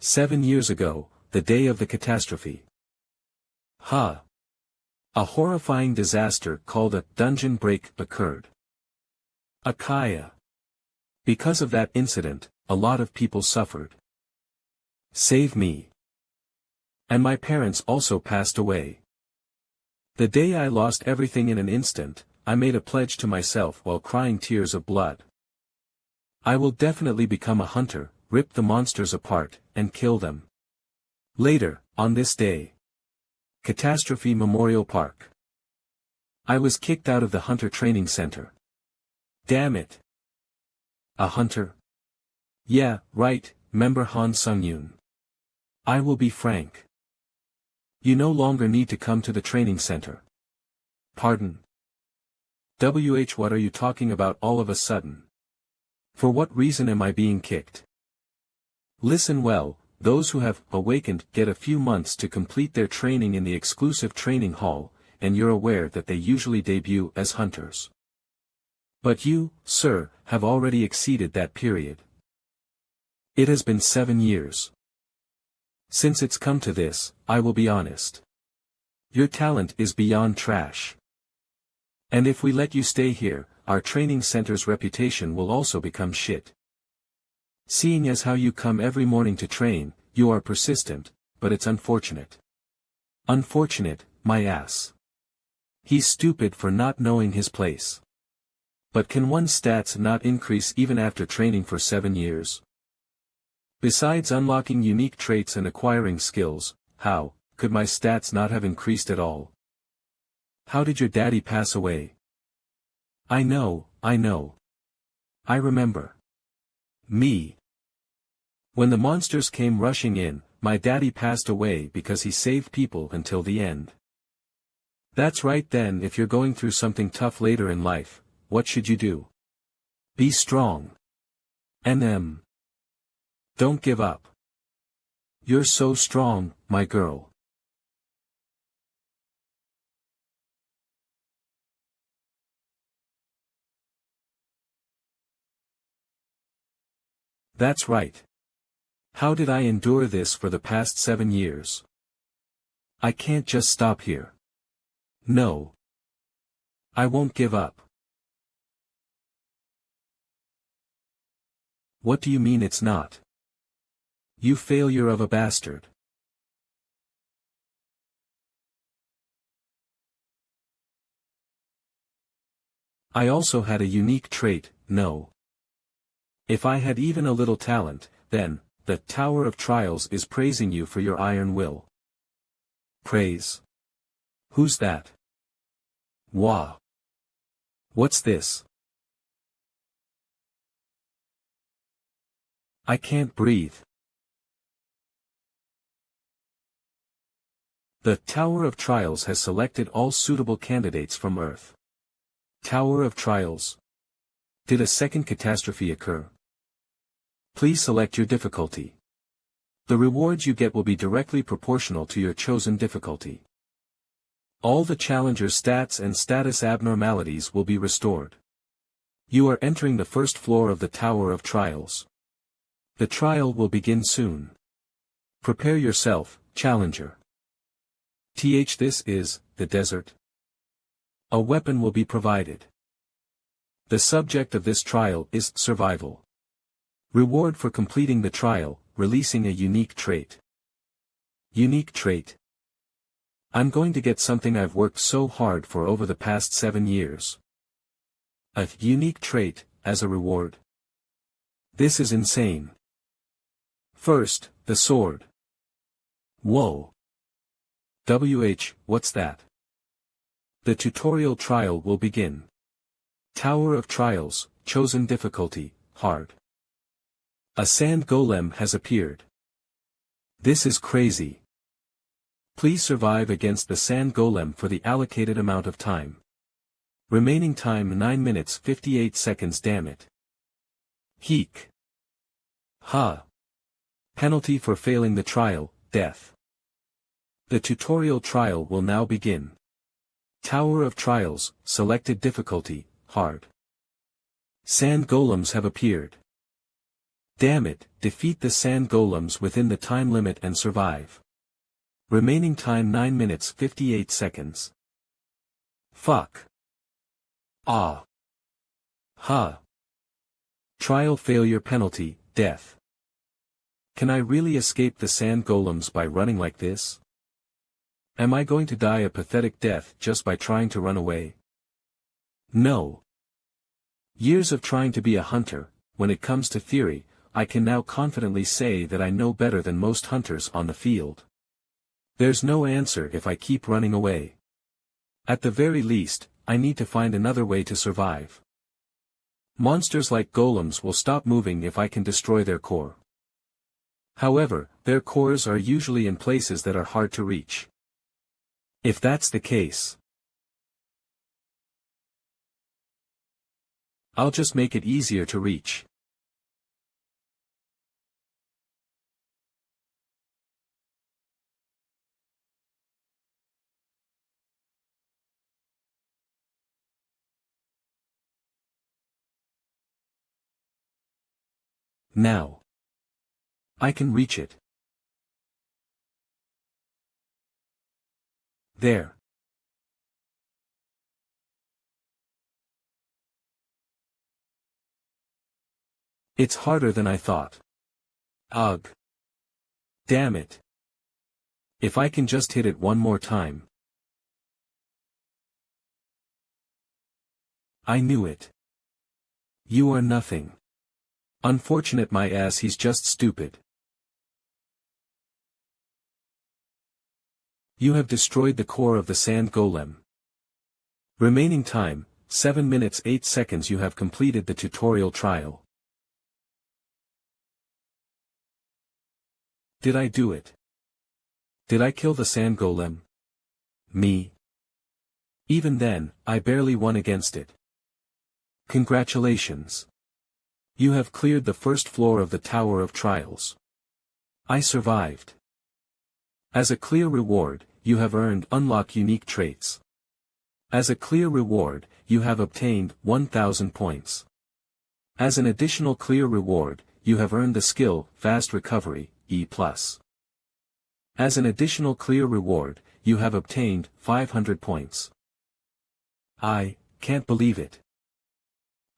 7 years ago, the day of the catastrophe. Ha! A horrifying disaster called a dungeon break occurred. Akaya. Because of that incident, a lot of people suffered. Save me. And my parents also passed away. The day I lost everything in an instant, I made a pledge to myself while crying tears of blood. I will definitely become a hunter, rip the monsters apart, and kill them. Later, on this day. Catastrophe Memorial Park. I was kicked out of the hunter training center. Damn it. A hunter? Yeah, right, member Han Sung-yoon. I will be frank. You no longer need to come to the training center. Pardon? What are you talking about all of a sudden? For what reason am I being kicked? Listen well, those who have awakened get a few months to complete their training in the exclusive training hall, and you're aware that they usually debut as hunters. But you, sir, have already exceeded that period. It has been 7 years. Since it's come to this, I will be honest. Your talent is beyond trash. And if we let you stay here, our training center's reputation will also become shit. Seeing as how you come every morning to train, you are persistent, but it's unfortunate. Unfortunate, my ass. He's stupid for not knowing his place. But can one's stats not increase even after training for 7 years? Besides unlocking unique traits and acquiring skills, how could my stats not have increased at all? How did your daddy pass away? I know. I remember. Me. When the monsters came rushing in, my daddy passed away because he saved people until the end. That's right. Then if you're going through something tough later in life, what should you do? Be strong. Don't give up. You're so strong, my girl. That's right. How did I endure this for the past 7 years? I can't just stop here. No. I won't give up. What do you mean it's not? You failure of a bastard. I also had a unique trait, no. If I had even a little talent, then, the Tower of Trials is praising you for your iron will. Praise? Who's that? Wah. What's this? I can't breathe. The Tower of Trials has selected all suitable candidates from Earth. Tower of Trials. Did a second catastrophe occur? Please select your difficulty. The rewards you get will be directly proportional to your chosen difficulty. All the challengers' stats and status abnormalities will be restored. You are entering the first floor of the Tower of Trials. The trial will begin soon. Prepare yourself, challenger. This is, the desert. A weapon will be provided. The subject of this trial is survival. Reward for completing the trial, releasing a unique trait. Unique trait. I'm going to get something I've worked so hard for over the past 7 years. A unique trait, as a reward. This is insane. First, the sword. Whoa. What's that? The tutorial trial will begin. Tower of Trials, chosen difficulty, hard. A sand golem has appeared. This is crazy. Please survive against the sand golem for the allocated amount of time. Remaining time 9 minutes 58 seconds. Damn it. Heek. Ha. Penalty for failing the trial, death. The tutorial trial will now begin. Tower of Trials, selected difficulty, hard. Sand golems have appeared. Damn it, defeat the sand golems within the time limit and survive. Remaining time 9 minutes 58 seconds. Fuck. Ah. Ha. Trial failure penalty, death. Can I really escape the sand golems by running like this? Am I going to die a pathetic death just by trying to run away? No. Years of trying to be a hunter, when it comes to theory, I can now confidently say that I know better than most hunters on the field. There's no answer if I keep running away. At the very least, I need to find another way to survive. Monsters like golems will stop moving if I can destroy their core. However, their cores are usually in places that are hard to reach. If that's the case, I'll just make it easier to reach. Now. I can reach it. There. It's harder than I thought. Ugh. Damn it. If I can just hit it one more time. I knew it. You are nothing. Unfortunate my ass, he's just stupid. You have destroyed the core of the sand golem. Remaining time, 7 minutes 8 seconds. You have completed the tutorial trial. Did I do it? Did I kill the sand golem? Me. Even then, I barely won against it. Congratulations. You have cleared the first floor of the Tower of Trials. I survived. As a clear reward, you have earned unlock unique traits. As a clear reward, you have obtained 1000 points. As an additional clear reward, you have earned the skill Fast Recovery, E+. As an additional clear reward, you have obtained 500 points. I can't believe it.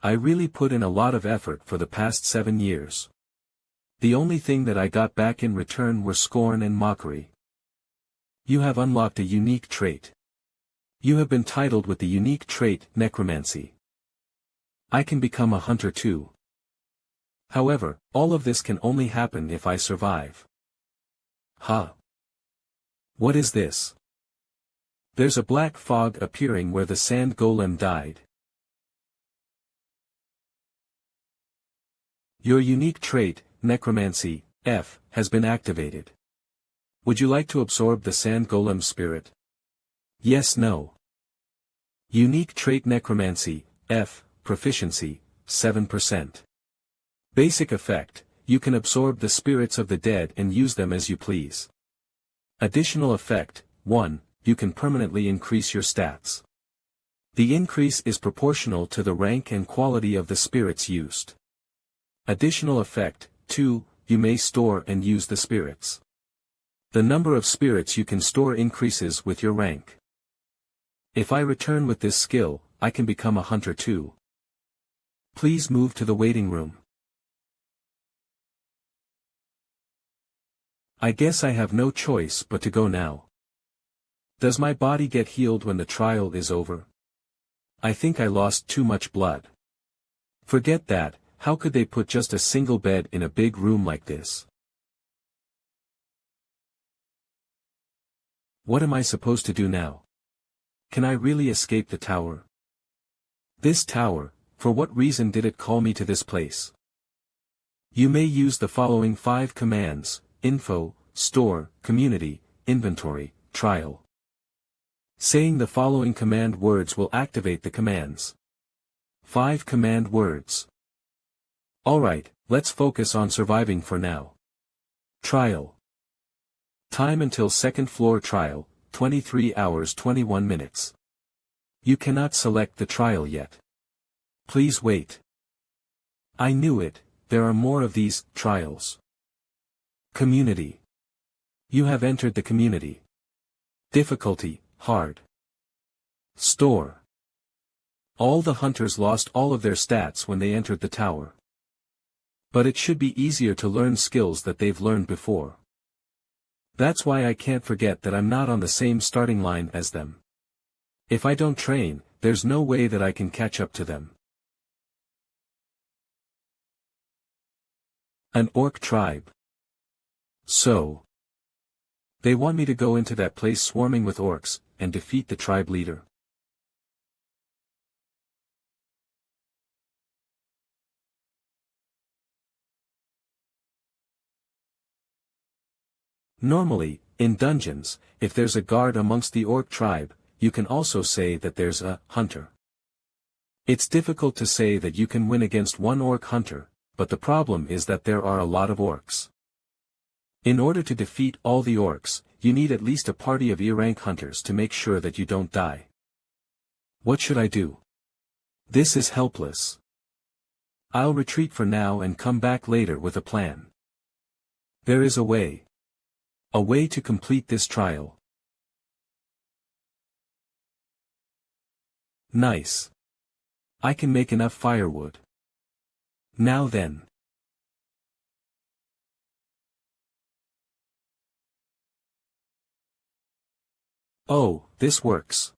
I really put in a lot of effort for the past 7 years. The only thing that I got back in return were scorn and mockery. You have unlocked a unique trait. You have been titled with the unique trait Necromancy. I can become a hunter too. However, all of this can only happen if I survive. Huh? What is this? There's a black fog appearing where the sand golem died. Your unique trait, Necromancy, F, has been activated. Would you like to absorb the sand golem's spirit? Yes, no. Unique trait Necromancy, F, Proficiency, 7%. Basic effect, you can absorb the spirits of the dead and use them as you please. Additional effect, 1, you can permanently increase your stats. The increase is proportional to the rank and quality of the spirits used. Additional effect, 2, you may store and use the spirits. The number of spirits you can store increases with your rank. If I return with this skill, I can become a hunter too. Please move to the waiting room. I guess I have no choice but to go now. Does my body get healed when the trial is over? I think I lost too much blood. Forget that, how could they put just a single bed in a big room like this? What am I supposed to do now? Can I really escape the tower? This tower, for what reason did it call me to this place? You may use the following 5 commands: info, store, community, inventory, trial. Saying the following command words will activate the commands. 5 command words. Alright, let's focus on surviving for now. Trial. Time until second floor trial, 23 hours 21 minutes. You cannot select the trial yet. Please wait. I knew it, there are more of these trials. Community. You have entered the community. Difficulty, hard. Store. All the hunters lost all of their stats when they entered the tower. But it should be easier to learn skills that they've learned before. That's why I can't forget that I'm not on the same starting line as them. If I don't train, there's no way that I can catch up to them. An orc tribe. So. They want me to go into that place swarming with orcs, and defeat the tribe leader. Normally, in dungeons, if there's a guard amongst the orc tribe, you can also say that there's a hunter. It's difficult to say that you can win against one orc hunter, but the problem is that there are a lot of orcs. In order to defeat all the orcs, you need at least a party of E-rank hunters to make sure that you don't die. What should I do? This is helpless. I'll retreat for now and come back later with a plan. There is a way. A way to complete this trial. Nice. I can make enough firewood. Now then. Oh, this works.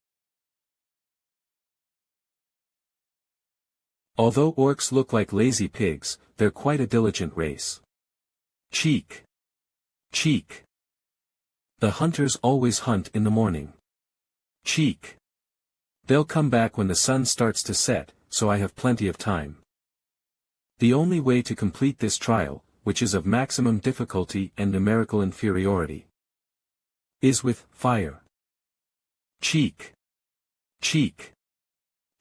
Although orcs look like lazy pigs, they're quite a diligent race. Cheek. Cheek. The hunters always hunt in the morning. Cheek. They'll come back when the sun starts to set, so I have plenty of time. The only way to complete this trial, which is of maximum difficulty and numerical inferiority, is with fire. Cheek. Cheek.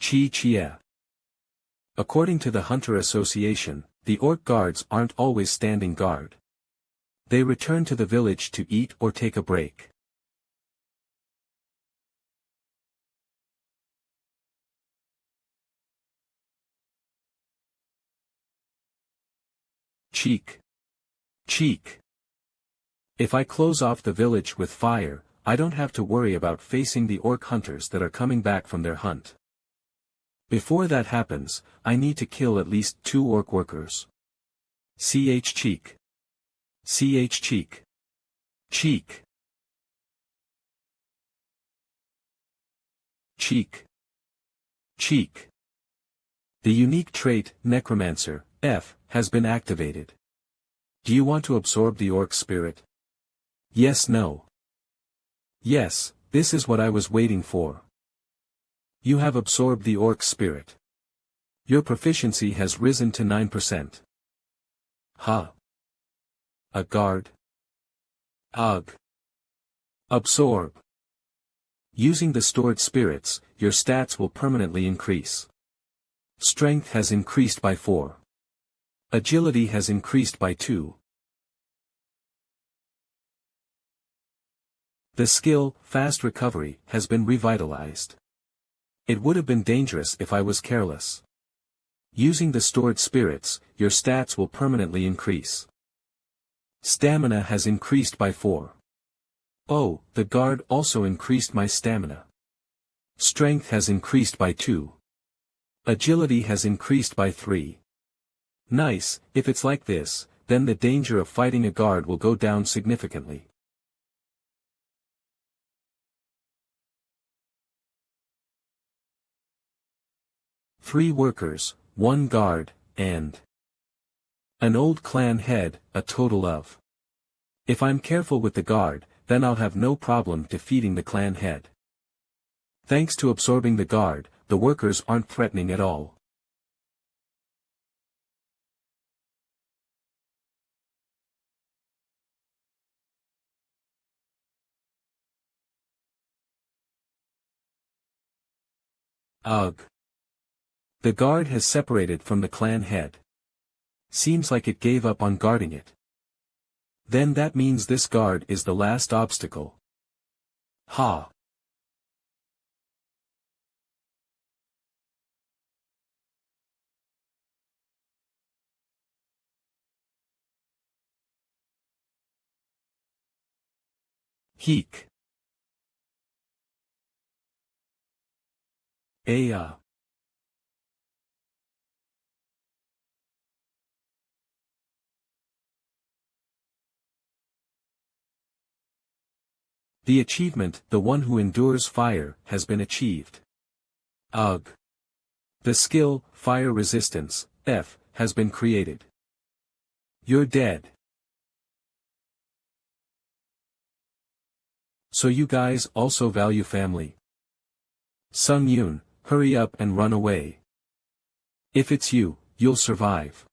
Chi-chia. According to the Hunter Association, the orc guards aren't always standing guard. They return to the village to eat or take a break. Cheek. Cheek. If I close off the village with fire, I don't have to worry about facing the orc hunters that are coming back from their hunt. Before that happens, I need to kill at least 2 orc workers. Ch cheek. Ch cheek. Cheek. Cheek. Cheek. The unique trait, Necromancer, F, has been activated. Do you want to absorb the orc spirit? Yes, no. Yes, this is what I was waiting for. You have absorbed the orc spirit. Your proficiency has risen to 9%. Ha. A guard. Ugh. Absorb. Using the stored spirits, your stats will permanently increase. Strength has increased by 4. Agility has increased by 2. The skill, Fast Recovery, has been revitalized. It would have been dangerous if I was careless. Using the stored spirits, your stats will permanently increase. Stamina has increased by 4. Oh, the guard also increased my stamina. Strength has increased by 2. Agility has increased by 3. Nice, if it's like this, then the danger of fighting a guard will go down significantly. Three workers, 1 guard, and an old clan head, a total of. If I'm careful with the guard, then I'll have no problem defeating the clan head. Thanks to absorbing the guard, the workers aren't threatening at all. Ugh. The guard has separated from the clan head. Seems like it gave up on guarding it. Then that means this guard is the last obstacle. Ha. Heek. Aya. The achievement, the one who endures fire, has been achieved. Ugh. The skill, fire resistance, F, has been created. You're dead. So you guys also value family? Sung Yoon, hurry up and run away. If it's you, you'll survive.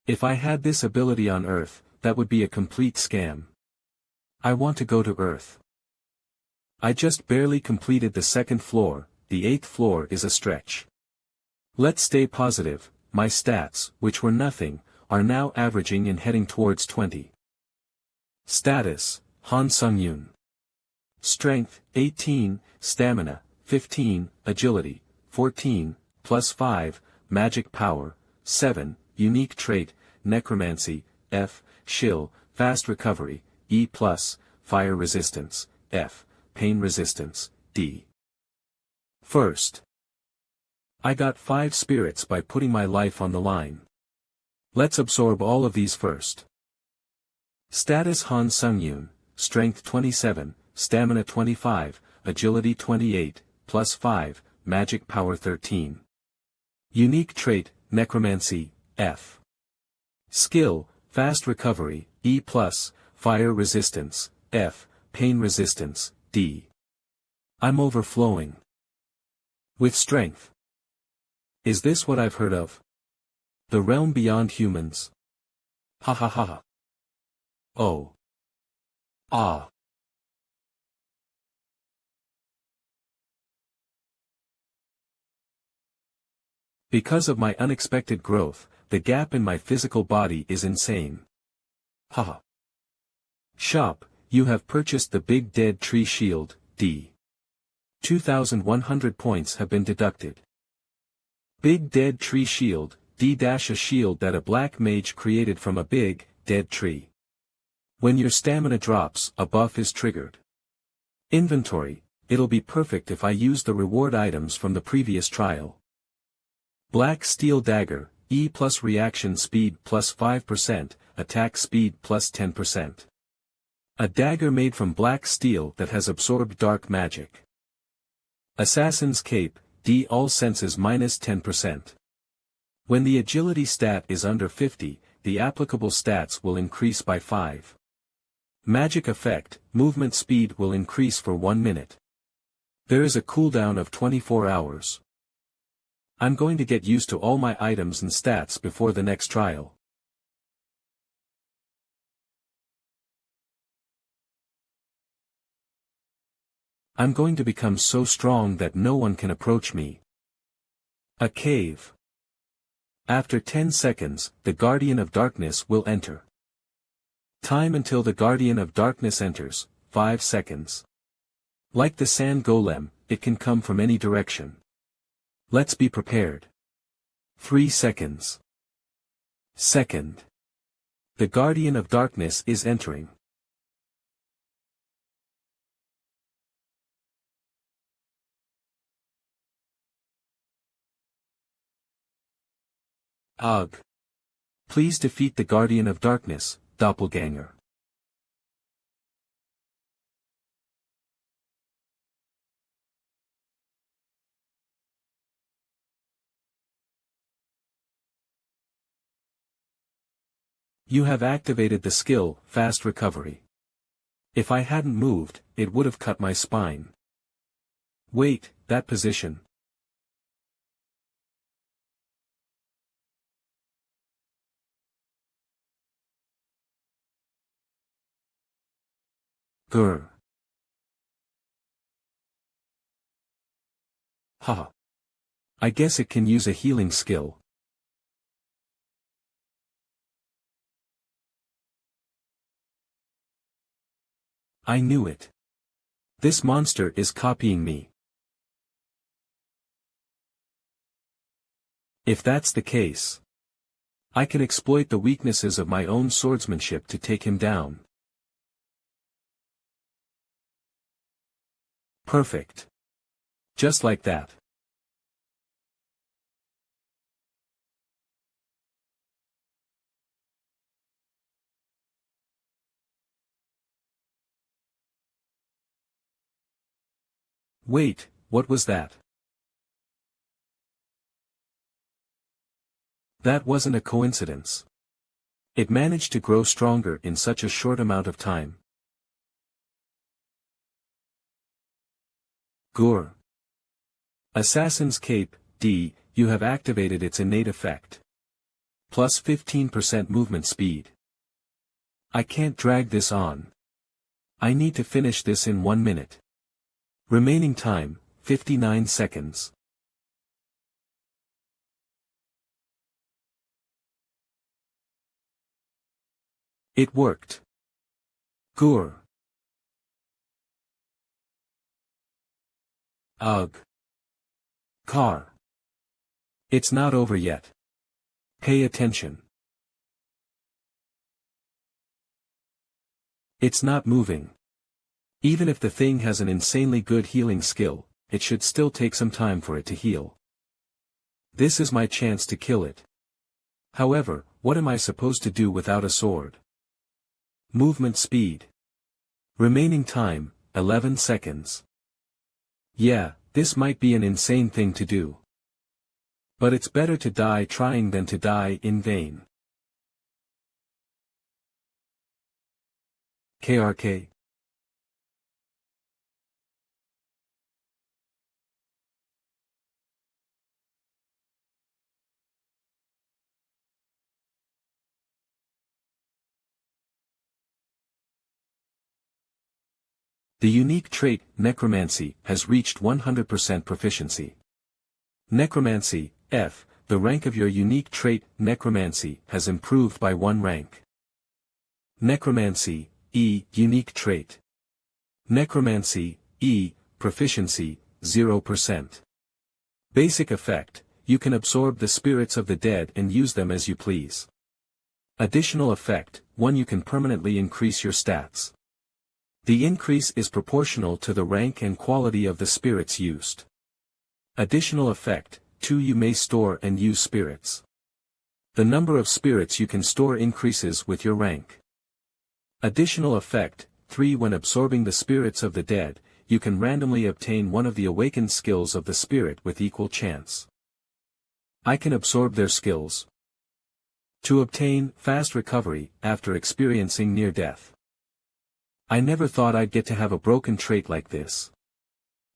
If I had this ability on Earth, that would be a complete scam. I want to go to Earth. I just barely completed the 2nd floor, the 8th floor is a stretch. Let's stay positive, my stats, which were nothing, are now averaging and heading towards 20. Status, Han Sung-yoon. Strength, 18, Stamina, 15, Agility, 14, plus 5, Magic Power, 7, Unique Trait, Necromancy, F, Shill, Fast Recovery, E+, Fire Resistance, F, Pain Resistance, D. First. I got 5 spirits by putting my life on the line. Let's absorb all of these first. Status Han Sung-yoon, Strength 27, Stamina 25, Agility 28, plus 5, Magic Power 13. Unique Trait, Necromancy, F. Skill, Fast Recovery, E+, Fire Resistance, F, Pain Resistance, D. I'm overflowing. With strength. Is this what I've heard of? The realm beyond humans. Ha ha ha ha. Oh. Ah. Because of my unexpected growth, the gap in my physical body is insane. Haha. Shop, you have purchased the Big Dead Tree Shield, D. 2,100 points have been deducted. Big Dead Tree Shield, D- a shield that a black mage created from a big, dead tree. When your stamina drops, a buff is triggered. Inventory, it'll be perfect if I use the reward items from the previous trial. Black Steel Dagger, E plus reaction speed plus 5%, attack speed plus 10%. A dagger made from black steel that has absorbed dark magic. Assassin's Cape, D all senses minus 10%. When the agility stat is under 50, the applicable stats will increase by 5. Magic effect, movement speed will increase for 1 minute. There is a cooldown of 24 hours. I'm going to get used to all my items and stats before the next trial. I'm going to become so strong that no one can approach me. A cave. After 10 seconds, the Guardian of Darkness will enter. Time until the Guardian of Darkness enters, 5 seconds. Like the sand golem, it can come from any direction. Let's be prepared. 3 seconds. Second. The Guardian of Darkness is entering. Ugh. Please defeat the Guardian of Darkness, Doppelganger. You have activated the skill, Fast Recovery. If I hadn't moved, it would have cut my spine. Wait, that position. Grr. Haha. I guess it can use a healing skill. I knew it. This monster is copying me. If that's the case, I can exploit the weaknesses of my own swordsmanship to take him down. Perfect. Just like that. Wait, what was that? That wasn't a coincidence. It managed to grow stronger in such a short amount of time. Gur. Assassin's Cape, D, you have activated its innate effect. Plus 15% movement speed. I can't drag this on. I need to finish this in 1 minute. Remaining time, 59 seconds. It worked. Gur. Ugh. Car. It's not over yet. Pay attention. It's not moving. Even if the thing has an insanely good healing skill, it should still take some time for it to heal. This is my chance to kill it. However, what am I supposed to do without a sword? Movement speed. Remaining time, 11 seconds. Yeah, this might be an insane thing to do. But it's better to die trying than to die in vain. KRK. The unique trait, necromancy, has reached 100% proficiency. Necromancy, F, the rank of your unique trait, necromancy, has improved by 1 rank. Necromancy, E, unique trait. Necromancy, E, proficiency, 0%. Basic effect, you can absorb the spirits of the dead and use them as you please. Additional effect, 1 you can permanently increase your stats. The increase is proportional to the rank and quality of the spirits used. Additional effect, 2 you may store and use spirits. The number of spirits you can store increases with your rank. Additional effect, 3 when absorbing the spirits of the dead, you can randomly obtain one of the awakened skills of the spirit with equal chance. I can absorb their skills. To obtain fast recovery after experiencing near death. I never thought I'd get to have a broken trait like this.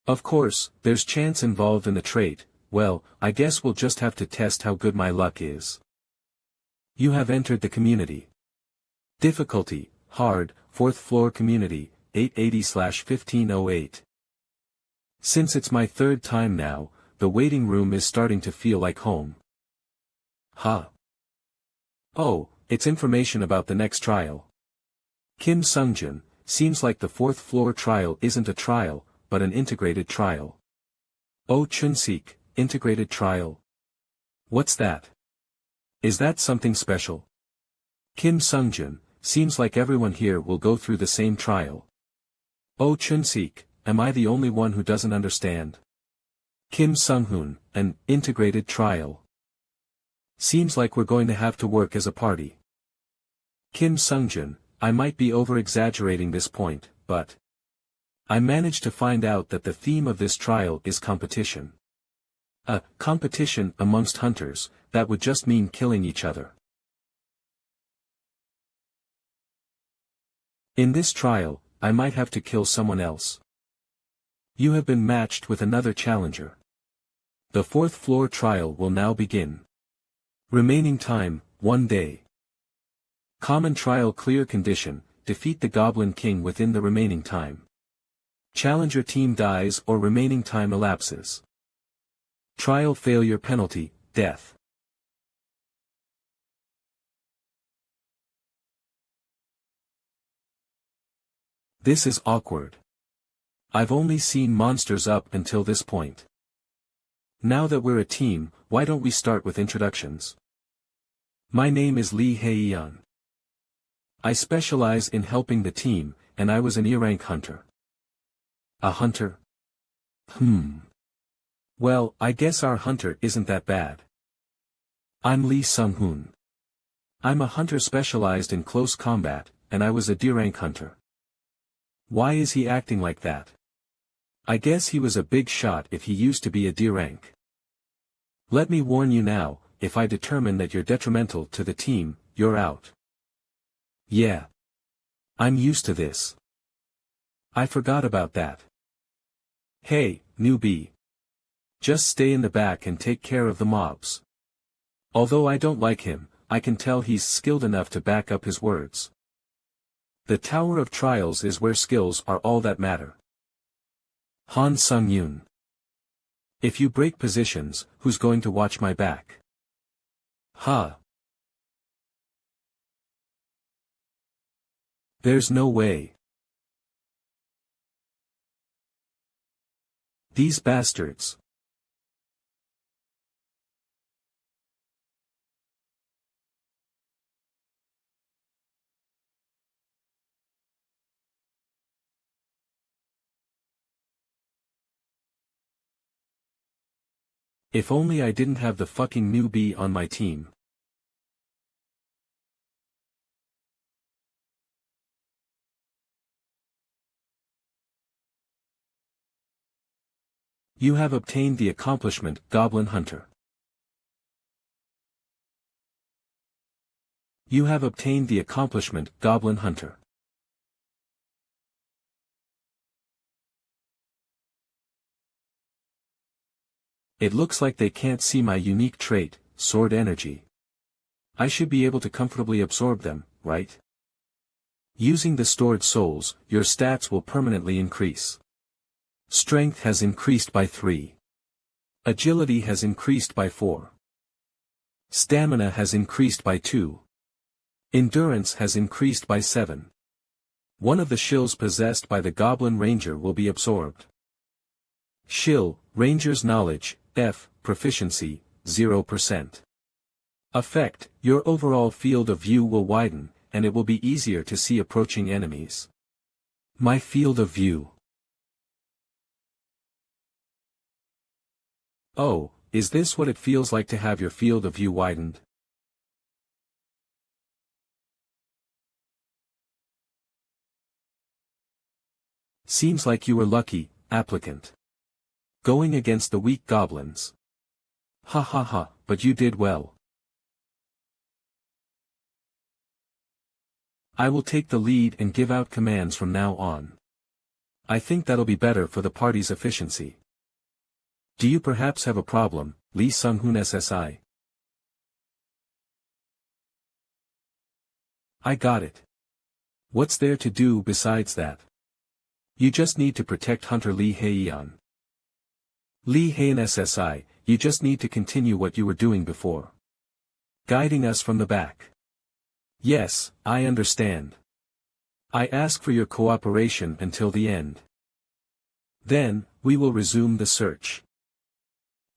Of course, there's chance involved in the trait. Well, I guess we'll just have to test how good my luck is. You have entered the community. Difficulty, hard, 4th floor community, 880/1508. Since it's my 3rd time now, the waiting room is starting to feel like home. Huh. Oh, it's information about the next trial. Kim Sungjun, seems like the 4th floor trial isn't a trial, but an integrated trial. Oh Chunsik, integrated trial. What's that? Is that something special? Kim Sungjun, seems like everyone here will go through the same trial. Oh Chunsik, am I the only one who doesn't understand? Kim Sunghoon, an integrated trial. Seems like we're going to have to work as a party. Kim Sungjun, I might be over-exaggerating this point, but I managed to find out that the theme of this trial is competition. A competition amongst hunters, that would just mean killing each other. In this trial, I might have to kill someone else. You have been matched with another challenger. The 4th floor trial will now begin. Remaining time, 1 day. Common trial clear condition, defeat the Goblin King within the remaining time. Challenger team dies or remaining time elapses. Trial failure penalty, death. This is awkward. I've only seen monsters up until this point. Now that we're a team, why don't we start with introductions? My name is Lee Haeyeon. I specialize in helping the team, and I was an E-rank hunter. A hunter? Well, I guess our hunter isn't that bad. I'm Lee Sung-hoon. I'm a hunter specialized in close combat, and I was a D-rank hunter. Why is he acting like that? I guess he was a big shot if he used to be a D-rank. Let me warn you now, if I determine that you're detrimental to the team, you're out. Yeah. I'm used to this. I forgot about that. Hey, newbie. Just stay in the back and take care of the mobs. Although I don't like him, I can tell he's skilled enough to back up his words. The Tower of Trials is where skills are all that matter. Han Sung-yoon. If you break positions, who's going to watch my back? Huh. There's no way. These bastards. If only I didn't have the fucking newbie on my team. You have obtained the accomplishment, Goblin Hunter. You have obtained the accomplishment, Goblin Hunter. It looks like they can't see my unique trait, Sword Energy. I should be able to comfortably absorb them, right? Using the stored souls, your stats will permanently increase. Strength has increased by 3. Agility has increased by 4. Stamina has increased by 2. Endurance has increased by 7. One of the shills possessed by the Goblin Ranger will be absorbed. Shill, Ranger's Knowledge, F, Proficiency, 0%. Effect, your overall field of view will widen, and it will be easier to see approaching enemies. My field of view. Oh, is this what it feels like to have your field of view widened? Seems like you were lucky, applicant. Going against the weak goblins. Ha ha ha, but you did well. I will take the lead and give out commands from now on. I think that'll be better for the party's efficiency. Do you perhaps have a problem, Lee Sung-hoon SSI? I got it. What's there to do besides that? You just need to protect Hunter Lee Haeyeon. Lee Haeyeon SSI, you just need to continue what you were doing before. Guiding us from the back. Yes, I understand. I ask for your cooperation until the end. Then, we will resume the search.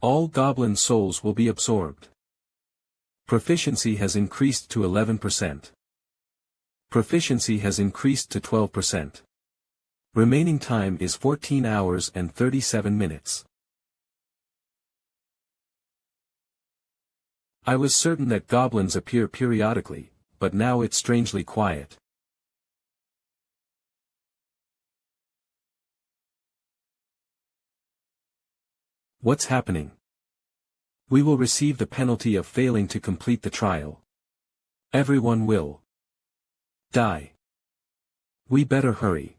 All goblin souls will be absorbed. Proficiency has increased to 11%. Proficiency has increased to 12%. Remaining time is 14 hours and 37 minutes. I was certain that goblins appear periodically, but now it's strangely quiet. What's happening? We will receive the penalty of failing to complete the trial. Everyone will die. We better hurry.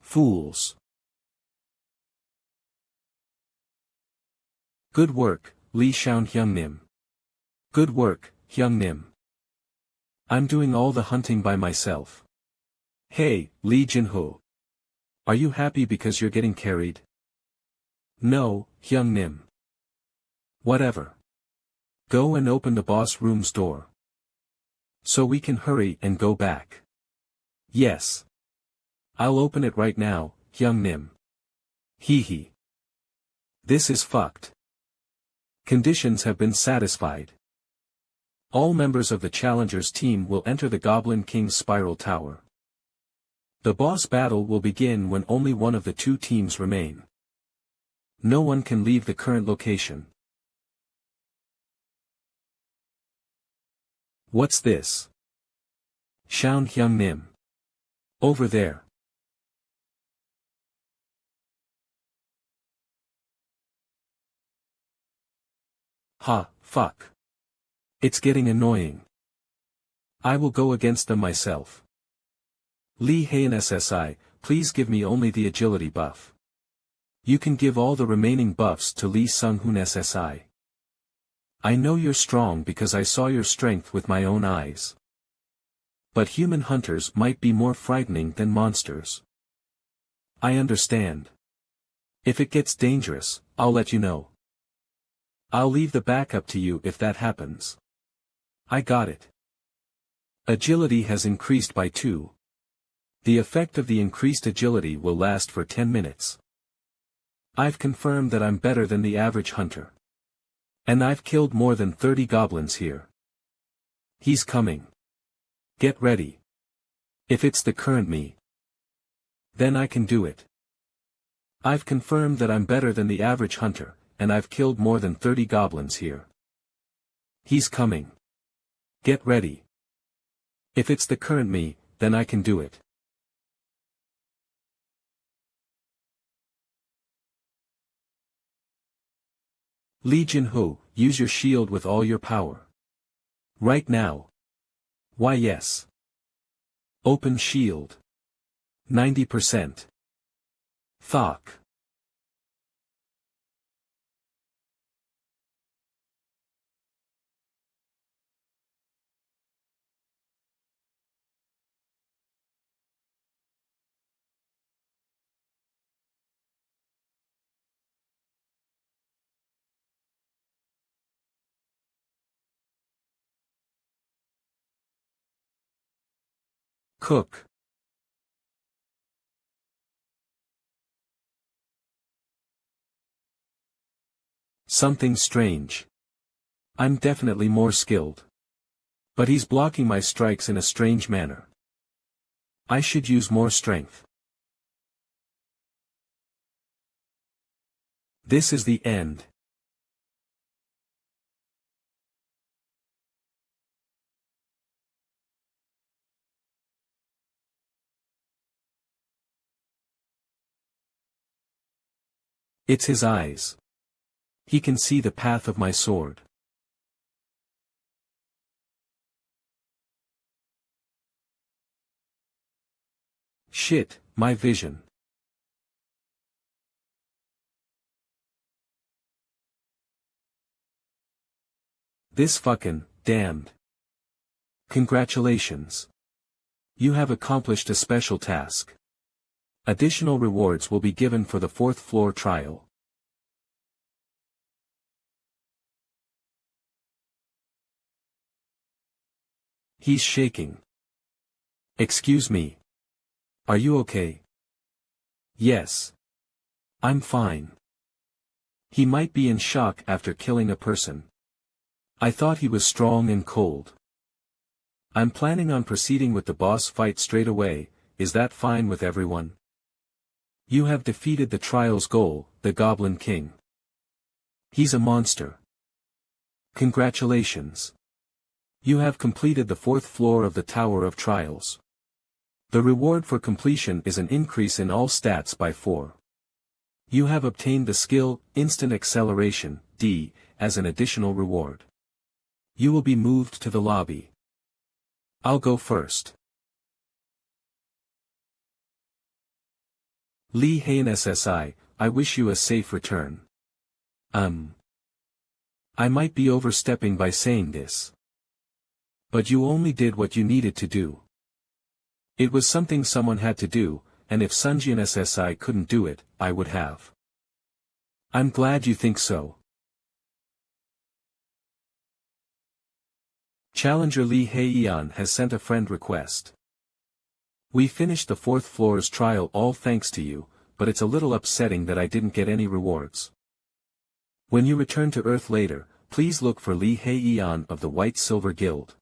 Fools. Good work, Lee Hyung-nim. Good work, Hyung-nim. I'm doing all the hunting by myself. Hey, Lee Jin-ho. Are you happy because you're getting carried? No, Hyung-nim. Whatever. Go and open the boss room's door. So we can hurry and go back. Yes. I'll open it right now, Hyung-nim. Hee hee. This is fucked. Conditions have been satisfied. All members of the Challengers team will enter the Goblin King's Spiral Tower. The boss battle will begin when only one of the two teams remain. No one can leave the current location. What's this? Shaun Hyung Nim. Over there. Ha, fuck. It's getting annoying. I will go against them myself. Lee Haen SSI, please give me only the agility buff. You can give all the remaining buffs to Lee Sung-hoon SSI. I know you're strong because I saw your strength with my own eyes. But human hunters might be more frightening than monsters. I understand. If it gets dangerous, I'll let you know. I'll leave the backup to you if that happens. I got it. Agility has increased by 2. The effect of the increased agility will last for 10 minutes. I've confirmed that I'm better than the average hunter. And I've killed more than 30 goblins here. He's coming. Get ready. If it's the current me, then I can do it. I've confirmed that I'm better than the average hunter, and I've killed more than 30 goblins here. He's coming. Get ready. If it's the current me, then I can do it. Lee Jin-ho, use your shield with all your power. Right now. Why yes. Open shield. 90%. Thok. Cook. Something strange. I'm definitely more skilled. But he's blocking my strikes in a strange manner. I should use more strength. This is the end. It's his eyes. He can see the path of my sword. Shit, my vision. This fucking, damned. Congratulations. You have accomplished a special task. Additional rewards will be given for the 4th floor trial. He's shaking. Excuse me. Are you okay? Yes. I'm fine. He might be in shock after killing a person. I thought he was strong and cold. I'm planning on proceeding with the boss fight straight away. Is that fine with everyone? You have defeated the trial's goal, the Goblin King. He's a monster. Congratulations. You have completed the 4th floor of the Tower of Trials. The reward for completion is an increase in all stats by 4. You have obtained the skill, Instant Acceleration, D, as an additional reward. You will be moved to the lobby. I'll go first. Lee Haen SSI, I wish you a safe return. I might be overstepping by saying this. But you only did what you needed to do. It was something someone had to do, and if Sunjian SSI couldn't do it, I would have. I'm glad you think so. Challenger Lee Hae-yeon has sent a friend request. We finished the 4th floor's trial all thanks to you, but it's a little upsetting that I didn't get any rewards. When you return to Earth later, please look for Li Heian of the White Silver Guild.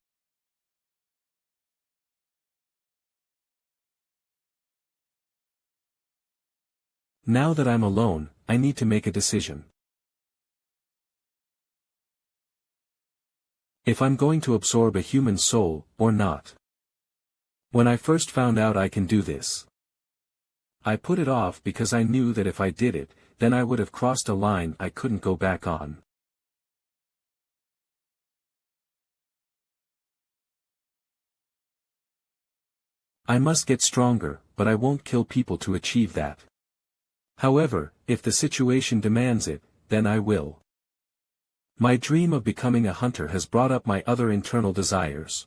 Now that I'm alone, I need to make a decision. If I'm going to absorb a human soul, or not. When I first found out I can do this, I put it off because I knew that if I did it, then I would have crossed a line I couldn't go back on. I must get stronger, but I won't kill people to achieve that. However, if the situation demands it, then I will. My dream of becoming a hunter has brought up my other internal desires.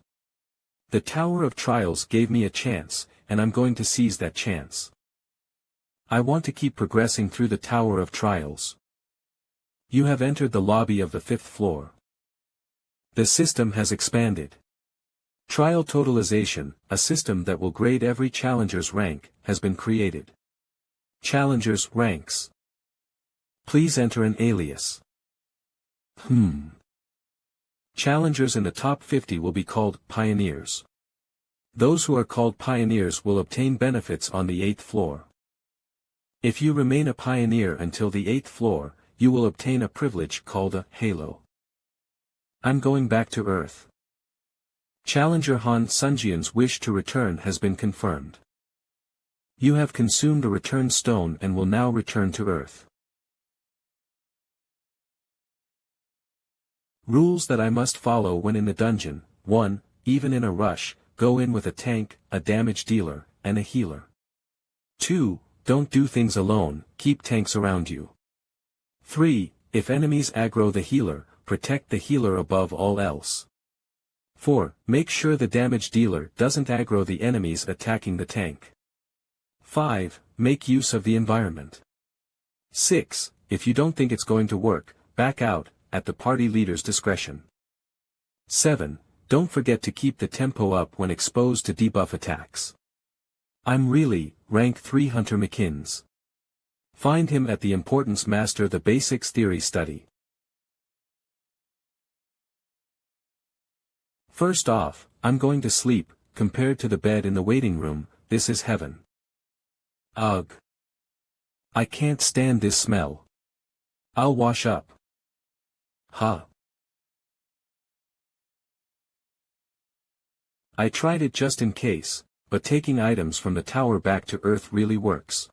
The Tower of Trials gave me a chance, and I'm going to seize that chance. I want to keep progressing through the Tower of Trials. You have entered the lobby of the 5th floor. The system has expanded. Trial Totalization, a system that will grade every challenger's rank, has been created. Challengers' ranks. Please enter an alias. Challengers in the top 50 will be called Pioneers. Those who are called Pioneers will obtain benefits on the 8th floor. If you remain a Pioneer until the 8th floor, you will obtain a privilege called a Halo. I'm going back to Earth. Challenger Han Sunjian's wish to return has been confirmed. You have consumed a return stone and will now return to Earth. Rules that I must follow when in the dungeon. 1. Even in a rush, go in with a tank, a damage dealer, and a healer. 2. Don't do things alone, keep tanks around you. 3. If enemies aggro the healer, protect the healer above all else. 4. Make sure the damage dealer doesn't aggro the enemies attacking the tank. 5. Make use of the environment. 6. If you don't think it's going to work, back out, at the party leader's discretion. 7. Don't forget to keep the tempo up when exposed to debuff attacks. I'm really, rank 3 Hunter McKins. Find him at the Importance Master the Basics Theory Study. First off, I'm going to sleep. Compared to the bed in the waiting room, this is heaven. Ugh. I can't stand this smell. I'll wash up. I tried it just in case, but taking items from the tower back to Earth really works.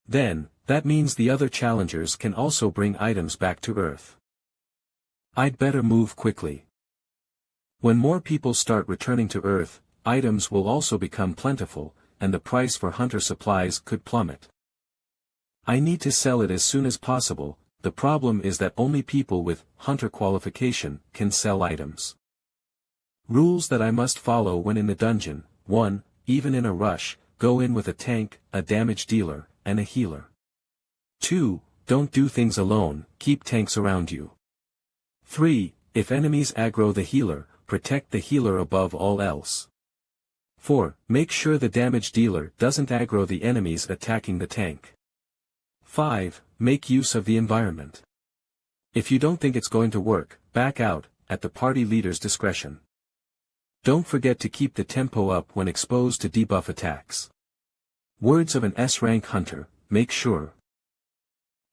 Then, that means the other challengers can also bring items back to Earth. I'd better move quickly. When more people start returning to Earth, items will also become plentiful, and the price for hunter supplies could plummet. I need to sell it as soon as possible. The problem is that only people with hunter qualification can sell items. Rules that I must follow when in the dungeon. 1. Even in a rush, go in with a tank, a damage dealer, and a healer. 2. Don't do things alone, keep tanks around you. 3. If enemies aggro the healer, protect the healer above all else. 4. Make sure the damage dealer doesn't aggro the enemies attacking the tank. 5. Make use of the environment. If you don't think it's going to work, back out, at the party leader's discretion. Don't forget to keep the tempo up when exposed to debuff attacks. Words of an S-rank hunter, make sure.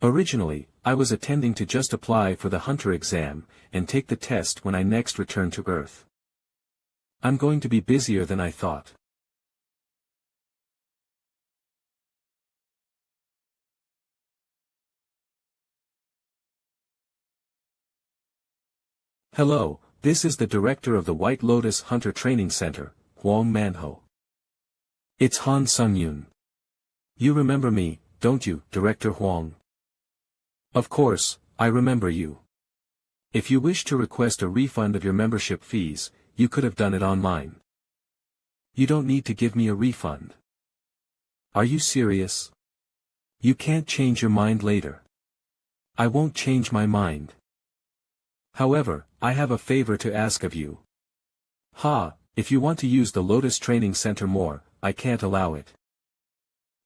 Originally, I was intending to just apply for the hunter exam, and take the test when I next return to Earth. I'm going to be busier than I thought. Hello, this is the director of the White Lotus Hunter Training Center, Huang Manhwa. It's Han Sung-yoon. You remember me, don't you, Director Huang? Of course, I remember you. If you wish to request a refund of your membership fees, you could have done it online. You don't need to give me a refund. Are you serious? You can't change your mind later. I won't change my mind. However, I have a favor to ask of you. If you want to use the Lotus Training Center more, I can't allow it.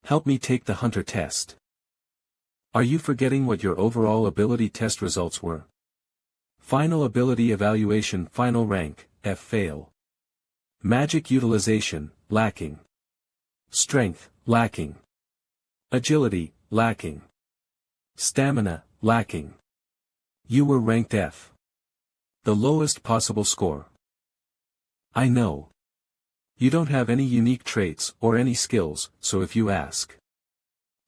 Help me take the hunter test. Are you forgetting what your overall ability test results were? Final ability evaluation, final rank, F fail. Magic utilization, lacking. Strength, lacking. Agility, lacking. Stamina, lacking. You were ranked F. The lowest possible score. I know. You don't have any unique traits or any skills, so if you ask.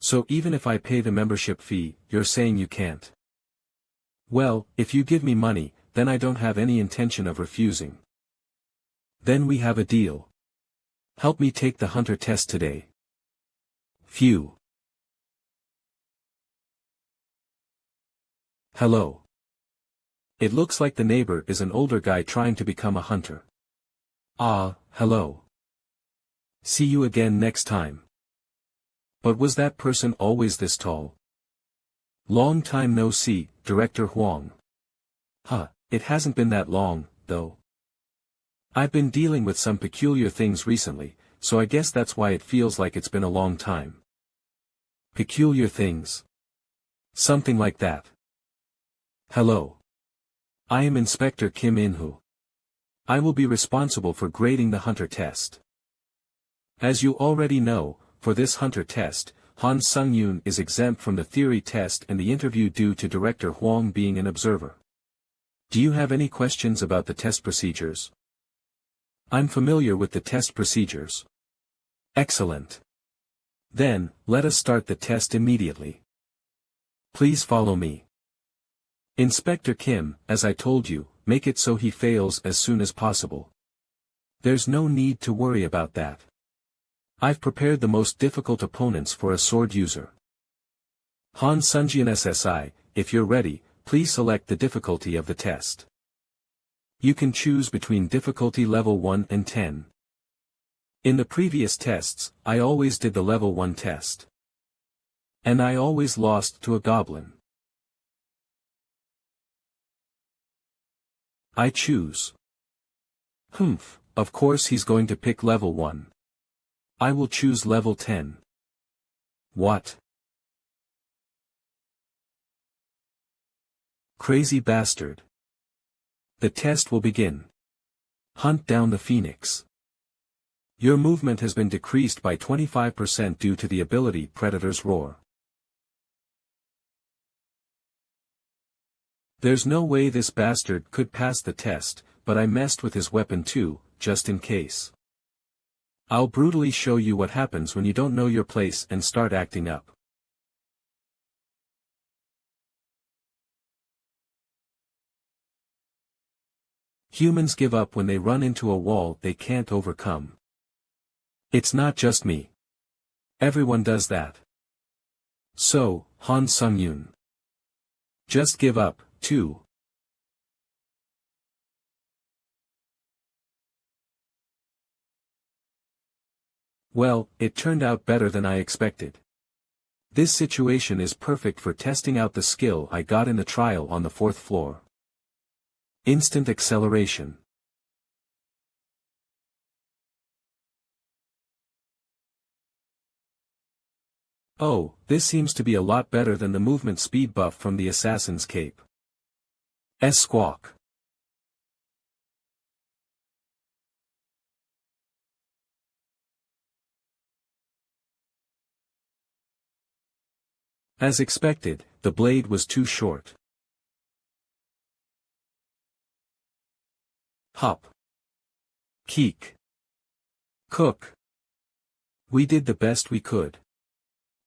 So even if I pay the membership fee, you're saying you can't. Well, if you give me money, then I don't have any intention of refusing. Then we have a deal. Help me take the hunter test today. Phew. Hello. It looks like the neighbor is an older guy trying to become a hunter. Ah, hello. See you again next time. But was that person always this tall? Long time no see, Director Huang. Huh, it hasn't been that long, though. I've been dealing with some peculiar things recently, so I guess that's why it feels like it's been a long time. Peculiar things. Something like that. Hello. I am Inspector Kim In-hoo. I will be responsible for grading the hunter test. As you already know, for this hunter test, Han Sung-yoon is exempt from the theory test and the interview due to Director Huang being an observer. Do you have any questions about the test procedures? I'm familiar with the test procedures. Excellent. Then, let us start the test immediately. Please follow me. Inspector Kim, as I told you, make it so he fails as soon as possible. There's no need to worry about that. I've prepared the most difficult opponents for a sword user. Han Sunjian SSI, if you're ready, please select the difficulty of the test. You can choose between difficulty level 1 and 10. In the previous tests, I always did the level 1 test. And I always lost to a goblin. I choose. Of course he's going to pick level 1. I will choose level 10. What? Crazy bastard. The test will begin. Hunt down the phoenix. Your movement has been decreased by 25% due to the ability Predator's Roar. There's no way this bastard could pass the test, but I messed with his weapon too, just in case. I'll brutally show you what happens when you don't know your place and start acting up. Humans give up when they run into a wall they can't overcome. It's not just me. Everyone does that. So, Han Sung-yoon. Just give up, too. Well, it turned out better than I expected. This situation is perfect for testing out the skill I got in the trial on the 4th floor. Instant acceleration. Oh, this seems to be a lot better than the movement speed buff from the assassin's cape. Squawk. As expected, the blade was too short. Hop. Keek. Cook. We did the best we could.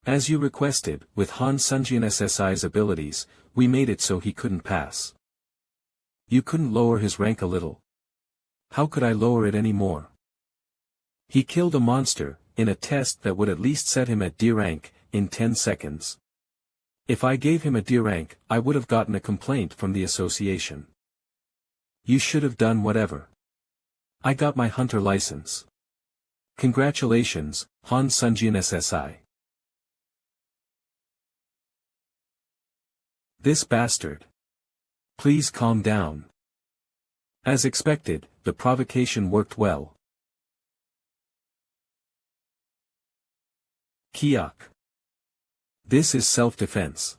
As you requested, with Han Sunjian SSI's abilities, we made it so he couldn't pass. You couldn't lower his rank a little. How could I lower it any more? He killed a monster, in a test that would at least set him at D rank, in 10 seconds. If I gave him a D rank, I would have gotten a complaint from the association. You should have done whatever. I got my hunter license. Congratulations, Han Sunjian SSI. This bastard. Please calm down. As expected, the provocation worked well. Kiak. This is self-defense.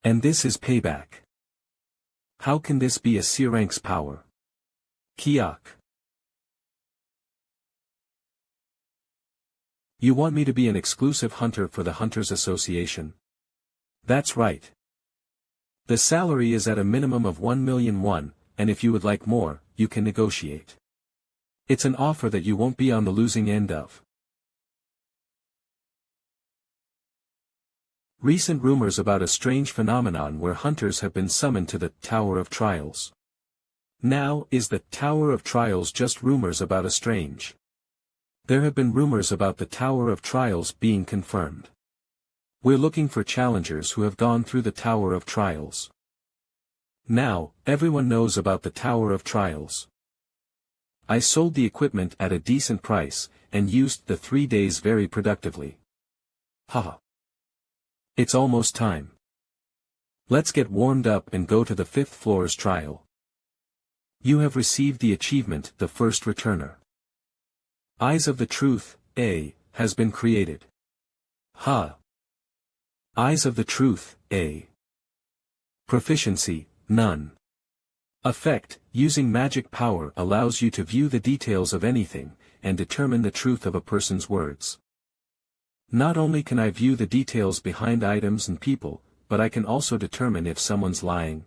And this is payback. How can this be a C-rank's power? Kiak. You want me to be an exclusive hunter for the Hunters Association? That's right. The salary is at a minimum of 1,000,000 won, and if you would like more, you can negotiate. It's an offer that you won't be on the losing end of. Recent rumors about a strange phenomenon where hunters have been summoned to the Tower of Trials. Now, is the Tower of Trials just rumors about a strange? There have been rumors about the Tower of Trials being confirmed. We're looking for challengers who have gone through the Tower of Trials. Now, everyone knows about the Tower of Trials. I sold the equipment at a decent price, and used the 3 days very productively. Haha. It's almost time. Let's get warmed up and go to the 5th floor's trial. You have received the achievement, the first returner. Eyes of the Truth, A, has been created. Ha. Eyes of the Truth, A. Proficiency, none. Effect, using magic power allows you to view the details of anything, and determine the truth of a person's words. Not only can I view the details behind items and people, but I can also determine if someone's lying.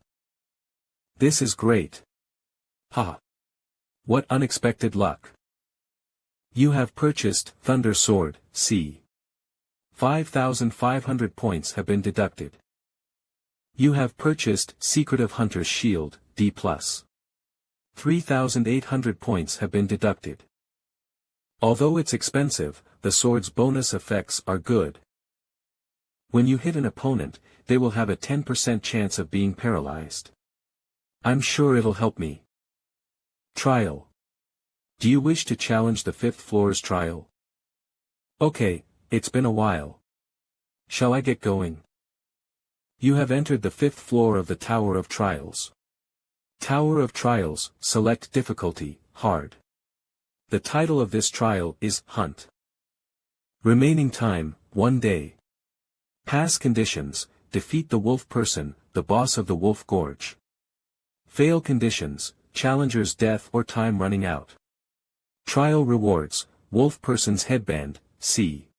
This is great. Ha! What unexpected luck. You have purchased Thunder Sword, C. 5,500 points have been deducted. You have purchased Secretive Hunter's Shield, D+. 3,800 points have been deducted. Although it's expensive, the sword's bonus effects are good. When you hit an opponent, they will have a 10% chance of being paralyzed. I'm sure it'll help me. Trial. Do you wish to challenge the 5th floor's trial? Okay, it's been a while. Shall I get going? You have entered the 5th floor of the Tower of Trials. Tower of Trials, select difficulty, hard. The title of this trial is Hunt. Remaining time, 1 day. Pass conditions, defeat the wolf person, the boss of the Wolf Gorge. Fail conditions, challenger's death or time running out. Trial rewards, wolf person's headband, C.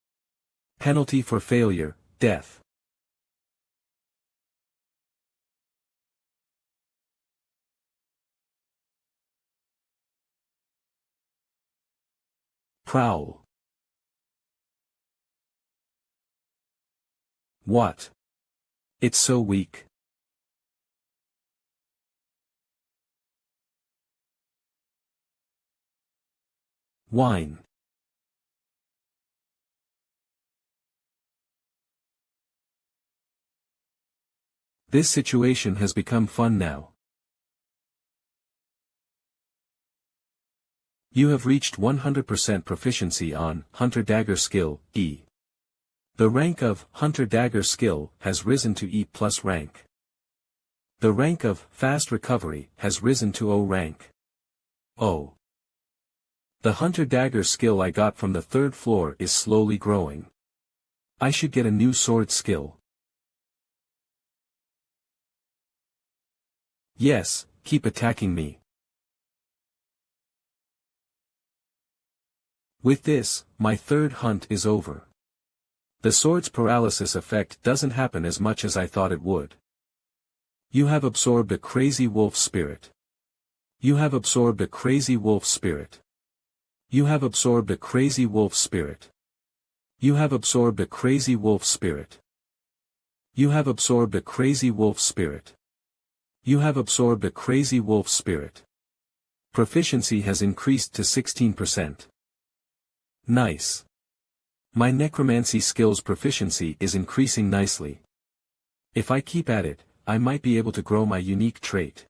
Penalty for failure, death. Prowl. What? It's so weak. Whine. This situation has become fun now. You have reached 100% proficiency on Hunter Dagger Skill, E. The rank of Hunter Dagger Skill has risen to E+ rank. The rank of Fast Recovery has risen to O rank. O. The Hunter Dagger skill I got from the 3rd floor is slowly growing. I should get a new sword skill. Yes, keep attacking me. With this, my 3rd hunt is over. The sword's paralysis effect doesn't happen as much as I thought it would. You have absorbed a crazy wolf spirit. You have absorbed a crazy wolf spirit. You have absorbed a crazy wolf spirit. You have absorbed a crazy wolf spirit. You have absorbed a crazy wolf spirit. You have absorbed a crazy wolf spirit. Proficiency has increased to 16%. Nice. My necromancy skills proficiency is increasing nicely. If I keep at it, I might be able to grow my unique trait.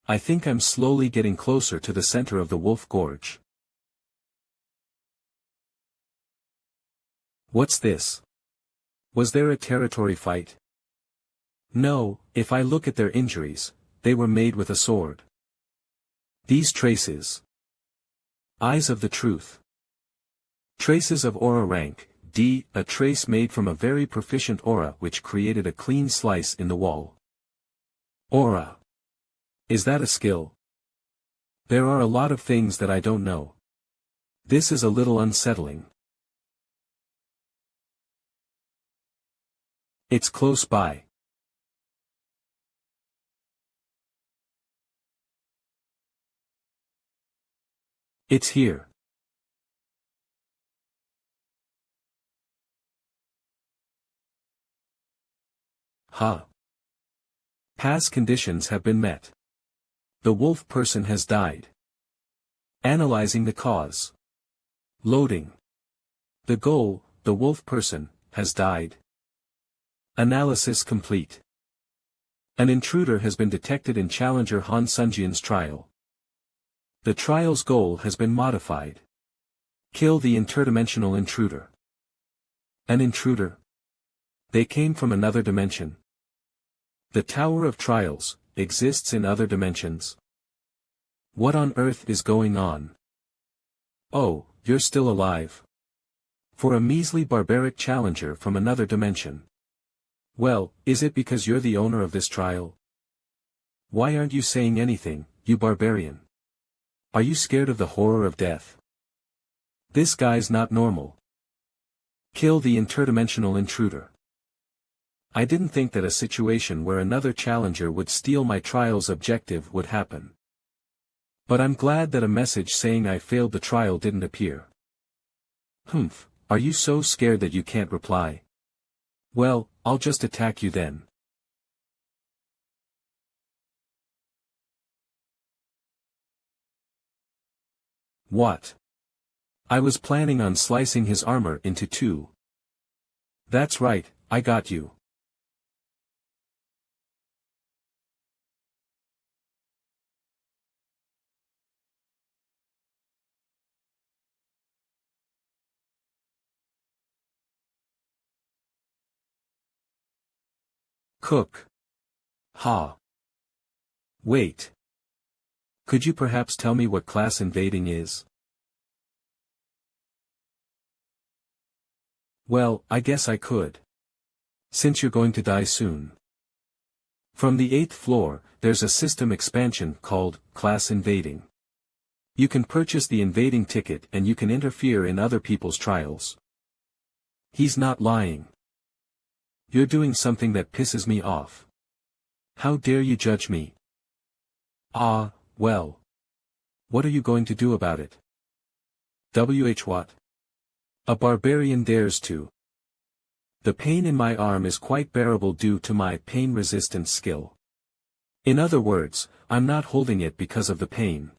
I think I'm slowly getting closer to the center of the Wolf Gorge. What's this? Was there a territory fight? No, if I look at their injuries, they were made with a sword. These traces. Eyes of the Truth. Traces of aura rank, D. A trace made from a very proficient aura which created a clean slice in the wall. Aura. Is that a skill? There are a lot of things that I don't know. This is a little unsettling. It's close by. It's here. Huh. Past conditions have been met. The wolf person has died. Analyzing the cause. Loading. The goal, the wolf person, has died. Analysis complete. An intruder has been detected in Challenger Han Sunjian's trial. The trial's goal has been modified. Kill the interdimensional intruder. An intruder? They came from another dimension. The Tower of Trials exists in other dimensions. What on earth is going on? Oh, you're still alive. For a measly barbaric challenger from another dimension. Well, is it because you're the owner of this trial? Why aren't you saying anything, you barbarian? Are you scared of the horror of death? This guy's not normal. Kill the interdimensional intruder. I didn't think that a situation where another challenger would steal my trial's objective would happen. But I'm glad that a message saying I failed the trial didn't appear. Humph, are you so scared that you can't reply? Well, I'll just attack you then. What? I was planning on slicing his armor into two. That's right, I got you. Cook. Ha. Wait. Could you perhaps tell me what class invading is? Well, I guess I could. Since you're going to die soon. From the 8th floor, there's a system expansion called Class Invading. You can purchase the invading ticket and you can interfere in other people's trials. He's not lying. You're doing something that pisses me off. How dare you judge me? Ah, well. What are you going to do about it? What? A barbarian dares to. The pain in my arm is quite bearable due to my pain-resistant skill. In other words, I'm not holding it because of the pain.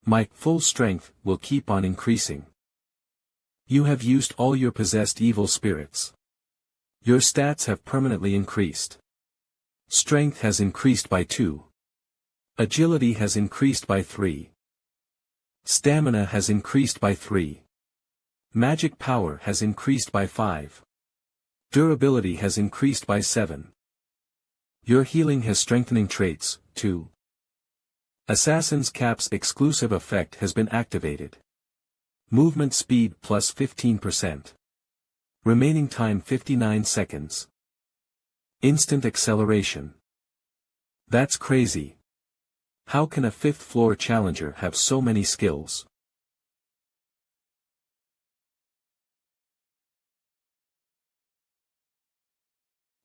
My full strength will keep on increasing. You have used all your possessed evil spirits. Your stats have permanently increased. Strength has increased by 2. Agility has increased by 3. Stamina has increased by 3. Magic power has increased by 5. Durability has increased by 7. Your healing has strengthening traits, 2. Assassin's Cap's exclusive effect has been activated. Movement speed plus 15%. Remaining time 59 seconds. Instant acceleration. That's crazy. How can a 5th floor challenger have so many skills?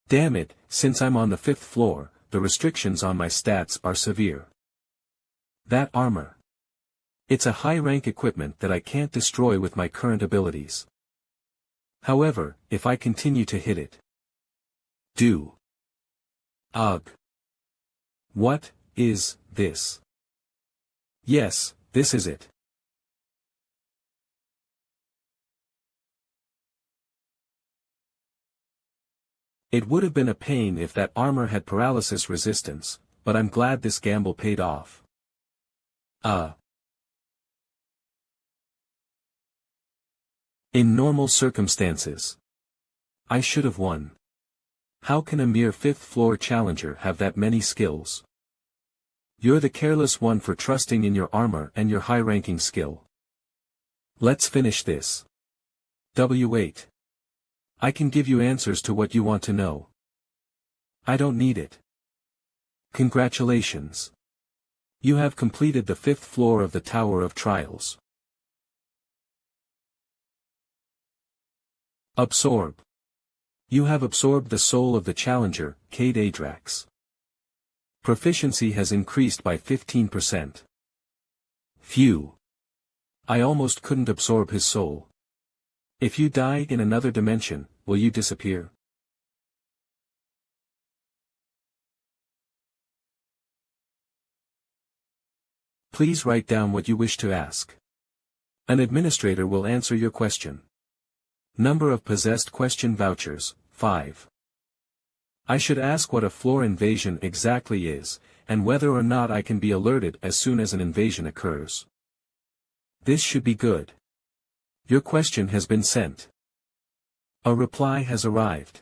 Damn it, since I'm on the 5th floor, the restrictions on my stats are severe. That armor. It's a high-rank equipment that I can't destroy with my current abilities. However, if I continue to hit it. Ugh. What is this? Yes, this is it. It would have been a pain if that armor had paralysis resistance, but I'm glad this gamble paid off. In normal circumstances, I should have won. How can a mere 5th floor challenger have that many skills? You're the careless one for trusting in your armor and your high-ranking skill. Let's finish this. W8. I can give you answers to what you want to know. I don't need it. Congratulations. You have completed the 5th floor of the Tower of Trials. Absorb. You have absorbed the soul of the challenger, Cade Adrax. Proficiency has increased by 15%. Phew. I almost couldn't absorb his soul. If you die in another dimension, will you disappear? Please write down what you wish to ask. An administrator will answer your question. Number of possessed question vouchers, 5. I should ask what a floor invasion exactly is, and whether or not I can be alerted as soon as an invasion occurs. This should be good. Your question has been sent. A reply has arrived.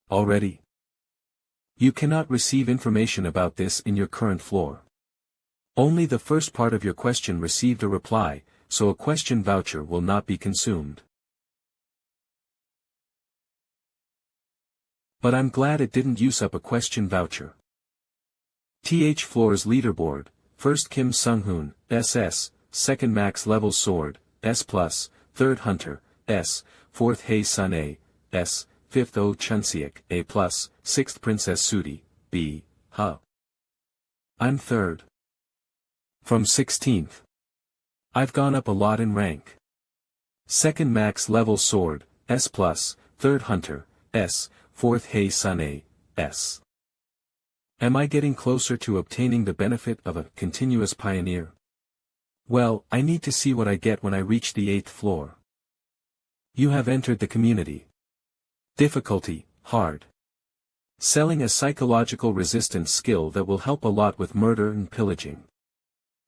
Already? You cannot receive information about this in your current floor. Only the first part of your question received a reply, so a question voucher will not be consumed. But I'm glad it didn't use up a question voucher. TH Floor's leaderboard, 1st Kim Sung-hoon, SS, 2nd Max Level Sword, S+, 3rd Hunter, S, 4th Hae Sun A, S, 5th Oh Chunseok, A+, 6th Princess Sudi, B, Huh. I'm 3rd. From 16th. I've gone up a lot in rank. 2nd Max Level Sword, S+, 3rd Hunter, S, 4th Hae Sun A, S. Am I getting closer to obtaining the benefit of a continuous pioneer? Well, I need to see what I get when I reach the 8th floor. You have entered the community. Difficulty, hard. Selling a psychological resistance skill that will help a lot with murder and pillaging.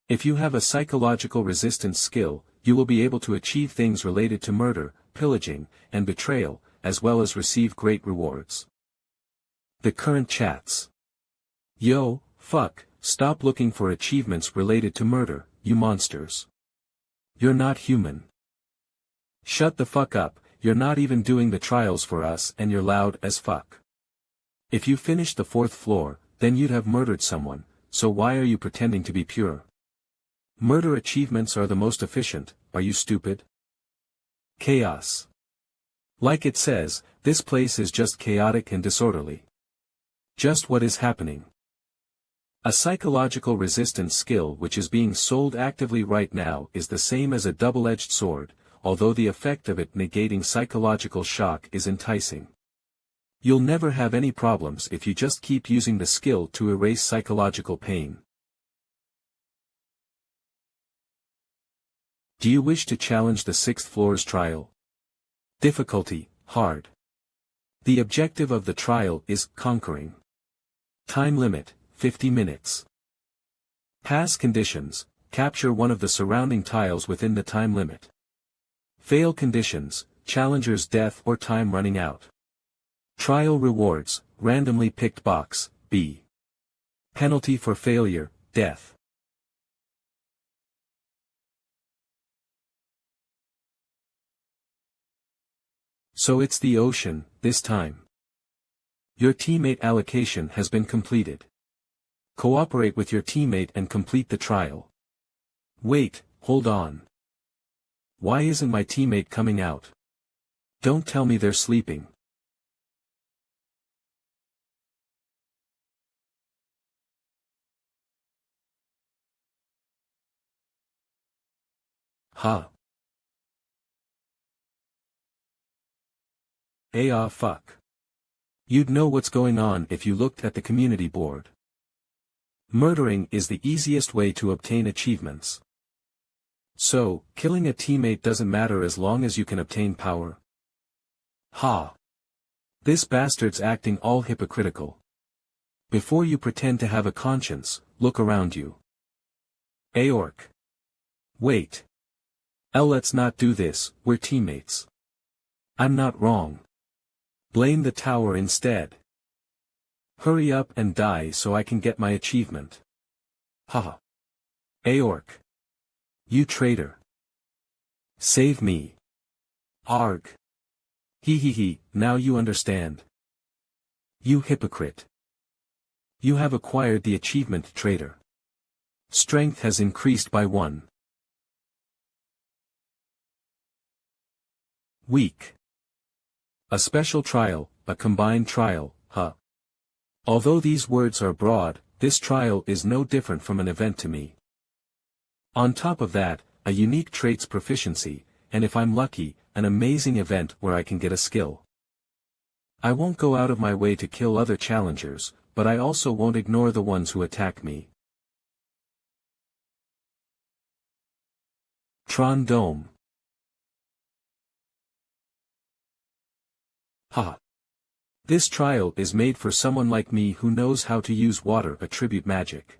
If you have a psychological resistance skill, you will be able to achieve things related to murder, pillaging, and betrayal, as well as receive great rewards. The current chats. Yo, fuck, stop looking for achievements related to murder, you monsters. You're not human. Shut the fuck up, you're not even doing the trials for us and you're loud as fuck. If you finished the 4th floor, then you'd have murdered someone, so why are you pretending to be pure? Murder achievements are the most efficient, are you stupid? Chaos. Like it says, this place is just chaotic and disorderly. Just what is happening. A psychological resistance skill which is being sold actively right now is the same as a double-edged sword, although the effect of it negating psychological shock is enticing. You'll never have any problems if you just keep using the skill to erase psychological pain. Do you wish to challenge the 6th floor's trial? Difficulty, hard. The objective of the trial is conquering. Time limit, 50 minutes. Pass conditions, capture one of the surrounding tiles within the time limit. Fail conditions, challenger's death or time running out. Trial rewards, randomly picked box, B. Penalty for failure, death. So it's the ocean, this time. Your teammate allocation has been completed. Cooperate with your teammate and complete the trial. Wait, hold on. Why isn't my teammate coming out? Don't tell me they're sleeping. Huh. Fuck. You'd know what's going on if you looked at the community board. Murdering is the easiest way to obtain achievements. So, killing a teammate doesn't matter as long as you can obtain power. Ha! This bastard's acting all hypocritical. Before you pretend to have a conscience, look around you. Aorc. Wait. Let's not do this, we're teammates. I'm not wrong. Blame the tower instead. Hurry up and die so I can get my achievement. Haha. Aorc. You traitor. Save me. Arg. He, now you understand. You hypocrite. You have acquired the achievement traitor. Strength has increased by 1. Weak. A special trial, a combined trial, huh? Although these words are broad, this trial is no different from an event to me. On top of that, a unique traits proficiency, and if I'm lucky, an amazing event where I can get a skill. I won't go out of my way to kill other challengers, but I also won't ignore the ones who attack me. Tron Dome. Ha! This trial is made for someone like me who knows how to use water attribute magic.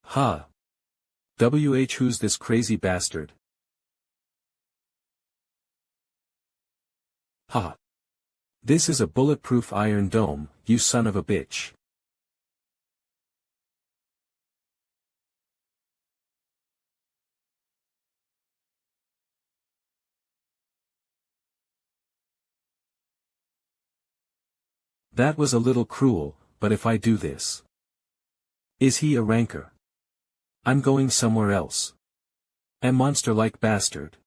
Ha! Who's this crazy bastard? Ha! This is a bulletproof iron dome, you son of a bitch. That was a little cruel, but if I do this. Is he a rancor? I'm going somewhere else. A monster-like bastard.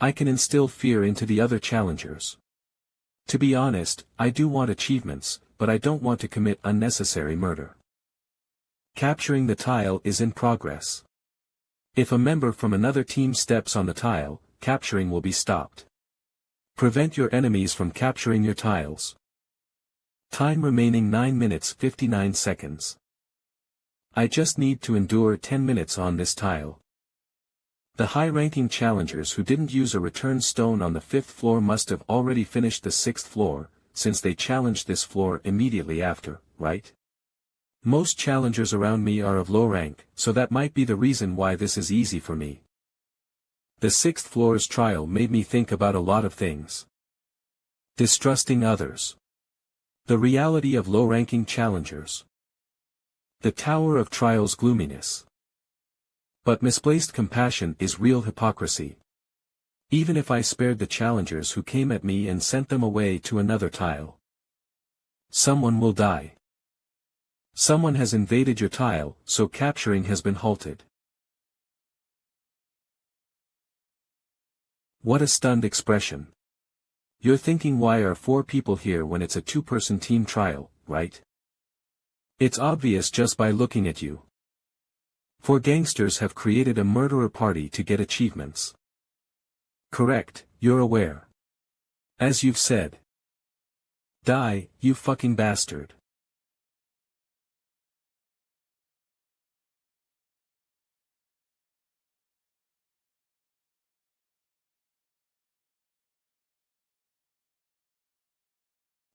I can instill fear into the other challengers. To be honest, I do want achievements, but I don't want to commit unnecessary murder. Capturing the tile is in progress. If a member from another team steps on the tile, capturing will be stopped. Prevent your enemies from capturing your tiles. Time remaining 9 minutes 59 seconds. I just need to endure 10 minutes on this tile. The high-ranking challengers who didn't use a return stone on the 5th floor must have already finished the 6th floor, since they challenged this floor immediately after, right? Most challengers around me are of low rank, so that might be the reason why this is easy for me. The 6th floor's trial made me think about a lot of things. Distrusting others. The reality of low-ranking challengers. The Tower of Trial's gloominess. But misplaced compassion is real hypocrisy. Even if I spared the challengers who came at me and sent them away to another tile. Someone will die. Someone has invaded your tile, so capturing has been halted. What a stunned expression. You're thinking, why are 4 people here when it's a 2-person team trial, right? It's obvious just by looking at you. 4 gangsters have created a murderer party to get achievements. Correct, you're aware. As you've said. Die, you fucking bastard.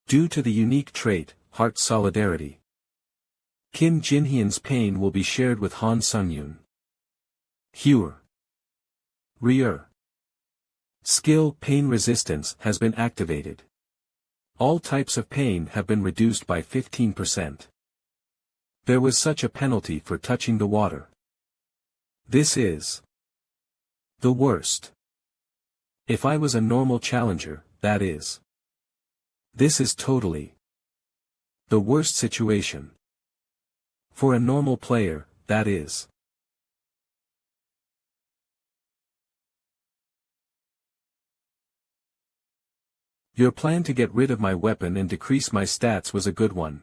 Due to the unique trait, heart solidarity. Kim Jin-hyun's pain will be shared with Han Sung-yoon. Hue. Rear. Skill pain resistance has been activated. All types of pain have been reduced by 15%. There was such a penalty for touching the water. This is the worst. If I was a normal challenger, that is. This is totally the worst situation. For a normal player, that is. Your plan to get rid of my weapon and decrease my stats was a good one.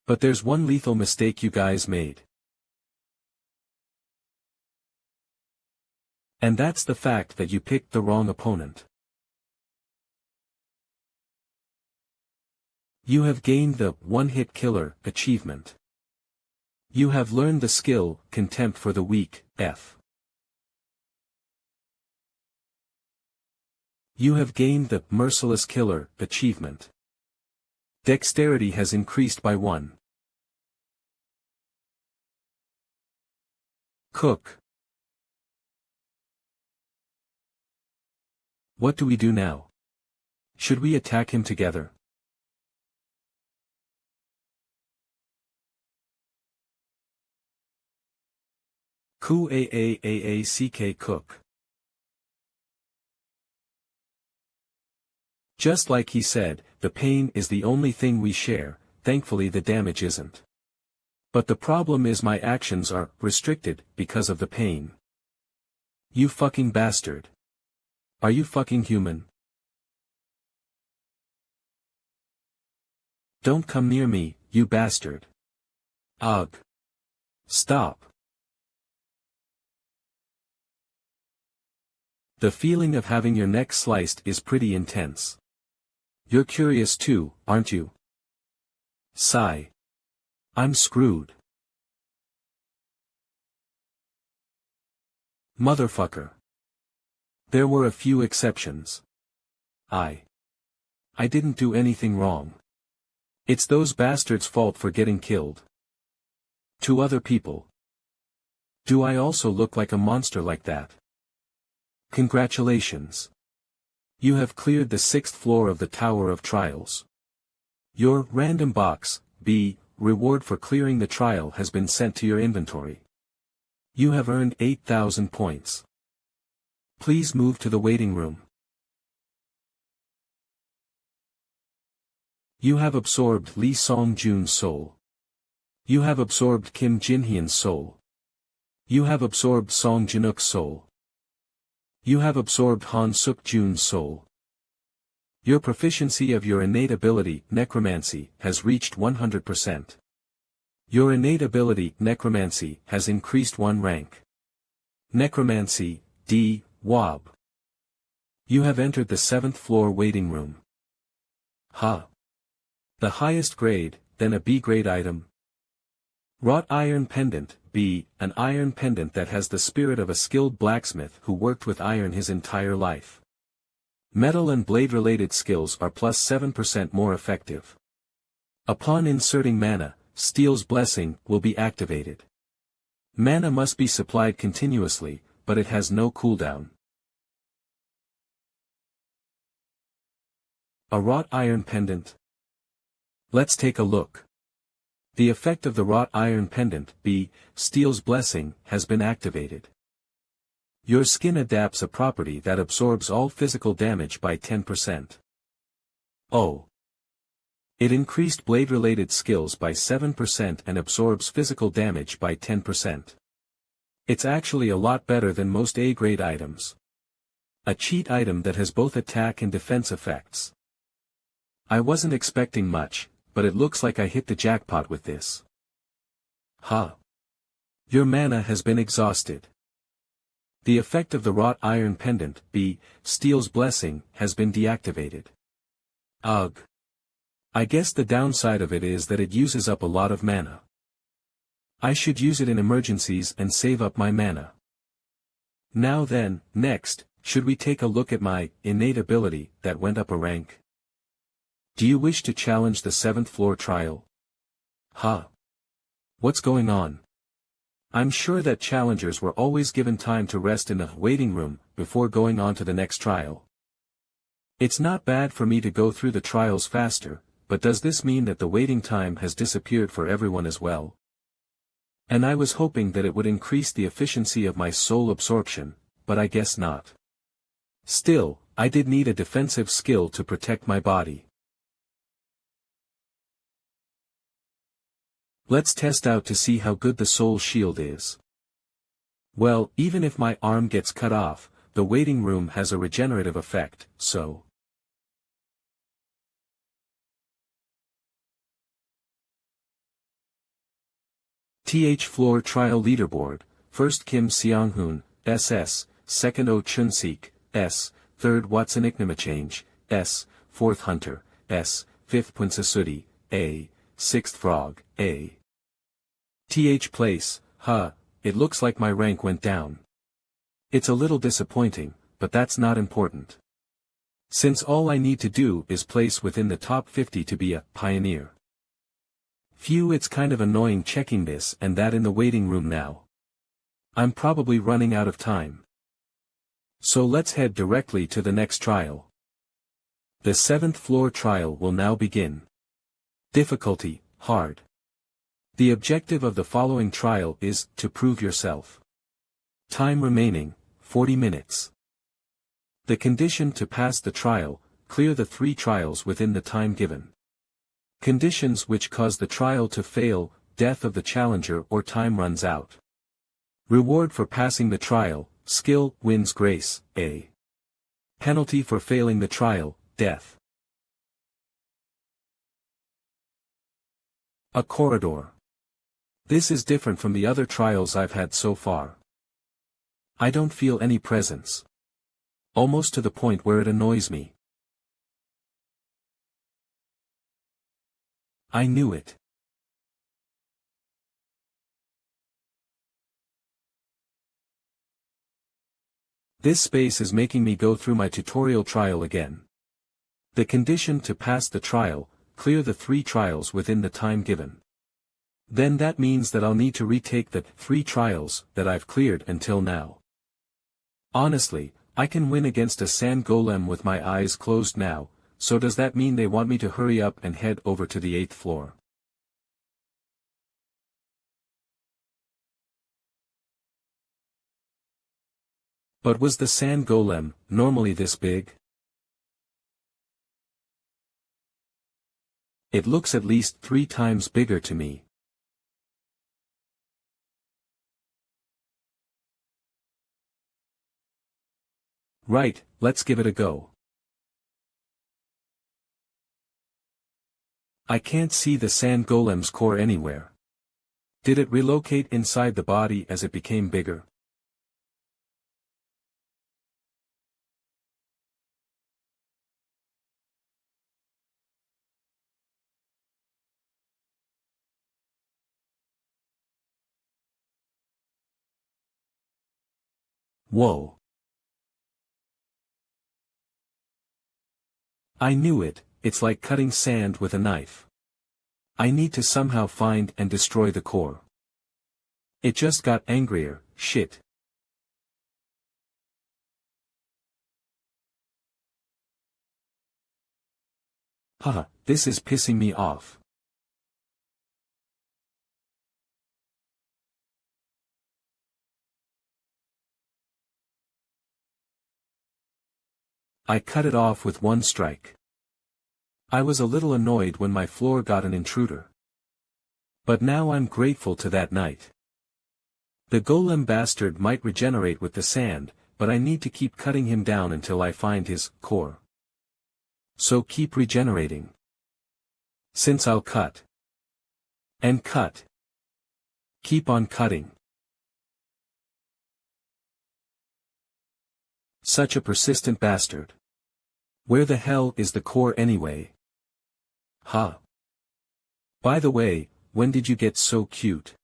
But there's one lethal mistake you guys made. And that's the fact that you picked the wrong opponent. You have gained the one-hit killer achievement. You have learned the skill, contempt for the weak, F. You have gained the merciless killer achievement. Dexterity has increased by 1. Cook. What do we do now? Should we attack him together? Ku Aack Cook. Just like he said, the pain is the only thing we share, thankfully the damage isn't. But the problem is my actions are restricted because of the pain. You fucking bastard. Are you fucking human? Don't come near me, you bastard. Ugh. Stop. The feeling of having your neck sliced is pretty intense. You're curious too, aren't you? Sigh. I'm screwed. Motherfucker. There were a few exceptions. I didn't do anything wrong. It's those bastards' fault for getting killed. To other people. Do I also look like a monster like that? Congratulations. You have cleared the 6th floor of the Tower of Trials. Your random box, B, reward for clearing the trial has been sent to your inventory. You have earned 8,000 points. Please move to the waiting room. You have absorbed Lee Song-jun's soul. You have absorbed Kim Jin-hyun's soul. You have absorbed Song Jin-uk's soul. You have absorbed Han Suk-jun's soul. Your proficiency of your innate ability, necromancy, has reached 100%. Your innate ability, necromancy, has increased 1 rank. Necromancy, D, WAB. You have entered the 7th floor waiting room. Ha. The highest grade, then a B grade item. Wrought iron pendant, B, an iron pendant that has the spirit of a skilled blacksmith who worked with iron his entire life. Metal and blade-related skills are plus 7% more effective. Upon inserting mana, Steel's Blessing will be activated. Mana must be supplied continuously, but it has no cooldown. A wrought iron pendant. Let's take a look. The effect of the wrought iron pendant, B, Steel's Blessing, has been activated. Your skin adapts a property that absorbs all physical damage by 10%. Oh. It increased blade-related skills by 7% and absorbs physical damage by 10%. It's actually a lot better than most A-grade items. A cheat item that has both attack and defense effects. I wasn't expecting much, but it looks like I hit the jackpot with this. Ha. Your mana has been exhausted. The effect of the wrought iron pendant, B, Steel's Blessing, has been deactivated. Ugh. I guess the downside of it is that it uses up a lot of mana. I should use it in emergencies and save up my mana. Now then, next, should we take a look at my innate ability that went up a rank? Do you wish to challenge the 7th floor trial? Ha. What's going on? I'm sure that challengers were always given time to rest in a waiting room before going on to the next trial. It's not bad for me to go through the trials faster, but does this mean that the waiting time has disappeared for everyone as well? And I was hoping that it would increase the efficiency of my soul absorption, but I guess not. Still, I did need a defensive skill to protect my body. Let's test out to see how good the soul shield is. Well, even if my arm gets cut off, the waiting room has a regenerative effect, so. TH Floor Trial Leaderboard, 1st Kim Seong-hoon, SS, 2nd Oh Chun-sik, S, 3rd Watson Iknamachange, S, 4th Hunter, S, 5th Punsasudi, A, 6th Frog, A. TH Place, it looks like my rank went down. It's a little disappointing, but that's not important. Since all I need to do is place within the top 50 to be a pioneer. Phew, it's kind of annoying checking this and that in the waiting room now. I'm probably running out of time. So let's head directly to the next trial. The 7th floor trial will now begin. Difficulty, hard. The objective of the following trial is to prove yourself. Time remaining, 40 minutes. The condition to pass the trial, clear the 3 trials within the time given. Conditions which cause the trial to fail, death of the challenger or time runs out. Reward for passing the trial, skill, wins grace, A. Penalty for failing the trial, death. A corridor. This is different from the other trials I've had so far. I don't feel any presence. Almost to the point where it annoys me. I knew it. This space is making me go through my tutorial trial again. The condition to pass the trial, clear the 3 trials within the time given. Then that means that I'll need to retake the 3 trials that I've cleared until now. Honestly, I can win against a sand golem with my eyes closed now, so does that mean they want me to hurry up and head over to the 8th floor? But was the sand golem normally this big? It looks at least 3 times bigger to me. Right, let's give it a go. I can't see the sand golem's core anywhere. Did it relocate inside the body as it became bigger? Whoa. I knew it, it's like cutting sand with a knife. I need to somehow find and destroy the core. It just got angrier, shit. Haha, this is pissing me off. I cut it off with 1 strike. I was a little annoyed when my floor got an intruder. But now I'm grateful to that night. The golem bastard might regenerate with the sand, but I need to keep cutting him down until I find his core. So keep regenerating. Since I'll cut. And cut. Keep on cutting. Such a persistent bastard. Where the hell is the core anyway? Huh. By the way, when did you get so cute?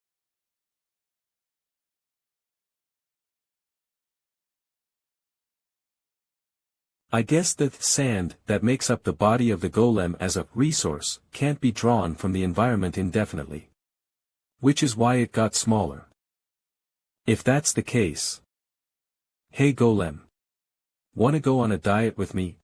I guess the sand that makes up the body of the golem as a resource can't be drawn from the environment indefinitely. Which is why it got smaller. If that's the case. Hey golem. Wanna go on a diet with me?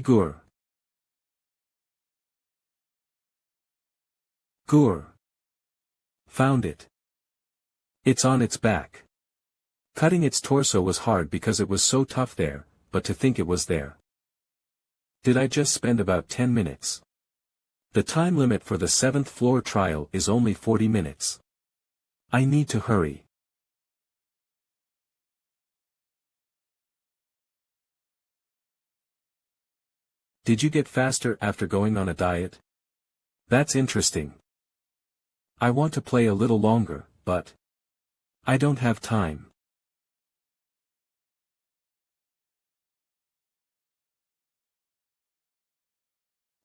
Gur. Gur. Found it. It's on its back. Cutting its torso was hard because it was so tough there, but to think it was there. Did I just spend about 10 minutes? The time limit for the 7th floor trial is only 40 minutes. I need to hurry. Did you get faster after going on a diet? That's interesting. I want to play a little longer, but I don't have time.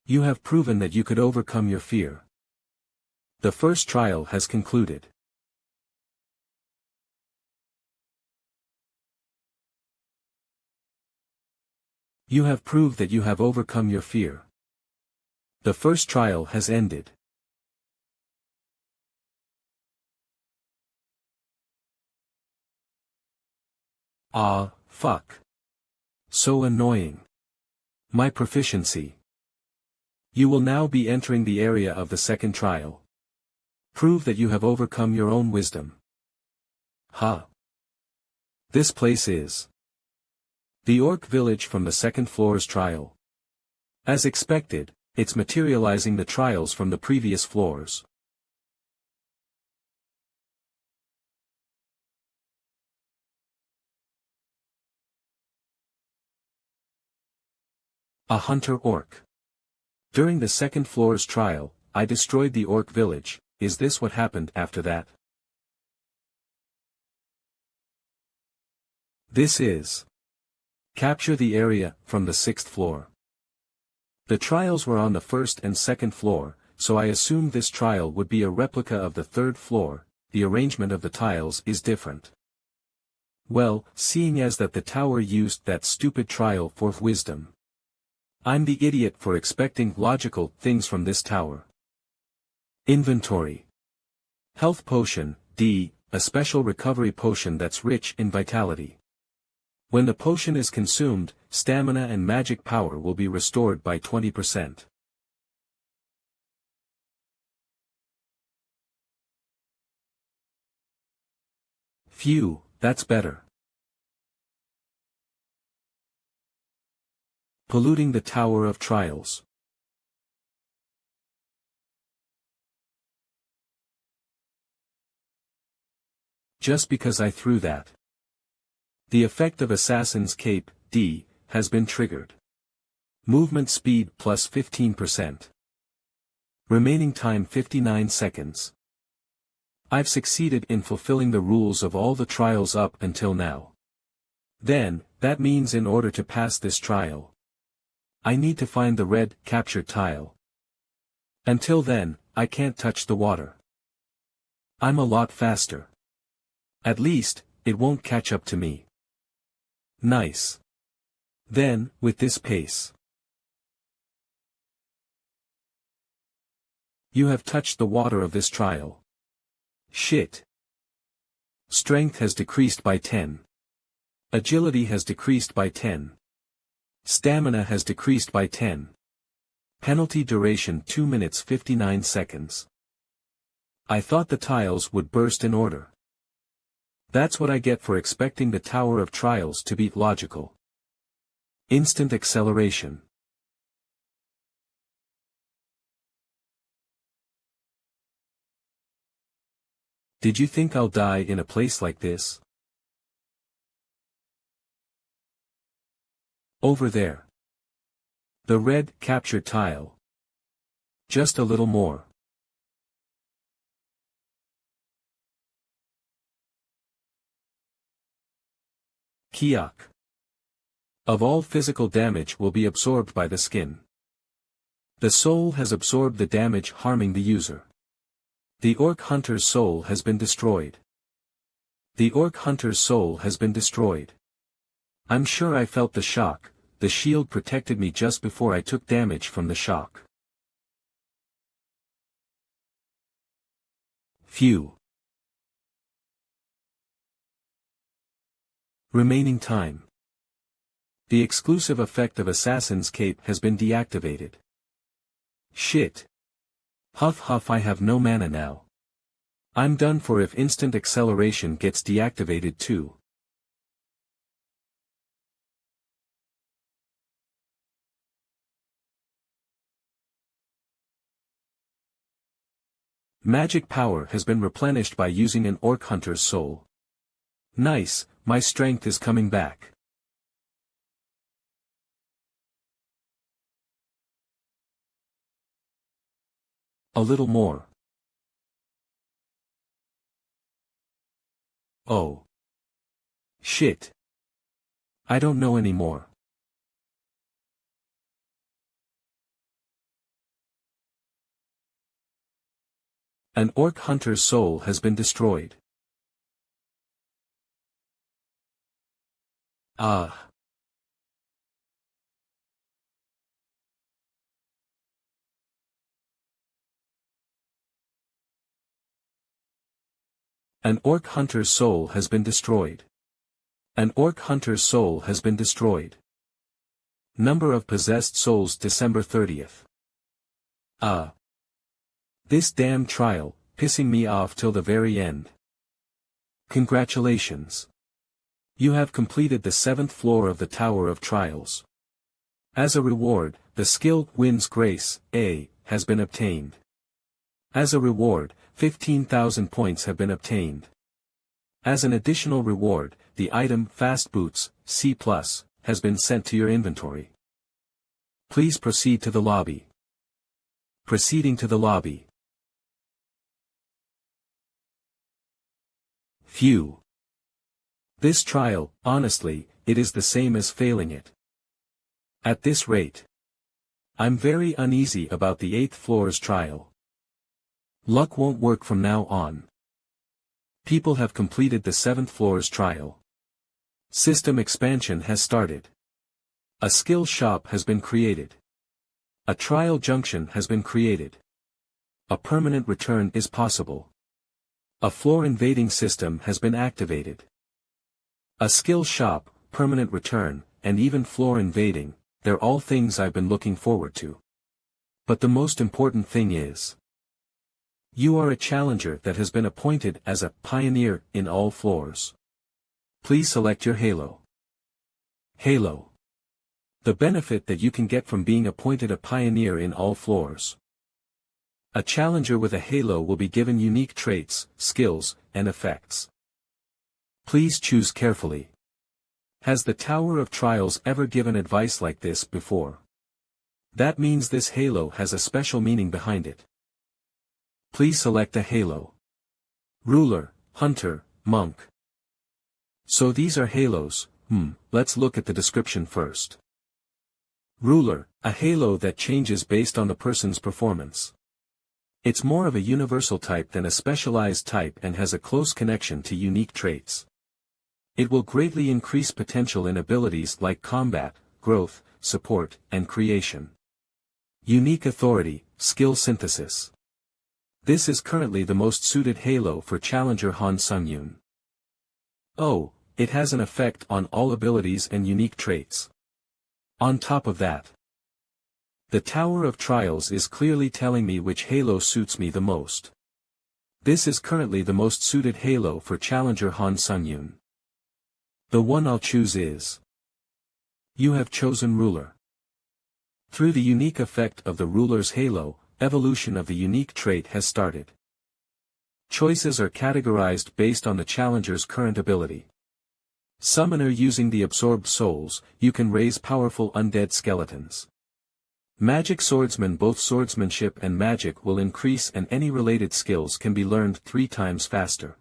You have proven that you could overcome your fear. The first trial has concluded. You have proved that you have overcome your fear. The first trial has ended. Ah, fuck. So annoying. My proficiency. You will now be entering the area of the second trial. Prove that you have overcome your own wisdom. Ha. This place is the orc village from the second floor's trial. As expected, it's materializing the trials from the previous floors. A hunter orc. During the second floor's trial, I destroyed the orc village. Is this what happened after that? This is capture the area from the sixth floor. The trials were on the first and second floor, so I assumed this trial would be a replica of the third floor. The arrangement of the tiles is different. Well, seeing as that the tower used that stupid trial for wisdom. I'm the idiot for expecting logical things from this tower. Inventory. Health potion, D, a special recovery potion that's rich in vitality. When the potion is consumed, stamina and magic power will be restored by 20%. Phew, that's better. Polluting the Tower of Trials. Just because I threw that. The effect of Assassin's Cape, D, has been triggered. Movement speed plus 15%. Remaining time 59 seconds. I've succeeded in fulfilling the rules of all the trials up until now. Then, that means in order to pass this trial, I need to find the red, captured tile. Until then, I can't touch the water. I'm a lot faster. At least, it won't catch up to me. Nice. Then, with this pace, you have touched the water of this trial. Shit. Strength has decreased by 10. Agility has decreased by 10. Stamina has decreased by 10. Penalty duration 2 minutes 59 seconds. I thought the tiles would burst in order. That's what I get for expecting the Tower of Trials to be logical. Instant acceleration. Did you think I'll die in a place like this? Over there. The red, captured tile. Just a little more. Kiak. Of all physical damage will be absorbed by the skin. The soul has absorbed the damage harming the user. The orc hunter's soul has been destroyed. The orc hunter's soul has been destroyed. I'm sure I felt the shock. The shield protected me just before I took damage from the shock. Phew. Remaining time. The exclusive effect of Assassin's Cape has been deactivated. Shit. Huff huff, I have no mana now. I'm done for if instant acceleration gets deactivated too. Magic power has been replenished by using an orc hunter's soul. Nice, my strength is coming back. A little more. Oh. Shit. I don't know anymore. An orc hunter's soul has been destroyed. Ah. An orc hunter's soul has been destroyed. An orc hunter's soul has been destroyed. Number of possessed souls December 30th. This damn trial, pissing me off till the very end. Congratulations. You have completed the 7th floor of the Tower of Trials. As a reward, the skill Wins Grace, A, has been obtained. As a reward, 15,000 points have been obtained. As an additional reward, the item Fast Boots, C+, has been sent to your inventory. Please proceed to the lobby. Proceeding to the lobby. Phew. This trial, honestly, it is the same as failing it. At this rate. I'm very uneasy about the 8th floor's trial. Luck won't work from now on. People have completed the 7th floor's trial. System expansion has started. A skill shop has been created. A trial junction has been created. A permanent return is possible. A floor invading system has been activated. A skill shop, permanent return, and even floor invading, they're all things I've been looking forward to. But the most important thing is, you are a challenger that has been appointed as a pioneer in all floors. Please select your halo. Halo. The benefit that you can get from being appointed a pioneer in all floors. A challenger with a halo will be given unique traits, skills, and effects. Please choose carefully. Has the Tower of Trials ever given advice like this before? That means this halo has a special meaning behind it. Please select a halo. Ruler, Hunter, Monk. So these are halos. Let's look at the description first. Ruler, a halo that changes based on the person's performance. It's more of a universal type than a specialized type and has a close connection to unique traits. It will greatly increase potential in abilities like combat, growth, support, and creation. Unique authority, skill synthesis. This is currently the most suited halo for Challenger Han Sung-yoon. Oh, it has an effect on all abilities and unique traits. On top of that, the Tower of Trials is clearly telling me which halo suits me the most. This is currently the most suited halo for Challenger Han Sung-yoon. The one I'll choose is. You have chosen Ruler. Through the unique effect of the Ruler's halo, evolution of the unique trait has started. Choices are categorized based on the challenger's current ability. Summoner using the absorbed souls, you can raise powerful undead skeletons. Magic swordsman, both swordsmanship and magic will increase and any related skills can be learned 3 times faster.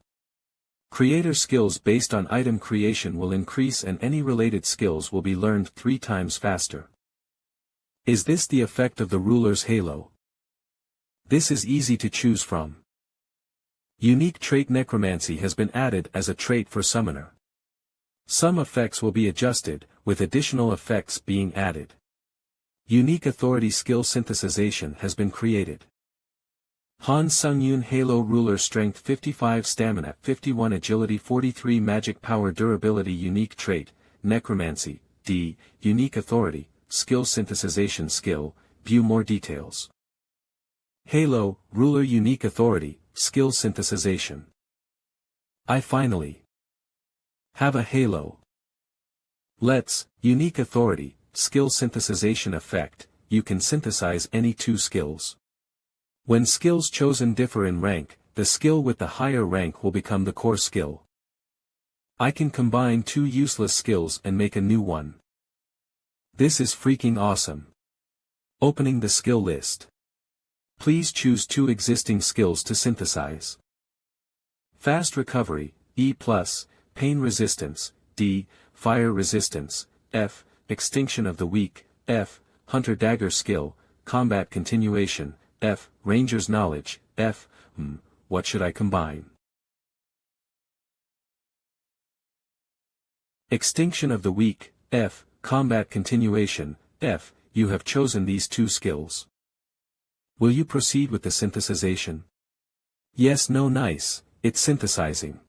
Creator skills based on item creation will increase and any related skills will be learned 3 times faster. Is this the effect of the Ruler's halo? This is easy to choose from. Unique trait Necromancy has been added as a trait for Summoner. Some effects will be adjusted, with additional effects being added. Unique Authority Skill Synthesization has been created. Han Sung-yoon Halo Ruler Strength 55 Stamina 51 Agility 43 Magic Power Durability Unique Trait, Necromancy, D, Unique Authority, Skill Synthesization Skill, view more details. Halo, Ruler Unique Authority, Skill Synthesization. I finally have a halo. Let's, Unique Authority, Skill Synthesization Effect, you can synthesize any 2 skills. When skills chosen differ in rank, the skill with the higher rank will become the core skill. I can combine 2 useless skills and make a new one. This is freaking awesome. Opening the skill list. Please choose 2 existing skills to synthesize. Fast Recovery, E+, Pain Resistance, D, Fire Resistance, F, Extinction of the Weak, F, Hunter Dagger Skill, Combat Continuation, F, Ranger's Knowledge, F, what should I combine? Extinction of the Weak, F, Combat Continuation, F, you have chosen these 2 skills. Will you proceed with the synthesization? Yes, no, nice, it's synthesizing.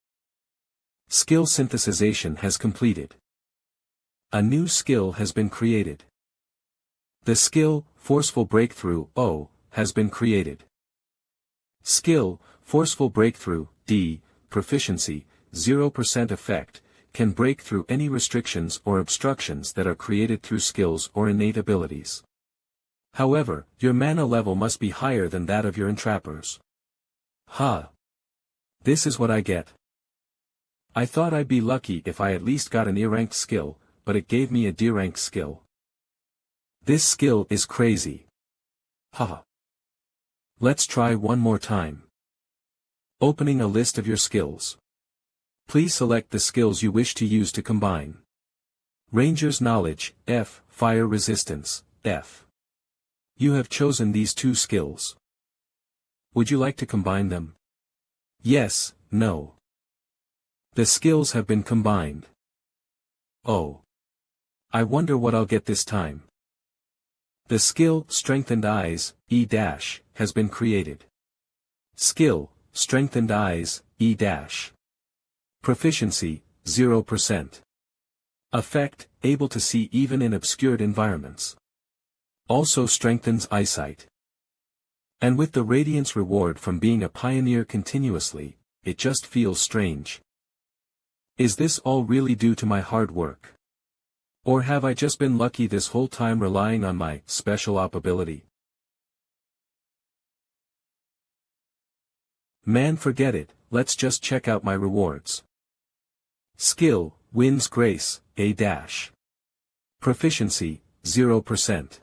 Skill synthesization has completed. A new skill has been created. The skill, Forceful Breakthrough, O, has been created. Skill, Forceful Breakthrough, D, Proficiency, 0% effect, can break through any restrictions or obstructions that are created through skills or innate abilities. However, your mana level must be higher than that of your entrappers. Ha! This is what I get. I thought I'd be lucky if I at least got an E-ranked skill, but it gave me a D-ranked skill. This skill is crazy. Haha. Let's try one more time. Opening a list of your skills. Please select the skills you wish to use to combine. Ranger's Knowledge, F, Fire Resistance, F. You have chosen these two skills. Would you like to combine them? Yes, no. The skills have been combined. Oh. I wonder what I'll get this time. The skill, Strengthened Eyes, E-, has been created. Skill, Strengthened Eyes, E-. Proficiency, 0%. Effect, able to see even in obscured environments. Also strengthens eyesight. And with the radiance reward from being a pioneer continuously, it just feels strange. Is this all really due to my hard work? Or have I just been lucky this whole time relying on my special op ability? Man, forget it, let's just check out my rewards. Skill, Wins Grace, A-. Proficiency, 0%.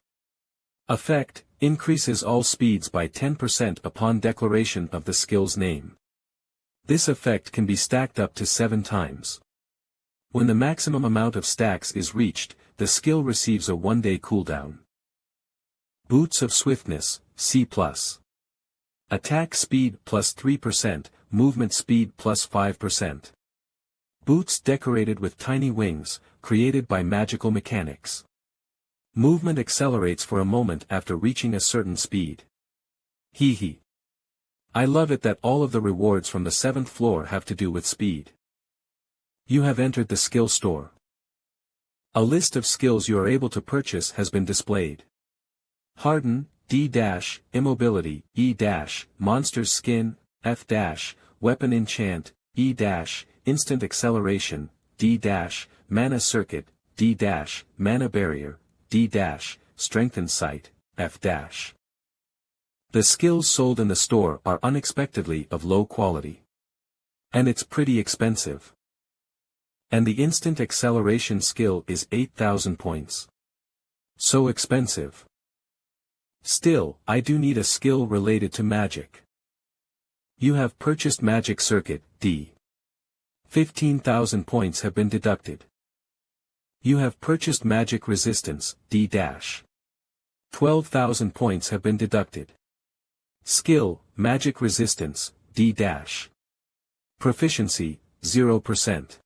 Effect, increases all speeds by 10% upon declaration of the skill's name. This effect can be stacked up to 7 times. When the maximum amount of stacks is reached, the skill receives a 1-day cooldown. Boots of Swiftness, C+. Attack speed plus 3%, movement speed plus 5%. Boots decorated with tiny wings, created by magical mechanics. Movement accelerates for a moment after reaching a certain speed. Hee hee. I love it that all of the rewards from the 7th floor have to do with speed. You have entered the skill store. A list of skills you are able to purchase has been displayed. Harden, D-, Immobility, E-, Monster's Skin, F-, Weapon Enchant, E-, Instant Acceleration, D-, Mana Circuit, D-, Mana Barrier, D-, Strengthened Sight, F-. The skills sold in the store are unexpectedly of low quality. And it's pretty expensive. And the Instant Acceleration skill is 8,000 points. So expensive. Still, I do need a skill related to magic. You have purchased Magic Circuit, D. 15,000 points have been deducted. You have purchased Magic Resistance, D-. 12,000 points have been deducted. Skill, Magic Resistance, D-. Proficiency, 0%.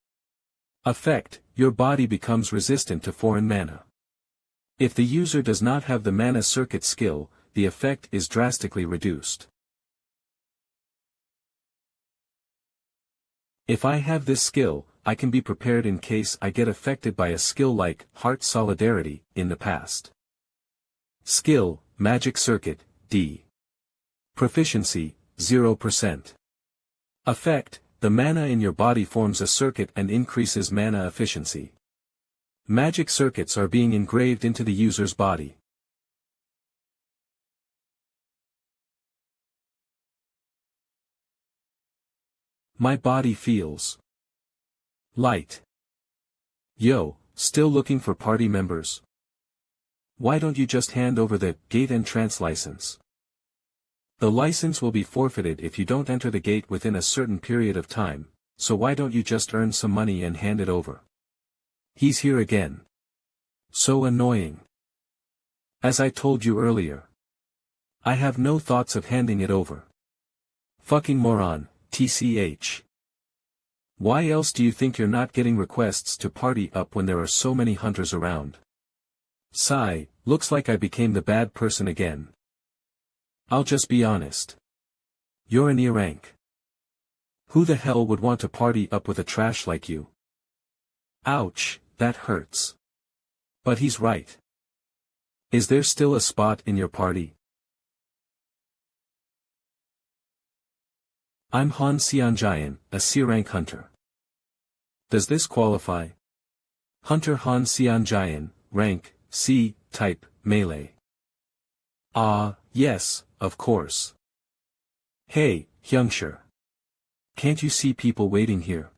Effect, your body becomes resistant to foreign mana. If the user does not have the Mana Circuit skill, the effect is drastically reduced. If I have this skill, I can be prepared in case I get affected by a skill like Heart Solidarity in the past. Skill, Magic Circuit, D. Proficiency, 0%. Effect, the mana in your body forms a circuit and increases mana efficiency. Magic circuits are being engraved into the user's body. My body feels light. Yo, still looking for party members? Why don't you just hand over the gate entrance license? The license will be forfeited if you don't enter the gate within a certain period of time, so why don't you just earn some money and hand it over? He's here again. So annoying. As I told you earlier. I have no thoughts of handing it over. Fucking moron, TCH. Why else do you think you're not getting requests to party up when there are so many hunters around? Sigh, looks like I became the bad person again. I'll just be honest. You're an E rank. Who the hell would want to party up with a trash like you? Ouch, that hurts. But he's right. Is there still a spot in your party? I'm Han Xianjian, a C-rank hunter. Does this qualify? Hunter Han Xianjian, rank, C, type, melee. Ah, yes, of course. Hey, Hyungshir. Can't you see people waiting here?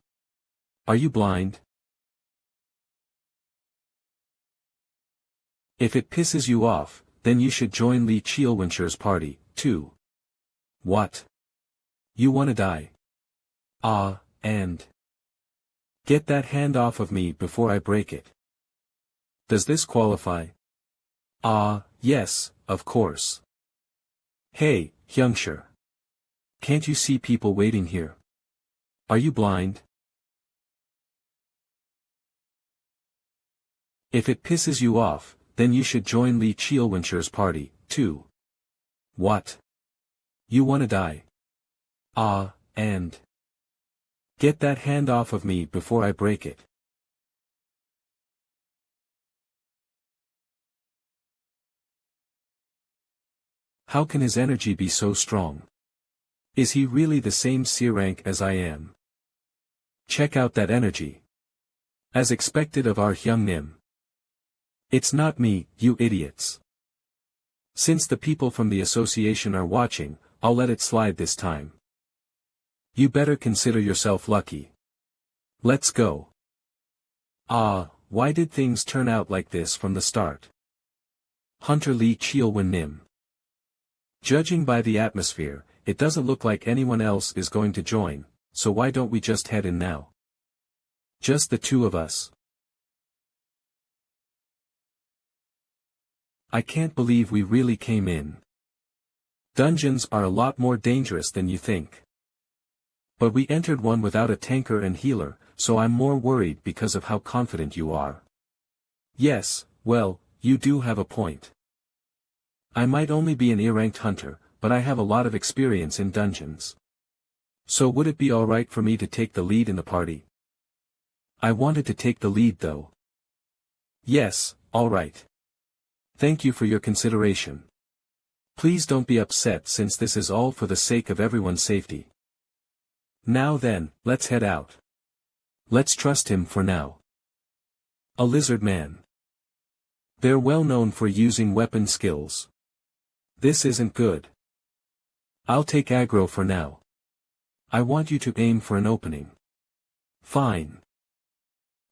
Are you blind? If it pisses you off, then you should join Lee Cheolwinshir's party, too. What? You wanna die? Ah, and... Get that hand off of me before I break it. Does this qualify? Ah, yes, of course. Hey, Hyungshir. Can't you see people waiting here? Are you blind? If it pisses you off, then you should join Lee Cheolwinshir's party, too. What? You wanna die? Ah, and... Get that hand off of me before I break it. How can his energy be so strong? Is he really the same C rank as I am? Check out that energy. As expected of our Hyungnim. It's not me, you idiots. Since the people from the association are watching, I'll let it slide this time. You better consider yourself lucky. Let's go. Ah, why did things turn out like this from the start? Hunter Lee Cheolwin Nim. Judging by the atmosphere, it doesn't look like anyone else is going to join, so why don't we just head in now? Just the two of us. I can't believe we really came in. Dungeons are a lot more dangerous than you think. But we entered one without a tanker and healer, so I'm more worried because of how confident you are. Yes, well, you do have a point. I might only be an E-ranked hunter, but I have a lot of experience in dungeons. So would it be alright for me to take the lead in the party? I wanted to take the lead though. Yes, alright. Thank you for your consideration. Please don't be upset since this is all for the sake of everyone's safety. Now then, let's head out. Let's trust him for now. A lizard man. They're well known for using weapon skills. This isn't good. I'll take aggro for now. I want you to aim for an opening. Fine.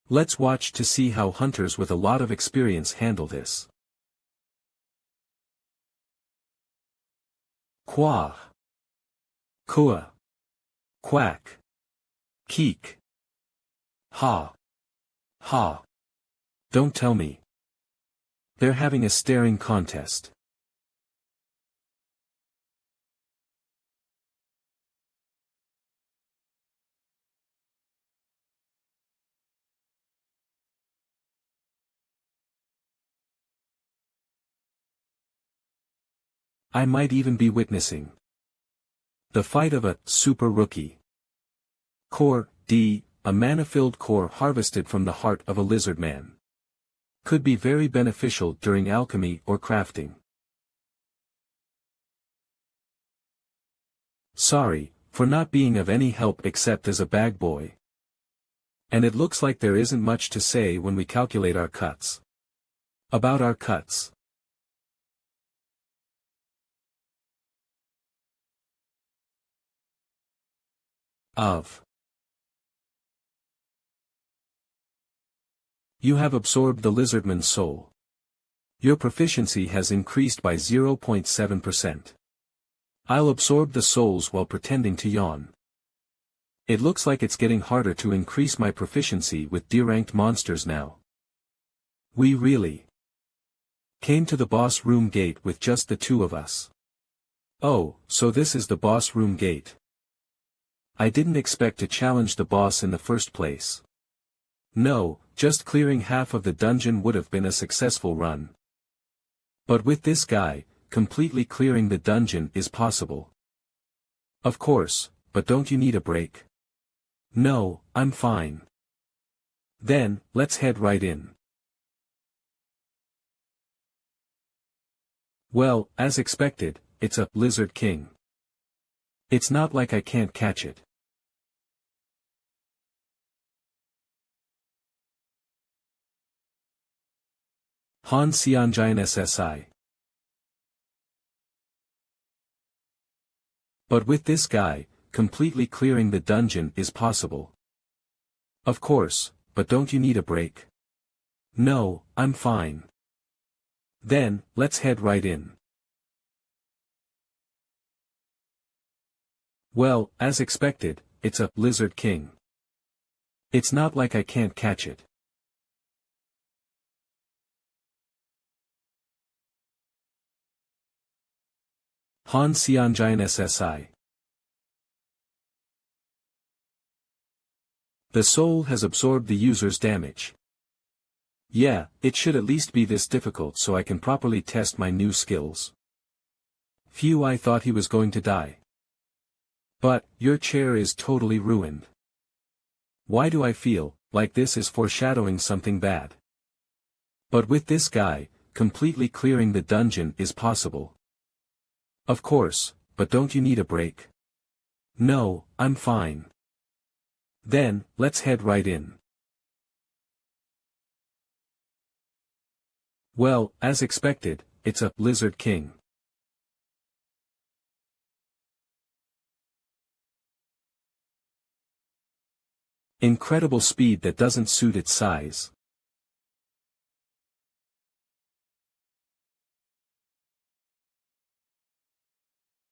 Let's watch to see how hunters with a lot of experience handle this. Quah. Kua. Quack. Keek. Ha. Ha. Don't tell me. They're having a staring contest. I might even be witnessing the fight of a super rookie. Core D, a mana-filled core harvested from the heart of a lizard man. Could be very beneficial during alchemy or crafting. Sorry, for not being of any help except as a bag boy. And it looks like there isn't much to say when we calculate our cuts. About our cuts. Of. You have absorbed the lizardman's soul. Your proficiency has increased by 0.7%. I'll absorb the souls while pretending to yawn. It looks like it's getting harder to increase my proficiency with D-ranked monsters now. We really came to the boss room gate with just the two of us. Oh, so this is the boss room gate. I didn't expect to challenge the boss in the first place. No, just clearing half of the dungeon would have been a successful run. But with this guy, completely clearing the dungeon is possible. Of course, but don't you need a break? No, I'm fine. Then, let's head right in. Well, as expected, it's a Lizard King. It's not like I can't catch it. Han Xianjian SSI. But with this guy, completely clearing the dungeon is possible. Of course, but don't you need a break? No, I'm fine. Then, let's head right in. Well, as expected, it's a Lizard King. It's not like I can't catch it. Han Xianjian SSI. The soul has absorbed the user's damage. Yeah, it should at least be this difficult so I can properly test my new skills. Phew, I thought he was going to die. But, your chair is totally ruined. Why do I feel like this is foreshadowing something bad? But with this guy, completely clearing the dungeon is possible. Of course, but don't you need a break? No, I'm fine. Then, let's head right in. Well, as expected, it's a Lizard King. Incredible speed that doesn't suit its size.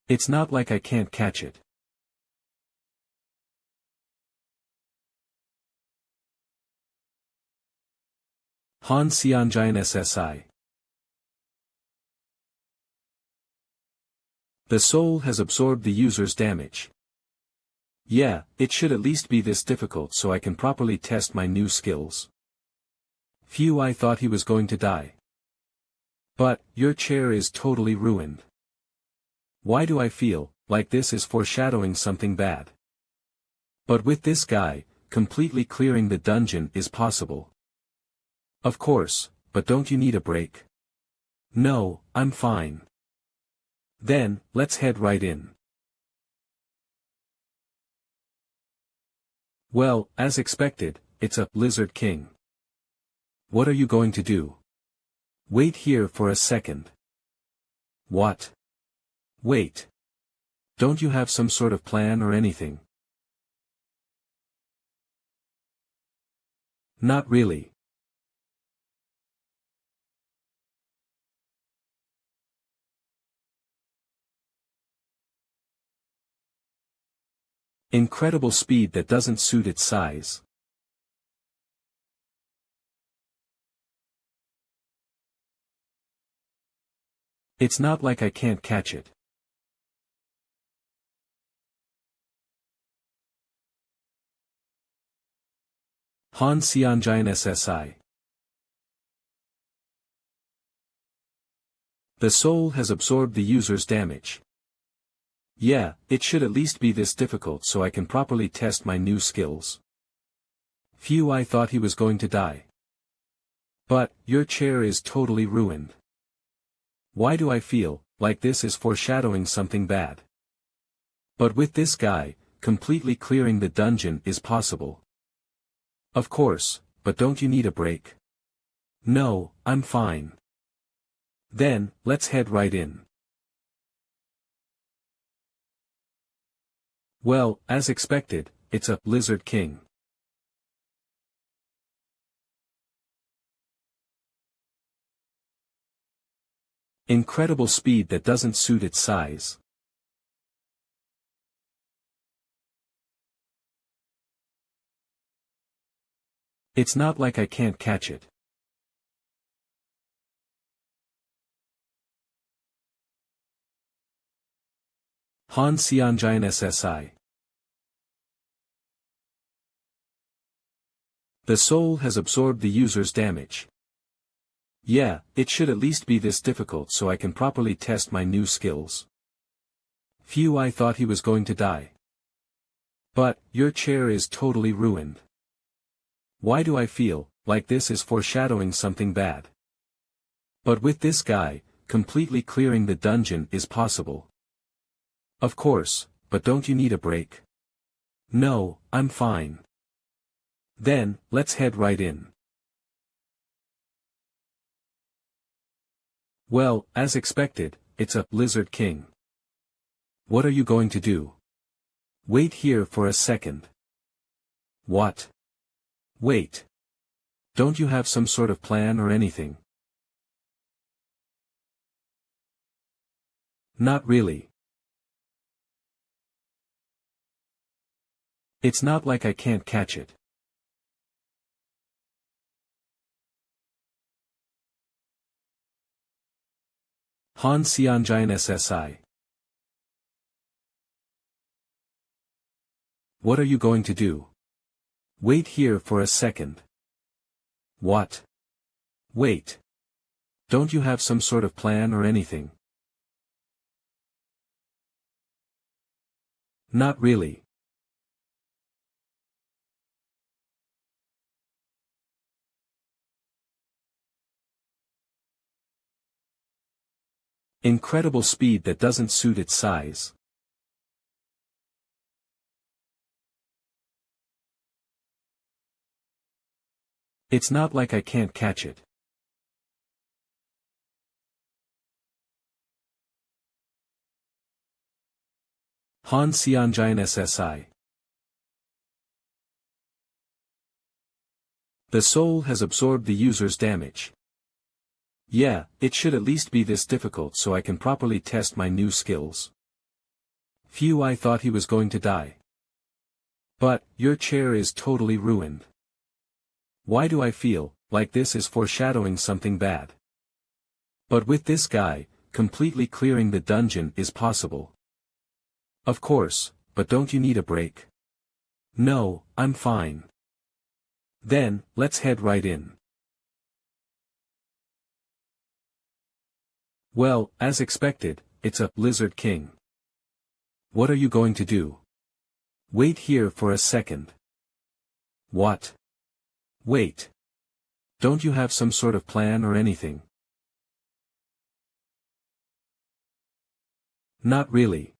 It's not like I can't catch it. Han Xianjian SSI. The soul has absorbed the user's damage. Yeah, it should at least be this difficult so I can properly test my new skills. Phew, I thought he was going to die. But, your chair is totally ruined. Why do I feel like this is foreshadowing something bad? But with this guy, completely clearing the dungeon is possible. Of course, but don't you need a break? No, I'm fine. Then, let's head right in. Well, as expected, it's a Lizard King. What are you going to do? Wait here for a second. What? Wait. Don't you have some sort of plan or anything? Not really. Incredible speed that doesn't suit its size. It's not like I can't catch it. Han Xianjian SSI. The soul has absorbed the user's damage. Yeah, it should at least be this difficult so I can properly test my new skills. Phew, I thought he was going to die. But, your chair is totally ruined. Why do I feel like this is foreshadowing something bad? But with this guy, completely clearing the dungeon is possible. Of course, but don't you need a break? No, I'm fine. Then, let's head right in. Well, as expected, it's a Lizard King. Incredible speed that doesn't suit its size. It's not like I can't catch it. Han Xianjian SSI. The soul has absorbed the user's damage. Yeah, it should at least be this difficult so I can properly test my new skills. Phew, I thought he was going to die. But, your chair is totally ruined. Why do I feel like this is foreshadowing something bad? But with this guy, completely clearing the dungeon is possible. Of course, but don't you need a break? No, I'm fine. Then, let's head right in. Well, as expected, it's a Lizard King. What are you going to do? Wait here for a second. What? Wait. Don't you have some sort of plan or anything? Not really. It's not like I can't catch it. Han Xianjian SSI. What are you going to do? Wait here for a second. What? Wait. Don't you have some sort of plan or anything? Not really. Incredible speed that doesn't suit its size. It's not like I can't catch it. Han Xianjian SSI. The soul has absorbed the user's damage. Yeah, it should at least be this difficult so I can properly test my new skills. Phew, I thought he was going to die. But, your chair is totally ruined. Why do I feel like this is foreshadowing something bad? But with this guy, completely clearing the dungeon is possible. Of course, but don't you need a break? No, I'm fine. Then, let's head right in. Well, as expected, it's a Lizard King. What are you going to do? Wait here for a second. What? Wait. Don't you have some sort of plan or anything? Not really.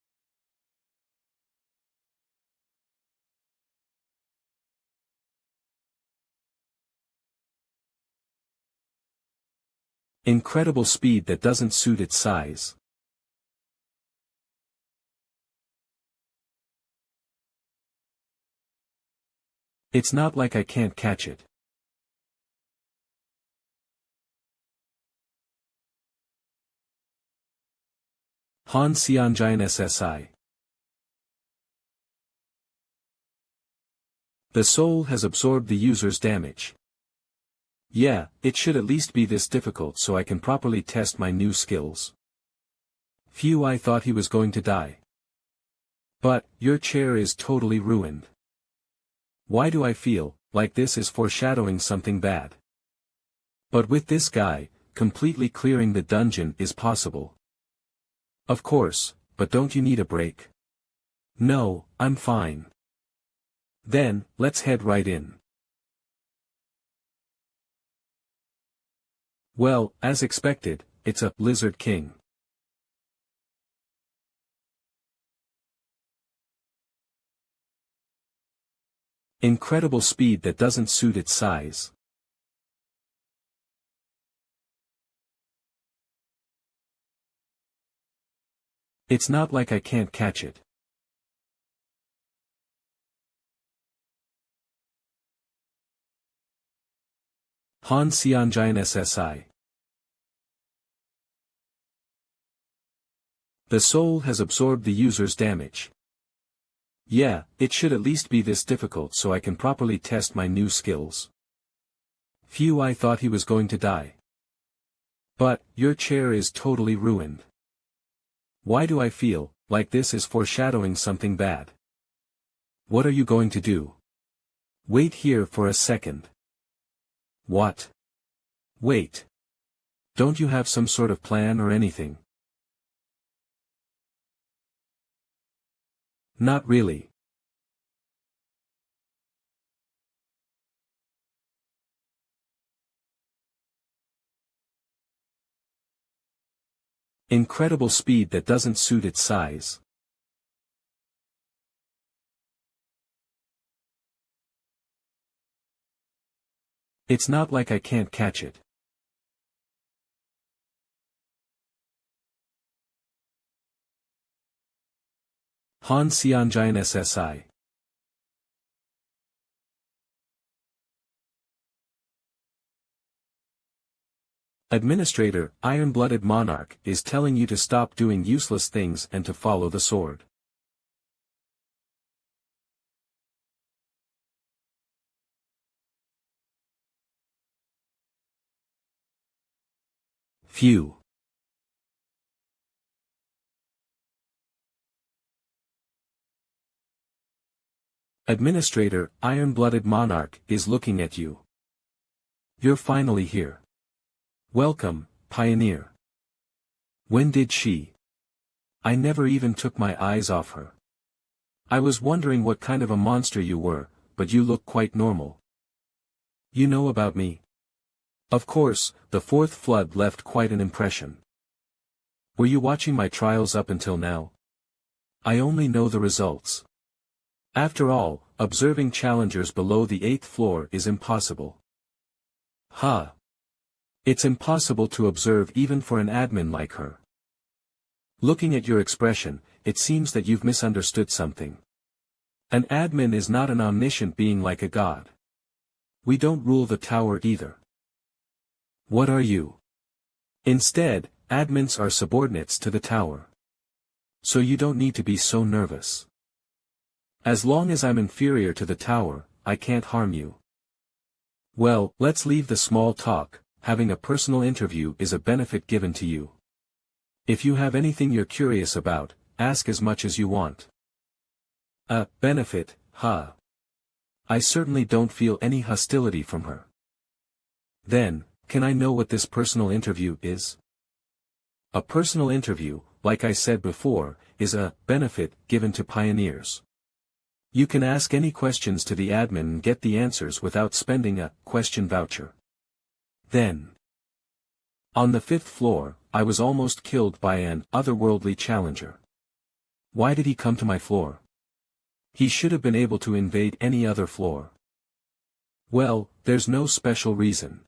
Incredible speed that doesn't suit its size. It's not like I can't catch it. Han Xianjian SSI. The soul has absorbed the user's damage. Yeah, it should at least be this difficult so I can properly test my new skills. Phew, I thought he was going to die. But, your chair is totally ruined. Why do I feel like this is foreshadowing something bad? But with this guy, completely clearing the dungeon is possible. Of course, but don't you need a break? No, I'm fine. Then, let's head right in. Well, as expected, it's a Lizard King. Incredible speed that doesn't suit its size. It's not like I can't catch it. Han Xianjian SSI. The soul has absorbed the user's damage. Yeah, it should at least be this difficult so I can properly test my new skills. Phew, I thought he was going to die. But, your chair is totally ruined. Why do I feel like this is foreshadowing something bad? What are you going to do? Wait here for a second. What? Wait. Don't you have some sort of plan or anything? Not really. Incredible speed that doesn't suit its size. It's not like I can't catch it. Han Xianjian SSI. Administrator, Iron-Blooded Monarch, is telling you to stop doing useless things and to follow the sword. Phew. Administrator, Iron-Blooded Monarch, is looking at you. You're finally here. Welcome, Pioneer. When did she? I never even took my eyes off her. I was wondering what kind of a monster you were, but you look quite normal. You know about me? Of course, the fourth flood left quite an impression. Were you watching my trials up until now? I only know the results. After all, observing challengers below the 8th floor is impossible. Ha! It's impossible to observe even for an admin like her. Looking at your expression, it seems that you've misunderstood something. An admin is not an omniscient being like a god. We don't rule the tower either. What are you? Instead, admins are subordinates to the tower. So you don't need to be so nervous. As long as I'm inferior to the tower, I can't harm you. Well, let's leave the small talk. Having a personal interview is a benefit given to you. If you have anything you're curious about, ask as much as you want. A benefit, huh? I certainly don't feel any hostility from her. Then, can I know what this personal interview is? A personal interview, like I said before, is a benefit given to pioneers. You can ask any questions to the admin and get the answers without spending a question voucher. Then, on the 5th floor, I was almost killed by an otherworldly challenger. Why did he come to my floor? He should have been able to invade any other floor. Well, there's no special reason.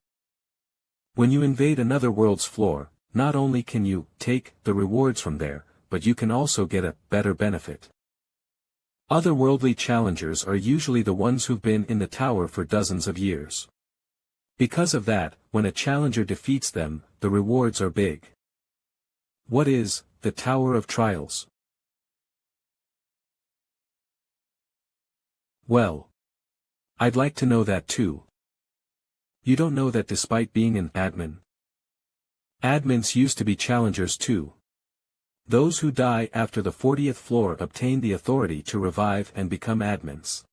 When you invade another world's floor, not only can you take the rewards from there, but you can also get a better benefit. Otherworldly challengers are usually the ones who've been in the tower for dozens of years. Because of that, when a challenger defeats them, the rewards are big. What is the Tower of Trials? Well, I'd like to know that too. You don't know that despite being an admin. Admins used to be challengers too. Those who die after the 40th floor obtain the authority to revive and become admins.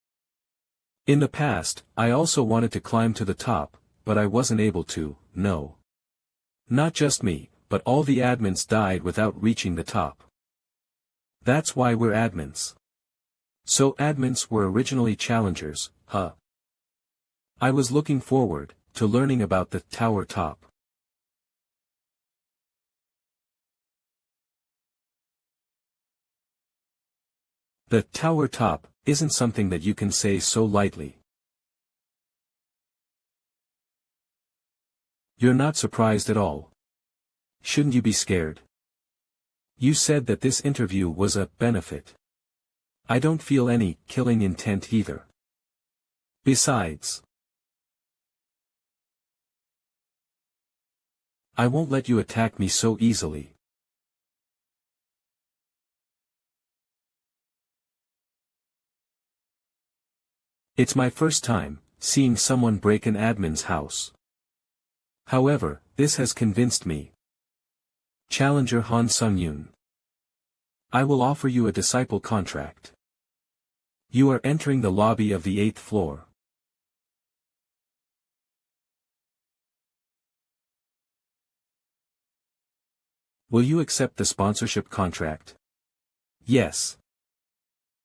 In the past, I also wanted to climb to the top, but I wasn't able to, no. Not just me, but all the admins died without reaching the top. That's why we're admins. So admins were originally challengers, huh? I was looking forward to learning about the tower top. The tower top isn't something that you can say so lightly. You're not surprised at all. Shouldn't you be scared? You said that this interview was a benefit. I don't feel any killing intent either. Besides, I won't let you attack me so easily. It's my first time seeing someone break an admin's house. However, this has convinced me. Challenger Han Sung-yoon. I will offer you a disciple contract. You are entering the lobby of the 8th floor. Will you accept the sponsorship contract? Yes.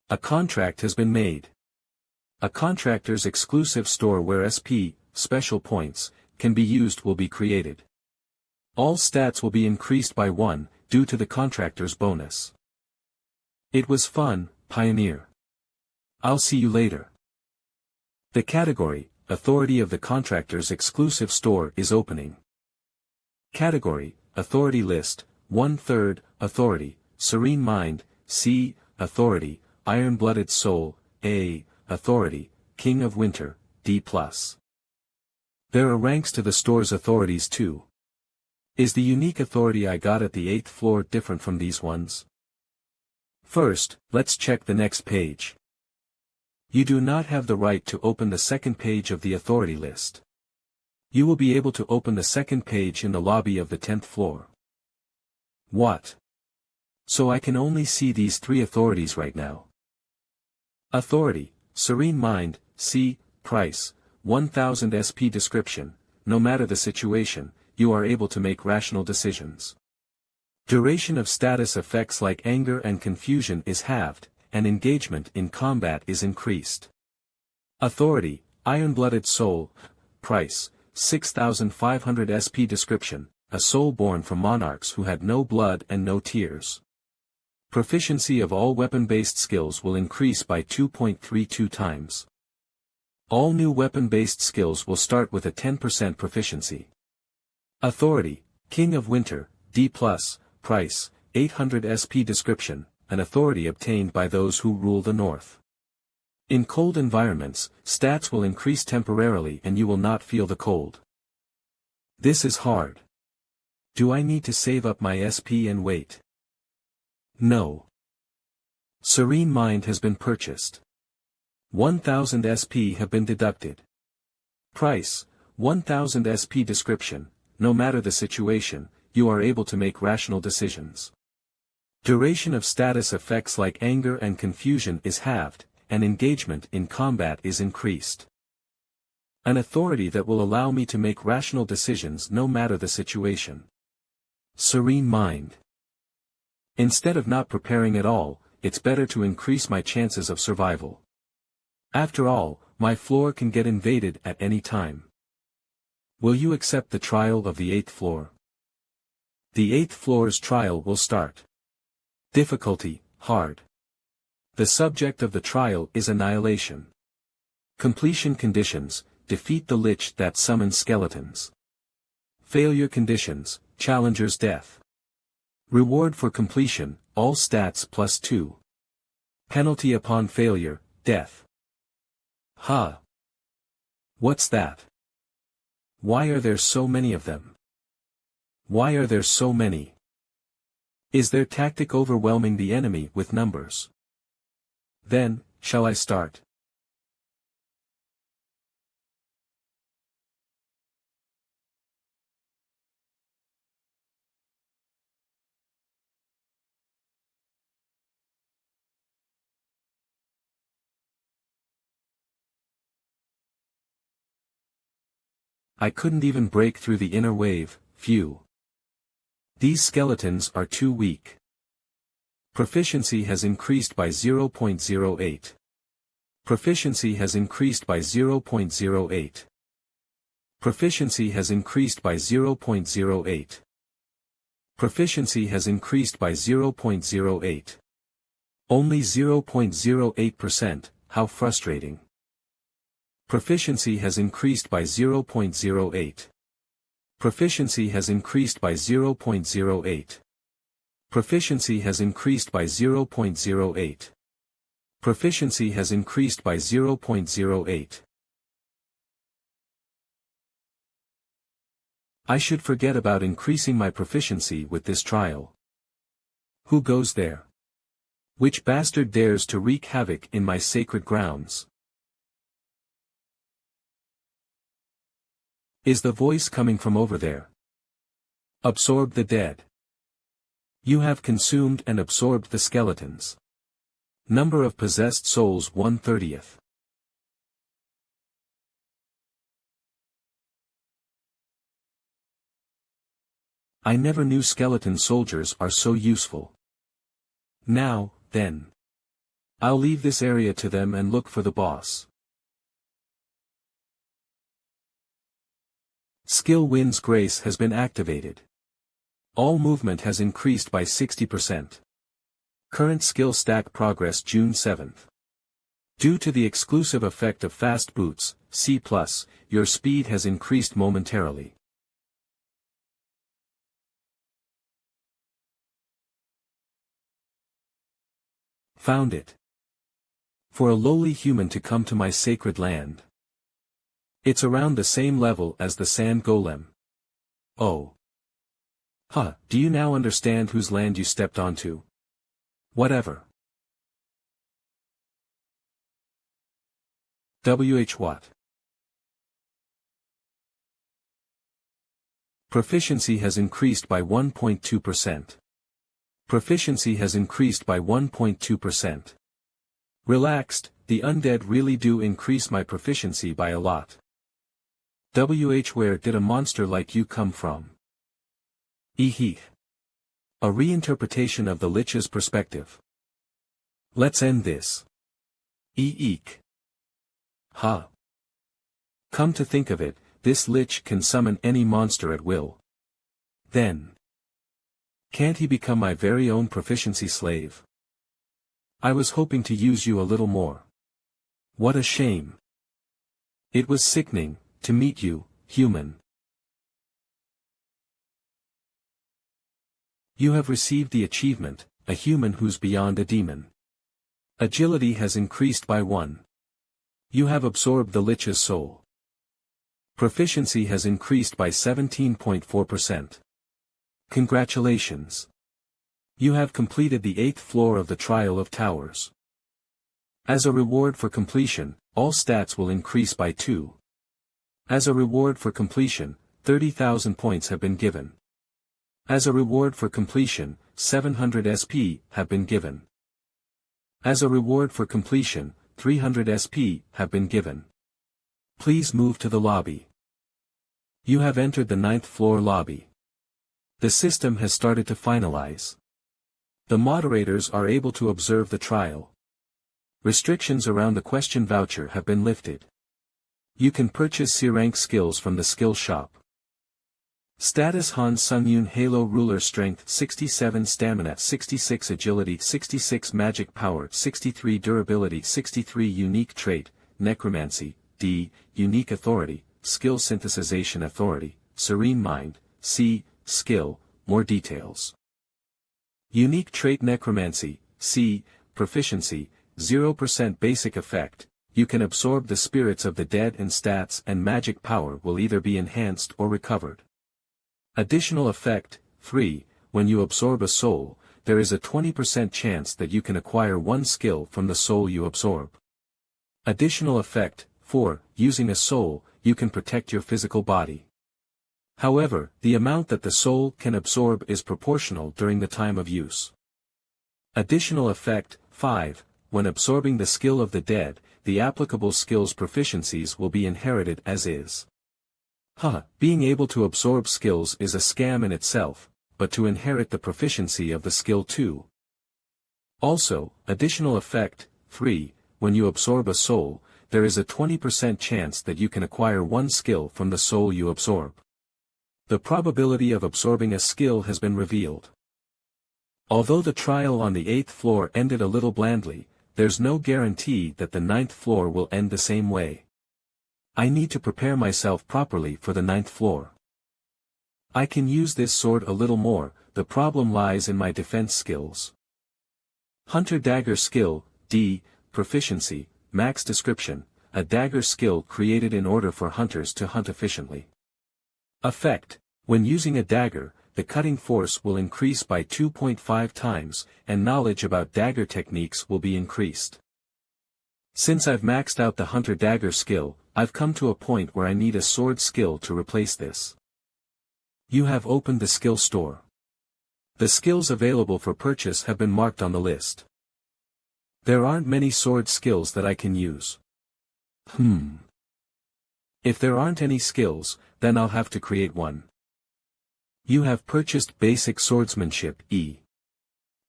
A contract has been made. A contractor's exclusive store where SP, special points, can be used will be created. All stats will be increased by 1, due to the contractor's bonus. It was fun, Pioneer. I'll see you later. The category, Authority of the Contractor's exclusive store is opening. Category, Authority list, 1/3, Authority, Serene Mind, C, Authority, Iron-Blooded Soul, A, Authority, King of Winter, D+. There are ranks to the store's authorities too. Is the unique authority I got at the 8th floor different from these ones? First, let's check the next page. You do not have the right to open the second page of the authority list. You will be able to open the second page in the lobby of the 10th floor. What? So I can only see these 3 authorities right now. Authority, Serene Mind, C, Price, 1000 SP description, no matter the situation, you are able to make rational decisions. Duration of status effects like anger and confusion is halved, and engagement in combat is increased. Authority, Iron-Blooded Soul, Price, 6500 SP description, a soul born from monarchs who had no blood and no tears. Proficiency of all weapon-based skills will increase by 2.32 times. All new weapon-based skills will start with a 10% proficiency. Authority, King of Winter, D+, Price, 800 SP description, an authority obtained by those who rule the North. In cold environments, stats will increase temporarily and you will not feel the cold. This is hard. Do I need to save up my SP and wait? No. Serene Mind has been purchased. 1000 SP have been deducted. Price, 1000 SP description, no matter the situation, you are able to make rational decisions. Duration of status effects like anger and confusion is halved, and engagement in combat is increased. An authority that will allow me to make rational decisions no matter the situation. Serene Mind. Instead of not preparing at all, it's better to increase my chances of survival. After all, my floor can get invaded at any time. Will you accept the trial of the 8th floor? The 8th floor's trial will start. Difficulty, hard. The subject of the trial is annihilation. Completion conditions, defeat the lich that summons skeletons. Failure conditions, challenger's death. Reward for completion, all stats +2. Penalty upon failure, death. Huh. What's that? Why are there so many of them? Why are there so many? Is their tactic overwhelming the enemy with numbers? Then, shall I start? I couldn't even break through the inner wave, phew. These skeletons are too weak. Proficiency has increased by 0.08. Proficiency has increased by 0.08. Proficiency has increased by 0.08. Proficiency has increased by 0.08. Only 0.08%, how frustrating. Proficiency has increased by 0.08. Proficiency has increased by 0.08. Proficiency has increased by 0.08. Proficiency has increased by 0.08. I should forget about increasing my proficiency with this trial. Who goes there? Which bastard dares to wreak havoc in my sacred grounds? Is the voice coming from over there? Absorb the dead. You have consumed and absorbed the skeletons. Number of possessed souls 1/30. I never knew skeleton soldiers are so useful. Now, then. I'll leave this area to them and look for the boss. Skill Wins Grace has been activated. All movement has increased by 60%. Current skill stack progress June 7th. Due to the exclusive effect of fast boots, C+, your speed has increased momentarily. Found it. For a lowly human to come to my sacred land. It's around the same level as the sand golem. Oh. Huh, do you now understand whose land you stepped onto? Whatever. What? Proficiency has increased by 1.2%. Proficiency has increased by 1.2%. Relaxed, the undead really do increase my proficiency by a lot. Where did a monster like you come from? Eheeh. A reinterpretation of the Lich's perspective. Let's end this. Eek. Huh. Come to think of it, this Lich can summon any monster at will. Then. Can't he become my very own proficiency slave? I was hoping to use you a little more. What a shame. It was sickening, to meet you, human. You have received the achievement, a human who's beyond a demon. Agility has increased by 1. You have absorbed the Lich's soul. Proficiency has increased by 17.4%. Congratulations. You have completed the 8th floor of the Trial of Towers. As a reward for completion, all stats will increase by 2. As a reward for completion, 30,000 points have been given. As a reward for completion, 700 SP have been given. As a reward for completion, 300 SP have been given. Please move to the lobby. You have entered the 9th floor lobby. The system has started to finalize. The moderators are able to observe the trial. Restrictions around the question voucher have been lifted. You can purchase C-rank skills from the skill shop. Status Han Sungyun Halo Ruler Strength 67 Stamina 66 Agility 66 Magic Power 63 Durability 63 Unique Trait, Necromancy, D, Unique Authority, Skill Synthesization Authority, Serene Mind, C, Skill, more details. Unique Trait Necromancy, C, Proficiency, 0% Basic Effect, you can absorb the spirits of the dead and stats and magic power will either be enhanced or recovered. Additional Effect, 3, when you absorb a soul, there is a 20% chance that you can acquire one skill from the soul you absorb. Additional Effect, 4, using a soul, you can protect your physical body. However, the amount that the soul can absorb is proportional during the time of use. Additional Effect, 5, when absorbing the skill of the dead, the applicable skill's proficiencies will be inherited as is. Being able to absorb skills is a scam in itself, but to inherit the proficiency of the skill too. Also, Additional Effect, 3, when you absorb a soul, there is a 20% chance that you can acquire one skill from the soul you absorb. The probability of absorbing a skill has been revealed. Although the trial on the 8th floor ended a little blandly, there's no guarantee that the 9th floor will end the same way. I need to prepare myself properly for the 9th floor. I can use this sword a little more, the problem lies in my defense skills. Hunter Dagger Skill, D, Proficiency, Max Description, a dagger skill created in order for hunters to hunt efficiently. Effect, when using a dagger, the cutting force will increase by 2.5 times, and knowledge about dagger techniques will be increased. Since I've maxed out the Hunter Dagger skill, I've come to a point where I need a sword skill to replace this. You have opened the skill store. The skills available for purchase have been marked on the list. There aren't many sword skills that I can use. If there aren't any skills, then I'll have to create one. You have purchased Basic Swordsmanship E.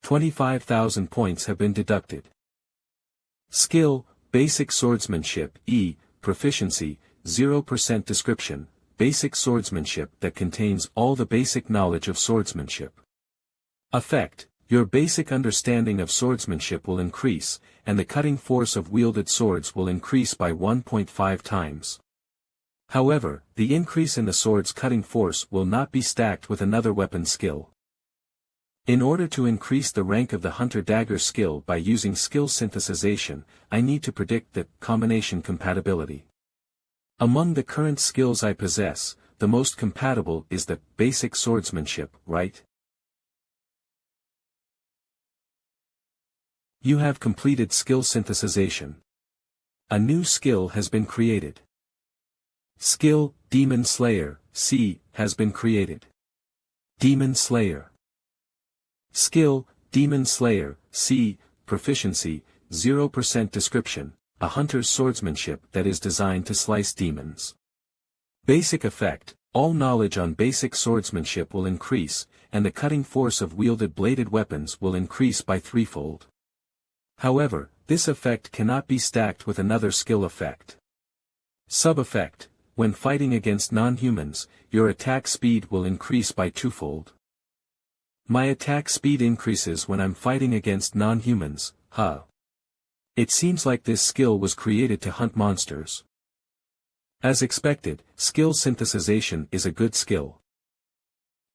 25,000 points have been deducted. Skill, Basic Swordsmanship E, Proficiency, 0% Description, basic swordsmanship that contains all the basic knowledge of swordsmanship. Effect: your basic understanding of swordsmanship will increase, and the cutting force of wielded swords will increase by 1.5 times. However, the increase in the sword's cutting force will not be stacked with another weapon skill. In order to increase the rank of the hunter-dagger skill by using skill synthesization, I need to predict the combination compatibility. Among the current skills I possess, the most compatible is the basic swordsmanship, right? You have completed skill synthesization. A new skill has been created. Skill, Demon Slayer, C, has been created. Demon Slayer. Skill, Demon Slayer, C, Proficiency, 0% Description, a hunter's swordsmanship that is designed to slice demons. Basic effect: all knowledge on basic swordsmanship will increase, and the cutting force of wielded bladed weapons will increase by threefold. However, this effect cannot be stacked with another skill effect. Sub-effect: when fighting against non-humans, your attack speed will increase by twofold. My attack speed increases when I'm fighting against non-humans, huh? It seems like this skill was created to hunt monsters. As expected, skill synthesization is a good skill.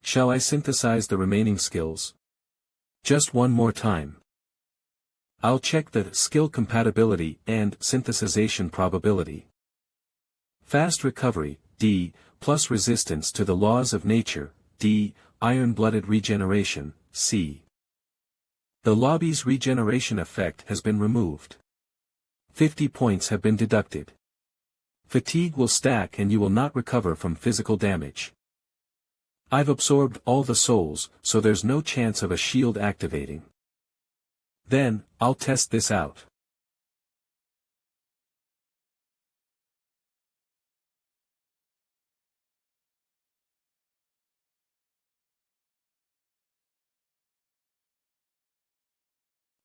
Shall I synthesize the remaining skills? Just one more time. I'll check the skill compatibility and synthesization probability. Fast recovery, D, plus resistance to the laws of nature, D, iron-blooded regeneration, C. The lobby's regeneration effect has been removed. 50 points have been deducted. Fatigue will stack and you will not recover from physical damage. I've absorbed all the souls, so there's no chance of a shield activating. Then, I'll test this out.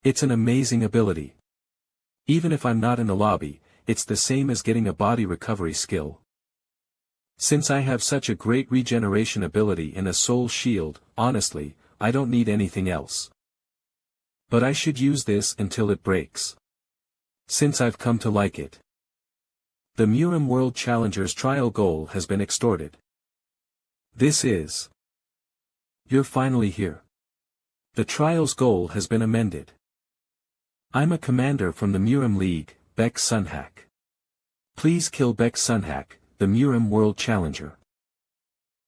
It's an amazing ability. Even if I'm not in the lobby, it's the same as getting a body recovery skill. Since I have such a great regeneration ability and a soul shield, honestly, I don't need anything else. But I should use this until it breaks. Since I've come to like it. The Murim World Challenger's trial goal has been extorted. This is. You're finally here. The trial's goal has been amended. I'm a commander from the Murim League, Beck Sunhack. Please kill Beck Sunhack, the Murim World Challenger.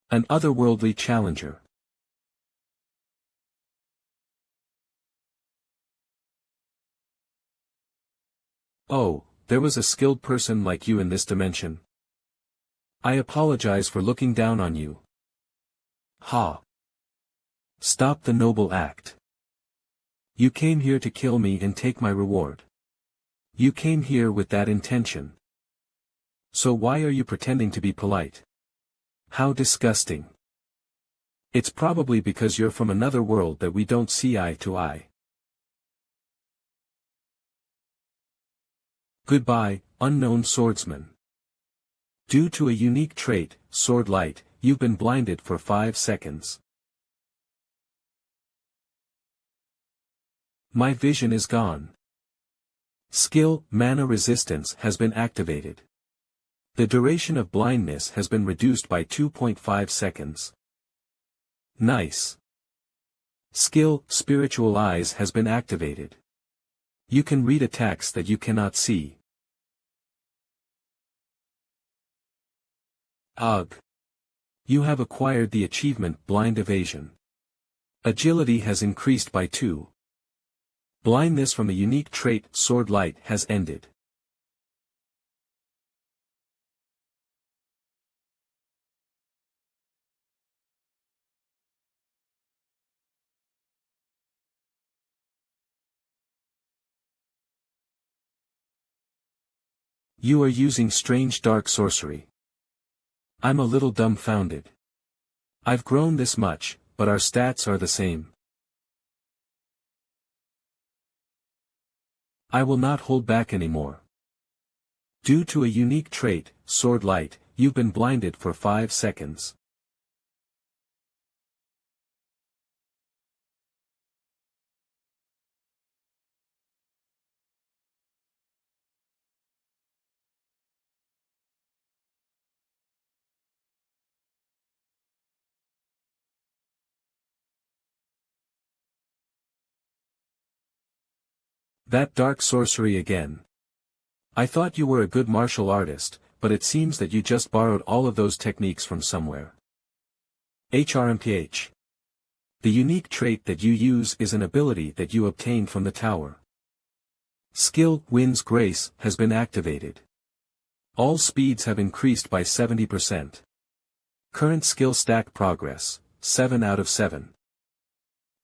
An otherworldly challenger. Oh, there was a skilled person like you in this dimension. I apologize for looking down on you. Ha! Stop the noble act. You came here to kill me and take my reward. You came here with that intention. So why are you pretending to be polite? How disgusting. It's probably because you're from another world that we don't see eye to eye. Goodbye, unknown swordsman. Due to a unique trait, sword light, you've been blinded for 5 seconds. My vision is gone. Skill, mana resistance has been activated. The duration of blindness has been reduced by 2.5 seconds. Nice. Skill, spiritual eyes has been activated. You can read attacks that you cannot see. Ugh. You have acquired the achievement Blind Evasion. Agility has increased by 2. Blindness from a unique trait Sword Light has ended. You are using strange dark sorcery. I'm a little dumbfounded. I've grown this much, but our stats are the same. I will not hold back anymore. Due to a unique trait, Sword Light, you've been blinded for 5 seconds. That dark sorcery again. I thought you were a good martial artist, but it seems that you just borrowed all of those techniques from somewhere. HRMPH. The unique trait that you use is an ability that you obtained from the tower. Skill, Wind's Grace, has been activated. All speeds have increased by 70%. Current skill stack progress, 7 out of 7.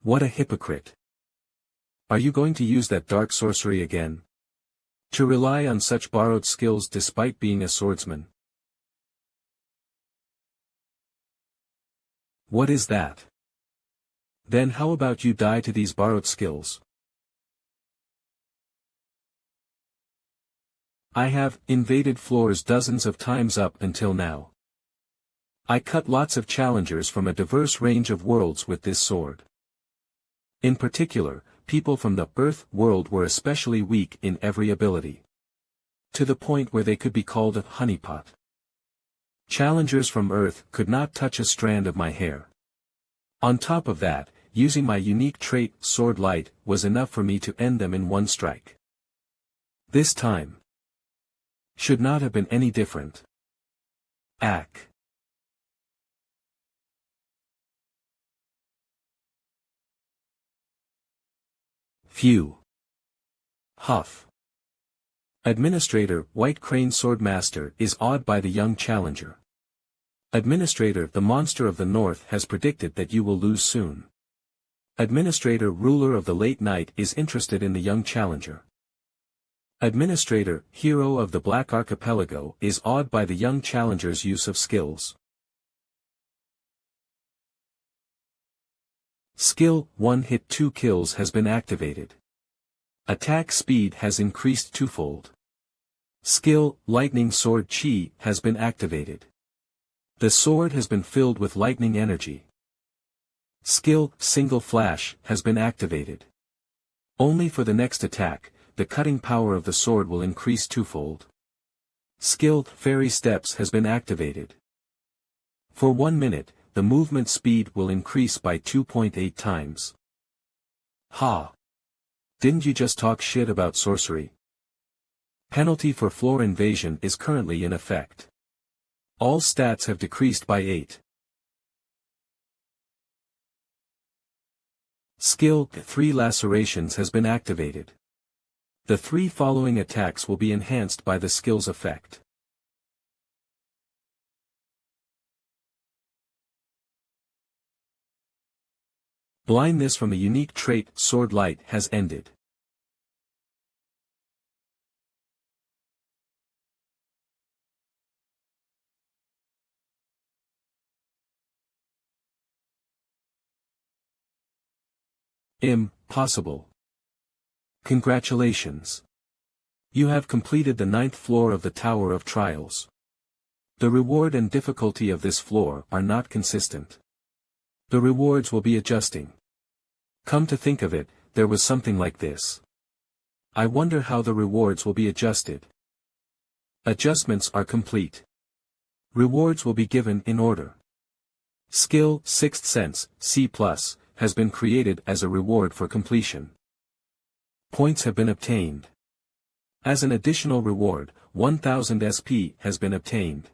What a hypocrite. Are you going to use that dark sorcery again? To rely on such borrowed skills despite being a swordsman. What is that? Then how about you die to these borrowed skills? I have invaded floors dozens of times up until now. I cut lots of challengers from a diverse range of worlds with this sword. In particular, people from the Earth world were especially weak in every ability. To the point where they could be called a honeypot. Challengers from Earth could not touch a strand of my hair. On top of that, using my unique trait, Sword Light, was enough for me to end them in one strike. This time should not have been any different. Ack. Phew. Huff. Administrator, White Crane Swordmaster, is awed by the young challenger. Administrator, the Monster of the North, has predicted that you will lose soon. Administrator, Ruler of the Late Night, is interested in the young challenger. Administrator, Hero of the Black Archipelago, is awed by the young challenger's use of skills. Skill, 1 hit 2 kills has been activated. Attack speed has increased twofold. Skill, Lightning Sword Chi, has been activated. The sword has been filled with lightning energy. Skill, Single Flash, has been activated. Only for the next attack, the cutting power of the sword will increase twofold. Skill, Fairy Steps, has been activated. For 1 minute, the movement speed will increase by 2.8 times. Ha! Didn't you just talk shit about sorcery? Penalty for floor invasion is currently in effect. All stats have decreased by 8. Skill, 3 Lacerations has been activated. The 3 following attacks will be enhanced by the skill's effect. Blindness from a unique trait, Sword Light, has ended. Impossible. Congratulations. You have completed the 9th floor of the Tower of Trials. The reward and difficulty of this floor are not consistent. The rewards will be adjusting. Come to think of it, there was something like this. I wonder how the rewards will be adjusted. Adjustments are complete. Rewards will be given in order. Skill, Sixth Sense, C+, has been created as a reward for completion. Points have been obtained. As an additional reward, 1000 SP has been obtained.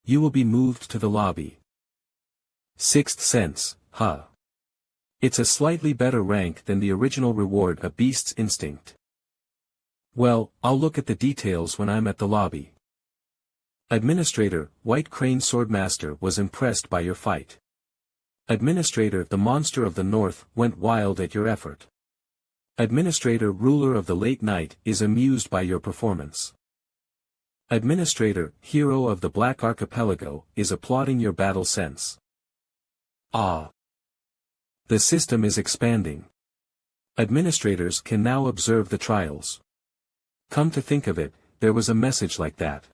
You will be moved to the lobby. Sixth Sense, huh. It's a slightly better rank than the original reward, a Beast's Instinct. Well, I'll look at the details when I'm at the lobby. Administrator, White Crane Swordmaster, was impressed by your fight. Administrator, the Monster of the North, went wild at your effort. Administrator, Ruler of the Late Night, is amused by your performance. Administrator, Hero of the Black Archipelago, is applauding your battle sense. Ah! The system is expanding. Administrators can now observe the trials. Come to think of it, there was a message like that.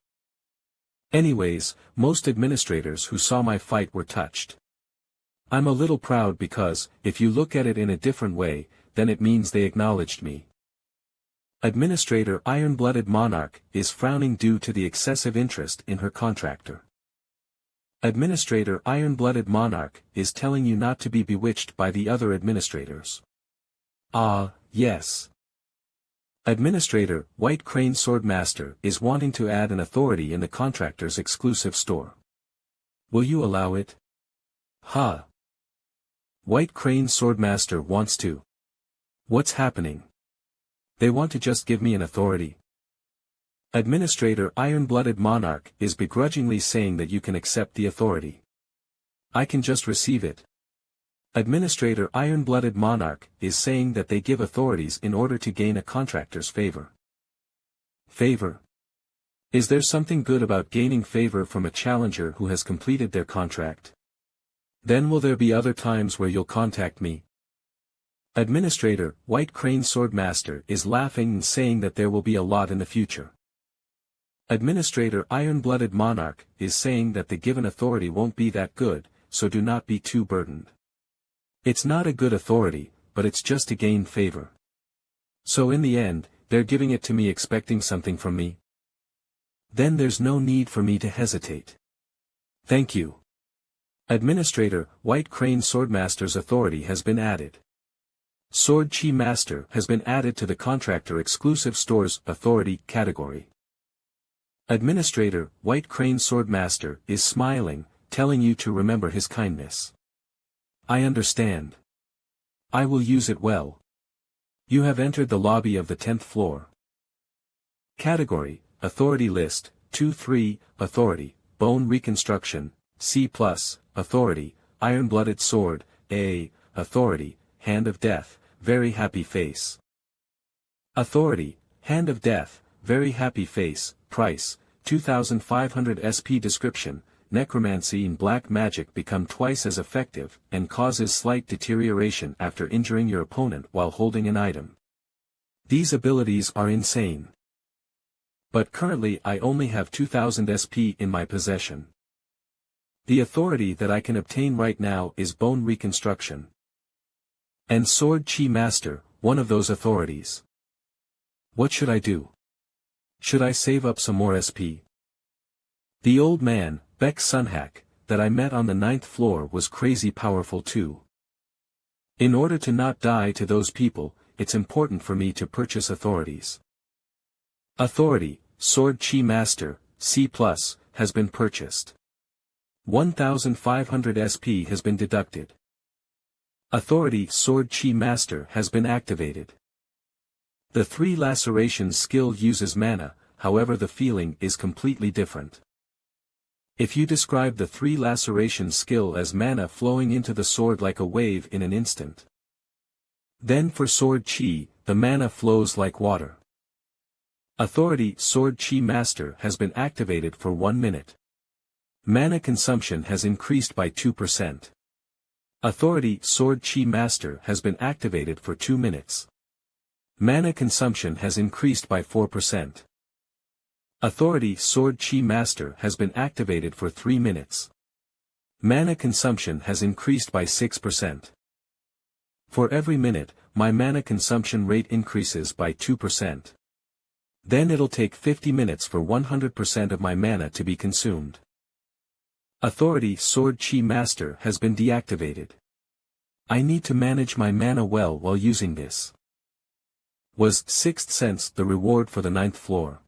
Anyways, most administrators who saw my fight were touched. I'm a little proud because, if you look at it in a different way, then it means they acknowledged me. Administrator Iron-Blooded Monarch is frowning due to the excessive interest in her contractor. Administrator Iron-Blooded Monarch is telling you not to be bewitched by the other administrators. Ah, yes. Administrator White Crane Swordmaster is wanting to add an authority in the contractor's exclusive store. Will you allow it? Huh. White Crane Swordmaster wants to. What's happening? They want to just give me an authority. Administrator Iron-Blooded Monarch is begrudgingly saying that you can accept the authority. I can just receive it. Administrator Iron-Blooded Monarch is saying that they give authorities in order to gain a contractor's favor. Favor? Is there something good about gaining favor from a challenger who has completed their contract? Then will there be other times where you'll contact me? Administrator White Crane Swordmaster is laughing and saying that there will be a lot in the future. Administrator Iron-Blooded Monarch is saying that the given authority won't be that good, so do not be too burdened. It's not a good authority, but it's just to gain favor. So in the end, they're giving it to me expecting something from me. Then there's no need for me to hesitate. Thank you. Administrator White Crane Swordmaster's authority has been added. Sword Chi Master has been added to the contractor exclusive store's authority category. Administrator White Crane Swordmaster is smiling, telling you to remember his kindness. I understand. I will use it well. You have entered the lobby of the 10th floor. Category, Authority List, 2-3, Authority, Bone Reconstruction, C+, Authority, Iron-Blooded Sword, A, Authority, Hand of Death, Very Happy Face. Authority, Hand of Death, Very Happy Face, Price, 2500 SP. Description, Necromancy and Black Magic become twice as effective and causes slight deterioration after injuring your opponent while holding an item. These abilities are insane. But currently I only have 2000 SP in my possession. The authority that I can obtain right now is Bone Reconstruction. And Sword Chi Master, one of those authorities. What should I do? Should I save up some more SP? The old man, Beck Sunhack, that I met on the 9th floor was crazy powerful too. In order to not die to those people, it's important for me to purchase authorities. Authority, Sword Chi Master, C+, has been purchased. 1500 SP has been deducted. Authority Sword Chi Master has been activated. The 3 lacerations skill uses mana, however the feeling is completely different. If you describe the 3 laceration skill as mana flowing into the sword like a wave in an instant. Then for Sword Chi, the mana flows like water. Authority Sword Chi Master has been activated for 1 minute. Mana consumption has increased by 2%. Authority Sword Chi Master has been activated for 2 minutes. Mana consumption has increased by 4%. Authority Sword Chi Master has been activated for 3 minutes. Mana consumption has increased by 6%. For every minute, my mana consumption rate increases by 2%. Then it'll take 50 minutes for 100% of my mana to be consumed. Authority Sword Chi Master has been deactivated. I need to manage my mana well while using this. Was 6th Sense the reward for the 9th floor?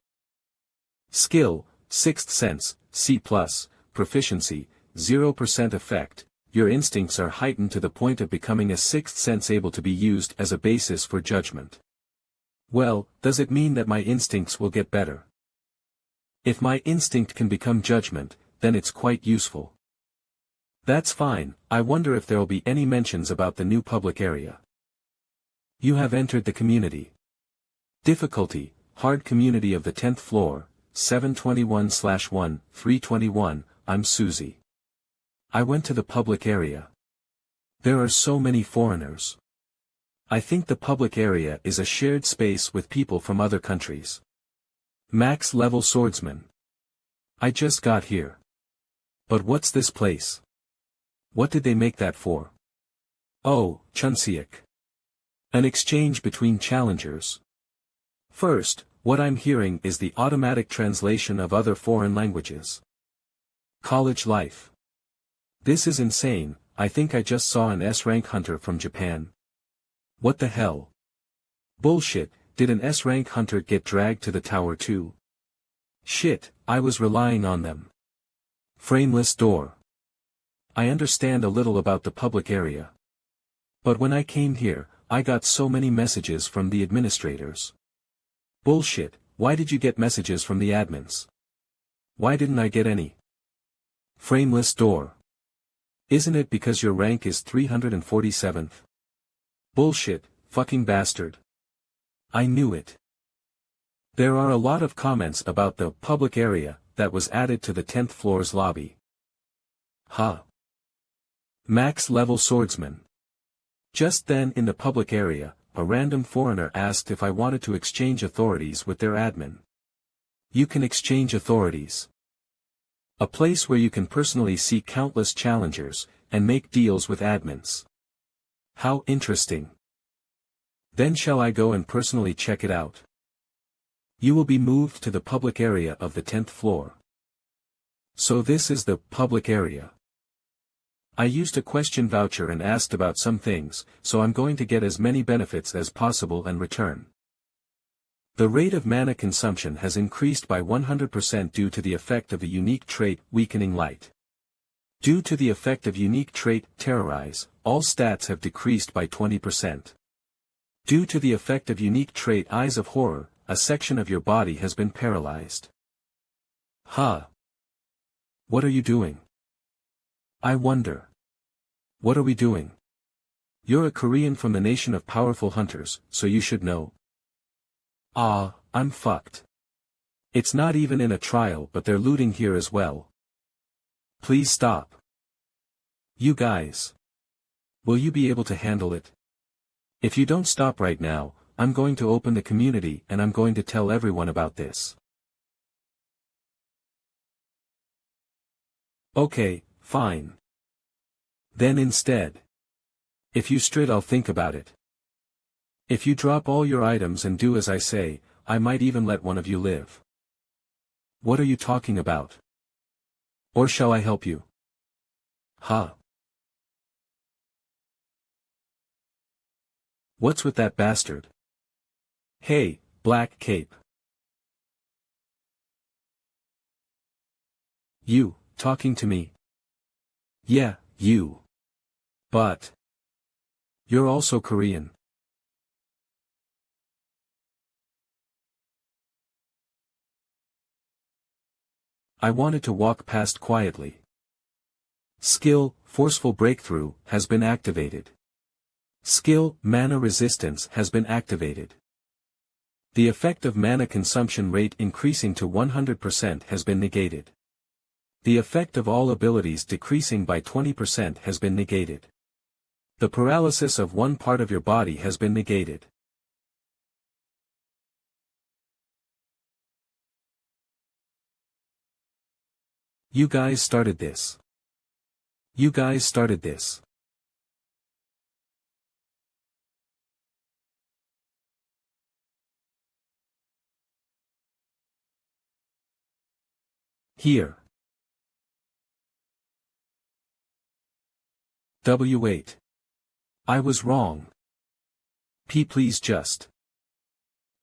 Skill, 6th Sense, C+, Proficiency, 0% effect, your instincts are heightened to the point of becoming a 6th sense able to be used as a basis for judgment. Well, does it mean that my instincts will get better? If my instinct can become judgment, then it's quite useful. That's fine. I wonder if there'll be any mentions about the new public area. You have entered the community. Difficulty, hard community of the 10th floor, 721/1, 321, I'm Susie. I went to the public area. There are so many foreigners. I think the public area is a shared space with people from other countries. Max level swordsman. I just got here. But what's this place? What did they make that for? Oh, Chunsiak. An exchange between challengers. First, what I'm hearing is the automatic translation of other foreign languages. College life. This is insane. I think I just saw an S-rank hunter from Japan. What the hell? Bullshit, did an S-rank hunter get dragged to the tower too? Shit, I was relying on them. Frameless door. I understand a little about the public area. But when I came here, I got so many messages from the administrators. Bullshit, why did you get messages from the admins? Why didn't I get any? Frameless door. Isn't it because your rank is 347th? Bullshit, fucking bastard. I knew it. There are a lot of comments about the public area that was added to the 10th floor's lobby. Huh. Max level swordsman. Just then in the public area, a random foreigner asked if I wanted to exchange authorities with their admin. You can exchange authorities. A place where you can personally see countless challengers, and make deals with admins. How interesting. Then shall I go and personally check it out? You will be moved to the public area of the 10th floor. So this is the public area. I used a question voucher and asked about some things, so I'm going to get as many benefits as possible and return. The rate of mana consumption has increased by 100% due to the effect of a unique trait, Weakening Light. Due to the effect of unique trait, Terrorize, all stats have decreased by 20%. Due to the effect of unique trait, Eyes of Horror, a section of your body has been paralyzed. Huh. What are you doing? I wonder. What are we doing? You're a Korean from the nation of powerful hunters, so you should know. Ah, I'm fucked. It's not even in a trial, but they're looting here as well. Please stop. You guys. Will you be able to handle it? If you don't stop right now, I'm going to open the community and I'm going to tell everyone about this. Okay, fine. Then instead. If you strit, I'll think about it. If you drop all your items and do as I say, I might even let one of you live. What are you talking about? Or shall I help you? Huh. What's with that bastard? Hey, Black Cape. You, talking to me? Yeah, you. But. You're also Korean. I wanted to walk past quietly. Skill, Forceful Breakthrough, has been activated. Skill, Mana Resistance, has been activated. The effect of mana consumption rate increasing to 100% has been negated. The effect of all abilities decreasing by 20% has been negated. The paralysis of one part of your body has been negated. You guys started this. You guys started this. Here. W8. I was wrong. P please just.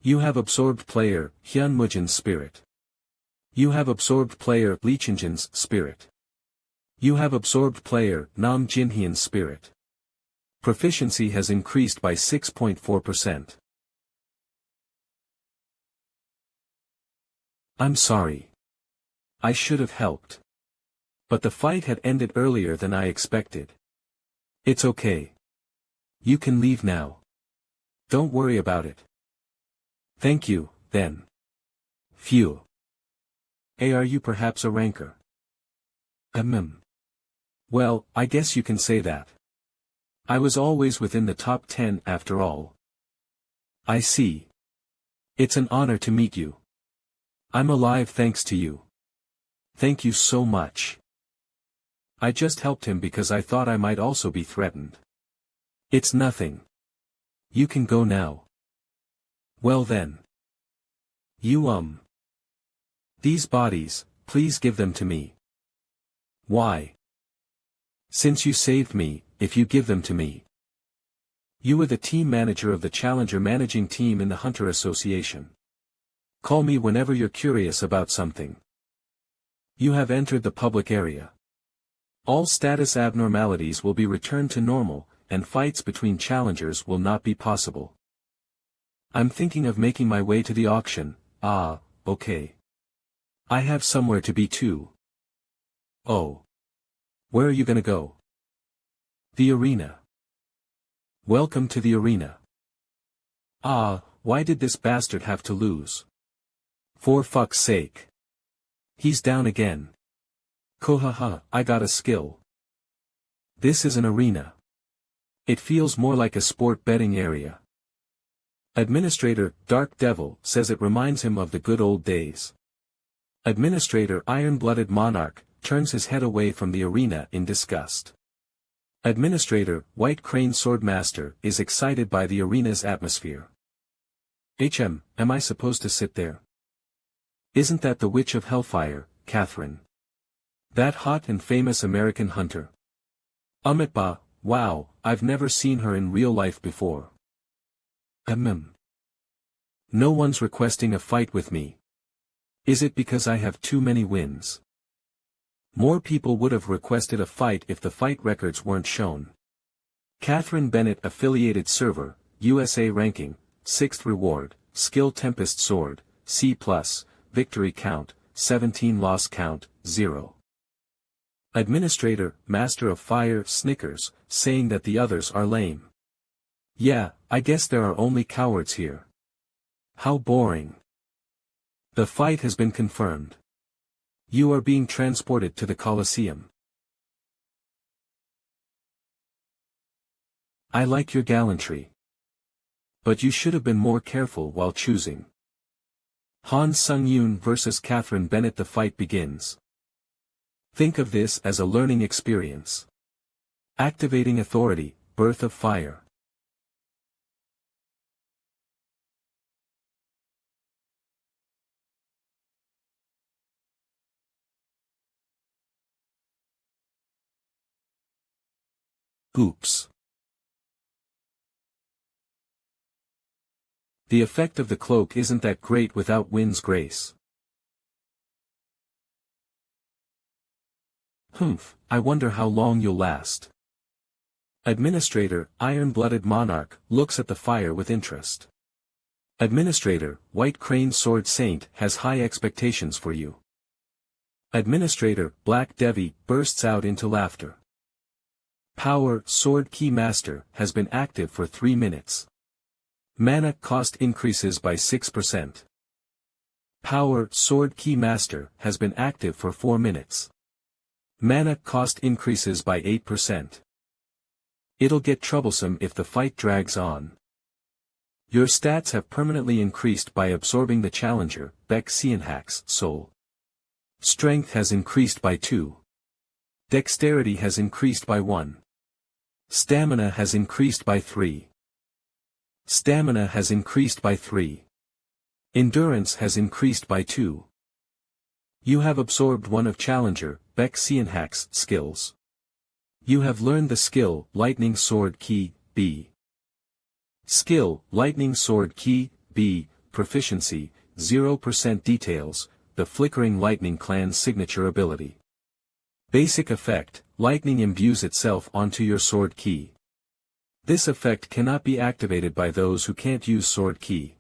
You have absorbed player, Hyun Mujin's spirit. You have absorbed player, Lee Chinjin's spirit. You have absorbed player, Nam Jinhyun's spirit. Proficiency has increased by 6.4%. I'm sorry. I should have helped. But the fight had ended earlier than I expected. It's okay. You can leave now. Don't worry about it. Thank you, then. Phew. Hey, are you perhaps a ranker? Well, I guess you can say that. I was always within the top 10 after all. I see. It's an honor to meet you. I'm alive thanks to you. Thank you so much. I just helped him because I thought I might also be threatened. It's nothing. You can go now. Well then. These bodies, please give them to me. Why? Since you saved me, if you give them to me. You were the team manager of the Challenger managing team in the Hunter Association. Call me whenever you're curious about something. You have entered the public area. All status abnormalities will be returned to normal, and fights between challengers will not be possible. I'm thinking of making my way to the auction. Ah, okay. I have somewhere to be too. Oh. Where are you gonna go? The arena. Welcome to the arena. Ah, why did this bastard have to lose? For fuck's sake. He's down again. Kohaha, I got a skill. This is an arena. It feels more like a sport betting area. Administrator, Dark Devil, says it reminds him of the good old days. Administrator, Iron-Blooded Monarch, turns his head away from the arena in disgust. Administrator, White Crane Swordmaster, is excited by the arena's atmosphere. Am I supposed to sit there? Isn't that the Witch of Hellfire, Catherine? That hot and famous American hunter? Amitba, wow, I've never seen her in real life before. No one's requesting a fight with me. Is it because I have too many wins? More people would have requested a fight if the fight records weren't shown. Catherine Bennett affiliated server, USA ranking, 6th reward, skill Tempest Sword, C+, victory count, 17 loss count, 0. Administrator, Master of Fire, snickers, saying that the others are lame. Yeah, I guess there are only cowards here. How boring. The fight has been confirmed. You are being transported to the Colosseum. I like your gallantry. But you should have been more careful while choosing. Han Sung-yoon vs. Catherine Bennett. The fight begins. Think of this as a learning experience. Activating authority, Birth of Fire. Oops. The effect of the cloak isn't that great without Wind's grace. Humph, I wonder how long you'll last. Administrator, Iron-Blooded Monarch, looks at the fire with interest. Administrator, White Crane Sword Saint, has high expectations for you. Administrator, Black Devi, bursts out into laughter. Power, Sword Key Master, has been active for 3 minutes. Mana cost increases by 6%. Power, Sword Key Master, has been active for 4 minutes. Mana cost increases by 8%. It'll get troublesome if the fight drags on. Your stats have permanently increased by absorbing the challenger, Beck Sienhack's soul. Strength has increased by 2. Dexterity has increased by 1. Stamina has increased by 3. Stamina has increased by 3. Endurance has increased by 2. You have absorbed one of Challenger, Beck Sienhack's skills. You have learned the skill, Lightning Sword Key, B. Skill, Lightning Sword Key, B, Proficiency, 0% Details, the Flickering Lightning Clan's signature ability. Basic effect, lightning imbues itself onto your sword key. This effect cannot be activated by those who can't use sword key.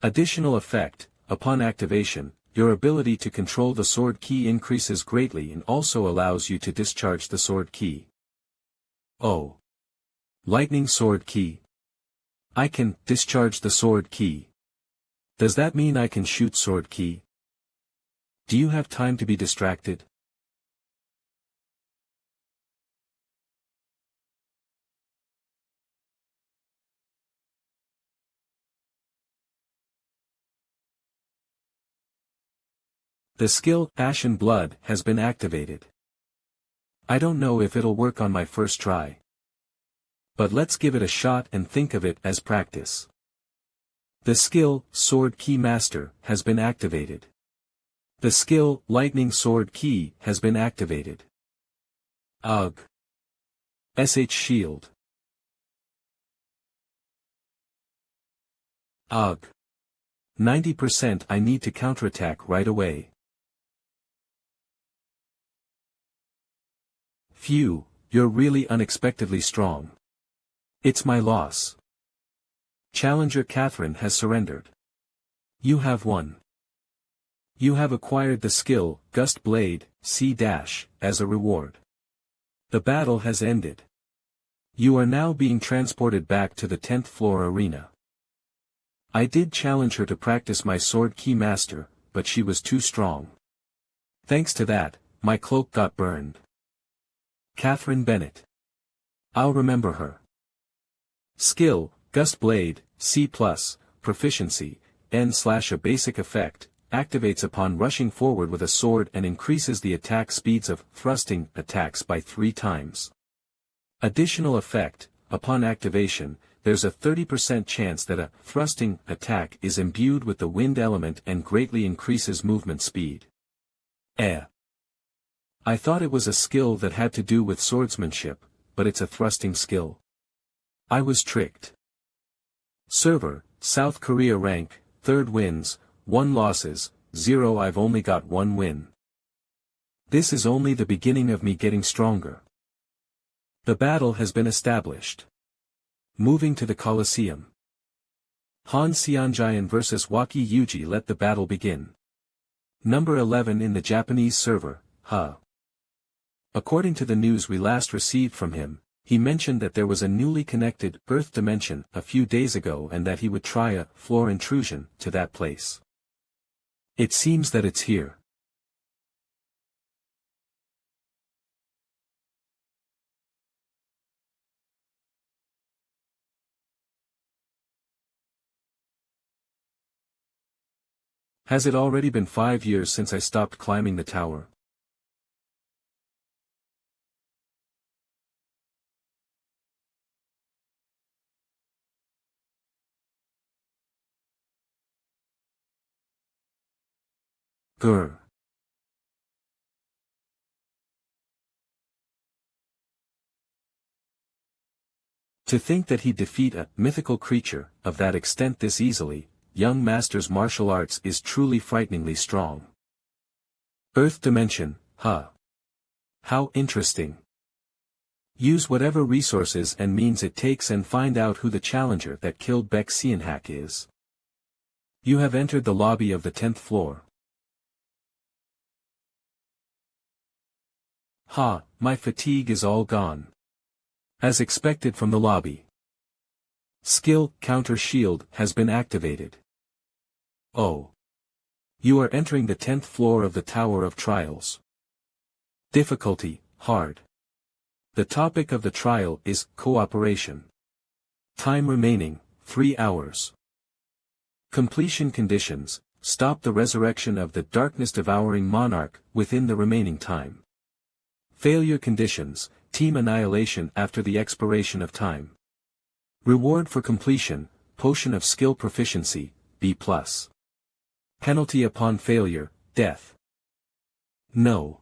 Additional effect, upon activation, your ability to control the sword key increases greatly and also allows you to discharge the sword key. Oh. Lightning Sword Key. I can discharge the sword key. Does that mean I can shoot sword key? Do you have time to be distracted? The skill, Ashen Blood, has been activated. I don't know if it'll work on my first try. But let's give it a shot and think of it as practice. The skill, Sword Key Master, has been activated. The skill, Lightning Sword Key, has been activated. Ugh. SH Shield. Ugh. 90%. I need to counterattack right away. Phew, you're really unexpectedly strong. It's my loss. Challenger Catherine has surrendered. You have won. You have acquired the skill, Gust Blade, C-, as a reward. The battle has ended. You are now being transported back to the 10th floor arena. I did challenge her to practice my Sword Key Master, but she was too strong. Thanks to that, my cloak got burned. Catherine Bennett. I'll remember her. Skill, Gust Blade, C+, Proficiency, N/a basic effect, activates upon rushing forward with a sword and increases the attack speeds of thrusting attacks by 3 times. Additional effect, upon activation, there's a 30% chance that a thrusting attack is imbued with the wind element and greatly increases movement speed. I thought it was a skill that had to do with swordsmanship, but it's a thrusting skill. I was tricked. Server, South Korea rank, 3rd wins, 1 losses, 0. I've only got 1 win. This is only the beginning of me getting stronger. The battle has been established. Moving to the Colosseum. Han Seonjaeon vs Waki Yuji. Let the battle begin. Number 11 in the Japanese server, According to the news we last received from him, he mentioned that there was a newly connected Earth dimension a few days ago and that he would try a floor intrusion to that place. It seems that it's here. Has it already been 5 years since I stopped climbing the tower? Grr. To think that he'd defeat a mythical creature of that extent this easily, young master's martial arts is truly frighteningly strong. Earth dimension, How interesting. Use whatever resources and means it takes and find out who the challenger that killed Baek Seonhak is. You have entered the lobby of the 10th floor. My fatigue is all gone. As expected from the lobby. Skill, Counter Shield, has been activated. Oh. You are entering the 10th floor of the Tower of Trials. Difficulty, Hard. The topic of the trial is cooperation. Time remaining, 3 hours. Completion conditions, stop the resurrection of the darkness-devouring monarch within the remaining time. Failure conditions, team annihilation after the expiration of time. Reward for completion, Potion of Skill Proficiency, B+. Penalty upon failure, death. No.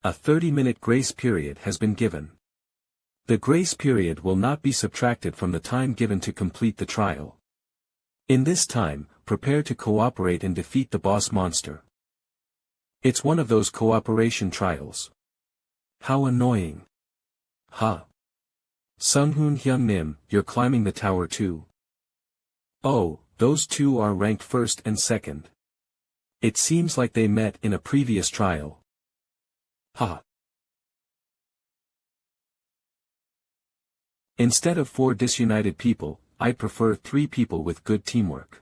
A 30-minute grace period has been given. The grace period will not be subtracted from the time given to complete the trial. In this time, prepare to cooperate and defeat the boss monster. It's one of those cooperation trials. How annoying. Sunghoon Hyung Nim, you're climbing the tower too. Oh, those two are ranked 1st and 2nd. It seems like they met in a previous trial. Instead of 4 disunited people, I prefer 3 people with good teamwork.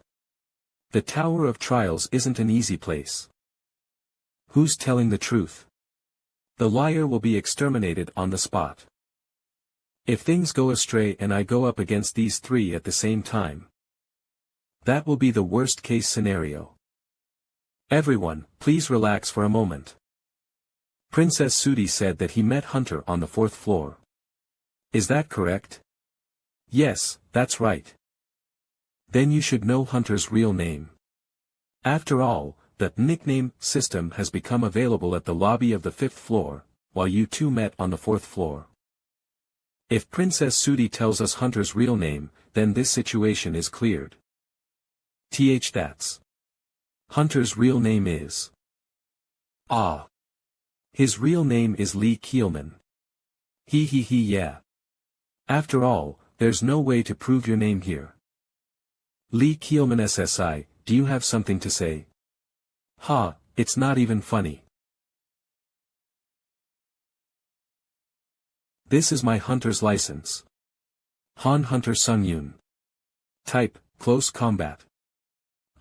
The Tower of Trials isn't an easy place. Who's telling the truth? The liar will be exterminated on the spot. If things go astray and I go up against these 3 at the same time, that will be the worst-case scenario. Everyone, please relax for a moment. Princess Sudi said that he met Hunter on the 4th floor. Is that correct? Yes, that's right. Then you should know Hunter's real name. After all, the nickname system has become available at the lobby of the 5th floor, while you two met on the 4th floor. If Princess Sudi tells us Hunter's real name, then this situation is cleared. That's. Hunter's real name is. Ah. His real name is Lee Keelman. Yeah. After all, there's no way to prove your name here. Lee Keelman SSI, do you have something to say? Ha, it's not even funny. This is my hunter's license. Han Hunter Sung-yoon. Type, close combat.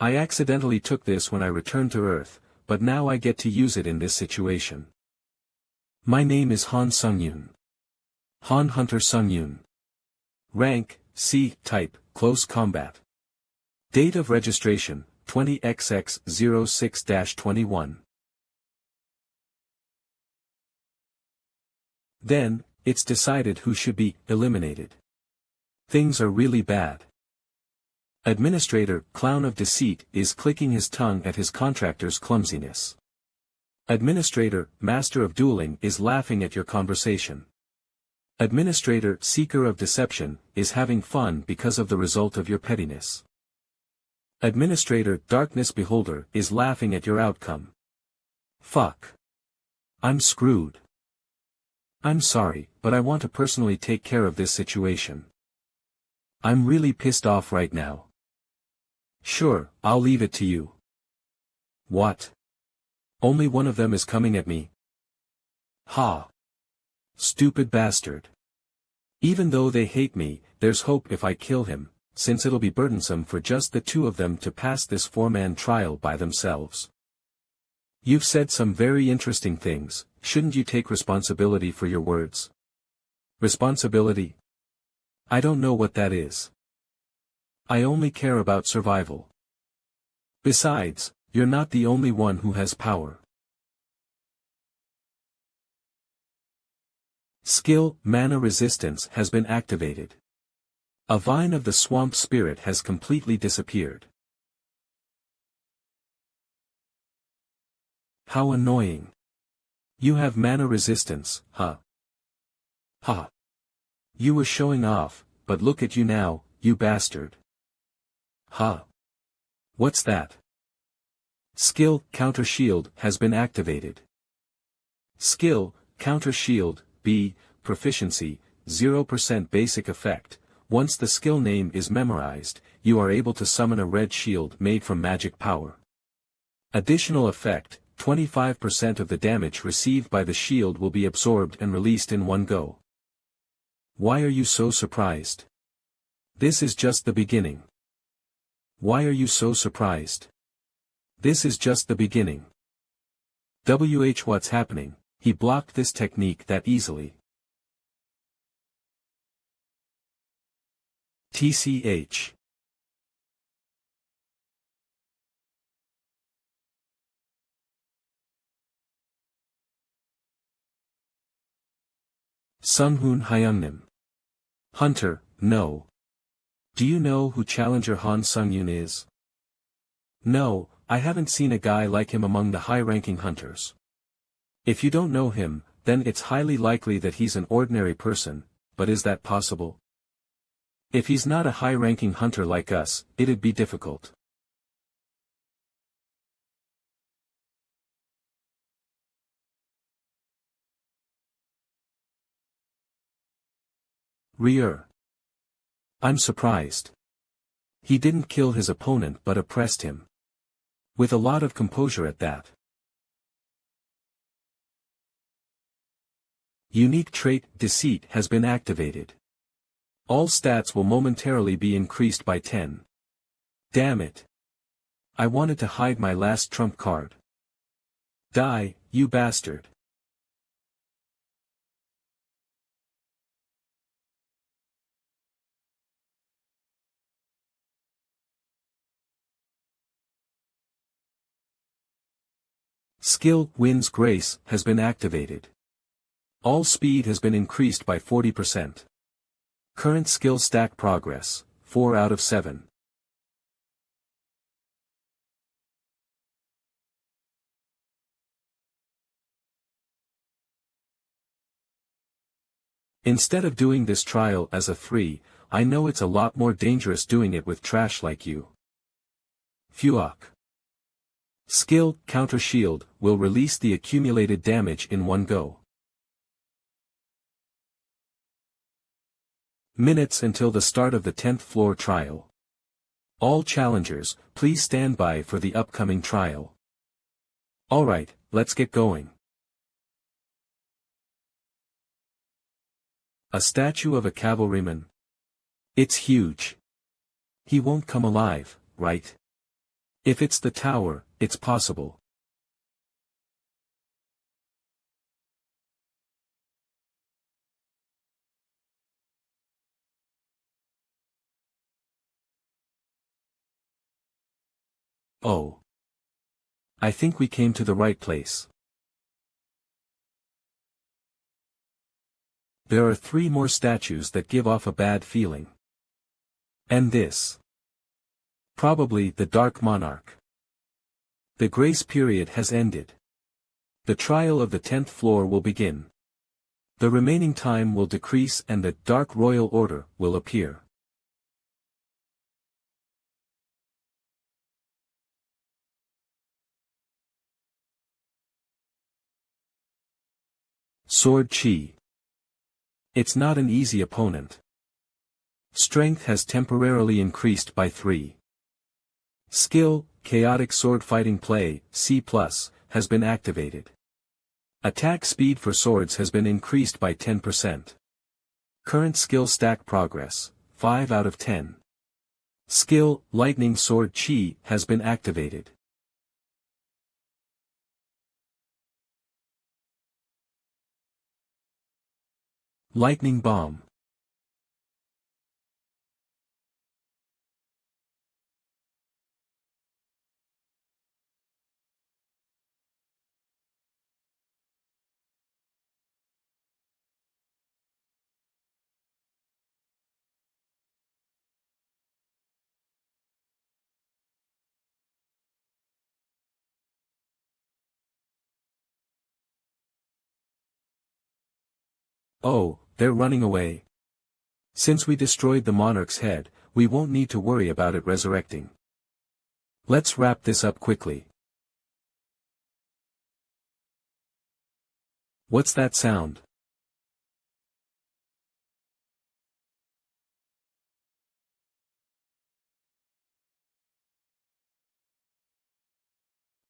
I accidentally took this when I returned to Earth, but now I get to use it in this situation. My name is Han Sung-yoon. Han Hunter Sung-yoon. Rank, C. Type, close combat. Date of registration, 20XX06-21. Then, it's decided who should be eliminated. Things are really bad. Administrator, Clown of Deceit, is clicking his tongue at his contractor's clumsiness. Administrator, Master of Dueling, is laughing at your conversation. Administrator, Seeker of Deception, is having fun because of the result of your pettiness. Administrator, Darkness Beholder, is laughing at your outcome. Fuck. I'm screwed. I'm sorry, but I want to personally take care of this situation. I'm really pissed off right now. Sure, I'll leave it to you. What? Only one of them is coming at me? Ha. Stupid bastard. Even though they hate me, there's hope if I kill him, since it'll be burdensome for just the two of them to pass this 4-man trial by themselves. You've said some very interesting things, shouldn't you take responsibility for your words? Responsibility? I don't know what that is. I only care about survival. Besides, you're not the only one who has power. Skill, Mana Resistance has been activated. A vine of the swamp spirit has completely disappeared. How annoying. You have mana resistance, huh? Ha. You were showing off, but look at you now, you bastard. Ha. What's that? Skill, Counter Shield, has been activated. Skill, Counter Shield, B, Proficiency, 0% basic effect. Once the skill name is memorized, you are able to summon a red shield made from magic power. Additional effect, 25% of the damage received by the shield will be absorbed and released in one go. Why are you so surprised? This is just the beginning. Why are you so surprised? This is just the beginning. What's happening? He blocked this technique that easily. TCH. Sunghoon Hyungnim. Hunter, no. Do you know who Challenger Han Sung-yoon is? No, I haven't seen a guy like him among the high-ranking hunters. If you don't know him, then it's highly likely that he's an ordinary person, but is that possible? If he's not a high-ranking hunter like us, it'd be difficult. Rear. I'm surprised. He didn't kill his opponent but oppressed him. With a lot of composure at that. Unique trait, Deceit, has been activated. All stats will momentarily be increased by 10. Damn it. I wanted to hide my last trump card. Die, you bastard. Skill, Wind's Grace, has been activated. All speed has been increased by 40%. Current skill stack progress, 4 out of 7. Instead of doing this trial as a 3, I know it's a lot more dangerous doing it with trash like you. Fuok. Skill, Counter Shield, will release the accumulated damage in one go. Minutes until the start of the 10th floor trial. All challengers, please stand by for the upcoming trial. Alright, let's get going. A statue of a cavalryman. It's huge. He won't come alive, right? If it's the tower, it's possible. Oh. I think we came to the right place. There are 3 more statues that give off a bad feeling. And this. Probably the Dark Monarch. The grace period has ended. The trial of the 10th floor will begin. The remaining time will decrease and the Dark Royal Order will appear. Sword Chi. It's not an easy opponent. Strength has temporarily increased by 3. Skill, Chaotic Sword Fighting Play, C+, has been activated. Attack speed for swords has been increased by 10%. Current skill stack progress, 5 out of 10. Skill, Lightning Sword Chi, has been activated. Lightning Bomb. Oh, they're running away. Since we destroyed the monarch's head, we won't need to worry about it resurrecting. Let's wrap this up quickly. What's that sound?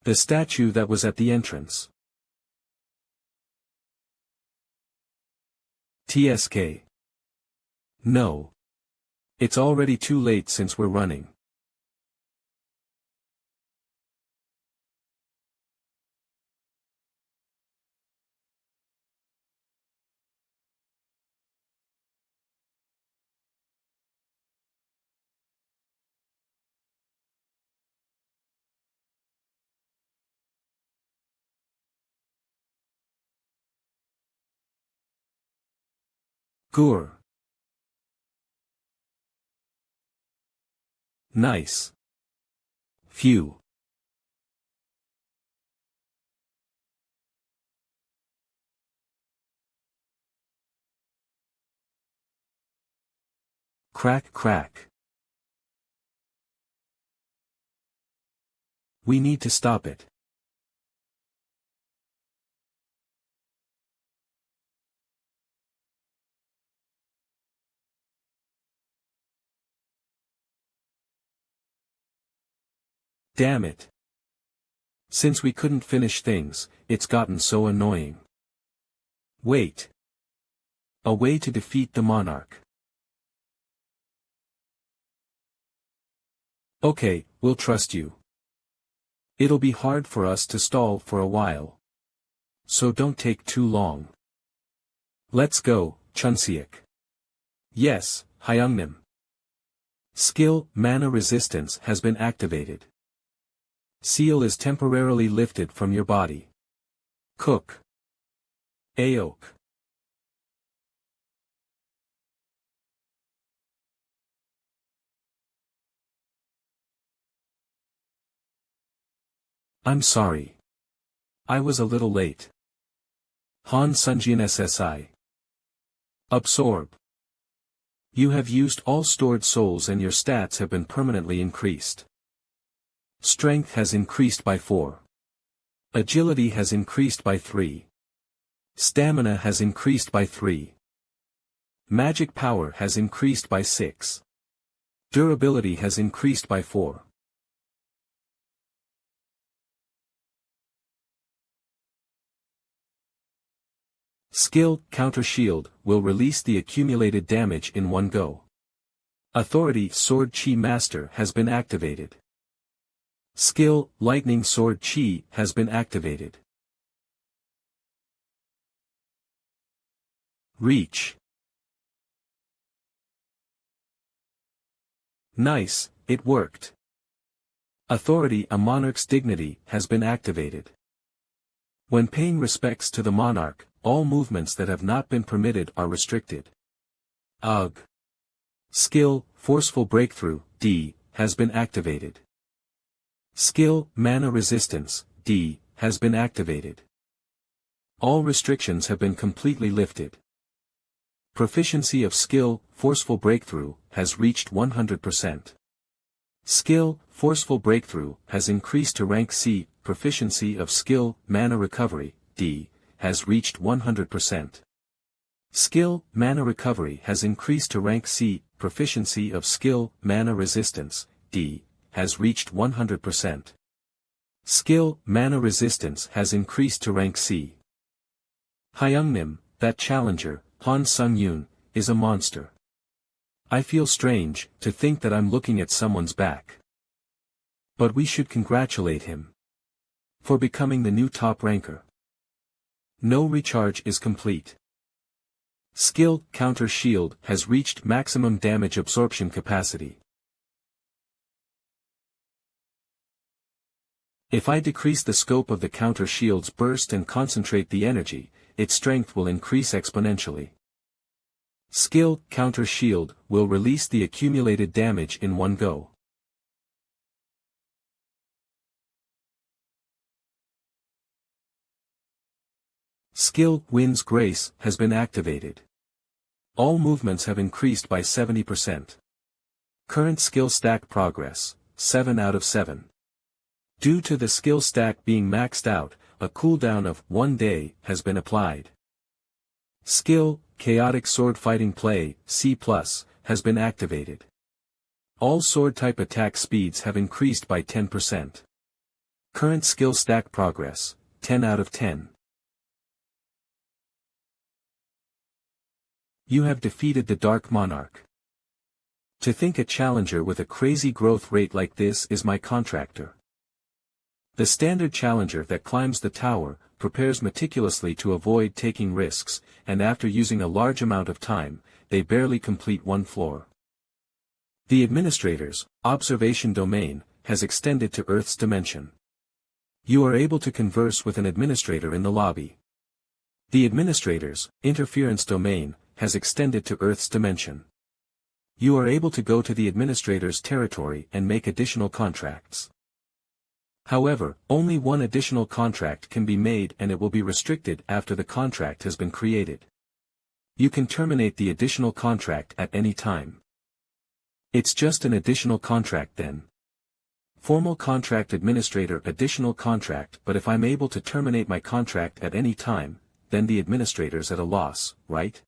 The statue that was at the entrance. TSK. No. It's already too late since we're running. Gur. Nice. Phew. Crack crack. We need to stop it. Damn it. Since we couldn't finish things, it's gotten so annoying. Wait. A way to defeat the monarch. Okay, we'll trust you. It'll be hard for us to stall for a while. So don't take too long. Let's go, Chunseok. Yes, Hyungnim. Skill, Mana Resistance has been activated. Seal is temporarily lifted from your body. Cook. Aok. I'm sorry. I was a little late. Han Sunjin SSI. Absorb. You have used all stored souls and your stats have been permanently increased. Strength has increased by 4. Agility has increased by 3. Stamina has increased by 3. Magic power has increased by 6. Durability has increased by 4. Skill, Counter Shield, will release the accumulated damage in one go. Authority, Sword Chi Master has been activated. Skill, Lightning Sword Chi, has been activated. Reach. Nice, it worked. Authority, a Monarch's Dignity, has been activated. When paying respects to the monarch, all movements that have not been permitted are restricted. Ugh. Skill, Forceful Breakthrough, D, has been activated. Skill, Mana Resistance, D, has been activated. All restrictions have been completely lifted. Proficiency of Skill, Forceful Breakthrough, has reached 100%. Skill, Forceful Breakthrough, has increased to rank C. Proficiency of Skill, Mana Recovery, D, has reached 100%. Skill, Mana Recovery has increased to rank C. Proficiency of Skill, Mana Resistance, D, has reached 100%. Skill, Mana Resistance has increased to rank C. Hyungnim, that challenger, Han Sung-yoon, is a monster. I feel strange to think that I'm looking at someone's back. But we should congratulate him for becoming the new top ranker. No recharge is complete. Skill, Counter Shield, has reached maximum damage absorption capacity. If I decrease the scope of the Counter Shield's burst and concentrate the energy, its strength will increase exponentially. Skill, Counter Shield, will release the accumulated damage in one go. Skill, Wind's Grace, has been activated. All movements have increased by 70%. Current skill stack progress, 7 out of 7. Due to the skill stack being maxed out, a cooldown of 1 day has been applied. Skill, Chaotic Sword Fighting Play, C+, has been activated. All sword-type attack speeds have increased by 10%. Current skill stack progress, 10 out of 10. You have defeated the Dark Monarch. To think a challenger with a crazy growth rate like this is my contractor. The standard challenger that climbs the tower, prepares meticulously to avoid taking risks, and after using a large amount of time, they barely complete one floor. The administrator's observation domain has extended to Earth's dimension. You are able to converse with an administrator in the lobby. The administrator's interference domain has extended to Earth's dimension. You are able to go to the administrator's territory and make additional contracts. However, only one additional contract can be made and it will be restricted after the contract has been created. You can terminate the additional contract at any time. It's just an additional contract then. Formal contract administrator additional contract, but if I'm able to terminate my contract at any time, then the administrator's at a loss, right?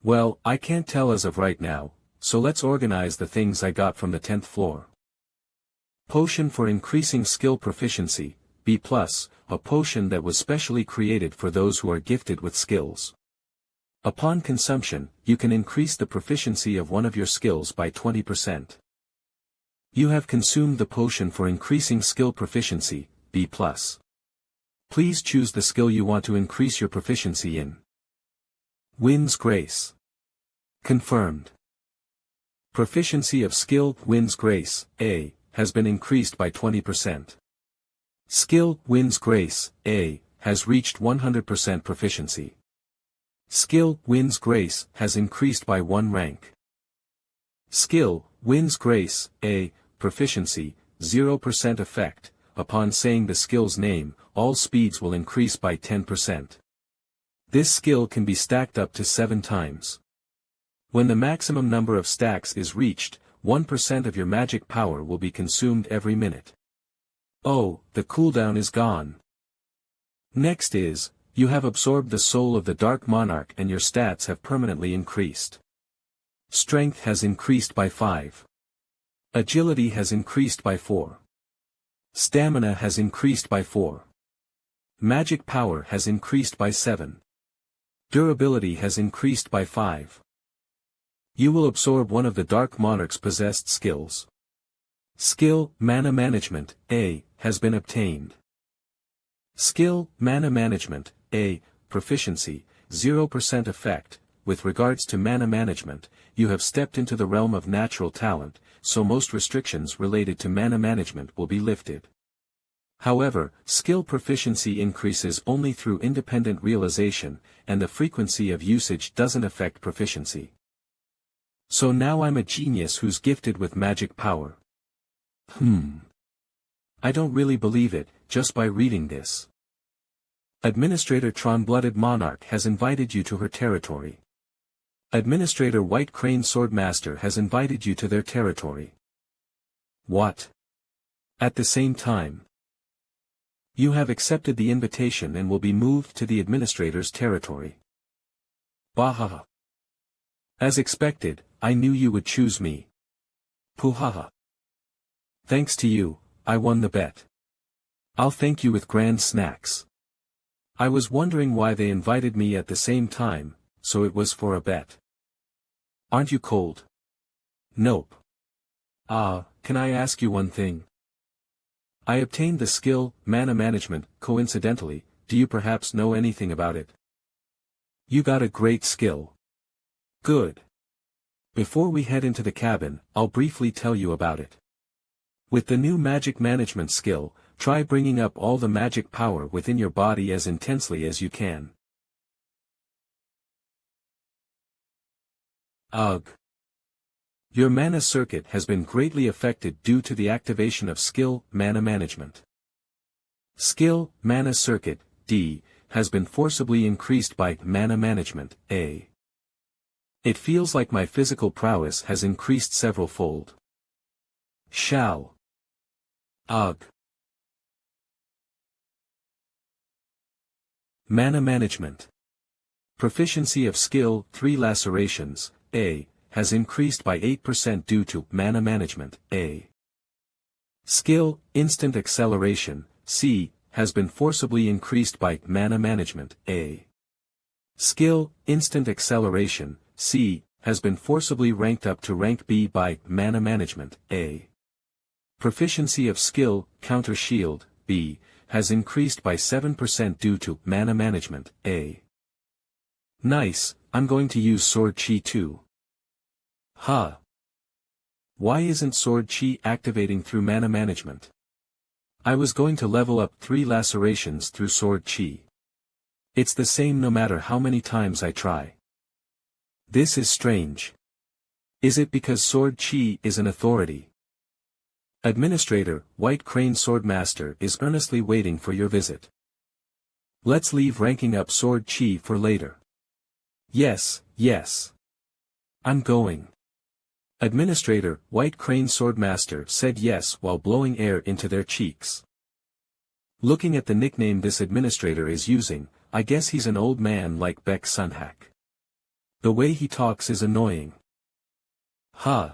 Well, I can't tell as of right now, so let's organize the things I got from the 10th floor. Potion for increasing skill proficiency, B+, a potion that was specially created for those who are gifted with skills. Upon consumption, you can increase the proficiency of one of your skills by 20%. You have consumed the potion for increasing skill proficiency, B+. Please choose the skill you want to increase your proficiency in. Wind's Grace. Confirmed. Proficiency of skill, Wind's Grace, A, has been increased by 20%. Skill, Wins Grace, A, has reached 100% proficiency. Skill, Wins Grace, has increased by 1 rank. Skill, Wins Grace, A, proficiency, 0% effect. Upon saying the skill's name, all speeds will increase by 10%. This skill can be stacked up to 7 times. When the maximum number of stacks is reached, 1% of your magic power will be consumed every minute. Oh, the cooldown is gone. Next is, you have absorbed the soul of the Dark Monarch and your stats have permanently increased. Strength has increased by 5. Agility has increased by 4. Stamina has increased by 4. Magic power has increased by 7. Durability has increased by 5. You will absorb one of the Dark Monarch's possessed skills. Skill, Mana Management, A, has been obtained. Skill, Mana Management, A, proficiency, 0% effect. With regards to mana management, you have stepped into the realm of natural talent, so most restrictions related to mana management will be lifted. However, skill proficiency increases only through independent realization, and the frequency of usage doesn't affect proficiency. So now I'm a genius who's gifted with magic power. I don't really believe it, just by reading this. Administrator Tron-Blooded Monarch has invited you to her territory. Administrator White Crane Swordmaster has invited you to their territory. What? At the same time, you have accepted the invitation and will be moved to the administrator's territory. Bahaha. As expected, I knew you would choose me. Puhaha. Thanks to you, I won the bet. I'll thank you with grand snacks. I was wondering why they invited me at the same time, so it was for a bet. Aren't you cold? Nope. Can I ask you one thing? I obtained the skill, Mana Management, coincidentally, do you perhaps know anything about it? You got a great skill. Good. Before we head into the cabin, I'll briefly tell you about it. With the new magic management skill, try bringing up all the magic power within your body as intensely as you can. Ugh. Your mana circuit has been greatly affected due to the activation of skill, Mana Management. Skill, Mana Circuit, D, has been forcibly increased by Mana Management, A. It feels like my physical prowess has increased several-fold. Shall. Ugh. Mana Management. Proficiency of skill, 3 lacerations, A, has increased by 8% due to Mana Management, A. Skill, Instant Acceleration, C, has been forcibly increased by Mana Management, A. Skill, Instant Acceleration, C, has been forcibly ranked up to rank B by Mana Management, A. Proficiency of skill, Counter Shield, B, has increased by 7% due to Mana Management, A. Nice, I'm going to use Sword Chi too. Huh. Why isn't Sword Chi activating through Mana Management? I was going to level up 3 lacerations through Sword Chi. It's the same no matter how many times I try. This is strange. Is it because Sword Chi is an authority? Administrator, White Crane Swordmaster is earnestly waiting for your visit. Let's leave ranking up Sword Chi for later. Yes, yes. I'm going. Administrator, White Crane Swordmaster said yes while blowing air into their cheeks. Looking at the nickname this administrator is using, I guess he's an old man like Beck Sunhack. The way he talks is annoying. Huh.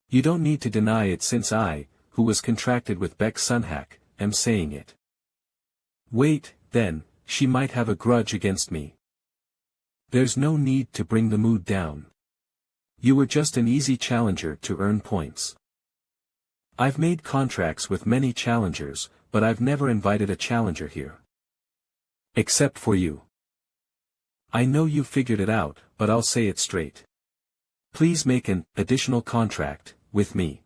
You don't need to deny it since I, who was contracted with Beck Sunhack, am saying it. Wait, then, she might have a grudge against me. There's no need to bring the mood down. You were just an easy challenger to earn points. I've made contracts with many challengers, but I've never invited a challenger here. Except for you. I know you figured it out, but I'll say it straight. Please make an additional contract with me.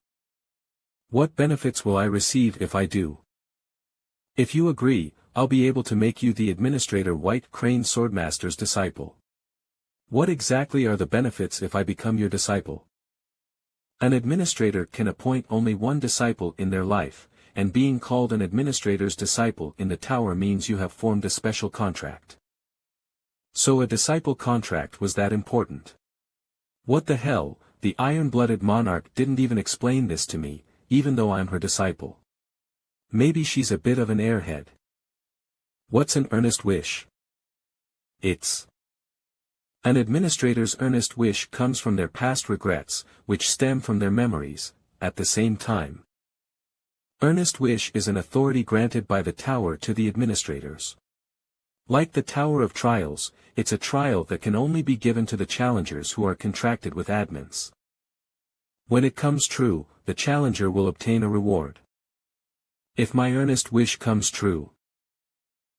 What benefits will I receive if I do? If you agree, I'll be able to make you the administrator White Crane Swordmaster's disciple. What exactly are the benefits if I become your disciple? An administrator can appoint only one disciple in their life, and being called an administrator's disciple in the tower means you have formed a special contract. So a disciple contract was that important. What the hell, the iron-blooded monarch didn't even explain this to me, even though I'm her disciple. Maybe she's a bit of an airhead. What's an earnest wish? An administrator's earnest wish comes from their past regrets, which stem from their memories, at the same time. Earnest wish is an authority granted by the tower to the administrators. Like the Tower of Trials, it's a trial that can only be given to the challengers who are contracted with admins. When it comes true, the challenger will obtain a reward. If my earnest wish comes true,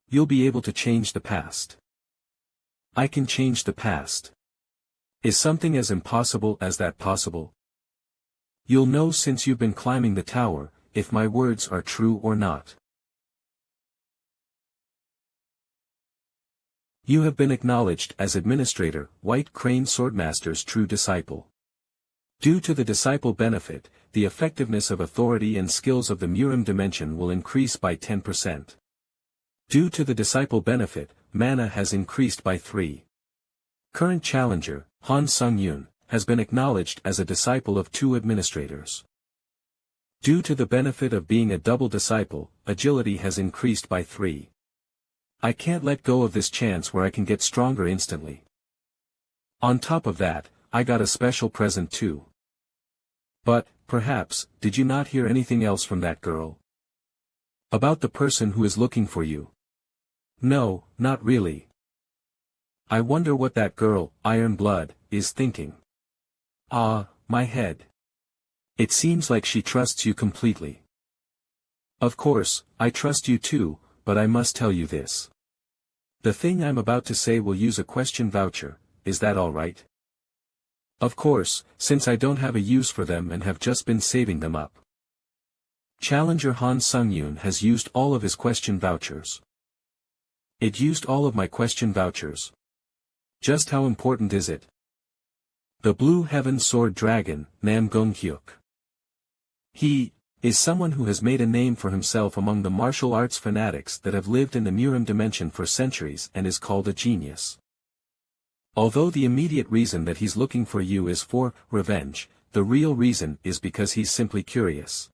you'll be able to change the past. I can change the past. Is something as impossible as that possible? You'll know since you've been climbing the tower, if my words are true or not. You have been acknowledged as Administrator, White Crane Swordmaster's true disciple. Due to the disciple benefit, the effectiveness of authority and skills of the Murim dimension will increase by 10%. Due to the disciple benefit, mana has increased by 3. Current challenger, Han Sung-yoon, has been acknowledged as a disciple of 2 administrators. Due to the benefit of being a double disciple, agility has increased by 3. I can't let go of this chance where I can get stronger instantly. On top of that, I got a special present too. But, perhaps, did you not hear anything else from that girl? About the person who is looking for you? No, not really. I wonder what that girl, Iron Blood, is thinking. Ah, my head. It seems like she trusts you completely. Of course, I trust you too, but I must tell you this. The thing I'm about to say will use a question voucher, is that alright? Of course, since I don't have a use for them and have just been saving them up. Challenger Han Sung-yoon has used all of his question vouchers. It used all of my question vouchers. Just how important is it? The Blue Heaven Sword Dragon, Nam Gong-hyuk. He is someone who has made a name for himself among the martial arts fanatics that have lived in the Murim dimension for centuries and is called a genius. Although the immediate reason that he's looking for you is for revenge, the real reason is because he's simply curious.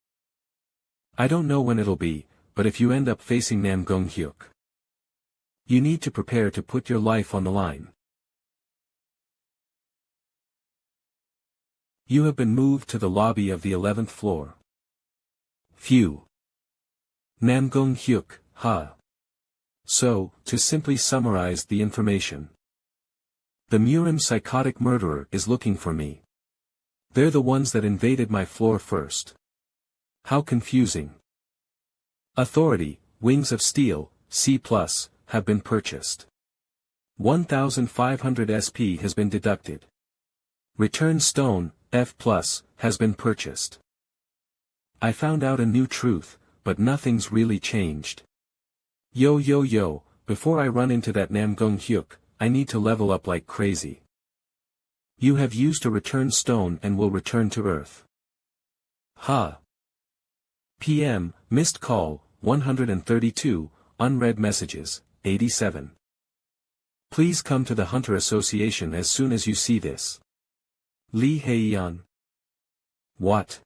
I don't know when it'll be, but if you end up facing Nam Gong-hyuk, you need to prepare to put your life on the line. You have been moved to the lobby of the 11th floor. Phew. Nam Gong-hyuk, ha. So, to simply summarize the information. The Murim psychotic murderer is looking for me. They're the ones that invaded my floor first. How confusing. Authority, Wings of Steel, C+, have been purchased. 1,500 SP has been deducted. Return Stone, F+, has been purchased. I found out a new truth, but nothing's really changed. Yo, before I run into that Nam Gong-hyuk, I need to level up like crazy. You have used a return stone and will return to Earth. Ha. PM, missed call, 132, unread messages, 87. Please come to the Hunter Association as soon as you see this. Lee Hae-yeon. What?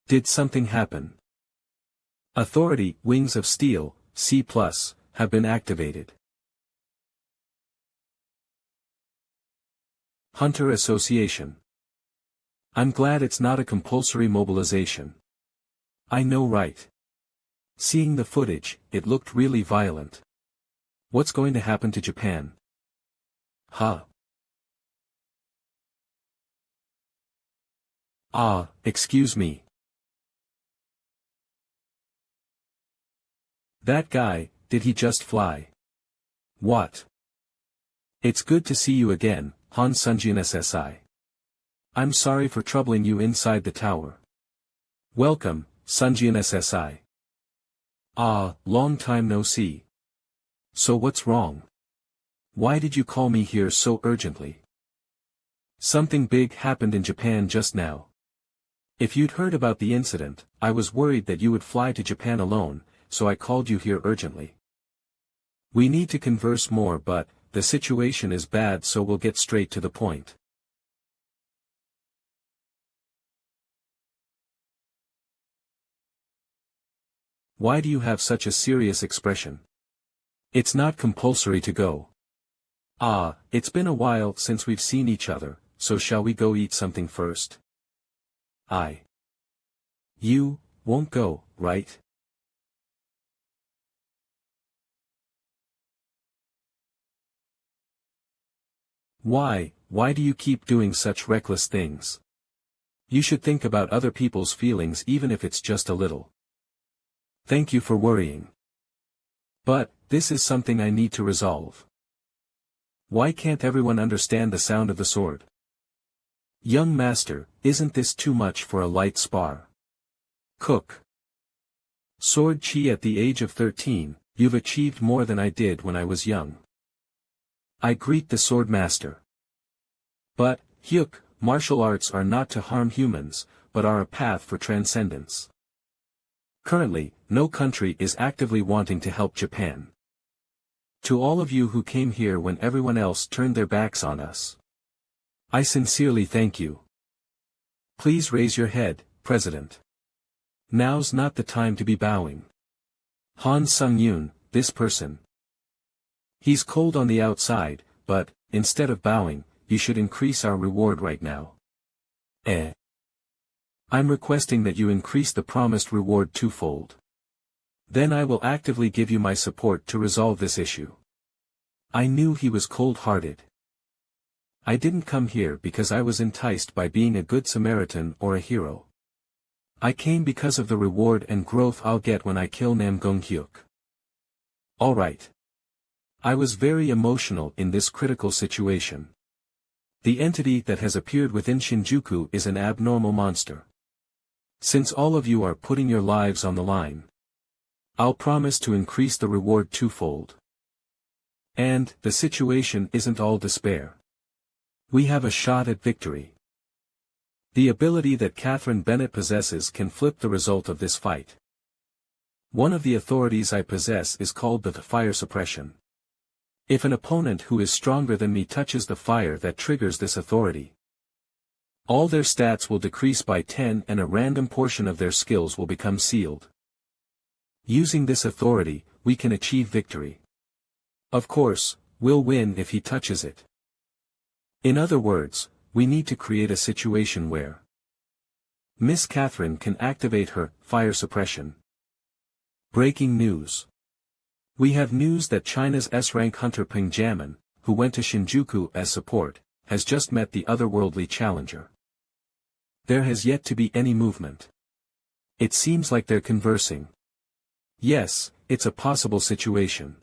Did something happen? Authority, Wings of Steel, C+, have been activated. Hunter Association. I'm glad it's not a compulsory mobilization. I know, right? Seeing the footage, it looked really violent. What's going to happen to Japan? Huh? Ah, excuse me. That guy, did he just fly? What? It's good to see you again, Han Sungjin SSI. I'm sorry for troubling you inside the tower. Welcome, Sunjian SSI. Ah, long time no see. So what's wrong? Why did you call me here so urgently? Something big happened in Japan just now. If you'd heard about the incident, I was worried that you would fly to Japan alone, so I called you here urgently. We need to converse more, but the situation is bad, so we'll get straight to the point. Why do you have such a serious expression? It's not compulsory to go. Ah, it's been a while since we've seen each other, so shall we go eat something first? You won't go, right? Why do you keep doing such reckless things? You should think about other people's feelings, even if it's just a little. Thank you for worrying. But, this is something I need to resolve. Why can't everyone understand the sound of the sword? Young master, isn't this too much for a light spar? Cook. Sword chi at the age of 13, you've achieved more than I did when I was young. I greet the sword master. But, Hyuk, martial arts are not to harm humans, but are a path for transcendence. Currently, no country is actively wanting to help Japan. To all of you who came here when everyone else turned their backs on us, I sincerely thank you. Please raise your head, President. Now's not the time to be bowing. Han Sung-yoon, this person. He's cold on the outside, but, instead of bowing, you should increase our reward right now. I'm requesting that you increase the promised reward twofold. Then I will actively give you my support to resolve this issue. I knew he was cold-hearted. I didn't come here because I was enticed by being a good Samaritan or a hero. I came because of the reward and growth I'll get when I kill Namgung-hyuk. Alright. I was very emotional in this critical situation. The entity that has appeared within Shinjuku is an abnormal monster. Since all of you are putting your lives on the line, I'll promise to increase the reward twofold. And, the situation isn't all despair. We have a shot at victory. The ability that Catherine Bennett possesses can flip the result of this fight. One of the authorities I possess is called the fire suppression. If an opponent who is stronger than me touches the fire that triggers this authority, all their stats will decrease by 10 and a random portion of their skills will become sealed. Using this authority, we can achieve victory. Of course, we'll win if he touches it. In other words, we need to create a situation where Miss Catherine can activate her fire suppression. Breaking news. We have news that China's S-rank hunter Peng Jamin, who went to Shinjuku as support, has just met the otherworldly challenger. There has yet to be any movement. It seems like they're conversing. Yes, it's a possible situation.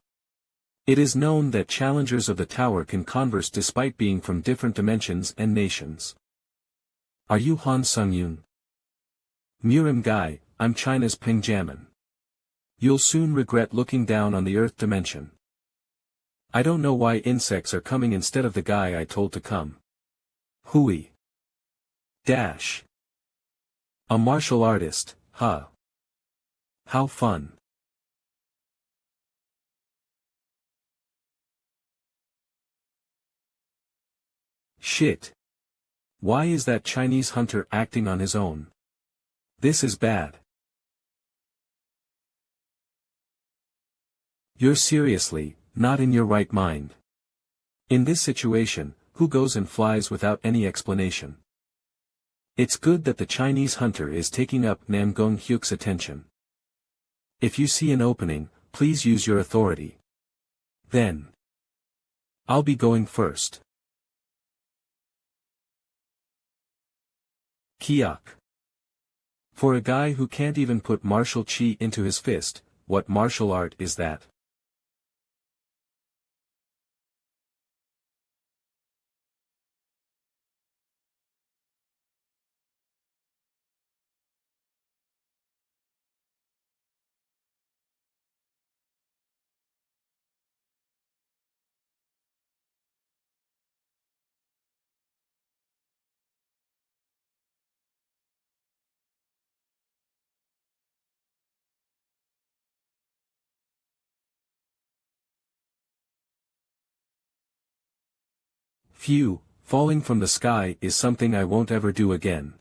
It is known that challengers of the tower can converse despite being from different dimensions and nations. Are you Han Sung-yoon? Murim Gai, I'm China's Peng Jamin. You'll soon regret looking down on the Earth dimension. I don't know why insects are coming instead of the guy I told to come. Hui. Dash. A martial artist, huh? How fun. Shit. Why is that Chinese hunter acting on his own? This is bad. You're seriously, not in your right mind. In this situation, who goes and flies without any explanation? It's good that the Chinese hunter is taking up Namgung-hyuk's attention. If you see an opening, please use your authority. Then, I'll be going first. Kiok. For a guy who can't even put martial chi into his fist, what martial art is that? Phew, falling from the sky is something I won't ever do again.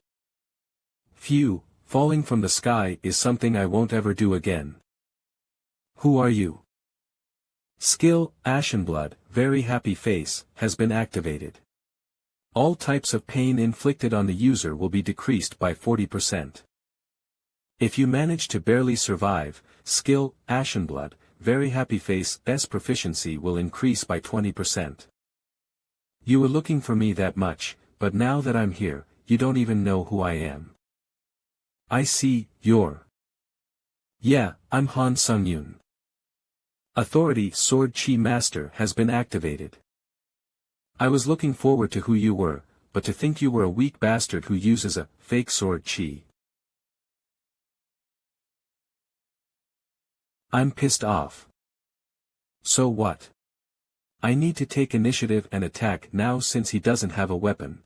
Phew, falling from the sky is something I won't ever do again. Who are you? Skill, Ashen Blood, Very Happy Face, has been activated. All types of pain inflicted on the user will be decreased by 40%. If you manage to barely survive, Skill, Ashen Blood, Very Happy Face's proficiency will increase by 20%. You were looking for me that much, but now that I'm here, you don't even know who I am. I see, you're. Yeah, I'm Han Sung-yoon. Authority Sword Chi Master has been activated. I was looking forward to who you were, but to think you were a weak bastard who uses a fake sword chi. I'm pissed off. So what? I need to take initiative and attack now since he doesn't have a weapon.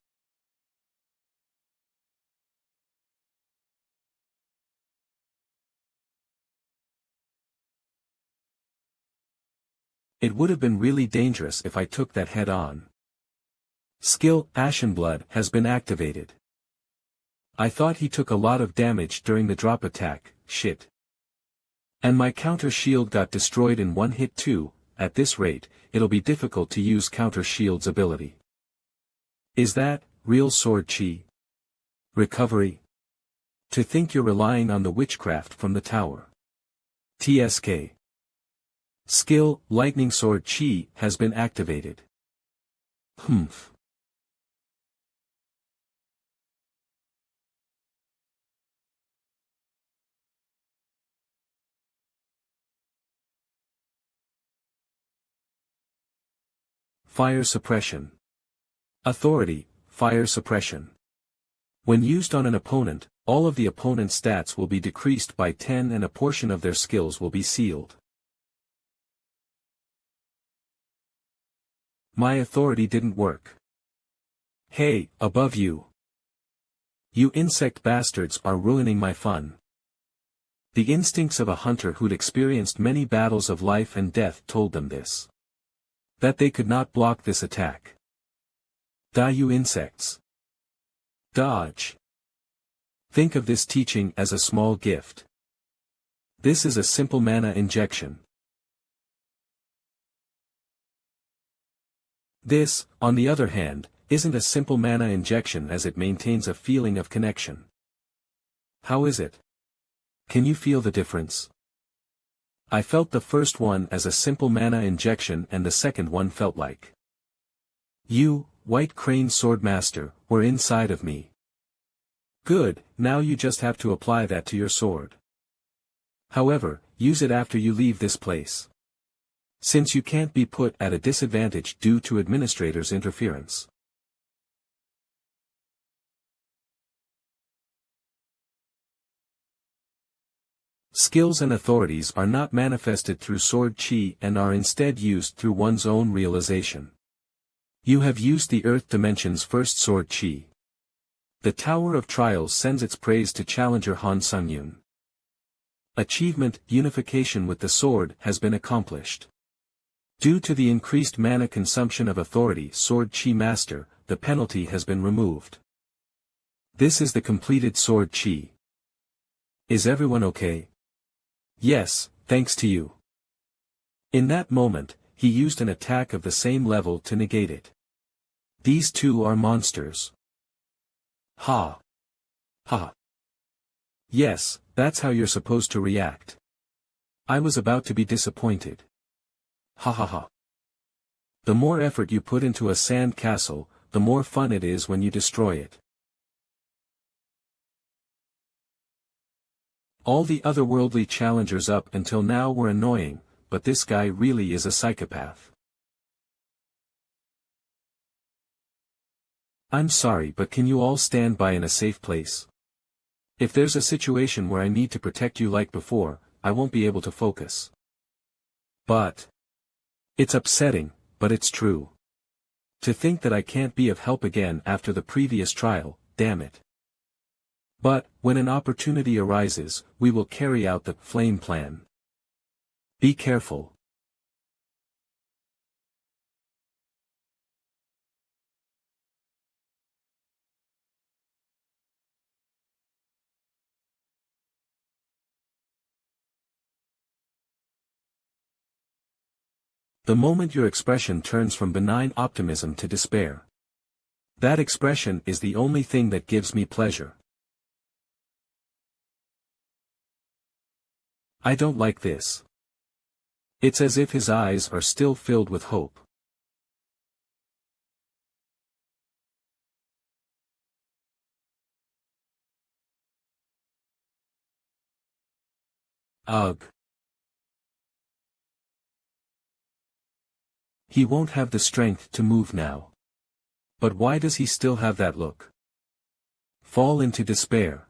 It would have been really dangerous if I took that head on. Skill, Ashen Blood, has been activated. I thought he took a lot of damage during the drop attack, shit. And my counter shield got destroyed in one hit too. At this rate, it'll be difficult to use counter shield's ability. Is that real sword chi? Recovery? To think you're relying on the witchcraft from the tower. TSK. Skill, Lightning Sword Chi, has been activated. Humph. Fire Suppression. Authority, Fire Suppression. When used on an opponent, all of the opponent's stats will be decreased by 10 and a portion of their skills will be sealed. My authority didn't work. Hey, above you. You insect bastards are ruining my fun. The instincts of a hunter who'd experienced many battles of life and death told them this. That they could not block this attack. Die, you insects. Dodge. Think of this teaching as a small gift. This is a simple mana injection. This, on the other hand, isn't a simple mana injection as it maintains a feeling of connection. How is it? Can you feel the difference? I felt the first one as a simple mana injection and the second one felt like you, White Crane Swordmaster, were inside of me. Good, now you just have to apply that to your sword. However, use it after you leave this place. Since you can't be put at a disadvantage due to administrator's interference. Skills and authorities are not manifested through sword chi and are instead used through one's own realization. You have used the Earth Dimension's first sword chi. The Tower of Trials sends its praise to challenger Han Sung-yoon. Achievement, Unification with the sword, has been accomplished. Due to the increased mana consumption of Authority Sword Chi Master, the penalty has been removed. This is the completed Sword Chi. Is everyone okay? Yes, thanks to you. In that moment, he used an attack of the same level to negate it. These two are monsters. Ha. Ha. Yes, that's how you're supposed to react. I was about to be disappointed. Ha ha ha. The more effort you put into a sand castle, the more fun it is when you destroy it. All the otherworldly challengers up until now were annoying, but this guy really is a psychopath. I'm sorry, but can you all stand by in a safe place? If there's a situation where I need to protect you like before, I won't be able to focus. But it's upsetting, but it's true. To think that I can't be of help again after the previous trial, damn it. But, when an opportunity arises, we will carry out the flame plan. Be careful. The moment your expression turns from benign optimism to despair. That expression is the only thing that gives me pleasure. I don't like this. It's as if his eyes are still filled with hope. Ugh. He won't have the strength to move now. But why does he still have that look? Fall into despair.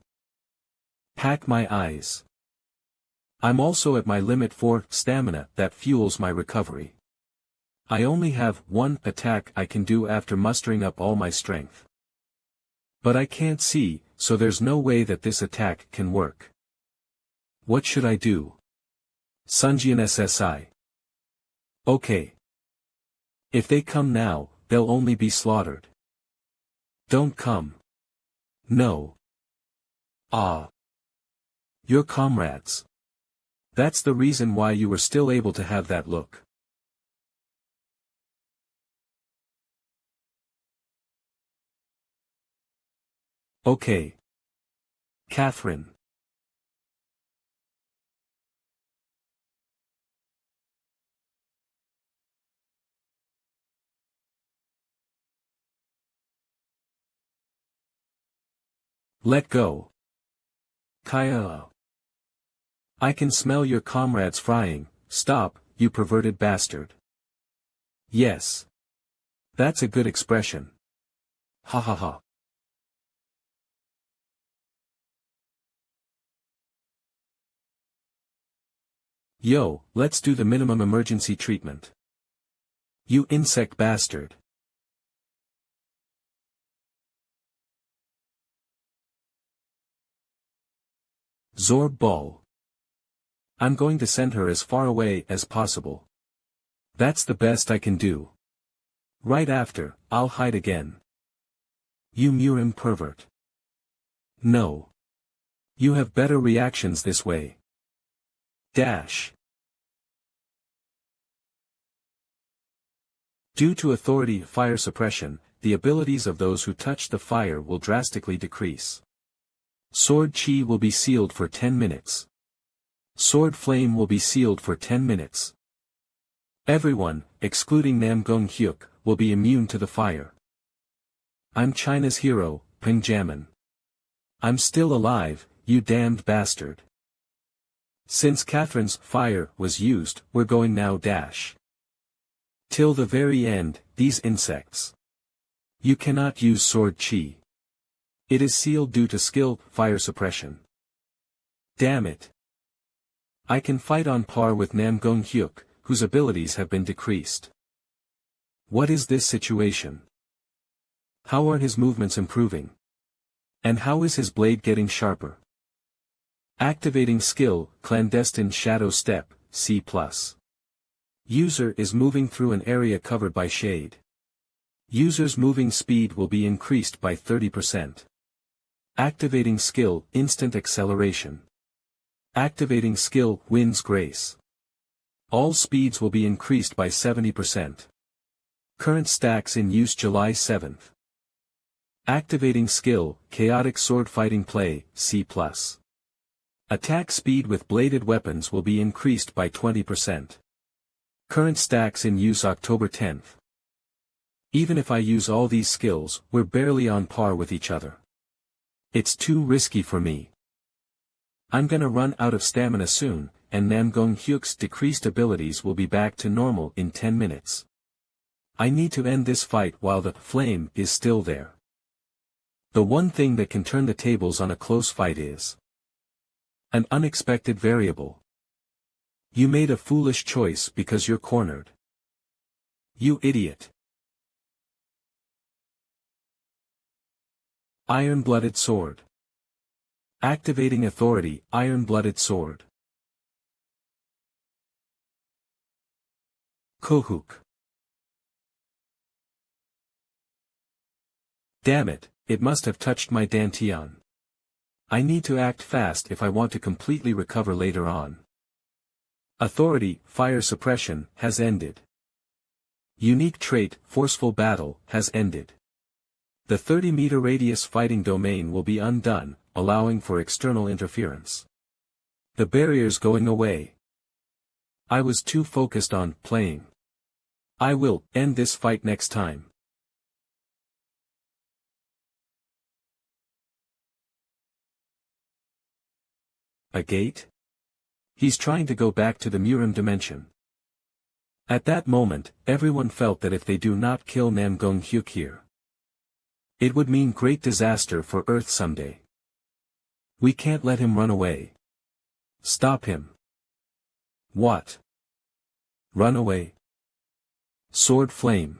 Pack my eyes. I'm also at my limit for stamina that fuels my recovery. I only have one attack I can do after mustering up all my strength. But I can't see, so there's no way that this attack can work. What should I do? Sunjian SSI. Okay. If they come now, they'll only be slaughtered. Don't come. No. Ah. Your comrades. That's the reason why you were still able to have that look. Okay. Catherine. Let go. Kaya. I can smell your comrades frying. Stop, you perverted bastard. Yes. That's a good expression. Ha ha ha. Yo, let's do the minimum emergency treatment. You insect bastard. Zorb ball. I'm going to send her as far away as possible. That's the best I can do. Right after, I'll hide again. You Murim pervert. No. You have better reactions this way. Dash. Due to authority fire suppression, the abilities of those who touch the fire will drastically decrease. Sword Chi will be sealed for 10 minutes. Sword Flame will be sealed for 10 minutes. Everyone, excluding Namgong Hyuk, will be immune to the fire. I'm China's hero, Peng Jamin. I'm still alive, you damned bastard. Since Catherine's fire was used, we're going now dash. Till the very end, these insects. You cannot use Sword Chi. It is sealed due to skill, fire suppression. Damn it. I can fight on par with Namgong Hyuk, whose abilities have been decreased. What is this situation? How are his movements improving? And how is his blade getting sharper? Activating skill, clandestine shadow step, C+. User is moving through an area covered by shade. User's moving speed will be increased by 30%. Activating skill, instant acceleration. Activating skill, wind's grace. All speeds will be increased by 70%. Current stacks in use July 7th. Activating skill, chaotic sword fighting play, C+. Attack speed with bladed weapons will be increased by 20%. Current stacks in use October 10th. Even if I use all these skills, we're barely on par with each other. It's too risky for me. I'm gonna run out of stamina soon, and Namgong Hyuk's decreased abilities will be back to normal in 10 minutes. I need to end this fight while the flame is still there. The one thing that can turn the tables on a close fight is an unexpected variable. You made a foolish choice because you're cornered. You idiot. Iron-blooded sword. Activating authority, iron-blooded sword. Kohuk. Damn it, it must have touched my dantian. I need to act fast if I want to completely recover later on. Authority, fire suppression, has ended. Unique trait, forceful battle, has ended. The 30-meter radius fighting domain will be undone, allowing for external interference. The barrier's going away. I was too focused on playing. I will end this fight next time. A gate? He's trying to go back to the Murim dimension. At that moment, everyone felt that if they do not kill Namgung Hyuk here, it would mean great disaster for Earth someday. We can't let him run away. Stop him. What? Run away? Sword flame.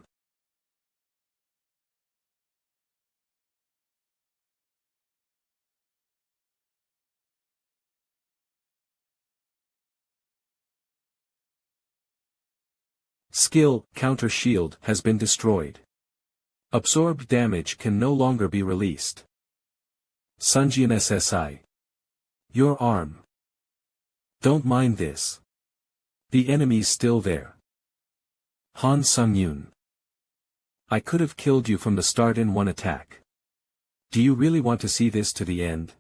Skill, counter shield, has been destroyed. Absorbed damage can no longer be released. Sunjian SSI. Your arm. Don't mind this. The enemy's still there. Han Sung-yoon. I could have killed you from the start in one attack. Do you really want to see this to the end?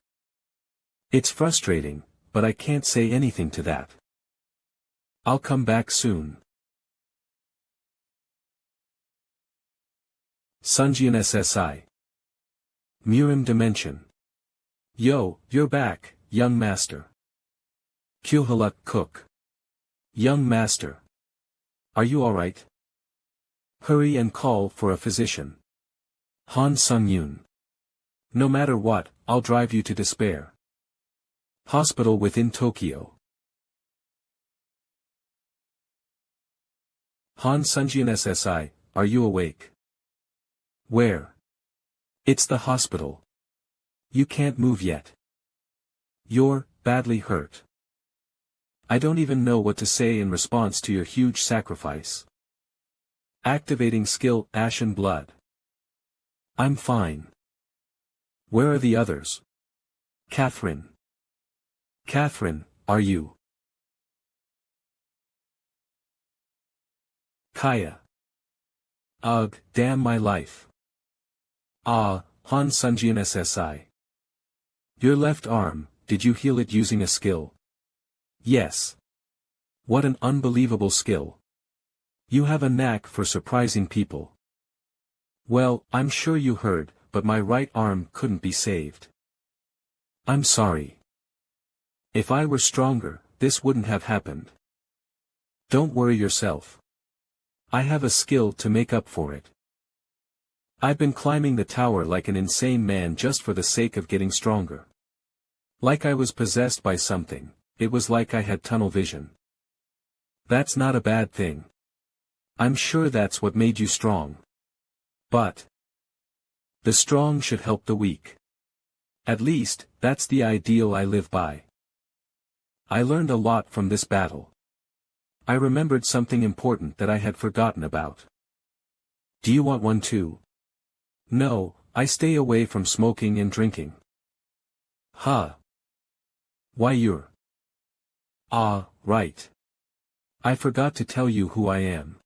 It's frustrating, but I can't say anything to that. I'll come back soon. Sunjian SSI. Murim Dimension. Yo, you're back, young master. Kyuhaluk Cook. Young master. Are you alright? Hurry and call for a physician. Han Sung-yoon. No matter what, I'll drive you to despair. Hospital within Tokyo. Han Sunjian SSI, are you awake? Where? It's the hospital. You can't move yet. You're badly hurt. I don't even know what to say in response to your huge sacrifice. Activating skill, Ashen Blood. I'm fine. Where are the others? Catherine. Catherine, are you? Kaya. Ugh, damn my life. Ah, Han Sunjian SSI. Your left arm, did you heal it using a skill? Yes. What an unbelievable skill. You have a knack for surprising people. Well, I'm sure you heard, but my right arm couldn't be saved. I'm sorry. If I were stronger, this wouldn't have happened. Don't worry yourself. I have a skill to make up for it. I've been climbing the tower like an insane man just for the sake of getting stronger. Like I was possessed by something, it was like I had tunnel vision. That's not a bad thing. I'm sure that's what made you strong. But the strong should help the weak. At least, that's the ideal I live by. I learned a lot from this battle. I remembered something important that I had forgotten about. Do you want one too? No, I stay away from smoking and drinking. Huh. Why you're... Ah, right. I forgot to tell you who I am.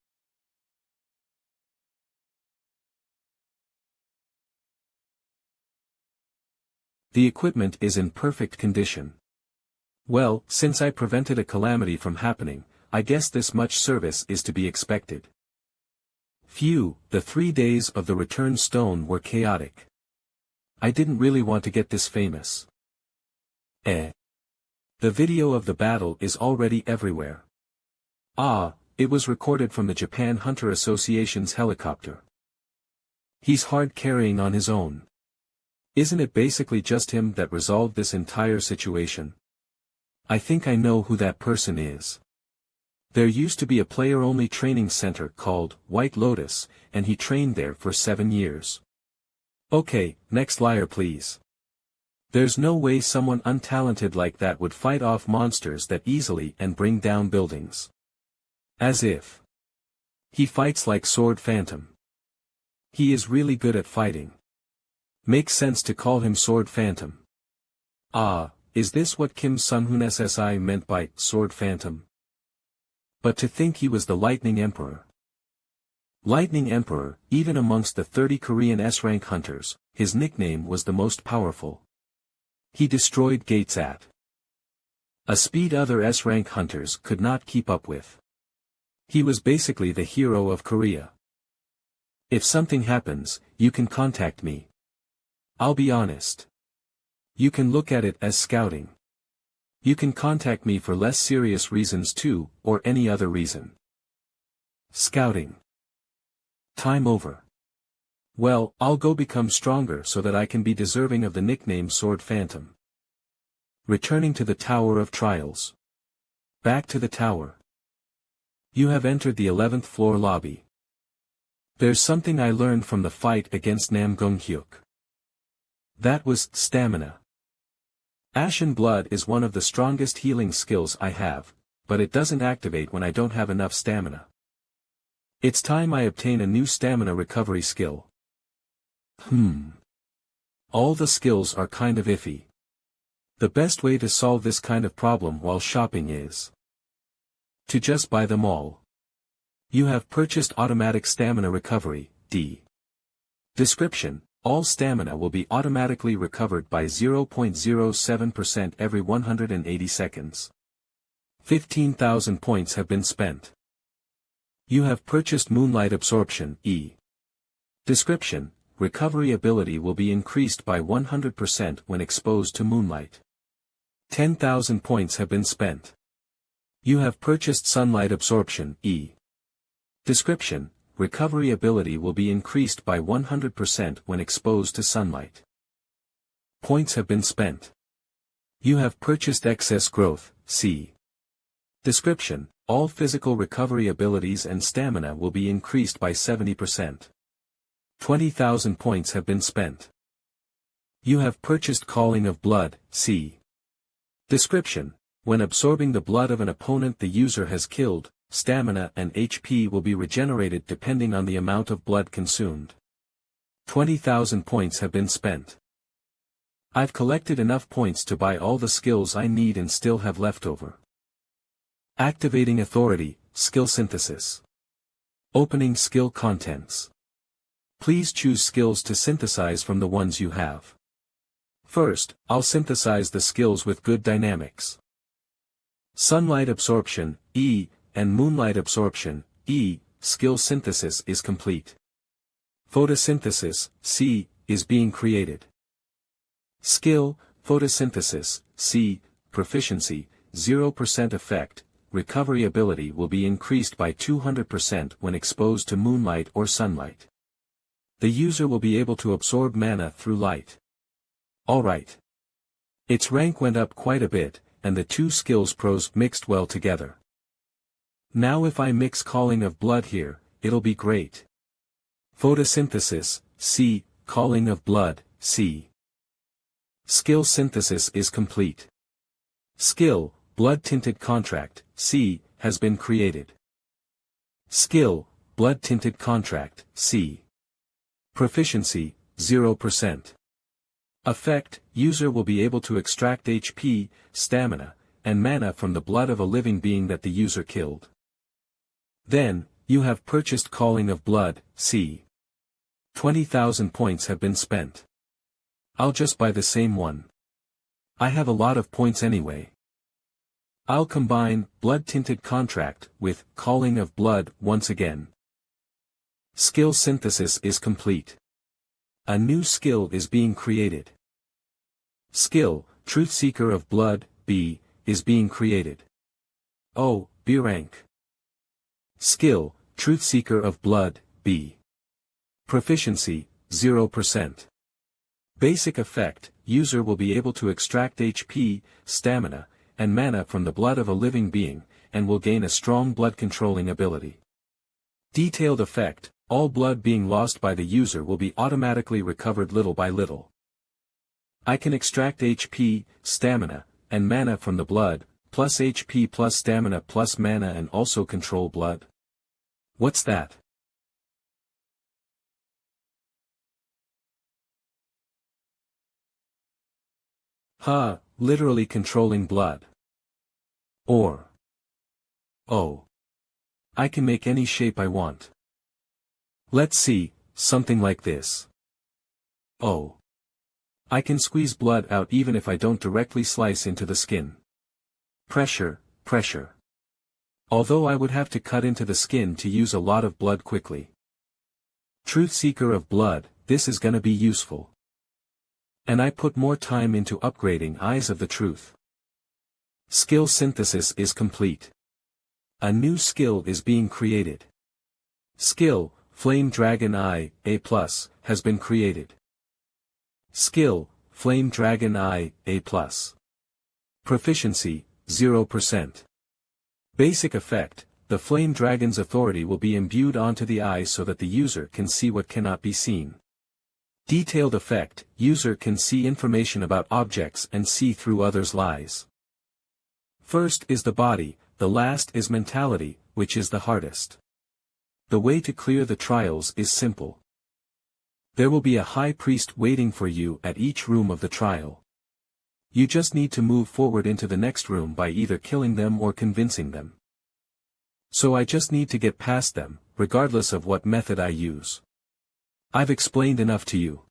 The equipment is in perfect condition. Well, since I prevented a calamity from happening, I guess this much service is to be expected. Phew, the 3 days of the return stone were chaotic. I didn't really want to get this famous. The video of the battle is already everywhere. Ah, it was recorded from the Japan Hunter Association's helicopter. He's hard carrying on his own. Isn't it basically just him that resolved this entire situation? I think I know who that person is. There used to be a player-only training center called White Lotus, and he trained there for 7 years. Okay, next liar please. There's no way someone untalented like that would fight off monsters that easily and bring down buildings. As if. He fights like Sword Phantom. He is really good at fighting. Makes sense to call him Sword Phantom. Ah, is this what Kim Sung-hoon SSI meant by Sword Phantom? But to think he was the Lightning Emperor. Lightning Emperor, even amongst the 30 Korean S-rank hunters, his nickname was the most powerful. He destroyed gates at a speed other S-rank hunters could not keep up with. He was basically the hero of Korea. If something happens, you can contact me. I'll be honest. You can look at it as scouting. You can contact me for less serious reasons too, or any other reason. Scouting. Time over. Well, I'll go become stronger so that I can be deserving of the nickname Sword Phantom. Returning to the Tower of Trials. Back to the tower. You have entered the 11th floor lobby. There's something I learned from the fight against Nam Gung-hyuk. That was stamina. Ashen Blood is one of the strongest healing skills I have, but it doesn't activate when I don't have enough stamina. It's time I obtain a new stamina recovery skill. All the skills are kind of iffy. The best way to solve this kind of problem while shopping is to just buy them all. You have purchased automatic stamina recovery, D. Description: all stamina will be automatically recovered by 0.07% every 180 seconds. 15,000 points have been spent. You have purchased Moonlight Absorption, E. Description: recovery ability will be increased by 100% when exposed to moonlight. 10,000 points have been spent. You have purchased Sunlight Absorption, E. Description: recovery ability will be increased by 100% when exposed to sunlight. Points have been spent. You have purchased Excess Growth, C. Description: all physical recovery abilities and stamina will be increased by 70%. 20,000 points have been spent. You have purchased Calling of Blood, C. Description: when absorbing the blood of an opponent the user has killed, stamina and HP will be regenerated depending on the amount of blood consumed. 20,000 points have been spent. I've collected enough points to buy all the skills I need and still have leftover. Activating Authority, Skill Synthesis. Opening Skill Contents. Please choose skills to synthesize from the ones you have. First, I'll synthesize the skills with good dynamics. Sunlight Absorption, E, and Moonlight Absorption, E, skill synthesis is complete. Photosynthesis, C, is being created. Skill, Photosynthesis, C, Proficiency, 0% effect, recovery ability will be increased by 200% when exposed to moonlight or sunlight. The user will be able to absorb mana through light. Alright. Its rank went up quite a bit, and the two skills pros mixed well together. Now if I mix Calling of Blood here, it'll be great. Photosynthesis, C, Calling of Blood, C. Skill synthesis is complete. Skill, Blood-Tinted Contract, C, has been created. Skill, Blood-Tinted Contract, C. Proficiency, 0%. Effect, user will be able to extract HP, stamina, and mana from the blood of a living being that the user killed. Then, you have purchased Calling of Blood, C. 20,000 points have been spent. I'll just buy the same one. I have a lot of points anyway. I'll combine Blood-Tinted Contract with Calling of Blood once again. Skill synthesis is complete. A new skill is being created. Skill, Truth Seeker of Blood, B, is being created. O, B rank. Skill, Truth Seeker of Blood, B. Proficiency, 0%. Basic effect, user will be able to extract HP, stamina, and mana from the blood of a living being, and will gain a strong blood controlling ability. Detailed effect, all blood being lost by the user will be automatically recovered little by little. I can extract HP, stamina, and mana from the blood, plus HP plus stamina plus mana and also control blood. What's that? Literally controlling blood. Or. Oh. I can make any shape I want. Let's see, something like this. Oh. I can squeeze blood out even if I don't directly slice into the skin. Pressure, pressure. Although I would have to cut into the skin to use a lot of blood quickly. Truth seeker of blood, this is gonna be useful. And I put more time into upgrading eyes of the truth. Skill synthesis is complete. A new skill is being created. Skill, Flame Dragon Eye, A+, has been created. Skill, Flame Dragon Eye, A+. Proficiency, 0%. Basic effect, the Flame Dragon's authority will be imbued onto the eye so that the user can see what cannot be seen. Detailed effect, user can see information about objects and see through others' lies. First is the body, the last is mentality, which is the hardest. The way to clear the trials is simple. There will be a high priest waiting for you at each room of the trial. You just need to move forward into the next room by either killing them or convincing them. So I just need to get past them, regardless of what method I use. I've explained enough to you.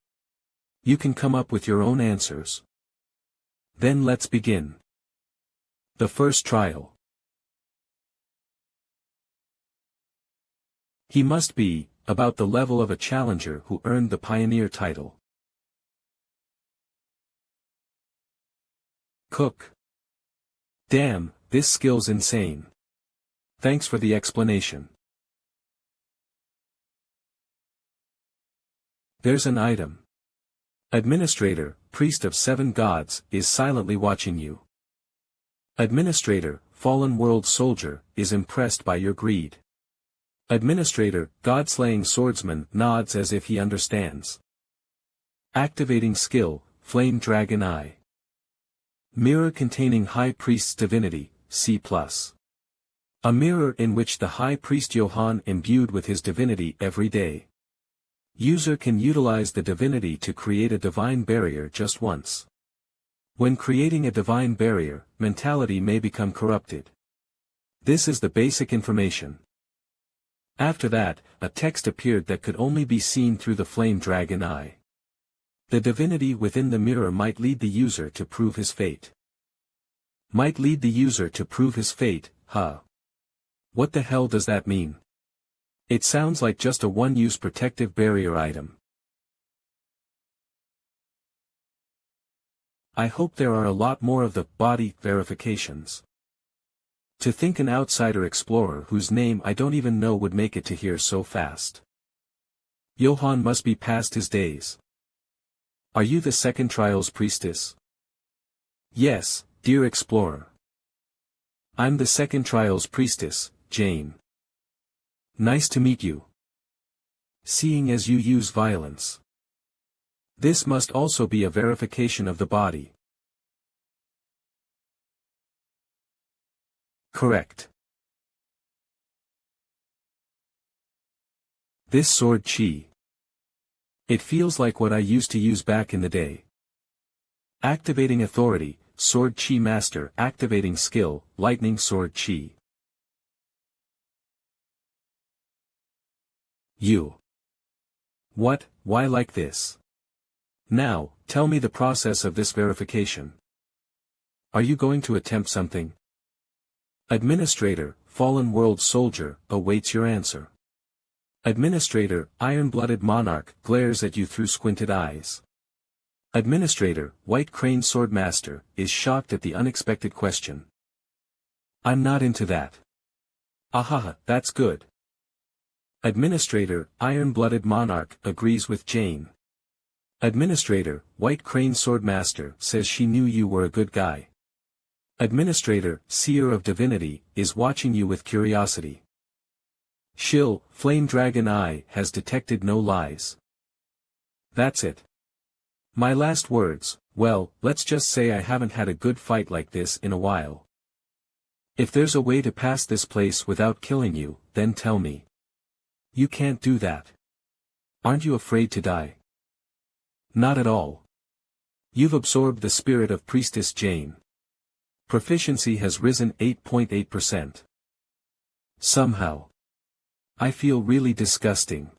You can come up with your own answers. Then let's begin. The first trial. He must be about the level of a challenger who earned the pioneer title. Cook. Damn, this skill's insane. Thanks for the explanation. There's an item. Administrator, priest of 7 gods, is silently watching you. Administrator, fallen world soldier, is impressed by your greed. Administrator, god-slaying swordsman, nods as if he understands. Activating skill, Flame Dragon Eye. Mirror containing High Priest's divinity, C+. A mirror in which the High Priest Johann imbued with his divinity every day. User can utilize the divinity to create a divine barrier just once. When creating a divine barrier, mentality may become corrupted. This is the basic information. After that, a text appeared that could only be seen through the Flame Dragon Eye. The divinity within the mirror might lead the user to prove his fate. Might lead the user to prove his fate, huh? What the hell does that mean? It sounds like just a one-use protective barrier item. I hope there are a lot more of the body verifications. To think an outsider explorer whose name I don't even know would make it to here so fast. Johann must be past his days. Are you the second trial's priestess? Yes, dear explorer. I'm the second trial's priestess, Jane. Nice to meet you. Seeing as you use violence. This must also be a verification of the body. Correct. This sword chi. It feels like what I used to use back in the day. Activating authority, Sword Chi Master. Activating skill, Lightning Sword Chi. You. What, why like this? Now, tell me the process of this verification. Are you going to attempt something? Administrator, Fallen World Soldier, awaits your answer. Administrator, Iron-Blooded Monarch, glares at you through squinted eyes. Administrator, White Crane Swordmaster, is shocked at the unexpected question. I'm not into that. Ahaha, that's good. Administrator, Iron-Blooded Monarch, agrees with Jane. Administrator, White Crane Swordmaster, says she knew you were a good guy. Administrator, Seer of Divinity, is watching you with curiosity. Shill, Flame Dragon Eye, has detected no lies. That's it. My last words, well, let's just say I haven't had a good fight like this in a while. If there's a way to pass this place without killing you, then tell me. You can't do that. Aren't you afraid to die? Not at all. You've absorbed the spirit of Priestess Jane. Proficiency has risen 8.8%. Somehow. I feel really disgusting.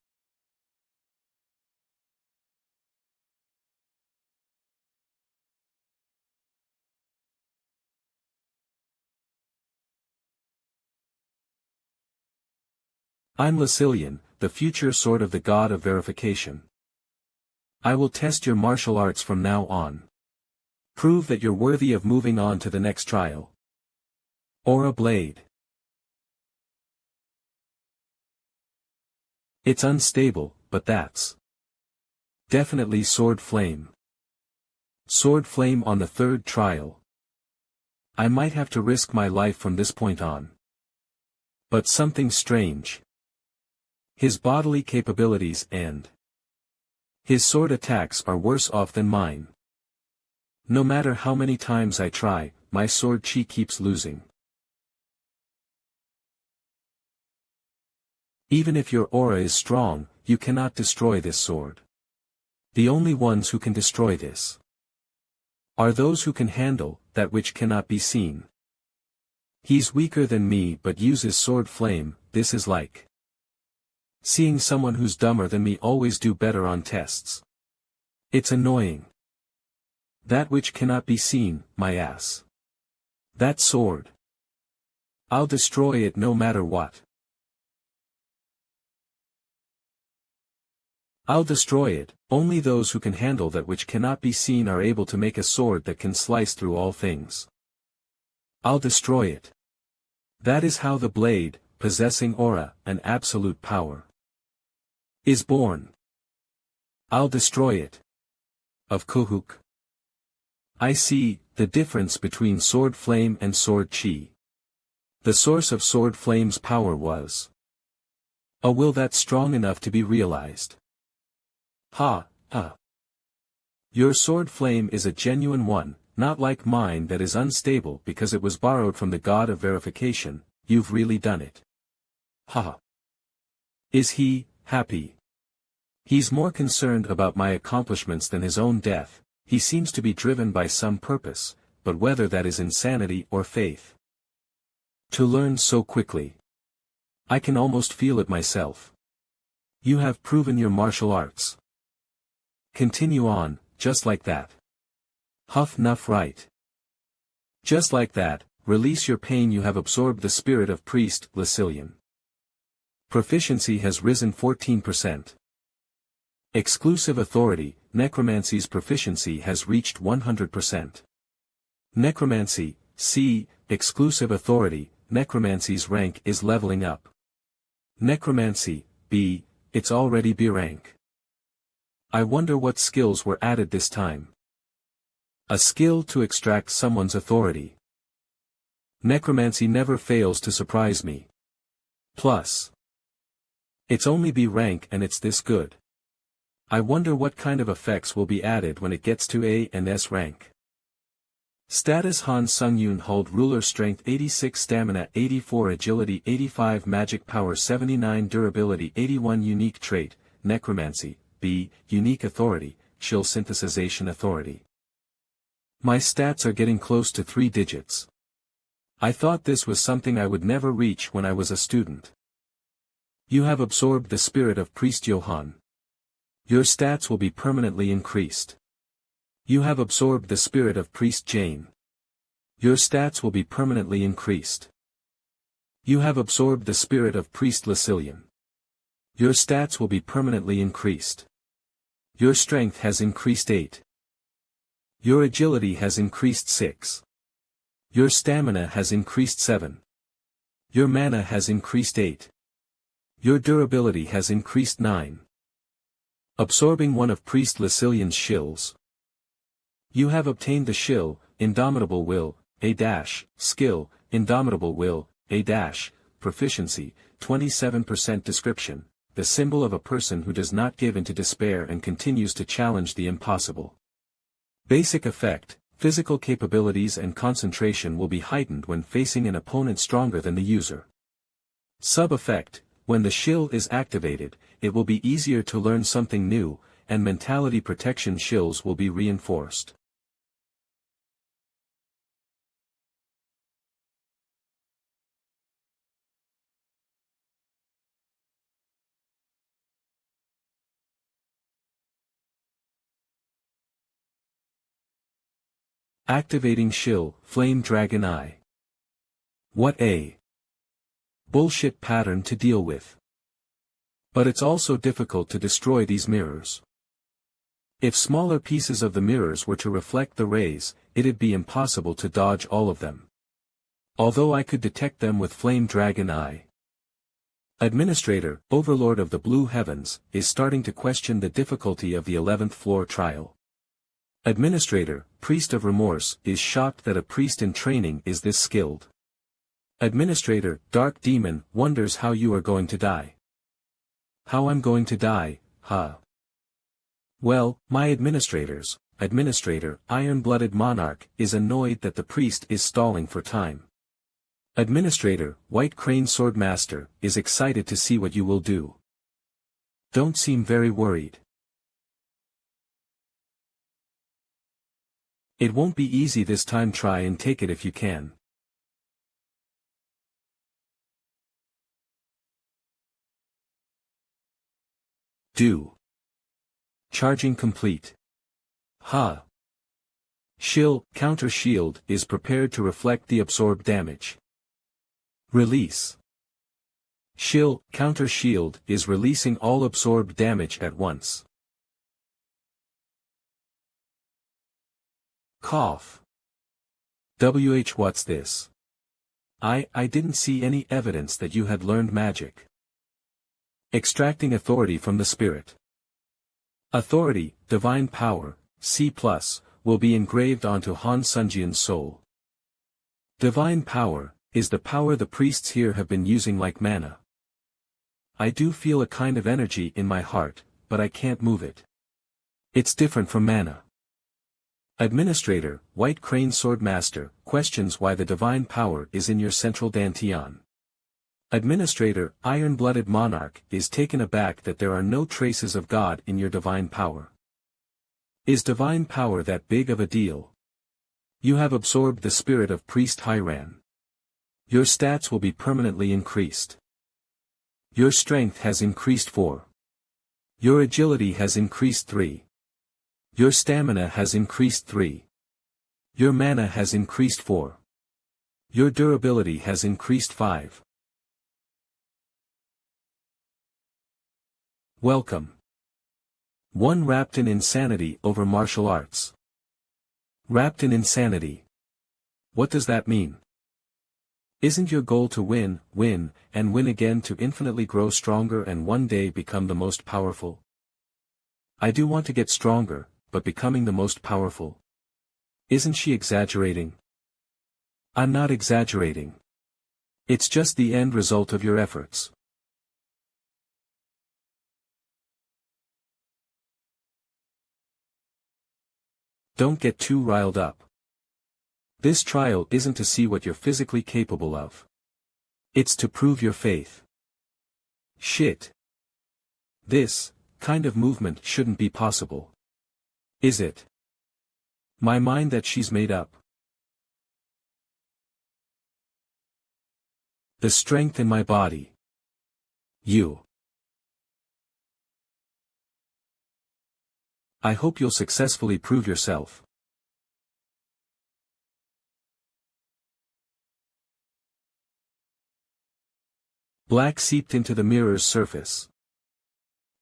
I'm Lucilian, the future sword of the god of verification. I will test your martial arts from now on. Prove that you're worthy of moving on to the next trial. Aura blade. It's unstable, but that's definitely sword flame. Sword flame on the third trial. I might have to risk my life from this point on. But something strange. His bodily capabilities and his sword attacks are worse off than mine. No matter how many times I try, my sword chi keeps losing. Even if your aura is strong, you cannot destroy this sword. The only ones who can destroy this are those who can handle that which cannot be seen. He's weaker than me but uses sword flame. This is like seeing someone who's dumber than me always do better on tests. It's annoying. That which cannot be seen, my ass. That sword. I'll destroy it no matter what. I'll destroy it. Only those who can handle that which cannot be seen are able to make a sword that can slice through all things. I'll destroy it. That is how the blade, possessing aura, and absolute power, is born. I'll destroy it. Of Kuhuk. I see the difference between sword flame and sword chi. The source of sword flame's power was a will that's strong enough to be realized. Ha. Your sword flame is a genuine one, not like mine that is unstable because it was borrowed from the god of verification. You've really done it. Ha. Is he happy? He's more concerned about my accomplishments than his own death. He seems to be driven by some purpose, but whether that is insanity or faith. To learn so quickly. I can almost feel it myself. You have proven your martial arts. Continue on, just like that. Huff nuff right. Just like that, release your pain. You have absorbed the spirit of priest, Lucilian. Proficiency has risen 14%. Exclusive authority, necromancy's proficiency has reached 100%. Necromancy, C, exclusive authority, necromancy's rank is leveling up. Necromancy, B, it's already B rank. I wonder what skills were added this time. A skill to extract someone's authority. Necromancy never fails to surprise me. Plus. It's only B rank and it's this good. I wonder what kind of effects will be added when it gets to A and S rank. Status: Han Sungyun hold ruler strength 86 stamina 84 agility 85 magic power 79 durability 81 unique trait, necromancy, B, unique authority, chill synthesization authority. My stats are getting close to 3 digits. I thought this was something I would never reach when I was a student. You have absorbed the spirit of Priest Johann. Your stats will be permanently increased. You have absorbed the spirit of Priest Jane. Your stats will be permanently increased. You have absorbed the spirit of Priest Lucilian. Your stats will be permanently increased. Your strength has increased 8. Your agility has increased 6. Your stamina has increased 7. Your mana has increased 8. Your durability has increased 9. Absorbing one of Priest Lucilian's shills. You have obtained the shill, Indomitable Will, skill, Indomitable Will, proficiency, 27% description, the symbol of a person who does not give in to despair and continues to challenge the impossible. Basic effect, physical capabilities and concentration will be heightened when facing an opponent stronger than the user. Sub-effect, when the shill is activated, it will be easier to learn something new, and mentality protection shills will be reinforced. Activating shill, Flame Dragon Eye. What a bullshit pattern to deal with. But it's also difficult to destroy these mirrors. If smaller pieces of the mirrors were to reflect the rays, it'd be impossible to dodge all of them. Although I could detect them with Flame Dragon Eye. Administrator, Overlord of the Blue Heavens, is starting to question the difficulty of the 11th floor trial. Administrator, Priest of Remorse, is shocked that a priest in training is this skilled. Administrator, Dark Demon, wonders how you are going to die. How I'm going to die, huh? Well, my administrator, Iron-Blooded Monarch, is annoyed that the priest is stalling for time. Administrator, White Crane Swordmaster, is excited to see what you will do. Don't seem very worried. It won't be easy this time, try and take it if you can. Do. Charging complete. Ha. Shield, Counter Shield, is prepared to reflect the absorbed damage. Release. Shield, Counter Shield, is releasing all absorbed damage at once. Cough. What's this? I didn't see any evidence that you had learned magic. Extracting authority from the spirit. Authority, divine power, C+, will be engraved onto Han Sunjian's soul. Divine power, is the power the priests here have been using like mana. I do feel a kind of energy in my heart, but I can't move it. It's different from mana. Administrator, White Crane Swordmaster, questions why the divine power is in your central dantian. Administrator, Iron-Blooded Monarch, is taken aback that there are no traces of God in your divine power. Is divine power that big of a deal? You have absorbed the spirit of Priest Hyran. Your stats will be permanently increased. Your strength has increased 4. Your agility has increased 3. Your stamina has increased 3. Your mana has increased 4. Your durability has increased 5. Welcome. 1 Wrapped in insanity over martial arts. Wrapped in insanity. What does that mean? Isn't your goal to win, and win again, to infinitely grow stronger and one day become the most powerful? I do want to get stronger, but becoming the most powerful? Isn't she exaggerating? I'm not exaggerating. It's just the end result of your efforts. Don't get too riled up. This trial isn't to see what you're physically capable of. It's to prove your faith. Shit. This kind of movement shouldn't be possible. Is it? My mind that she's made up. The strength in my body. You. I hope you'll successfully prove yourself. Black seeped into the mirror's surface.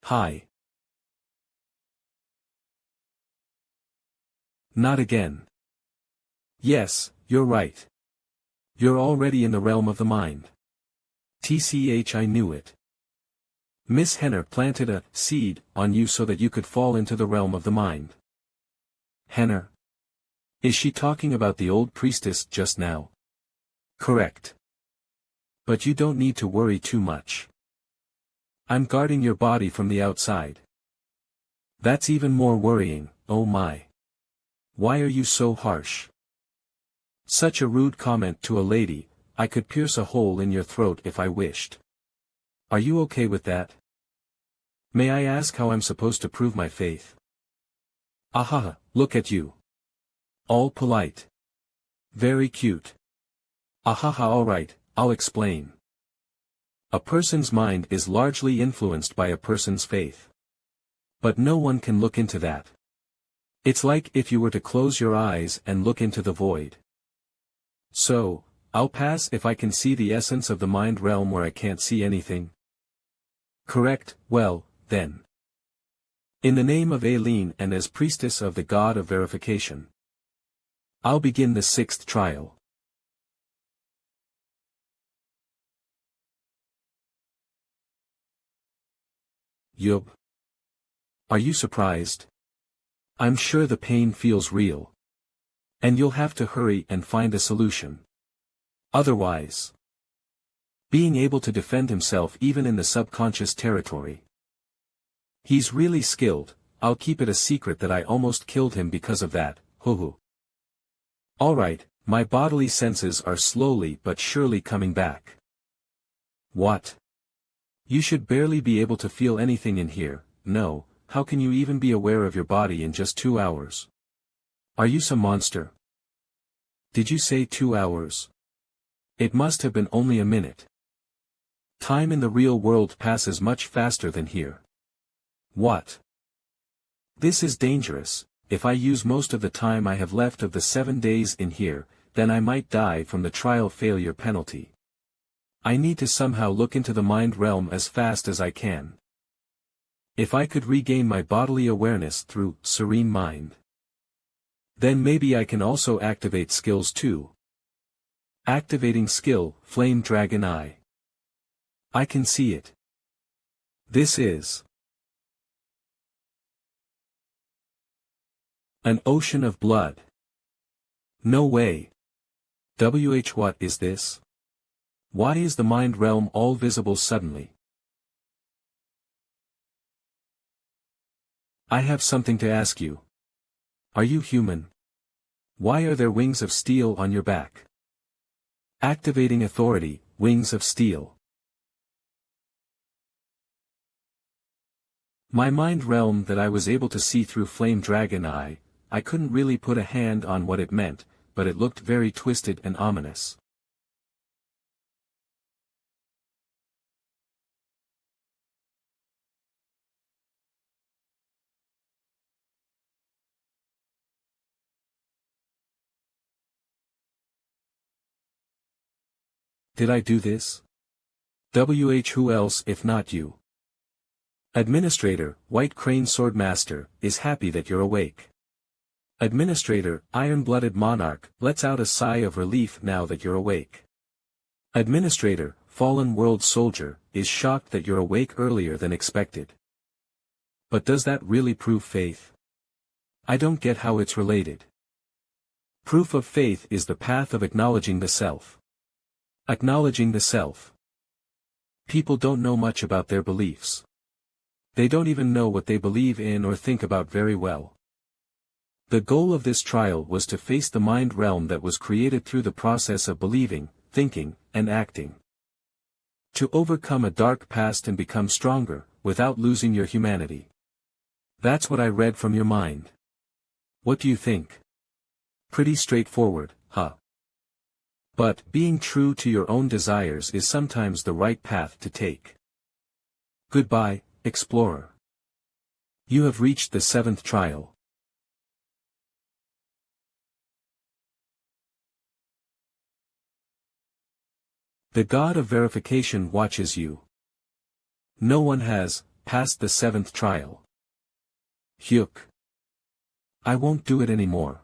Hi. Not again. Yes, you're right. You're already in the realm of the mind. TCH, I knew it. Miss Henner planted a seed on you so that you could fall into the realm of the mind. Henner? Is she talking about the old priestess just now? Correct. But you don't need to worry too much. I'm guarding your body from the outside. That's even more worrying, oh my. Why are you so harsh? Such a rude comment to a lady. I could pierce a hole in your throat if I wished. Are you okay with that? May I ask how I'm supposed to prove my faith? Ahaha, look at you. All polite. Very cute. Ahaha, alright, I'll explain. A person's mind is largely influenced by a person's faith. But no one can look into that. It's like if you were to close your eyes and look into the void. So, I'll pass if I can see the essence of the mind realm where I can't see anything. Correct, well, then. In the name of Aileen and as priestess of the god of verification, I'll begin the sixth trial. Yup. Are you surprised? I'm sure the pain feels real. And you'll have to hurry and find a solution. Otherwise, being able to defend himself even in the subconscious territory. He's really skilled. I'll keep it a secret that I almost killed him because of that, hoo. Alright, my bodily senses are slowly but surely coming back. What? You should barely be able to feel anything in here. No, how can you even be aware of your body in just 2 hours? Are you some monster? Did you say 2 hours? It must have been only a minute. Time in the real world passes much faster than here. What? This is dangerous. If I use most of the time I have left of the 7 days in here, then I might die from the trial failure penalty. I need to somehow look into the mind realm as fast as I can. If I could regain my bodily awareness through serene mind, then maybe I can also activate skills too. Activating skill, Flame Dragon Eye. I can see it. This is an ocean of blood. No way. What is this? Why is the mind realm all visible suddenly? I have something to ask you. Are you human? Why are there wings of steel on your back? Activating authority, Wings of Steel. My mind realm that I was able to see through Flame Dragon Eye, I couldn't really put a hand on what it meant, but it looked very twisted and ominous. Did I do this? Who else if not you? Administrator, White Crane Swordmaster, is happy that you're awake. Administrator, Iron-Blooded Monarch, lets out a sigh of relief now that you're awake. Administrator, Fallen World Soldier, is shocked that you're awake earlier than expected. But does that really prove faith? I don't get how it's related. Proof of faith is the path of acknowledging the self. Acknowledging the self. People don't know much about their beliefs. They don't even know what they believe in or think about very well. The goal of this trial was to face the mind realm that was created through the process of believing, thinking, and acting. To overcome a dark past and become stronger, without losing your humanity. That's what I read from your mind. What do you think? Pretty straightforward, huh? But, being true to your own desires is sometimes the right path to take. Goodbye, Explorer. You have reached the 7th trial. The god of verification watches you. No one has passed the 7th trial. Hyuk. I won't do it anymore.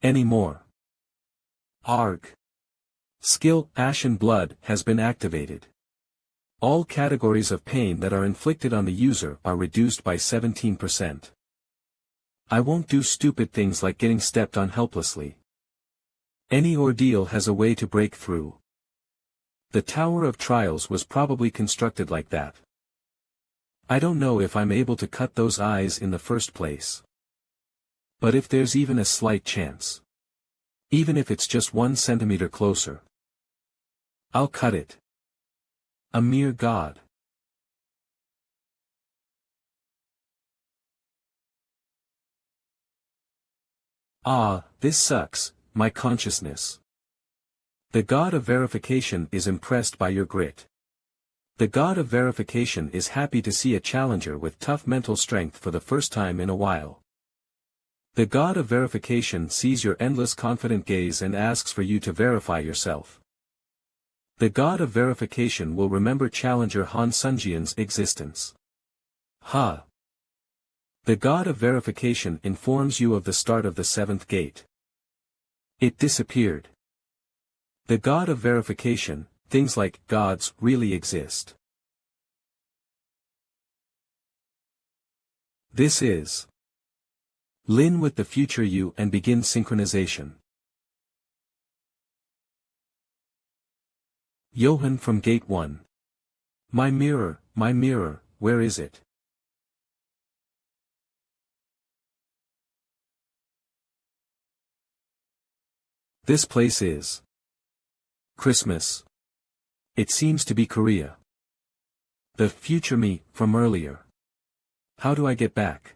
Anymore. Arg. Skill, Ashen Blood, has been activated. All categories of pain that are inflicted on the user are reduced by 17%. I won't do stupid things like getting stepped on helplessly. Any ordeal has a way to break through. The Tower of Trials was probably constructed like that. I don't know if I'm able to cut those eyes in the first place. But if there's even a slight chance. Even if it's just 1 centimeter closer. I'll cut it. A mere god. Ah, this sucks, my consciousness. The god of verification is impressed by your grit. The god of verification is happy to see a challenger with tough mental strength for the first time in a while. The god of verification sees your endless confident gaze and asks for you to verify yourself. The god of verification will remember challenger Han Sunjian's existence. Ha! The god of verification informs you of the start of the seventh gate. It disappeared. The god of verification, things like gods really exist. This is Lin with the future you and begin synchronization. Johann from Gate 1. My mirror, where is it? This place is Christmas. It seems to be Korea. The future me, from earlier. How do I get back?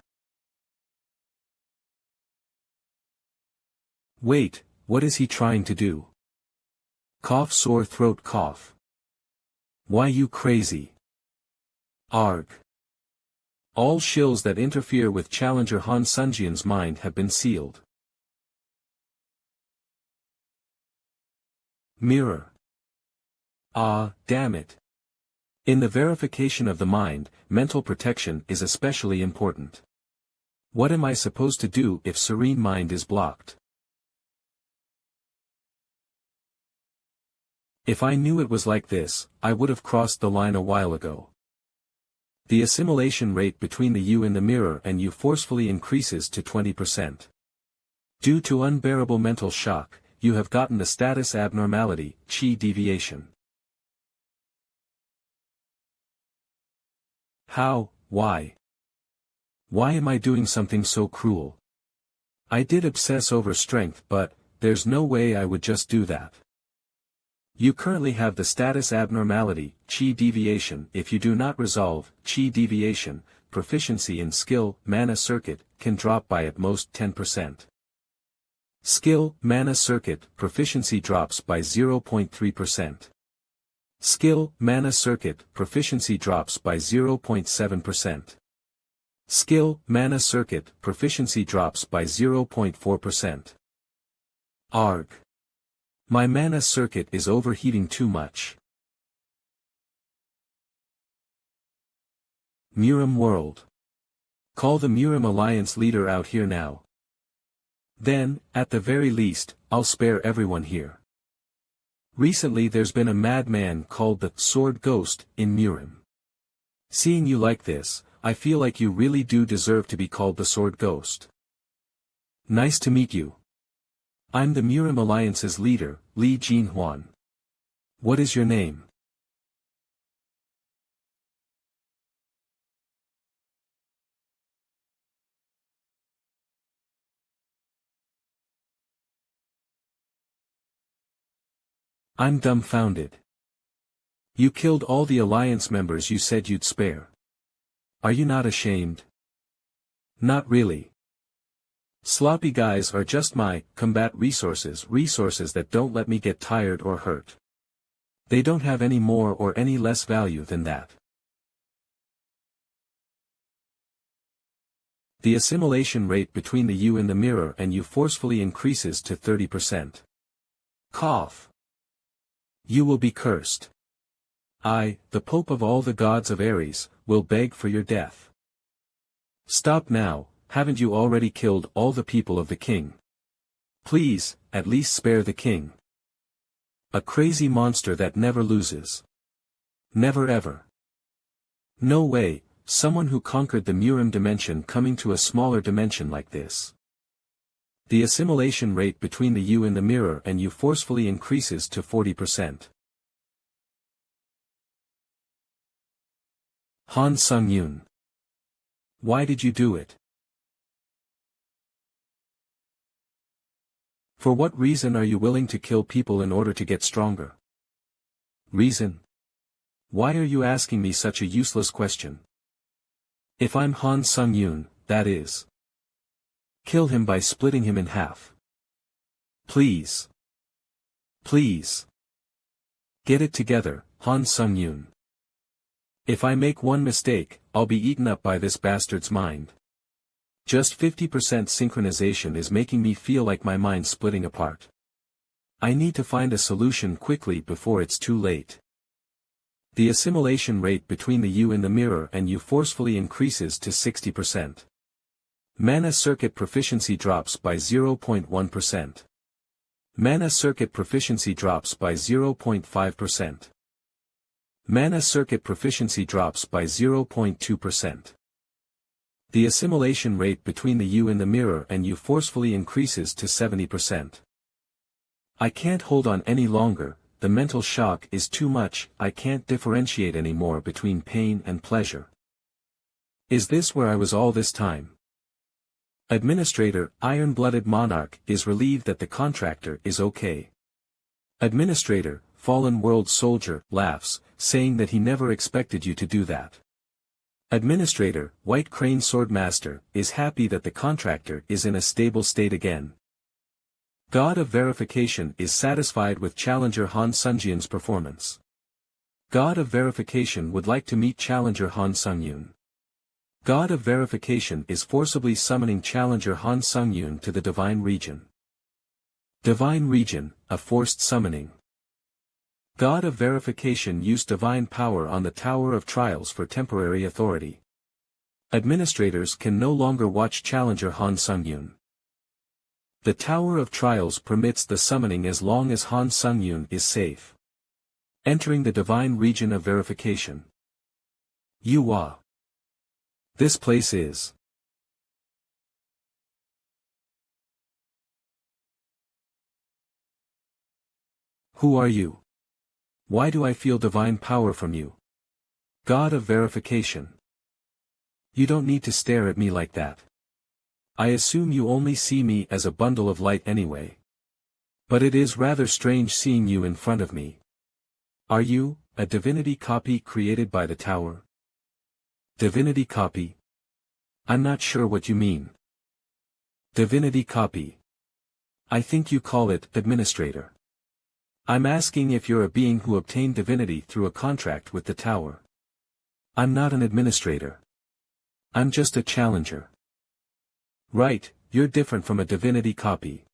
Wait, what is he trying to do? Cough, sore throat, cough. Why you crazy? Arg. All shills that interfere with challenger Han Sunjian's mind have been sealed. Mirror. Ah, damn it. In the verification of the mind, mental protection is especially important. What am I supposed to do if serene mind is blocked? If I knew it was like this, I would have crossed the line a while ago. The assimilation rate between the you in the mirror and you forcefully increases to 20%. Due to unbearable mental shock, you have gotten the status abnormality, chi deviation. How, why? Why am I doing something so cruel? I did obsess over strength, but there's no way I would just do that. You currently have the status abnormality, chi deviation. If you do not resolve chi deviation, proficiency in skill, mana circuit, can drop by at most 10%. Skill, mana circuit, proficiency drops by 0.3%. Skill, mana circuit, proficiency drops by 0.7%. Skill, mana circuit, proficiency drops by 0.4%. Arg. My mana circuit is overheating too much. Murim World. Call the Murim Alliance leader out here now. Then, at the very least, I'll spare everyone here. Recently there's been a madman called the Sword Ghost in Murim. Seeing you like this, I feel like you really do deserve to be called the Sword Ghost. Nice to meet you. I'm the Murim Alliance's leader, Li Jinhuan. What is your name? I'm dumbfounded. You killed all the Alliance members you said you'd spare. Are you not ashamed? Not really. Sloppy guys are just my combat resources that don't let me get tired or hurt. They don't have any more or any less value than that. The assimilation rate between the you in the mirror and you forcefully increases to 30%. Cough. You will be cursed. I, the Pope of all the gods of Ares, will beg for your death. Stop now. Haven't you already killed all the people of the king? Please, at least spare the king. A crazy monster that never loses. Never ever. No way, someone who conquered the Murim dimension coming to a smaller dimension like this. The assimilation rate between the you in the mirror and you forcefully increases to 40%. Han Sung-yoon. Why did you do it? For what reason are you willing to kill people in order to get stronger? Reason? Why are you asking me such a useless question? If I'm Han Sung-yoon, that is. Kill him by splitting him in half. Please. Please. Get it together, Han Sung-yoon. If I make one mistake, I'll be eaten up by this bastard's mind. Just 50% synchronization is making me feel like my mind's splitting apart. I need to find a solution quickly before it's too late. The assimilation rate between the you in the mirror and you forcefully increases to 60%. Mana circuit proficiency drops by 0.1%. Mana circuit proficiency drops by 0.5%. Mana circuit proficiency drops by 0.2%. The assimilation rate between the you in the mirror and you forcefully increases to 70%. I can't hold on any longer, the mental shock is too much, I can't differentiate anymore between pain and pleasure. Is this where I was all this time? Administrator, Iron-Blooded Monarch, is relieved that the contractor is okay. Administrator, Fallen World Soldier, laughs, saying that he never expected you to do that. Administrator, White Crane Swordmaster, is happy that the contractor is in a stable state again. God of Verification is satisfied with Challenger Han Sungyun's performance. God of Verification would like to meet Challenger Han Sungyun. God of Verification is forcibly summoning Challenger Han Sungyun to the Divine Region. Divine Region, a forced summoning. God of Verification used divine power on the Tower of Trials for temporary authority. Administrators can no longer watch Challenger Han Sungyun. The Tower of Trials permits the summoning as long as Han Sungyun is safe. Entering the Divine Region of Verification. Yuwa. This place is. Who are you? Why do I feel divine power from you? God of Verification. You don't need to stare at me like that. I assume you only see me as a bundle of light anyway. But it is rather strange seeing you in front of me. Are you, a divinity copy created by the tower? Divinity copy? I'm not sure what you mean. Divinity copy. I think you call it administrator. I'm asking if you're a being who obtained divinity through a contract with the tower. I'm not an administrator. I'm just a challenger. Right, you're different from a divinity copy.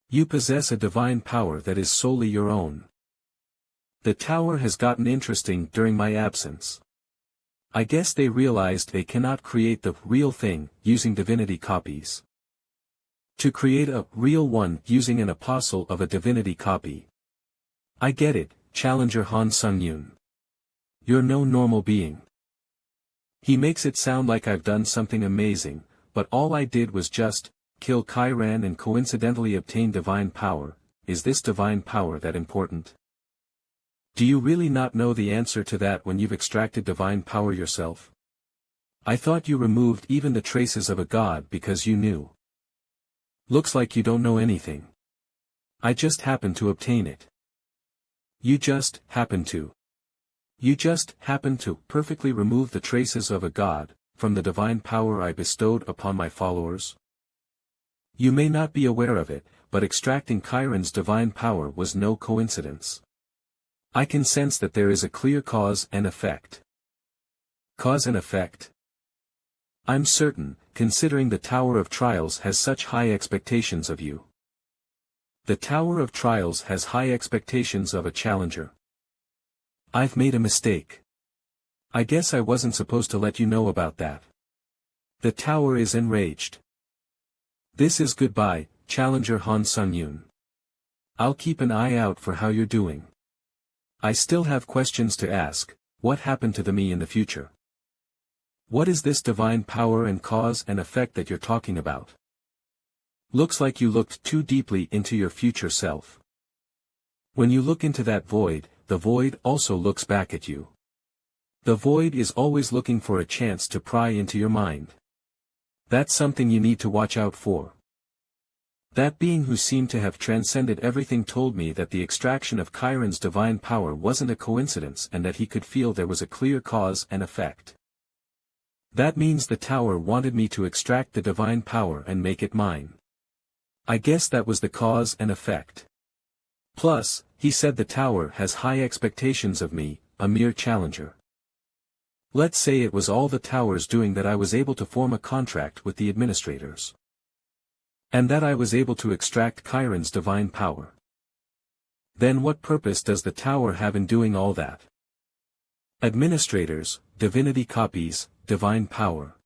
You possess a divine power that is solely your own. The tower has gotten interesting during my absence. I guess they realized they cannot create the real thing using divinity copies. To create a real one using an apostle of a divinity copy. I get it, Challenger Han Sungyun. You're no normal being. He makes it sound like I've done something amazing, but all I did was just kill Chiron and coincidentally obtain divine power. Is this divine power that important? Do you really not know the answer to that when you've extracted divine power yourself? I thought you removed even the traces of a god because you knew. Looks like you don't know anything. I just happened to obtain it. You just happened to. You just happened to perfectly remove the traces of a god from the divine power I bestowed upon my followers? You may not be aware of it, but extracting Chiron's divine power was no coincidence. I can sense that there is a clear cause and effect. Cause and effect? I'm certain, considering the Tower of Trials has such high expectations of you. The Tower of Trials has high expectations of a challenger. I've made a mistake. I guess I wasn't supposed to let you know about that. The tower is enraged. This is goodbye, Challenger Han Sungyun. I'll keep an eye out for how you're doing. I still have questions to ask. What happened to the me in the future? What is this divine power and cause and effect that you're talking about? Looks like you looked too deeply into your future self. When you look into that void, the void also looks back at you. The void is always looking for a chance to pry into your mind. That's something you need to watch out for. That being who seemed to have transcended everything told me that the extraction of Chiron's divine power wasn't a coincidence and that he could feel there was a clear cause and effect. That means the tower wanted me to extract the divine power and make it mine. I guess that was the cause and effect. Plus, he said the tower has high expectations of me, a mere challenger. Let's say it was all the tower's doing that I was able to form a contract with the administrators. And that I was able to extract Chiron's divine power. Then what purpose does the tower have in doing all that? Administrators, divinity copies, divine power.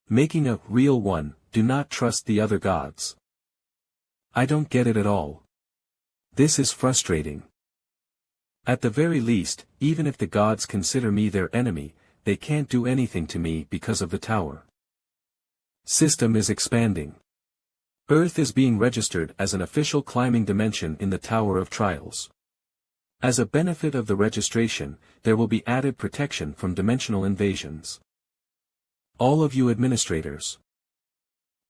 Making a real one, do not trust the other gods. I don't get it at all. This is frustrating. At the very least, even if the gods consider me their enemy, they can't do anything to me because of the tower. System is expanding. Earth is being registered as an official climbing dimension in the Tower of Trials. As a benefit of the registration, there will be added protection from dimensional invasions. All of you administrators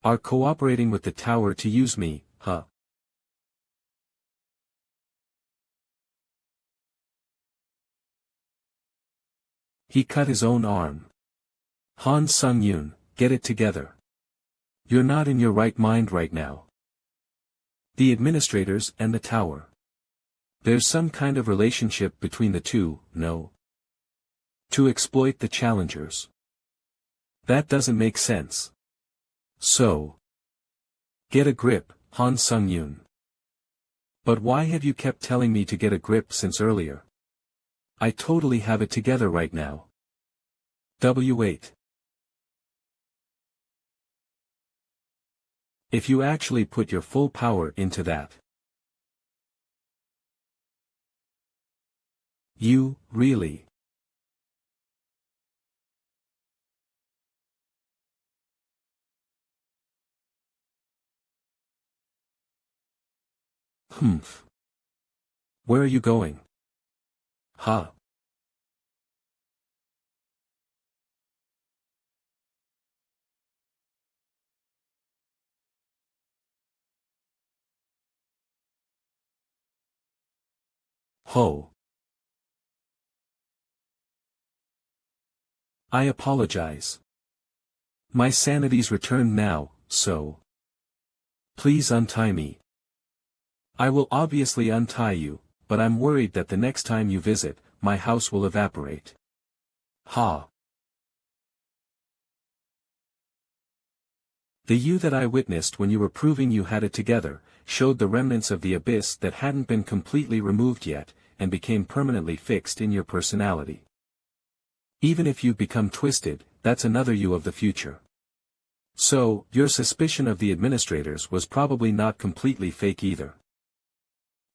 are cooperating with the tower to use me, huh? He cut his own arm. Han Sung-yoon, get it together. You're not in your right mind right now. The administrators and the tower. There's some kind of relationship between the two, no? To exploit the challengers. That doesn't make sense. So. Get a grip, Han Sung-yoon. But why have you kept telling me to get a grip since earlier? I totally have it together right now. W8. If you actually put your full power into that. You, really? Humph. Where are you going? Ha. Ho. I apologize. My sanity's returned now, so. Please untie me. I will obviously untie you, but I'm worried that the next time you visit, my house will evaporate. Ha. The you that I witnessed when you were proving you had it together, showed the remnants of the abyss that hadn't been completely removed yet, and became permanently fixed in your personality. Even if you've become twisted, that's another you of the future. So, your suspicion of the administrators was probably not completely fake either.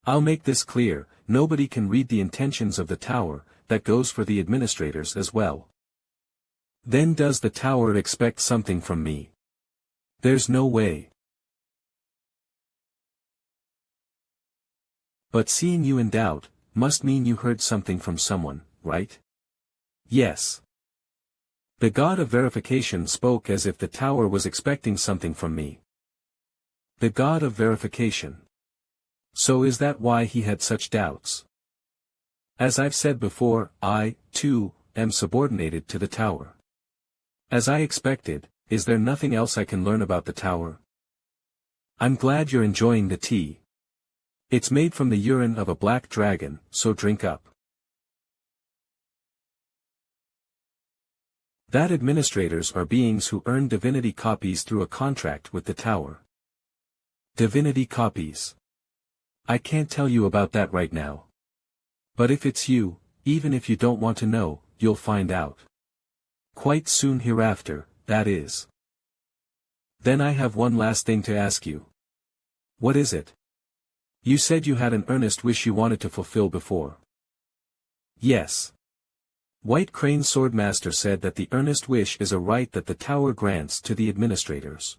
I'll make this clear, nobody can read the intentions of the tower, that goes for the administrators as well. Then does the tower expect something from me? There's no way. But seeing you in doubt, must mean you heard something from someone, right? Yes. The god of verification spoke as if the tower was expecting something from me. The god of verification. So is that why he had such doubts? As I've said before, I, too, am subordinated to the tower. As I expected, is there nothing else I can learn about the tower? I'm glad you're enjoying the tea. It's made from the urine of a black dragon, so drink up. That administrators are beings who earn divinity copies through a contract with the tower. Divinity copies. I can't tell you about that right now. But if it's you, even if you don't want to know, you'll find out. Quite soon hereafter, that is. Then I have one last thing to ask you. What is it? You said you had an earnest wish you wanted to fulfill before. Yes. White Crane Swordmaster said that the earnest wish is a right that the tower grants to the administrators.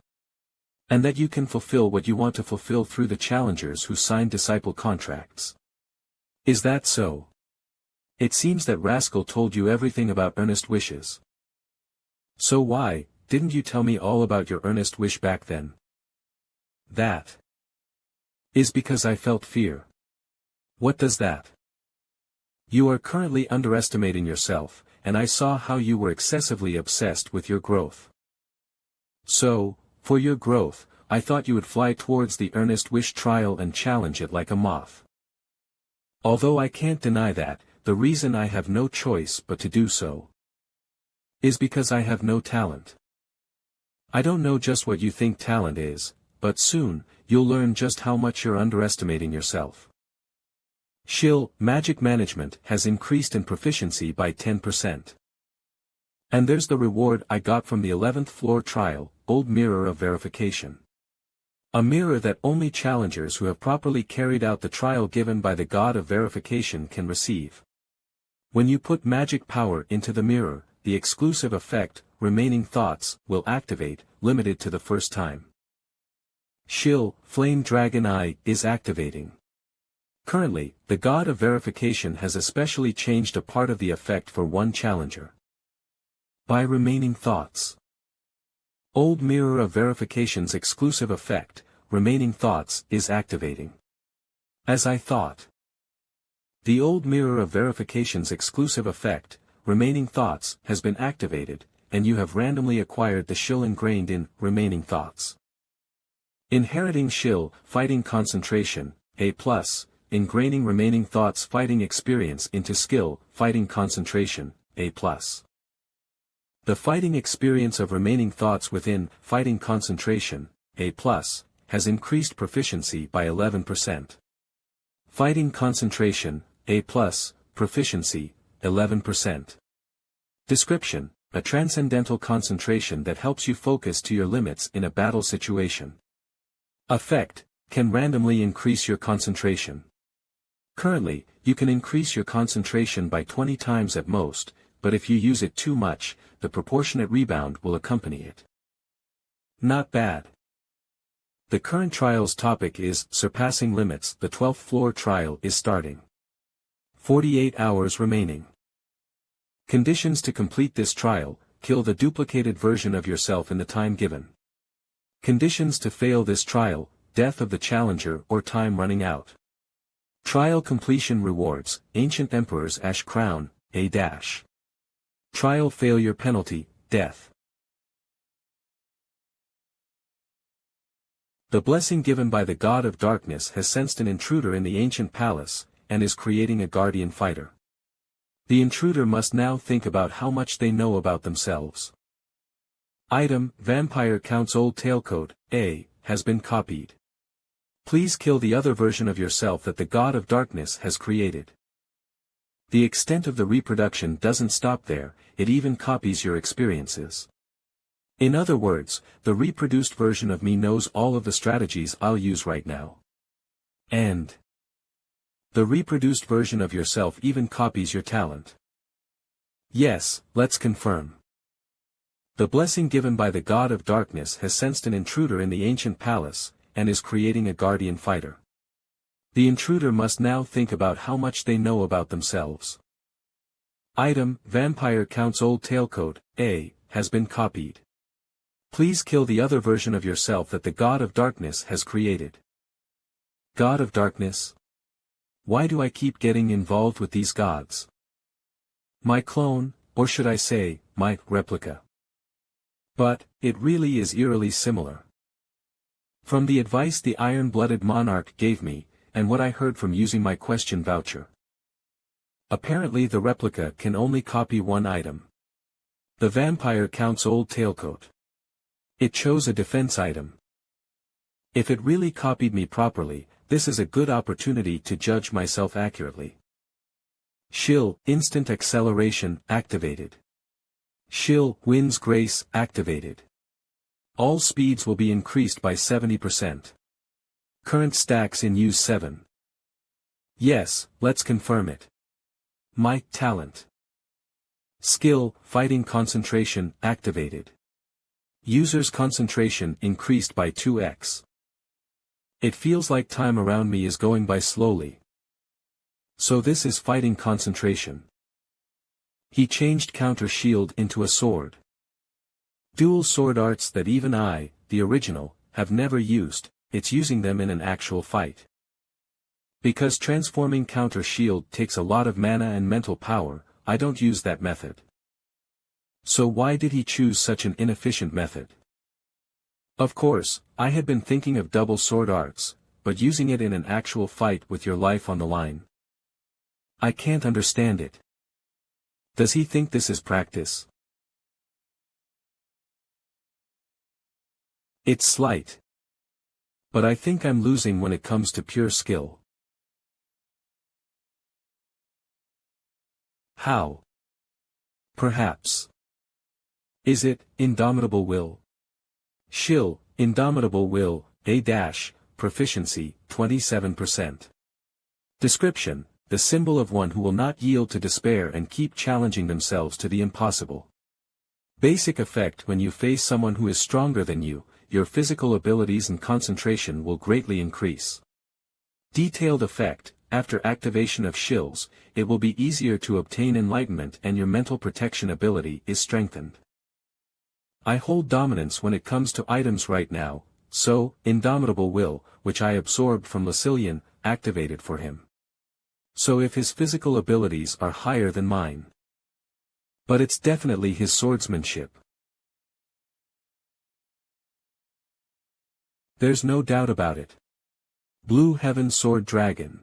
And that you can fulfill what you want to fulfill through the challengers who sign disciple contracts. Is that so? It seems that Rascal told you everything about earnest wishes. So why, didn't you tell me all about your earnest wish back then? That is because I felt fear. What does that? You are currently underestimating yourself, and I saw how you were excessively obsessed with your growth. So, for your growth, I thought you would fly towards the earnest wish trial and challenge it like a moth. Although I can't deny that, the reason I have no choice but to do so. is because I have no talent. I don't know just what you think talent is, but soon, you'll learn just how much you're underestimating yourself. Shill, magic management has increased in proficiency by 10%. And there's the reward I got from the 11th floor trial, Old Mirror of Verification. A mirror that only challengers who have properly carried out the trial given by the God of Verification can receive. When you put magic power into the mirror, the exclusive effect, Remaining Thoughts, will activate, limited to the first time. Shill, Flame Dragon Eye, is activating. Currently, the God of Verification has especially changed a part of the effect for one challenger. By Remaining Thoughts. Old Mirror of Verification's exclusive effect, Remaining Thoughts, is activating. As I thought. The Old Mirror of Verification's exclusive effect, Remaining Thoughts, has been activated, and you have randomly acquired the Shill ingrained in Remaining Thoughts. Inheriting Shill, Fighting Concentration, A+, ingraining Remaining Thoughts Fighting Experience into Skill, Fighting Concentration, A+. The fighting experience of Remaining Thoughts within Fighting Concentration, A+, has increased proficiency by 11%. Fighting Concentration, A+, proficiency, 11%. Description: a transcendental concentration that helps you focus to your limits in a battle situation. Effect: can randomly increase your concentration. Currently, you can increase your concentration by 20 times at most, but if you use it too much, the proportionate rebound will accompany it. Not bad. The current trial's topic is Surpassing Limits. The 12th floor trial is starting. 48 hours remaining. Conditions to complete this trial: kill the duplicated version of yourself in the time given. Conditions to fail this trial: death of the challenger or time running out. Trial completion rewards: Ancient Emperor's Ash Crown, A-. Trial failure penalty: death. The blessing given by the God of Darkness has sensed an intruder in the ancient palace, and is creating a guardian fighter. The intruder must now think about how much they know about themselves. Item: Vampire Count's Old Tailcoat, A, has been copied. Please kill the other version of yourself that the God of Darkness has created. The extent of the reproduction doesn't stop there, it even copies your experiences. In other words, the reproduced version of me knows all of the strategies I'll use right now. And the reproduced version of yourself even copies your talent. Yes, let's confirm. The blessing given by the God of Darkness has sensed an intruder in the ancient palace, and is creating a guardian fighter. The intruder must now think about how much they know about themselves. Item: Vampire Count's Old Tailcoat, A, has been copied. Please kill the other version of yourself that the God of Darkness has created. God of Darkness? Why do I keep getting involved with these gods? My clone, or should I say, my replica. But, it really is eerily similar. From the advice the iron-blooded monarch gave me, and what I heard from using my question voucher. Apparently the replica can only copy one item. The Vampire Count's Old Tailcoat. It chose a defense item. If it really copied me properly, this is a good opportunity to judge myself accurately. Shill, Instant Acceleration, activated. Shill, Wind's Grace, activated. All speeds will be increased by 70%. Current stacks in use 7. Yes, let's confirm it. My talent. Skill, Fighting Concentration, activated. User's concentration increased by 2x. It feels like time around me is going by slowly. So this is Fighting Concentration. He changed Counter Shield into a sword. Dual sword arts that even I, the original, have never used. It's using them in an actual fight. Because transforming Counter Shield takes a lot of mana and mental power, I don't use that method. So why did he choose such an inefficient method? Of course, I had been thinking of double sword arts, but using it in an actual fight with your life on the line. I can't understand it. Does he think this is practice? It's slight. But I think I'm losing when it comes to pure skill. How? Perhaps. Is it, indomitable will? Shill, indomitable will, proficiency, 27%. Description, the symbol of one who will not yield to despair and keep challenging themselves to the impossible. Basic effect: when you face someone who is stronger than you, your physical abilities and concentration will greatly increase. Detailed effect: after activation of shills, it will be easier to obtain enlightenment and your mental protection ability is strengthened. I hold dominance when it comes to items right now, so, indomitable will, which I absorbed from Lucilian, activated for him. So if his physical abilities are higher than mine. But it's definitely his swordsmanship. There's no doubt about it. Blue Heaven Sword Dragon.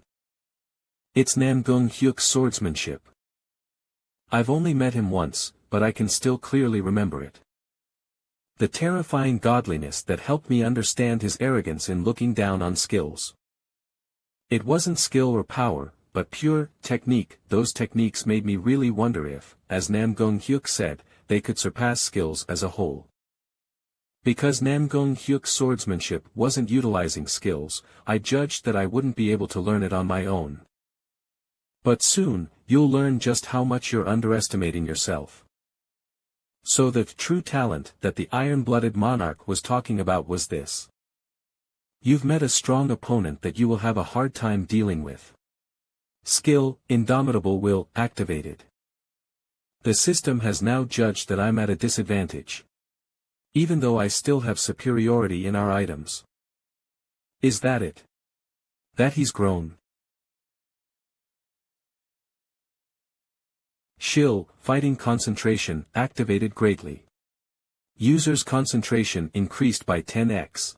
It's Namgung Hyuk's swordsmanship. I've only met him once, but I can still clearly remember it. The terrifying godliness that helped me understand his arrogance in looking down on skills. It wasn't skill or power, but pure technique. Those techniques made me really wonder if, as Namgung Hyuk said, they could surpass skills as a whole. Because Namgung Hyuk's swordsmanship wasn't utilizing skills, I judged that I wouldn't be able to learn it on my own. But soon, you'll learn just how much you're underestimating yourself. So the true talent that the iron-blooded monarch was talking about was this. You've met a strong opponent that you will have a hard time dealing with. Skill, indomitable will, activated. The system has now judged that I'm at a disadvantage. Even though I still have superiority in our items. Is that it? That he's grown. Shill, fighting concentration, activated greatly. User's concentration increased by 10x.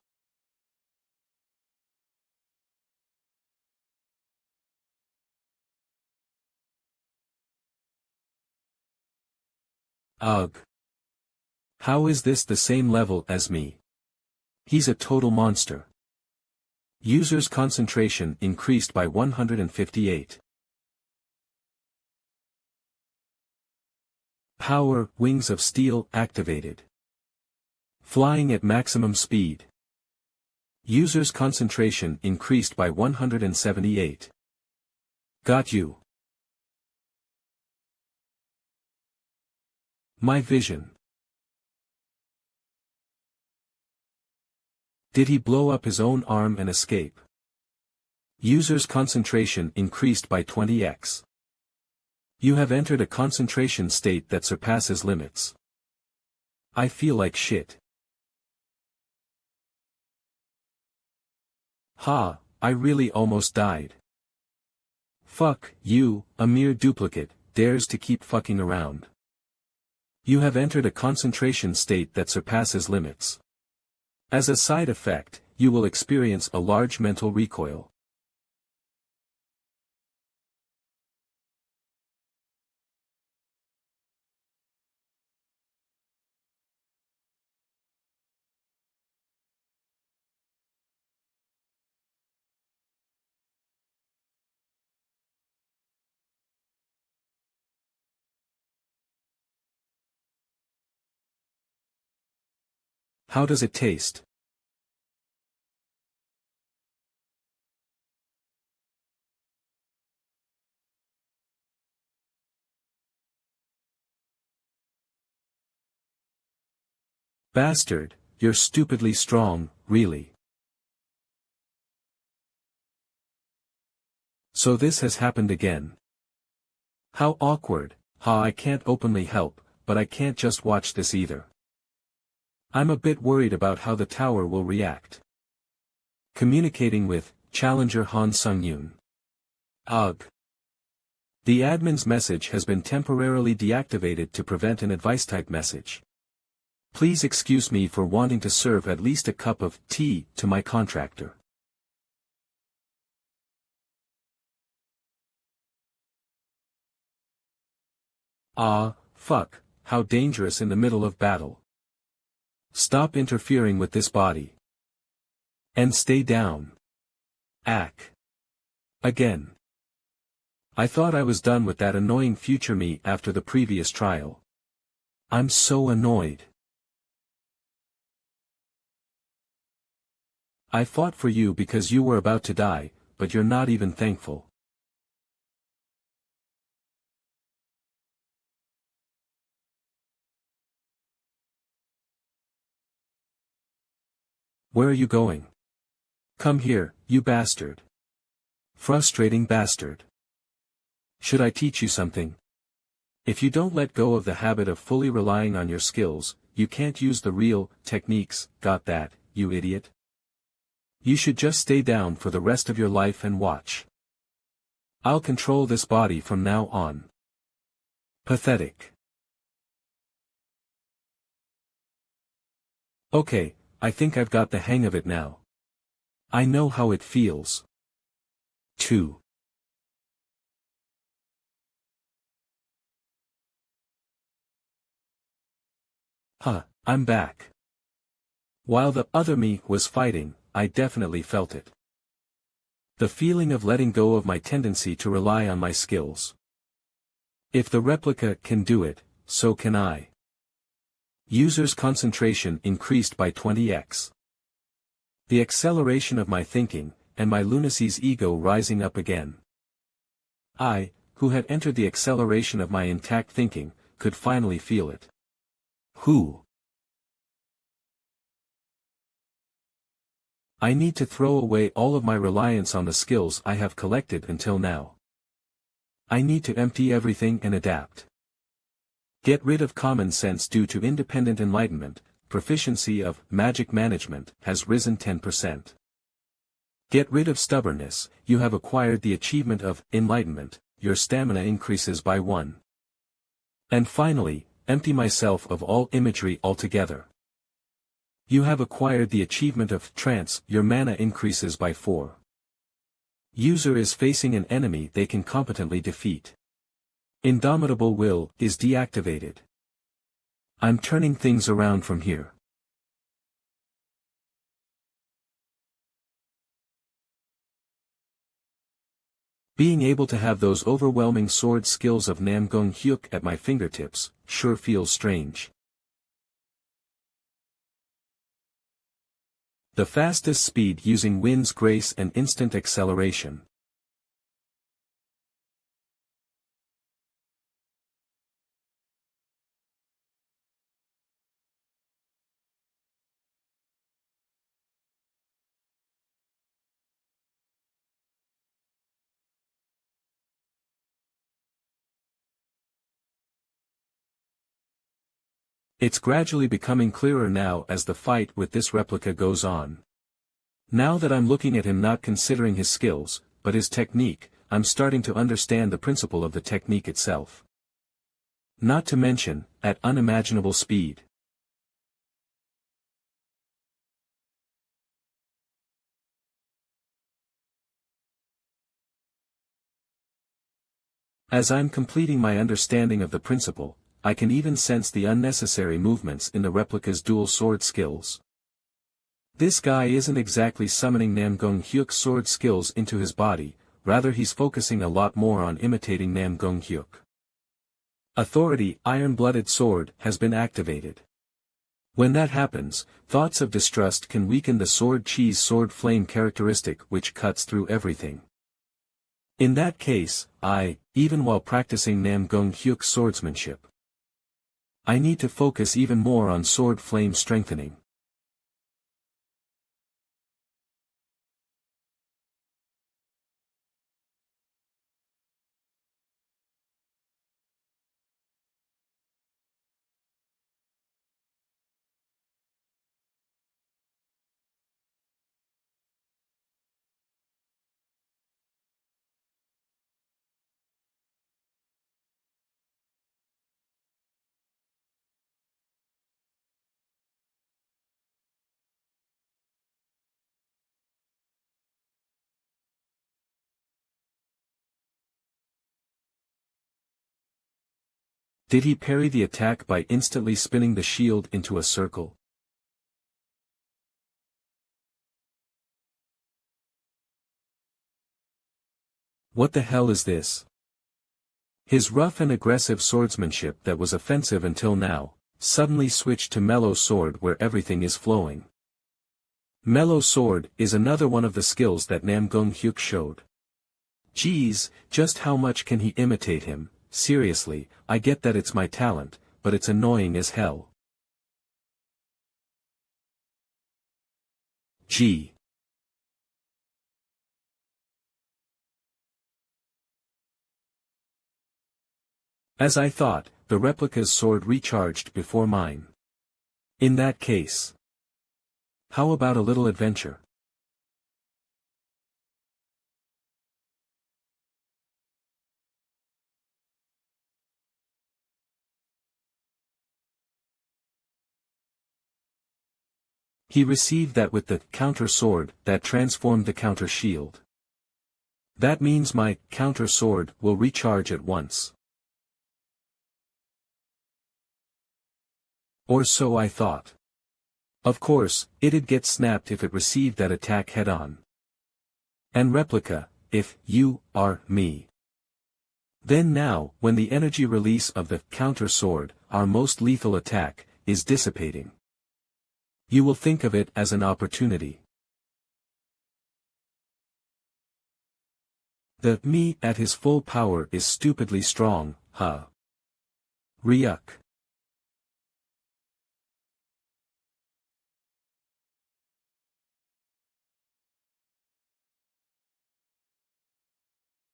Ugh. How is this the same level as me? He's a total monster. User's concentration increased by 158. Power, Wings of Steel, activated. Flying at maximum speed. User's concentration increased by 178. Got you. My vision. Did he blow up his own arm and escape? User's concentration increased by 20x. You have entered a concentration state that surpasses limits. I feel like shit. Ha, I really almost died. Fuck, you, a mere duplicate, dares to keep fucking around. You have entered a concentration state that surpasses limits. As a side effect, you will experience a large mental recoil. How does it taste? Bastard, you're stupidly strong, really. So this has happened again. How awkward. I can't openly help, but I can't just watch this either. I'm a bit worried about how the tower will react. Communicating with Challenger Han Sung-yoon. Ugh. The admin's message has been temporarily deactivated to prevent an advice-type message. Please excuse me for wanting to serve at least a cup of tea to my contractor. Ah, fuck, how dangerous in the middle of battle. Stop interfering with this body. And stay down. Again. I thought I was done with that annoying future me after the previous trial. I'm so annoyed. I fought for you because you were about to die, but you're not even thankful. Where are you going? Come here, you bastard. Frustrating bastard. Should I teach you something? If you don't let go of the habit of fully relying on your skills, you can't use the real techniques, got that, you idiot? You should just stay down for the rest of your life and watch. I'll control this body from now on. Pathetic. Okay, I think I've got the hang of it now. I know how it feels. 2. I'm back. While the other me was fighting, I definitely felt it. The feeling of letting go of my tendency to rely on my skills. If the replica can do it, so can I. User's concentration increased by 20x. The acceleration of my thinking, and my lunacy's ego rising up again. I, who had entered the acceleration of my intact thinking, could finally feel it. I need to throw away all of my reliance on the skills I have collected until now. I need to empty everything and adapt. Get rid of common sense due to independent enlightenment, proficiency of magic management has risen 10%. Get rid of stubbornness, you have acquired the achievement of enlightenment, your stamina increases by 1. And finally, empty myself of all imagery altogether. You have acquired the achievement of trance, your mana increases by 4. User is facing an enemy they can competently defeat. Indomitable will is deactivated. I'm turning things around from here. Being able to have those overwhelming sword skills of Namgung Hyuk at my fingertips, sure feels strange. The fastest speed using wind's grace and instant acceleration. It's gradually becoming clearer now as the fight with this replica goes on. Now that I'm looking at him not considering his skills, but his technique, I'm starting to understand the principle of the technique itself. Not to mention, at unimaginable speed. As I'm completing my understanding of the principle, I can even sense the unnecessary movements in the replica's dual sword skills. This guy isn't exactly summoning Namgung Hyuk's sword skills into his body, rather he's focusing a lot more on imitating Namgung Hyuk. Authority, Iron-Blooded Sword, has been activated. When that happens, thoughts of distrust can weaken the sword cheese sword flame characteristic which cuts through everything. In that case, even while practicing Namgung Hyuk's swordsmanship, I need to focus even more on sword flame strengthening. Did he parry the attack by instantly spinning the shield into a circle? What the hell is this? His rough and aggressive swordsmanship that was offensive until now, suddenly switched to mellow sword where everything is flowing. Mellow sword is another one of the skills that Nam Gong-hyuk showed. Geez, just how much can he imitate him? Seriously, I get that it's my talent, but it's annoying as hell. Gee. As I thought, the replica's sword recharged before mine. In that case, how about a little adventure? He received that with the counter sword that transformed the counter shield. That means my counter sword will recharge at once. Or so I thought. Of course, it'd get snapped if it received that attack head-on. And replica, if you are me. Then now, when the energy release of the counter sword, our most lethal attack, is dissipating, you will think of it as an opportunity. The me at his full power is stupidly strong, huh? Ryuk.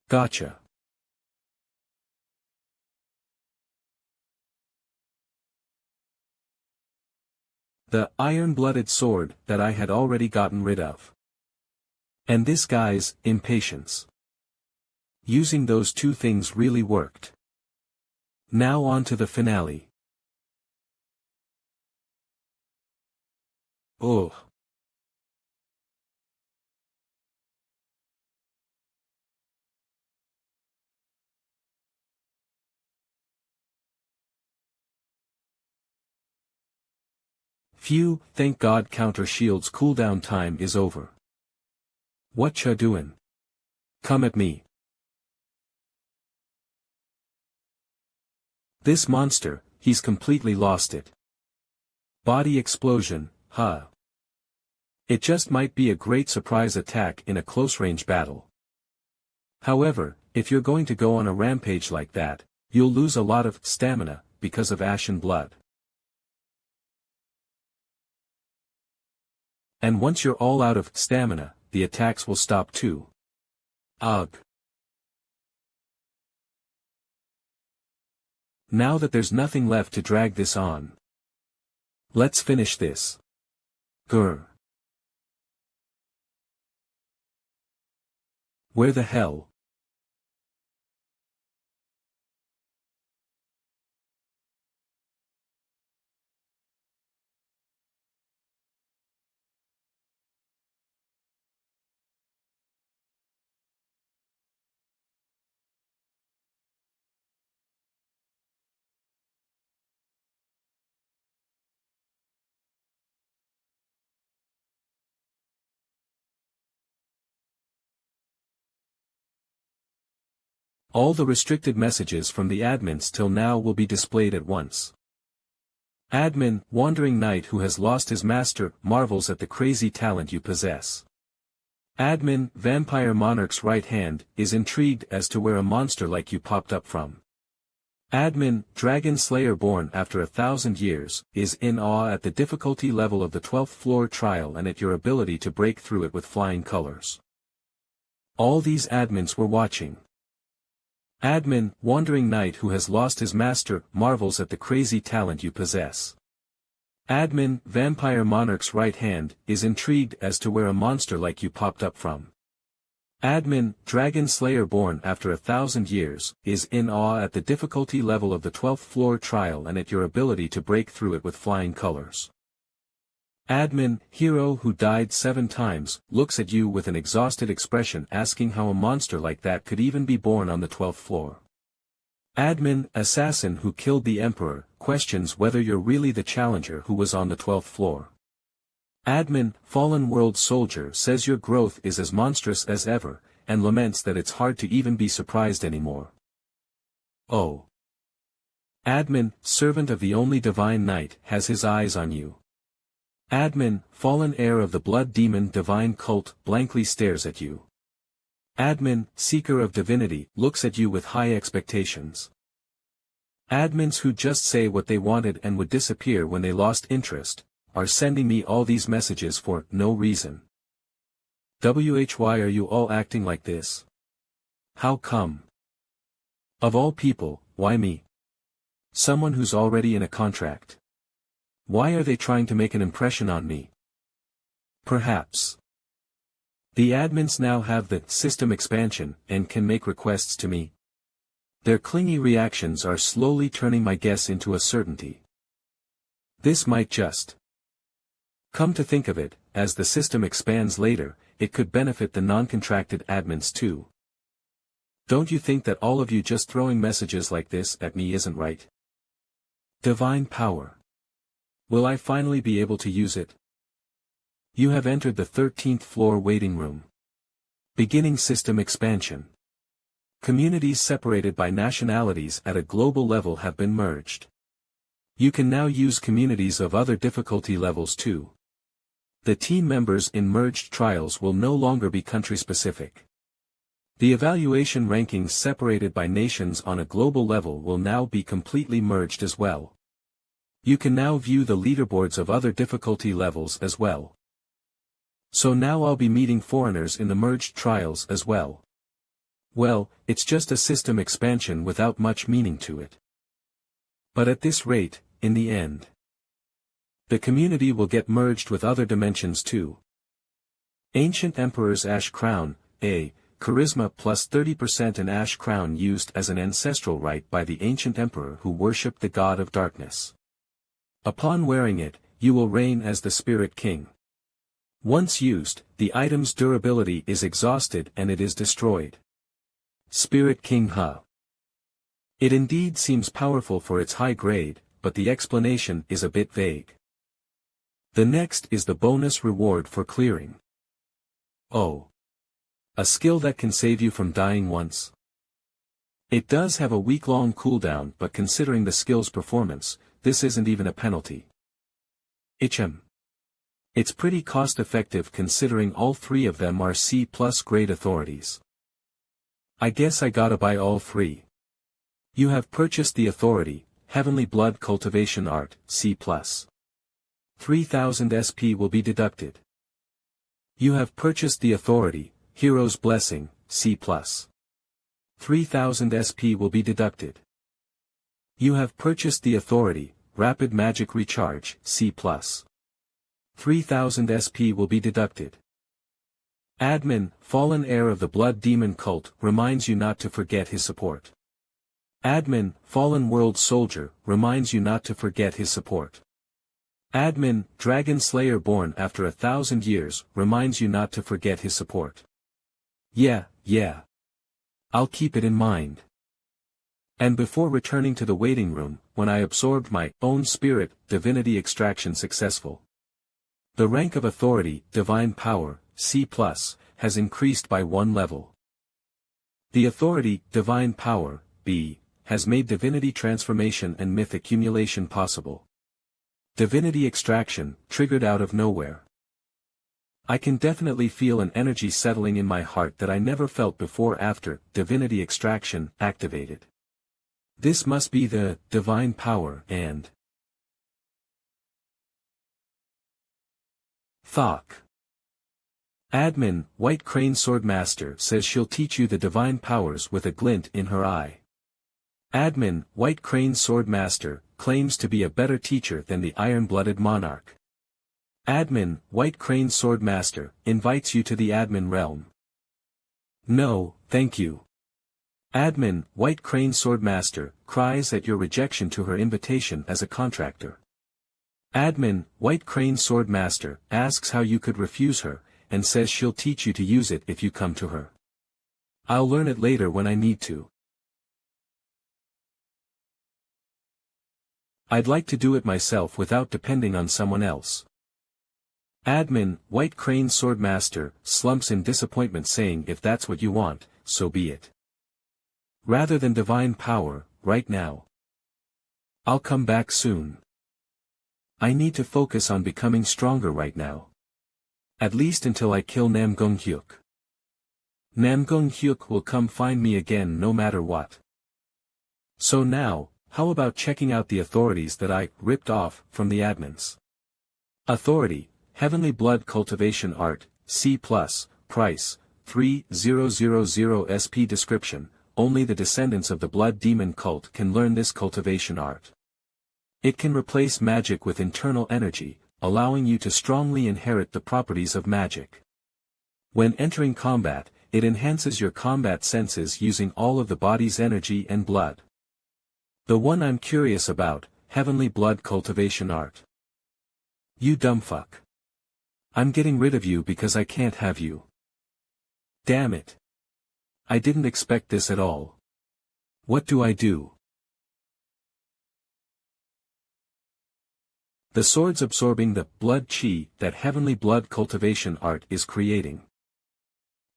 Gotcha. The iron-blooded sword that I had already gotten rid of. And this guy's impatience. Using those two things really worked. Now on to the finale. Ugh. Phew, thank God counter shield's cooldown time is over. What ya doin'? Come at me. This monster, he's completely lost it. Body explosion, huh? It just might be a great surprise attack in a close-range battle. However, if you're going to go on a rampage like that, you'll lose a lot of stamina because of ashen blood. And once you're all out of stamina, the attacks will stop too. Ugh. Now that there's nothing left to drag this on, let's finish this. Grr. Where the hell? All the restricted messages from the admins till now will be displayed at once. Admin, wandering knight who has lost his master, marvels at the crazy talent you possess. Admin, vampire monarch's right hand, is intrigued as to where a monster like you popped up from. Admin, dragon slayer born after 1,000 years, is in awe at the difficulty level of the 12th floor trial and at your ability to break through it with flying colors. All these admins were watching. Admin, wandering knight who has lost his master, marvels at the crazy talent you possess. Admin, vampire monarch's right hand, is intrigued as to where a monster like you popped up from. Admin, dragon slayer born after 1,000 years, is in awe at the difficulty level of the 12th floor trial and at your ability to break through it with flying colors. Admin, hero who died 7 times, looks at you with an exhausted expression asking how a monster like that could even be born on the 12th floor. Admin, assassin who killed the emperor, questions whether you're really the challenger who was on the 12th floor. Admin, fallen world soldier says your growth is as monstrous as ever, and laments that it's hard to even be surprised anymore. Oh. Admin, servant of the only divine knight, has his eyes on you. Admin, fallen heir of the blood demon divine cult, blankly stares at you. Admin, seeker of divinity, looks at you with high expectations. Admins who just say what they wanted and would disappear when they lost interest, are sending me all these messages for no reason. Why are you all acting like this? How come? Of all people, why me? Someone who's already in a contract. Why are they trying to make an impression on me? Perhaps the admins now have the system expansion and can make requests to me. Their clingy reactions are slowly turning my guess into a certainty. This might just. Come to think of it, as the system expands later, it could benefit the non-contracted admins too. Don't you think that all of you just throwing messages like this at me isn't right? Divine power. Will I finally be able to use it? You have entered the 13th floor waiting room. Beginning system expansion. Communities separated by nationalities at a global level have been merged. You can now use communities of other difficulty levels too. The team members in merged trials will no longer be country-specific. The evaluation rankings separated by nations on a global level will now be completely merged as well. You can now view the leaderboards of other difficulty levels as well. So now I'll be meeting foreigners in the merged trials as well. Well, it's just a system expansion without much meaning to it. But at this rate, in the end, the community will get merged with other dimensions too. Ancient Emperor's Ash Crown, A. Charisma plus 30% an Ash Crown used as an ancestral right by the ancient emperor who worshipped the god of darkness. Upon wearing it, you will reign as the Spirit King. Once used, the item's durability is exhausted and it is destroyed. Spirit King Huh. It indeed seems powerful for its high grade, but the explanation is a bit vague. The next is the bonus reward for clearing. Oh. A skill that can save you from dying once. It does have a week-long cooldown, but considering the skill's performance, this isn't even a penalty. It's pretty cost-effective considering all three of them are C+ grade authorities. I guess I gotta buy all three. You have purchased the authority, Heavenly Blood Cultivation Art, C+. 3000 SP will be deducted. You have purchased the authority, Hero's Blessing, C+. 3000 SP will be deducted. You have purchased the authority, Rapid Magic Recharge, C+. 3000 SP will be deducted. Admin, Fallen Heir of the Blood Demon Cult, reminds you not to forget his support. Admin, Fallen World Soldier, reminds you not to forget his support. Admin, Dragon Slayer Born After 1,000 Years, reminds you not to forget his support. Yeah. I'll keep it in mind. And before returning to the waiting room, when I absorbed my own spirit, divinity extraction successful. The rank of authority, divine power, C+, has increased by 1 level. The authority, divine power, B, has made divinity transformation and myth accumulation possible. Divinity extraction, triggered out of nowhere. I can definitely feel an energy settling in my heart that I never felt before after divinity extraction activated. This must be the divine power and Thok. Admin, White Crane Swordmaster says she'll teach you the divine powers with a glint in her eye. Admin, White Crane Swordmaster, claims to be a better teacher than the iron-blooded monarch. Admin, White Crane Swordmaster, invites you to the admin realm. No, thank you. Admin, White Crane Swordmaster, cries at your rejection to her invitation as a contractor. Admin, White Crane Swordmaster, asks how you could refuse her, and says she'll teach you to use it if you come to her. I'll learn it later when I need to. I'd like to do it myself without depending on someone else. Admin, White Crane Swordmaster, slumps in disappointment saying if that's what you want, so be it. Rather than divine power, right now. I'll come back soon. I need to focus on becoming stronger right now. At least until I kill Namgung-hyuk. Namgung-hyuk will come find me again no matter what. So now, how about checking out the authorities that I ripped off from the admins? Authority, Heavenly Blood Cultivation Art, C+, Price, 3000 SP. Description, only the descendants of the Blood Demon cult can learn this cultivation art. It can replace magic with internal energy, allowing you to strongly inherit the properties of magic. When entering combat, it enhances your combat senses using all of the body's energy and blood. The one I'm curious about, Heavenly Blood Cultivation Art. You dumb fuck. I'm getting rid of you because I can't have you. Damn it. I didn't expect this at all. What do I do? The swords absorbing the blood chi that Heavenly Blood Cultivation Art is creating.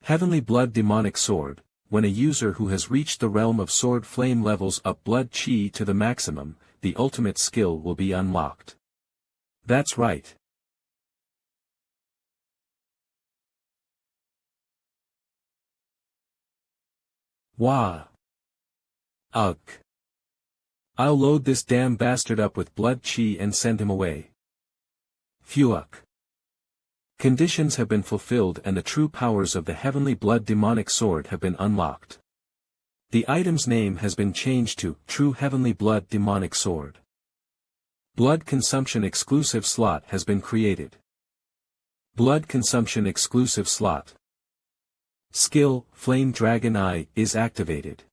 Heavenly Blood Demonic Sword. When a user who has reached the realm of sword flame levels up blood chi to the maximum, the ultimate skill will be unlocked. That's right. Wah. Ugh. I'll load this damn bastard up with blood chi and send him away. Phew. Conditions have been fulfilled and the true powers of the Heavenly Blood Demonic Sword have been unlocked. The item's name has been changed to True Heavenly Blood Demonic Sword. Blood Consumption Exclusive Slot has been created. Blood Consumption Exclusive Slot. Skill, Flame Dragon Eye, is activated.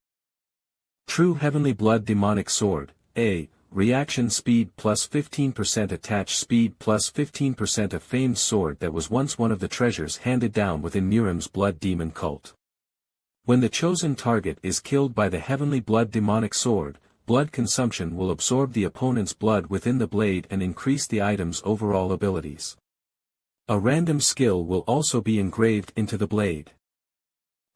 True Heavenly Blood Demonic Sword, A. Reaction speed plus 15%. Attach speed plus 15%. A famed sword that was once one of the treasures handed down within Mirim's blood demon cult. When the chosen target is killed by the Heavenly Blood Demonic Sword, blood consumption will absorb the opponent's blood within the blade and increase the item's overall abilities. A random skill will also be engraved into the blade.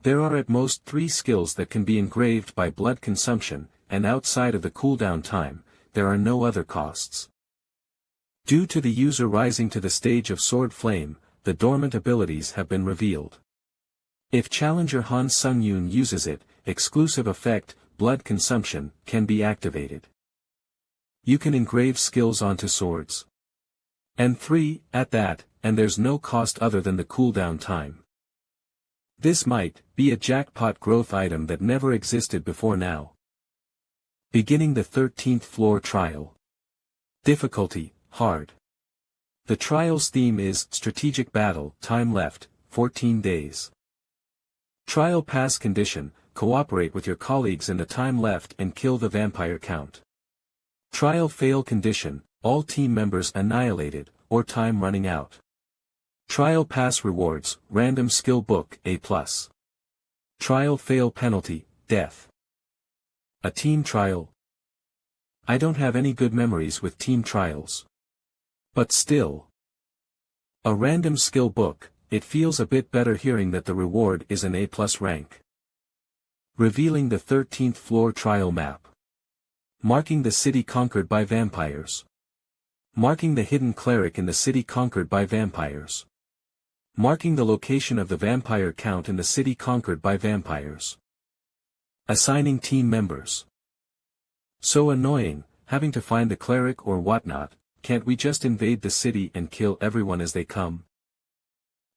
There are at most 3 skills that can be engraved by blood consumption, and outside of the cooldown time, there are no other costs. Due to the user rising to the stage of Sword Flame, the dormant abilities have been revealed. If Challenger Han Sung-yoon uses it, exclusive effect, blood consumption, can be activated. You can engrave skills onto swords. And 3, at that, and there's no cost other than the cooldown time. This might be a jackpot growth item that never existed before now. Beginning the 13th floor trial. Difficulty, hard. The trial's theme is strategic battle, time left, 14 days. Trial pass condition, cooperate with your colleagues in the time left and kill the vampire count. Trial fail condition, all team members annihilated, or time running out. Trial pass rewards, random skill book, A+. Trial fail penalty, death. A team trial. I don't have any good memories with team trials. But still. A random skill book, it feels a bit better hearing that the reward is an A+ rank. Revealing the 13th floor trial map. Marking the city conquered by vampires. Marking the hidden cleric in the city conquered by vampires. Marking the location of the vampire count in the city conquered by vampires. Assigning team members. So annoying, having to find the cleric or whatnot. Can't we just invade the city and kill everyone as they come?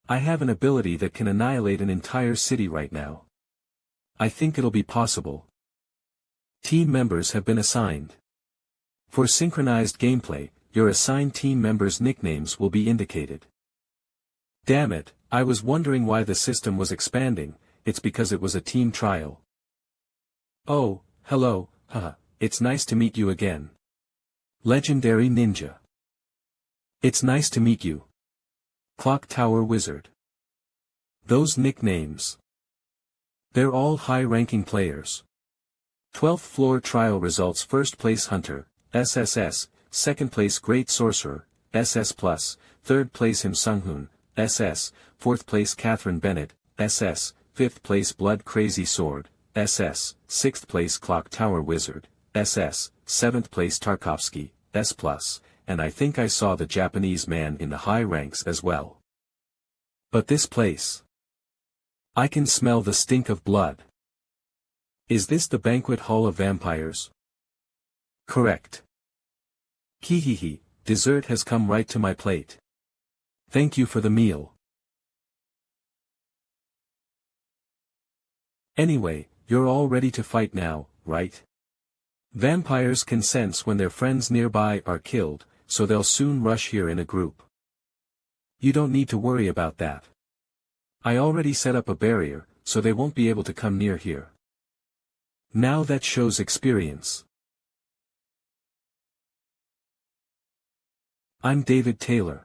I have an ability that can annihilate an entire city right now. I think it'll be possible. Team members have been assigned. For synchronized gameplay, your assigned team members' nicknames will be indicated. Damn it, I was wondering why the system was expanding. It's because it was a team trial. Oh, hello, haha, it's nice to meet you again. Legendary Ninja. It's nice to meet you. Clock Tower Wizard. Those nicknames. They're all high-ranking players. 12th floor trial results: first place Hunter, SSS, second place Great Sorcerer, SS+, 3rd place Im Sung-hoon, SS, 4th place Catherine Bennett, SS, 5th place Blood Crazy Sword, SS, 6th place Clock Tower Wizard, SS, 7th place Tarkovsky, S+, and I think I saw the Japanese man in the high ranks as well. But this place. I can smell the stink of blood. Is this the banquet hall of vampires? Correct. Kihihi, dessert has come right to my plate. Thank you for the meal. Anyway, you're all ready to fight now, right? Vampires can sense when their friends nearby are killed, so they'll soon rush here in a group. You don't need to worry about that. I already set up a barrier, so they won't be able to come near here. Now that shows experience. I'm David Taylor.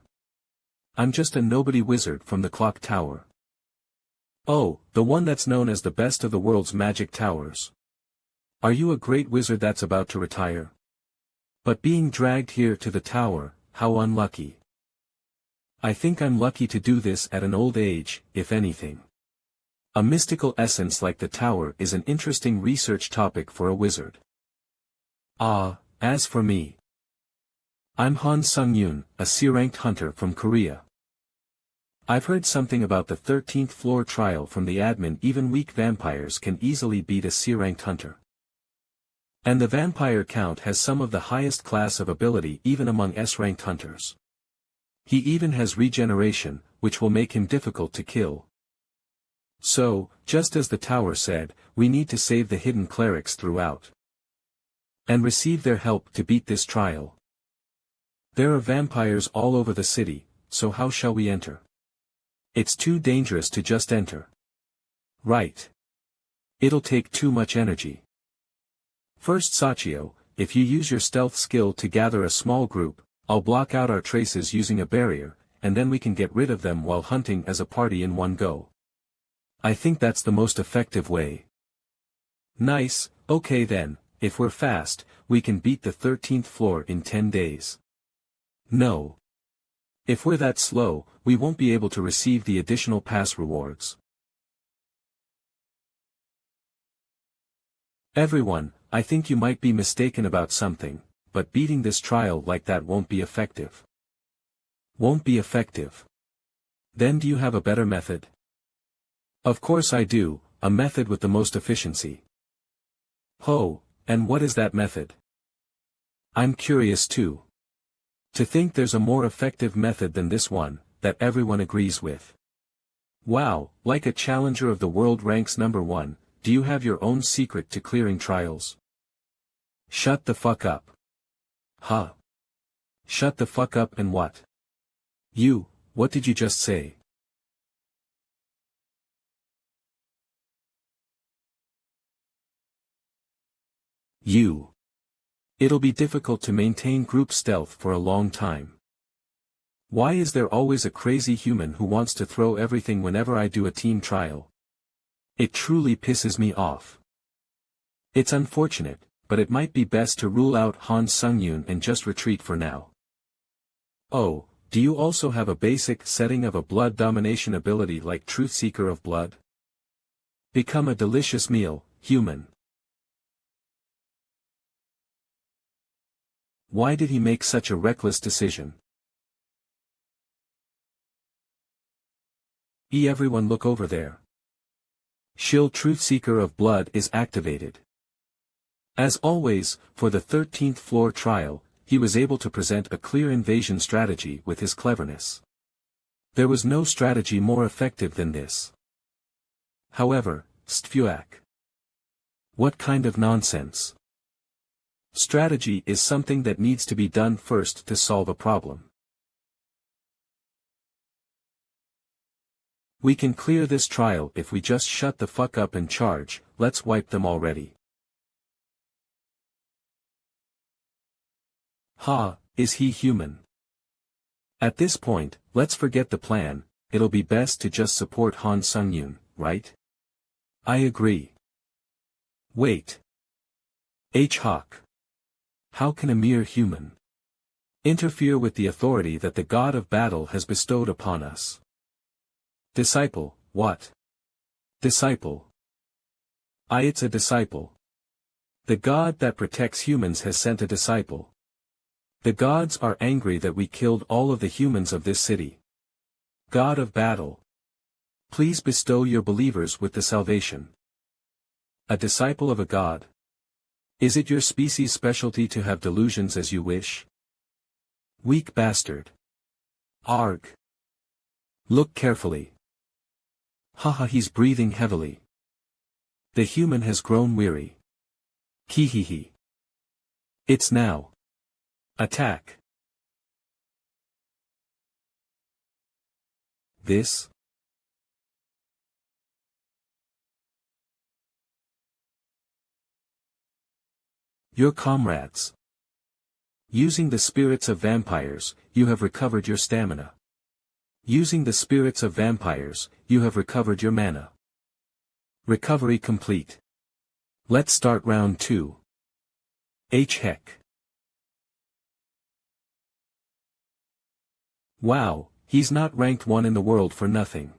I'm just a nobody wizard from the clock tower. Oh, the one that's known as the best of the world's magic towers. Are you a great wizard that's about to retire? But being dragged here to the tower, how unlucky. I think I'm lucky to do this at an old age, if anything. A mystical essence like the tower is an interesting research topic for a wizard. As for me. I'm Han Sung-yoon, a C-ranked hunter from Korea. I've heard something about the 13th floor trial from the admin. Even weak vampires can easily beat a C-ranked hunter. And the vampire count has some of the highest class of ability even among S-ranked hunters. He even has regeneration, which will make him difficult to kill. So, just as the tower said, we need to save the hidden clerics throughout. And receive their help to beat this trial. There are vampires all over the city, so how shall we enter? It's too dangerous to just enter. Right. It'll take too much energy. First Sachio, if you use your stealth skill to gather a small group, I'll block out our traces using a barrier, and then we can get rid of them while hunting as a party in one go. I think that's the most effective way. Nice, okay then, if we're fast, we can beat the 13th floor in 10 days. No. If we're that slow, we won't be able to receive the additional pass rewards. Everyone, I think you might be mistaken about something, but beating this trial like that won't be effective. Won't be effective. Then do you have a better method? Of course I do, a method with the most efficiency. Oh, and what is that method? I'm curious too. To think there's a more effective method than this one, that everyone agrees with. Wow, like a challenger of the world ranks #1, do you have your own secret to clearing trials? Shut the fuck up. Huh? Shut the fuck up and what? What did you just say? It'll be difficult to maintain group stealth for a long time. Why is there always a crazy human who wants to throw everything whenever I do a team trial? It truly pisses me off. It's unfortunate, but it might be best to rule out Han Sung-yoon and just retreat for now. Oh, do you also have a basic setting of a blood domination ability like Truthseeker of Blood? Become a delicious meal, human. Why did he make such a reckless decision? Everyone look over there. Shield Truthseeker of Blood is activated. As always, for the 13th floor trial, he was able to present a clear invasion strategy with his cleverness. There was no strategy more effective than this. However, Stfuak. What kind of nonsense? Strategy is something that needs to be done first to solve a problem. We can clear this trial if we just shut the fuck up and charge. Let's wipe them already. Is he human? At this point, let's forget the plan, it'll be best to just support Han Sung-yoon, right? I agree. Wait. Hawk. How can a mere human Interfere with the authority that the God of battle has bestowed upon us. Disciple, what? Disciple. It's a disciple. The God that protects humans has sent a disciple. The gods are angry that we killed all of the humans of this city. God of battle. Please bestow your believers with the salvation. A disciple of a god. Is it your species' specialty to have delusions as you wish? Weak bastard. Arg. Look carefully. Haha, he's breathing heavily. The human has grown weary. Kihihi. It's now. Attack. This? Your comrades. Using the spirits of vampires, you have recovered your stamina. Using the spirits of vampires, you have recovered your mana. Recovery complete. Let's start round 2. Heck. Wow, he's not ranked 1 in the world for nothing.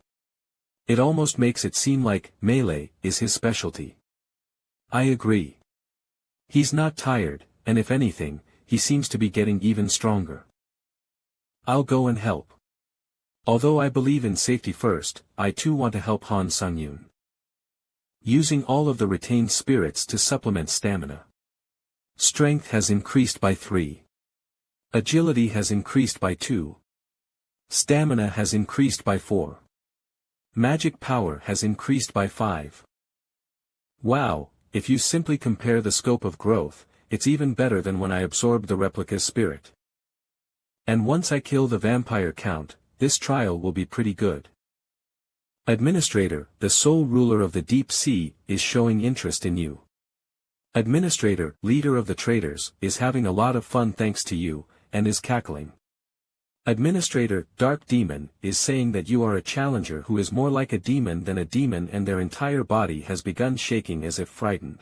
It almost makes it seem like melee is his specialty. I agree. He's not tired, and if anything, he seems to be getting even stronger. I'll go and help. Although I believe in safety first, I too want to help Han Sang-yoon. Using all of the retained spirits to supplement stamina. Strength has increased by 3. Agility has increased by 2. Stamina has increased by 4. Magic power has increased by 5. Wow, if you simply compare the scope of growth, it's even better than when I absorbed the replica spirit. And once I kill the vampire count, this trial will be pretty good. Administrator, the sole ruler of the deep sea, is showing interest in you. Administrator, leader of the traders, is having a lot of fun thanks to you, and is cackling. Administrator, Dark Demon, is saying that you are a challenger who is more like a demon than a demon, and their entire body has begun shaking as if frightened.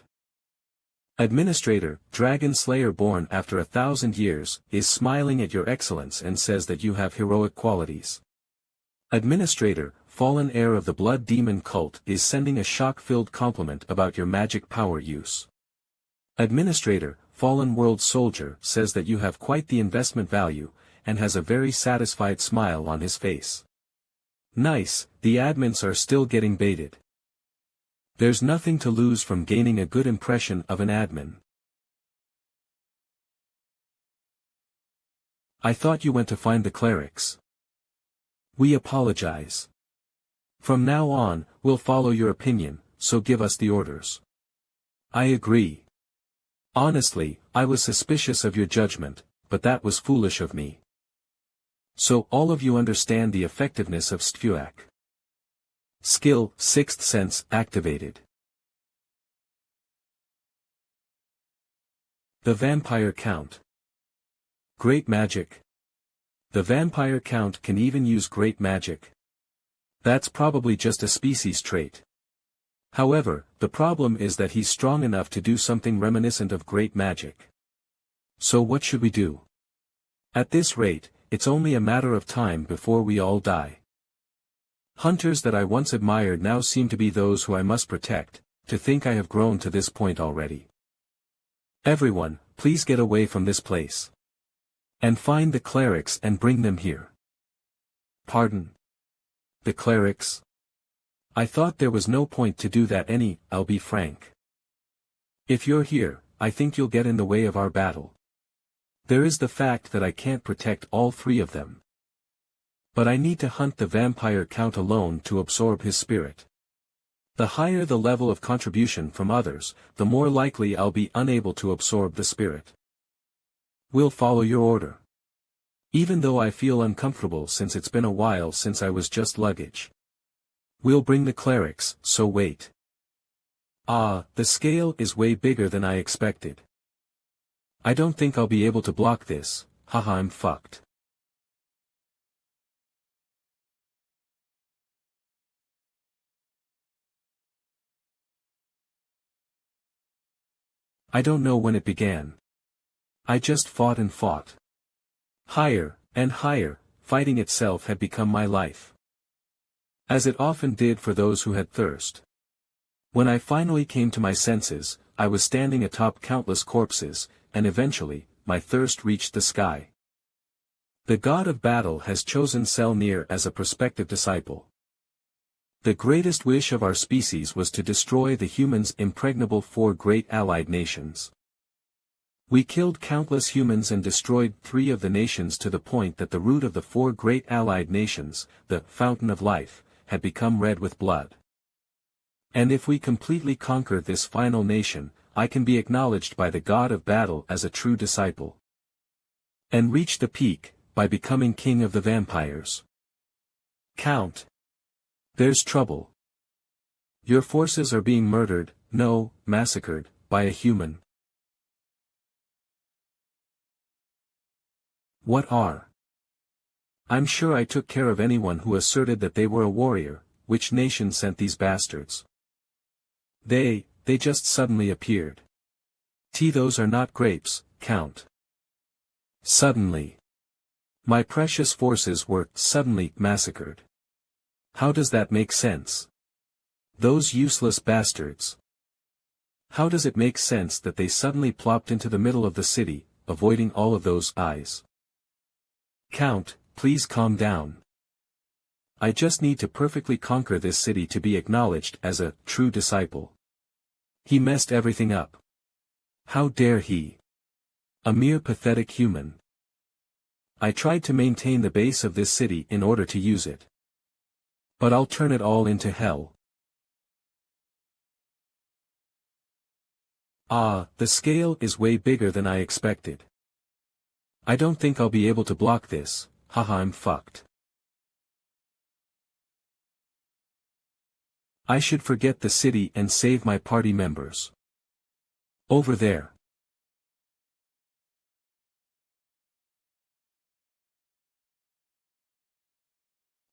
Administrator, Dragon Slayer born after 1,000 years, is smiling at your excellence and says that you have heroic qualities. Administrator, Fallen Heir of the Blood Demon Cult, is sending a shock-filled compliment about your magic power use. Administrator, Fallen World Soldier, says that you have quite the investment value, and has a very satisfied smile on his face. Nice, the admins are still getting baited. There's nothing to lose from gaining a good impression of an admin. I thought you went to find the clerics. We apologize. From now on, we'll follow your opinion, so give us the orders. I agree. Honestly, I was suspicious of your judgment, but that was foolish of me. So all of you understand the effectiveness of Stfuak. Skill, Sixth Sense, activated. The Vampire Count. Great Magic. The Vampire Count can even use Great Magic. That's probably just a species trait. However, the problem is that he's strong enough to do something reminiscent of Great Magic. So what should we do? At this rate, it's only a matter of time before we all die. Hunters that I once admired now seem to be those who I must protect. To think I have grown to this point already. Everyone, please get away from this place. And find the clerics and bring them here. Pardon? The clerics? I thought there was no point to do that I'll be frank. If you're here, I think you'll get in the way of our battle. There is the fact that I can't protect all 3 of them. But I need to hunt the vampire count alone to absorb his spirit. The higher the level of contribution from others, the more likely I'll be unable to absorb the spirit. We'll follow your order. Even though I feel uncomfortable since it's been a while since I was just luggage. We'll bring the clerics, so wait. Ah, the scale is way bigger than I expected. I don't think I'll be able to block this, haha, I'm fucked. I don't know when it began. I just fought and fought. Higher, and higher, fighting itself had become my life. As it often did for those who had thirst. When I finally came to my senses, I was standing atop countless corpses, and eventually, my thirst reached the sky. The god of battle has chosen Selnir as a prospective disciple. The greatest wish of our species was to destroy the humans' impregnable four great allied nations. We killed countless humans and destroyed 3 of the nations to the point that the root of the 4 great allied nations, the fountain of life, had become red with blood. And if we completely conquer this final nation, I can be acknowledged by the god of battle as a true disciple. And reach the peak, by becoming king of the vampires. Count. There's trouble. Your forces are being murdered, no, massacred, by a human. What are? I'm sure I took care of anyone who asserted that they were a warrior. Which nation sent these bastards? They just suddenly appeared. Those are not grapes, Count. Suddenly. My precious forces were suddenly massacred. How does that make sense? Those useless bastards. How does it make sense that they suddenly plopped into the middle of the city, avoiding all of those eyes? Count, please calm down. I just need to perfectly conquer this city to be acknowledged as a true disciple. He messed everything up. How dare he? A mere pathetic human. I tried to maintain the base of this city in order to use it. But I'll turn it all into hell. The scale is way bigger than I expected. I don't think I'll be able to block this, haha, I'm fucked. I should forget the city and save my party members. Over there.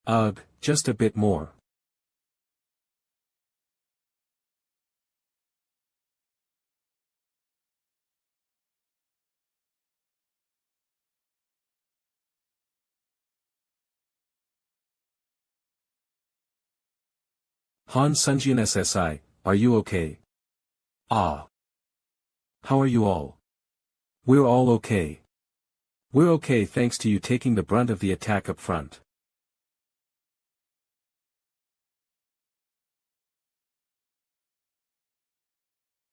Ugh, just a bit more. Han Sunjian SSI, are you okay? How are you all? We're all okay. We're okay thanks to you taking the brunt of the attack up front.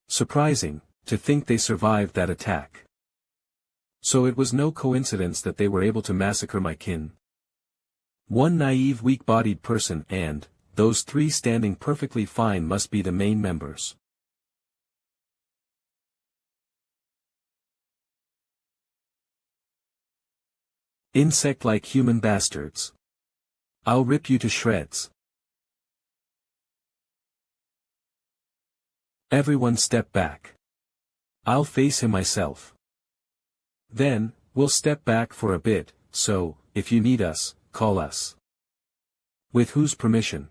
Surprising, to think they survived that attack. So it was no coincidence that they were able to massacre my kin. One naive weak-bodied person and, those 3 standing perfectly fine must be the main members. Insect-like human bastards. I'll rip you to shreds. Everyone step back. I'll face him myself. Then, we'll step back for a bit, so, if you need us, call us. With whose permission?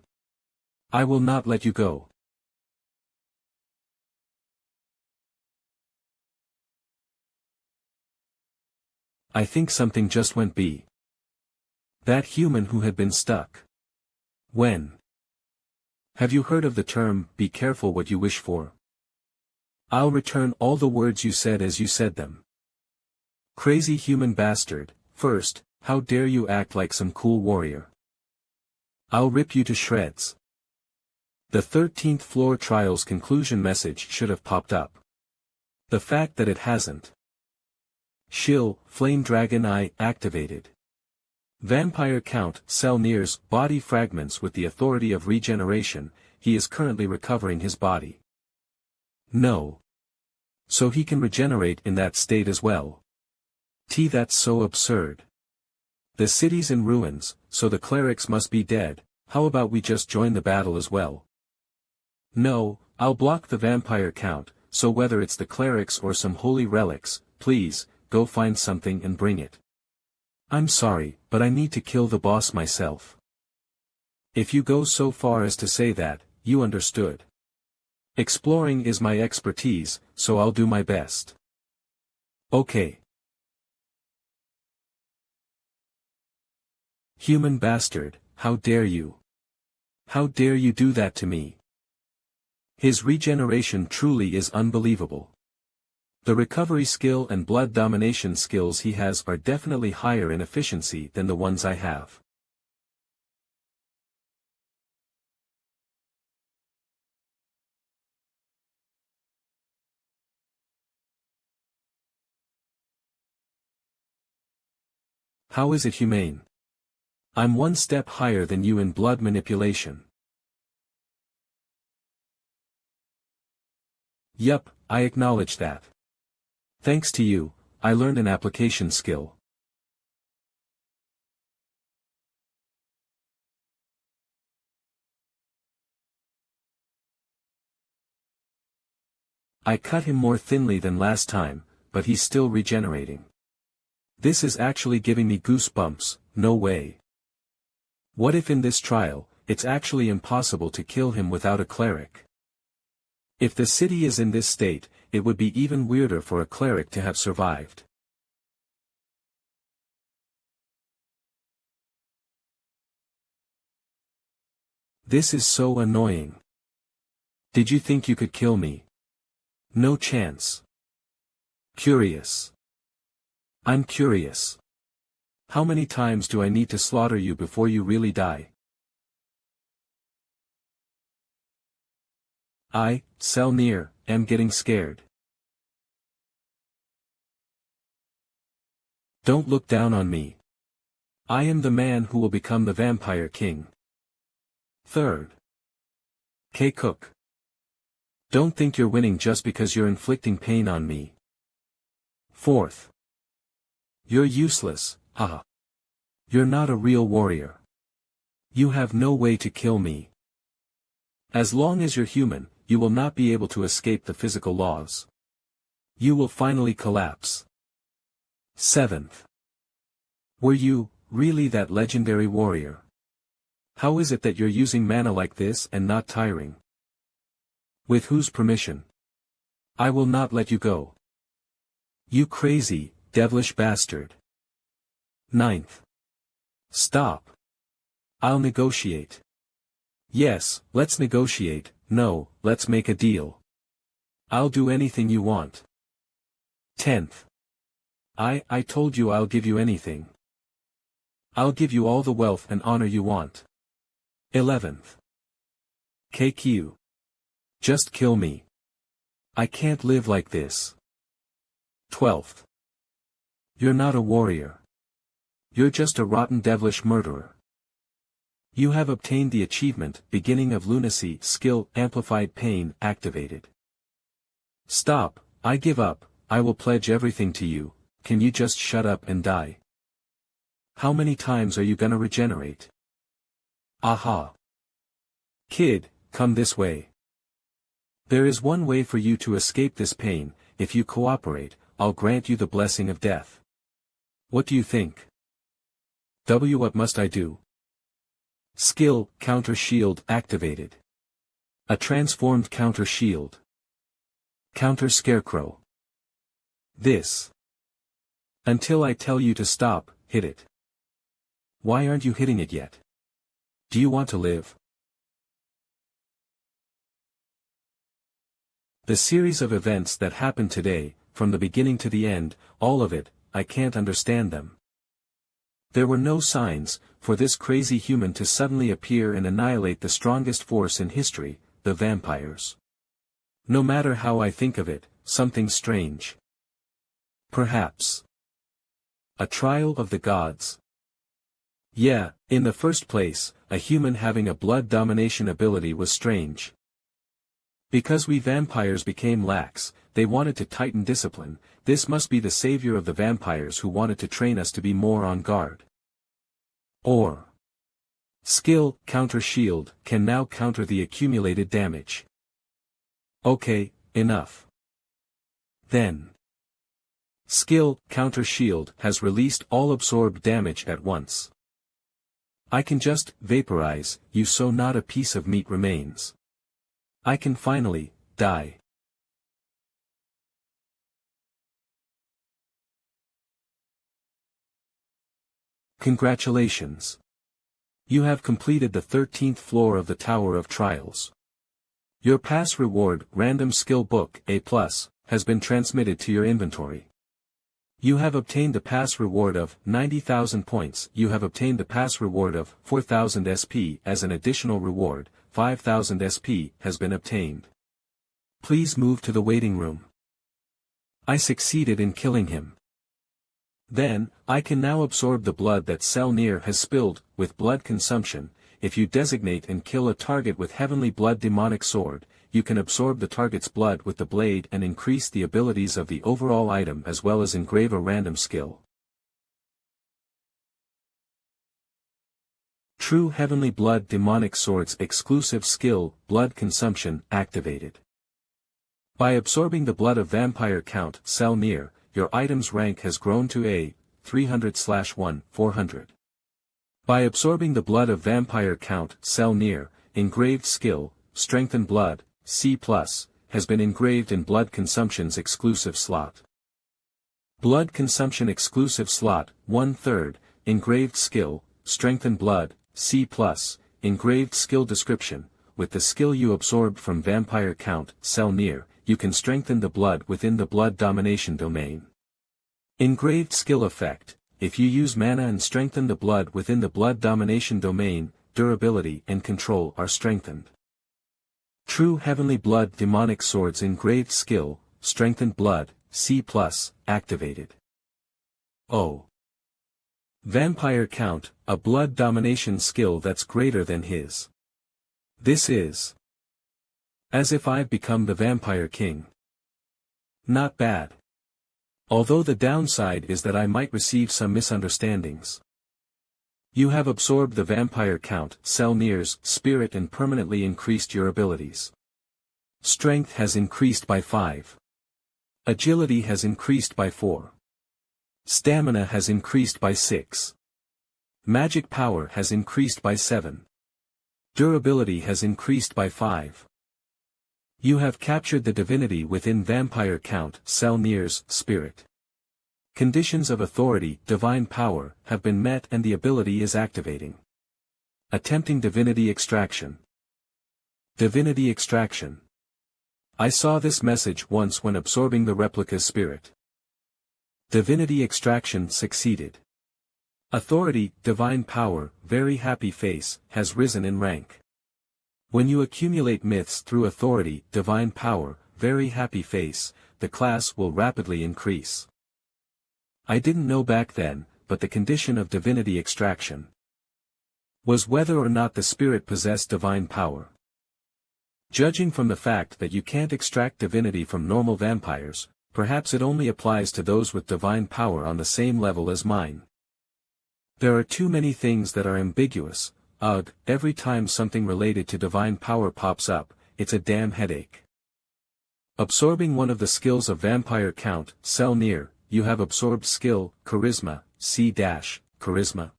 I will not let you go. I think something just went B. That human who had been stuck. When? Have you heard of the term, be careful what you wish for? I'll return all the words you said as you said them. Crazy human bastard, first, how dare you act like some cool warrior? I'll rip you to shreds. The 13th floor trial's conclusion message should have popped up. The fact that it hasn't. Shill, Flame Dragon Eye, activated. Vampire Count, Selnir's body fragments with the authority of regeneration, he is currently recovering his body. No. So he can regenerate in that state as well. That's so absurd. The city's in ruins, so the clerics must be dead, how about we just join the battle as well? No, I'll block the Vampire Count, so whether it's the clerics or some holy relics, please, go find something and bring it. I'm sorry, but I need to kill the boss myself. If you go so far as to say that, you understood. Exploring is my expertise, so I'll do my best. Okay. Human bastard, how dare you? How dare you do that to me? His regeneration truly is unbelievable. The recovery skill and blood domination skills he has are definitely higher in efficiency than the ones I have. How is it humane? I'm one step higher than you in blood manipulation. Yup, I acknowledge that. Thanks to you, I learned an application skill. I cut him more thinly than last time, but he's still regenerating. This is actually giving me goosebumps, no way. What if in this trial, it's actually impossible to kill him without a cleric? If the city is in this state, it would be even weirder for a cleric to have survived. This is so annoying. Did you think you could kill me? No chance. Curious. I'm curious. How many times do I need to slaughter you before you really die? Selnir, am getting scared. Don't look down on me. I am the man who will become the Vampire King. Third. K. Cook. Don't think you're winning just because you're inflicting pain on me. Fourth. You're useless, haha. You're not a real warrior. You have no way to kill me. As long as you're human, you will not be able to escape the physical laws. You will finally collapse. Seventh. Were you, really that legendary warrior? How is it that you're using mana like this and not tiring? With whose permission? I will not let you go. You crazy, devilish bastard. Ninth. Stop. I'll negotiate. Yes, let's negotiate. No, let's make a deal. I'll do anything you want. 10th. I told you I'll give you anything. I'll give you all the wealth and honor you want. 11th. KQ. Just kill me. I can't live like this. 12th. You're not a warrior. You're just a rotten devilish murderer. You have obtained the achievement, Beginning of Lunacy, Skill, Amplified Pain, activated. Stop, I give up, I will pledge everything to you, can you just shut up and die? How many times are you gonna regenerate? Aha. Kid, come this way. There is one way for you to escape this pain, if you cooperate, I'll grant you the blessing of death. What do you think? What must I do? Skill, Counter Shield, activated. A transformed Counter Shield. Counter Scarecrow. This. Until I tell you to stop, hit it. Why aren't you hitting it yet? Do you want to live? The series of events that happened today, from the beginning to the end, all of it, I can't understand them. There were no signs, for this crazy human to suddenly appear and annihilate the strongest force in history, the vampires. No matter how I think of it, something strange. Perhaps. A trial of the gods. Yeah, in the first place, a human having a blood domination ability was strange. Because we vampires became lax, they wanted to tighten discipline, this must be the savior of the vampires who wanted to train us to be more on guard. Or. Skill, Counter Shield, can now counter the accumulated damage. Okay, enough. Then. Skill, Counter Shield, has released all absorbed damage at once. I can just vaporize you so not a piece of meat remains. I can finally die. Congratulations. You have completed the 13th floor of the Tower of Trials. Your pass reward, Random Skill Book A+, has been transmitted to your inventory. You have obtained the pass reward of 90,000 points. You have obtained the pass reward of 4,000 SP as an additional reward. 5,000 SP has been obtained. Please move to the waiting room. I succeeded in killing him. Then, I can now absorb the blood that Selnir has spilled. With blood consumption, if you designate and kill a target with Heavenly Blood Demonic Sword, you can absorb the target's blood with the blade and increase the abilities of the overall item as well as engrave a random skill. True Heavenly Blood Demonic Sword's exclusive skill, Blood Consumption, activated. By absorbing the blood of Vampire Count Selnir, your item's rank has grown to A, 300/1, 400. By absorbing the blood of Vampire Count Selnir, engraved skill, Strengthened Blood, C+, has been engraved in Blood Consumption's exclusive slot. Blood Consumption exclusive slot, 1/3, engraved skill, Strengthened Blood, C+, engraved skill description. With the skill you absorbed from Vampire Count Selnir, you can strengthen the blood within the blood domination domain. Engraved skill effect: if you use mana and strengthen the blood within the blood domination domain, durability and control are strengthened. True Heavenly Blood Demonic Sword's engraved skill, Strengthened Blood, C+, activated. Oh. Vampire Count, a blood domination skill that's greater than his. This is as if I've become the Vampire King. Not bad. Although the downside is that I might receive some misunderstandings. You have absorbed the Vampire Count Selnir's spirit and permanently increased your abilities. Strength has increased by 5. Agility has increased by 4. Stamina has increased by 6. Magic power has increased by 7. Durability has increased by 5. You have captured the divinity within Vampire Count Selnir's spirit. Conditions of authority, divine power, have been met and the ability is activating. Attempting divinity extraction. Divinity extraction. I saw this message once when absorbing the replica's spirit. Divinity extraction succeeded. Authority, divine power, very happy face, has risen in rank. When you accumulate myths through authority, divine power, very happy face, the class will rapidly increase. I didn't know back then, but the condition of divinity extraction was whether or not the spirit possessed divine power. Judging from the fact that you can't extract divinity from normal vampires, perhaps it only applies to those with divine power on the same level as mine. There are too many things that are ambiguous. Ugh, every time something related to divine power pops up, it's a damn headache. Absorbing one of the skills of Vampire Count Selnir, you have absorbed skill, Charisma, C-Charisma.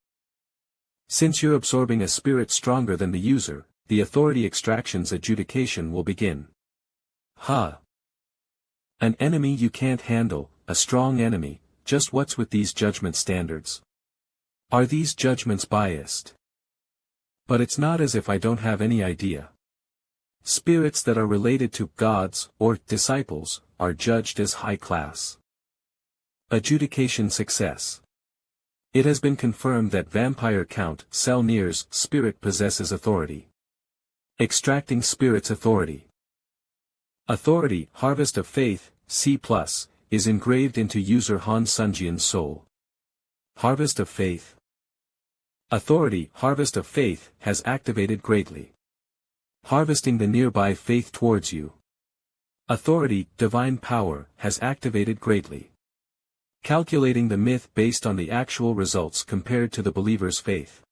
Since you're absorbing a spirit stronger than the user, the authority extraction's adjudication will begin. Ha! An enemy you can't handle, a strong enemy, just what's with these judgment standards? Are these judgments biased? But it's not as if I don't have any idea. Spirits that are related to gods, or disciples, are judged as high class. Adjudication success. It has been confirmed that Vampire Count Selnir's spirit possesses authority. Extracting spirit's authority. Authority, Harvest of Faith, C+, is engraved into user Han Sunjian's soul. Harvest of Faith. Authority, Harvest of Faith, has activated greatly. Harvesting the nearby faith towards you. Authority, Divine Power, has activated greatly. Calculating the myth based on the actual results compared to the believer's faith.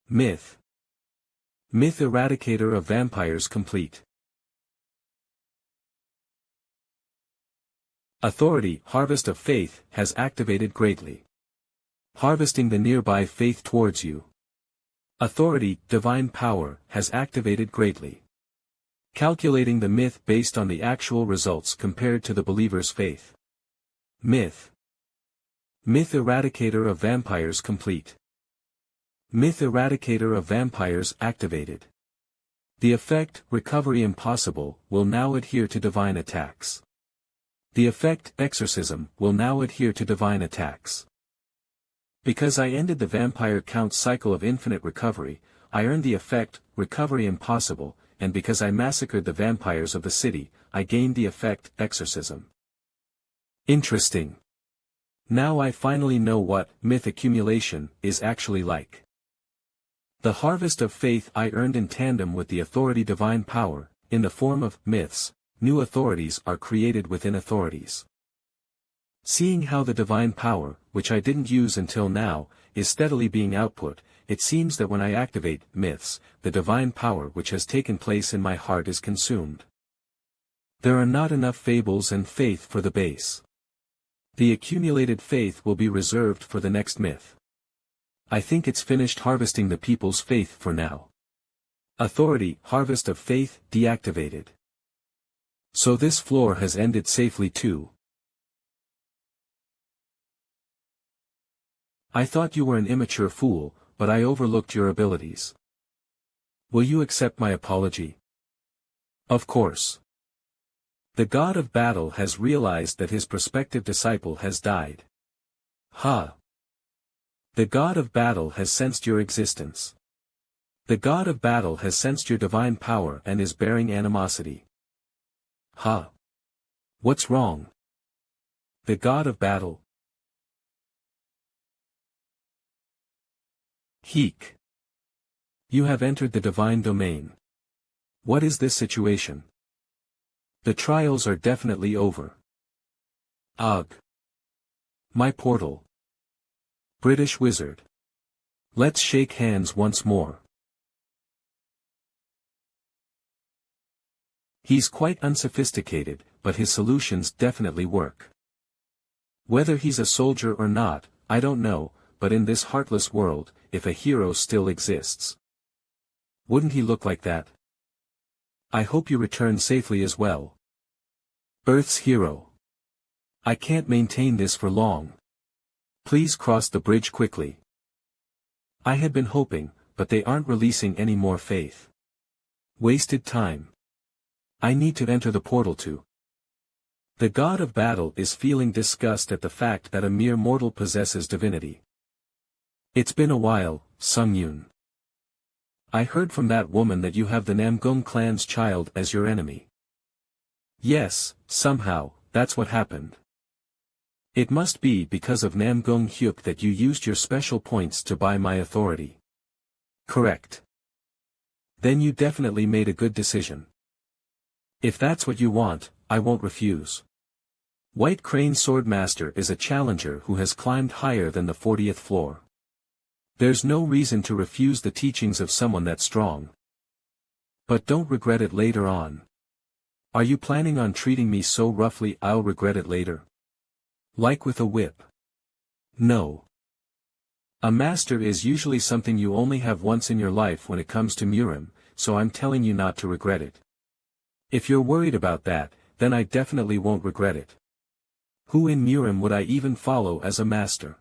Myth. Myth Eradicator of Vampires complete. Authority, Harvest of Faith, has activated greatly. Harvesting the nearby faith towards you. Authority, Divine Power, has activated greatly. Calculating the myth based on the actual results compared to the believer's faith. Myth. Myth Eradicator of Vampires complete. Myth Eradicator of Vampires activated. The effect, Recovery Impossible, will now adhere to divine attacks. The effect, Exorcism, will now adhere to divine attacks. Because I ended the vampire count cycle of infinite recovery, I earned the effect, Recovery Impossible, and because I massacred the vampires of the city, I gained the effect, Exorcism. Interesting. Now I finally know what myth accumulation is actually like. The harvest of faith I earned in tandem with the authority divine power, in the form of myths, new authorities are created within authorities. Seeing how the divine power, which I didn't use until now, is steadily being output, it seems that when I activate myths, the divine power which has taken place in my heart is consumed. There are not enough fables and faith for the base. The accumulated faith will be reserved for the next myth. I think it's finished harvesting the people's faith for now. Authority, Harvest of Faith, deactivated. So this floor has ended safely too. I thought you were an immature fool, but I overlooked your abilities. Will you accept my apology? Of course. The god of battle has realized that his prospective disciple has died. Ha! The god of battle has sensed your existence. The god of battle has sensed your divine power and is bearing animosity. Ha! What's wrong? The god of battle. Heek. You have entered the divine domain. What is this situation? The trials are definitely over. Ugh. My portal. British wizard. Let's shake hands once more. He's quite unsophisticated, but his solutions definitely work. Whether he's a soldier or not, I don't know, but in this heartless world, if a hero still exists. Wouldn't he look like that? I hope you return safely as well. Earth's hero. I can't maintain this for long. Please cross the bridge quickly. I had been hoping, but they aren't releasing any more faith. Wasted time. I need to enter the portal too. The god of battle is feeling disgust at the fact that a mere mortal possesses divinity. It's been a while, Sung-Yoon. I heard from that woman that you have the Namgung clan's child as your enemy. Yes, somehow, that's what happened. It must be because of Namgung Hyuk that you used your special points to buy my authority. Correct. Then you definitely made a good decision. If that's what you want, I won't refuse. White Crane Swordmaster is a challenger who has climbed higher than the 40th floor. There's no reason to refuse the teachings of someone that strong. But don't regret it later on. Are you planning on treating me so roughly I'll regret it later? Like with a whip? No. A master is usually something you only have once in your life when it comes to Murim, so I'm telling you not to regret it. If you're worried about that, then I definitely won't regret it. Who in Murim would I even follow as a master?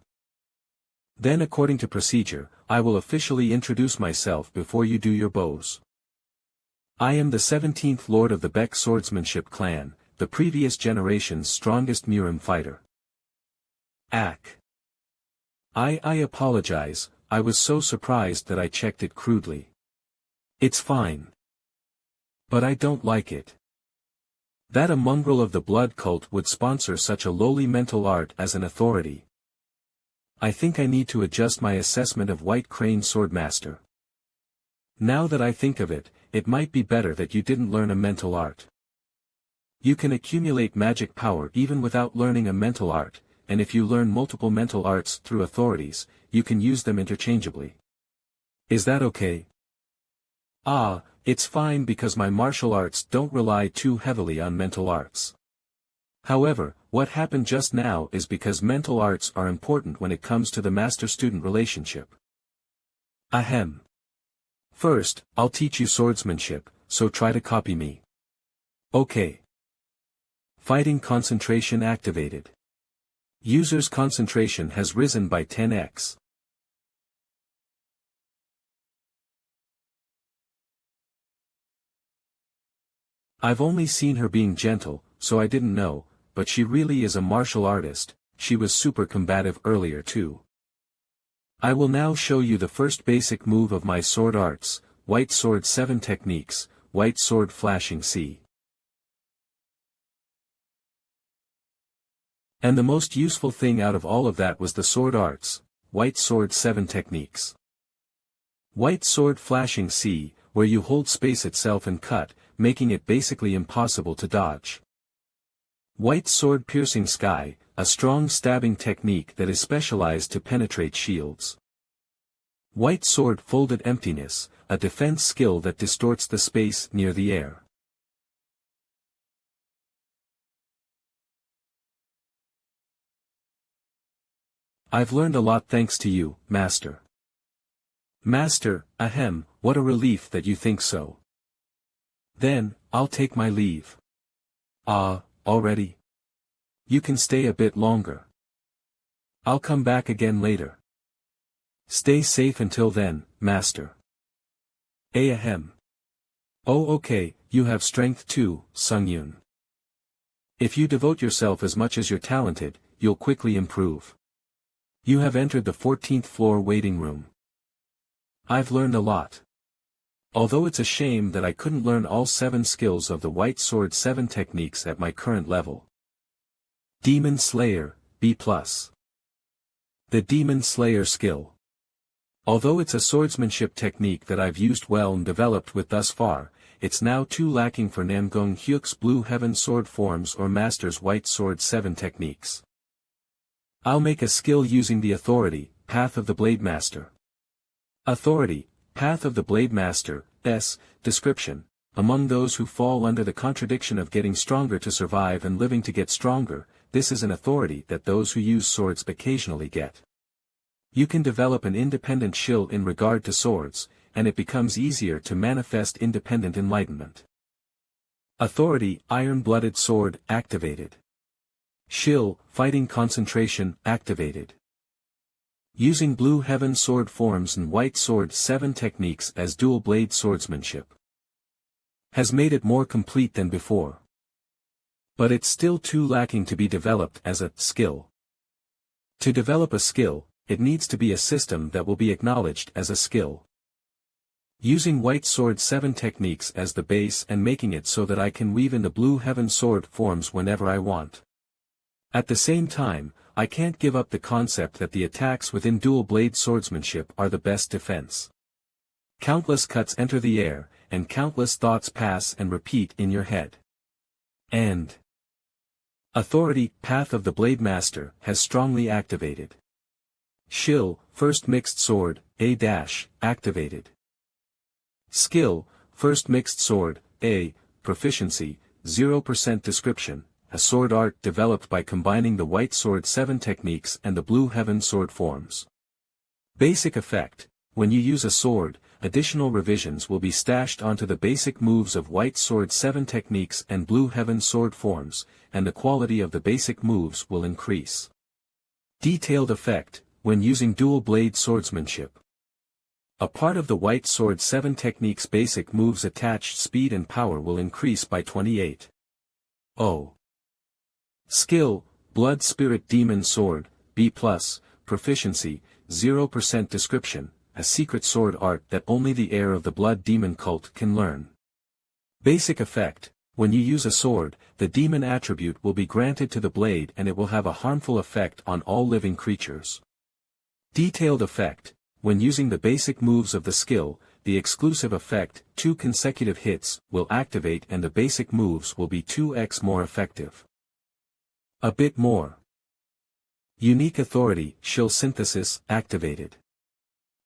Then according to procedure, I will officially introduce myself before you do your bows. I am the 17th Lord of the Beck Swordsmanship clan, the previous generation's strongest Murim fighter. Ack. I apologize, I was so surprised that I checked it crudely. It's fine. But I don't like it. That a mongrel of the blood cult would sponsor such a lowly mental art as an authority. I think I need to adjust my assessment of White Crane Swordmaster. Now that I think of it, it might be better that you didn't learn a mental art. You can accumulate magic power even without learning a mental art, and if you learn multiple mental arts through authorities, you can use them interchangeably. Is that okay? Ah, it's fine because my martial arts don't rely too heavily on mental arts. However, what happened just now is because mental arts are important when it comes to the master-student relationship. Ahem. First, I'll teach you swordsmanship, so try to copy me. Okay. Fighting concentration activated. User's concentration has risen by 10x. I've only seen her being gentle, so I didn't know, but she really is a martial artist. She was super combative earlier too. I will now show you the first basic move of my sword arts, White Sword 7 techniques, White Sword Flashing C. And the most useful thing out of all of that was the sword arts, White Sword 7 techniques. White Sword Flashing C, where you hold space itself and cut, making it basically impossible to dodge. White Sword Piercing Sky, a strong stabbing technique that is specialized to penetrate shields. White Sword Folded Emptiness, a defense skill that distorts the space near the air. I've learned a lot thanks to you, Master. Master, ahem, what a relief that you think so. Then, I'll take my leave. Ah, already? You can stay a bit longer. I'll come back again later. Stay safe until then, Master. Ahem. Oh okay, you have strength too, Sungyun. If you devote yourself as much as you're talented, you'll quickly improve. You have entered the 14th floor waiting room. I've learned a lot. Although it's a shame that I couldn't learn all 7 skills of the White Sword 7 techniques at my current level. Demon Slayer, B+. The Demon Slayer skill. Although it's a swordsmanship technique that I've used well and developed with thus far, it's now too lacking for Namgung Hyuk's Blue Heaven Sword forms or Master's White Sword 7 techniques. I'll make a skill using the Authority, Path of the Blade Master. Authority, Path of the Blade Master, S. Description. Among those who fall under the contradiction of getting stronger to survive and living to get stronger, this is an authority that those who use swords occasionally get. You can develop an independent shill in regard to swords, and it becomes easier to manifest independent enlightenment. Authority, Iron-Blooded Sword, activated. Shill, Fighting Concentration, activated. Using Blue Heaven Sword forms and White Sword 7 techniques as dual-blade swordsmanship has made it more complete than before. But it's still too lacking to be developed as a skill. To develop a skill, it needs to be a system that will be acknowledged as a skill. Using White Sword 7 techniques as the base and making it so that I can weave in the Blue Heaven Sword forms whenever I want. At the same time, I can't give up the concept that the attacks within dual-blade swordsmanship are the best defense. Countless cuts enter the air, and countless thoughts pass and repeat in your head. And Authority, Path of the Blade Master, has strongly activated. Shill, First Mixed Sword, A-, activated. Skill, First Mixed Sword, A, Proficiency, 0% Description, a sword art developed by combining the White Sword 7 techniques and the Blue Heaven Sword forms. Basic effect: when you use a sword, additional revisions will be stashed onto the basic moves of White Sword 7 techniques and Blue Heaven Sword forms, and the quality of the basic moves will increase. Detailed effect: when using dual-blade swordsmanship. A part of the White Sword 7 technique's basic moves' attached speed and power will increase by 28. Oh. Skill, Blood Spirit Demon Sword, B+, Proficiency, 0% Description, a secret sword art that only the heir of the Blood Demon cult can learn. Basic effect: when you use a sword, the demon attribute will be granted to the blade and it will have a harmful effect on all living creatures. Detailed effect: when using the basic moves of the skill, the exclusive effect, 2 consecutive hits, will activate and the basic moves will be 2x more effective. A bit more. Unique Authority, Shill Synthesis, activated.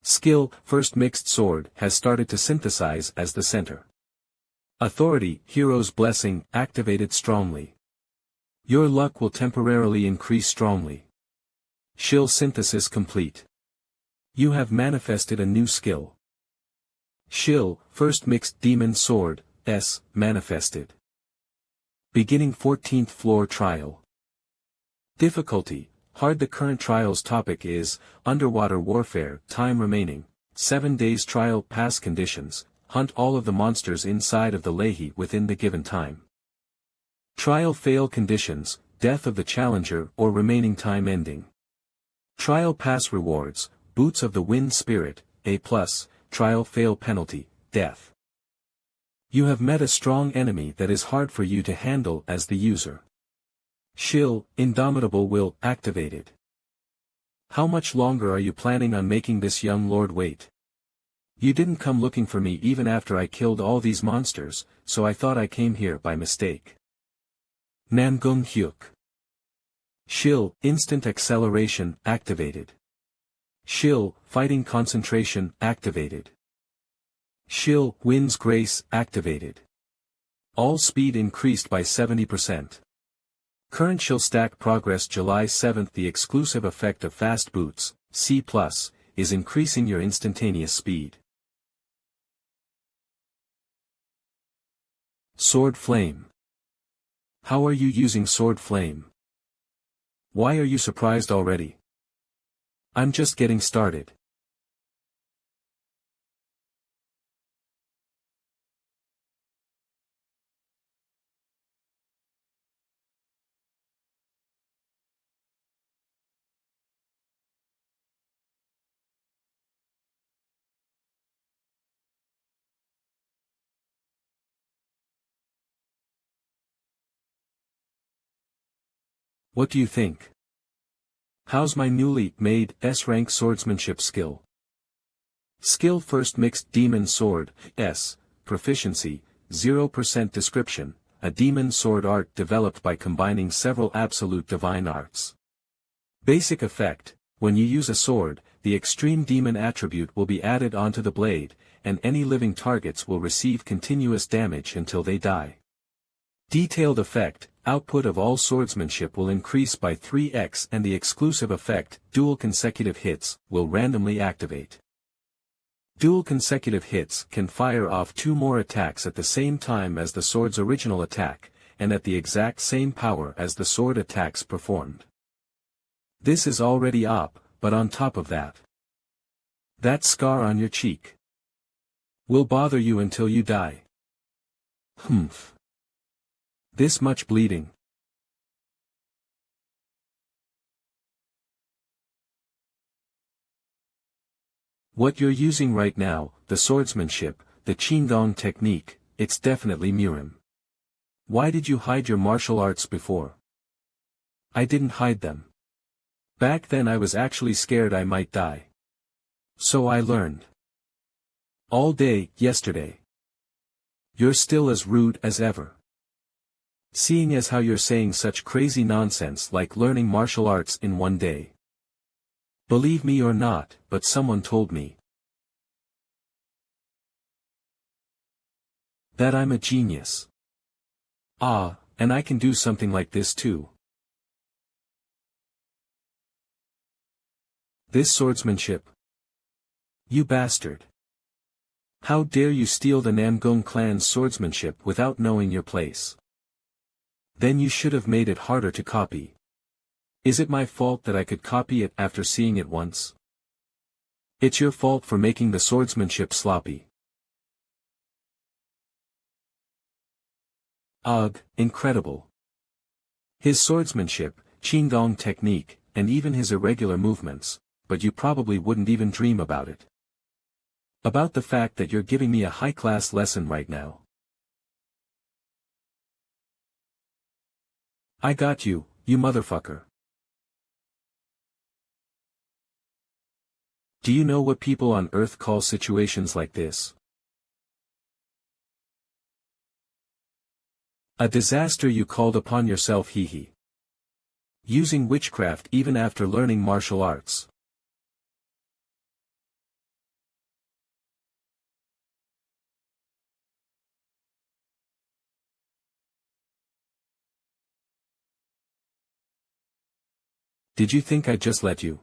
Skill, First Mixed Sword, has started to synthesize as the center. Authority, Hero's Blessing, activated strongly. Your luck will temporarily increase strongly. Shill Synthesis complete. You have manifested a new skill. Shill, First Mixed Demon Sword, S, manifested. Beginning 14th floor trial. Difficulty: hard. The current trial's topic is Underwater Warfare. Time remaining 7 days. Trial pass conditions: hunt all of the monsters inside of the Leahy within the given time. Trial fail conditions, death of the challenger or remaining time ending. Trial pass rewards, boots of the wind spirit, A+, trial fail penalty, death. You have met a strong enemy that is hard for you to handle as the user. Shill, indomitable will, activated. How much longer are you planning on making this young lord wait? You didn't come looking for me even after I killed all these monsters, so I thought I came here by mistake. Namgung Hyuk. Shill, instant acceleration, activated. Shill, fighting concentration, activated. Shill, wind's grace, activated. All speed increased by 70%. Current Shill stack progress July 7. The exclusive effect of fast boots, C+, is increasing your instantaneous speed. Sword Flame. How are you using Sword Flame? Why are you surprised already? I'm just getting started. What do you think? How's my newly made S-rank swordsmanship skill? Skill first mixed demon sword, S, proficiency, 0% description, a demon sword art developed by combining several absolute divine arts. Basic effect, when you use a sword, the extreme demon attribute will be added onto the blade, and any living targets will receive continuous damage until they die. Detailed effect, output of all swordsmanship will increase by 3x and the exclusive effect, dual consecutive hits, will randomly activate. Dual consecutive hits can fire off 2 more attacks at the same time as the sword's original attack, and at the exact same power as the sword attacks performed. This is already op, but on top of that, that scar on your cheek will bother you until you die. Humph. This much bleeding. What you're using right now, the swordsmanship, the Qigong technique, it's definitely Murim. Why did you hide your martial arts before? I didn't hide them. Back then I was actually scared I might die. So I learned. All day, yesterday. You're still as rude as ever. Seeing as how you're saying such crazy nonsense like learning martial arts in one day. Believe me or not, but someone told me that I'm a genius. Ah, and I can do something like this too. This swordsmanship. You bastard. How dare you steal the Namgung clan's swordsmanship without knowing your place? Then you should have made it harder to copy. Is it my fault that I could copy it after seeing it once? It's your fault for making the swordsmanship sloppy. Ugh, incredible. His swordsmanship, Qigong technique, and even his irregular movements, but you probably wouldn't even dream about it. About the fact that you're giving me a high-class lesson right now. I got you, you motherfucker. Do you know what people on Earth call situations like this? A disaster you called upon yourself, hee hee. Using witchcraft even after learning martial arts. Did you think I'd just let you?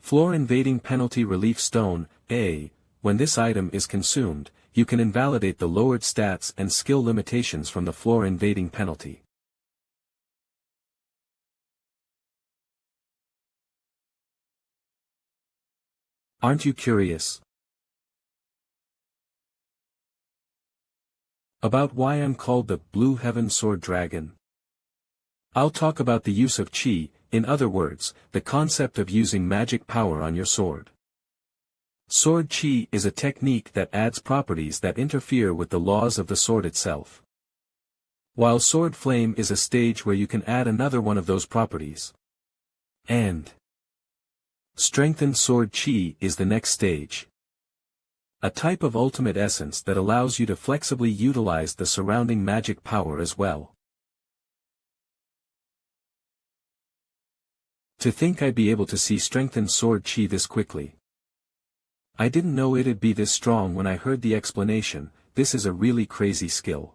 Floor invading penalty relief stone, A. When this item is consumed, you can invalidate the lowered stats and skill limitations from the floor invading penalty. Aren't you curious about why I'm called the Blue Heaven Sword Dragon? I'll talk about the use of chi, in other words, the concept of using magic power on your sword. Sword chi is a technique that adds properties that interfere with the laws of the sword itself. While sword flame is a stage where you can add another one of those properties. And strengthened sword chi is the next stage. A type of ultimate essence that allows you to flexibly utilize the surrounding magic power as well. To think I'd be able to see strengthened sword chi this quickly. I didn't know it'd be this strong when I heard the explanation. This is a really crazy skill.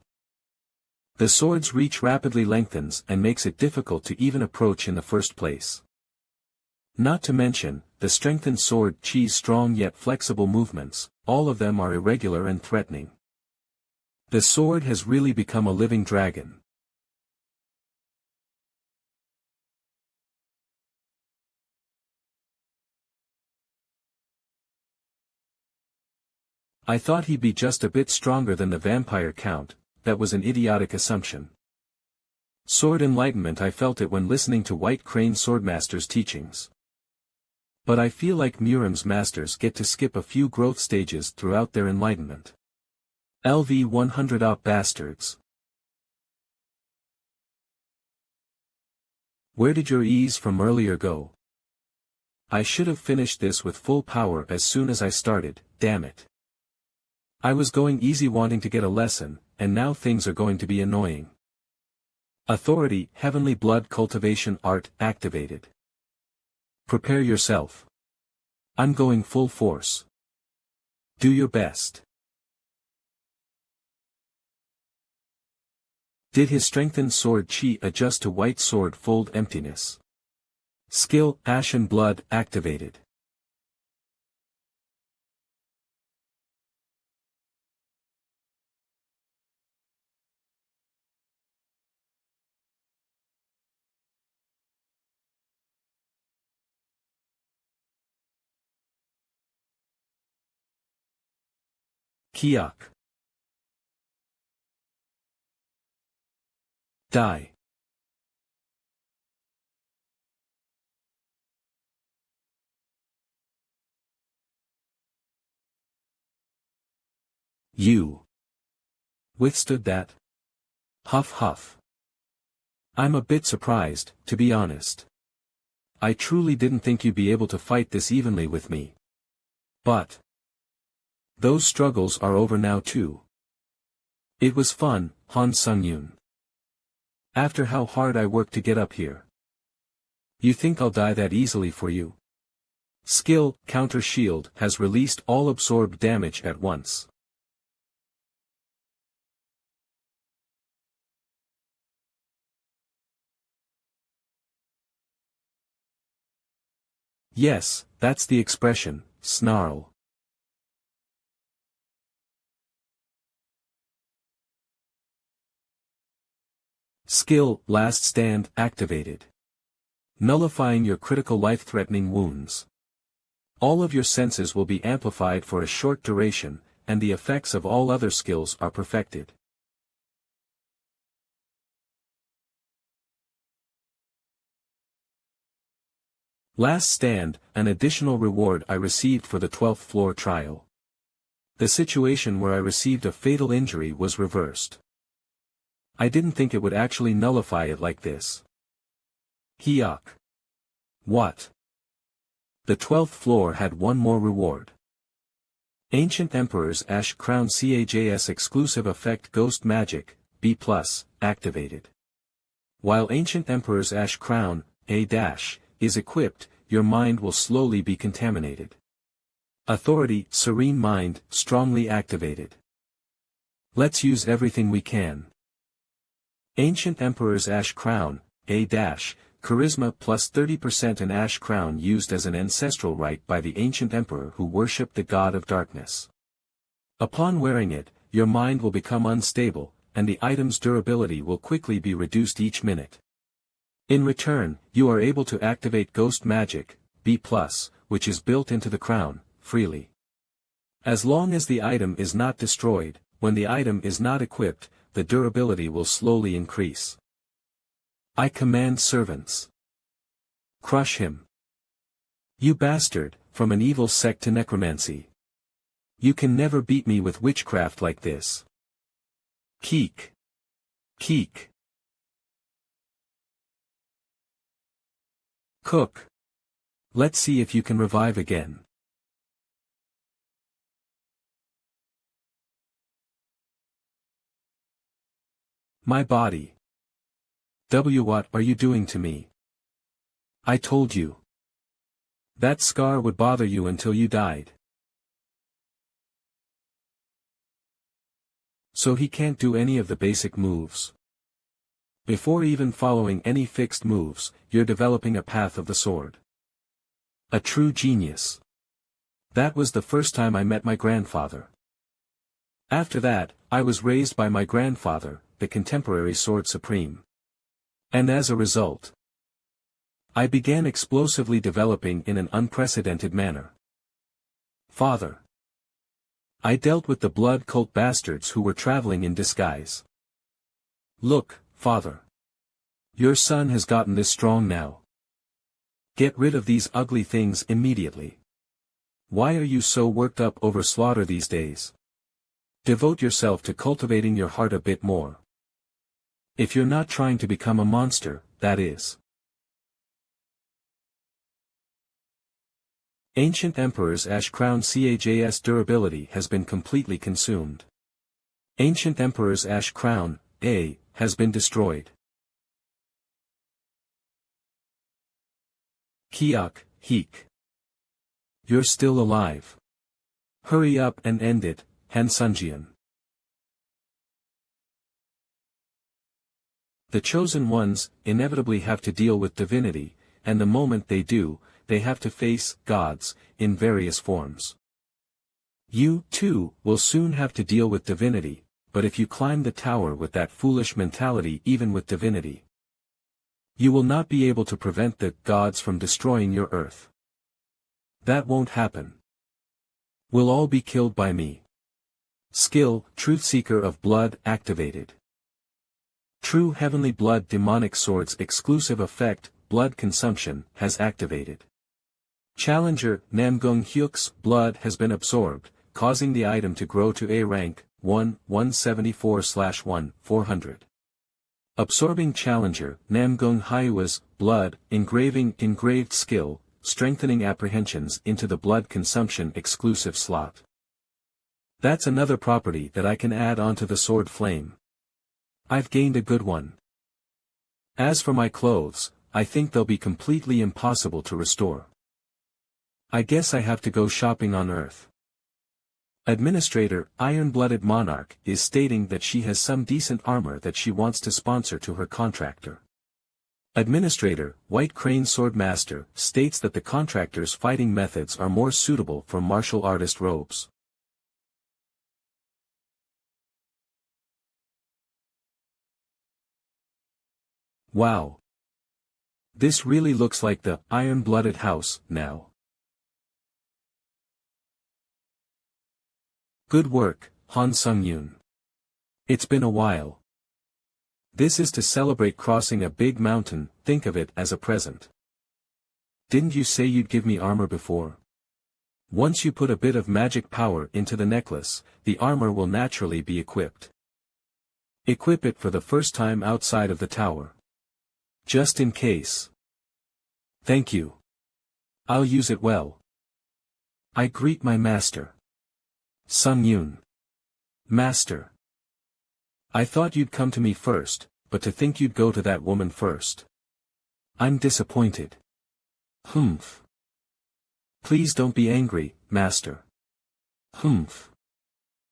The sword's reach rapidly lengthens and makes it difficult to even approach in the first place. Not to mention, the strengthened sword chi's strong yet flexible movements, all of them are irregular and threatening. The sword has really become a living dragon. I thought he'd be just a bit stronger than the vampire count. That was an idiotic assumption. Sword enlightenment, I felt it when listening to White Crane Swordmaster's teachings. But I feel like Muram's masters get to skip a few growth stages throughout their enlightenment. LV 100 op bastards. Where did your ease from earlier go? I should have finished this with full power as soon as I started, damn it. I was going easy wanting to get a lesson, and now things are going to be annoying. Authority, Heavenly Blood Cultivation Art, activated. Prepare yourself. I'm going full force. Do your best. Did his strengthened sword chi adjust to white sword fold emptiness? Skill, Ashen Blood, activated. Kiak. Die. You withstood that? Huff huff. I'm a bit surprised, to be honest. I truly didn't think you'd be able to fight this evenly with me. But those struggles are over now too. It was fun, Han Sung-yoon. After how hard I worked to get up here. You think I'll die that easily for you? Skill, Counter Shield, has released all absorbed damage at once. Yes, that's the expression, snarl. Skill, Last Stand, activated. Nullifying your critical life-threatening wounds. All of your senses will be amplified for a short duration, and the effects of all other skills are perfected. Last Stand, an additional reward I received for the 12th floor trial. The situation where I received a fatal injury was reversed. I didn't think it would actually nullify it like this. Hyuk. What? The 12th floor had one more reward. Ancient Emperor's Ash Crown CAJS exclusive effect Ghost Magic, B+, activated. While Ancient Emperor's Ash Crown, A-, is equipped, your mind will slowly be contaminated. Authority, Serene Mind, strongly activated. Let's use everything we can. Ancient Emperor's Ash Crown, A-, Charisma plus 30% an Ash Crown used as an ancestral right by the Ancient Emperor who worshipped the God of Darkness. Upon wearing it, your mind will become unstable, and the item's durability will quickly be reduced each minute. In return, you are able to activate Ghost Magic, B+, which is built into the crown, freely. As long as the item is not destroyed, when the item is not equipped, the durability will slowly increase. I command servants. Crush him. You bastard, from an evil sect to necromancy. You can never beat me with witchcraft like this. Keek. Keek. Cook. Let's see if you can revive again. My body. What are you doing to me? I told you. That scar would bother you until you died. So he can't do any of the basic moves. Before even following any fixed moves, you're developing a path of the sword. A true genius. That was the first time I met my grandfather. After that, I was raised by my grandfather, the contemporary sword supreme. And as a result, I began explosively developing in an unprecedented manner. Father. I dealt with the blood cult bastards who were traveling in disguise. Look, father. Your son has gotten this strong now. Get rid of these ugly things immediately. Why are you so worked up over slaughter these days? Devote yourself to cultivating your heart a bit more. If you're not trying to become a monster, that is. Ancient Emperor's Ash Crown CAJ's durability has been completely consumed. Ancient Emperor's Ash Crown, A, has been destroyed. Kiak, Heek. You're still alive. Hurry up and end it, Han Sunjian. The chosen ones inevitably have to deal with divinity, and the moment they do, they have to face gods in various forms. You, too, will soon have to deal with divinity, but if you climb the tower with that foolish mentality even with divinity, you will not be able to prevent the gods from destroying your earth. That won't happen. We'll all be killed by me. Skill, Truth Seeker of Blood activated. True Heavenly Blood Demonic Sword's exclusive effect, Blood Consumption, has activated. Challenger, Namgung Hyuk's blood has been absorbed, causing the item to grow to A rank, 1/174/1/400. Absorbing Challenger, Namgung Hyua's blood, engraved skill, strengthening apprehensions into the blood consumption exclusive slot. That's another property that I can add onto the sword flame. I've gained a good one. As for my clothes, I think they'll be completely impossible to restore. I guess I have to go shopping on Earth. Administrator, Iron-Blooded Monarch, is stating that she has some decent armor that she wants to sponsor to her contractor. Administrator, White Crane Swordmaster, states that the contractor's fighting methods are more suitable for martial artist robes. Wow. This really looks like the Iron-Blooded House now. Good work, Han Sung-yoon. It's been a while. This is to celebrate crossing a big mountain, think of it as a present. Didn't you say you'd give me armor before? Once you put a bit of magic power into the necklace, the armor will naturally be equipped. Equip it for the first time outside of the tower. Just in case. Thank you. I'll use it well. I greet my master. Sung-yoon. Master. I thought you'd come to me first, but to think you'd go to that woman first. I'm disappointed. Humph. Please don't be angry, master. Humph.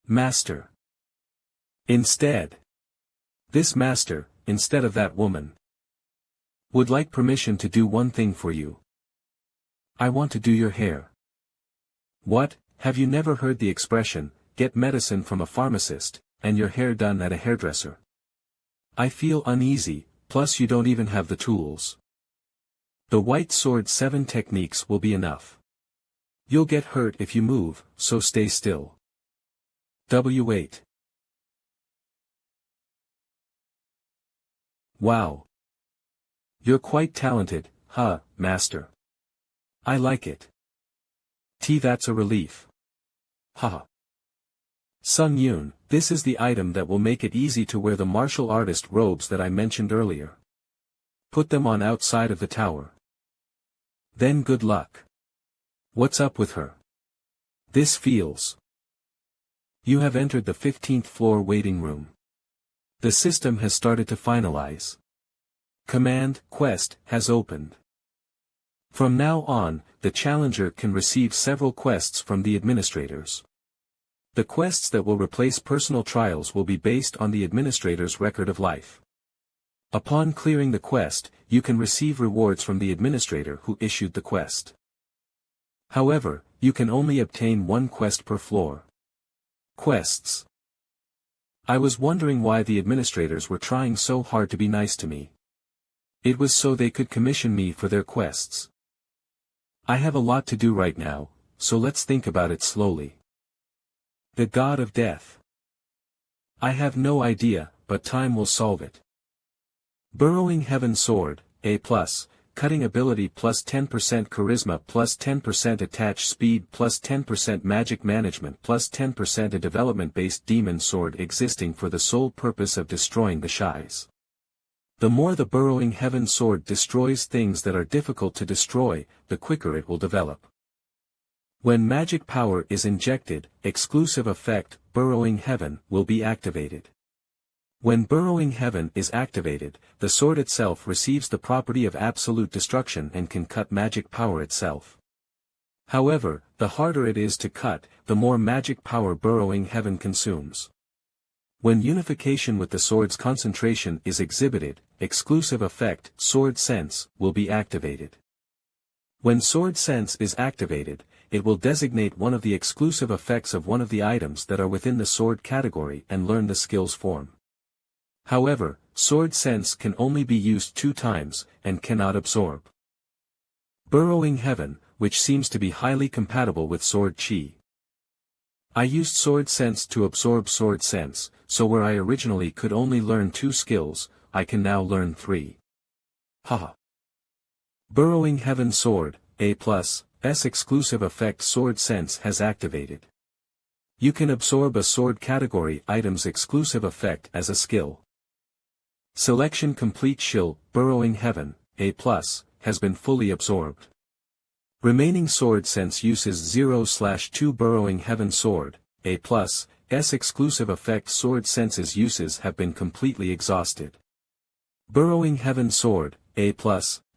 Master. Instead. This master, instead of that woman, would like permission to do one thing for you. I want to do your hair. What, have you never heard the expression, get medicine from a pharmacist, and your hair done at a hairdresser? I feel uneasy, plus you don't even have the tools. The White Sword 7 techniques will be enough. You'll get hurt if you move, so stay still. W8. Wow. You're quite talented, huh, master? I like it. That's a relief. Haha. Sung Yoon, this is the item that will make it easy to wear the martial artist robes that I mentioned earlier. Put them on outside of the tower. Then good luck. What's up with her? This feels. You have entered the 15th floor waiting room. The system has started to finalize. Command, quest, has opened. From now on, the challenger can receive several quests from the administrators. The quests that will replace personal trials will be based on the administrator's record of life. Upon clearing the quest, you can receive rewards from the administrator who issued the quest. However, you can only obtain one quest per floor. Quests. I was wondering why the administrators were trying so hard to be nice to me. It was so they could commission me for their quests. I have a lot to do right now, so let's think about it slowly. The God of Death. I have no idea, but time will solve it. Burrowing Heaven Sword, A+, Cutting Ability plus 10% Charisma plus 10% Attach Speed plus 10% Magic Management plus 10% A development-based demon sword existing for the sole purpose of destroying the Shais. The more the Burrowing Heaven Sword destroys things that are difficult to destroy, the quicker it will develop. When magic power is injected, exclusive effect, Burrowing Heaven, will be activated. When Burrowing Heaven is activated, the sword itself receives the property of absolute destruction and can cut magic power itself. However, the harder it is to cut, the more magic power Burrowing Heaven consumes. When unification with the sword's concentration is exhibited, exclusive effect, Sword Sense, will be activated. When Sword Sense is activated, it will designate one of the exclusive effects of one of the items that are within the sword category and learn the skill's form. However, Sword Sense can only be used 2 times, and cannot absorb. Burrowing Heaven, which seems to be highly compatible with Sword Chi. I used Sword Sense to absorb Sword Sense, so where I originally could only learn 2 skills, I can now learn 3. Haha. Burrowing Heaven Sword, A+, S exclusive effect Sword Sense has activated. You can absorb a sword category item's exclusive effect as a skill. Selection complete. Shill, Burrowing Heaven, A+, has been fully absorbed. Remaining Sword Sense uses 0/2 Burrowing Heaven Sword, A+, S exclusive effect Sword Sense's uses have been completely exhausted. Burrowing Heaven Sword, A+,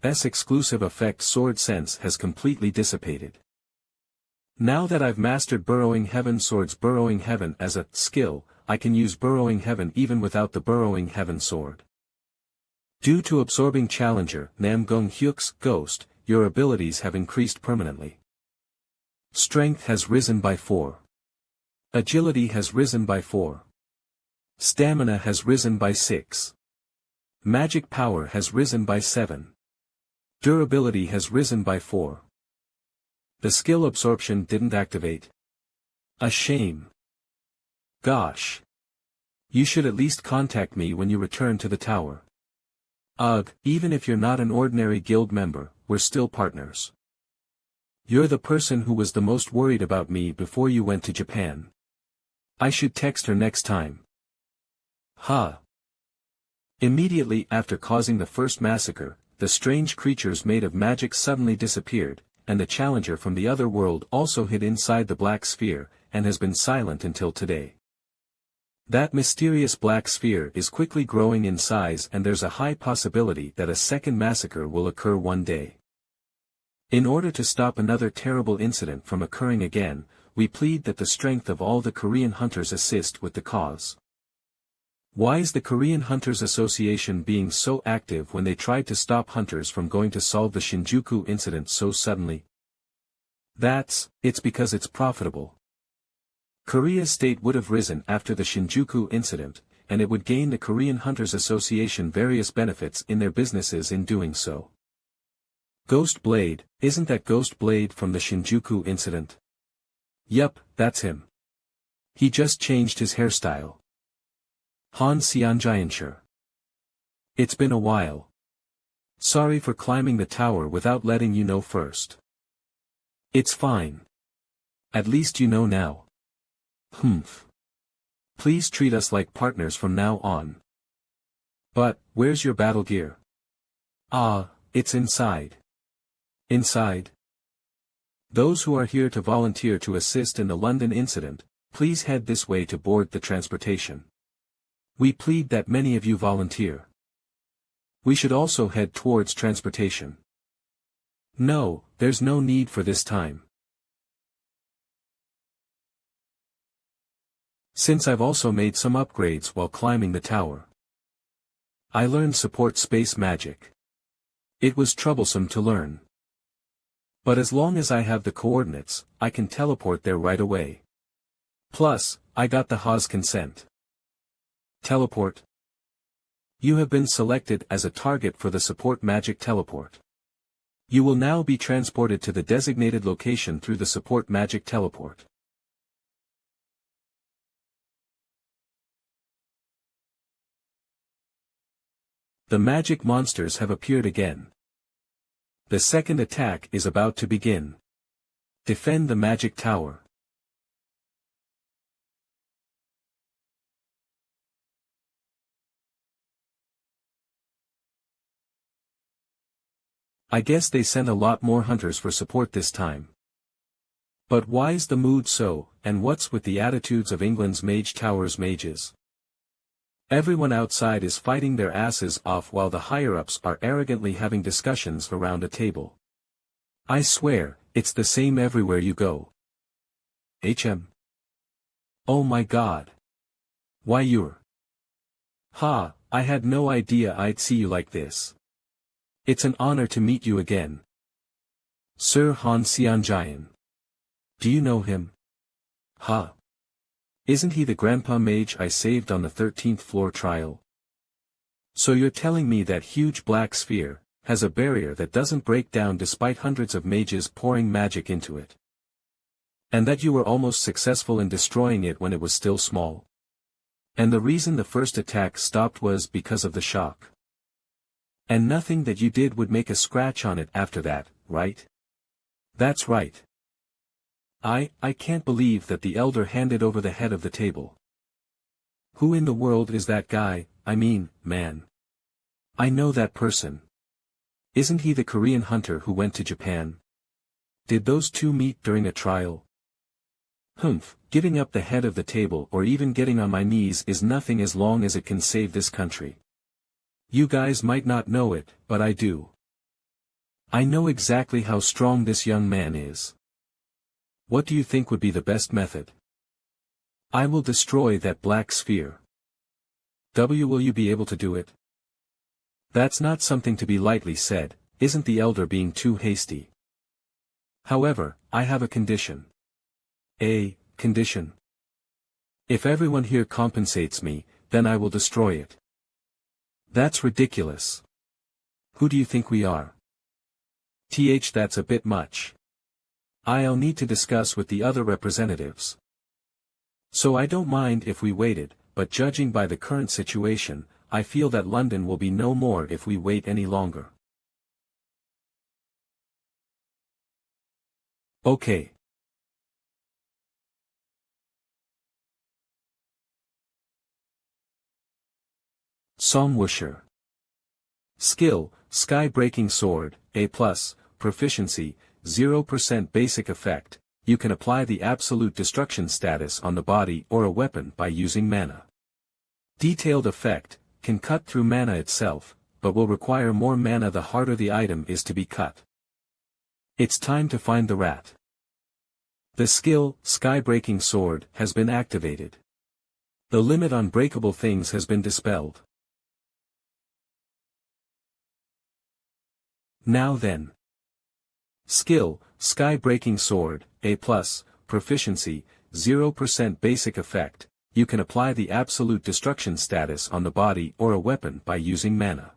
S exclusive effect Sword Sense has completely dissipated. Now that I've mastered Burrowing Heaven Sword's Burrowing Heaven as a skill, I can use Burrowing Heaven even without the Burrowing Heaven Sword. Due to absorbing Challenger Namgung Hyuk's ghost, your abilities have increased permanently. Strength has risen by 4. Agility has risen by 4. Stamina has risen by 6. Magic power has risen by 7. Durability has risen by 4. The skill absorption didn't activate. A shame. Gosh. You should at least contact me when you return to the tower. Ugh, even if you're not an ordinary guild member, we're still partners. You're the person who was the most worried about me before you went to Japan. I should text her next time. Ha. Immediately after causing the first massacre, the strange creatures made of magic suddenly disappeared, and the challenger from the other world also hid inside the black sphere, and has been silent until today. That mysterious black sphere is quickly growing in size, and there's a high possibility that a second massacre will occur one day. In order to stop another terrible incident from occurring again, we plead that the strength of all the Korean hunters assist with the cause. Why is the Korean Hunters Association being so active when they tried to stop hunters from going to solve the Shinjuku incident so suddenly? It's because it's profitable. Korea's state would have risen after the Shinjuku incident, and it would gain the Korean Hunters Association various benefits in their businesses in doing so. Ghost Blade, isn't that Ghost Blade from the Shinjuku incident? Yup, that's him. He just changed his hairstyle. Han Xianjiansher. It's been a while. Sorry for climbing the tower without letting you know first. It's fine. At least you know now. Humph. Please treat us like partners from now on. But, where's your battle gear? Ah, it's inside. Inside? Those who are here to volunteer to assist in the London incident, please head this way to board the transportation. We plead that many of you volunteer. We should also head towards transportation. No, there's no need for this time. Since I've also made some upgrades while climbing the tower. I learned support space magic. It was troublesome to learn. But as long as I have the coordinates, I can teleport there right away. Plus, I got the Ha's consent. Teleport. You have been selected as a target for the support magic teleport. You will now be transported to the designated location through the support magic teleport. The magic monsters have appeared again. The second attack is about to begin. Defend the magic tower. I guess they sent a lot more hunters for support this time. But why's the mood so, and what's with the attitudes of England's Mage Tower's mages? Everyone outside is fighting their asses off while the higher-ups are arrogantly having discussions around a table. I swear, it's the same everywhere you go. Oh my god. Why you're... Ha, I had no idea I'd see you like this. It's an honor to meet you again. Sir Han Xianjian. Do you know him? Ha. Isn't he the grandpa mage I saved on the 13th floor trial? So you're telling me that huge black sphere has a barrier that doesn't break down despite hundreds of mages pouring magic into it. And that you were almost successful in destroying it when it was still small. And the reason the first attack stopped was because of the shock. And nothing that you did would make a scratch on it after that, right? That's right. I can't believe that the elder handed over the head of the table. Who in the world is that guy, I mean, man? I know that person. Isn't he the Korean hunter who went to Japan? Did those two meet during a trial? Humph, giving up the head of the table or even getting on my knees is nothing as long as it can save this country. You guys might not know it, but I do. I know exactly how strong this young man is. What do you think would be the best method? I will destroy that black sphere. Will you be able to do it? That's not something to be lightly said, isn't the elder being too hasty? However, I have a condition. A condition. If everyone here compensates me, then I will destroy it. That's ridiculous. Who do you think we are? That's a bit much. I'll need to discuss with the other representatives. So I don't mind if we waited, but judging by the current situation, I feel that London will be no more if we wait any longer. Okay. Songwusher. Skill, Sky-Breaking Sword, A+, Proficiency, 0% basic effect, you can apply the absolute destruction status on the body or a weapon by using mana. Detailed effect, can cut through mana itself, but will require more mana the harder the item is to be cut. It's time to find the rat. The skill, Sky-Breaking Sword, has been activated. The limit on breakable things has been dispelled. Now then. Skill, Sky-Breaking Sword, A+, Proficiency, 0% basic effect, you can apply the absolute destruction status on the body or a weapon by using mana.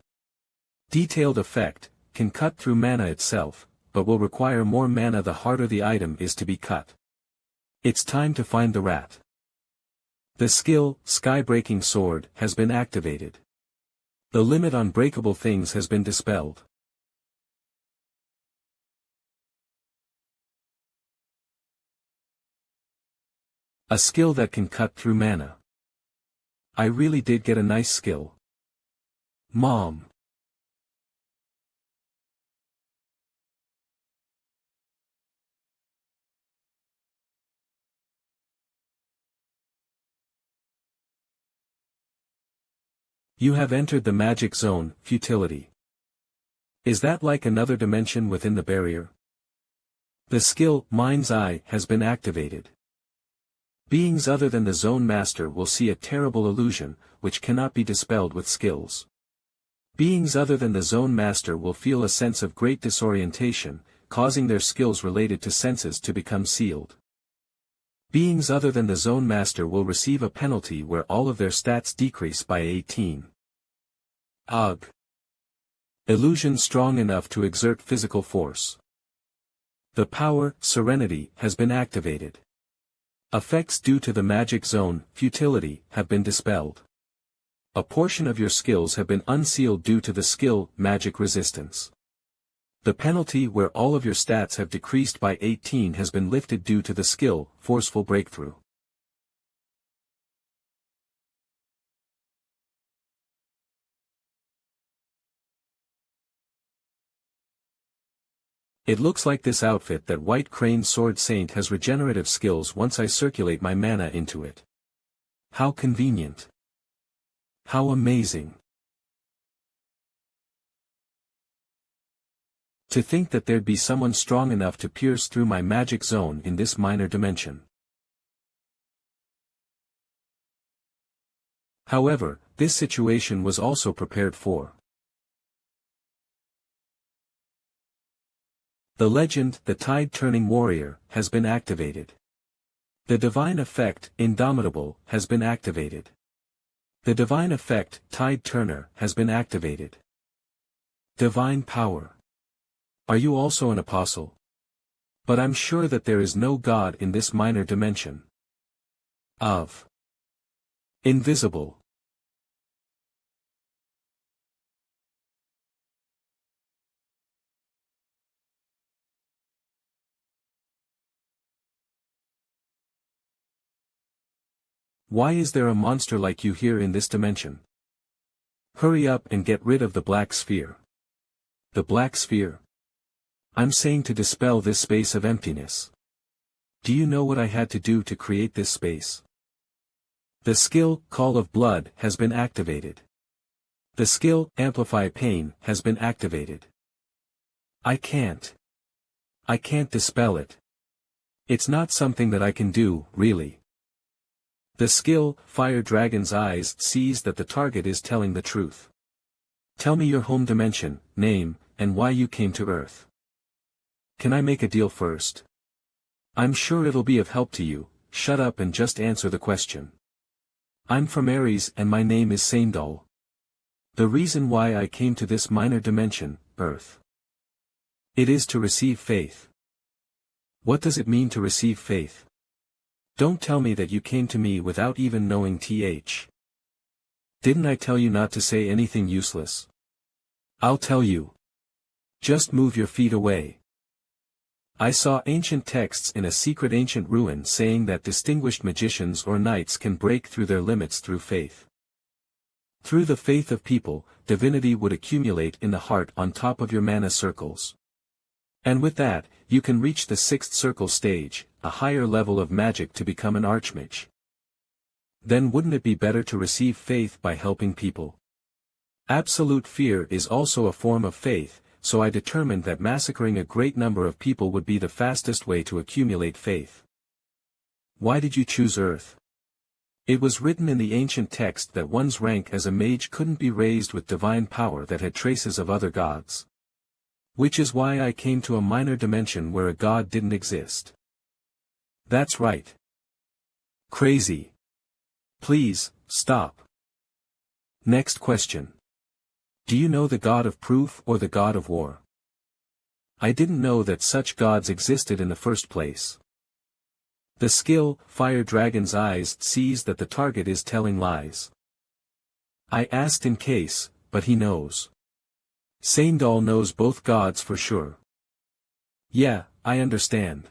Detailed effect, can cut through mana itself, but will require more mana the harder the item is to be cut. It's time to find the rat. The skill, Sky-Breaking Sword, has been activated. The limit on breakable things has been dispelled. A skill that can cut through mana. I really did get a nice skill. Mom. You have entered the magic zone, futility. Is that like another dimension within the barrier? The skill, Mind's Eye, has been activated. Beings other than the zone master will see a terrible illusion, which cannot be dispelled with skills. Beings other than the zone master will feel a sense of great disorientation, causing their skills related to senses to become sealed. Beings other than the zone master will receive a penalty where all of their stats decrease by 18. Ugh. Illusion strong enough to exert physical force. The power, Serenity, has been activated. Effects due to the magic zone, futility, have been dispelled. A portion of your skills have been unsealed due to the skill, magic resistance. The penalty where all of your stats have decreased by 18 has been lifted due to the skill, forceful breakthrough. It looks like this outfit that White Crane Sword Saint has regenerative skills once I circulate my mana into it. How convenient. How amazing. To think that there'd be someone strong enough to pierce through my magic zone in this minor dimension. However, this situation was also prepared for. The legend, the Tide-Turning Warrior, has been activated. The divine effect, Indomitable, has been activated. The divine effect, Tide Turner, has been activated. Divine power. Are you also an apostle? But I'm sure that there is no God in this minor dimension. Of. Invisible. Why is there a monster like you here in this dimension? Hurry up and get rid of the black sphere. The black sphere? I'm saying to dispel this space of emptiness. Do you know what I had to do to create this space? The skill, Call of Blood, has been activated. The skill, Amplify Pain, has been activated. I can't dispel it. It's not something that I can do, really. The skill, Fire Dragon's Eyes, sees that the target is telling the truth. Tell me your home dimension, name, and why you came to Earth. Can I make a deal first? I'm sure it'll be of help to you. Shut up and just answer the question. I'm from Aries and my name is Saindal. The reason why I came to this minor dimension, Earth. It is to receive faith. What does it mean to receive faith? Don't tell me that you came to me without even knowing th. Didn't I tell you not to say anything useless? I'll tell you. Just move your feet away. I saw ancient texts in a secret ancient ruin saying that distinguished magicians or knights can break through their limits through faith. Through the faith of people, divinity would accumulate in the heart on top of your mana circles. And with that, you can reach the sixth circle stage, a higher level of magic to become an archmage. Then wouldn't it be better to receive faith by helping people? Absolute fear is also a form of faith, so I determined that massacring a great number of people would be the fastest way to accumulate faith. Why did you choose Earth? It was written in the ancient text that one's rank as a mage couldn't be raised with divine power that had traces of other gods. Which is why I came to a minor dimension where a god didn't exist. That's right. Crazy. Please, stop. Next question. Do you know the god of proof or the god of war? I didn't know that such gods existed in the first place. The skill, Fire Dragon's eyes, sees that the target is telling lies. I asked in case, but he knows. Saindal knows both gods for sure. Yeah, I understand.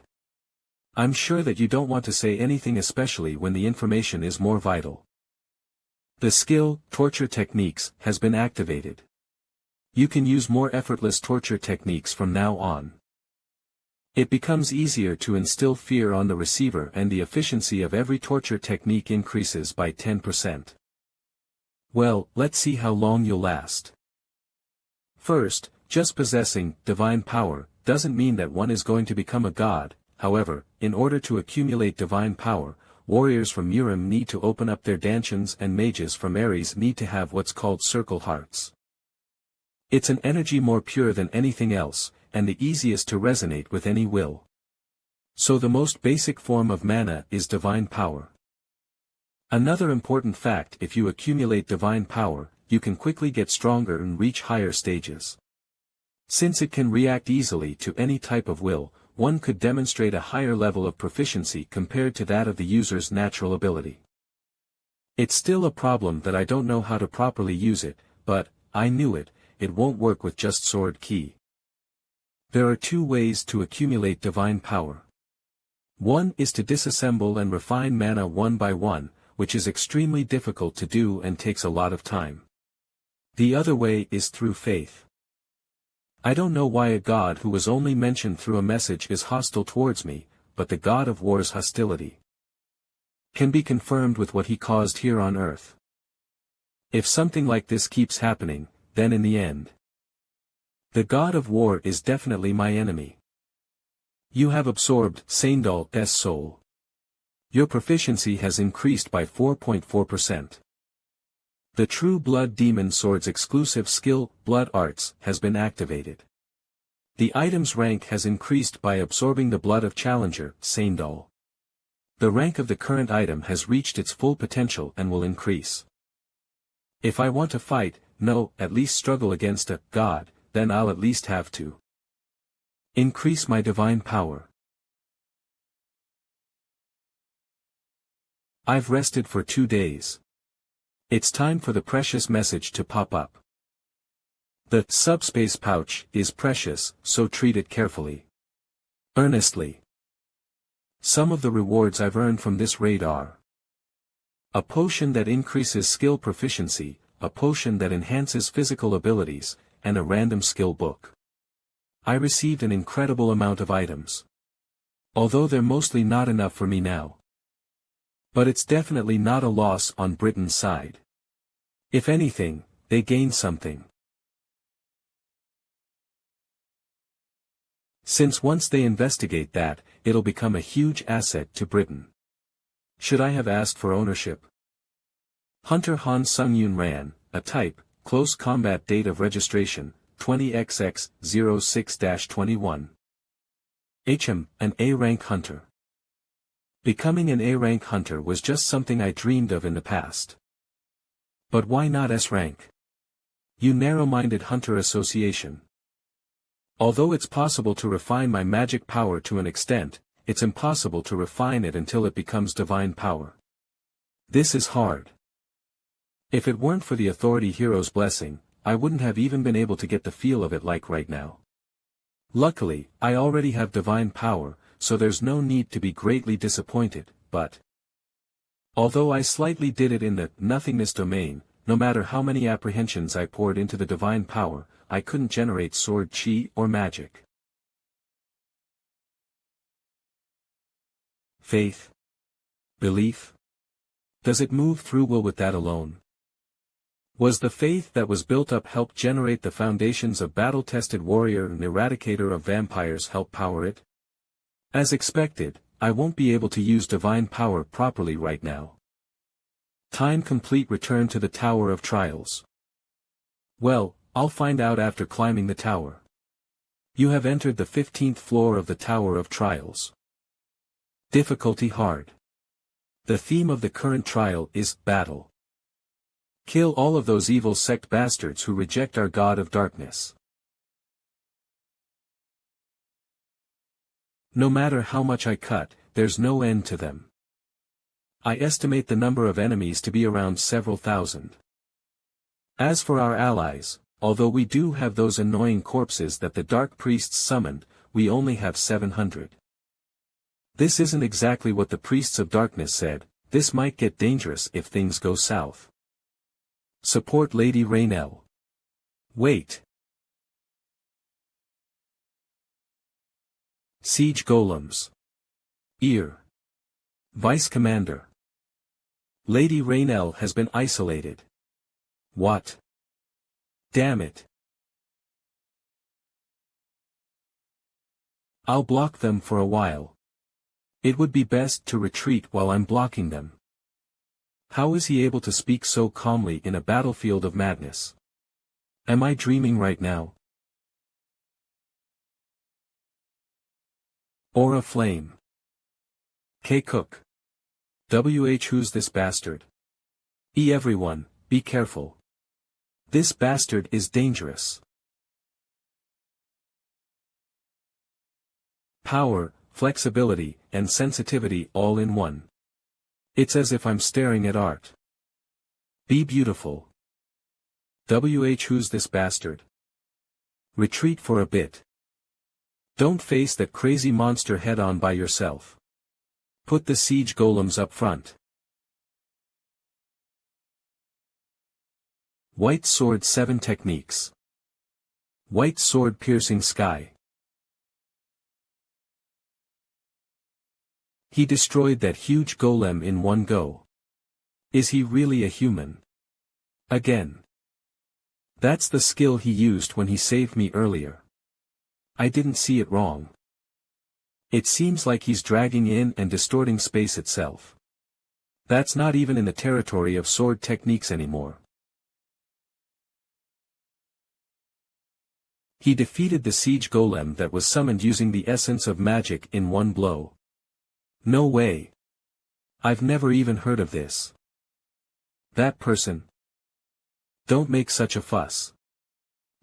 I'm sure that you don't want to say anything, especially when the information is more vital. The skill, Torture Techniques, has been activated. You can use more effortless torture techniques from now on. It becomes easier to instill fear on the receiver, and the efficiency of every torture technique increases by 10%. Well, let's see how long you'll last. First, just possessing divine power doesn't mean that one is going to become a god. However, in order to accumulate divine power, warriors from Urim need to open up their dantians, and mages from Aries need to have what's called circle hearts. It's an energy more pure than anything else, and the easiest to resonate with any will. So the most basic form of mana is divine power. Another important fact: if you accumulate divine power, you can quickly get stronger and reach higher stages. Since it can react easily to any type of will, one could demonstrate a higher level of proficiency compared to that of the user's natural ability. It's still a problem that I don't know how to properly use it, but I knew it won't work with just sword ki. There are two ways to accumulate divine power. One is to disassemble and refine mana one by one, which is extremely difficult to do and takes a lot of time. The other way is through faith. I don't know why a god who was only mentioned through a message is hostile towards me, but the god of war's hostility can be confirmed with what he caused here on earth. If something like this keeps happening, then in the end, the god of war is definitely my enemy. You have absorbed Saindal's soul. Your proficiency has increased by 4.4%. The True Blood Demon Sword's exclusive skill, Blood Arts, has been activated. The item's rank has increased by absorbing the blood of Challenger, Saindal. The rank of the current item has reached its full potential and will increase. If I want to fight, no, at least struggle against a god, then I'll at least have to increase my divine power. I've rested for 2 days. It's time for the precious message to pop up. The subspace pouch is precious, so treat it carefully. Earnestly. Some of the rewards I've earned from this raid are: a potion that increases skill proficiency, a potion that enhances physical abilities, and a random skill book. I received an incredible amount of items. Although they're mostly not enough for me now. But it's definitely not a loss on Britain's side. If anything, they gain something. Since once they investigate that, it'll become a huge asset to Britain. Should I have asked for ownership? Hunter Han Sung-yoon Ran, a type, close combat, date of registration, 20XX06-21. HM, an A-rank hunter. Becoming an A-rank hunter was just something I dreamed of in the past. But why not S-rank? You narrow-minded hunter association. Although it's possible to refine my magic power to an extent, it's impossible to refine it until it becomes divine power. This is hard. If it weren't for the Authority Hero's blessing, I wouldn't have even been able to get the feel of it like right now. Luckily, I already have divine power, so there's no need to be greatly disappointed, but although I slightly did it in the nothingness domain, no matter how many apprehensions I poured into the divine power, I couldn't generate sword chi or magic. Faith? Belief? Does it move through will with that alone? Was the faith that was built up help generate the foundations of battle-tested warrior and eradicator of vampires help power it? As expected, I won't be able to use divine power properly right now. Time complete. Return to the Tower of Trials. Well, I'll find out after climbing the tower. You have entered the 15th floor of the Tower of Trials. Difficulty hard. The theme of the current trial is battle. Kill all of those evil sect bastards who reject our God of Darkness. No matter how much I cut, there's no end to them. I estimate the number of enemies to be around several thousand. As for our allies, although we do have those annoying corpses that the dark priests summoned, we only have 700. This isn't exactly what the priests of darkness said. This might get dangerous if things go south. Support Lady Raynell. Wait. Siege Golems. Ear. Vice Commander. Lady Raynell has been isolated. What? Damn it. I'll block them for a while. It would be best to retreat while I'm blocking them. How is he able to speak so calmly in a battlefield of madness? Am I dreaming right now? Aura Flame. K. Cook. Who's this bastard? Everyone, be careful. This bastard is dangerous. Power, flexibility, and sensitivity all in one. It's as if I'm staring at art. Be beautiful. Who's this bastard? Retreat for a bit. Don't face that crazy monster head-on by yourself. Put the siege golems up front. White Sword 7 Techniques. White Sword Piercing Sky. He destroyed that huge golem in one go. Is he really a human? Again. That's the skill he used when he saved me earlier. I didn't see it wrong. It seems like he's dragging in and distorting space itself. That's not even in the territory of sword techniques anymore. He defeated the siege golem that was summoned using the essence of magic in one blow. No way. I've never even heard of this. That person. Don't make such a fuss.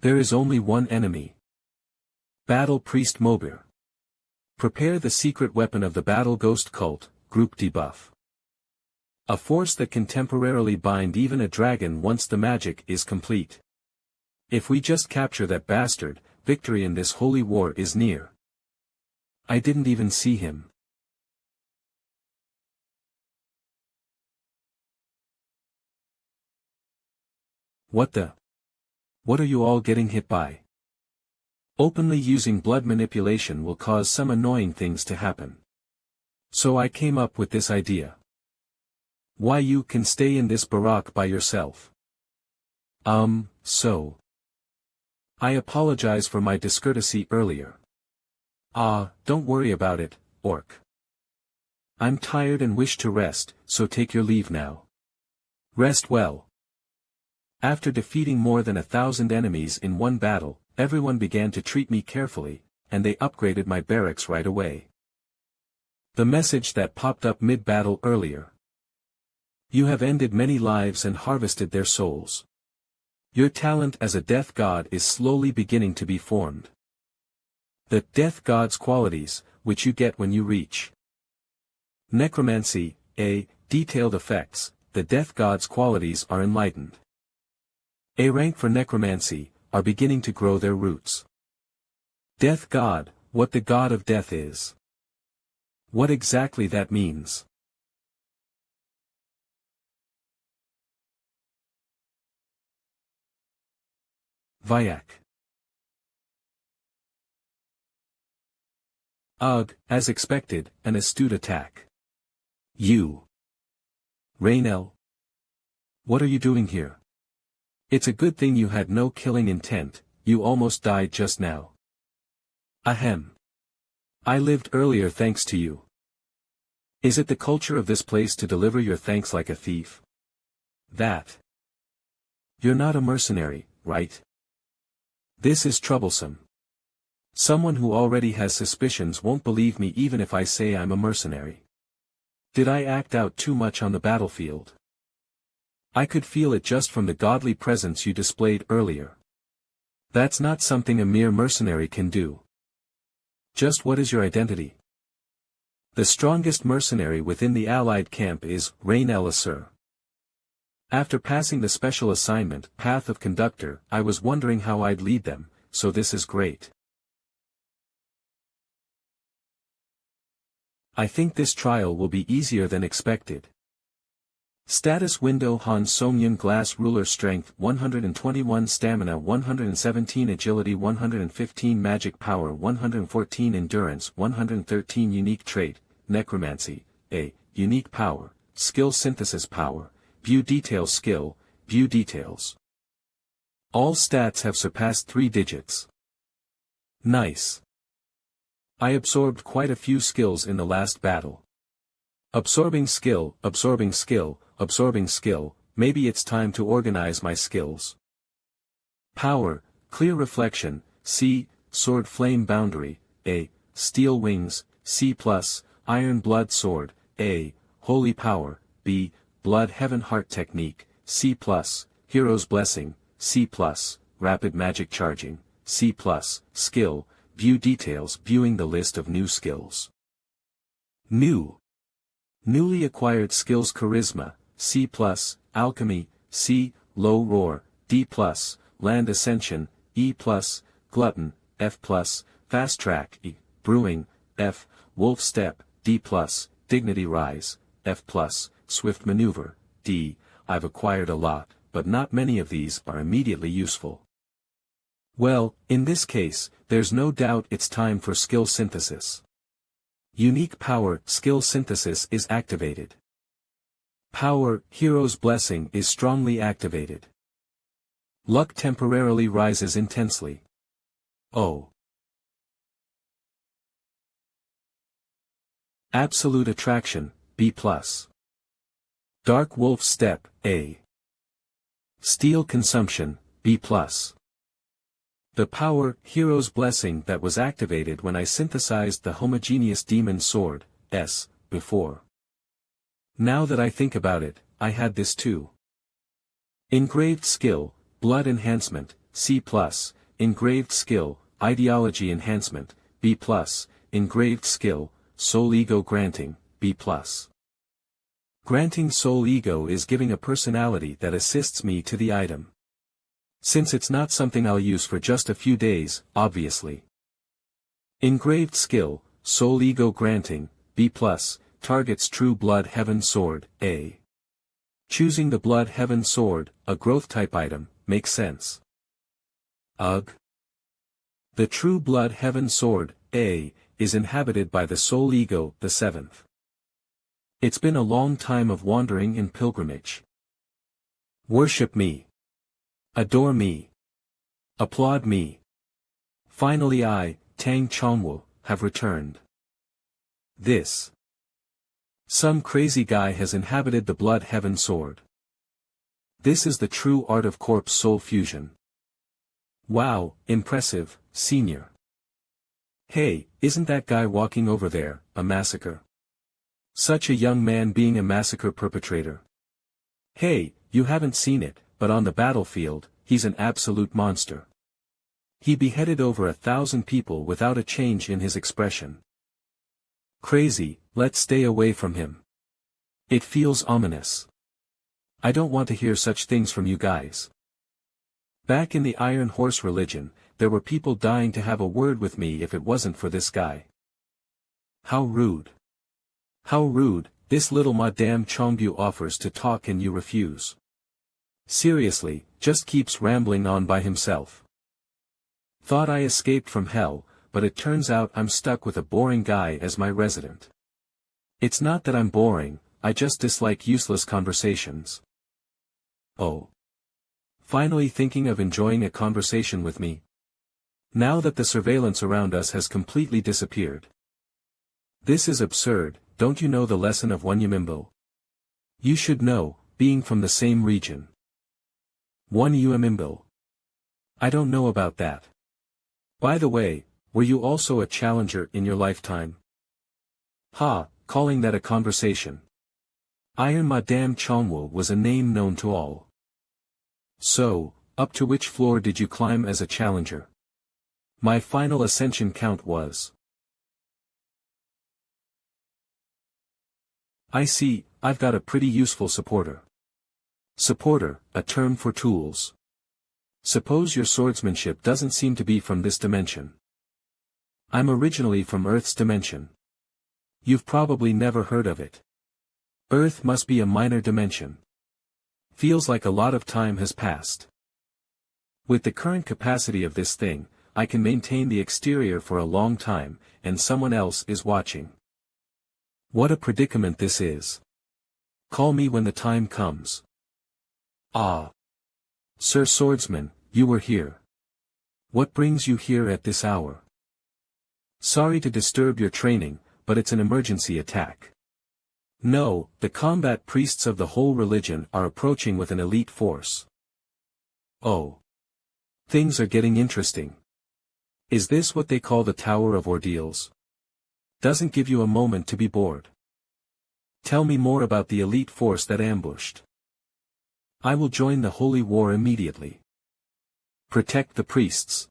There is only one enemy. Battle Priest Mobir. Prepare the secret weapon of the Battle Ghost Cult, Group Debuff. A force that can temporarily bind even a dragon once the magic is complete. If we just capture that bastard, victory in this holy war is near. I didn't even see him. What the? What are you all getting hit by? Openly using blood manipulation will cause some annoying things to happen. So I came up with this idea. Why, you can stay in this barack by yourself. So. I apologize for my discourtesy earlier. Don't worry about it, orc. I'm tired and wish to rest, so take your leave now. Rest well. After defeating more than 1,000 enemies in one battle, everyone began to treat me carefully, and they upgraded my barracks right away. The message that popped up mid-battle earlier. You have ended many lives and harvested their souls. Your talent as a death god is slowly beginning to be formed. The death god's qualities, which you get when you reach necromancy, detailed effects, the death god's qualities are enlightened. A rank for necromancy, are beginning to grow their roots. Death god, what the god of death is. What exactly that means. Vyak. Ugh, as expected, an astute attack. You. Raynell. What are you doing here? It's a good thing you had no killing intent, you almost died just now. Ahem. I lived earlier thanks to you. Is it the culture of this place to deliver your thanks like a thief? That. You're not a mercenary, right? This is troublesome. Someone who already has suspicions won't believe me even if I say I'm a mercenary. Did I act out too much on the battlefield? I could feel it just from the godly presence you displayed earlier. That's not something a mere mercenary can do. Just what is your identity? The strongest mercenary within the Allied camp is reincarnation. After passing the special assignment, Path of Conductor, I was wondering how I'd lead them, so this is great. I think this trial will be easier than expected. Status window: Han Songyun Glass Ruler, Strength 121, Stamina 117, Agility 115, Magic Power 114, Endurance 113. Unique Trait: Necromancy, A. Unique Power, Skill Synthesis Power, View Details Skill, View Details. All stats have surpassed 3 digits. Nice. I absorbed quite a few skills in the last battle. Absorbing skill, absorbing skill, absorbing skill, maybe it's time to organize my skills. Power: Clear Reflection, C. Sword Flame Boundary, A. Steel Wings, C+, Iron Blood Sword, A. Holy Power, B. Blood Heaven Heart Technique, C+, Hero's Blessing, C+, Rapid Magic Charging, C+, Skill, View Details. Viewing the list of new skills. Newly acquired skills: Charisma, C+, Alchemy, C, Low Roar, D+, Land Ascension, E+, Glutton, F+, Fast Track, E, Brewing, F, Wolf Step, D+, Dignity Rise, F+, Swift Maneuver, D. I've acquired a lot, but not many of these are immediately useful. Well, in this case, there's no doubt it's time for skill synthesis. Unique Power: Skill Synthesis is activated. Power: Hero's Blessing is strongly activated. Luck temporarily rises intensely. Oh. Absolute Attraction, B+. Dark Wolf Step, A. Steel Consumption, B+. The power: Hero's Blessing, that was activated when I synthesized the Homogeneous Demon Sword, S, before. Now that I think about it, I had this too. Engraved Skill, Blood Enhancement, C+, Engraved Skill, Ideology Enhancement, B+, Engraved Skill, Soul Ego Granting, B+. Granting Soul Ego is giving a personality that assists me to the item. Since it's not something I'll use for just a few days, obviously. Engraved Skill, Soul Ego Granting, B+, targets True Blood Heaven Sword, A. Choosing the Blood Heaven Sword, a growth type item, makes sense. Ugh. The True Blood Heaven Sword, A, is inhabited by the Soul Ego, the 7th. It's been a long time of wandering and pilgrimage. Worship me. Adore me. Applaud me. Finally I, Tang Chongwu, have returned. Some crazy guy has inhabited the Blood Heaven Sword. This is the true art of corpse-soul fusion. Wow, impressive, senior. Hey, isn't that guy walking over there, a massacre? Such a young man being a massacre perpetrator. Hey, you haven't seen it, but on the battlefield, he's an absolute monster. He beheaded over 1,000 people without a change in his expression. Crazy, let's stay away from him. It feels ominous. I don't want to hear such things from you guys. Back in the Iron Horse religion, there were people dying to have a word with me if it wasn't for this guy. How rude. How rude, this little Madame Chongbu offers to talk and you refuse. Seriously, just keeps rambling on by himself. Thought I escaped from hell, but it turns out I'm stuck with a boring guy as my resident. It's not that I'm boring, I just dislike useless conversations. Oh. Finally thinking of enjoying a conversation with me? Now that the surveillance around us has completely disappeared. This is absurd, don't you know the lesson of Wanyamimbo? You should know, being from the same region. Wanyamimbo. I don't know about that. By the way, were you also a challenger in your lifetime? Ha, calling that a conversation. Iron Madame Chongwu was a name known to all. So, up to which floor did you climb as a challenger? My final ascension count was I see, I've got a pretty useful supporter. Supporter, a term for tools. Suppose your swordsmanship doesn't seem to be from this dimension. I'm originally from Earth's dimension. You've probably never heard of it. Earth must be a minor dimension. Feels like a lot of time has passed. With the current capacity of this thing, I can maintain the exterior for a long time, and someone else is watching. What a predicament this is. Call me when the time comes. Ah. Sir Swordsman, you were here. What brings you here at this hour? Sorry to disturb your training, but it's an emergency attack. No, the combat priests of the whole religion are approaching with an elite force. Oh. Things are getting interesting. Is this what they call the Tower of Ordeals? Doesn't give you a moment to be bored. Tell me more about the elite force that ambushed. I will join the holy war immediately. Protect the priests.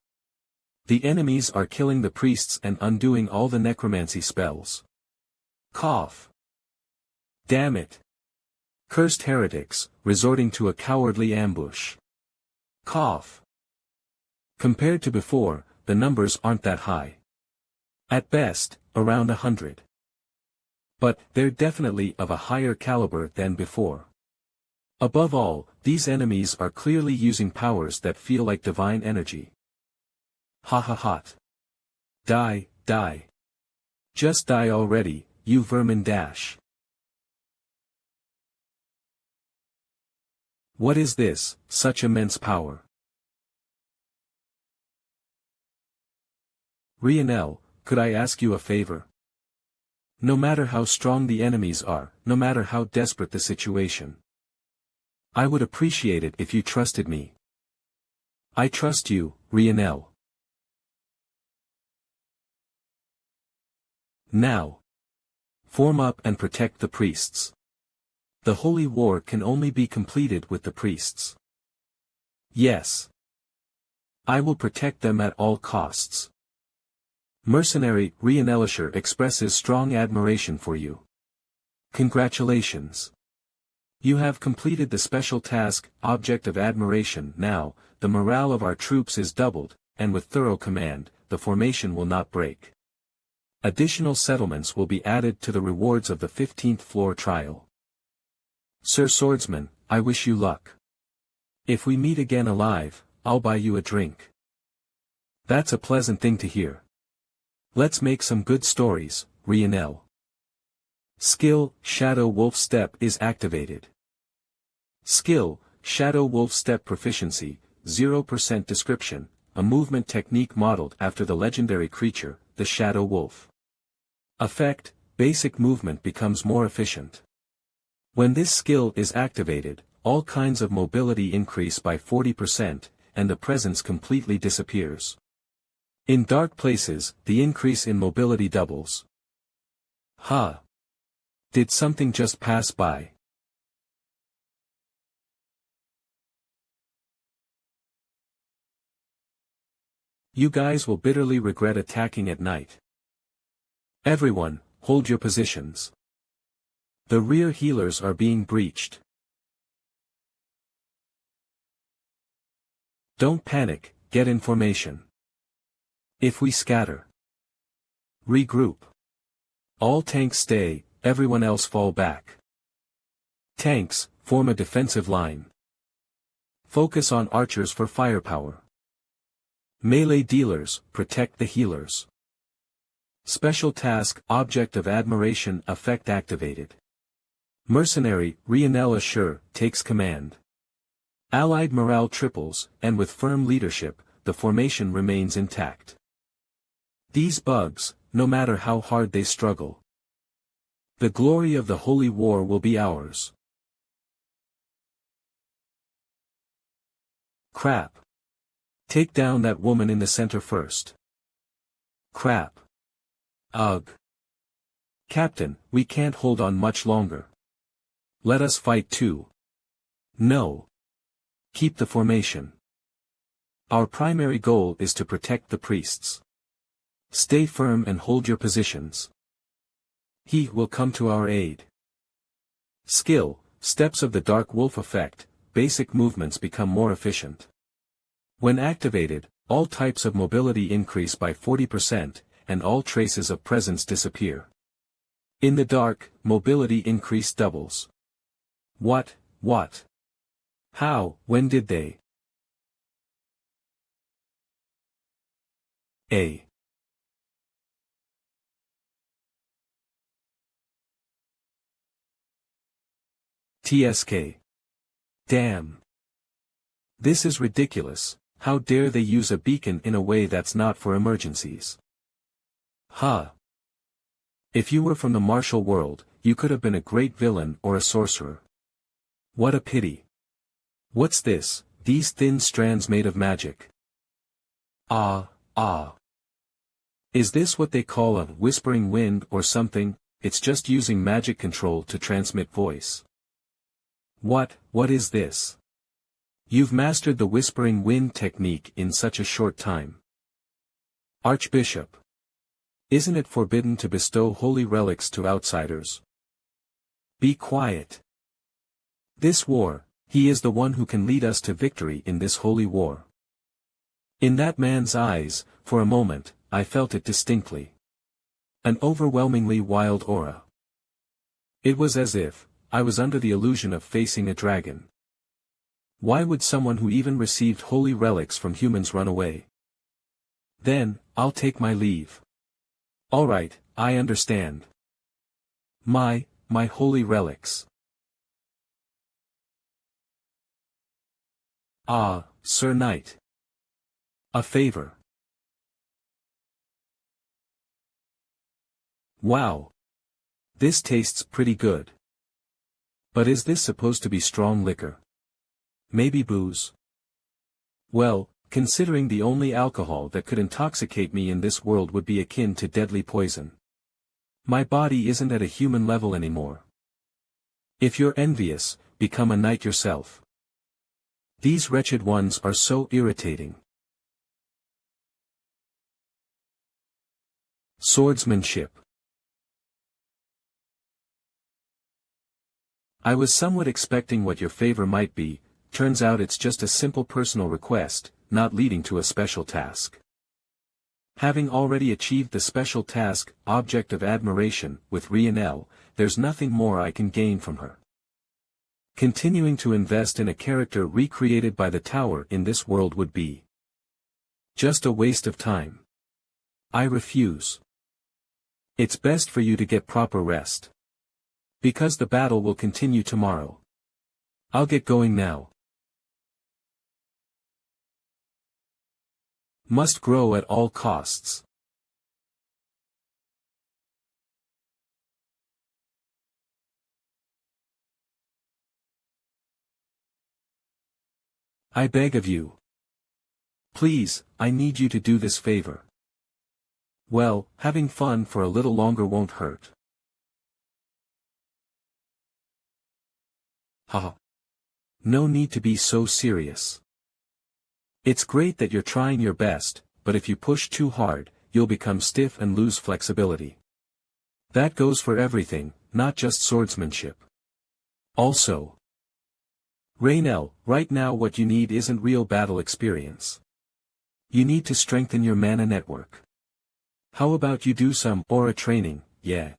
The enemies are killing the priests and undoing all the necromancy spells. Cough. Damn it. Cursed heretics, resorting to a cowardly ambush. Cough. Compared to before, the numbers aren't that high. At best, around 100. But, they're definitely of a higher caliber than before. Above all, these enemies are clearly using powers that feel like divine energy. Ha ha ha. Die, die. Just die already, you vermin dash. What is this, such immense power? Rionel, could I ask you a favor? No matter how strong the enemies are, no matter how desperate the situation, I would appreciate it if you trusted me. I trust you, Rionel. Now. Form up and protect the priests. The holy war can only be completed with the priests. Yes. I will protect them at all costs. Mercenary Rionelisher expresses strong admiration for you. Congratulations. You have completed the special task, Object of Admiration. Now, the morale of our troops is doubled, and with thorough command, the formation will not break. Additional settlements will be added to the rewards of the 15th floor trial. Sir Swordsman, I wish you luck. If we meet again alive, I'll buy you a drink. That's a pleasant thing to hear. Let's make some good stories, Rionel. Skill, Shadow Wolf Step is activated. Skill, Shadow Wolf Step Proficiency, 0% Description, a movement technique modeled after the legendary creature, the Shadow Wolf. Effect, basic movement becomes more efficient. When this skill is activated, all kinds of mobility increase by 40%, and the presence completely disappears. In dark places, the increase in mobility doubles. Huh. Did something just pass by? You guys will bitterly regret attacking at night. Everyone, hold your positions. The rear healers are being breached. Don't panic, get information. If we scatter. Regroup. All tanks stay, everyone else fall back. Tanks, form a defensive line. Focus on archers for firepower. Melee dealers, protect the healers. Special task, Object of Admiration effect activated. Mercenary, Rionel Assure, takes command. Allied morale triples, and with firm leadership, the formation remains intact. These bugs, no matter how hard they struggle. The glory of the holy war will be ours. Crap. Take down that woman in the center first. Crap. Ugh. Captain, we can't hold on much longer. Let us fight too. No. Keep the formation. Our primary goal is to protect the priests. Stay firm and hold your positions. He will come to our aid. Skill, steps of the Dark Wolf effect, basic movements become more efficient. When activated, all types of mobility increase by 40%, and all traces of presence disappear. In the dark, mobility increase doubles. What? How, when did they? A. TSK. Damn. This is ridiculous, how dare they use a beacon in a way that's not for emergencies? Huh. If you were from the martial world, you could have been a great villain or a sorcerer. What a pity. What's this, these thin strands made of magic? Ah. Is this what they call a whispering wind or something? It's just using magic control to transmit voice. What is this? You've mastered the whispering wind technique in such a short time. Archbishop. Isn't it forbidden to bestow holy relics to outsiders? Be quiet. This war, he is the one who can lead us to victory in this holy war. In that man's eyes, for a moment, I felt it distinctly. An overwhelmingly wild aura. It was as if I was under the illusion of facing a dragon. Why would someone who even received holy relics from humans run away? Then, I'll take my leave. Alright, I understand. My holy relics. Ah, Sir Knight. A favor. Wow. This tastes pretty good. But is this supposed to be strong liquor? Maybe booze? Well, considering the only alcohol that could intoxicate me in this world would be akin to deadly poison. My body isn't at a human level anymore. If you're envious, become a knight yourself. These wretched ones are so irritating. Swordsmanship. I was somewhat expecting what your favor might be. Turns out it's just a simple personal request, not leading to a special task. Having already achieved the special task, object of admiration, with Reinel, there's nothing more I can gain from her. Continuing to invest in a character recreated by the tower in this world would be just a waste of time. I refuse. It's best for you to get proper rest. Because the battle will continue tomorrow. I'll get going now. Must grow at all costs. I beg of you. Please, I need you to do this favor. Well, having fun for a little longer won't hurt. Haha. No need to be so serious. It's great that you're trying your best, but if you push too hard, you'll become stiff and lose flexibility. That goes for everything, not just swordsmanship. Also, Reinel, right now what you need isn't real battle experience. You need to strengthen your mana network. How about you do some aura training, yeah?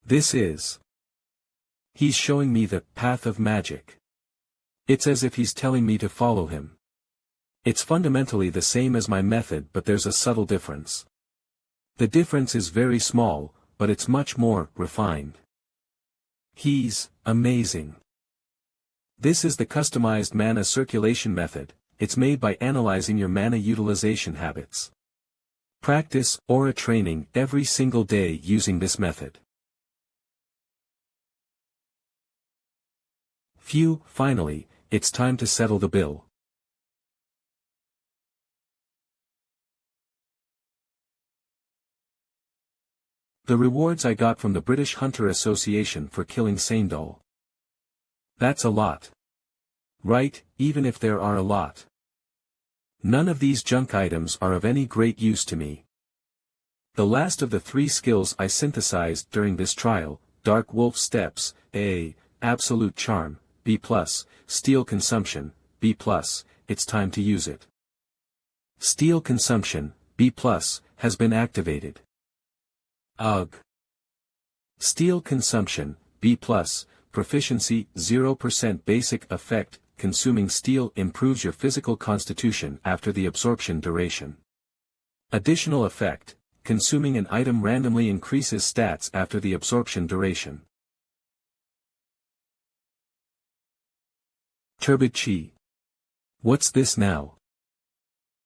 This is. He's showing me the path of magic. It's as if he's telling me to follow him. It's fundamentally the same as my method, but there's a subtle difference. The difference is very small, but it's much more refined. He's amazing. This is the customized mana circulation method. It's made by analyzing your mana utilization habits. Practice aura training every single day using this method. Phew, finally, it's time to settle the bill. The rewards I got from the British Hunter Association for killing Saindal. That's a lot. Right, even if there are a lot. None of these junk items are of any great use to me. The last of the 3 skills I synthesized during this trial, Dark Wolf Steps, A, Absolute Charm, B+, Steel Consumption, B+, it's time to use it. Steel Consumption, B+, has been activated. UG. Steel Consumption, B+, Proficiency, 0% Basic Effect, consuming steel improves your physical constitution after the absorption duration. Additional effect, consuming an item randomly increases stats after the absorption duration. Turbid Chi. What's this now?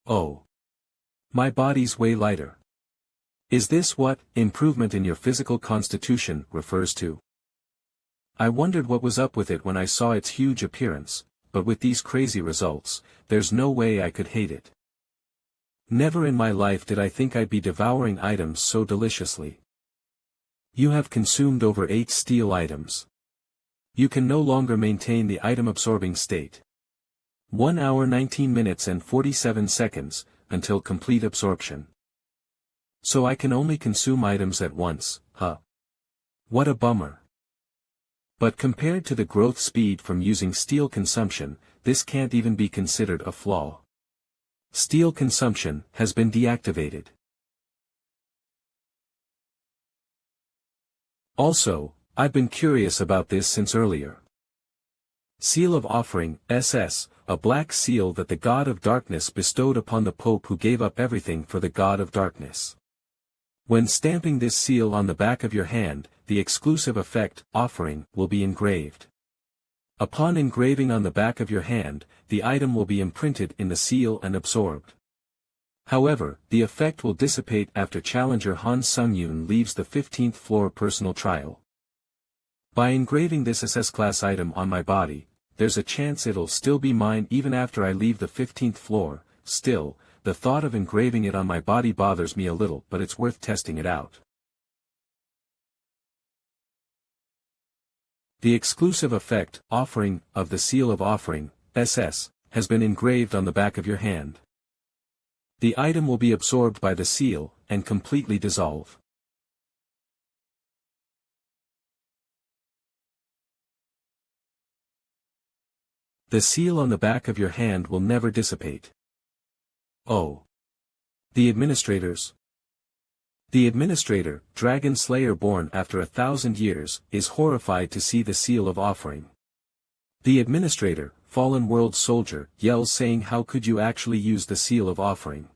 Oh. My body's way lighter. Is this what improvement in your physical constitution refers to? I wondered what was up with it when I saw its huge appearance, but with these crazy results, there's no way I could hate it. Never in my life did I think I'd be devouring items so deliciously. You have consumed over 8 steel items. You can no longer maintain the item-absorbing state. 1 hour 19 minutes and 47 seconds, until complete absorption. So I can only consume items at once, huh? What a bummer. But compared to the growth speed from using steel consumption, this can't even be considered a flaw. Steel consumption has been deactivated. Also, I've been curious about this since earlier. Seal of Offering, SS, a black seal that the God of Darkness bestowed upon the Pope who gave up everything for the God of Darkness. When stamping this seal on the back of your hand, the exclusive effect, Offering, will be engraved. Upon engraving on the back of your hand, the item will be imprinted in the seal and absorbed. However, the effect will dissipate after challenger Han Sung-yoon leaves the 15th floor personal trial. By engraving this SS-class item on my body, there's a chance it'll still be mine even after I leave the 15th floor. Still, the thought of engraving it on my body bothers me a little, but it's worth testing it out. The exclusive effect, Offering, of the Seal of Offering, SS, has been engraved on the back of your hand. The item will be absorbed by the seal, and completely dissolve. The seal on the back of your hand will never dissipate. Oh. The administrators. The administrator, Dragon Slayer born after 1,000 years, is horrified to see the Seal of Offering. The administrator, Fallen World Soldier, yells saying how could you actually use the Seal of Offering?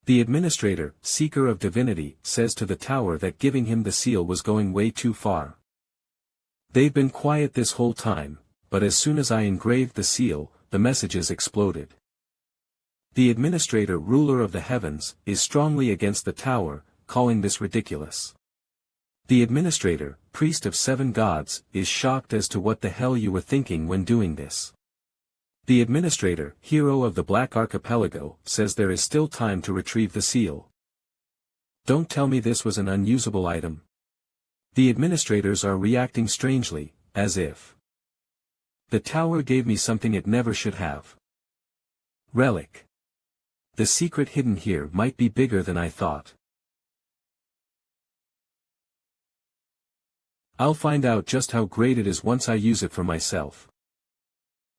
The administrator, Seeker of Divinity, says to the tower that giving him the seal was going way too far. They've been quiet this whole time, but as soon as I engraved the seal, the messages exploded. The administrator, Ruler of the Heavens, is strongly against the tower, calling this ridiculous. The administrator, Priest of 7 Gods, is shocked as to what the hell you were thinking when doing this. The administrator, Hero of the Black Archipelago, says there is still time to retrieve the seal. Don't tell me this was an unusable item. The administrators are reacting strangely, as if the tower gave me something it never should have. Relic. The secret hidden here might be bigger than I thought. I'll find out just how great it is once I use it for myself.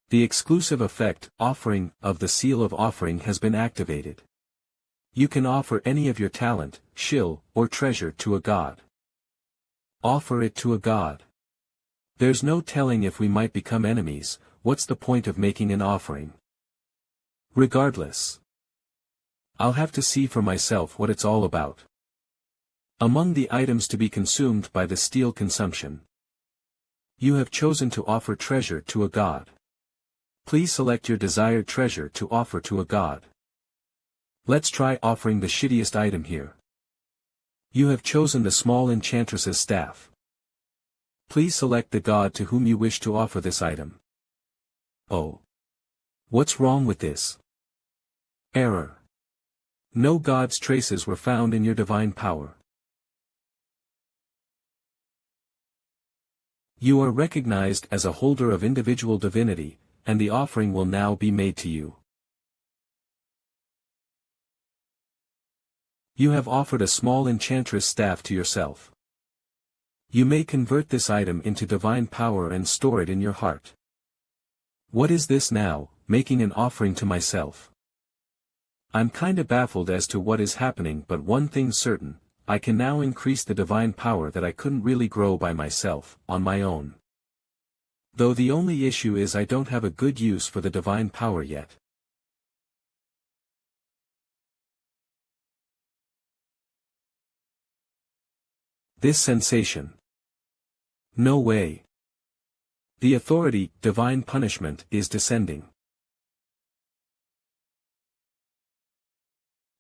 The exclusive effect, Offering, of the Seal of Offering has been activated. You can offer any of your talent, shill, or treasure to a god. Offer it to a god. There's no telling if we might become enemies. What's the point of making an offering? Regardless, I'll have to see for myself what it's all about. Among the items to be consumed by the steel consumption, you have chosen to offer treasure to a god. Please select your desired treasure to offer to a god. Let's try offering the shittiest item here. You have chosen the small enchantress's staff. Please select the god to whom you wish to offer this item. Oh. What's wrong with this? Error. No god's traces were found in your divine power. You are recognized as a holder of individual divinity, and the offering will now be made to you. You have offered a small enchantress staff to yourself. You may convert this item into divine power and store it in your heart. What is this now, making an offering to myself? I'm kinda baffled as to what is happening, but one thing's certain, I can now increase the divine power that I couldn't really grow by myself, on my own. Though the only issue is I don't have a good use for the divine power yet. This sensation. No way. The authority, divine punishment, is descending.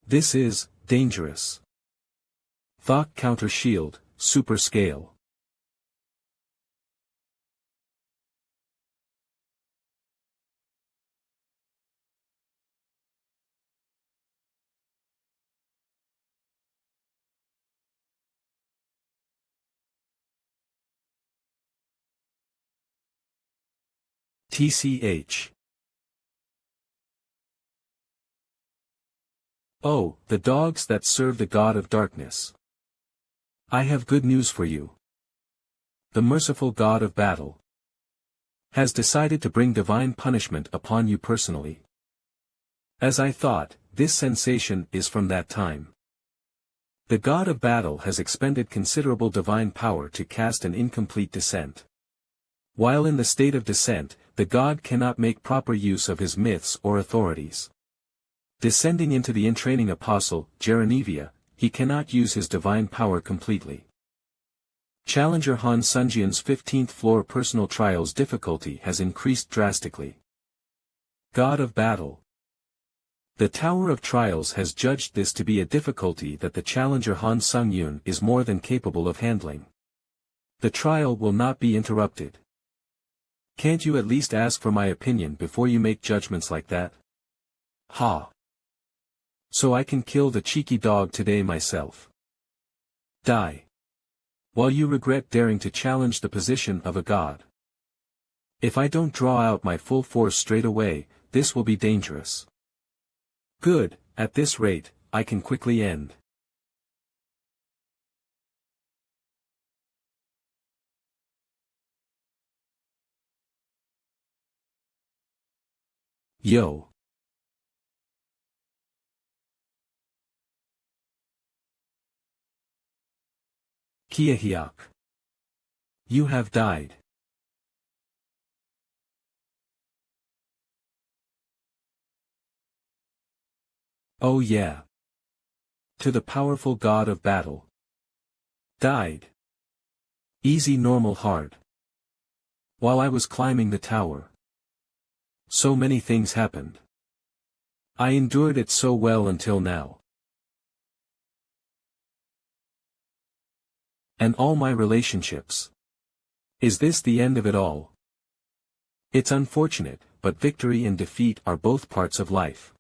This is dangerous. Thought counter shield, super scale. TCH. Oh, the dogs that serve the god of darkness. I have good news for you. The merciful god of battle has decided to bring divine punishment upon you personally. As I thought, this sensation is from that time. The god of battle has expended considerable divine power to cast an incomplete descent. While in the state of descent, the god cannot make proper use of his myths or authorities. Descending into the entraining apostle, Geronevia, he cannot use his divine power completely. Challenger Han Sunjian's 15th floor personal trials difficulty has increased drastically. God of Battle. The Tower of Trials has judged this to be a difficulty that the challenger Han Sungyun is more than capable of handling. The trial will not be interrupted. Can't you at least ask for my opinion before you make judgments like that? Ha! So I can kill the cheeky dog today myself. Die. While you regret daring to challenge the position of a god. If I don't draw out my full force straight away, this will be dangerous. Good, at this rate, I can quickly end. Yo. Kiahyok. You have died. Oh yeah. To the powerful god of battle. Died. Easy normal hard. While I was climbing the tower. So many things happened. I endured it so well until now. And all my relationships. Is this the end of it all? It's unfortunate, but victory and defeat are both parts of life.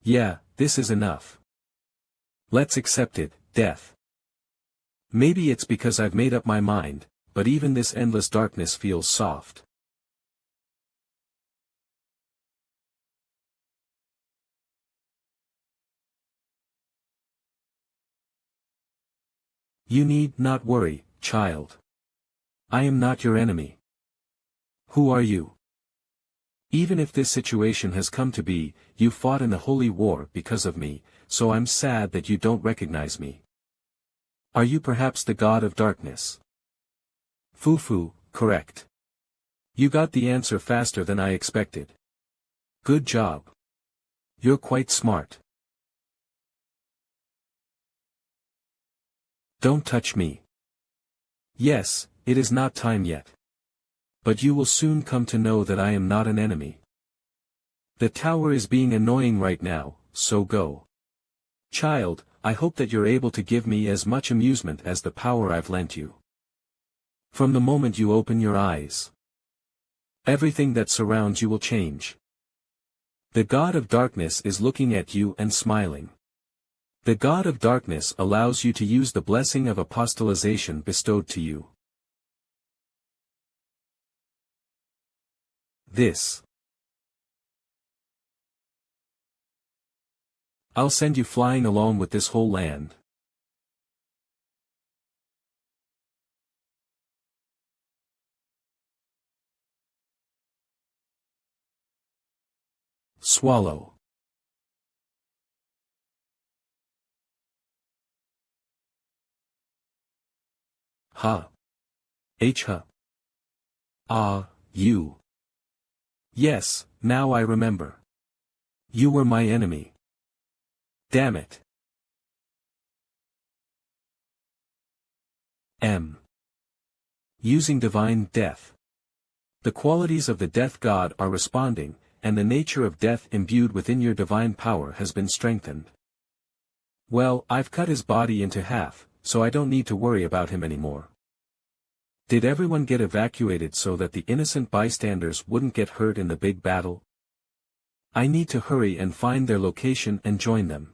Yeah, this is enough. Let's accept it, death. Maybe it's because I've made up my mind, but even this endless darkness feels soft. You need not worry, child. I am not your enemy. Who are you? Even if this situation has come to be, you fought in the holy war because of me, so I'm sad that you don't recognize me. Are you perhaps the god of darkness? Fufu, correct. You got the answer faster than I expected. Good job. You're quite smart. Don't touch me. Yes, it is not time yet. But you will soon come to know that I am not an enemy. The tower is being annoying right now, so go. Child, I hope that you're able to give me as much amusement as the power I've lent you. From the moment you open your eyes, everything that surrounds you will change. The god of darkness is looking at you and smiling. The god of darkness allows you to use the blessing of apostolization bestowed to you. This. I'll send you flying along with this whole land. Swallow. Ha. Ha. Ah, you. Yes, now I remember. You were my enemy. Damn it. Using divine death. The qualities of the death god are responding, and the nature of death imbued within your divine power has been strengthened. Well, I've cut his body into half, so I don't need to worry about him anymore. Did everyone get evacuated so that the innocent bystanders wouldn't get hurt in the big battle? I need to hurry and find their location and join them.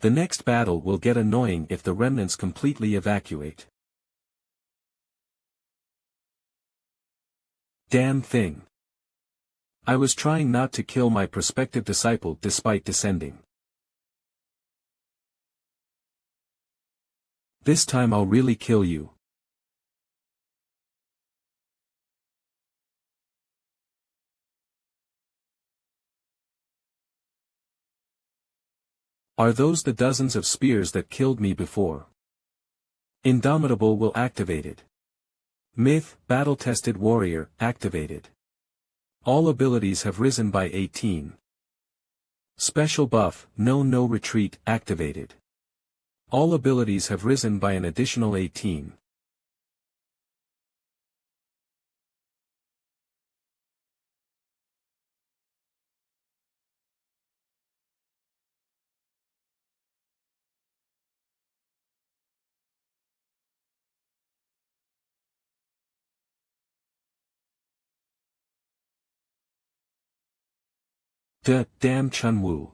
The next battle will get annoying if the remnants completely evacuate. Damn thing. I was trying not to kill my prospective disciple despite descending. This time I'll really kill you. Are those the dozens of spears that killed me before? Indomitable will activated. Myth, battle-tested warrior, activated. All abilities have risen by 18. Special buff, no retreat, activated. All abilities have risen by an additional 18. Damn Chunwoo.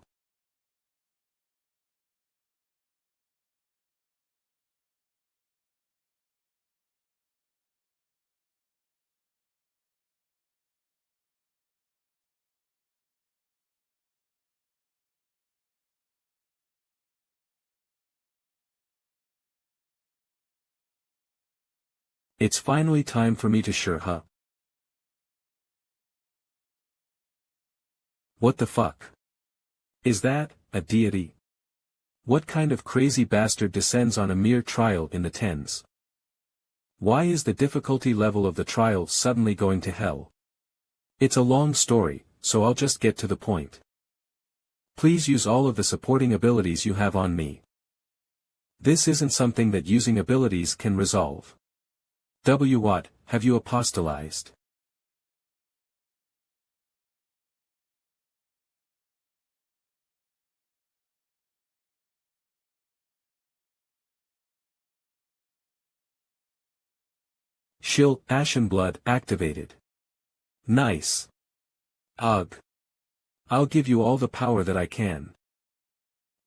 It's finally time for me to sure. What the fuck? Is that a deity? What kind of crazy bastard descends on a mere trial in the tens? Why is the difficulty level of the trial suddenly going to hell? It's a long story, so I'll just get to the point. Please use all of the supporting abilities you have on me. This isn't something that using abilities can resolve. What, have you apostolized? Shill, Ashen Blood, activated. Nice. Ugh. I'll give you all the power that I can.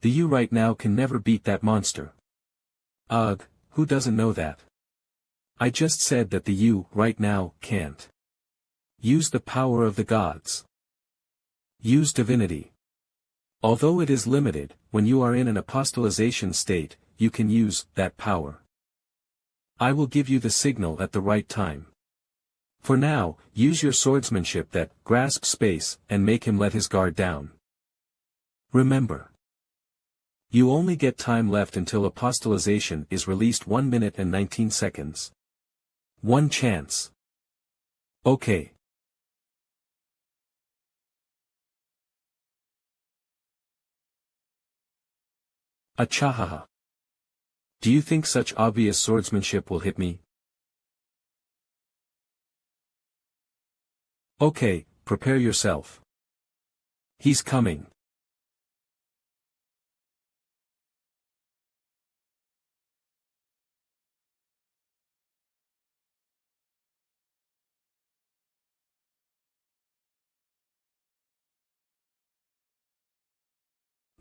The you right now can never beat that monster. Ugh, who doesn't know that? I just said that the you right now can't. Use the power of the gods. Use divinity. Although it is limited, when you are in an apostolization state, you can use that power. I will give you the signal at the right time. For now, use your swordsmanship that grasps space and make him let his guard down. Remember. You only get time left until apostolization is released 1 minute and 19 seconds. One chance. Okay. Achahaha. Do you think such obvious swordsmanship will hit me? Okay, prepare yourself. He's coming.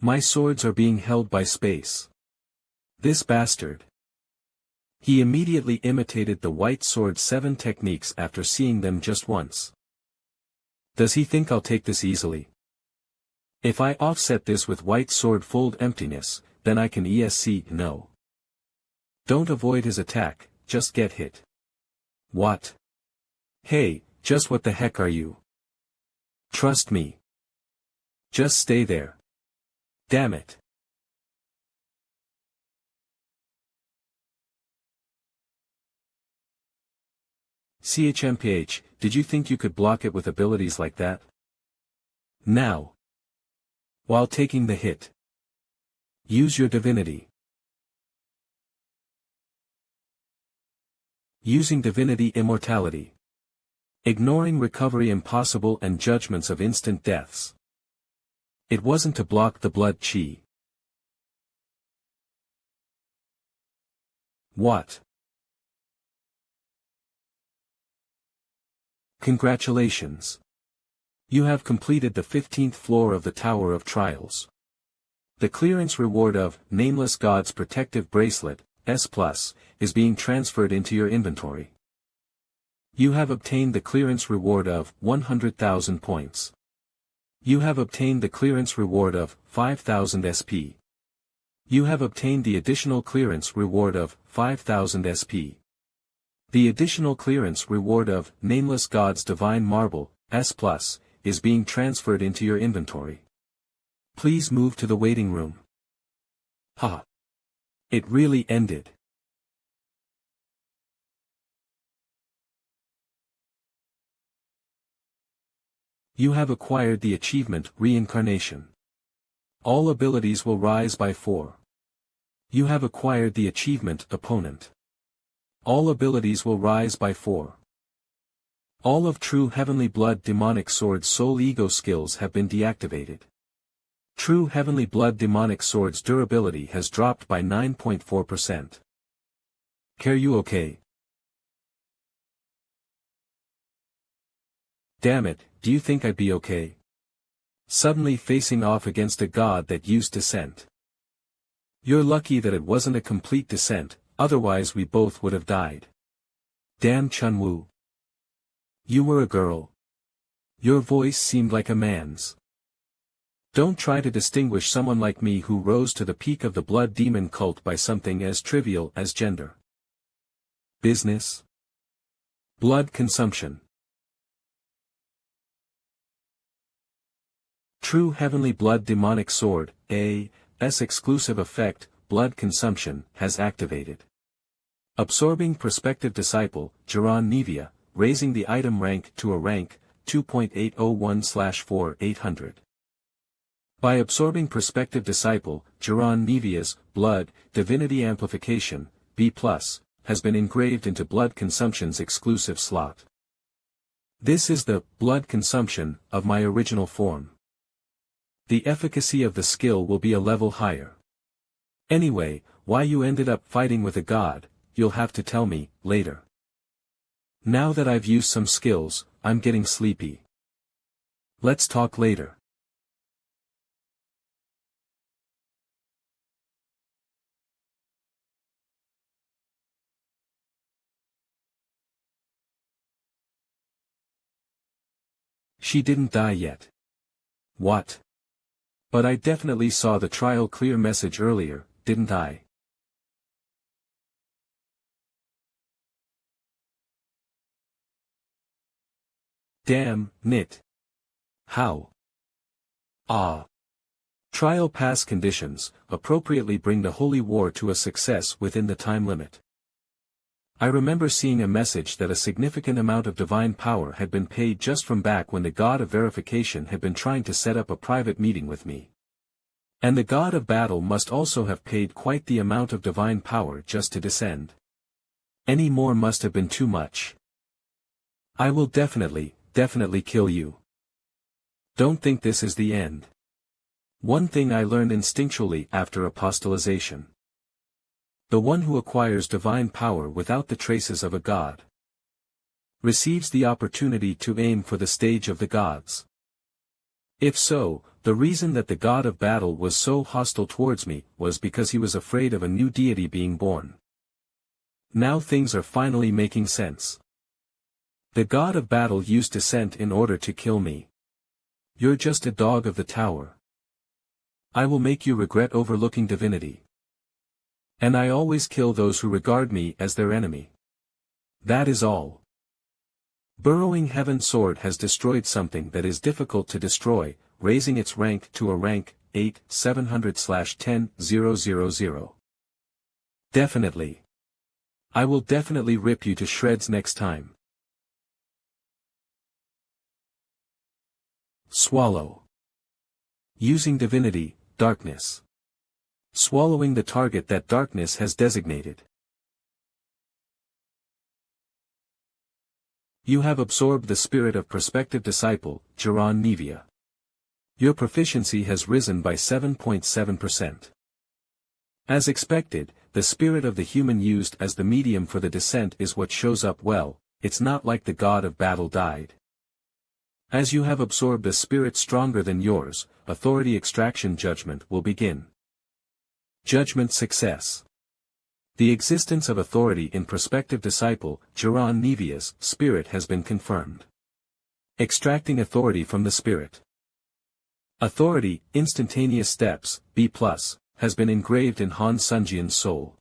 My swords are being held by space. This bastard. He immediately imitated the white sword 7 techniques after seeing them just once. Does he think I'll take this easily? If I offset this with white sword fold emptiness, then I can ESC no. Don't avoid his attack, just get hit. What? Hey, just what the heck are you? Trust me. Just stay there. Damn it. CHMPH, did you think you could block it with abilities like that? Now. While taking the hit. Use your divinity. Using divinity immortality. Ignoring recovery impossible and judgments of instant deaths. It wasn't to block the blood chi. What? Congratulations. You have completed the 15th floor of the Tower of Trials. The clearance reward of Nameless God's Protective Bracelet, S+, is being transferred into your inventory. You have obtained the clearance reward of 100,000 points. You have obtained the clearance reward of 5,000 SP. You have obtained the additional clearance reward of 5,000 SP. The additional clearance reward of Nameless God's Divine Marble, S+, is being transferred into your inventory. Please move to the waiting room. Ha! It really ended. You have acquired the achievement Reincarnation. All abilities will rise by 4. You have acquired the achievement Opponent. All abilities will rise by 4. All of True Heavenly Blood Demonic Sword's Soul Ego skills have been deactivated. True Heavenly Blood Demonic Sword's durability has dropped by 9.4%. Are you okay? Damn it, do you think I'd be okay? Suddenly facing off against a god that used descent. You're lucky that it wasn't a complete descent, otherwise we both would have died. Damn Chunwoo. You were a girl. Your voice seemed like a man's. Don't try to distinguish someone like me who rose to the peak of the blood demon cult by something as trivial as gender. Business. Blood consumption. True Heavenly Blood Demonic Sword, A.'s exclusive effect, blood consumption, has activated. Absorbing Prospective Disciple, Jiran Nevia, raising the item rank to a rank, 2.801/4800. By absorbing Prospective Disciple, Jiran Nevia's, blood, divinity amplification, B+, has been engraved into blood consumption's exclusive slot. This is the blood consumption of my original form. The efficacy of the skill will be a level higher. Anyway, why you ended up fighting with a god, you'll have to tell me, later. Now that I've used some skills, I'm getting sleepy. Let's talk later. She didn't die yet. What? But I definitely saw the trial clear message earlier, didn't I? Damn, Nit. How? Ah. Trial pass conditions, appropriately bring the holy war to a success within the time limit. I remember seeing a message that a significant amount of divine power had been paid just from back when the god of verification had been trying to set up a private meeting with me. And the god of battle must also have paid quite the amount of divine power just to descend. Any more must have been too much. I will definitely kill you. Don't think this is the end. One thing I learned instinctually after apostolization. The one who acquires divine power without the traces of a god receives the opportunity to aim for the stage of the gods. If so, the reason that the god of battle was so hostile towards me was because he was afraid of a new deity being born. Now things are finally making sense. The god of battle used descent in order to kill me. You're just a dog of the tower. I will make you regret overlooking divinity. And I always kill those who regard me as their enemy. That is all. Burrowing Heaven's sword has destroyed something that is difficult to destroy, raising its rank to a rank 8 700/10,000. Definitely. I will definitely rip you to shreds next time. Swallow. Using divinity, darkness. Swallowing the target that darkness has designated. You have absorbed the spirit of prospective disciple, Jaron Nevia. Your proficiency has risen by 7.7%. As expected, the spirit of the human used as the medium for the descent is what shows up well. It's not like the god of battle died. As you have absorbed a spirit stronger than yours, authority extraction judgment will begin. Judgment success. The existence of authority in prospective disciple, Jaron Nevia's spirit has been confirmed. Extracting authority from the spirit. Authority, instantaneous steps, B+, has been engraved in Han Sunjian's soul.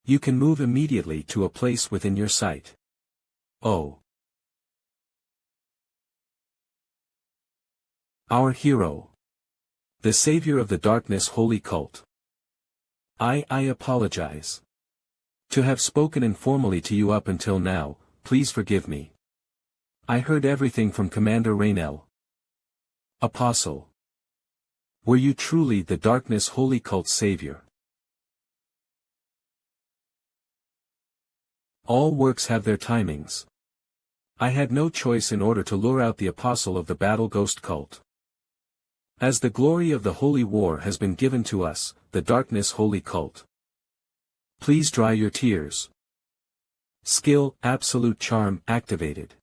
You can move immediately to a place within your sight. Oh. Our hero. The savior of the darkness holy cult. I apologize. To have spoken informally to you up until now, please forgive me. I heard everything from Commander Raynell. Apostle. Were you truly the darkness holy cult's savior? All works have their timings. I had no choice in order to lure out the apostle of the battle ghost cult. As the glory of the holy war has been given to us, the darkness holy cult. Please dry your tears. Skill, absolute charm, activated.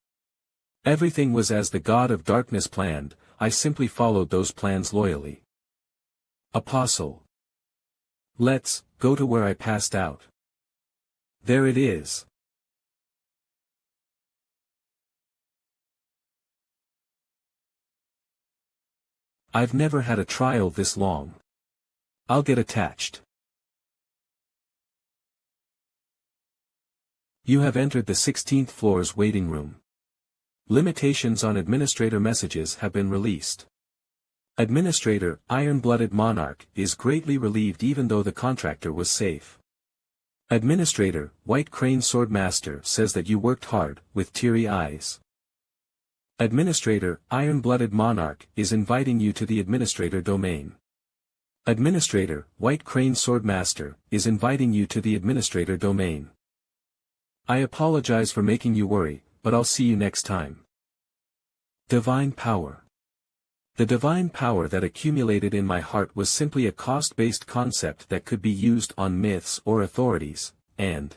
Everything was as the god of darkness planned, I simply followed those plans loyally. Apostle. Let's go to where I passed out. There it is. I've never had a trial this long. I'll get attached. You have entered the 16th floor's waiting room. Limitations on administrator messages have been released. Administrator, Iron-Blooded Monarch, is greatly relieved even though the contractor was safe. Administrator, White Crane Swordmaster says that you worked hard, with teary eyes. Administrator, Iron-Blooded Monarch, is inviting you to the Administrator domain. Administrator, White Crane Swordmaster, is inviting you to the Administrator domain. I apologize for making you worry, but I'll see you next time. Divine Power. The divine power that accumulated in my heart was simply a cost-based concept that could be used on myths or authorities, and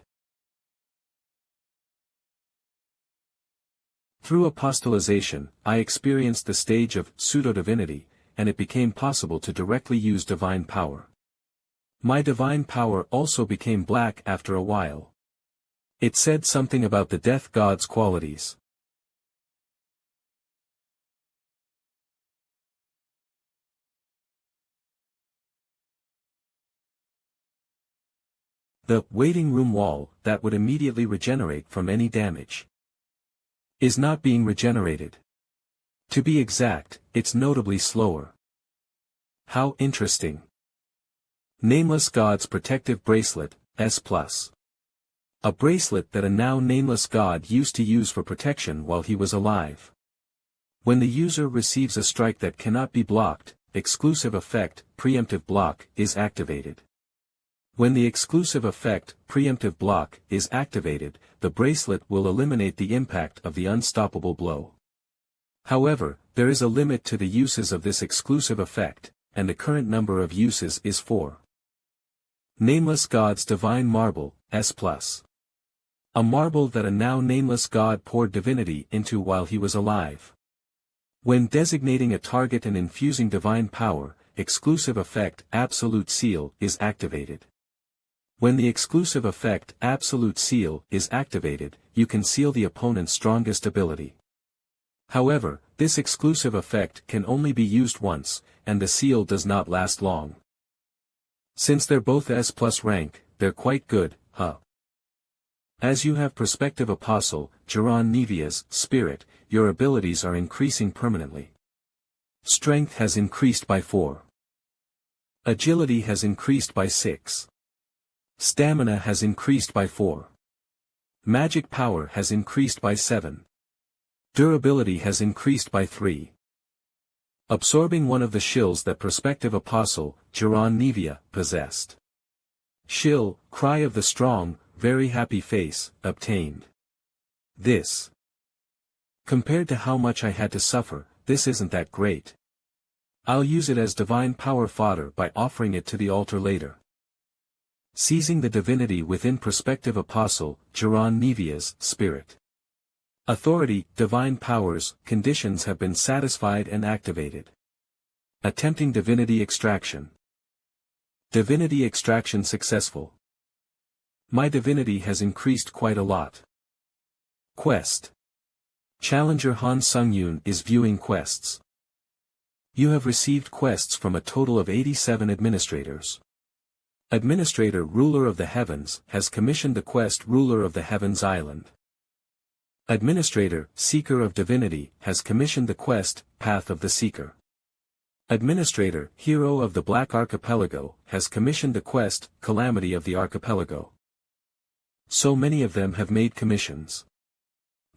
through apostolization, I experienced the stage of pseudo-divinity, and it became possible to directly use divine power. My divine power also became black after a while. It said something about the death god's qualities. The waiting room wall that would immediately regenerate from any damage is not being regenerated. To be exact, it's notably slower. How interesting. Nameless God's Protective Bracelet, S+. A bracelet that a now nameless God used to use for protection while he was alive. When the user receives a strike that cannot be blocked, exclusive effect, preemptive block, is activated. When the exclusive effect, preemptive block, is activated, the bracelet will eliminate the impact of the unstoppable blow. However, there is a limit to the uses of this exclusive effect, and the current number of uses is 4. Nameless God's Divine Marble, S+. A marble that a now nameless God poured divinity into while he was alive. When designating a target and infusing divine power, exclusive effect, Absolute Seal, is activated. When the exclusive effect, Absolute Seal, is activated, you can seal the opponent's strongest ability. However, this exclusive effect can only be used once, and the seal does not last long. Since they're both S+ rank, they're quite good, huh? As you have Prospective Apostle, Jiran Nevia's spirit, your abilities are increasing permanently. Strength has increased by 4. Agility has increased by 6. Stamina has increased by 4. Magic power has increased by 7. Durability has increased by 3. Absorbing one of the shills that Prospective Apostle, Jiran Nevia, possessed. Shill, Cry of the Strong, Very Happy Face, obtained. This. Compared to how much I had to suffer, this isn't that great. I'll use it as divine power fodder by offering it to the altar later. Seizing the divinity within Prospective Apostle, Jiran Nevia's spirit. Authority, divine powers, conditions have been satisfied and activated. Attempting divinity extraction. Divinity extraction successful. My divinity has increased quite a lot. Quest. Challenger Han Sung-yoon is viewing quests. You have received quests from a total of 87 administrators. Administrator Ruler of the Heavens has commissioned the quest Ruler of the Heavens Island. Administrator, Seeker of Divinity, has commissioned the quest, Path of the Seeker. Administrator, Hero of the Black Archipelago, has commissioned the quest, Calamity of the Archipelago. So many of them have made commissions.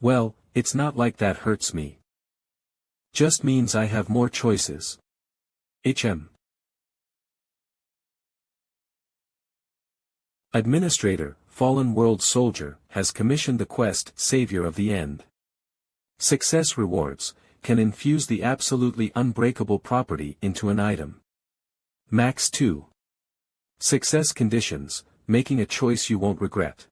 Well, it's not like that hurts me. Just means I have more choices. Administrator, Fallen World Soldier, has commissioned the quest, Savior of the End. Success rewards, can infuse the absolutely unbreakable property into an item. Max 2. Success conditions, making a choice you won't regret.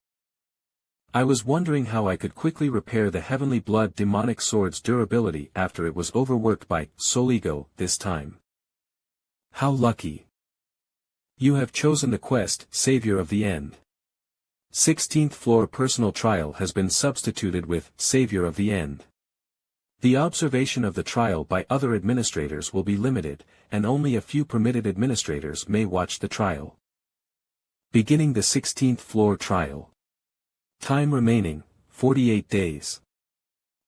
I was wondering how I could quickly repair the Heavenly Blood demonic sword's durability after it was overworked by Soul Ego this time. How lucky. You have chosen the quest, Savior of the End. 16th floor personal trial has been substituted with Savior of the End. The observation of the trial by other administrators will be limited, and only a few permitted administrators may watch the trial. Beginning the 16th floor trial. Time remaining, 48 days.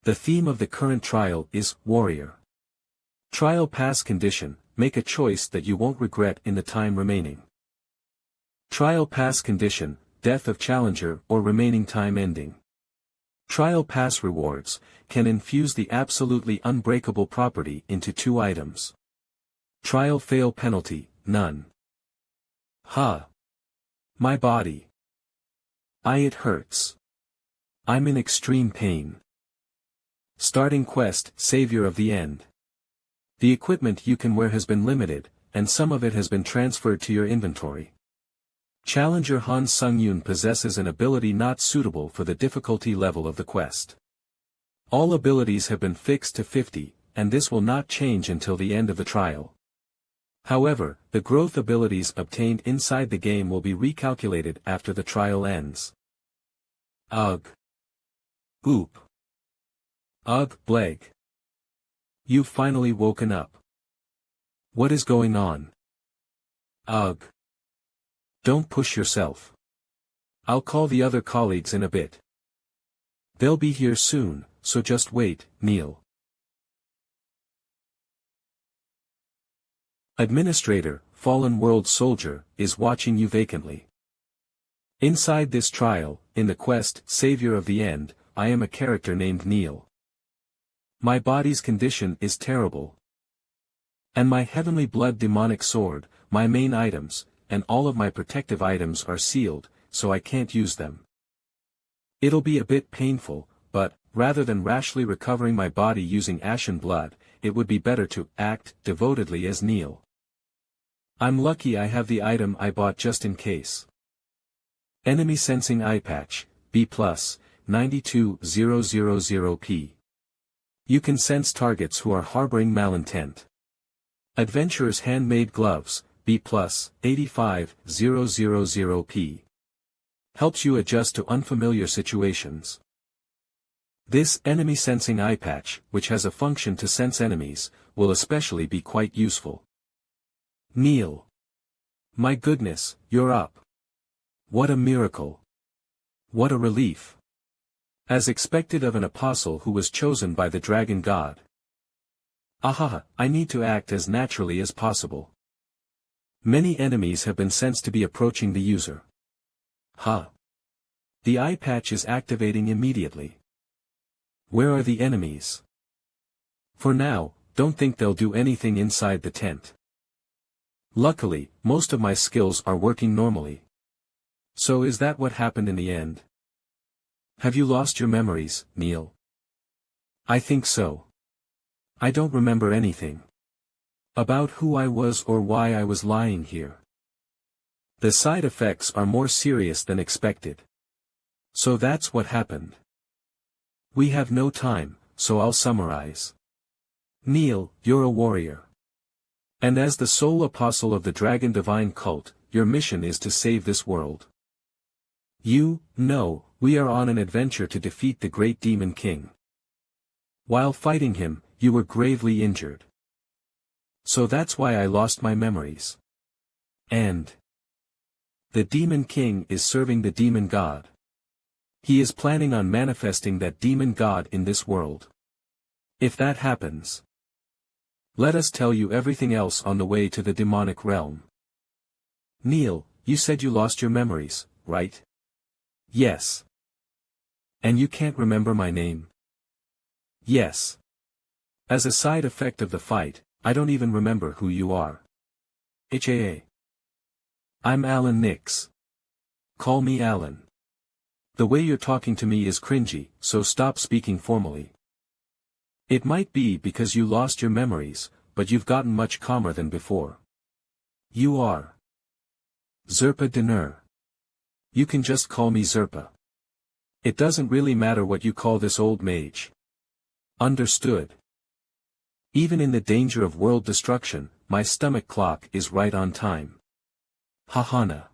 The theme of the current trial is Warrior. Trial pass condition, make a choice that you won't regret in the time remaining. Trial pass condition, death of challenger or remaining time ending. Trial pass rewards, can infuse the absolutely unbreakable property into 2 items. Trial fail penalty, none. My body. It hurts. I'm in extreme pain. Starting quest, Savior of the End. The equipment you can wear has been limited, and some of it has been transferred to your inventory. Challenger Han Sung-yoon possesses an ability not suitable for the difficulty level of the quest. All abilities have been fixed to 50, and this will not change until the end of the trial. However, the growth abilities obtained inside the game will be recalculated after the trial ends. Ugh. Oop. Ugh, Bleg. You've finally woken up. What is going on? Ugh. Don't push yourself. I'll call the other colleagues in a bit. They'll be here soon, so just wait, Neil. Administrator, Fallen World Soldier, is watching you vacantly. Inside this trial, in the quest, Savior of the End, I am a character named Neil. My body's condition is terrible. And my Heavenly Blood demonic sword, my main items, and all of my protective items are sealed, so I can't use them. It'll be a bit painful, but, rather than rashly recovering my body using ashen blood, it would be better to act devotedly as Neil. I'm lucky I have the item I bought just in case. Enemy Sensing Eye Patch, B+, 92000P. You can sense targets who are harboring malintent. Adventurer's Handmade Gloves, B+, 85000P. Helps you adjust to unfamiliar situations. This enemy-sensing eye patch, which has a function to sense enemies, will especially be quite useful. Neil. My goodness, you're up. What a miracle. What a relief. As expected of an apostle who was chosen by the dragon god. Ahaha, I need to act as naturally as possible. Many enemies have been sensed to be approaching the user. The eye patch is activating immediately. Where are the enemies? For now, don't think they'll do anything inside the tent. Luckily, most of my skills are working normally. So is that what happened in the end? Have you lost your memories, Neil? I think so. I don't remember anything. About who I was or why I was lying here. The side effects are more serious than expected. So that's what happened. We have no time, so I'll summarize. Neil, you're a warrior. And as the sole apostle of the Dragon Divine cult, your mission is to save this world. We are on an adventure to defeat the great demon king. While fighting him, you were gravely injured. So that's why I lost my memories. And the demon king is serving the demon god. He is planning on manifesting that demon god in this world. If that happens, let us tell you everything else on the way to the demonic realm. Neil, you said you lost your memories, right? Yes. And you can't remember my name? Yes. As a side effect of the fight, I don't even remember who you are. I'm Alan Nix. Call me Alan. The way you're talking to me is cringy, so stop speaking formally. It might be because you lost your memories, but you've gotten much calmer than before. You are Zerpa Dinur. You can just call me Zerpa. It doesn't really matter what you call this old mage. Understood. Even in the danger of world destruction, my stomach clock is right on time. Hahana.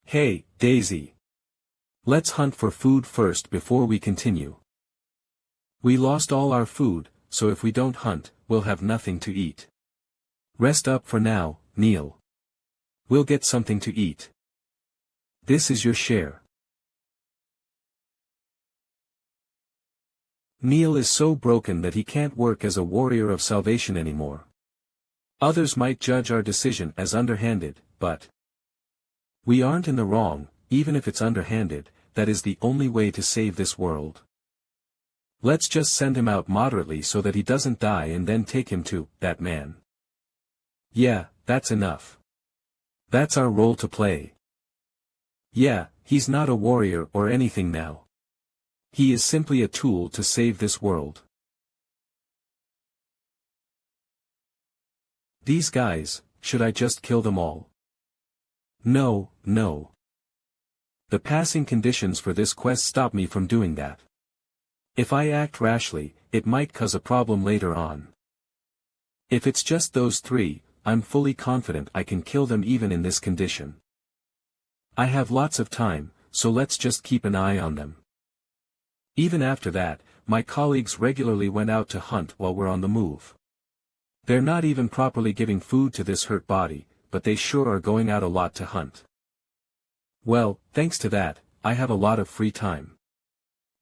Hey, Daisy. Let's hunt for food first before we continue. We lost all our food, so if we don't hunt, we'll have nothing to eat. Rest up for now, Neil. We'll get something to eat. This is your share. Neil is so broken that he can't work as a warrior of salvation anymore. Others might judge our decision as underhanded, but we aren't in the wrong. Even if it's underhanded, that is the only way to save this world. Let's just send him out moderately so that he doesn't die and then take him to that man. Yeah, that's enough. That's our role to play. Yeah, he's not a warrior or anything now. He is simply a tool to save this world. These guys, should I just kill them all? No. The passing conditions for this quest stop me from doing that. If I act rashly, it might cause a problem later on. If it's just those three, I'm fully confident I can kill them even in this condition. I have lots of time, so let's just keep an eye on them. Even after that, my colleagues regularly went out to hunt while we're on the move. They're not even properly giving food to this hurt body, but they sure are going out a lot to hunt. Well, thanks to that, I have a lot of free time.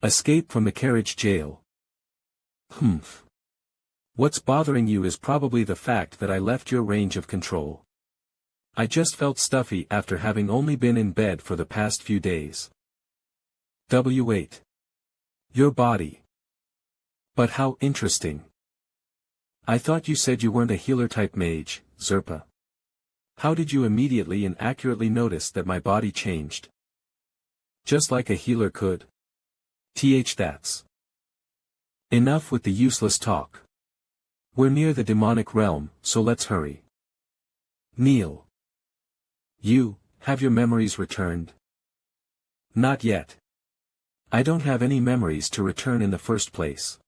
Escape from the carriage jail. What's bothering you is probably the fact that I left your range of control. I just felt stuffy after having only been in bed for the past few days. W8. Your body. But how interesting. I thought you said you weren't a healer-type mage, Zerpa. How did you immediately and accurately notice that my body changed? Just like a healer could. That's enough with the useless talk. We're near the demonic realm, so let's hurry. Neil. You, have your memories returned? Not yet. I don't have any memories to return in the first place.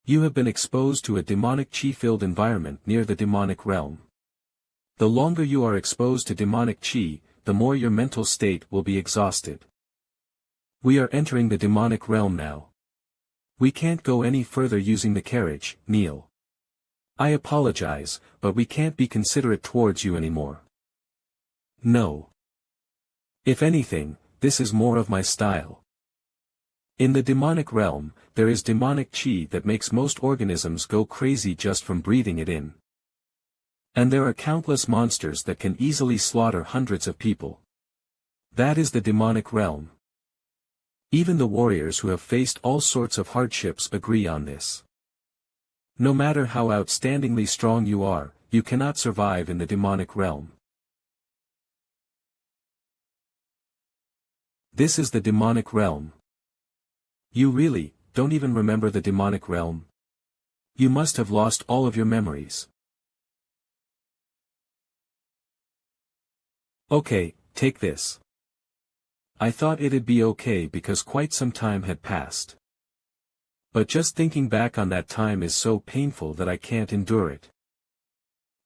You have been exposed to a demonic chi-filled environment near the demonic realm. The longer you are exposed to demonic chi, the more your mental state will be exhausted. We are entering the demonic realm now. We can't go any further using the carriage, Neil. I apologize, but we can't be considerate towards you anymore. No. If anything, this is more of my style. In the demonic realm, there is demonic chi that makes most organisms go crazy just from breathing it in. And there are countless monsters that can easily slaughter hundreds of people. That is the demonic realm. Even the warriors who have faced all sorts of hardships agree on this. No matter how outstandingly strong you are, you cannot survive in the demonic realm. This is the demonic realm. You really don't even remember the demonic realm? You must have lost all of your memories. Okay, take this. I thought it'd be okay because quite some time had passed. But just thinking back on that time is so painful that I can't endure it.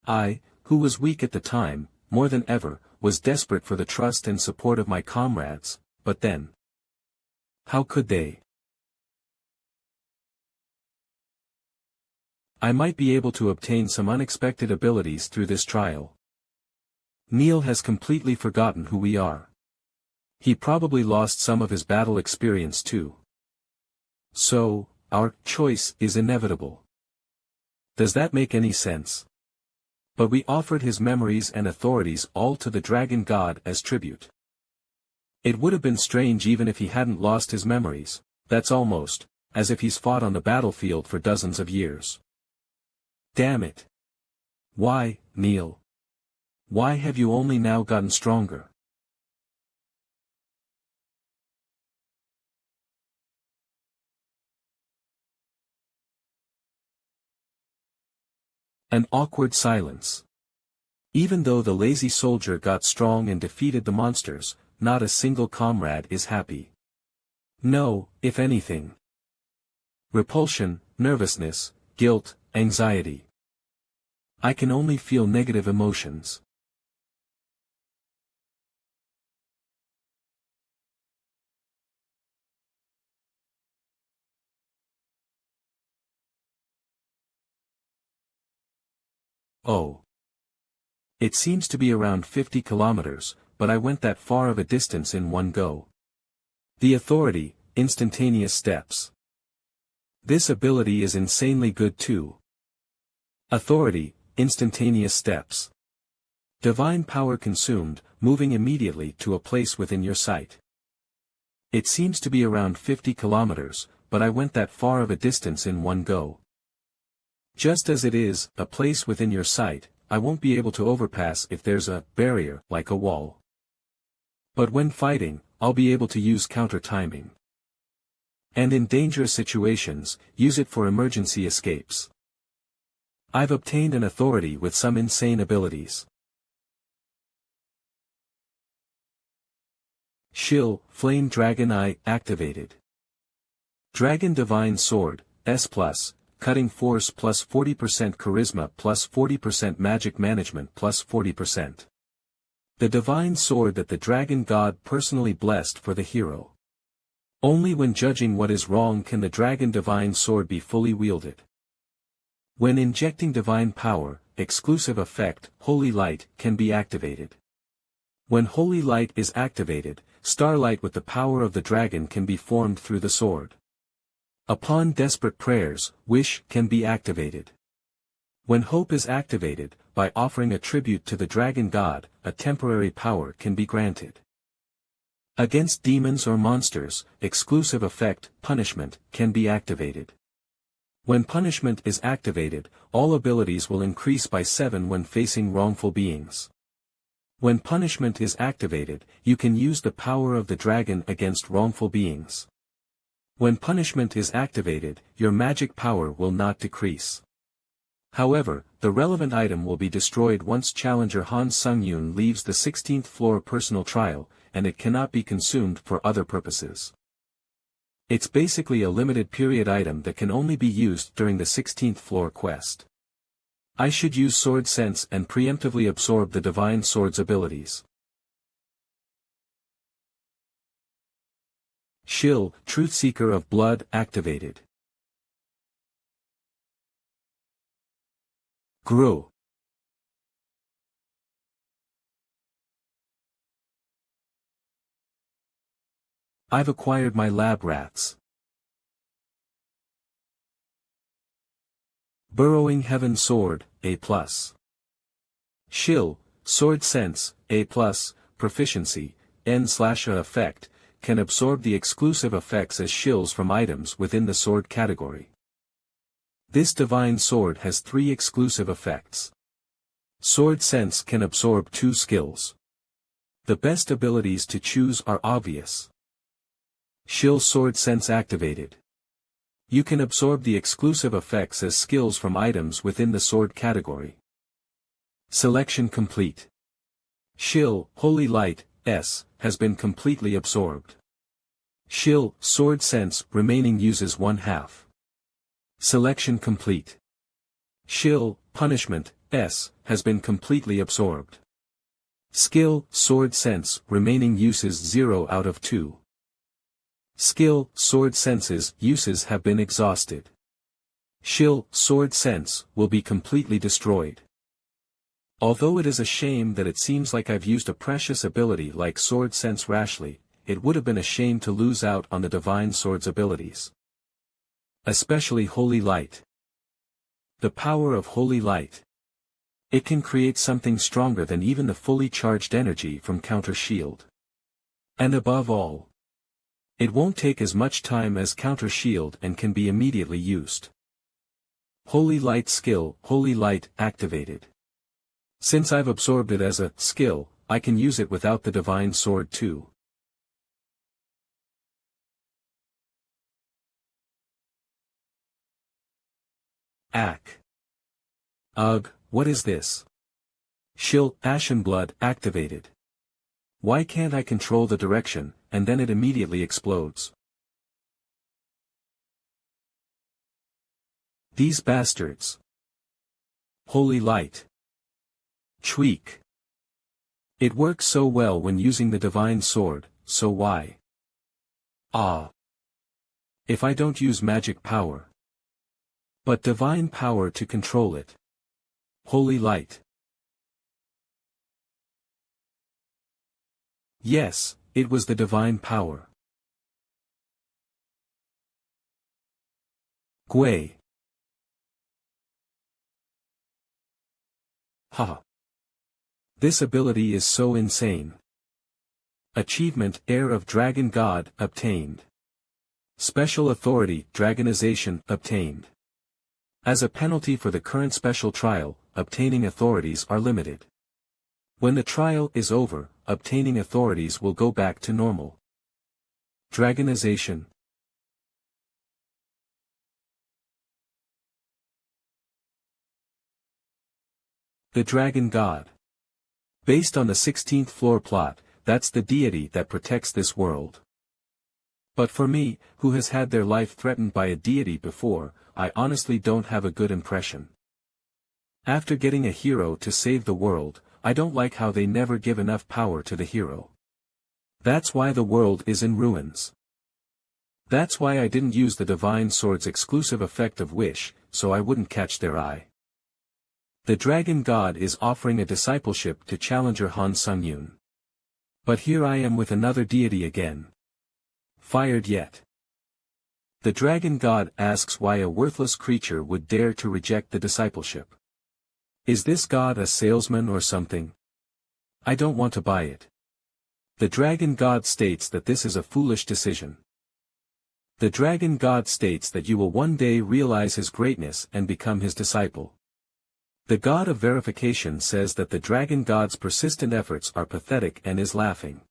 I, who was weak at the time, more than ever, was desperate for the trust and support of my comrades, but then, how could they? I might be able to obtain some unexpected abilities through this trial. Neil has completely forgotten who we are. He probably lost some of his battle experience too. So, our choice is inevitable. Does that make any sense? But we offered his memories and authorities all to the dragon god as tribute. It would have been strange even if he hadn't lost his memories. That's almost as if he's fought on the battlefield for dozens of years. Damn it. Why, Neil? Why have you only now gotten stronger? An awkward silence. Even though the lazy soldier got strong and defeated the monsters, not a single comrade is happy. No, if anything. Repulsion, nervousness, guilt, anxiety. I can only feel negative emotions. Oh. It seems to be around 50 kilometers, but I went that far of a distance in one go. The authority, instantaneous steps. This ability is insanely good too. Authority, instantaneous steps. Divine power consumed, moving immediately to a place within your sight. It seems to be around 50 kilometers, but I went that far of a distance in one go. Just as it is, a place within your sight, I won't be able to overpass if there's a barrier, like a wall. But when fighting, I'll be able to use counter-timing. And in dangerous situations, use it for emergency escapes. I've obtained an authority with some insane abilities. Shill, Flame Dragon Eye, activated. Dragon Divine Sword, S+, Cutting Force plus 40% Charisma plus 40% Magic Management plus 40%. The divine sword that the dragon god personally blessed for the hero. Only when judging what is wrong can the dragon divine sword be fully wielded. When injecting divine power, exclusive effect, Holy Light, can be activated. When Holy Light is activated, starlight with the power of the dragon can be formed through the sword. Upon desperate prayers, Wish can be activated. When Hope is activated, by offering a tribute to the dragon god, a temporary power can be granted. Against demons or monsters, exclusive effect, Punishment, can be activated. When Punishment is activated, all abilities will increase by 7 when facing wrongful beings. When Punishment is activated, you can use the power of the dragon against wrongful beings. When Punishment is activated, your magic power will not decrease. However, the relevant item will be destroyed once challenger Han Sung-yoon leaves the 16th floor personal trial, and it cannot be consumed for other purposes. It's basically a limited period item that can only be used during the 16th floor quest. I should use Sword Sense and preemptively absorb the Divine Sword's abilities. Shill, Truthseeker of Blood, activated. Grow. I've acquired my lab rats. Burrowing Heaven Sword, A+. Shill, Sword Sense, A+, Proficiency, N/A effect, can absorb the exclusive effects as shills from items within the sword category. This divine sword has 3 exclusive effects. Sword Sense can absorb 2 skills. The best abilities to choose are obvious. Shill Sword Sense activated. You can absorb the exclusive effects as skills from items within the sword category. Selection complete. Shill, Holy Light, S, has been completely absorbed. Shill, Sword Sense, remaining uses 1/2. Selection complete. Shill, Punishment, S, has been completely absorbed. Skill, Sword Sense, remaining uses 0 out of 2. Skill, Sword Sense's uses have been exhausted. Shill, Sword Sense, will be completely destroyed. Although it is a shame that it seems like I've used a precious ability like Sword Sense rashly, it would have been a shame to lose out on the Divine Sword's abilities. Especially Holy Light. The power of Holy Light. It can create something stronger than even the fully charged energy from Counter Shield. And above all, it won't take as much time as Counter Shield and can be immediately used. Holy Light skill, Holy Light, activated. Since I've absorbed it as a skill, I can use it without the Divine Sword too. Ack. Ugh, what is this? Shill, Ashen Blood, activated. Why can't I control the direction, and then it immediately explodes? These bastards. Holy Light. Tweak. It works so well when using the Divine Sword, so why? Ah. If I don't use magic power. But divine power to control it. Holy Light. Yes, it was the divine power. Gwei. Ha. This ability is so insane. Achievement, Heir of Dragon God, obtained. Special Authority, Dragonization, obtained. As a penalty for the current special trial, obtaining authorities are limited. When the trial is over, obtaining authorities will go back to normal. Dragonization. The Dragon God. Based on the 16th floor plot, that's the deity that protects this world. But for me, who has had their life threatened by a deity before, I honestly don't have a good impression. After getting a hero to save the world, I don't like how they never give enough power to the hero. That's why the world is in ruins. That's why I didn't use the Divine Sword's exclusive effect of Wish, so I wouldn't catch their eye. The Dragon God is offering a discipleship to challenger Han Sung-yoon. But here I am with another deity again. Fired yet. The Dragon God asks why a worthless creature would dare to reject the discipleship. Is this god a salesman or something? I don't want to buy it. The Dragon God states that this is a foolish decision. The Dragon God states that you will one day realize his greatness and become his disciple. The God of Verification says that the Dragon God's persistent efforts are pathetic and is laughing.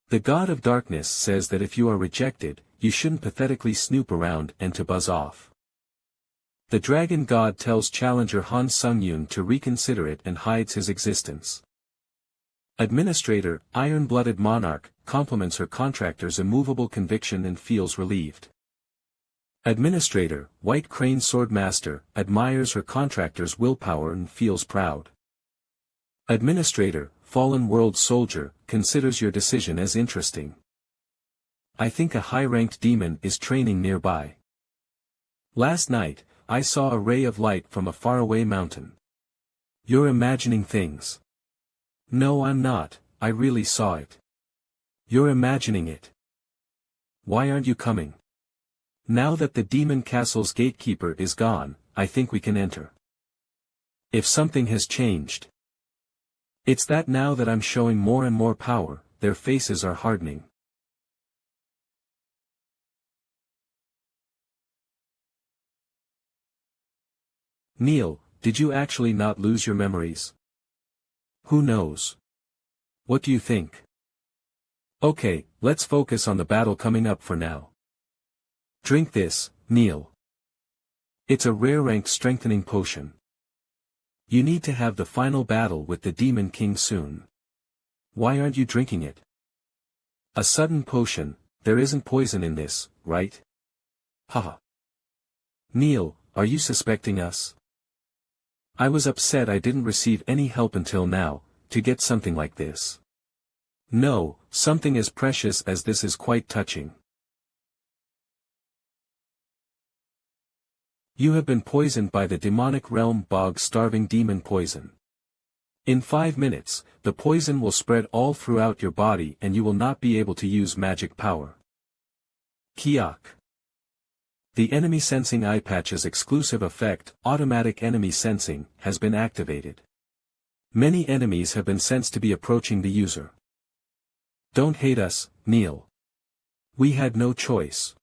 The God of Darkness says that if you are rejected, you shouldn't pathetically snoop around and to buzz off. The Dragon God tells challenger Han Sung-yoon to reconsider it and hides his existence. Administrator, iron-blooded monarch, compliments her contractor's immovable conviction and feels relieved. Administrator, white crane swordmaster, admires her contractor's willpower and feels proud. Administrator, fallen world soldier, considers your decision as interesting. I think a high-ranked demon is training nearby. Last night, I saw a ray of light from a faraway mountain. You're imagining things. No, I'm not, I really saw it. You're imagining it. Why aren't you coming? Now that the demon castle's gatekeeper is gone, I think we can enter. If something has changed. It's that now that I'm showing more and more power, their faces are hardening. Neil, did you actually not lose your memories? Who knows? What do you think? Okay, let's focus on the battle coming up for now. Drink this, Neil. It's a rare rank strengthening potion. You need to have the final battle with the Demon King soon. Why aren't you drinking it? A sudden potion, there isn't poison in this, right? Haha. Neil, are you suspecting us? I was upset I didn't receive any help until now, to get something like this. No, something as precious as this is quite touching. You have been poisoned by the demonic realm bog-starving demon poison. In 5 minutes, the poison will spread all throughout your body and you will not be able to use magic power. Kiak. The enemy sensing eye patch's exclusive effect, automatic enemy sensing, has been activated. Many enemies have been sensed to be approaching the user. Don't hate us, Neil. We had no choice.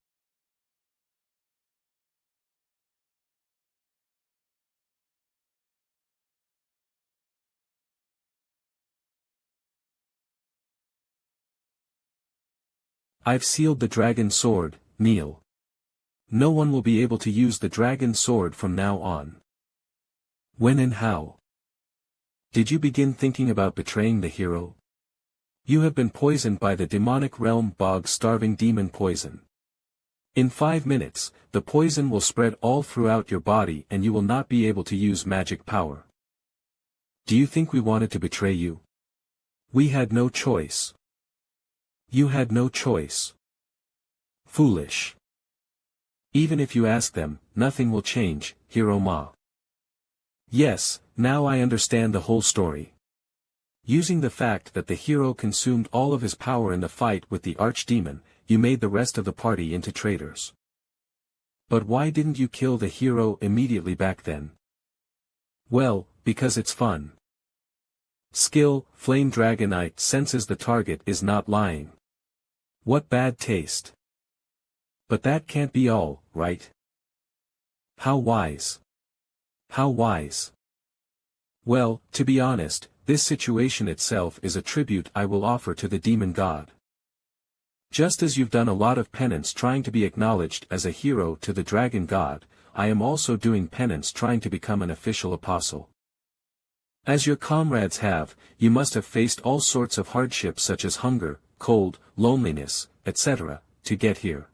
I've sealed the dragon sword, Neil. No one will be able to use the dragon sword from now on. When and how? Did you begin thinking about betraying the hero? You have been poisoned by the demonic realm bog-starving demon poison. In 5 minutes, the poison will spread all throughout your body and you will not be able to use magic power. Do you think we wanted to betray you? We had no choice. You had no choice. Foolish. Even if you ask them, nothing will change, Hero Ma. Yes, now I understand the whole story. Using the fact that the hero consumed all of his power in the fight with the archdemon, you made the rest of the party into traitors. But why didn't you kill the hero immediately back then? Well, because it's fun. Skill, Flame Dragonite senses the target is not lying. What bad taste. But that can't be all, right? How wise. How wise. Well, to be honest, this situation itself is a tribute I will offer to the demon god. Just as you've done a lot of penance trying to be acknowledged as a hero to the dragon god, I am also doing penance trying to become an official apostle. As your comrades have, you must have faced all sorts of hardships such as hunger, cold, loneliness, etc., to get here.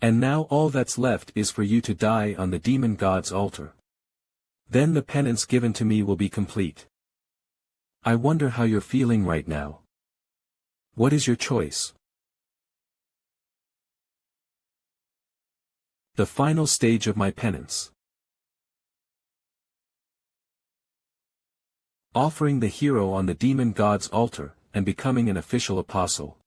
And now all that's left is for you to die on the demon god's altar. Then the penance given to me will be complete. I wonder how you're feeling right now. What is your choice? The final stage of my penance. Offering the hero on the demon god's altar, and becoming an official apostle.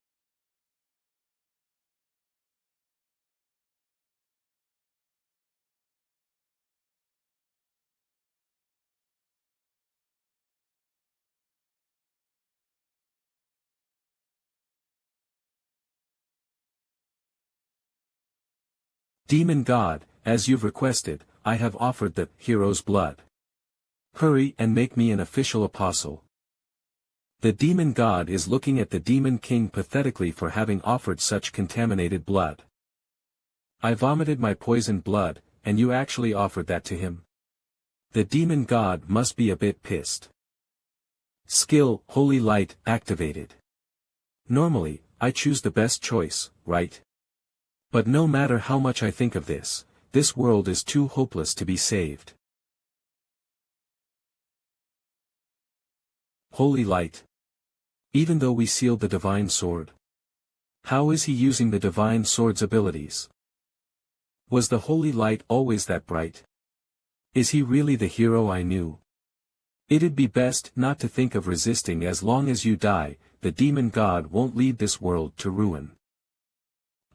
Demon God, as you've requested, I have offered the hero's blood. Hurry and make me an official apostle. The demon god is looking at the demon king pathetically for having offered such contaminated blood. I vomited my poisoned blood, and you actually offered that to him? The demon god must be a bit pissed. Skill, holy light, activated. Normally, I choose the best choice, right? But no matter how much I think of this world is too hopeless to be saved. Holy light. Even though we sealed the divine sword. How is he using the divine sword's abilities? Was the holy light always that bright? Is he really the hero I knew? It'd be best not to think of resisting. As long as you die, the demon god won't lead this world to ruin.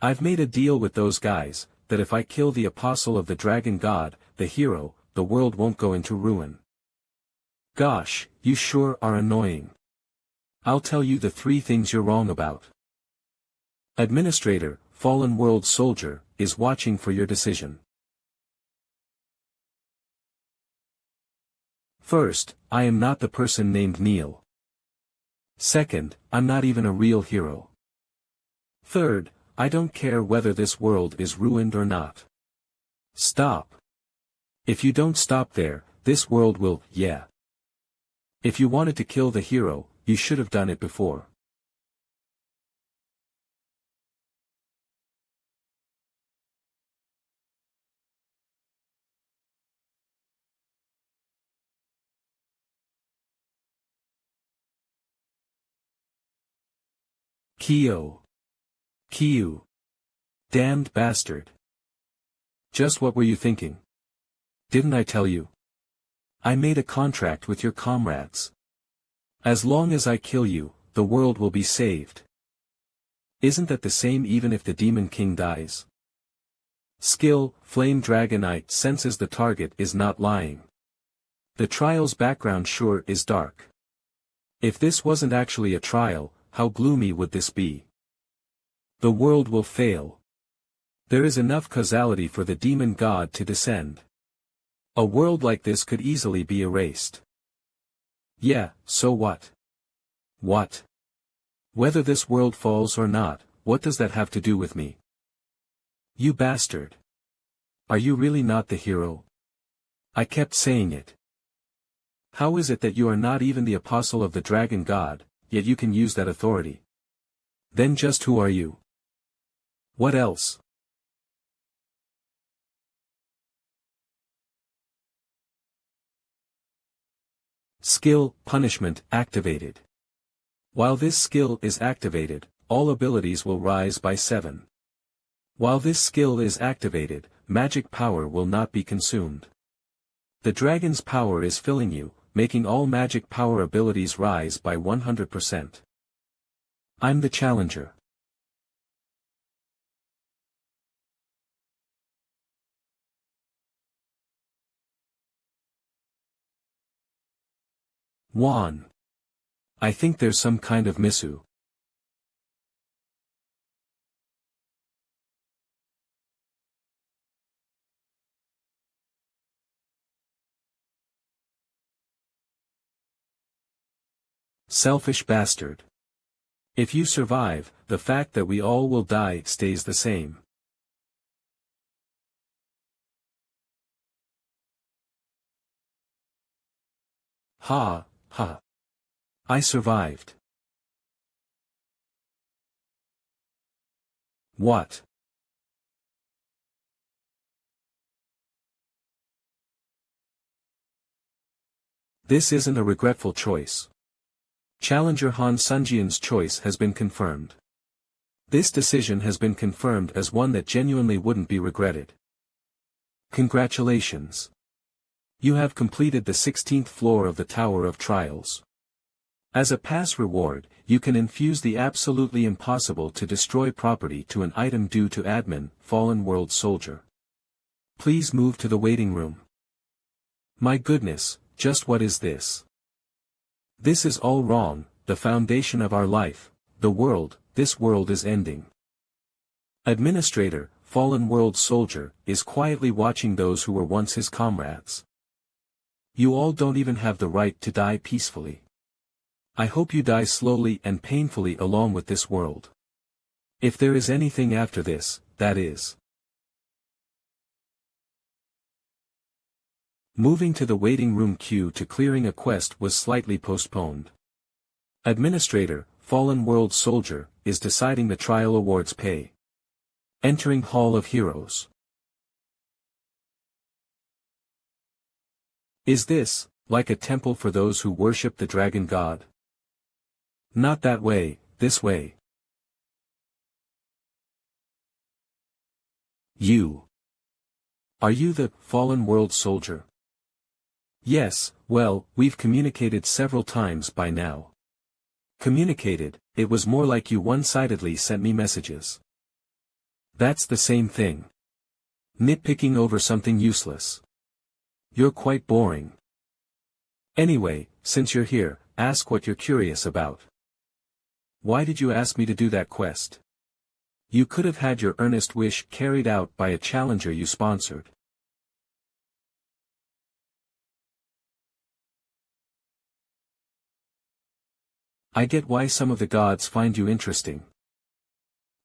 I've made a deal with those guys, that if I kill the apostle of the dragon god, the hero, the world won't go into ruin. Gosh, you sure are annoying. I'll tell you the 3 things you're wrong about. Administrator, fallen world soldier, is watching for your decision. First, I am not the person named Neil. Second, I'm not even a real hero. Third, I don't care whether this world is ruined or not. Stop. If you don't stop there, this world will, yeah. If you wanted to kill the hero, you should have done it before. Kiyu. Damned bastard. Just what were you thinking? Didn't I tell you? I made a contract with your comrades. As long as I kill you, the world will be saved. Isn't that the same even if the Demon King dies? Skill, Flame Dragonite senses the target is not lying. The trial's background sure is dark. If this wasn't actually a trial, how gloomy would this be? The world will fail. There is enough causality for the demon god to descend. A world like this could easily be erased. Yeah, so what? What? Whether this world falls or not, what does that have to do with me? You bastard. Are you really not the hero? I kept saying it. How is it that you are not even the apostle of the dragon god, yet you can use that authority? Then just who are you? What else? Skill, punishment, activated. While this skill is activated, all abilities will rise by 7. While this skill is activated, magic power will not be consumed. The dragon's power is filling you, making all magic power abilities rise by 100%. I'm the challenger. Juan. I think there's some kind of misu. Selfish bastard. If you survive, the fact that we all will die stays the same. Ha, ha. I survived. What? This isn't a regretful choice. Challenger Han Sunjian's choice has been confirmed. This decision has been confirmed as one that genuinely wouldn't be regretted. Congratulations. You have completed the 16th floor of the Tower of Trials. As a pass reward, you can infuse the absolutely impossible to destroy property to an item due to admin, Fallen World Soldier. Please move to the waiting room. My goodness, just what is this? This is all wrong, the foundation of our life, the world, this world is ending. Administrator, Fallen World Soldier, is quietly watching those who were once his comrades. You all don't even have the right to die peacefully. I hope you die slowly and painfully along with this world. If there is anything after this, that is. Moving to the waiting room queue to clearing a quest was slightly postponed. Administrator, fallen world soldier, is deciding the trial awards pay. Entering Hall of Heroes. Is this, like a temple for those who worship the dragon god? Not that way, this way. You. Are you the fallen world soldier? Yes, well, we've communicated several times by now. Communicated, it was more like you one-sidedly sent me messages. That's the same thing. Nitpicking over something useless. You're quite boring. Anyway, since you're here, ask what you're curious about. Why did you ask me to do that quest? You could have had your earnest wish carried out by a challenger you sponsored. I get why some of the gods find you interesting.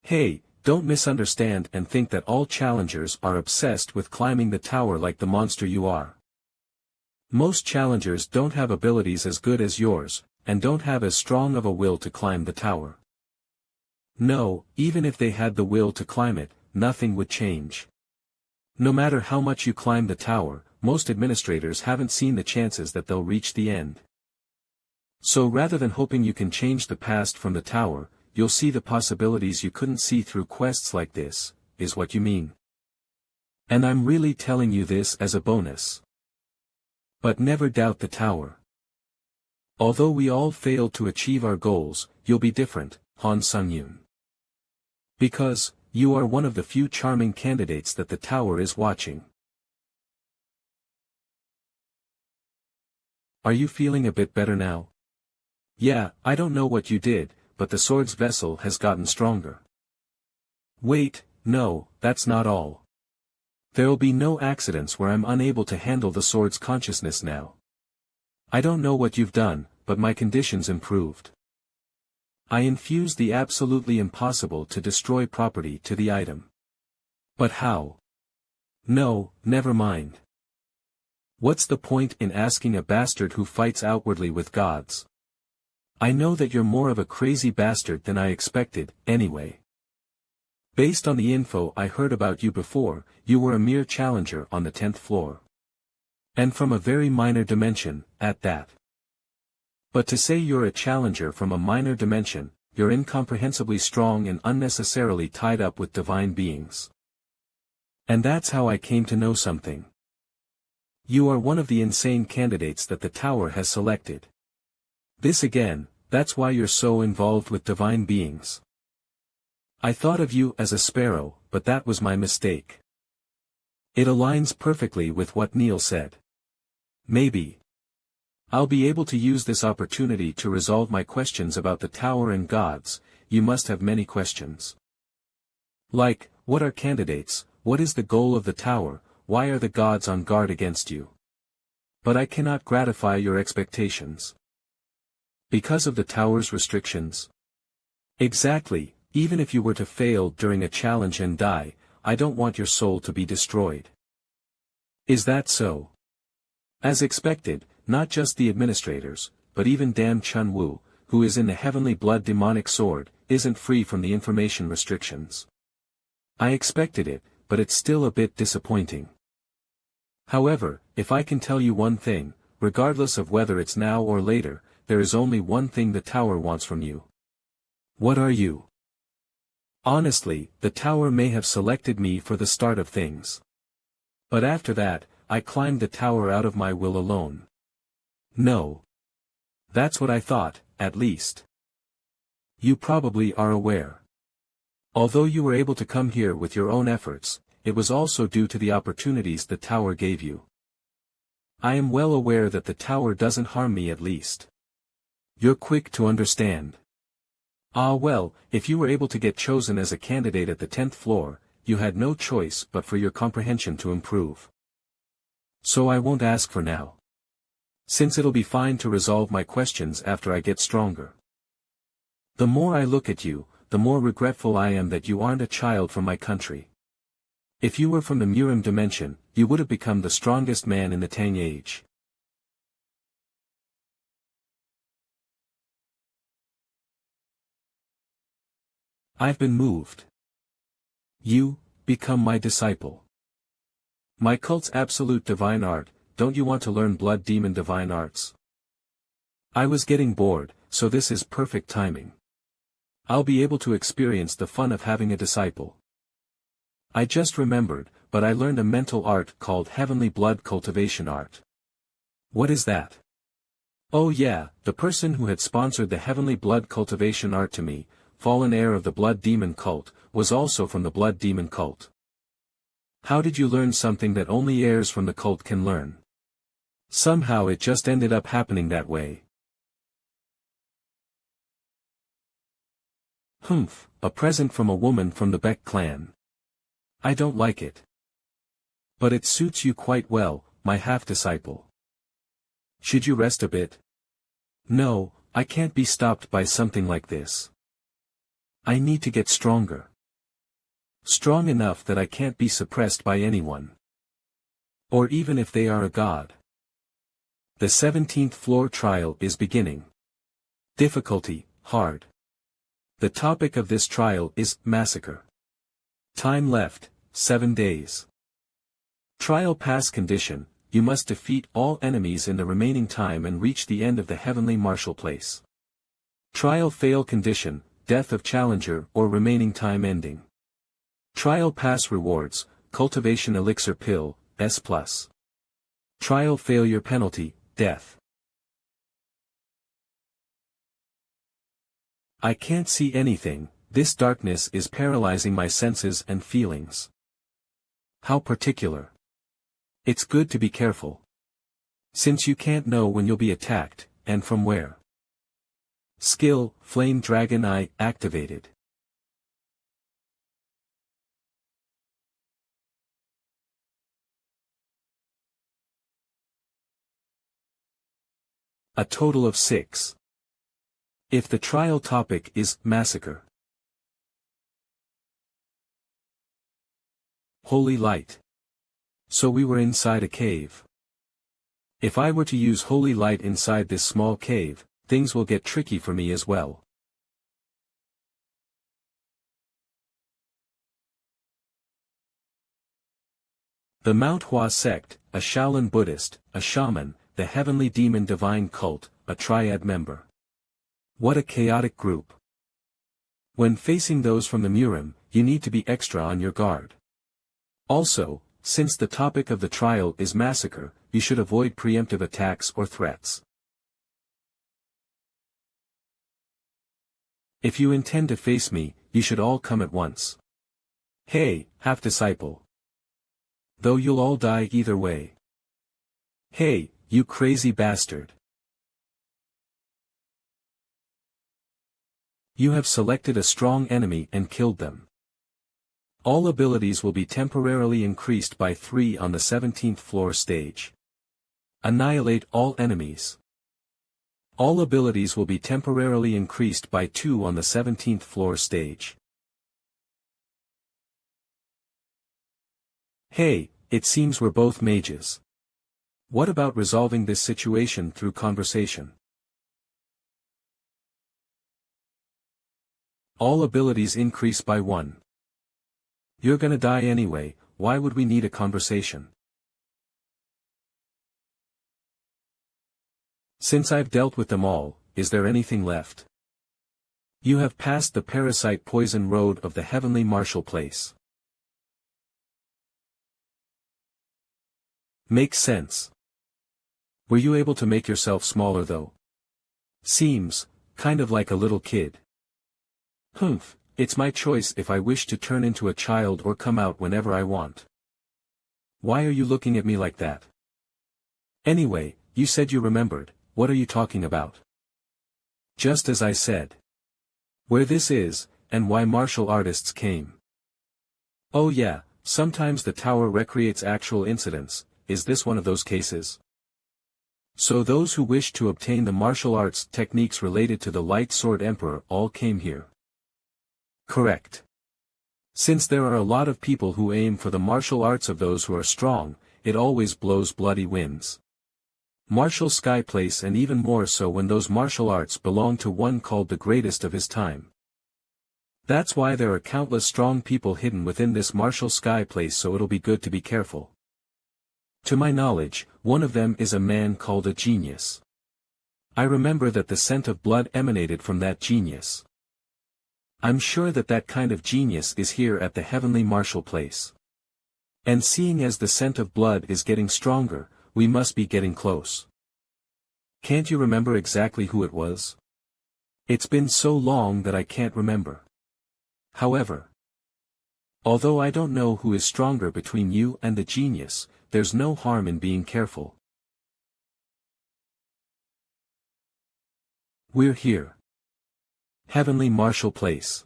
Hey, don't misunderstand and think that all challengers are obsessed with climbing the tower like the monster you are. Most challengers don't have abilities as good as yours, and don't have as strong of a will to climb the tower. No, even if they had the will to climb it, nothing would change. No matter how much you climb the tower, most administrators haven't seen the chances that they'll reach the end. So rather than hoping you can change the past from the tower, you'll see the possibilities you couldn't see through quests like this, is what you mean. And I'm really telling you this as a bonus. But never doubt the tower. Although we all failed to achieve our goals, you'll be different, Han Sung-yoon. Because, you are one of the few charming candidates that the tower is watching. Are you feeling a bit better now? Yeah, I don't know what you did, but the sword's vessel has gotten stronger. Wait, no, that's not all. There'll be no accidents where I'm unable to handle the sword's consciousness now. I don't know what you've done, but my conditions improved. I infused the absolutely impossible to destroy property to the item. But how? No, never mind. What's the point in asking a bastard who fights outwardly with gods? I know that you're more of a crazy bastard than I expected, anyway. Based on the info I heard about you before, you were a mere challenger on the 10th floor. And from a very minor dimension, at that. But to say you're a challenger from a minor dimension, you're incomprehensibly strong and unnecessarily tied up with divine beings. And that's how I came to know something. You are one of the insane candidates that the tower has selected. This again, that's why you're so involved with divine beings. I thought of you as a sparrow, but that was my mistake. It aligns perfectly with what Neil said. Maybe I'll be able to use this opportunity to resolve my questions about the tower and gods. You must have many questions. Like, what are candidates, what is the goal of the tower, why are the gods on guard against you? But I cannot gratify your expectations. Because of the tower's restrictions? Exactly, even if you were to fail during a challenge and die, I don't want your soul to be destroyed. Is that so? As expected, not just the administrators, but even Dam Chun-woo, who is in the heavenly blood demonic sword, isn't free from the information restrictions. I expected it, but it's still a bit disappointing. However, if I can tell you one thing, regardless of whether it's now or later, there is only one thing the tower wants from you. What are you? Honestly, the tower may have selected me for the start of things. But after that, I climbed the tower out of my will alone. No. That's what I thought, at least. You probably are aware. Although you were able to come here with your own efforts, it was also due to the opportunities the tower gave you. I am well aware that the tower doesn't harm me at least. You're quick to understand. Ah well, if you were able to get chosen as a candidate at the 10th floor, you had no choice but for your comprehension to improve. So I won't ask for now. Since it'll be fine to resolve my questions after I get stronger. The more I look at you, the more regretful I am that you aren't a child from my country. If you were from the Murim dimension, you would have become the strongest man in the Tang Age. I've been moved. You, become my disciple. My cult's absolute divine art, don't you want to learn blood demon divine arts? I was getting bored, so this is perfect timing. I'll be able to experience the fun of having a disciple. I just remembered, but I learned a mental art called Heavenly Blood Cultivation Art. What is that? Oh yeah, the person who had sponsored the Heavenly Blood Cultivation Art to me, fallen heir of the Blood Demon cult, was also from the Blood Demon cult. How did you learn something that only heirs from the cult can learn? Somehow it just ended up happening that way. Humph, a present from a woman from the Beck clan. I don't like it. But it suits you quite well, my half-disciple. Should you rest a bit? No, I can't be stopped by something like this. I need to get stronger. Strong enough that I can't be suppressed by anyone. Or even if they are a god. The 17th floor trial is beginning. Difficulty, hard. The topic of this trial is massacre. Time left, 7 days. Trial pass condition, you must defeat all enemies in the remaining time and reach the end of the heavenly martial place. Trial fail condition, death of challenger or remaining time ending. Trial pass rewards, cultivation elixir pill, S+. Trial failure penalty, death. I can't see anything, this darkness is paralyzing my senses and feelings. How particular. It's good to be careful. Since you can't know when you'll be attacked, and from where. Skill, Flame Dragon Eye, activated. A total of 6. If the trial topic is massacre. Holy light. So we were inside a cave. If I were to use holy light inside this small cave, things will get tricky for me as well. The Manhwa sect, a Shaolin Buddhist, a shaman, the heavenly demon divine cult, a triad member. What a chaotic group. When facing those from the Murim, you need to be extra on your guard. Also, since the topic of the trial is massacre, you should avoid preemptive attacks or threats. If you intend to face me, you should all come at once. Hey, half-disciple. Though you'll all die either way. Hey, you crazy bastard. You have selected a strong enemy and killed them. All abilities will be temporarily increased by 3 on the 17th floor stage. Annihilate all enemies. All abilities will be temporarily increased by 2 on the 17th floor stage. Hey, it seems we're both mages. What about resolving this situation through conversation? All abilities increase by 1. You're gonna die anyway, why would we need a conversation? Since I've dealt with them all, is there anything left? You have passed the parasite poison road of the heavenly martial place. Makes sense. Were you able to make yourself smaller though? Seems, kind of like a little kid. Humph, it's my choice if I wish to turn into a child or come out whenever I want. Why are you looking at me like that? Anyway, you said you remembered, what are you talking about? Just as I said. Where this is, and why martial artists came. Oh yeah, sometimes the tower recreates actual incidents, is this one of those cases? So those who wish to obtain the martial arts techniques related to the Light Sword Emperor all came here. Correct. Since there are a lot of people who aim for the martial arts of those who are strong, it always blows bloody winds. Martial Sky Place, and even more so when those martial arts belong to one called the greatest of his time. That's why there are countless strong people hidden within this martial sky place, so it'll be good to be careful. To my knowledge, one of them is a man called a genius. I remember that the scent of blood emanated from that genius. I'm sure that that kind of genius is here at the heavenly martial place. And seeing as the scent of blood is getting stronger, we must be getting close. Can't you remember exactly who it was? It's been so long that I can't remember. However, although I don't know who is stronger between you and the genius, there's no harm in being careful. We're here. Heavenly martial place.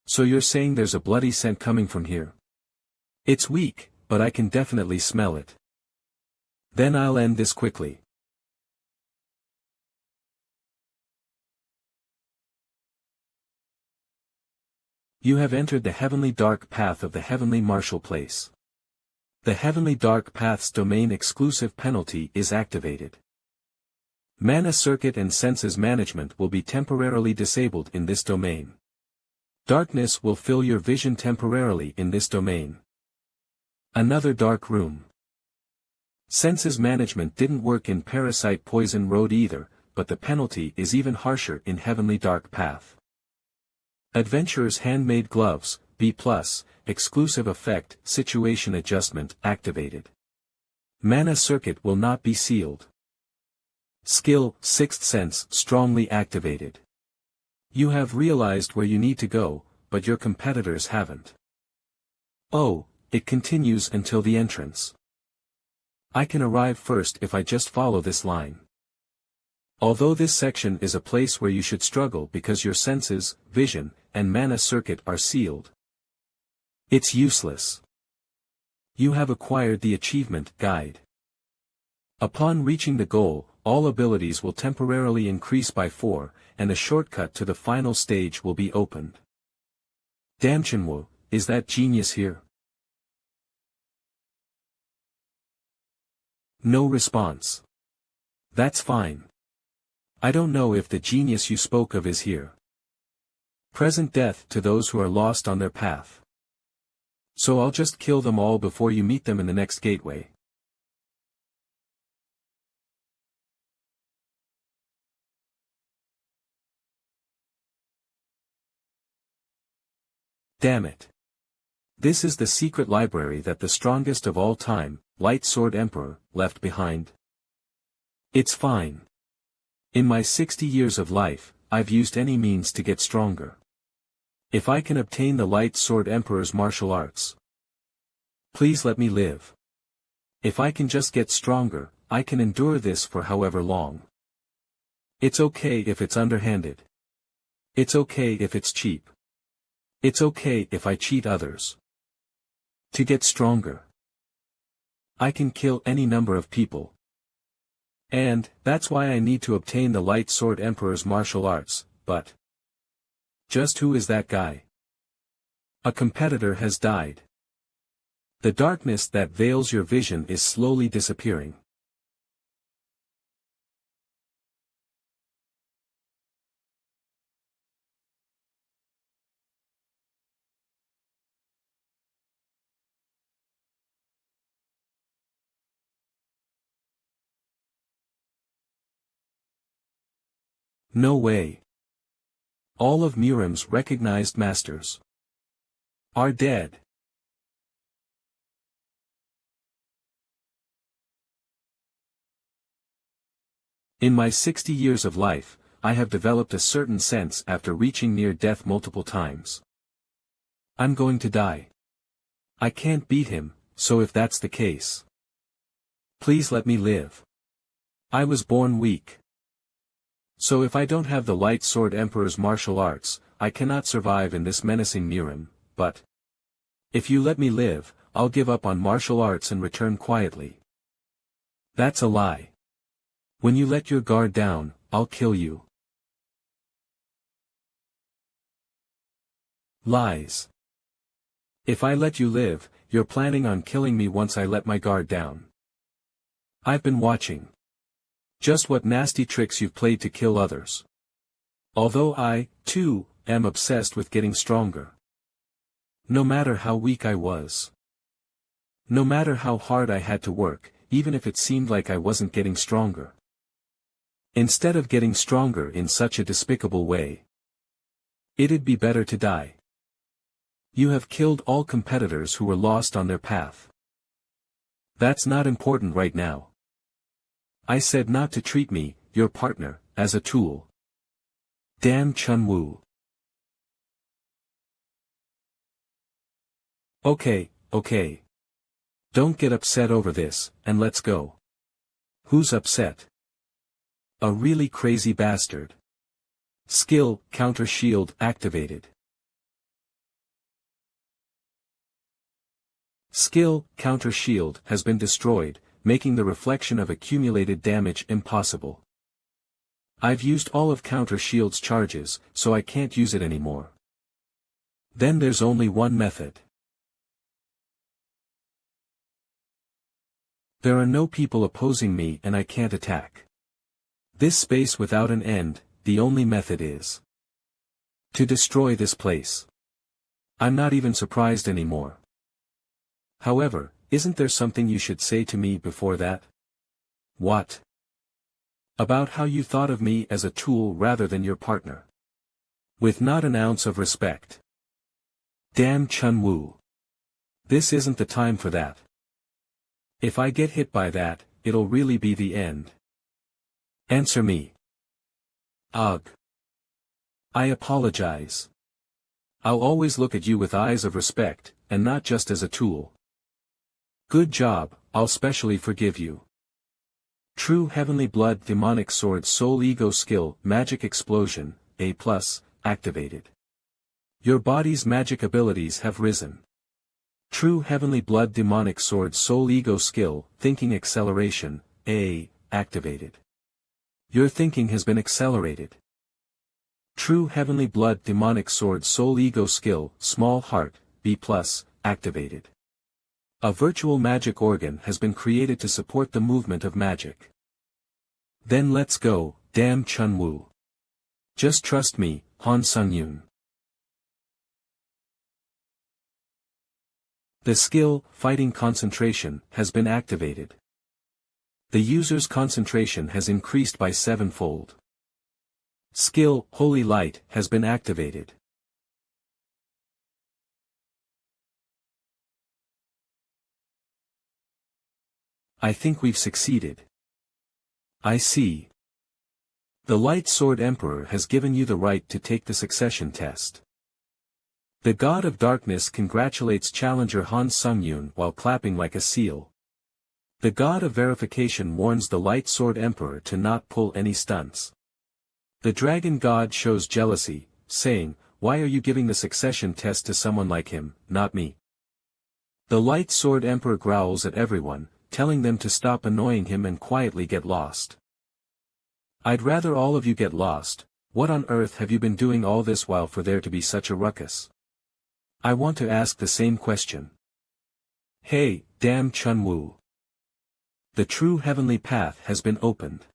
So you're saying there's a bloody scent coming from here? It's weak, but I can definitely smell it. Then I'll end this quickly. You have entered the heavenly dark path of the heavenly martial place. The heavenly dark path's domain exclusive penalty is activated. Mana circuit and senses management will be temporarily disabled in this domain. Darkness will fill your vision temporarily in this domain. Another dark room. Senses management didn't work in Parasite Poison Road either, but the penalty is even harsher in Heavenly Dark Path. Adventurer's Handmade Gloves, B+, exclusive effect, situation adjustment, activated. Mana circuit will not be sealed. Skill, Sixth Sense, strongly activated. You have realized where you need to go, but your competitors haven't. Oh, it continues until the entrance. I can arrive first if I just follow this line. Although this section is a place where you should struggle because your senses, vision, and mana circuit are sealed. It's useless. You have acquired the achievement guide. Upon reaching the goal, all abilities will temporarily increase by 4, and a shortcut to the final stage will be opened. Damchenwo, is that genius here? No response. That's fine. I don't know if the genius you spoke of is here. Present death to those who are lost on their path. So I'll just kill them all before you meet them in the next gateway. Damn it. This is the secret library that the strongest of all time, Light Sword Emperor, left behind. It's fine. In my 60 years of life, I've used any means to get stronger. If I can obtain the Light Sword Emperor's martial arts, please let me live. If I can just get stronger, I can endure this for however long. It's okay if it's underhanded. It's okay if it's cheap. It's okay if I cheat others. To get stronger, I can kill any number of people. And, that's why I need to obtain the Light Sword Emperor's martial arts, but just who is that guy? A competitor has died. The darkness that veils your vision is slowly disappearing. No way. All of Murim's recognized masters are dead. In my 60 years of life, I have developed a certain sense after reaching near death multiple times. I'm going to die. I can't beat him, so if that's the case, please let me live. I was born weak. So if I don't have the Light Sword Emperor's martial arts, I cannot survive in this menacing Murim, but if you let me live, I'll give up on martial arts and return quietly. That's a lie. When you let your guard down, I'll kill you. Lies. If I let you live, you're planning on killing me once I let my guard down. I've been watching. Just what nasty tricks you've played to kill others. Although I, too, am obsessed with getting stronger. No matter how weak I was. No matter how hard I had to work, even if it seemed like I wasn't getting stronger. Instead of getting stronger in such a despicable way. It'd be better to die. You have killed all competitors who were lost on their path. That's not important right now. I said not to treat me, your partner, as a tool. Damn Chunwoo. Okay. Don't get upset over this, and let's go. Who's upset? A really crazy bastard. Skill, counter shield activated. Skill, counter shield has been destroyed, making the reflection of accumulated damage impossible. I've used all of counter shield's charges, so I can't use it anymore. Then there's only one method. There are no people opposing me and I can't attack. This space without an end, the only method is to destroy this place. I'm not even surprised anymore. However, isn't there something you should say to me before that? What? About how you thought of me as a tool rather than your partner. With not an ounce of respect. Damn Chunwoo. This isn't the time for that. If I get hit by that, it'll really be the end. Answer me. Ugh. I apologize. I'll always look at you with eyes of respect, and not just as a tool. Good job, I'll specially forgive you. True Heavenly Blood Demonic Sword Soul Ego Skill Magic Explosion, A+, activated. Your body's magic abilities have risen. True Heavenly Blood Demonic Sword Soul Ego Skill Thinking Acceleration, A, activated. Your thinking has been accelerated. True Heavenly Blood Demonic Sword Soul Ego Skill Small Heart, B+, activated. A virtual magic organ has been created to support the movement of magic. Then let's go, damn Chunwoo. Just trust me, Han Sung-yoon. The skill, Fighting Concentration, has been activated. The user's concentration has increased by 7-fold. Skill, Holy Light, has been activated. I think we've succeeded. I see. The Light Sword Emperor has given you the right to take the succession test. The God of Darkness congratulates challenger Han Sung-yoon while clapping like a seal. The God of Verification warns the Light Sword Emperor to not pull any stunts. The Dragon God shows jealousy, saying, "Why are you giving the succession test to someone like him, not me?" The Light Sword Emperor growls at everyone, telling them to stop annoying him and quietly get lost. I'd rather all of you get lost. What on earth have you been doing all this while for there to be such a ruckus? I want to ask the same question. Hey, damn Chunwoo. The true heavenly path has been opened.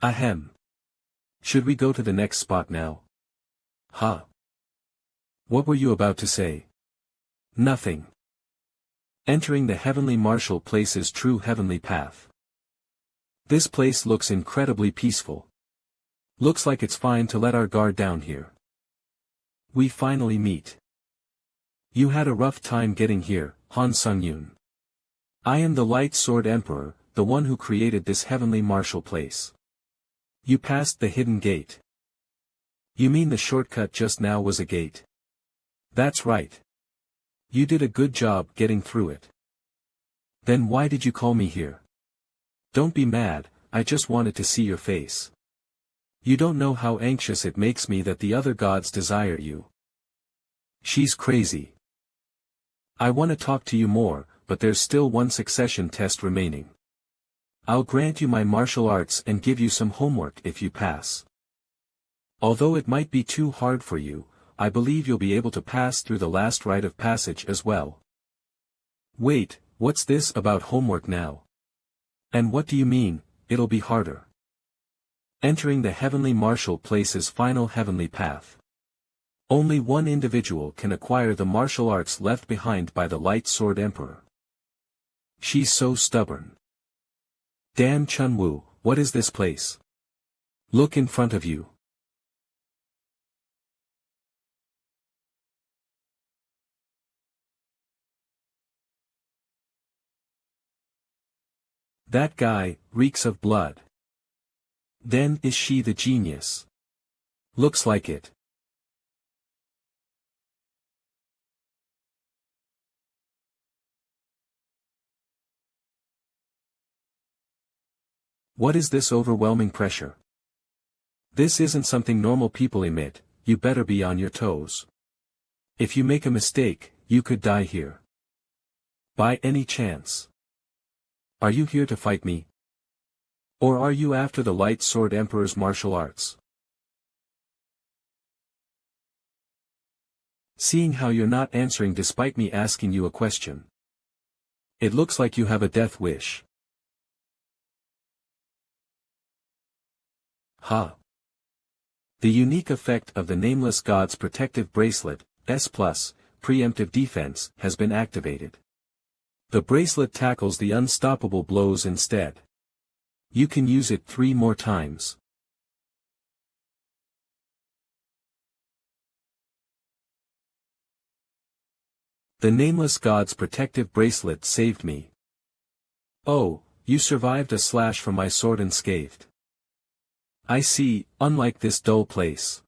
Ahem. Should we go to the next spot now? Huh? What were you about to say? Nothing. Entering the heavenly martial place's true heavenly path. This place looks incredibly peaceful. Looks like it's fine to let our guard down here. We finally meet. You had a rough time getting here, Han Sung-yoon. I am the Light Sword Emperor, the one who created this heavenly martial place. You passed the hidden gate. You mean the shortcut just now was a gate? That's right. You did a good job getting through it. Then why did you call me here? Don't be mad, I just wanted to see your face. You don't know how anxious it makes me that the other gods desire you. She's crazy. I want to talk to you more, but there's still one succession test remaining. I'll grant you my martial arts and give you some homework if you pass. Although it might be too hard for you, I believe you'll be able to pass through the last rite of passage as well. Wait, what's this about homework now? And what do you mean, it'll be harder? Entering the heavenly martial place's final heavenly path. Only one individual can acquire the martial arts left behind by the Light Sword Emperor. She's so stubborn. Damn Chunwoo, what is this place? Look in front of you. That guy reeks of blood. Then is she the genius? Looks like it. What is this overwhelming pressure? This isn't something normal people emit, you better be on your toes. If you make a mistake, you could die here. By any chance. Are you here to fight me? Or are you after the Light Sword Emperor's martial arts? Seeing how you're not answering despite me asking you a question. It looks like you have a death wish. Ha! The unique effect of the Nameless God's protective bracelet, S+, preemptive defense, has been activated. The bracelet tackles the unstoppable blows instead. You can use it 3 more times. The Nameless God's protective bracelet saved me. Oh, you survived a slash from my sword unscathed. I see, unlike this dull place.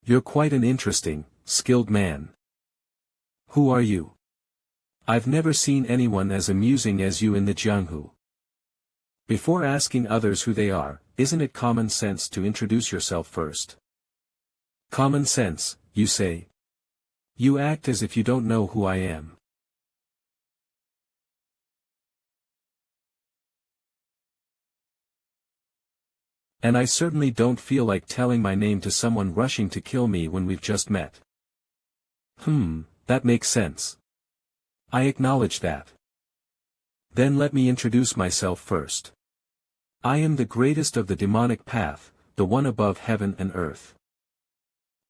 You're quite an interesting, skilled man. Who are you? I've never seen anyone as amusing as you in the Jianghu. Before asking others who they are, isn't it common sense to introduce yourself first? Common sense, you say? You act as if you don't know who I am. And I certainly don't feel like telling my name to someone rushing to kill me when we've just met. That makes sense. I acknowledge that. Then let me introduce myself first. I am the greatest of the demonic path, the one above heaven and earth.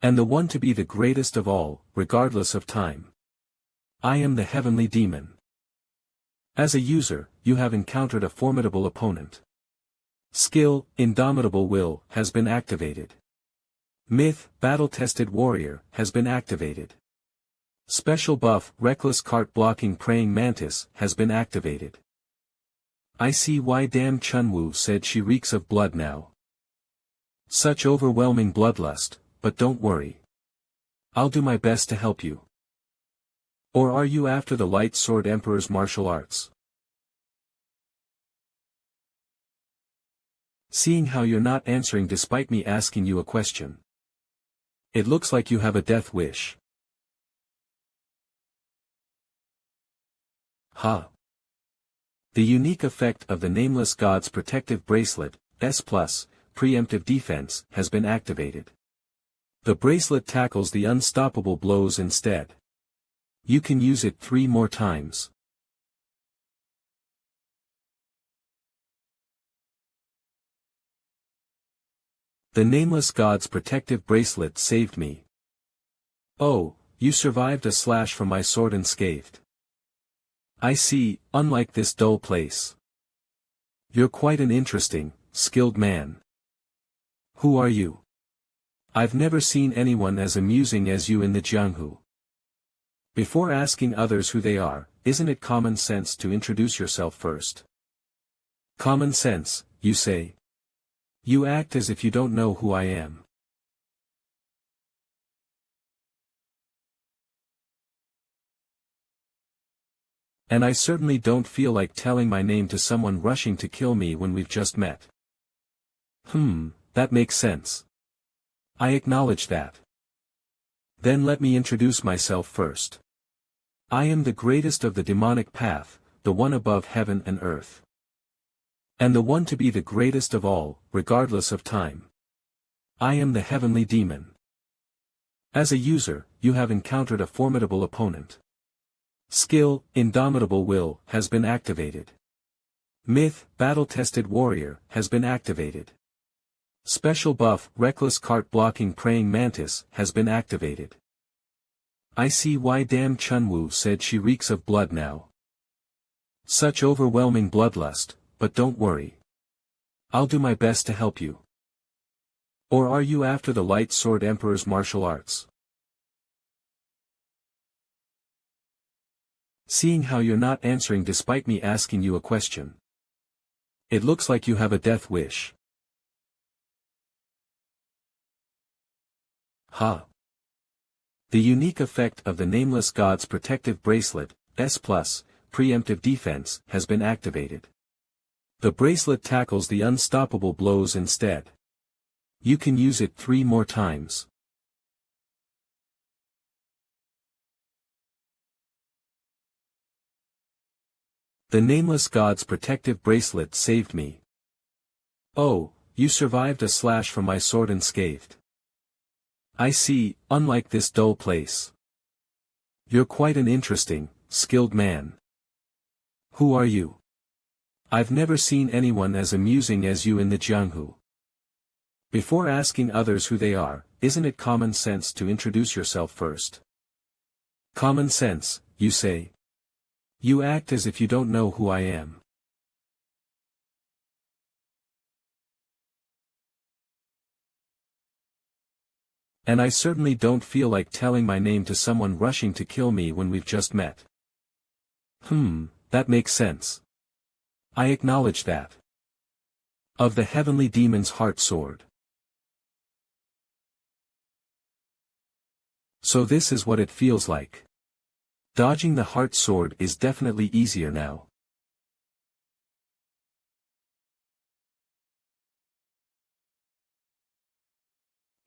And the one to be the greatest of all, regardless of time. I am the heavenly demon. As a user, you have encountered a formidable opponent. Skill, Indomitable Will, has been activated. Myth, Battle-Tested Warrior, has been activated. Special buff, Reckless Cart Blocking Praying Mantis, has been activated. I see why damn Chunwoo said she reeks of blood now. Such overwhelming bloodlust, but don't worry. I'll do my best to help you. Or are you after the Light Sword Emperor's martial arts? Seeing how you're not answering despite me asking you a question. It looks like you have a death wish. Ha! The unique effect of the Nameless God's protective bracelet, S+, preemptive defense, has been activated. The bracelet tackles the unstoppable blows instead. You can use it 3 more times. The Nameless God's protective bracelet saved me. Oh, you survived a slash from my sword unscathed. I see, unlike this dull place. You're quite an interesting, skilled man. Who are you? I've never seen anyone as amusing as you in the Jianghu. Before asking others who they are, isn't it common sense to introduce yourself first? Common sense, you say? You act as if you don't know who I am. And I certainly don't feel like telling my name to someone rushing to kill me when we've just met. That makes sense. I acknowledge that. Then let me introduce myself first. I am the greatest of the demonic path, the one above heaven and earth. And the one to be the greatest of all, regardless of time. I am the heavenly demon. As a user, you have encountered a formidable opponent. Skill, Indomitable Will, has been activated. Myth, Battle-Tested Warrior, has been activated. Special buff, reckless cart blocking praying mantis, has been activated. I see why damn Chunwoo said she reeks of blood now. Such overwhelming bloodlust, but don't worry. I'll do my best to help you. Or are you after the Light Sword Emperor's martial arts? Seeing how you're not answering despite me asking you a question. It looks like you have a death wish. Ha! The unique effect of the Nameless God's Protective Bracelet, S+, Preemptive Defense, has been activated. The bracelet tackles the unstoppable blows instead. You can use it 3 more times. The Nameless God's Protective Bracelet saved me. Oh, you survived a slash from my sword unscathed. I see, unlike this dull place. You're quite an interesting, skilled man. Who are you? I've never seen anyone as amusing as you in the Jianghu. Before asking others who they are, isn't it common sense to introduce yourself first? Common sense, you say? You act as if you don't know who I am. And I certainly don't feel like telling my name to someone rushing to kill me when we've just met. That makes sense. I acknowledge that. Of the Heavenly Demon's Heart Sword. So this is what it feels like. Dodging the Heart Sword is definitely easier now.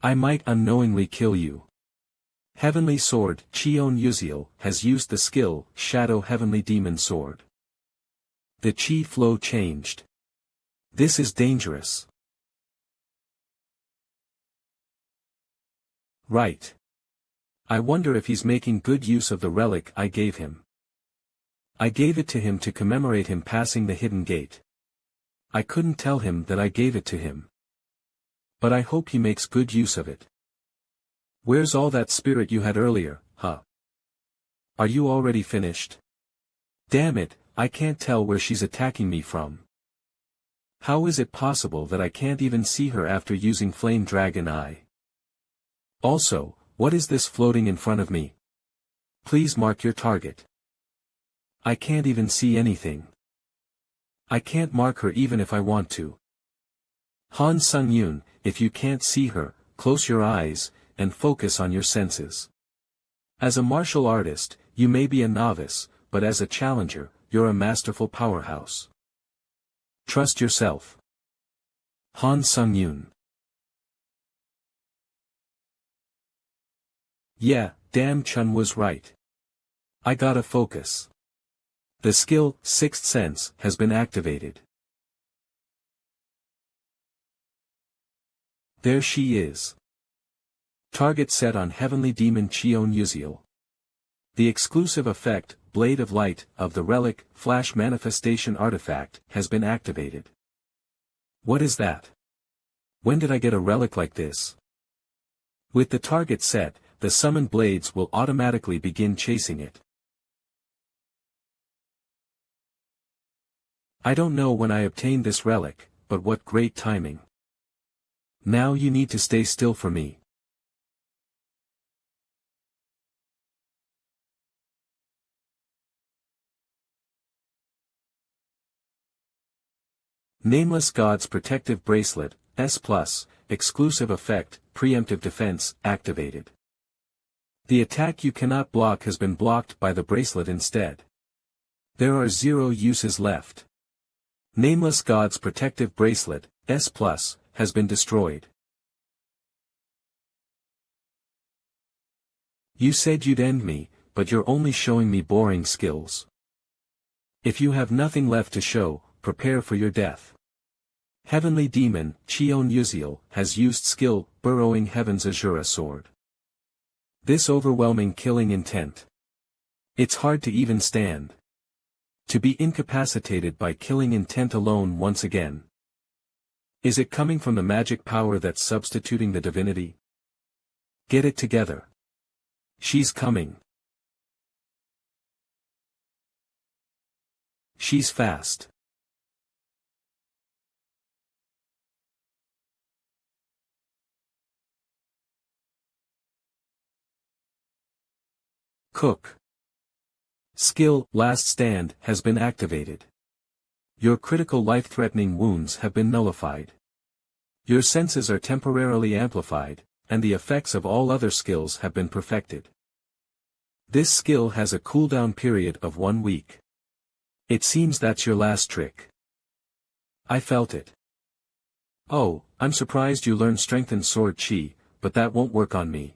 I might unknowingly kill you. Heavenly Sword, Chion Yuziel, has used the skill, Shadow Heavenly Demon Sword. The chi flow changed. This is dangerous. Right. I wonder if he's making good use of the relic I gave him. I gave it to him to commemorate him passing the hidden gate. I couldn't tell him that I gave it to him. But I hope he makes good use of it. Where's all that spirit you had earlier, huh? Are you already finished? Damn it, I can't tell where she's attacking me from. How is it possible that I can't even see her after using Flame Dragon Eye? Also, what is this floating in front of me? Please mark your target. I can't even see anything. I can't mark her even if I want to. Han Sung-yoon, if you can't see her, close your eyes, and focus on your senses. As a martial artist, you may be a novice, but as a challenger, you're a masterful powerhouse. Trust yourself. Han Sung-yoon. Yeah, damn Chun was right. I gotta focus. The skill, Sixth Sense, has been activated. There she is. Target set on Heavenly Demon Chion Yuziel. The exclusive effect, Blade of Light, of the relic, Flash Manifestation Artifact, has been activated. What is that? When did I get a relic like this? With the target set, the summoned blades will automatically begin chasing it. I don't know when I obtained this relic, but what great timing. Now you need to stay still for me. Nameless God's Protective Bracelet, S+, exclusive effect, Preemptive Defense, activated. The attack you cannot block has been blocked by the bracelet instead. There are 0 uses left. Nameless God's Protective Bracelet, S+, has been destroyed. You said you'd end me, but you're only showing me boring skills. If you have nothing left to show, prepare for your death. Heavenly Demon, Chion Yuziel, has used skill, Burrowing Heaven's Azura Sword. This overwhelming killing intent. It's hard to even stand. To be incapacitated by killing intent alone once again. Is it coming from the magic power that's substituting the divinity? Get it together. She's coming. She's fast. Cook. Skill, Last Stand, has been activated. Your critical life-threatening wounds have been nullified. Your senses are temporarily amplified, and the effects of all other skills have been perfected. This skill has a cooldown period of 1 week. It seems that's your last trick. I felt it. Oh, I'm surprised you learned Strengthened Sword Chi, but that won't work on me.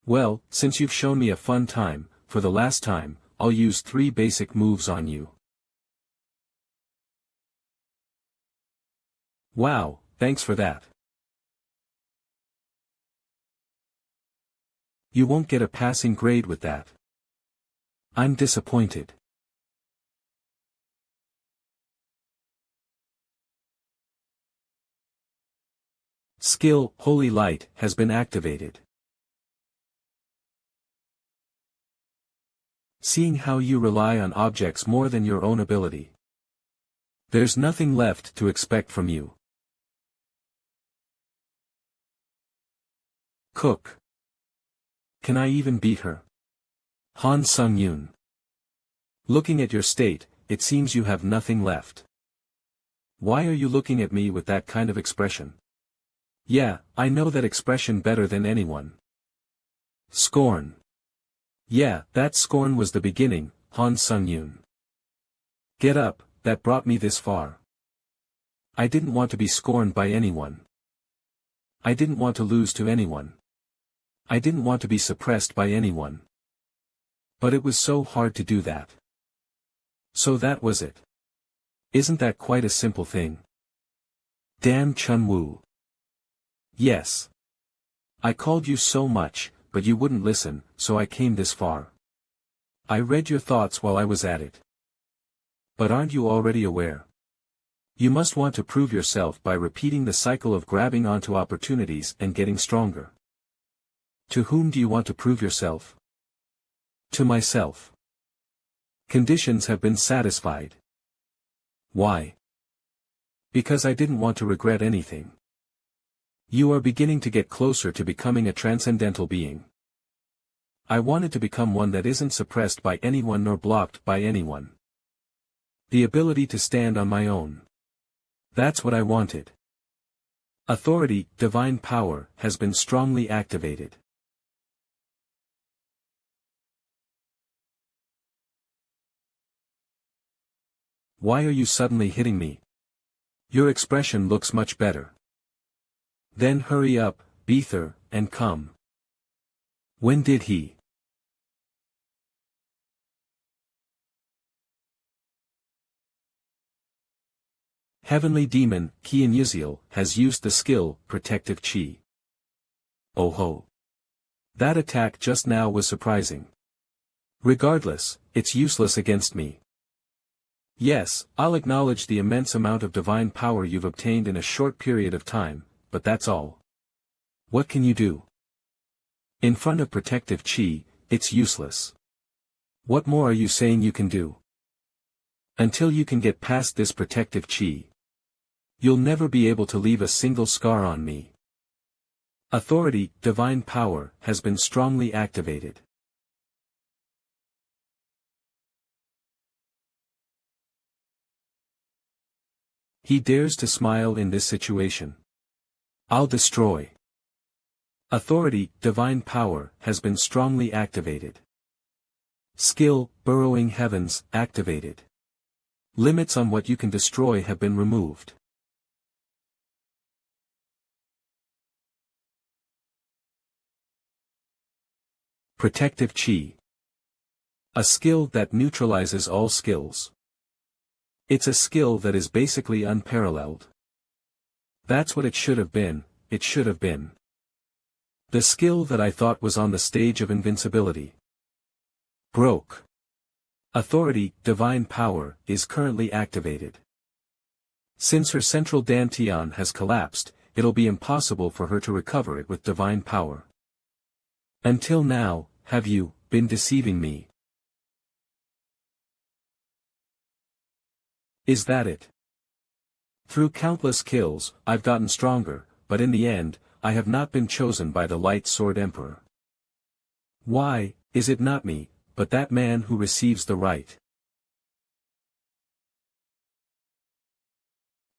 Well, since you've shown me a fun time, for the last time, I'll use 3 basic moves on you. Wow, thanks for that. You won't get a passing grade with that. I'm disappointed. Skill, Holy Light, has been activated. Seeing how you rely on objects more than your own ability. There's nothing left to expect from you. Cook. Can I even beat her? Han Sung-yoon. Looking at your state, it seems you have nothing left. Why are you looking at me with that kind of expression? Yeah, I know that expression better than anyone. Scorn. Yeah, that scorn was the beginning, Han Sung-yoon. Get up, that brought me this far. I didn't want to be scorned by anyone. I didn't want to lose to anyone. I didn't want to be suppressed by anyone. But it was so hard to do that. So that was it. Isn't that quite a simple thing? Damn Chun-woo. Yes. I called you so much, but you wouldn't listen, so I came this far. I read your thoughts while I was at it. But aren't you already aware? You must want to prove yourself by repeating the cycle of grabbing onto opportunities and getting stronger. To whom do you want to prove yourself? To myself. Conditions have been satisfied. Why? Because I didn't want to regret anything. You are beginning to get closer to becoming a transcendental being. I wanted to become one that isn't suppressed by anyone nor blocked by anyone. The ability to stand on my own. That's what I wanted. Authority, divine power, has been strongly activated. Why are you suddenly hitting me? Your expression looks much better. Then hurry up, Beether, and come. When did he? Heavenly Demon, Kian Yuzil, has used the skill, Protective Chi. Oh ho. That attack just now was surprising. Regardless, it's useless against me. Yes, I'll acknowledge the immense amount of divine power you've obtained in a short period of time, but that's all. What can you do? In front of Protective Chi, it's useless. What more are you saying you can do? Until you can get past this Protective Chi, you'll never be able to leave a single scar on me. Authority, divine power, has been strongly activated. He dares to smile in this situation. I'll destroy. Authority, divine power, has been strongly activated. Skill, burrowing heavens, activated. Limits on what you can destroy have been removed. Protective Chi. A skill that neutralizes all skills. It's a skill that is basically unparalleled. That's what it should have been, it should have been. The skill that I thought was on the stage of invincibility. Broke. Authority, divine power, is currently activated. Since her central dantian has collapsed, it'll be impossible for her to recover it with divine power. Until now, have you been deceiving me? Is that it? Through countless kills, I've gotten stronger, but in the end, I have not been chosen by the Light Sword Emperor. Why, is it not me, but that man who receives the right?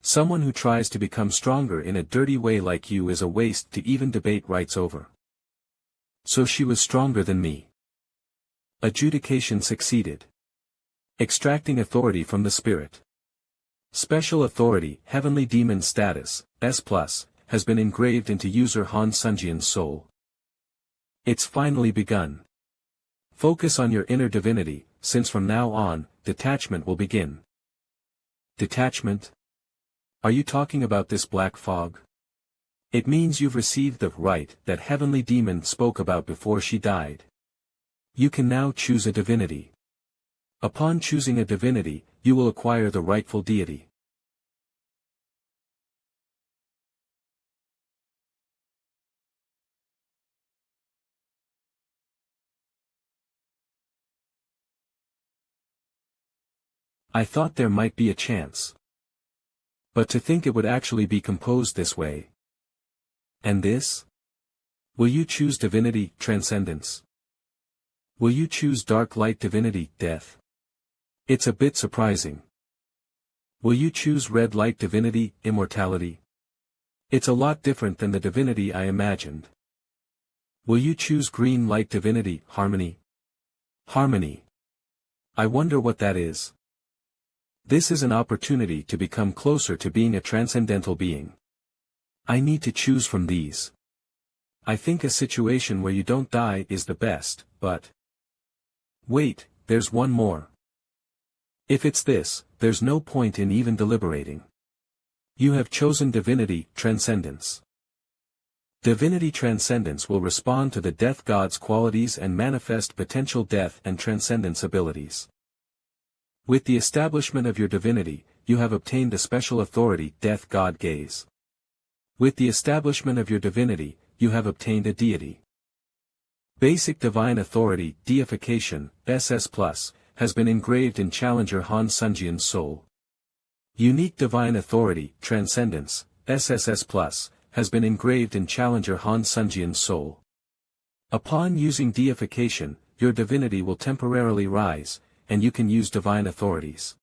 Someone who tries to become stronger in a dirty way like you is a waste to even debate rights over. So she was stronger than me. Adjudication succeeded. Extracting authority from the spirit. Special authority, heavenly demon status, S+, has been engraved into user Han Sunjian's soul. It's finally begun. Focus on your inner divinity, since from now on, detachment will begin. Detachment? Are you talking about this black fog? It means you've received the right that heavenly demon spoke about before she died. You can now choose a divinity. Upon choosing a divinity, you will acquire the rightful deity. I thought there might be a chance. But to think it would actually be composed this way. And this? Will you choose divinity, transcendence? Will you choose dark light divinity, death? It's a bit surprising. Will you choose red light divinity, immortality? It's a lot different than the divinity I imagined. Will you choose green light divinity, harmony? Harmony. I wonder what that is. This is an opportunity to become closer to being a transcendental being. I need to choose from these. I think a situation where you don't die is the best, but... Wait, there's one more. If it's this, there's no point in even deliberating. You have chosen divinity, transcendence. Divinity transcendence will respond to the death god's qualities and manifest potential death and transcendence abilities. With the establishment of your divinity, you have obtained a special authority, Death God Gaze. With the establishment of your divinity, you have obtained a deity. Basic Divine Authority, Deification, SS+, has been engraved in Challenger Han Sunjian's soul. Unique Divine Authority, Transcendence, SSS+, has been engraved in Challenger Han Sunjian's soul. Upon using deification, your divinity will temporarily rise, and you can use divine authorities.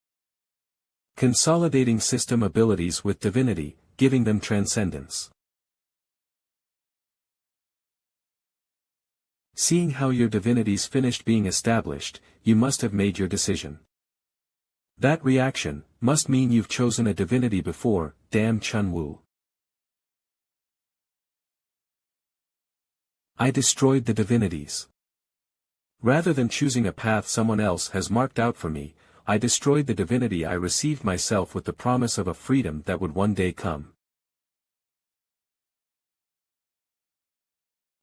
Consolidating system abilities with divinity, giving them transcendence. Seeing how your divinity's finished being established, you must have made your decision. That reaction must mean you've chosen a divinity before, damn Chun-Wu. I destroyed the divinities. Rather than choosing a path someone else has marked out for me, I destroyed the divinity I received myself with the promise of a freedom that would one day come.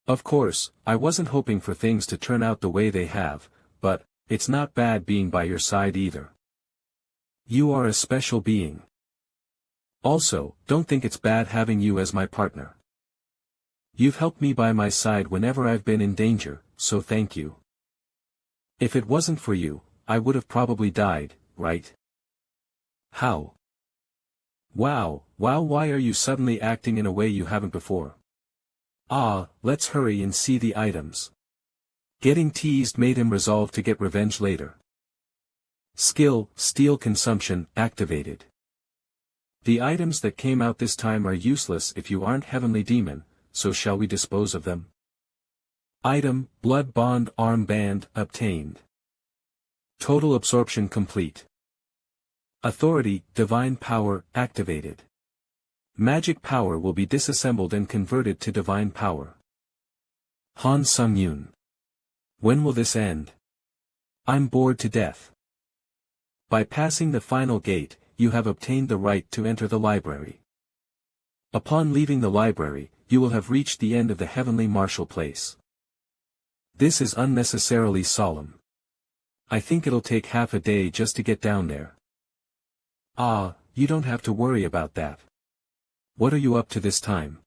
Of course, I wasn't hoping for things to turn out the way they have, but it's not bad being by your side either. You are a special being. Also, don't think it's bad having you as my partner. You've helped me by my side whenever I've been in danger, so thank you. If it wasn't for you, I would have probably died, right? How? Wow, why are you suddenly acting in a way you haven't before? Let's hurry and see the items. Getting teased made him resolve to get revenge later. Skill, steel consumption, activated. The items that came out this time are useless if you aren't heavenly demon, so shall we dispose of them? Item, blood bond armband, obtained. Total absorption complete. Authority, divine power, activated. Magic power will be disassembled and converted to divine power. Han Sung-yoon. When will this end? I'm bored to death. By passing the final gate, you have obtained the right to enter the library. Upon leaving the library, you will have reached the end of the heavenly martial place. This is unnecessarily solemn. I think it'll take half a day just to get down there. you don't have to worry about that. What are you up to this time?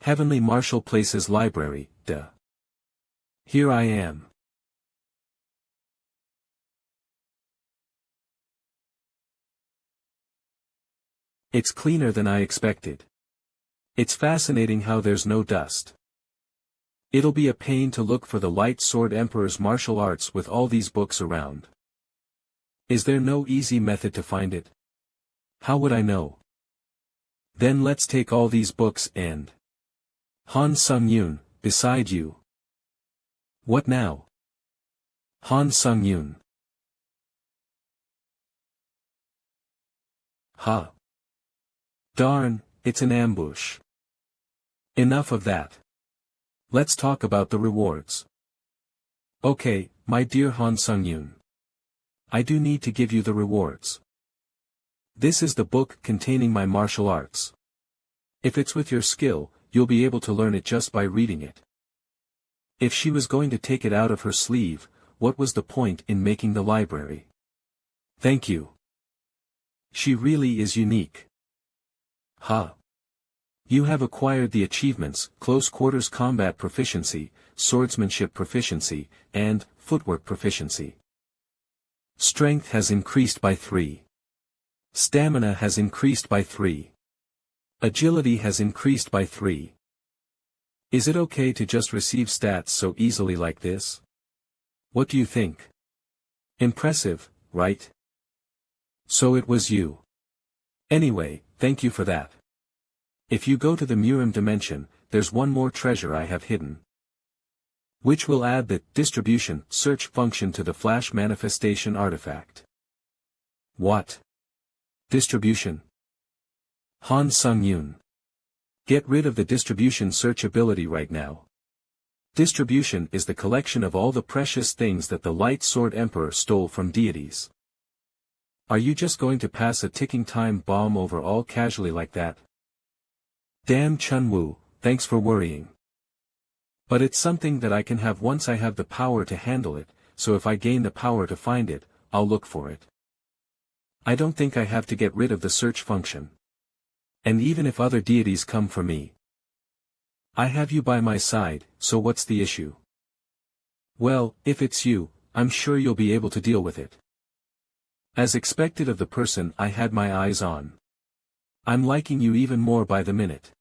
Heavenly Marshal Place's library, duh. Here I am. It's cleaner than I expected. It's fascinating how there's no dust. It'll be a pain to look for the Light Sword Emperor's martial arts with all these books around. Is there no easy method to find it? How would I know? Then let's take all these books and... Han Sung-yoon, beside you. What now? Han Sung-yoon. Huh. Darn, it's an ambush. Enough of that. Let's talk about the rewards. Okay, my dear Han Sung-yoon. I do need to give you the rewards. This is the book containing my martial arts. If it's with your skill, you'll be able to learn it just by reading it. If she was going to take it out of her sleeve, what was the point in making the library? Thank you. She really is unique. Huh. You have acquired the achievements, Close Quarters Combat Proficiency, Swordsmanship Proficiency, and Footwork Proficiency. Strength has increased by 3. Stamina has increased by 3. Agility has increased by 3. Is it okay to just receive stats so easily like this? What do you think? Impressive, right? So it was you. Anyway, thank you for that. If you go to the Murim dimension, there's one more treasure I have hidden, which will add the distribution search function to the flash manifestation artifact. What? Distribution? Han Sung-yoon. Get rid of the distribution search ability right now. Distribution is the collection of all the precious things that the Light Sword Emperor stole from deities. Are you just going to pass a ticking time bomb over all casually like that? Damn Chun-woo, thanks for worrying. But it's something that I can have once I have the power to handle it, so if I gain the power to find it, I'll look for it. I don't think I have to get rid of the search function. And even if other deities come for me, I have you by my side, so what's the issue? Well, if it's you, I'm sure you'll be able to deal with it. As expected of the person I had my eyes on. I'm liking you even more by the minute.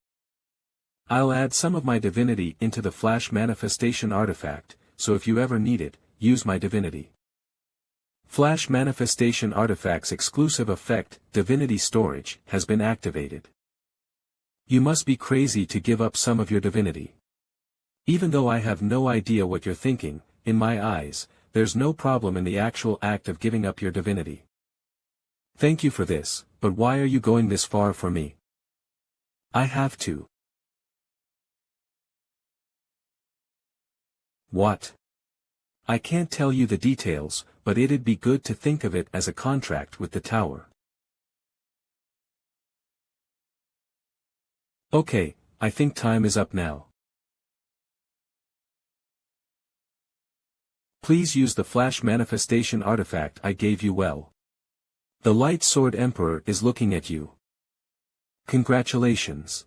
I'll add some of my divinity into the flash manifestation artifact, so if you ever need it, use my divinity. Flash manifestation artifact's exclusive effect, divinity storage, has been activated. You must be crazy to give up some of your divinity. Even though I have no idea what you're thinking, in my eyes, there's no problem in the actual act of giving up your divinity. Thank you for this, but why are you going this far for me? I have to. What? I can't tell you the details, but it'd be good to think of it as a contract with the tower. Okay, I think time is up now. Please use the flash manifestation artifact I gave you well. The Light Sword Emperor is looking at you. Congratulations.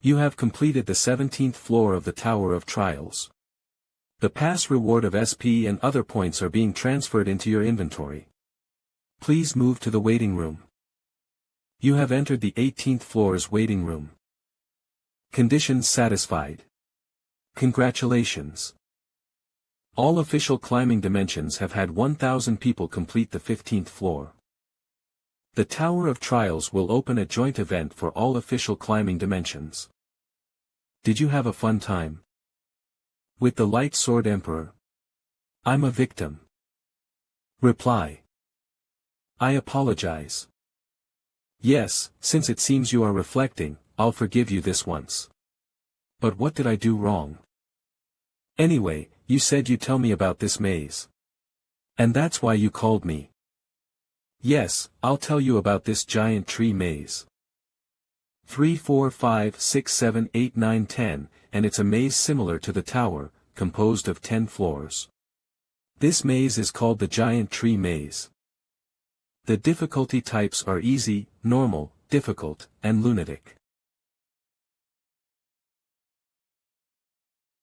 You have completed the 17th floor of the Tower of Trials. The pass reward of SP and other points are being transferred into your inventory. Please move to the waiting room. You have entered the 18th floor's waiting room. Conditions satisfied. Congratulations. All official climbing dimensions have had 1,000 people complete the 15th floor. The Tower of Trials will open a joint event for all official climbing dimensions. Did you have a fun time? With the Light Sword Emperor? I'm a victim. Reply. I apologize. Yes, since it seems you are reflecting, I'll forgive you this once. But what did I do wrong? Anyway, you said you'd tell me about this maze. And that's why you called me. Yes, I'll tell you about this giant tree maze. 3, 4, 5, 6, 7, 8, 9, 10, and it's a maze similar to the tower, composed of 10 floors. This maze is called the Giant Tree Maze. The difficulty types are easy, normal, difficult, and lunatic.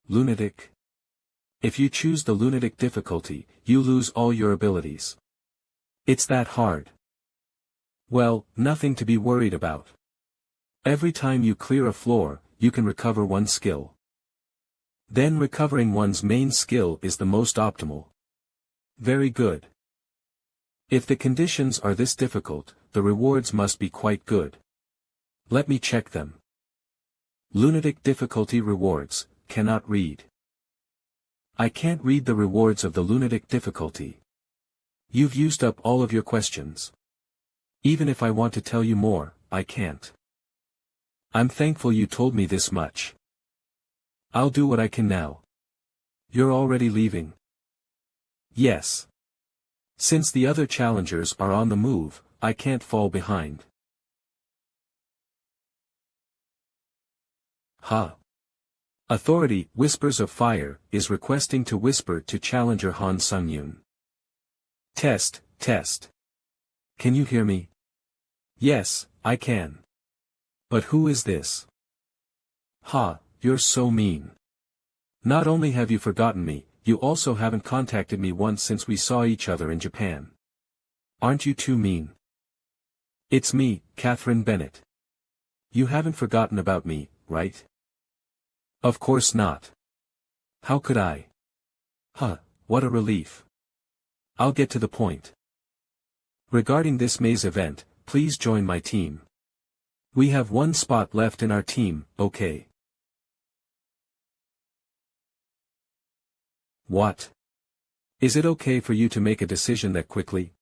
Lunatic. If you choose the lunatic difficulty, you lose all your abilities. It's that hard. Well, nothing to be worried about. Every time you clear a floor, you can recover one skill. Then recovering one's main skill is the most optimal. Very good. If the conditions are this difficult, the rewards must be quite good. Let me check them. Lunatic difficulty rewards, cannot read. I can't read the rewards of the lunatic difficulty. You've used up all of your questions. Even if I want to tell you more, I can't. I'm thankful you told me this much. I'll do what I can now. You're already leaving? Yes. Since the other challengers are on the move, I can't fall behind. Ha. Authority, Whispers of Fire, is requesting to whisper to challenger Han Sung-yoon. Test, test. Can you hear me? Yes, I can. But who is this? Ha, you're so mean. Not only have you forgotten me, you also haven't contacted me once since we saw each other in Japan. Aren't you too mean? It's me, Catherine Bennett. You haven't forgotten about me, right? Of course not. How could I? Huh, what a relief. I'll get to the point. Regarding this maze event, please join my team. We have one spot left in our team, okay? What? Is it okay for you to make a decision that quickly?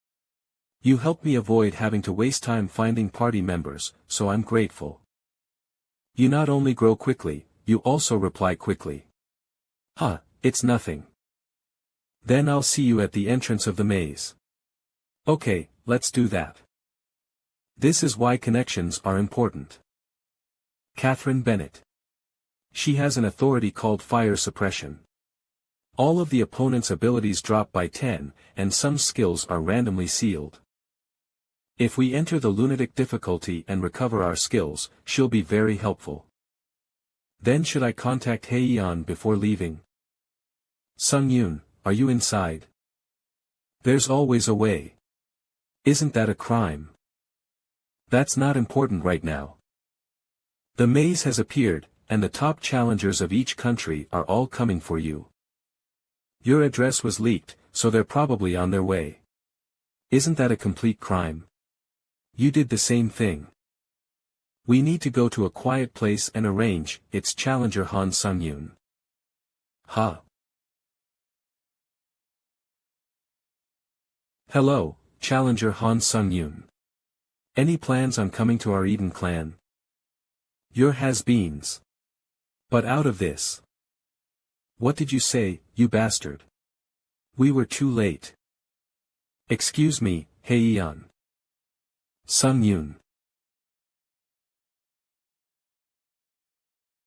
You helped me avoid having to waste time finding party members, so I'm grateful. You not only grow quickly, you also reply quickly. Huh, it's nothing. Then I'll see you at the entrance of the maze. Okay, let's do that. This is why connections are important. Catherine Bennett. She has an authority called Fire Suppression. All of the opponent's abilities drop by 10, and some skills are randomly sealed. If we enter the lunatic difficulty and recover our skills, she'll be very helpful. Then should I contact Haeyeon before leaving? Sung-yoon, are you inside? There's always a way. Isn't that a crime? That's not important right now. The maze has appeared, and the top challengers of each country are all coming for you. Your address was leaked, so they're probably on their way. Isn't that a complete crime? You did the same thing. We need to go to a quiet place and arrange. It's challenger Han Sung-yoon. Ha. Hello, challenger Han Sung-yoon. Any plans on coming to our Eden clan? You're has-beens. But out of this. What did you say, you bastard? We were too late. Excuse me, Haeyeon. Sung-yoon.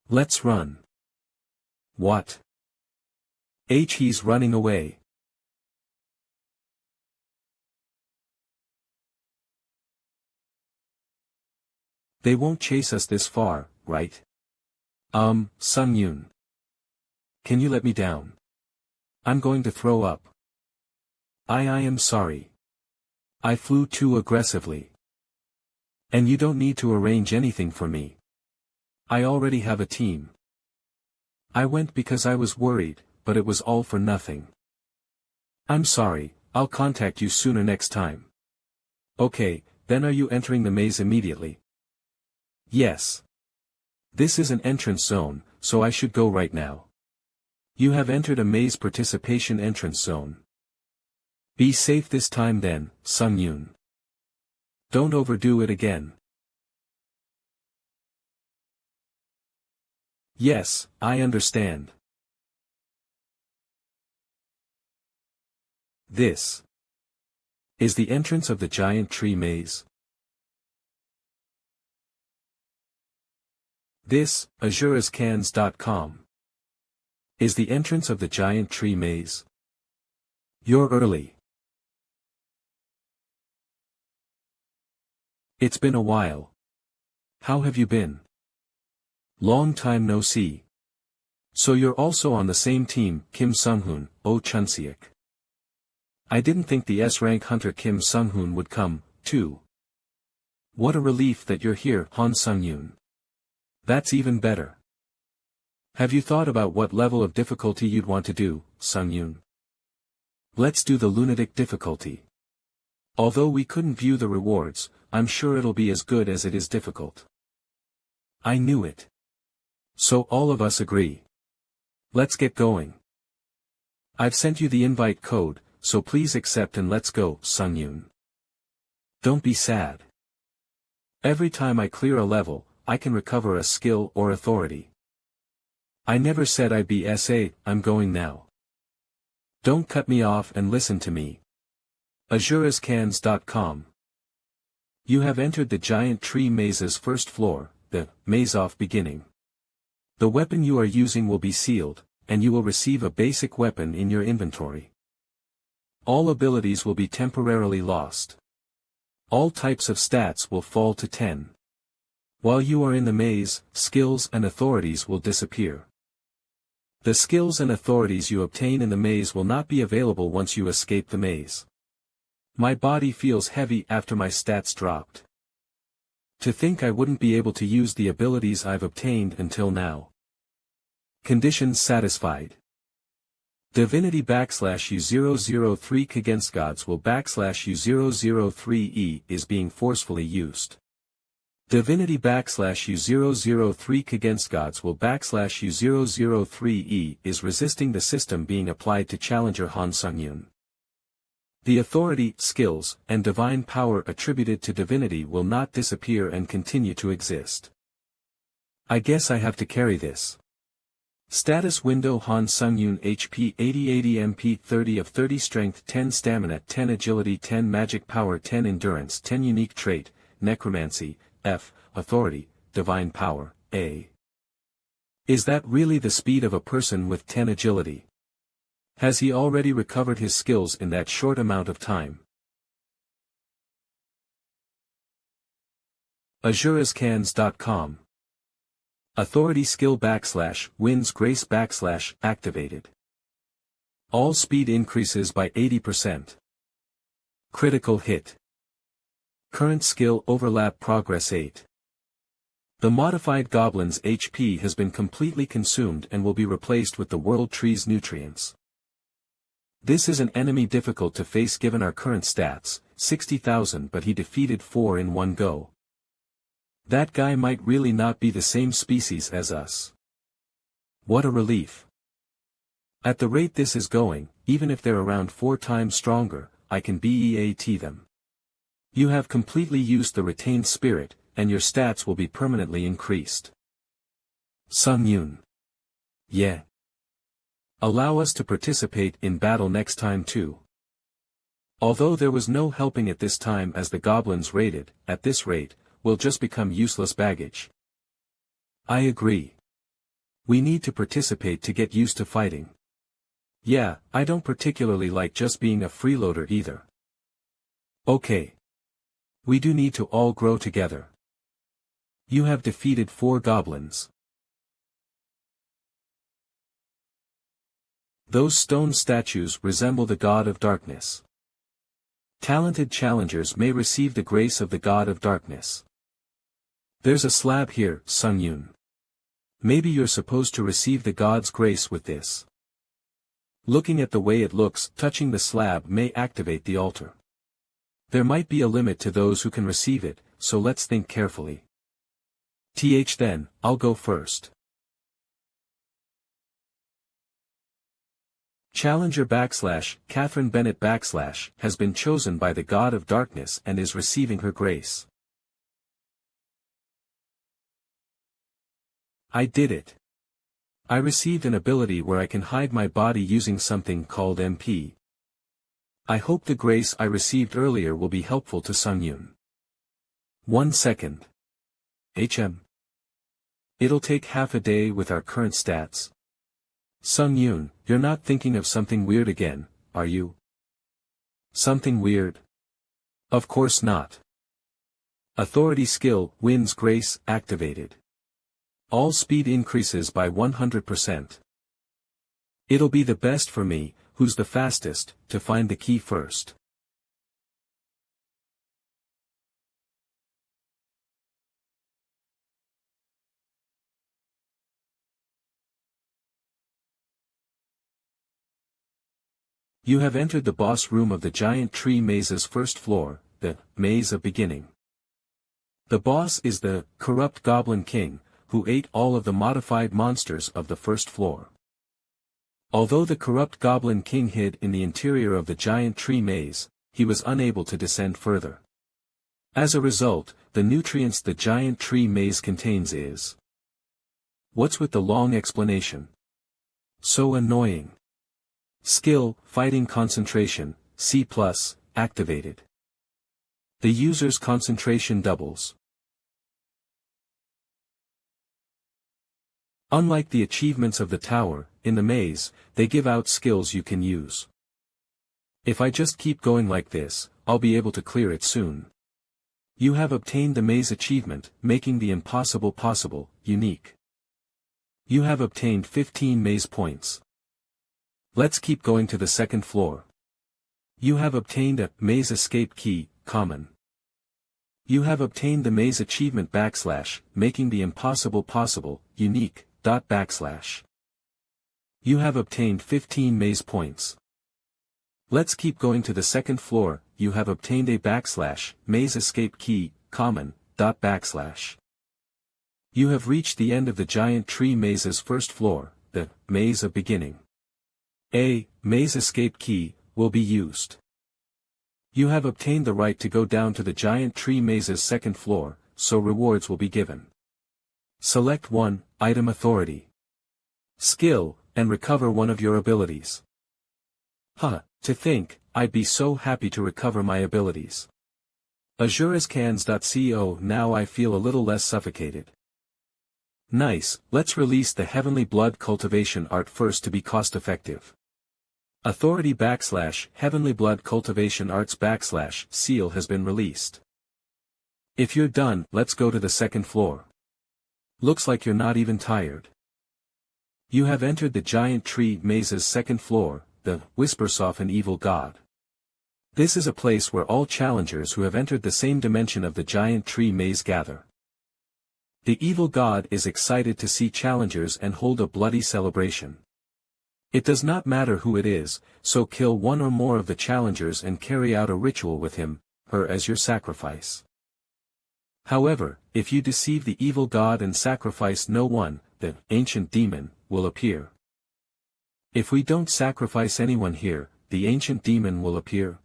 Let's run. What? He's running away. They won't chase us this far, right? Sung-yoon. Can you let me down? I'm going to throw up. I am sorry. I flew too aggressively. And you don't need to arrange anything for me. I already have a team. I went because I was worried, but it was all for nothing. I'm sorry, I'll contact you sooner next time. Okay, then are you entering the maze immediately? Yes. This is an entrance zone, so I should go right now. You have entered a maze participation entrance zone. Be safe this time then, Sung-yoon. Don't overdo it again. Yes, I understand. This is the entrance of the Giant Tree Maze. This, AzureScans.com. Is the entrance of the giant tree maze? You're early. It's been a while. How have you been? Long time no see. So you're also on the same team, Kim Sung-hoon, Oh Chunseok. I didn't think the S-rank hunter Kim Sung-hoon would come, too. What a relief that you're here, Han Sung-yoon. That's even better. Have you thought about what level of difficulty you'd want to do, Sung-yoon? Let's do the lunatic difficulty. Although we couldn't view the rewards, I'm sure it'll be as good as it is difficult. I knew it. So all of us agree. Let's get going. I've sent you the invite code, so please accept and let's go, Sung-yoon. Don't be sad. Every time I clear a level, I can recover a skill or authority. I never said I'd be SA, I'm going now. Don't cut me off and listen to me. azurascans.com. You have entered the giant tree maze's first floor, the maze-off beginning. The weapon you are using will be sealed, and you will receive a basic weapon in your inventory. All abilities will be temporarily lost. All types of stats will fall to 10. While you are in the maze, skills and authorities will disappear. The skills and authorities you obtain in the maze will not be available once you escape the maze. My body feels heavy after my stats dropped. To think I wouldn't be able to use the abilities I've obtained until now. Conditions satisfied. Divinity /U003 against gods will /U003E is being forcefully used. Divinity /U003 against gods will /U003E is resisting the system being applied to challenger Han Sung-yoon. The authority, skills, and divine power attributed to divinity will not disappear and continue to exist. I guess I have to carry this. Status window Han Sung-yoon HP 80 MP 30 of 30 Strength 10 Stamina 10 Agility 10 Magic Power 10 Endurance 10 Unique Trait, Necromancy, F, Authority, Divine Power, A. Is that really the speed of a person with 10 agility? Has he already recovered his skills in that short amount of time? azurascans.com. Authority skill /wins grace / activated. All speed increases by 80%. Critical hit. Current skill overlap progress 8. The modified goblin's HP has been completely consumed and will be replaced with the world tree's nutrients. This is an enemy difficult to face given our current stats, 60,000, but he defeated 4 in one go. That guy might really not be the same species as us. What a relief. At the rate this is going, even if they're around 4 times stronger, I can BEAT them. You have completely used the retained spirit, and your stats will be permanently increased. Sung-yoon. Yeah. Allow us to participate in battle next time too. Although there was no helping at this time as the goblins raided, at this rate, will just become useless baggage. I agree. We need to participate to get used to fighting. Yeah, I don't particularly like just being a freeloader either. Okay. We do need to all grow together. You have defeated 4 goblins. Those stone statues resemble the God of Darkness. Talented challengers may receive the grace of the God of Darkness. There's a slab here, Sung-yoon. Maybe you're supposed to receive the God's grace with this. Looking at the way it looks, touching the slab may activate the altar. There might be a limit to those who can receive it, so let's think carefully. Then, I'll go first. Challenger Catherine Bennett has been chosen by the God of Darkness and is receiving her grace. I did it. I received an ability where I can hide my body using something called MP. I hope the grace I received earlier will be helpful to Sung-yoon. 1 second. HM. It'll take half a day with our current stats. Sung Yoon, you're not thinking of something weird again, are you? Something weird? Of course not. Authority skill, wins grace, activated. All speed increases by 100%. It'll be the best for me, who's the fastest, to find the key first. You have entered the boss room of the giant tree maze's first floor, the Maze of Beginning. The boss is the corrupt Goblin King, who ate all of the modified monsters of the first floor. Although the corrupt Goblin King hid in the interior of the giant tree maze, he was unable to descend further. As a result, the nutrients the giant tree maze contains is... What's with the long explanation? So annoying. Skill, Fighting Concentration, C+, activated. The user's concentration doubles. Unlike the achievements of the tower, in the maze, they give out skills you can use. If I just keep going like this, I'll be able to clear it soon. You have obtained the maze achievement, making the impossible possible, unique. You have obtained 15 maze points. Let's keep going to the second floor. You have obtained a maze escape key, common. You have obtained the maze achievement / making the impossible possible, unique, .. You have obtained 15 maze points. Let's keep going to the second floor. You have obtained a / maze escape key, common, .. You have reached the end of the giant tree maze's first floor, the Maze of Beginning. A maze escape key will be used. You have obtained the right to go down to the giant tree maze's second floor, so rewards will be given. Select one item authority, skill, and recover one of your abilities. To think, I'd be so happy to recover my abilities. azurescans.co. Now I feel a little less suffocated. Nice, let's release the Heavenly Blood Cultivation Art first to be cost-effective. Authority / Heavenly Blood Cultivation Arts / seal has been released. If you're done, let's go to the second floor. Looks like you're not even tired. You have entered the giant tree maze's second floor, the Whispersoft and Evil God. This is a place where all challengers who have entered the same dimension of the giant tree maze gather. The Evil God is excited to see challengers and hold a bloody celebration. It does not matter who it is, so kill one or more of the challengers and carry out a ritual with him, her as your sacrifice. However, if you deceive the Evil God and sacrifice no one, the ancient demon will appear. If we don't sacrifice anyone here, the ancient demon will appear.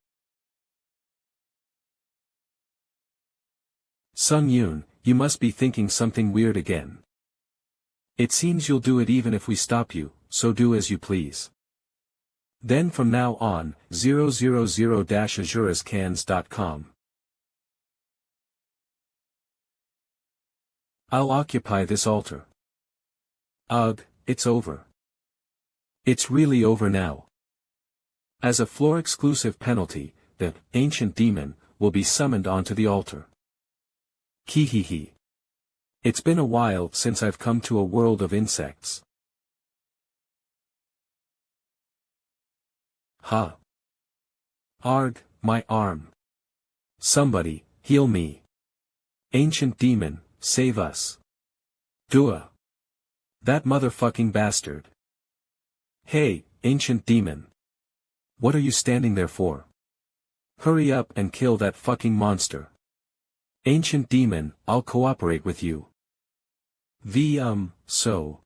Sung Yoon, you must be thinking something weird again. It seems you'll do it even if we stop you, so do as you please. Then from now on, 000-azurescans.com. I'll occupy this altar. Ugh, it's over. It's really over now. As a floor-exclusive penalty, the ancient demon will be summoned onto the altar. Kihihi. It's been a while since I've come to a world of insects. Arg, my arm. Somebody, heal me. Ancient demon, save us. Dua. That motherfucking bastard. Hey, ancient demon. What are you standing there for? Hurry up and kill that fucking monster. Ancient demon, I'll cooperate with you. So.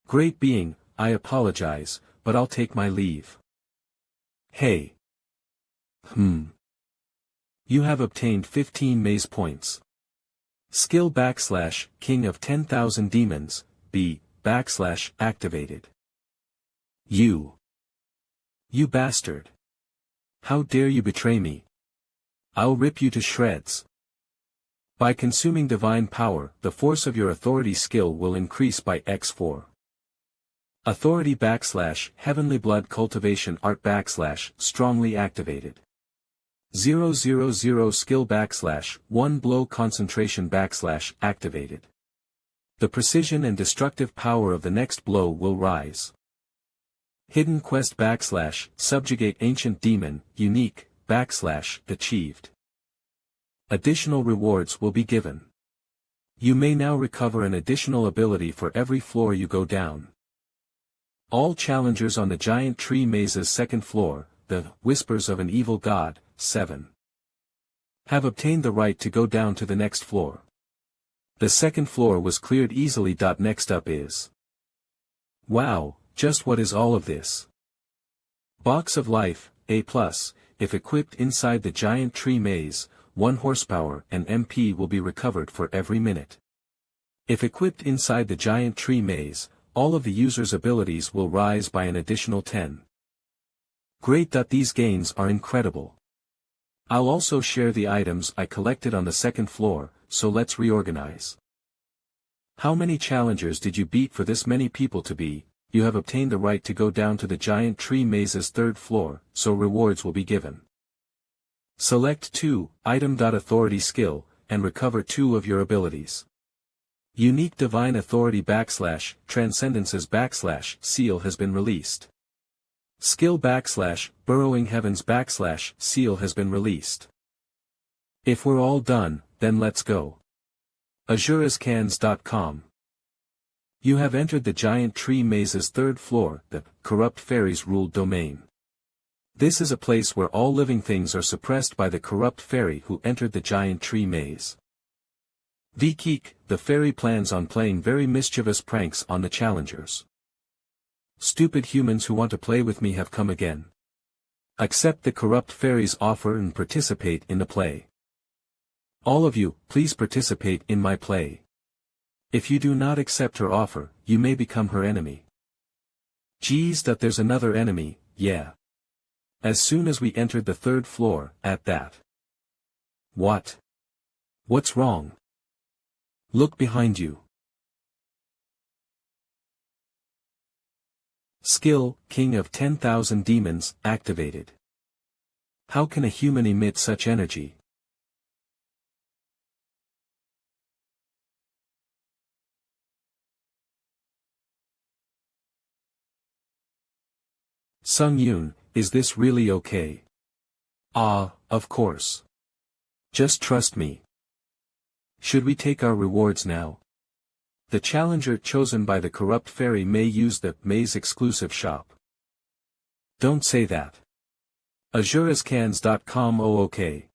Great being, I apologize, but I'll take my leave. Hey. You have obtained 15 maze points. Skill / King of 10,000 Demons, B / activated. You bastard. How dare you betray me? I'll rip you to shreds. By consuming divine power, the force of your authority skill will increase by x4. Authority / Heavenly Blood Cultivation Art / Strongly Activated. 000 Skill / 1 Blow Concentration / Activated. The precision and destructive power of the next blow will rise. Hidden Quest / Subjugate Ancient Demon, Unique, / Achieved. Additional rewards will be given. You may now recover an additional ability for every floor you go down. All challengers on the Giant Tree Maze's second floor, the Whispers of an Evil God, 7, have obtained the right to go down to the next floor. The second floor was cleared easily. Next up is... Wow, just what is all of this? Box of Life, A+, if equipped inside the Giant Tree Maze, 1 horsepower and MP will be recovered for every minute. If equipped inside the Giant Tree Maze, all of the user's abilities will rise by an additional 10. Great. These gains are incredible. I'll also share the items I collected on the second floor, so let's reorganize. How many challengers did you beat for this many people to be? You have obtained the right to go down to the Giant Tree Maze's third floor, so rewards will be given. Select 2, Item. Authority Skill, and recover 2 of your abilities. Unique Divine Authority / Transcendences / Seal has been released. Skill / Burrowing Heavens / Seal has been released. If we're all done, then let's go. azurescans.com. You have entered the Giant Tree Maze's third floor, the Corrupt Fairies Ruled Domain. This is a place where all living things are suppressed by the corrupt fairy who entered the Giant Tree Maze. Vikik, the fairy plans on playing very mischievous pranks on the challengers. Stupid humans who want to play with me have come again. Accept the corrupt fairy's offer and participate in the play. All of you, please participate in my play. If you do not accept her offer, you may become her enemy. Geez, there's another enemy, yeah. As soon as we entered the third floor, at that. What? What's wrong? Look behind you. Skill, King of 10,000 Demons, activated. How can a human emit such energy? Sung Yoon, is this really okay? Ah, of course. Just trust me. Should we take our rewards now? The challenger chosen by the corrupt fairy may use the Maze exclusive shop. Don't say that. azurescans.com. Oh, okay.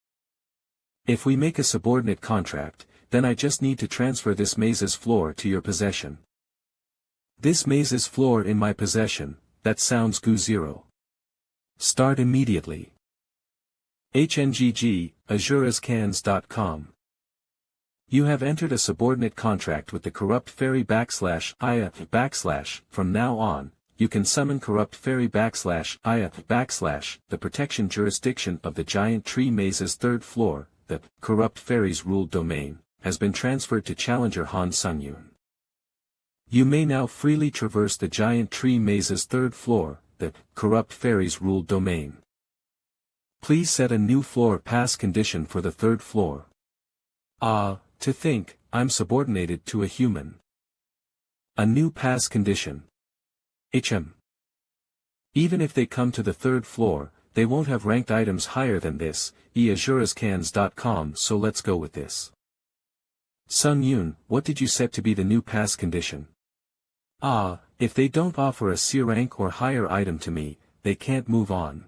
If we make a subordinate contract, then I just need to transfer this Maze's floor to your possession. This Maze's floor in my possession, that sounds goo. 0. Start immediately. HNGG, azurescans.com. You have entered a subordinate contract with the corrupt fairy / Iya / From now on, you can summon corrupt fairy / Iya / the protection jurisdiction of the Giant Tree Maze's third floor, the corrupt fairies ruled domain, has been transferred to challenger Han Sung-yoon. You may now freely traverse the Giant Tree Maze's third floor, the corrupt fairies ruled domain. Please set a new floor pass condition for the third floor. Ah, to think, I'm subordinated to a human. A new pass condition. Even if they come to the third floor, they won't have ranked items higher than this, azurescans.com. So let's go with this. Sung Yoon, what did you set to be the new pass condition? Ah, if they don't offer a C rank or higher item to me, they can't move on.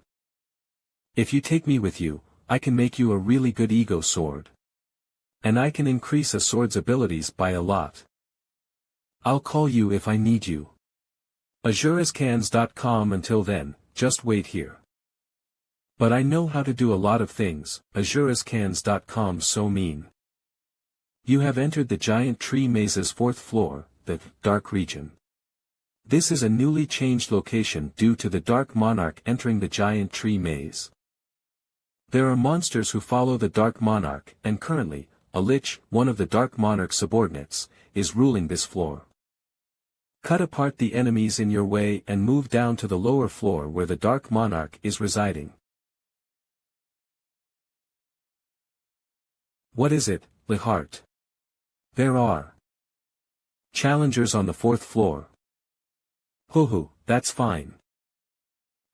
If you take me with you, I can make you a really good ego sword. And I can increase a sword's abilities by a lot. I'll call you if I need you. azurescans.com. Until then, just wait here. But I know how to do a lot of things, azurescans.com. So mean. You have entered the Giant Tree Maze's fourth floor, the Dark Region. This is a newly changed location due to the Dark Monarch entering the Giant Tree Maze. There are monsters who follow the Dark Monarch, and currently, a Lich, one of the Dark Monarch's subordinates, is ruling this floor. Cut apart the enemies in your way and move down to the lower floor where the Dark Monarch is residing. What is it, Lihart? There are challengers on the 4th floor. Hoo, that's fine.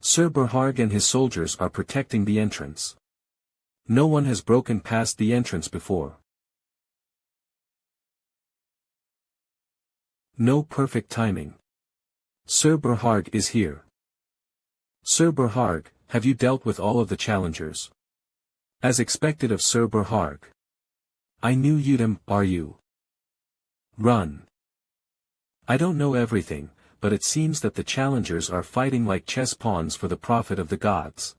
Sir Berharg and his soldiers are protecting the entrance. No one has broken past the entrance before. No perfect timing. Sir Berharg is here. Sir Berharg, have you dealt with all of the challengers? As expected of Sir Berharg. I knew you'd are you. Run. I don't know everything, but it seems that the challengers are fighting like chess pawns for the profit of the gods.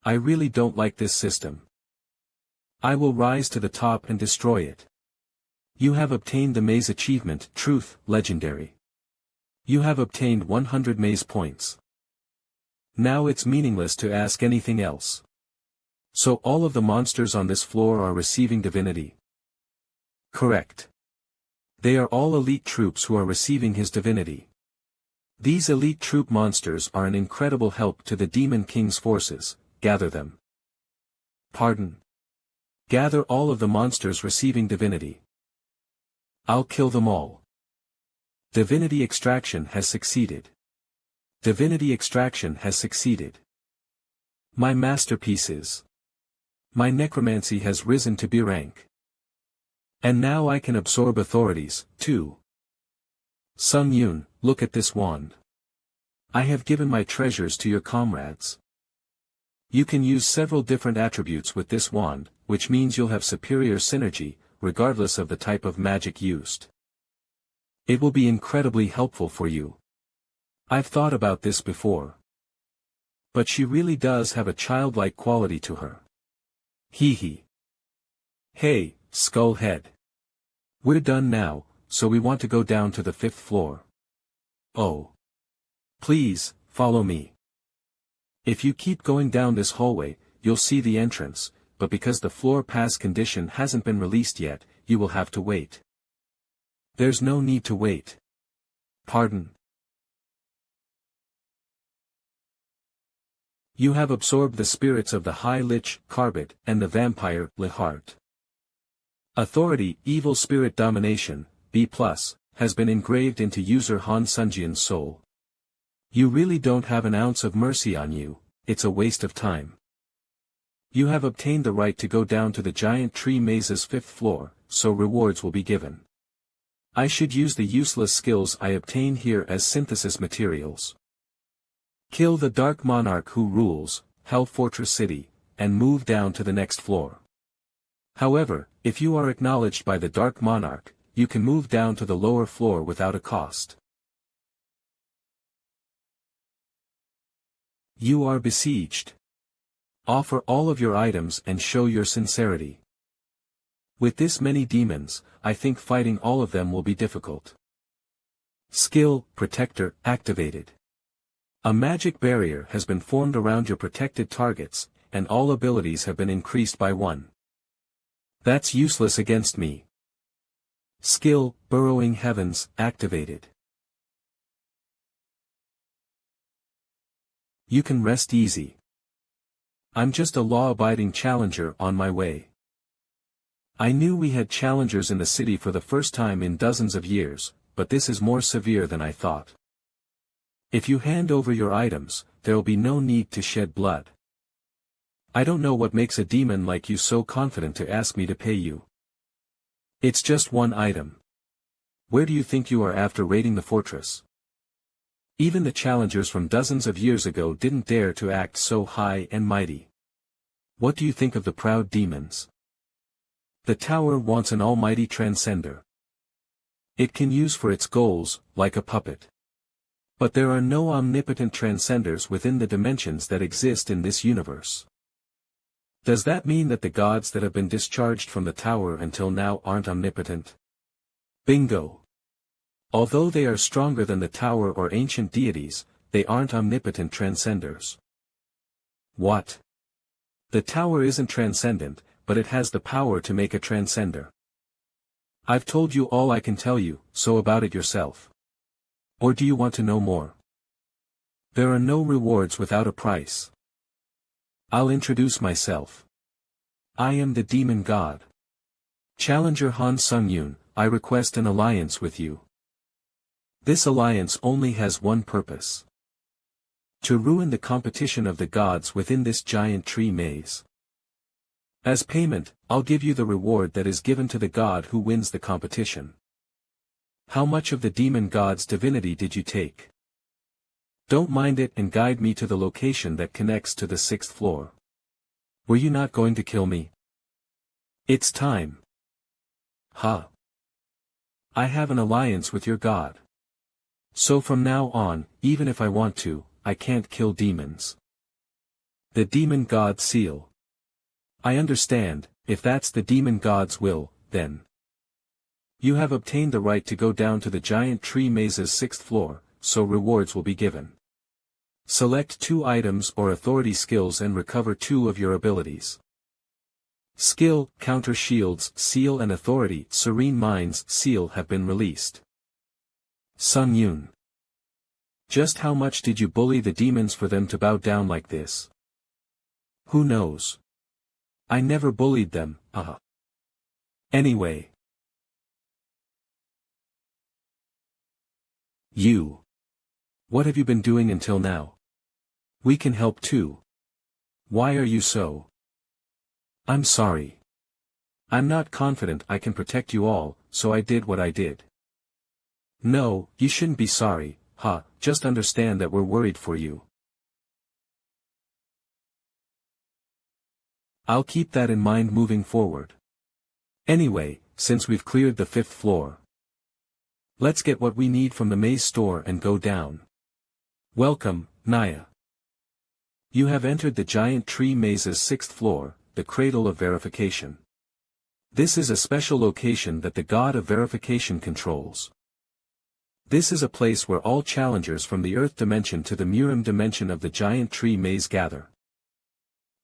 I really don't like this system. I will rise to the top and destroy it. You have obtained the maze achievement, Truth, Legendary. You have obtained 100 maze points. Now it's meaningless to ask anything else. So all of the monsters on this floor are receiving divinity? Correct. They are all elite troops who are receiving his divinity. These elite troop monsters are an incredible help to the Demon King's forces. Gather them. Pardon. Gather all of the monsters receiving divinity. I'll kill them all. Divinity extraction has succeeded. Divinity extraction has succeeded. My masterpieces. My necromancy has risen to B rank. And now I can absorb authorities, too. Sung Yun, look at this wand. I have given my treasures to your comrades. You can use several different attributes with this wand, which means you'll have superior synergy, regardless of the type of magic used. It will be incredibly helpful for you. I've thought about this before. But she really does have a childlike quality to her. Hee hee. Hey, Skullhead. We're done now, so we want to go down to the 5th floor. Oh. Please, follow me. If you keep going down this hallway, you'll see the entrance, but because the floor pass condition hasn't been released yet, you will have to wait. There's no need to wait. Pardon. You have absorbed the spirits of the High Lich, Carbet, and the vampire, Lihart. Authority, Evil Spirit Domination, B+, has been engraved into user Han Sunjian's soul. You really don't have an ounce of mercy on you, it's a waste of time. You have obtained the right to go down to the giant tree maze's 5th floor, so rewards will be given. I should use the useless skills I obtain here as synthesis materials. Kill the Dark Monarch who rules, Hell Fortress City, and move down to the next floor. However, if you are acknowledged by the Dark Monarch, you can move down to the lower floor without a cost. You are besieged. Offer all of your items and show your sincerity. With this many demons, I think fighting all of them will be difficult. Skill, Protector, activated. A magic barrier has been formed around your protected targets, and all abilities have been increased by 1. That's useless against me. Skill, Burrowing Heavens, activated. You can rest easy. I'm just a law-abiding challenger on my way. I knew we had challengers in the city for the first time in dozens of years, but this is more severe than I thought. If you hand over your items, there'll be no need to shed blood. I don't know what makes a demon like you so confident to ask me to pay you. It's just 1 item. Where do you think you are after raiding the fortress? Even the challengers from dozens of years ago didn't dare to act so high and mighty. What do you think of the proud demons? The tower wants an almighty transcender. It can use for its goals, like a puppet. But there are no omnipotent transcenders within the dimensions that exist in this universe. Does that mean that the gods that have been discharged from the tower until now aren't omnipotent? Bingo! Although they are stronger than the tower or ancient deities, they aren't omnipotent transcenders. What? The tower isn't transcendent, but it has the power to make a transcender. I've told you all I can tell you, so about it yourself. Or do you want to know more? There are no rewards without a price. I'll introduce myself. I am the demon god. Challenger Han Sung-yoon, I request an alliance with you. This alliance only has one purpose. To ruin the competition of the gods within this giant tree maze. As payment, I'll give you the reward that is given to the god who wins the competition. How much of the demon god's divinity did you take? Don't mind it and guide me to the location that connects to the 6th floor. Were you not going to kill me? It's time. Ha! I have an alliance with your god. So from now on, even if I want to, I can't kill demons. The demon god seal. I understand, if that's the demon god's will, then. You have obtained the right to go down to the giant tree maze's 6th floor, so rewards will be given. Select 2 items or authority skills and recover 2 of your abilities. Skill, Counter Shields, Seal and Authority, Serene Minds, Seal have been released. Sung-yoon. Just how much did you bully the demons for them to bow down like this? Who knows? I never bullied them, Anyway. You. What have you been doing until now? We can help too. Why are you so? I'm sorry. I'm not confident I can protect you all, so I did what I did. No, you shouldn't be sorry, just understand that we're worried for you. I'll keep that in mind moving forward. Anyway, since we've cleared the 5th floor. Let's get what we need from the maze store and go down. Welcome, Naya. You have entered the giant tree maze's 6th floor, the cradle of verification. This is a special location that the god of verification controls. This is a place where all challengers from the Earth dimension to the Murim dimension of the giant tree maze gather.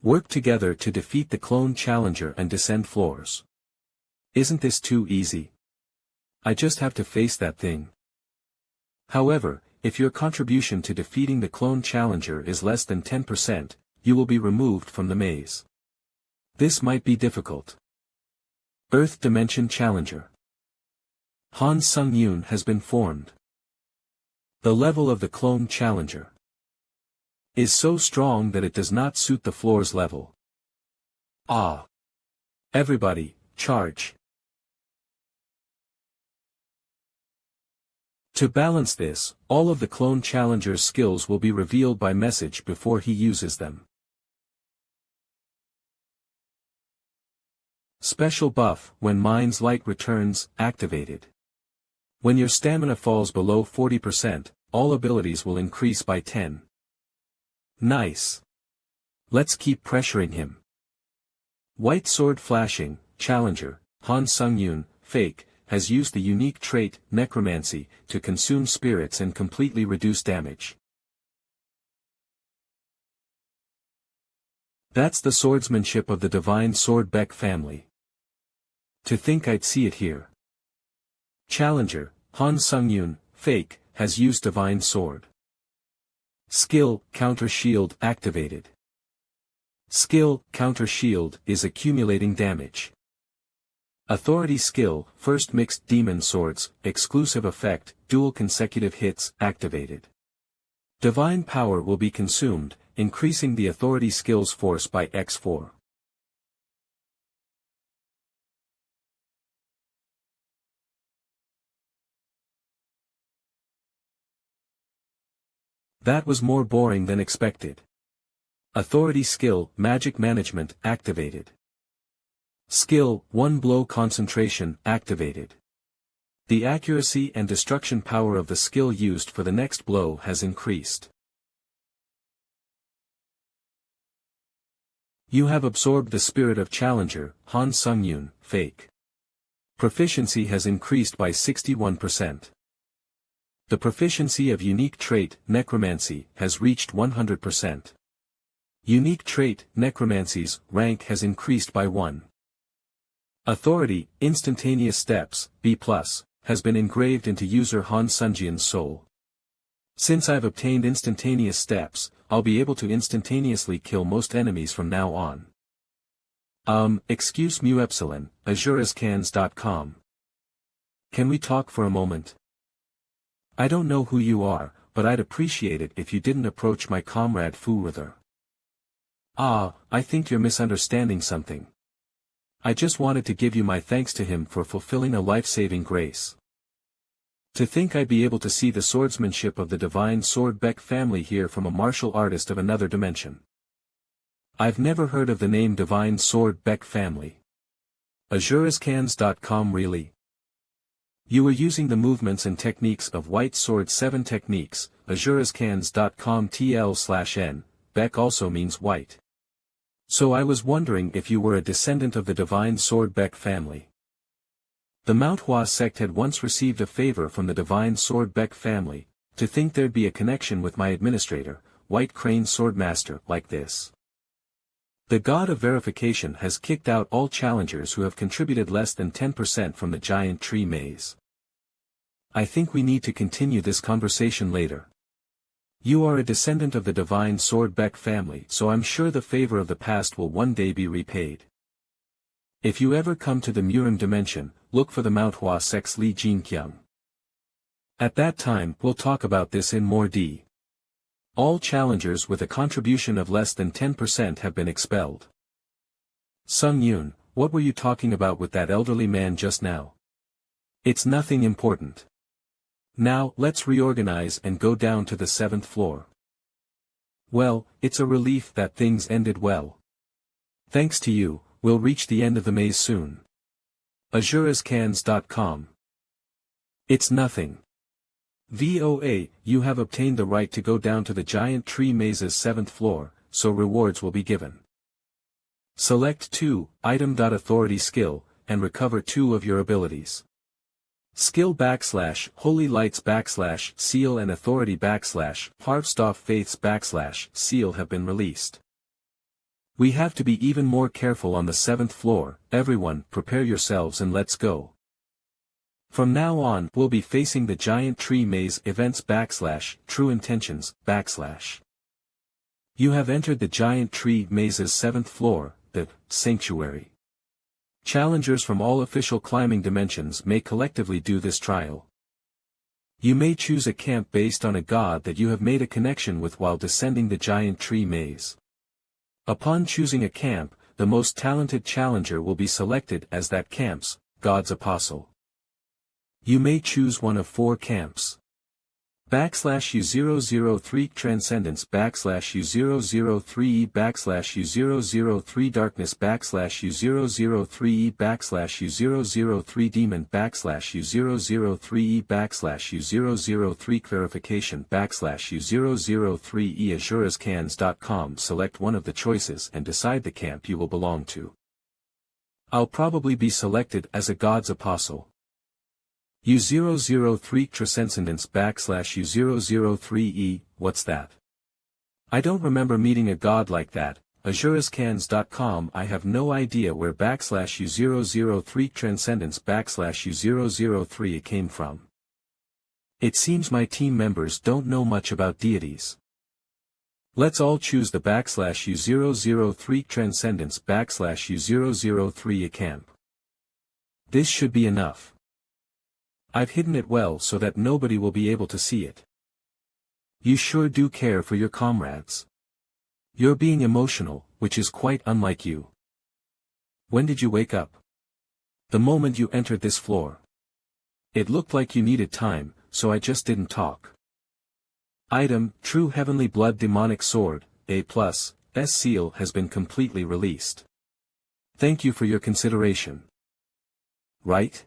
Work together to defeat the clone challenger and descend floors. Isn't this too easy? I just have to face that thing. However, if your contribution to defeating the clone challenger is less than 10%, you will be removed from the maze. This might be difficult. Earth Dimension Challenger. Han Sung-yoon has been formed. The level of the clone challenger is so strong that it does not suit the floor's level. Everybody, charge. To balance this, all of the clone challenger's skills will be revealed by message before he uses them. Special buff, when Mind's Light returns, activated. When your stamina falls below 40%, all abilities will increase by 10. Nice. Let's keep pressuring him. White Sword Flashing, Challenger, Han Sung-yoon, Fake, has used the unique trait, Necromancy, to consume spirits and completely reduce damage. That's the swordsmanship of the Divine Sword Beck family. To think I'd see it here. Challenger, Han Sung-yoon, Fake, has used Divine Sword. Skill, Counter Shield, activated. Skill, Counter Shield, is accumulating damage. Authority Skill, First Mixed Demon Swords, Exclusive Effect, Dual Consecutive Hits, activated. Divine Power will be consumed, increasing the Authority Skill's force by x4. That was more boring than expected. Authority Skill, Magic Management, activated. Skill, One Blow Concentration, activated. The accuracy and destruction power of the skill used for the next blow has increased. You have absorbed the spirit of Challenger, Han Sung-yoon, Fake. Proficiency has increased by 61%. The proficiency of unique trait, Necromancy, has reached 100%. Unique trait, Necromancy's rank has increased by 1. Authority, Instantaneous Steps, B+, has been engraved into user Han Sung-yoon's soul. Since I've obtained instantaneous steps, I'll be able to instantaneously kill most enemies from now on. Excuse me epsilon, azurascans.com. Can we talk for a moment? I don't know who you are, but I'd appreciate it if you didn't approach my comrade Furither. I think you're misunderstanding something. I just wanted to give you my thanks to him for fulfilling a life-saving grace. To think I'd be able to see the swordsmanship of the divine sword Beck family here from a martial artist of another dimension. I've never heard of the name Divine Sword Beck family. azurascans.com really? You were using the movements and techniques of White Sword 7 techniques, azurascans.com TL/N, Beck also means white. So I was wondering if you were a descendant of the Divine Sword Beck family. The Manhwa sect had once received a favor from the Divine Sword Beck family, to think there'd be a connection with my administrator, White Crane Swordmaster, like this. The god of verification has kicked out all challengers who have contributed less than 10% from the giant tree maze. I think we need to continue this conversation later. You are a descendant of the Divine Sword Beck family, so I'm sure the favor of the past will one day be repaid. If you ever come to the Murim dimension, look for the Manhwa sect's Li Jinkyung. At that time we'll talk about this in more detail. All challengers with a contribution of less than 10% have been expelled. Sung Yoon, what were you talking about with that elderly man just now? It's nothing important. Now, let's reorganize and go down to the 7th floor. Well, it's a relief that things ended well. Thanks to you, we'll reach the end of the maze soon. azurascans.com. It's nothing. VOA, you have obtained the right to go down to the giant tree maze's 7th floor, so rewards will be given. Select 2, item.authority skill, and recover 2 of your abilities. Skill / Holy Lights / Seal and Authority / Harvstoff Faiths / Seal have been released. We have to be even more careful on the 7th floor, everyone, prepare yourselves and let's go. From now on, we'll be facing the giant tree maze events / True Intentions /. You have entered the giant tree maze's 7th floor, the Sanctuary. Challengers from all official climbing dimensions may collectively do this trial. You may choose a camp based on a god that you have made a connection with while descending the giant tree maze. Upon choosing a camp, the most talented challenger will be selected as that camp's god's apostle. You may choose one of 4 camps. /U003 Transcendence /U003 /U003 Darkness /U003 /U003 Demon /U003 /U003 Clarification /U003 azurascans.com. Select one of the choices and decide the camp you will belong to. I'll probably be selected as a god's apostle. U003 Transcendence /U003 what's that? I don't remember meeting a god like that, azurascans.com. I have no idea where /U003 Transcendence /U003 came from. It seems my team members don't know much about deities. Let's all choose the /U003 Transcendence /U003 camp. This should be enough. I've hidden it well so that nobody will be able to see it. You sure do care for your comrades. You're being emotional, which is quite unlike you. When did you wake up? The moment you entered this floor. It looked like you needed time, so I just didn't talk. Item, True Heavenly Blood Demonic Sword, A+, S seal has been completely released. Thank you for your consideration. Right?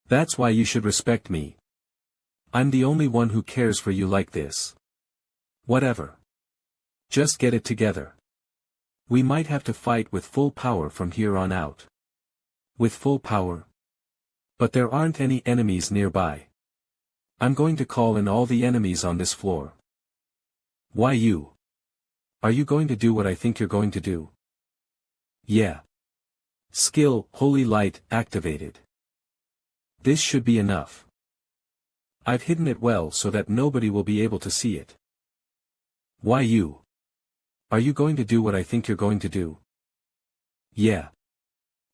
That's why you should respect me. I'm the only one who cares for you like this. Whatever. Just get it together. We might have to fight with full power from here on out. With full power? But there aren't any enemies nearby. I'm going to call in all the enemies on this floor. Why you? Are you going to do what I think you're going to do? Yeah. Skill, Holy Light, activated. This should be enough. I've hidden it well so that nobody will be able to see it. Why you? Are you going to do what I think you're going to do? Yeah.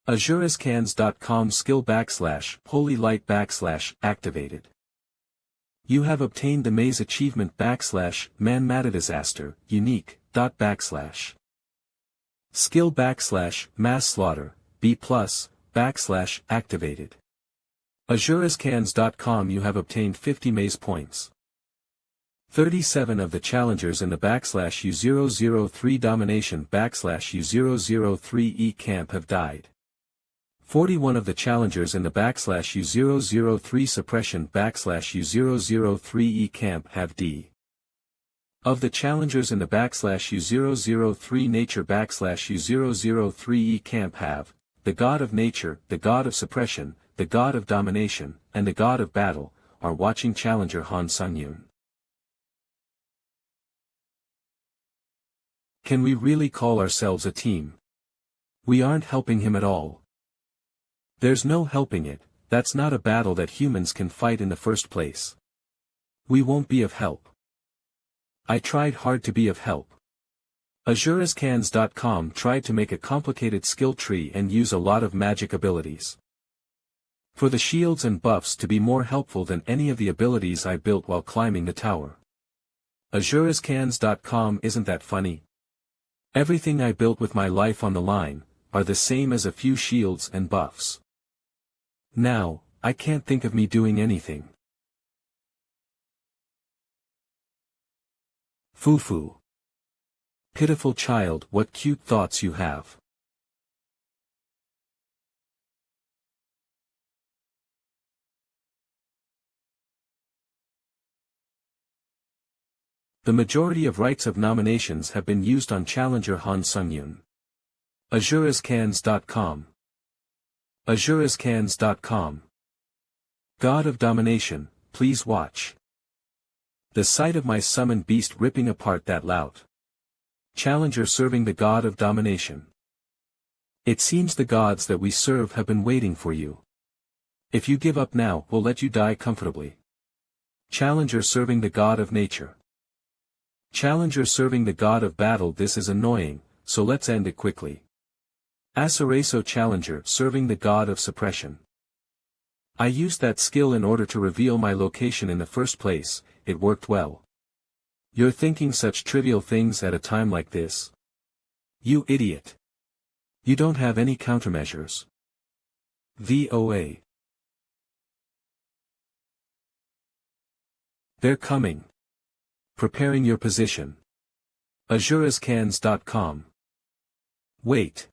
azurescans.com skill / holy light / activated. You have obtained the maze achievement / manhwa unique / skill / mass slaughter B+ / activated. azurescans.com you have obtained 50 maze points. 37 of the challengers in the /U003 domination /U003E camp have died. 41 of the challengers in the /U003 suppression /U003E camp have D. Of the challengers in the /U003 nature /U003E camp have, the god of nature, the god of suppression, the god of domination, and the god of battle, are watching challenger Han Sung-yoon. Can we really call ourselves a team? We aren't helping him at all. There's no helping it, that's not a battle that humans can fight in the first place. We won't be of help. I tried hard to be of help. azurescans.com tried to make a complicated skill tree and use a lot of magic abilities. For the shields and buffs to be more helpful than any of the abilities I built while climbing the tower. azurescans.com isn't that funny? Everything I built with my life on the line, are the same as a few shields and buffs. Now, I can't think of me doing anything. Fufu. Pitiful child, what cute thoughts you have. The majority of rights of nominations have been used on challenger Han Sung-yoon. azurescans.com. azurescans.com. God of domination, please watch. The sight of my summoned beast ripping apart that lout. Challenger serving the god of domination. It seems the gods that we serve have been waiting for you. If you give up now, we'll let you die comfortably. Challenger serving the god of nature. Challenger serving the god of battle. This is annoying, so let's end it quickly. Asareso Challenger serving the god of suppression. I used that skill in order to reveal my location in the first place, it worked well. You're thinking such trivial things at a time like this? You idiot. You don't have any countermeasures. VOA. They're coming. Preparing your position. azurescans.com. Wait.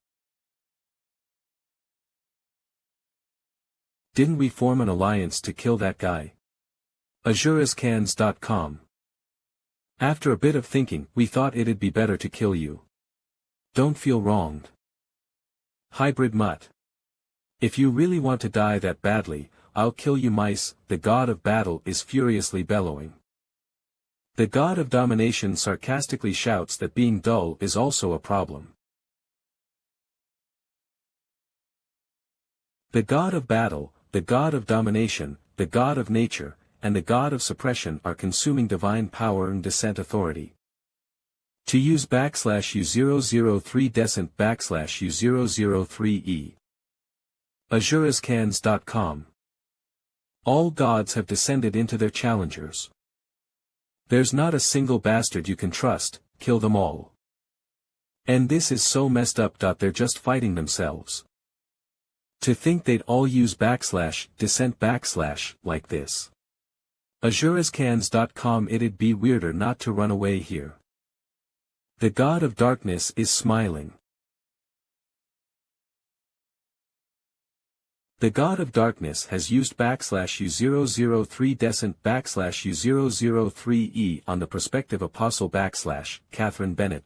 Didn't we form an alliance to kill that guy? azurescans.com. After a bit of thinking, we thought it'd be better to kill you. Don't feel wronged. Hybrid Mutt. If you really want to die that badly, I'll kill you. Mice, the god of battle is furiously bellowing. The god of domination sarcastically shouts that being dull is also a problem. The god of battle, the god of domination, the god of nature, and the god of suppression are consuming divine power and descent authority. To use /U003 descent /U003E. azurescans.com. All gods have descended into their challengers. There's not a single bastard you can trust, kill them all. And this is so messed up. They're just fighting themselves. To think they'd all use /descent like this. azurescans.com. It'd be weirder not to run away here. The god of darkness is smiling. The god of darkness has used /U003 descent /U003E on the prospective apostle Catherine Bennett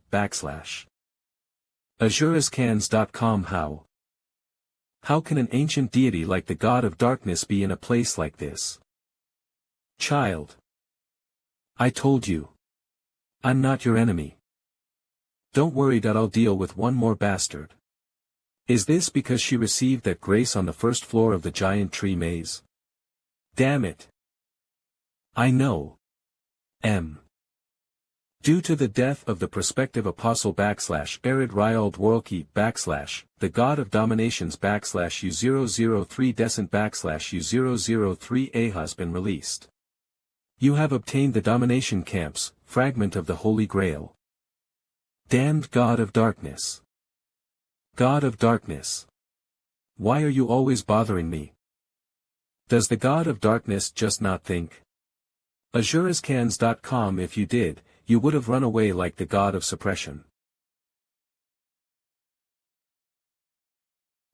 azurescans.com. How can an ancient deity like the god of darkness be in a place like this? Child. I told you. I'm not your enemy. Don't worry. I'll deal with one more bastard. Is this because she received that grace on the first floor of the giant tree maze? Damn it. I know. M. Due to the death of the prospective apostle Arid Ryald Worlki the god of dominations U003 Descent U003A has been released. You have obtained the domination camps, fragment of the Holy Grail. Damned God of Darkness. God of Darkness. Why are you always bothering me? Does the God of Darkness just not think? Azurascans.com. If you did, you would have run away like the God of Suppression.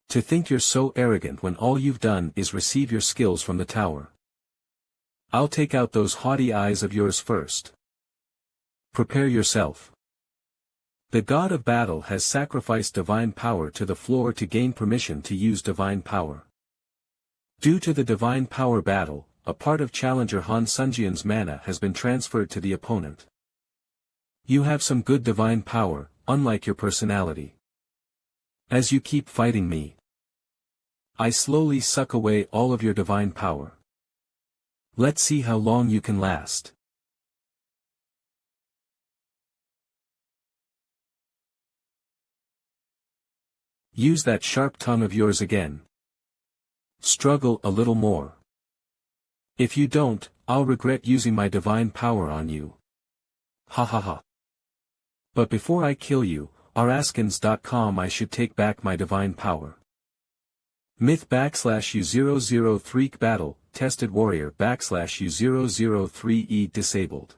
To think you're so arrogant when all you've done is receive your skills from the tower. I'll take out those haughty eyes of yours first. Prepare yourself. The God of Battle has sacrificed divine power to the floor to gain permission to use divine power. Due to the divine power battle, a part of challenger Han Sunjian's mana has been transferred to the opponent. You have some good divine power, unlike your personality. As you keep fighting me, I slowly suck away all of your divine power. Let's see how long you can last. Use that sharp tongue of yours again. Struggle a little more. If you don't, I'll regret using my divine power on you. Ha ha ha. But before I kill you, Araskins.com, I should take back my divine power. Myth U003 Battle, Tested Warrior U003E disabled.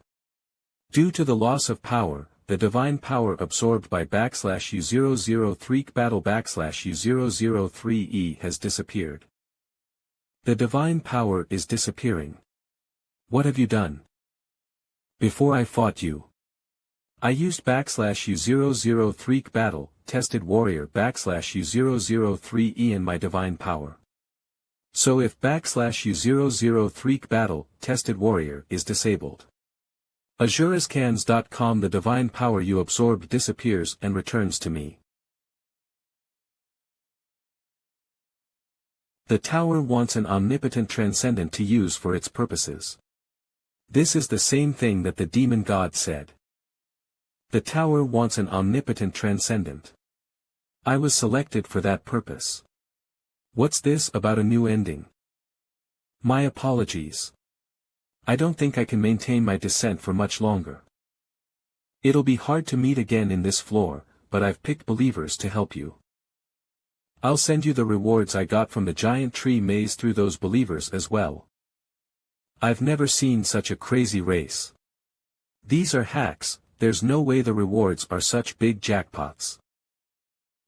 Due to the loss of power, the divine power absorbed by U003 Battle U003E has disappeared. The divine power is disappearing. What have you done? Before I fought you, I used U003 Battle, Tested Warrior U003E in my divine power. So if U003 Battle, Tested Warrior is disabled, Azurascans.com, the divine power you absorbed disappears and returns to me. The tower wants an omnipotent transcendent to use for its purposes. This is the same thing that the demon god said. The tower wants an omnipotent transcendent. I was selected for that purpose. What's this about a new ending? My apologies. I don't think I can maintain my descent for much longer. It'll be hard to meet again in this floor, but I've picked believers to help you. I'll send you the rewards I got from the giant tree maze through those believers as well. I've never seen such a crazy race. These are hacks, there's no way the rewards are such big jackpots.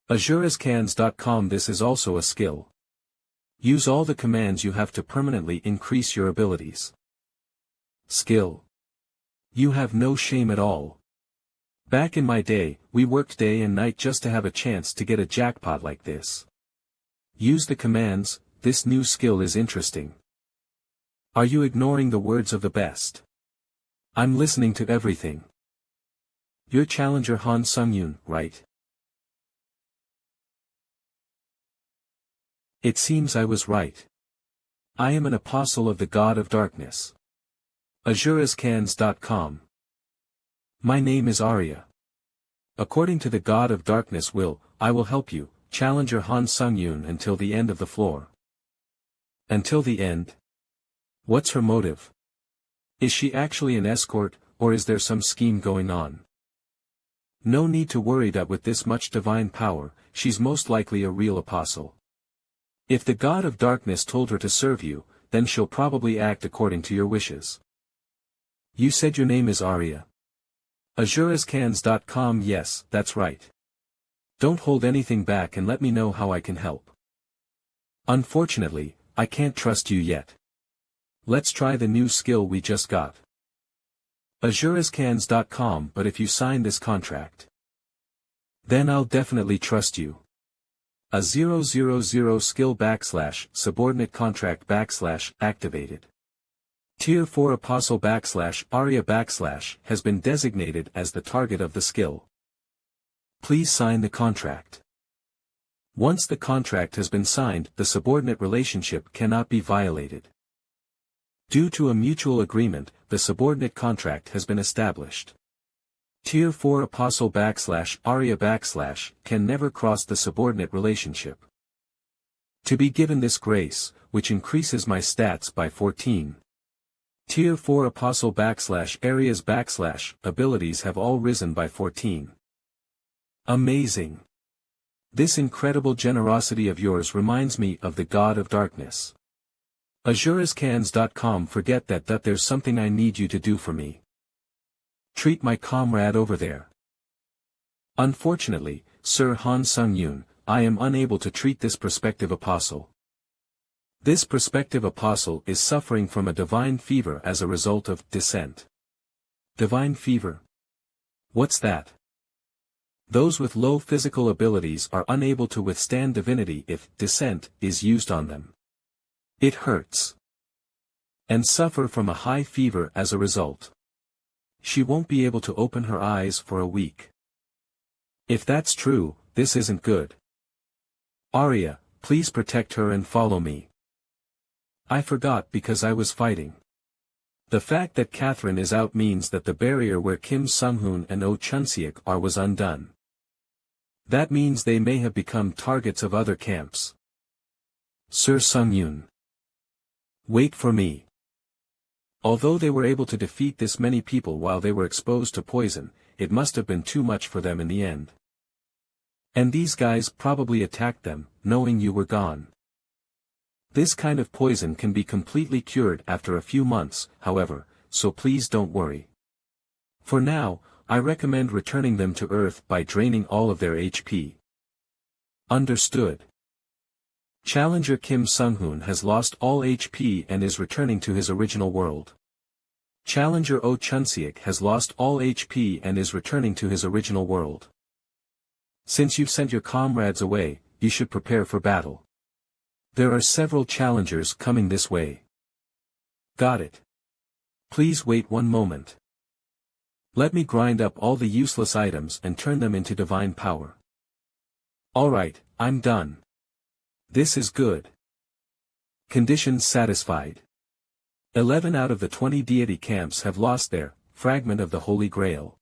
Azurascans.com, this is also a skill. Use all the commands you have to permanently increase your abilities. Skill. You have no shame at all. Back in my day, we worked day and night just to have a chance to get a jackpot like this. Use the commands, this new skill is interesting. Are you ignoring the words of the best? I'm listening to everything. You're challenger Han Sungyun, right? It seems I was right. I am an apostle of the God of Darkness. Azurascans.com. My name is Arya. According to the God of Darkness I will help you, challenger Han Sungyun, until the end of the floor. Until the end? What's her motive? Is she actually an escort, or is there some scheme going on? No need to worry that with this much divine power, she's most likely a real apostle. If the God of Darkness told her to serve you, then she'll probably act according to your wishes. You said your name is Arya. Azurascans.com, yes, that's right. Don't hold anything back and let me know how I can help. Unfortunately, I can't trust you yet. Let's try the new skill we just got. Azurascans.com, but if you sign this contract, then I'll definitely trust you. A 000 skill subordinate contract activated. Tier 4 Apostle Arya has been designated as the target of the skill. Please sign the contract. Once the contract has been signed, the subordinate relationship cannot be violated. Due to a mutual agreement, the subordinate contract has been established. Tier 4 Apostle / Arya / can never cross the subordinate relationship. To be given this grace, which increases my stats by 14. Tier 4 Apostle / Areas / abilities have all risen by 14. Amazing! This incredible generosity of yours reminds me of the God of Darkness. AzureScans.com forget that there's something I need you to do for me. Treat my comrade over there. Unfortunately, Sir Han Sung-yoon, I am unable to treat this prospective apostle. This prospective apostle is suffering from a divine fever as a result of descent. Divine fever? What's that? Those with low physical abilities are unable to withstand divinity if descent is used on them. It hurts. And suffer from a high fever as a result. She won't be able to open her eyes for a week. If that's true, this isn't good. Arya, please protect her and follow me. I forgot because I was fighting. The fact that Catherine is out means that the barrier where Kim Sung-hoon and Oh Chun-seok are was undone. That means they may have become targets of other camps. Sir Sung-yoon. Wait for me. Although they were able to defeat this many people while they were exposed to poison, it must have been too much for them in the end. And these guys probably attacked them, knowing you were gone. This kind of poison can be completely cured after a few months, however, so please don't worry. For now, I recommend returning them to Earth by draining all of their HP. Understood. Challenger Kim Sung-hoon has lost all HP and is returning to his original world. Challenger Oh Chun-seok has lost all HP and is returning to his original world. Since you've sent your comrades away, you should prepare for battle. There are several challengers coming this way. Got it. Please wait one moment. Let me grind up all the useless items and turn them into divine power. Alright, I'm done. This is good. Conditions satisfied. 11 out of the 20 deity camps have lost their fragment of the Holy Grail.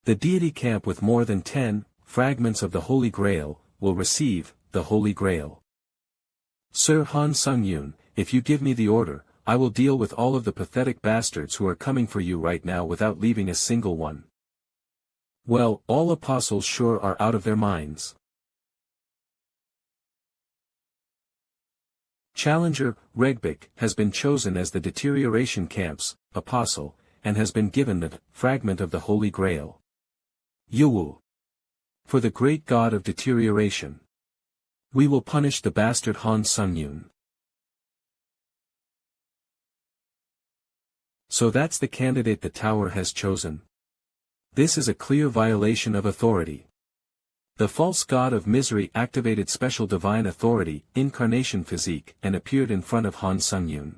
The deity camp with more than 10 fragments of the Holy Grail will receive the Holy Grail. Sir Han Sung-yoon, if you give me the order, I will deal with all of the pathetic bastards who are coming for you right now without leaving a single one. Well, all apostles sure are out of their minds. Challenger, Regbik, has been chosen as the Deterioration Camp's apostle, and has been given the fragment of the Holy Grail. Yuwu. For the great god of deterioration. We will punish the bastard Han Sung-yoon. So that's the candidate the tower has chosen. This is a clear violation of authority. The false god of misery activated special divine authority, incarnation physique, and appeared in front of Han Sung-yoon.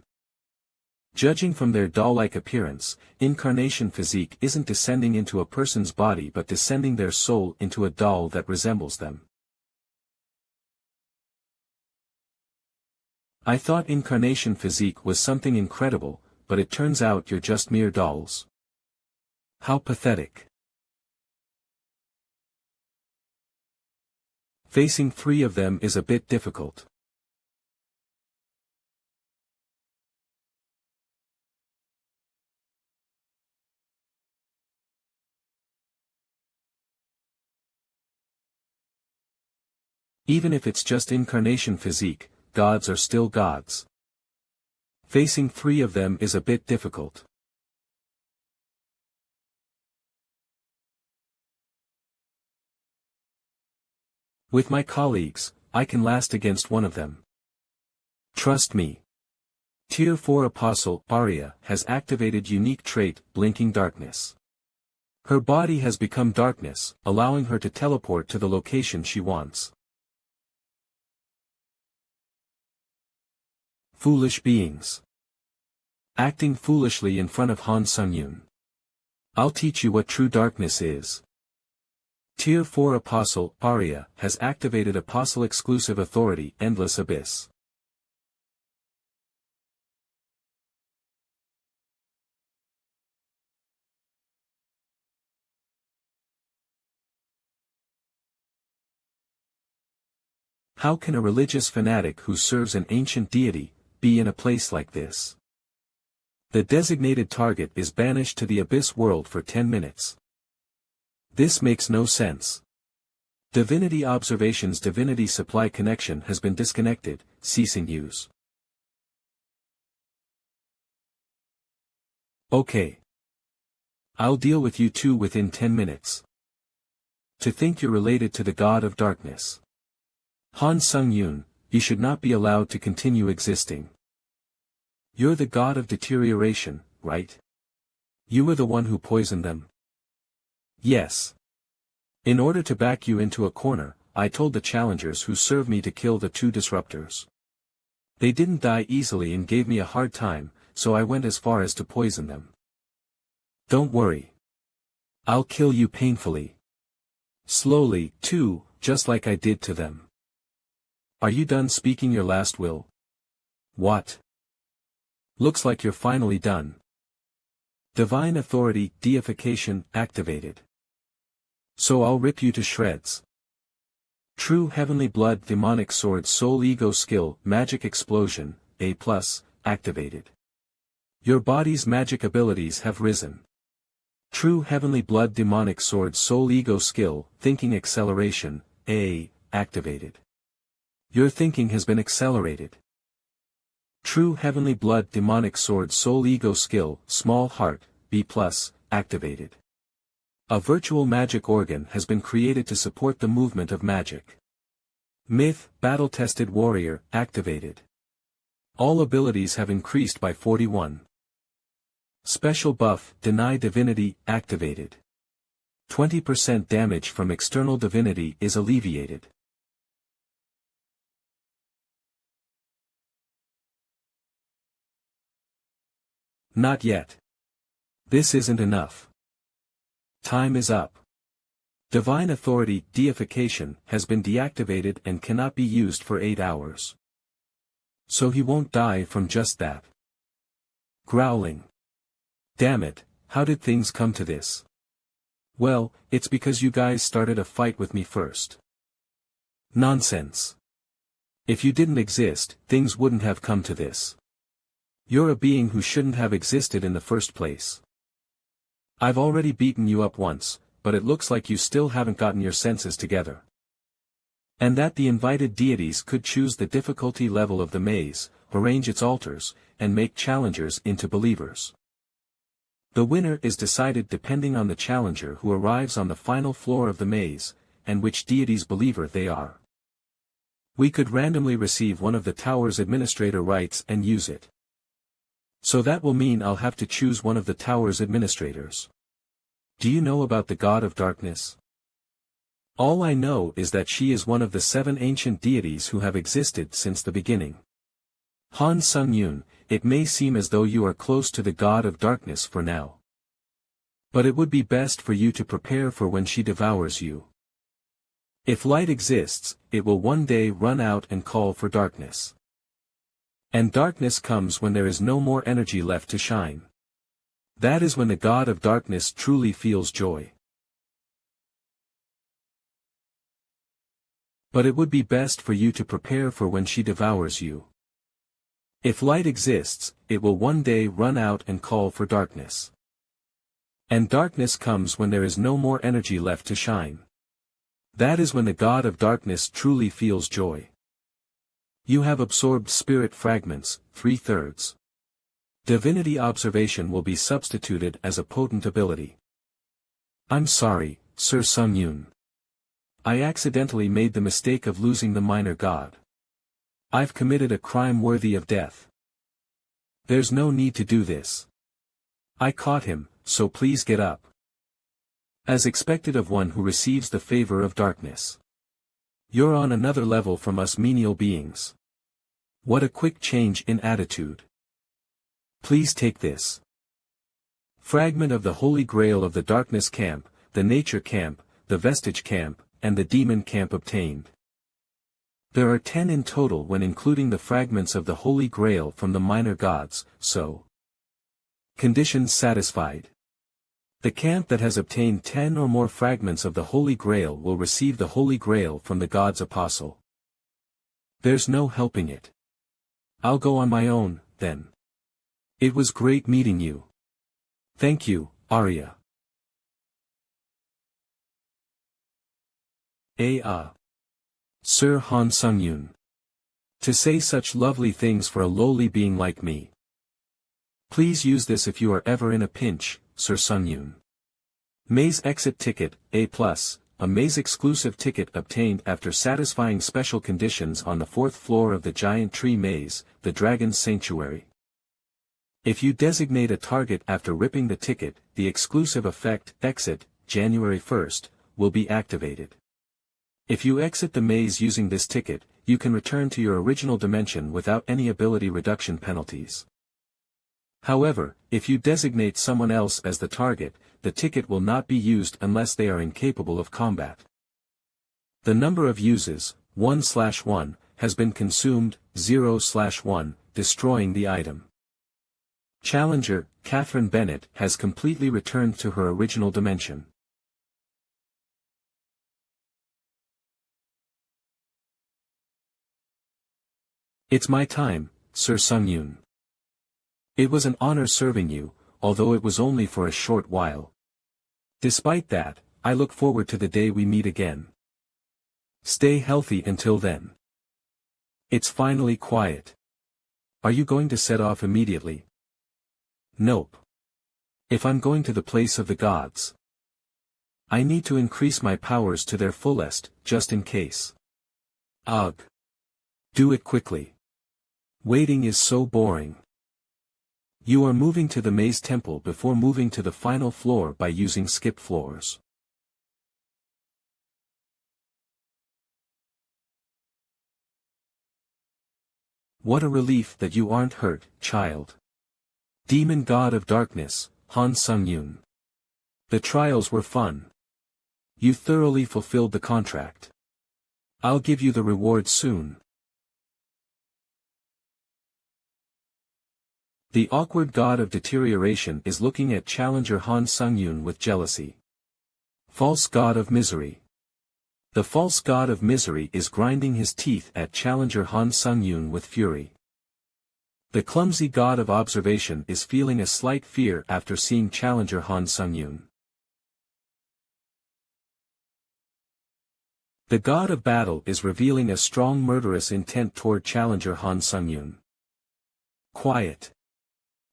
Judging from their doll-like appearance, incarnation physique isn't descending into a person's body but descending their soul into a doll that resembles them. I thought incarnation physique was something incredible, but it turns out you're just mere dolls. How pathetic. Facing 3 of them is a bit difficult. Even if it's just incarnation physique, gods are still gods. Facing 3 of them is a bit difficult. With my colleagues, I can last against one of them. Trust me. Tier 4 Apostle, Arya, has activated unique trait, Blinking Darkness. Her body has become darkness, allowing her to teleport to the location she wants. Foolish beings. Acting foolishly in front of Han Sung-yoon. I'll teach you what true darkness is. Tier 4 Apostle, Arya, has activated Apostle-exclusive authority, Endless Abyss. How can a religious fanatic who serves an ancient deity be in a place like this? The designated target is banished to the abyss world for 10 minutes. This makes no sense. Divinity Observation's divinity supply connection has been disconnected, ceasing use. Okay. I'll deal with you two within 10 minutes. To think you're related to the god of darkness. Han Sung-yoon, you should not be allowed to continue existing. You're the god of deterioration, right? You were the one who poisoned them. Yes. In order to back you into a corner, I told the challengers who served me to kill the two disruptors. They didn't die easily and gave me a hard time, so I went as far as to poison them. Don't worry. I'll kill you painfully. Slowly, too, just like I did to them. Are you done speaking your last will? What? Looks like you're finally done. Divine authority, deification, activated. So I'll rip you to shreds. True heavenly blood, demonic sword, soul, ego, skill, magic explosion, A+, activated. Your body's magic abilities have risen. True heavenly blood, demonic sword, soul, ego, skill, thinking acceleration, A, activated. Your thinking has been accelerated. True heavenly blood, demonic sword, soul, ego, skill, small heart, B+, activated. A virtual magic organ has been created to support the movement of magic. Myth, battle-tested warrior, activated. All abilities have increased by 41. Special buff, deny divinity, activated. 20% damage from external divinity is alleviated. Not yet. This isn't enough. Time is up. Divine authority, deification, has been deactivated and cannot be used for 8 hours. So he won't die from just that. Growling. Damn it, how did things come to this? Well, it's because you guys started a fight with me first. Nonsense. If you didn't exist, things wouldn't have come to this. You're a being who shouldn't have existed in the first place. I've already beaten you up once, but it looks like you still haven't gotten your senses together. And that the invited deities could choose the difficulty level of the maze, arrange its altars, and make challengers into believers. The winner is decided depending on the challenger who arrives on the final floor of the maze, and which deity's believer they are. We could randomly receive one of the tower's administrator rights and use it. So that will mean I'll have to choose one of the tower's administrators. Do you know about the God of Darkness? All I know is that she is one of the 7 ancient deities who have existed since the beginning. Han Sung-yoon, it may seem as though you are close to the God of Darkness for now. But it would be best for you to prepare for when she devours you. If light exists, it will one day run out and call for darkness. And darkness comes when there is no more energy left to shine. That is when the God of Darkness truly feels joy. But it would be best for you to prepare for when she devours you. If light exists, it will one day run out and call for darkness. And darkness comes when there is no more energy left to shine. That is when the God of Darkness truly feels joy. You have absorbed spirit fragments, 3/3. Divinity observation will be substituted as a potent ability. I'm sorry, Sir Sung-yoon. I accidentally made the mistake of losing the minor god. I've committed a crime worthy of death. There's no need to do this. I caught him, so please get up. As expected of one who receives the favor of darkness. You're on another level from us menial beings. What a quick change in attitude. Please take this. Fragment of the Holy Grail of the Darkness Camp, the Nature Camp, the Vestige Camp, and the Demon Camp obtained. There are 10 in total when including the fragments of the Holy Grail from the minor gods, so. Conditions satisfied. The camp that has obtained 10 or more fragments of the Holy Grail will receive the Holy Grail from the God's Apostle. There's no helping it. I'll go on my own, then. It was great meeting you. Thank you, Arya. Sir Han Sung-yoon. To say such lovely things for a lowly being like me. Please use this if you are ever in a pinch, Sir Sung-yoon. Maze exit ticket, A+, a maze exclusive ticket obtained after satisfying special conditions on the 4th floor of the giant tree maze, the Dragon's Sanctuary. If you designate a target after ripping the ticket, the exclusive effect, Exit, January 1st, will be activated. If you exit the maze using this ticket, you can return to your original dimension without any ability reduction penalties. However, if you designate someone else as the target, the ticket will not be used unless they are incapable of combat. The number of uses, 1/1, has been consumed, 0/1, destroying the item. Challenger, Catherine Bennett, has completely returned to her original dimension. It's my time, Sir Sung-yoon. It was an honor serving you, although it was only for a short while. Despite that, I look forward to the day we meet again. Stay healthy until then. It's finally quiet. Are you going to set off immediately? Nope. If I'm going to the place of the gods, I need to increase my powers to their fullest, just in case. Ugh. Do it quickly. Waiting is so boring. You are moving to the maze temple before moving to the final floor by using skip floors. What a relief that you aren't hurt, child. Demon God of Darkness, Han Sung-yoon. The trials were fun. You thoroughly fulfilled the contract. I'll give you the reward soon. The awkward God of Deterioration is looking at Challenger Han Sung-yoon with jealousy. False God of Misery. The false God of Misery is grinding his teeth at Challenger Han Sung-yoon with fury. The clumsy God of Observation is feeling a slight fear after seeing Challenger Han Sung-yoon. The God of Battle is revealing a strong murderous intent toward Challenger Han Sung-yoon. Quiet.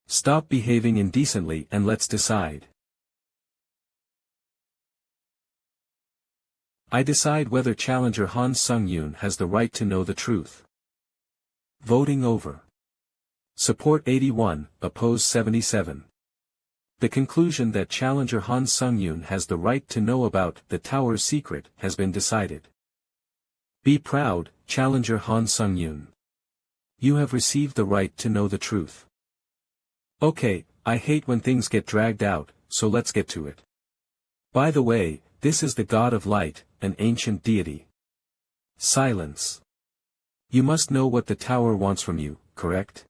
Stop behaving indecently and let's decide. I decide whether Challenger Han Sung-yoon has the right to know the truth. Voting over. Support 81, oppose 77. The conclusion that Challenger Han Sung-yoon has the right to know about the tower's secret has been decided. Be proud, Challenger Han Sung-yoon. You have received the right to know the truth. Okay, I hate when things get dragged out, so let's get to it. By the way, this is the God of Light, an ancient deity. Silence. You must know what the tower wants from you, correct?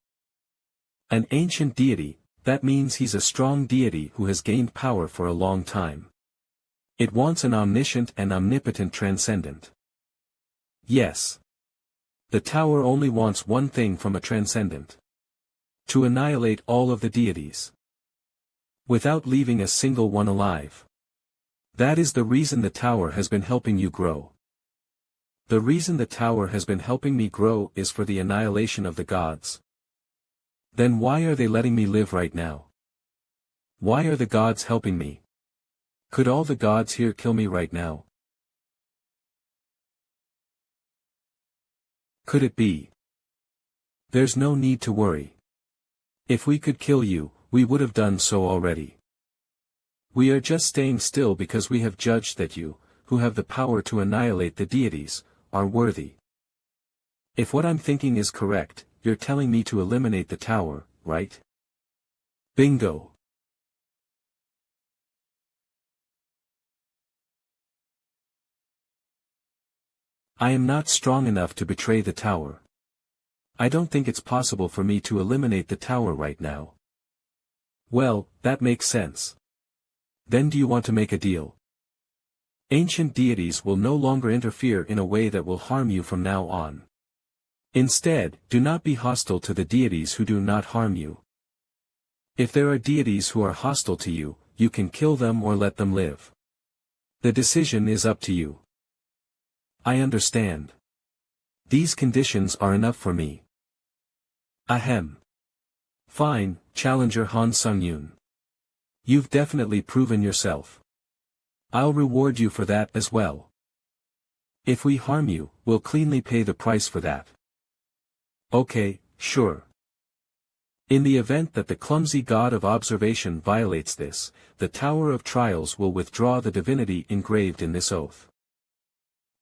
An ancient deity, that means he's a strong deity who has gained power for a long time. It wants an omniscient and omnipotent transcendent. Yes. The tower only wants one thing from a transcendent. To annihilate all of the deities. Without leaving a single one alive. That is the reason the tower has been helping you grow. The reason the tower has been helping me grow is for the annihilation of the gods. Then why are they letting me live right now? Why are the gods helping me? Could all the gods here kill me right now? Could it be? There's no need to worry. If we could kill you, we would have done so already. We are just staying still because we have judged that you, who have the power to annihilate the deities, are worthy. If what I'm thinking is correct, you're telling me to eliminate the tower, right? Bingo. I am not strong enough to betray the tower. I don't think it's possible for me to eliminate the tower right now. Well, that makes sense. Then do you want to make a deal? Ancient deities will no longer interfere in a way that will harm you from now on. Instead, do not be hostile to the deities who do not harm you. If there are deities who are hostile to you, you can kill them or let them live. The decision is up to you. I understand. These conditions are enough for me. Ahem. Fine, Challenger Han Sung-yoon. You've definitely proven yourself. I'll reward you for that as well. If we harm you, we'll cleanly pay the price for that. Okay, sure. In the event that the clumsy god of observation violates this, the Tower of Trials will withdraw the divinity engraved in this oath.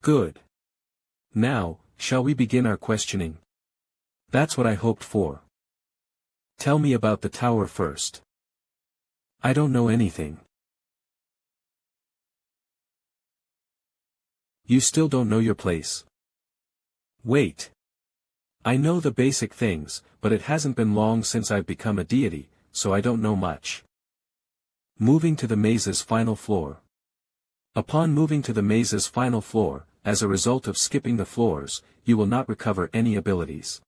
Good. Now, shall we begin our questioning? That's what I hoped for. Tell me about the tower first. I don't know anything. You still don't know your place. Wait. I know the basic things, but it hasn't been long since I've become a deity, so I don't know much. Moving to the maze's final floor. Upon moving to the maze's final floor, as a result of skipping the floors, you will not recover any abilities.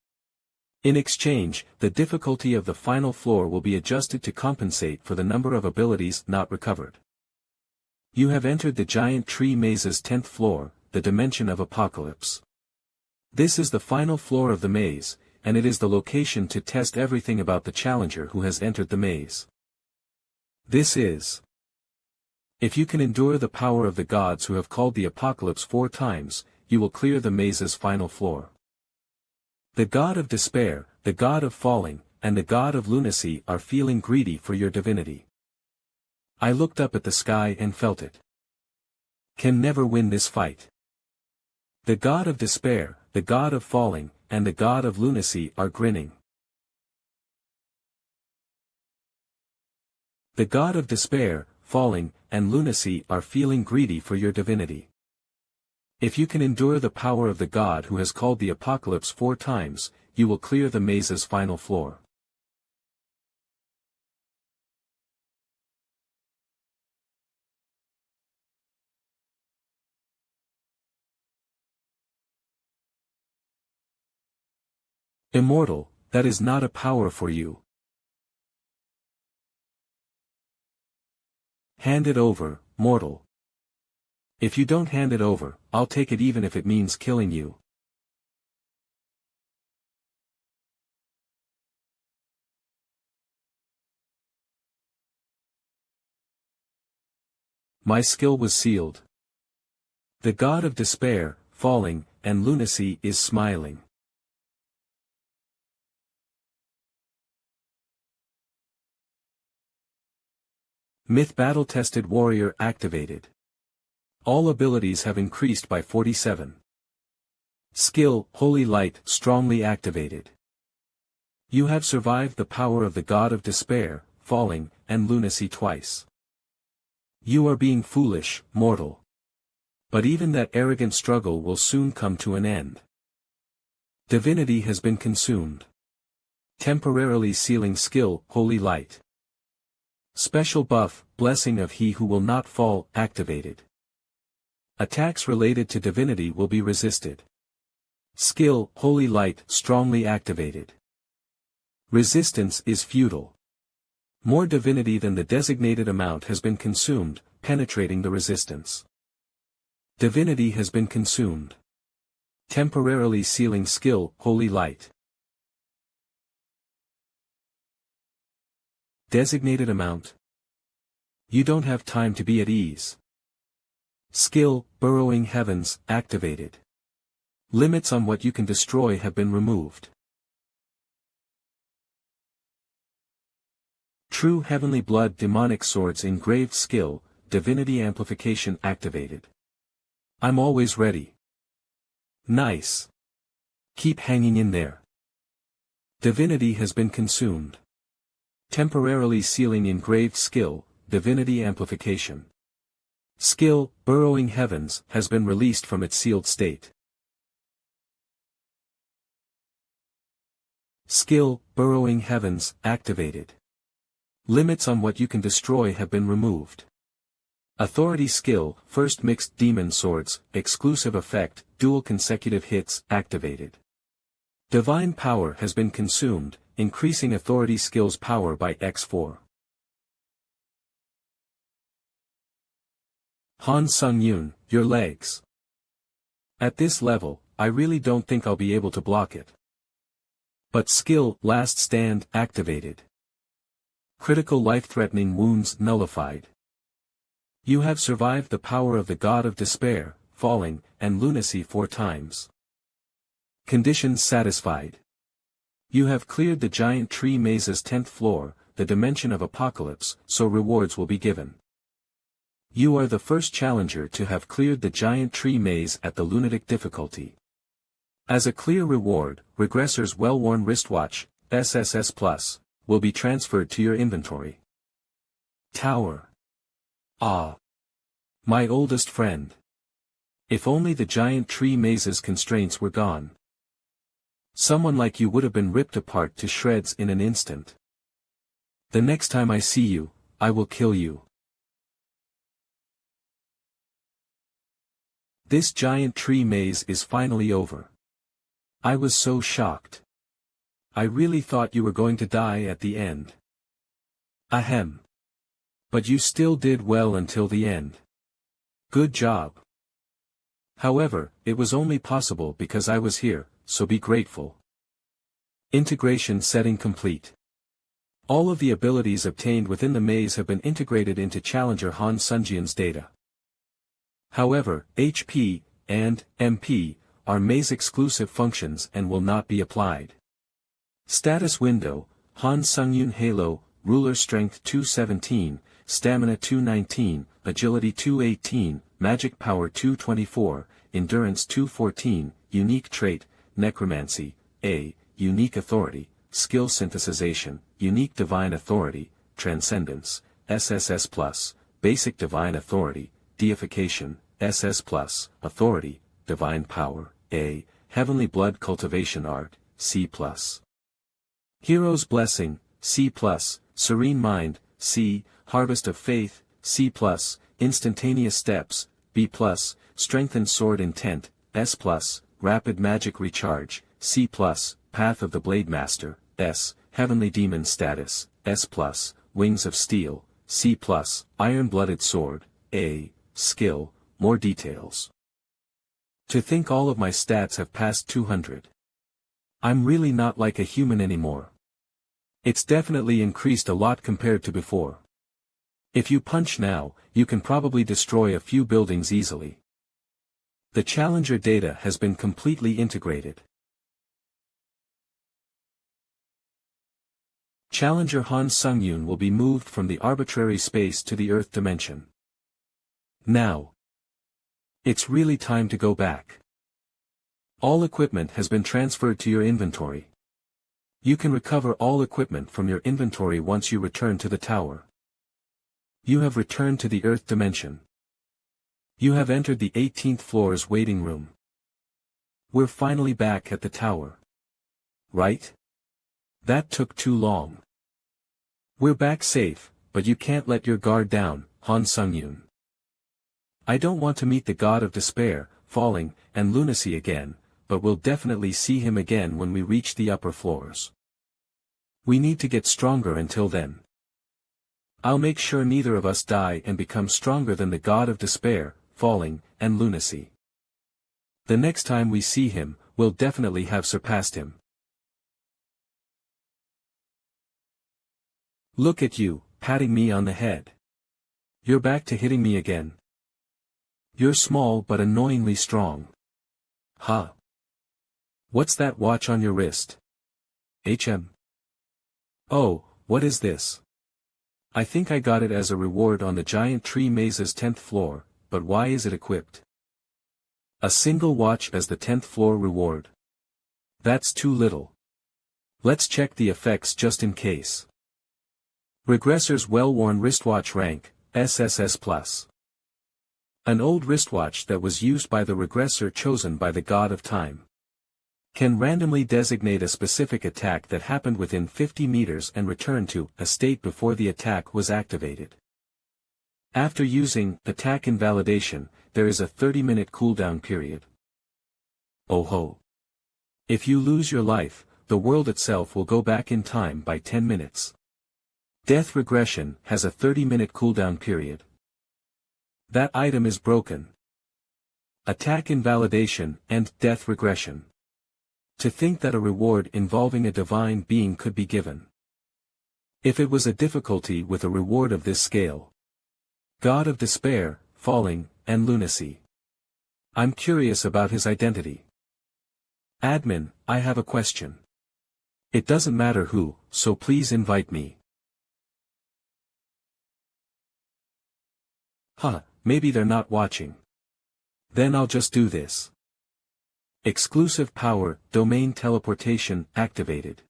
In exchange, the difficulty of the final floor will be adjusted to compensate for the number of abilities not recovered. You have entered the giant tree maze's 10th floor, the dimension of apocalypse. This is the final floor of the maze, and it is the location to test everything about the challenger who has entered the maze. This is. If you can endure the power of the gods who have called the apocalypse 4 times, you will clear the maze's final floor. The god of despair, the god of falling, and the god of lunacy are feeling greedy for your divinity. I looked up at the sky and felt it. Can never win this fight. The god of despair, the god of falling, and the god of lunacy are grinning. The god of despair, falling, and lunacy are feeling greedy for your divinity. If you can endure the power of the god who has called the apocalypse 4 times, you will clear the maze's final floor. Immortal, that is not a power for you. Hand it over, mortal. If you don't hand it over, I'll take it even if it means killing you. My skill was sealed. The god of despair, falling, and lunacy is smiling. Myth battle-tested warrior activated. All abilities have increased by 47. Skill, holy light, strongly activated. You have survived the power of the god of despair, falling, and lunacy twice. You are being foolish, mortal. But even that arrogant struggle will soon come to an end. Divinity has been consumed. Temporarily sealing skill, holy light. Special buff, blessing of he who will not fall, activated. Attacks related to divinity will be resisted. Skill, holy light, strongly activated. Resistance is futile. More divinity than the designated amount has been consumed, penetrating the resistance. Divinity has been consumed. Temporarily sealing skill, holy light. Designated amount. You don't have time to be at ease. Skill, burrowing heavens, activated. Limits on what you can destroy have been removed. True heavenly blood demonic swords engraved skill, divinity amplification activated. I'm always ready. Nice. Keep hanging in there. Divinity has been consumed. Temporarily sealing engraved skill, divinity amplification. Skill, burrowing heavens, has been released from its sealed state. Skill, burrowing heavens, activated. Limits on what you can destroy have been removed. Authority skill, first mixed demon swords, exclusive effect, dual consecutive hits, activated. Divine power has been consumed, increasing authority skills power by x4. Han Sung-yoon, your legs. At this level, I really don't think I'll be able to block it. But skill, last stand, activated. Critical life-threatening wounds nullified. You have survived the power of the god of despair, falling, and lunacy 4 times. Conditions satisfied. You have cleared the giant tree maze's 10th floor, the dimension of apocalypse, so rewards will be given. You are the first challenger to have cleared the giant tree maze at the lunatic difficulty. As a clear reward, Regressor's well-worn wristwatch, SSS+, will be transferred to your inventory. Tower. Ah. My oldest friend. If only the giant tree maze's constraints were gone. Someone like you would have been ripped apart to shreds in an instant. The next time I see you, I will kill you. This giant tree maze is finally over. I was so shocked. I really thought you were going to die at the end. Ahem. But you still did well until the end. Good job. However, it was only possible because I was here, so be grateful. Integration setting complete. All of the abilities obtained within the maze have been integrated into Challenger Han Sung-yoon's data. However, HP, and MP, are maze-exclusive functions and will not be applied. Status window, Han Sung-yoon Halo, Ruler Strength 217, Stamina 219, Agility 218, Magic Power 224, Endurance 214, Unique Trait, Necromancy, A, Unique Authority, Skill Synthesization, Unique Divine Authority, Transcendence, SSS+, Basic Divine Authority, Deification, SS+, Authority, Divine Power, A, Heavenly Blood Cultivation Art, C+. Hero's Blessing, C+, Serene Mind, C, Harvest of Faith, C+, Instantaneous Steps, B+, Strengthened Sword Intent, S+, Rapid Magic Recharge, C+, Path of the Blade Master, S, Heavenly Demon Status, S+, Wings of Steel, C+, Iron-Blooded Sword, A, Skill, more details. To think all of my stats have passed 200. I'm really not like a human anymore. It's definitely increased a lot compared to before. If you punch now, you can probably destroy a few buildings easily. The Challenger data has been completely integrated. Challenger Han Sung-yoon will be moved from the arbitrary space to the Earth dimension. Now. It's really time to go back. All equipment has been transferred to your inventory. You can recover all equipment from your inventory once you return to the tower. You have returned to the Earth dimension. You have entered the 18th floor's waiting room. We're finally back at the tower. Right? That took too long. We're back safe, but you can't let your guard down, Han Sung-yoon. I don't want to meet the god of despair, falling, and lunacy again, but we'll definitely see him again when we reach the upper floors. We need to get stronger until then. I'll make sure neither of us die and become stronger than the god of despair, falling, and lunacy. The next time we see him, we'll definitely have surpassed him. Look at you, patting me on the head. You're back to hitting me again. You're small but annoyingly strong. Huh. What's that watch on your wrist? Oh, what is this? I think I got it as a reward on the giant tree maze's 10th floor, but why is it equipped? A single watch as the 10th floor reward. That's too little. Let's check the effects just in case. Regressor's well-worn wristwatch rank, SSS+. An old wristwatch that was used by the regressor chosen by the god of time. Can randomly designate a specific attack that happened within 50 meters and return to a state before the attack was activated. After using attack invalidation, there is a 30-minute cooldown period. Oh ho! If you lose your life, the world itself will go back in time by 10 minutes. Death regression has a 30-minute cooldown period. That item is broken. Attack invalidation and death regression. To think that a reward involving a divine being could be given. If it was a difficulty with a reward of this scale. God of despair, falling, and lunacy. I'm curious about his identity. Admin, I have a question. It doesn't matter who, so please invite me. Huh, maybe they're not watching. Then I'll just do this. Exclusive power, domain teleportation, activated.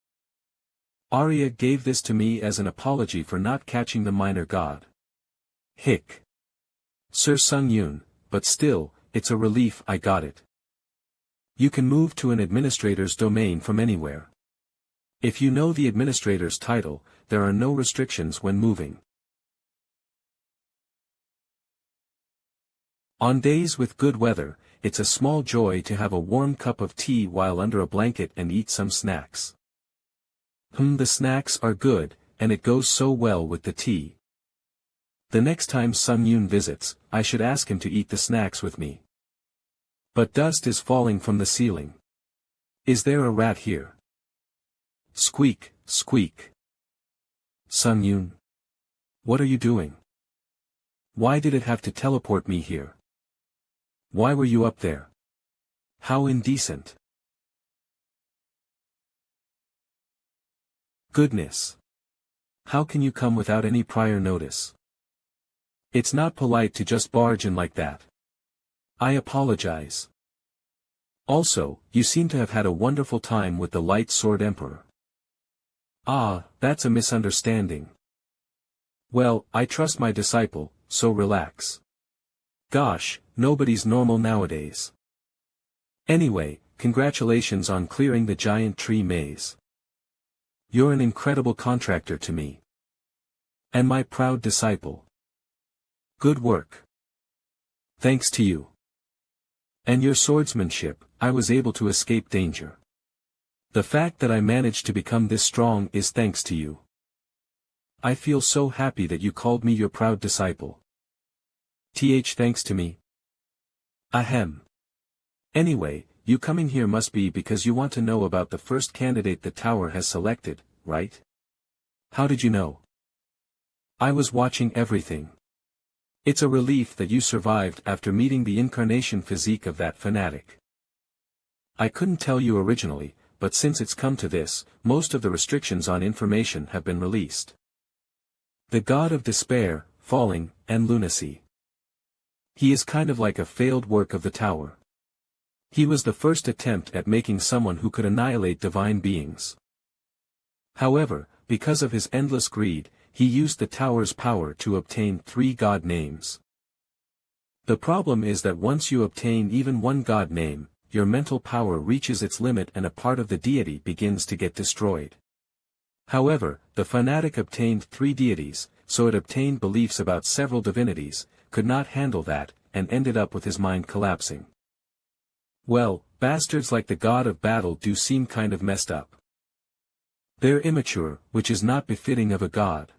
Arya gave this to me as an apology for not catching the minor god. Hick. Sir Sung-yoon, but still, it's a relief I got it. You can move to an administrator's domain from anywhere. If you know the administrator's title, there are no restrictions when moving. On days with good weather, it's a small joy to have a warm cup of tea while under a blanket and eat some snacks. The snacks are good, and it goes so well with the tea. The next time Sung-yoon visits, I should ask him to eat the snacks with me. But dust is falling from the ceiling. Is there a rat here? Squeak, squeak. Sung-yoon. What are you doing? Why did it have to teleport me here? Why were you up there? How indecent. Goodness. How can you come without any prior notice? It's not polite to just barge in like that. I apologize. Also, you seem to have had a wonderful time with the Light Sword Emperor. Ah, that's a misunderstanding. Well, I trust my disciple, so relax. Gosh, nobody's normal nowadays. Anyway, congratulations on clearing the giant tree maze. You're an incredible contractor to me. And my proud disciple. Good work. Thanks to you. And your swordsmanship, I was able to escape danger. The fact that I managed to become this strong is thanks to you. I feel so happy that you called me your proud disciple. Thanks to me. Ahem. Anyway, you coming here must be because you want to know about the first candidate the tower has selected, right? How did you know? I was watching everything. It's a relief that you survived after meeting the incarnation physique of that fanatic. I couldn't tell you originally, but since it's come to this, most of the restrictions on information have been released. The god of despair, falling, and lunacy. He is kind of like a failed work of the tower. He was the first attempt at making someone who could annihilate divine beings. However, because of his endless greed, he used the tower's power to obtain 3 god names. The problem is that once you obtain even one god name, your mental power reaches its limit and a part of the deity begins to get destroyed. However, the fanatic obtained 3 deities, so it obtained beliefs about several divinities, could not handle that, and ended up with his mind collapsing. Well, bastards like the god of battle do seem kind of messed up. They're immature, which is not befitting of a god.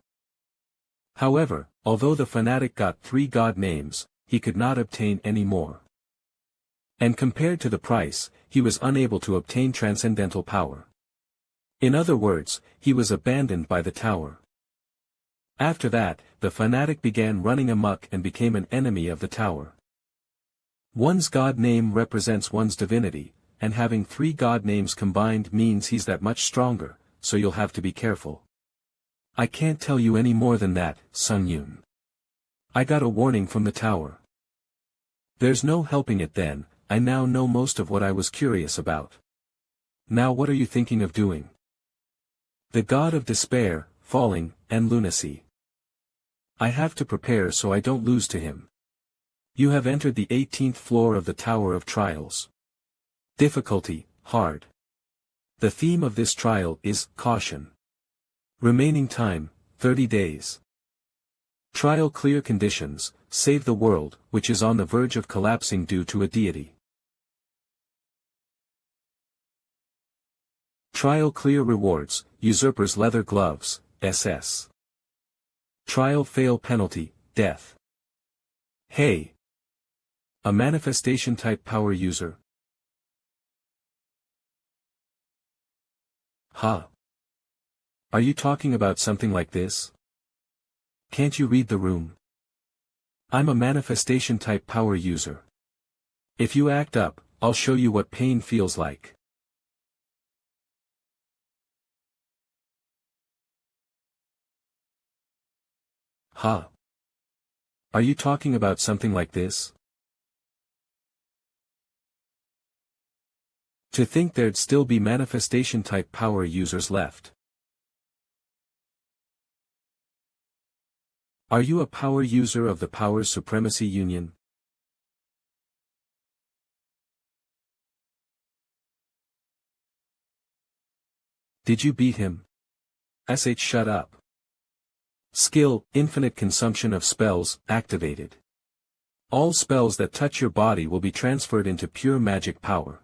However, although the fanatic got 3 god names, he could not obtain any more. And compared to the price, he was unable to obtain transcendental power. In other words, he was abandoned by the tower. After that, the fanatic began running amok and became an enemy of the tower. One's god name represents one's divinity, and having 3 god names combined means he's that much stronger, so you'll have to be careful. I can't tell you any more than that, Sung-yoon. I got a warning from the tower. There's no helping it then, I now know most of what I was curious about. Now what are you thinking of doing? The god of despair, falling, and lunacy. I have to prepare so I don't lose to him. You have entered the 18th floor of the Tower of Trials. Difficulty, hard. The theme of this trial is caution. Remaining time, 30 days. Trial clear conditions, save the world, which is on the verge of collapsing due to a deity. Trial clear rewards, usurpers leather gloves, SS. Trial fail penalty, death. Hey! A manifestation type power user. Huh? Are you talking about something like this? Can't you read the room? I'm a manifestation type power user. If you act up, I'll show you what pain feels like. Huh? Are you talking about something like this? To think there'd still be manifestation type power users left. Are you a power user of the Powers Supremacy Union? Did you beat him? Shut up. Skill, infinite consumption of spells, activated. All spells that touch your body will be transferred into pure magic power.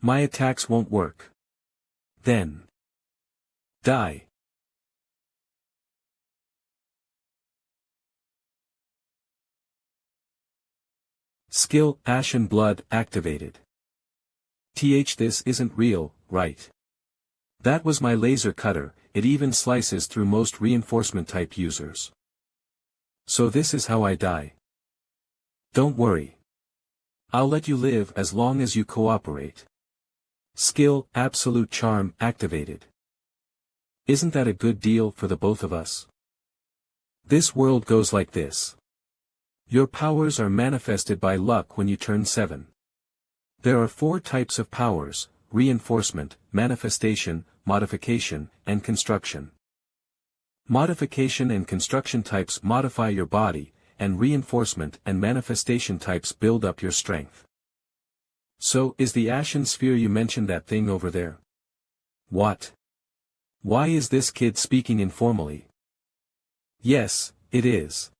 My attacks won't work. Then. Die. Skill, Ashen Blood, activated. This isn't real, right? That was my laser cutter, it even slices through most reinforcement type users. So this is how I die. Don't worry. I'll let you live as long as you cooperate. Skill, Absolute Charm, activated. Isn't that a good deal for the both of us? This world goes like this. Your powers are manifested by luck when you turn 7. There are 4 types of powers: reinforcement, manifestation, modification, and construction. Modification and construction types modify your body, and reinforcement and manifestation types build up your strength. So, is the Ashen Sphere you mentioned that thing over there? What? Why is this kid speaking informally? Yes, it is.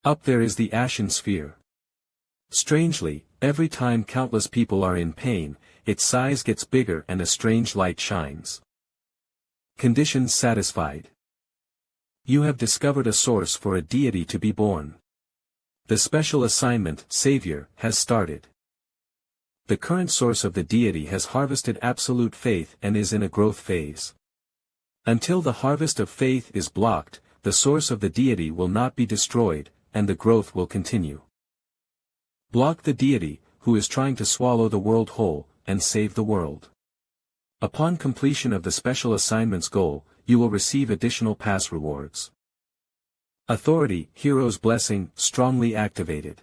Up there is the Ashen Sphere. Strangely, every time countless people are in pain, its size gets bigger and a strange light shines. Conditions satisfied. You have discovered a source for a deity to be born. The special assignment, Savior, has started. The current source of the deity has harvested absolute faith and is in a growth phase. Until the harvest of faith is blocked, the source of the deity will not be destroyed, and the growth will continue. Block the deity, who is trying to swallow the world whole, and save the world. Upon completion of the special assignment's goal, you will receive additional pass rewards. Authority, Hero's Blessing, strongly activated.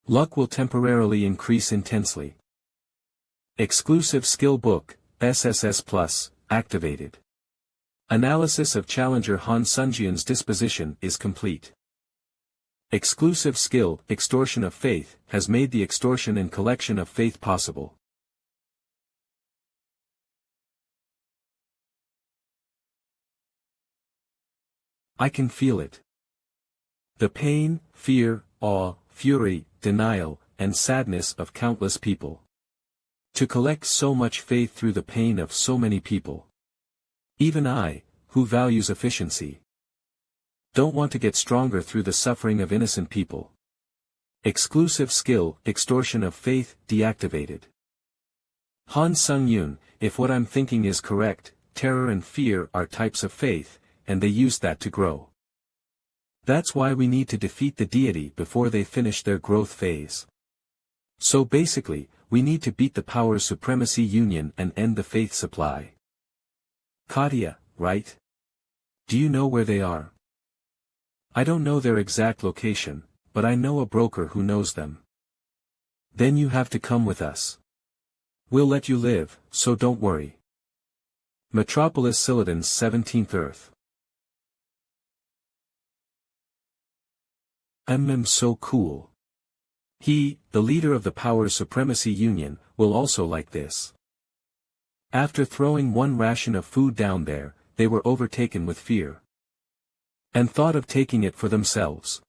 Luck will temporarily increase intensely. Exclusive Skill Book, SSS Plus, activated. Analysis of Challenger Han Sunjian's disposition is complete. Exclusive skill, Extortion of Faith, has made the extortion and collection of faith possible. I can feel it. The pain, fear, awe, fury, denial, and sadness of countless people. To collect so much faith through the pain of so many people. Even I, who values efficiency, don't want to get stronger through the suffering of innocent people. Exclusive skill, Extortion of Faith, deactivated. Han Sung-yoon, if what I'm thinking is correct, terror and fear are types of faith, and they use that to grow. That's why we need to defeat the deity before they finish their growth phase. So basically, we need to beat the Powers Supremacy Union and end the faith supply. Katya, right? Do you know where they are? I don't know their exact location, but I know a broker who knows them. Then you have to come with us. We'll let you live, so don't worry. Metropolis Siladin's 17th Earth. So cool. He, the leader of the Powers Supremacy Union, will also like this. After throwing one ration of food down there, they were overtaken with fear. And thought of taking it for themselves.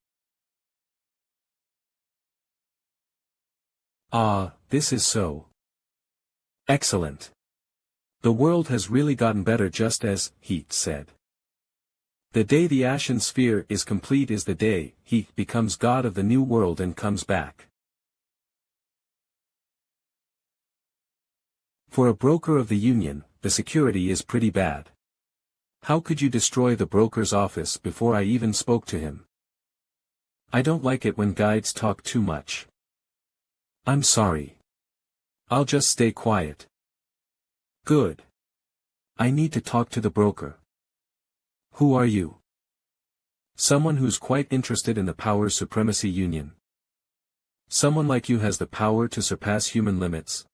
this is so excellent. The world has really gotten better, just as he said. The day the Ashen Sphere is complete is the day he becomes God of the new world and comes back. For a broker of the Union, the security is pretty bad. How could you destroy the broker's office before I even spoke to him? I don't like it when guides talk too much. I'm sorry. I'll just stay quiet. Good. I need to talk to the broker. Who are you? Someone who's quite interested in the Power Supremacy Union. Someone like you has the power to surpass human limits.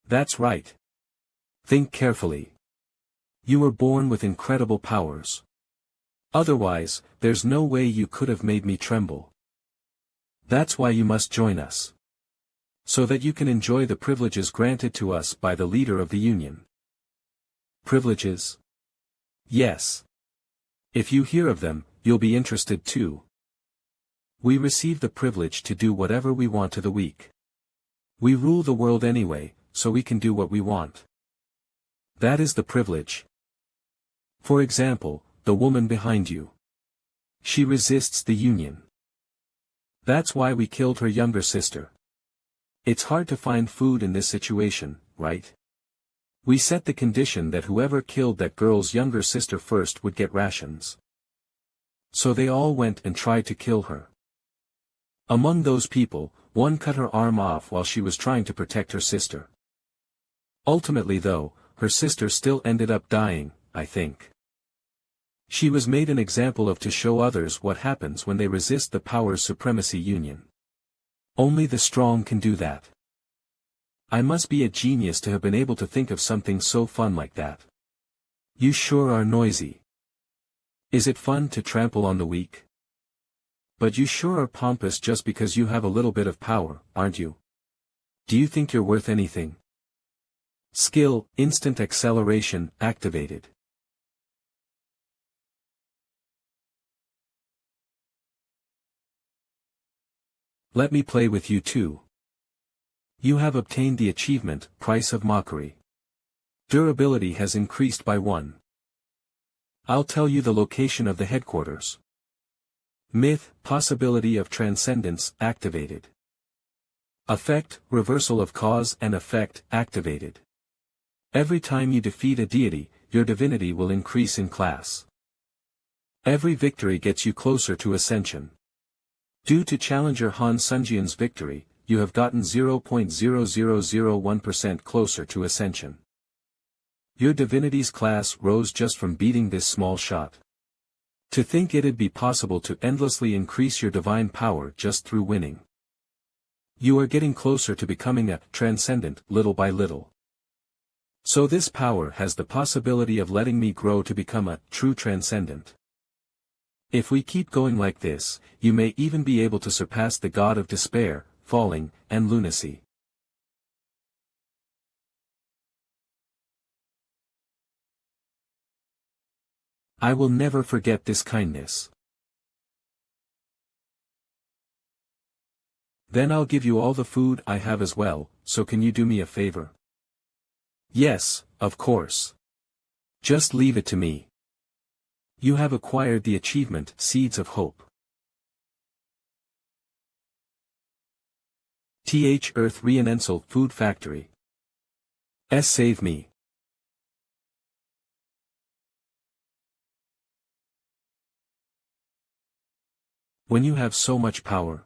That's right. Think carefully. You were born with incredible powers. Otherwise, there's no way you could have made me tremble. That's why you must join us. So that you can enjoy the privileges granted to us by the leader of the Union. Privileges? Yes. If you hear of them, you'll be interested too. We receive the privilege to do whatever we want to the weak. We rule the world anyway, so we can do what we want. That is the privilege. For example, the woman behind you. She resists the Union. That's why we killed her younger sister. It's hard to find food in this situation, right? We set the condition that whoever killed that girl's younger sister first would get rations. So they all went and tried to kill her. Among those people, one cut her arm off while she was trying to protect her sister. Ultimately though, her sister still ended up dying, I think. She was made an example of to show others what happens when they resist the Power Supremacy Union. Only the strong can do that. I must be a genius to have been able to think of something so fun like that. You sure are noisy. Is it fun to trample on the weak? But you sure are pompous just because you have a little bit of power, aren't you? Do you think you're worth anything? Skill, instant acceleration, activated. Let me play with you too. You have obtained the achievement, Price of Mockery. Durability has increased by 1. I'll tell you the location of the headquarters. Myth, Possibility of Transcendence, activated. Effect, Reversal of Cause and Effect, activated. Every time you defeat a deity, your divinity will increase in class. Every victory gets you closer to ascension. Due to challenger Han Sunjian's victory, you have gotten 0.0001% closer to ascension. Your divinity's class rose just from beating this small shot. To think it'd be possible to endlessly increase your divine power just through winning. You are getting closer to becoming a transcendent little by little. So this power has the possibility of letting me grow to become a true transcendent. If we keep going like this, you may even be able to surpass the god of despair, falling, and lunacy. I will never forget this kindness. Then I'll give you all the food I have as well, so can you do me a favor? Yes, of course. Just leave it to me. You have acquired the achievement, Seeds of Hope. Earth Reinensel Food Factory. Save me. When you have so much power.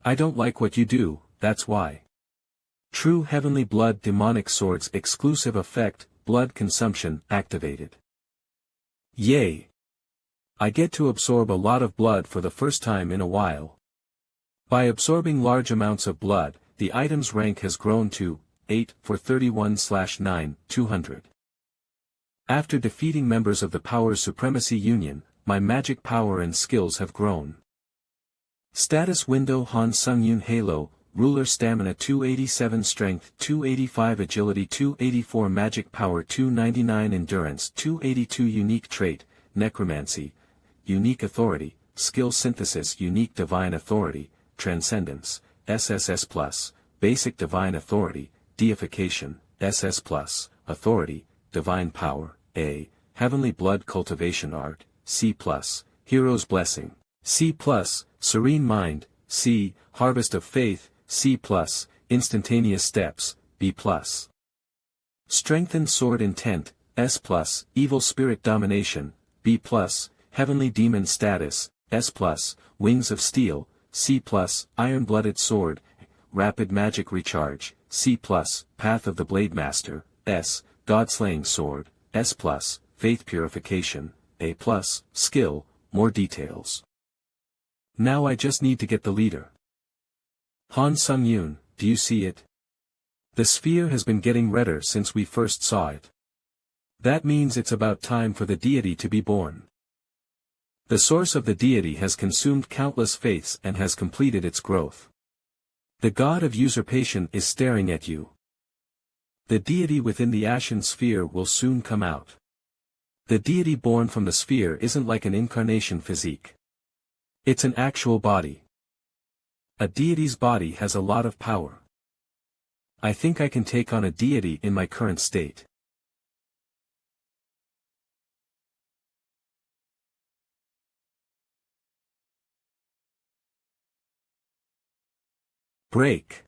I don't like what you do, that's why. True Heavenly Blood Demonic Swords Exclusive Effect, Blood Consumption, activated. Yay! I get to absorb a lot of blood for the first time in a while. By absorbing large amounts of blood, the item's rank has grown to 8 for 31/9, 200. After defeating members of the Power Supremacy Union, my magic power and skills have grown. Status window Han Sung-Yun Halo, Ruler Stamina 287 Strength 285 Agility 284 Magic Power 299 Endurance 282 Unique Trait, Necromancy, Unique Authority, skill synthesis unique divine authority, transcendence, SSS+, basic divine authority, deification, SS+, authority, divine power, A, heavenly blood cultivation art, C+, hero's blessing, C+, serene mind, C, harvest of faith, C+, instantaneous steps, B+. Strengthened sword intent, S+, evil spirit domination, B+, heavenly demon status, S+, wings of steel, C+, iron-blooded sword, rapid magic recharge, C+, path of the blade master, S, god-slaying sword, S+, faith purification, A+, skill, more details. Now I just need to get the leader. Han Sung-yoon, do you see it? The sphere has been getting redder since we first saw it. That means it's about time for the deity to be born. The source of the deity has consumed countless faiths and has completed its growth. The god of usurpation is staring at you. The deity within the ashen sphere will soon come out. The deity born from the sphere isn't like an incarnation physique. It's an actual body. A deity's body has a lot of power. I think I can take on a deity in my current state. Break.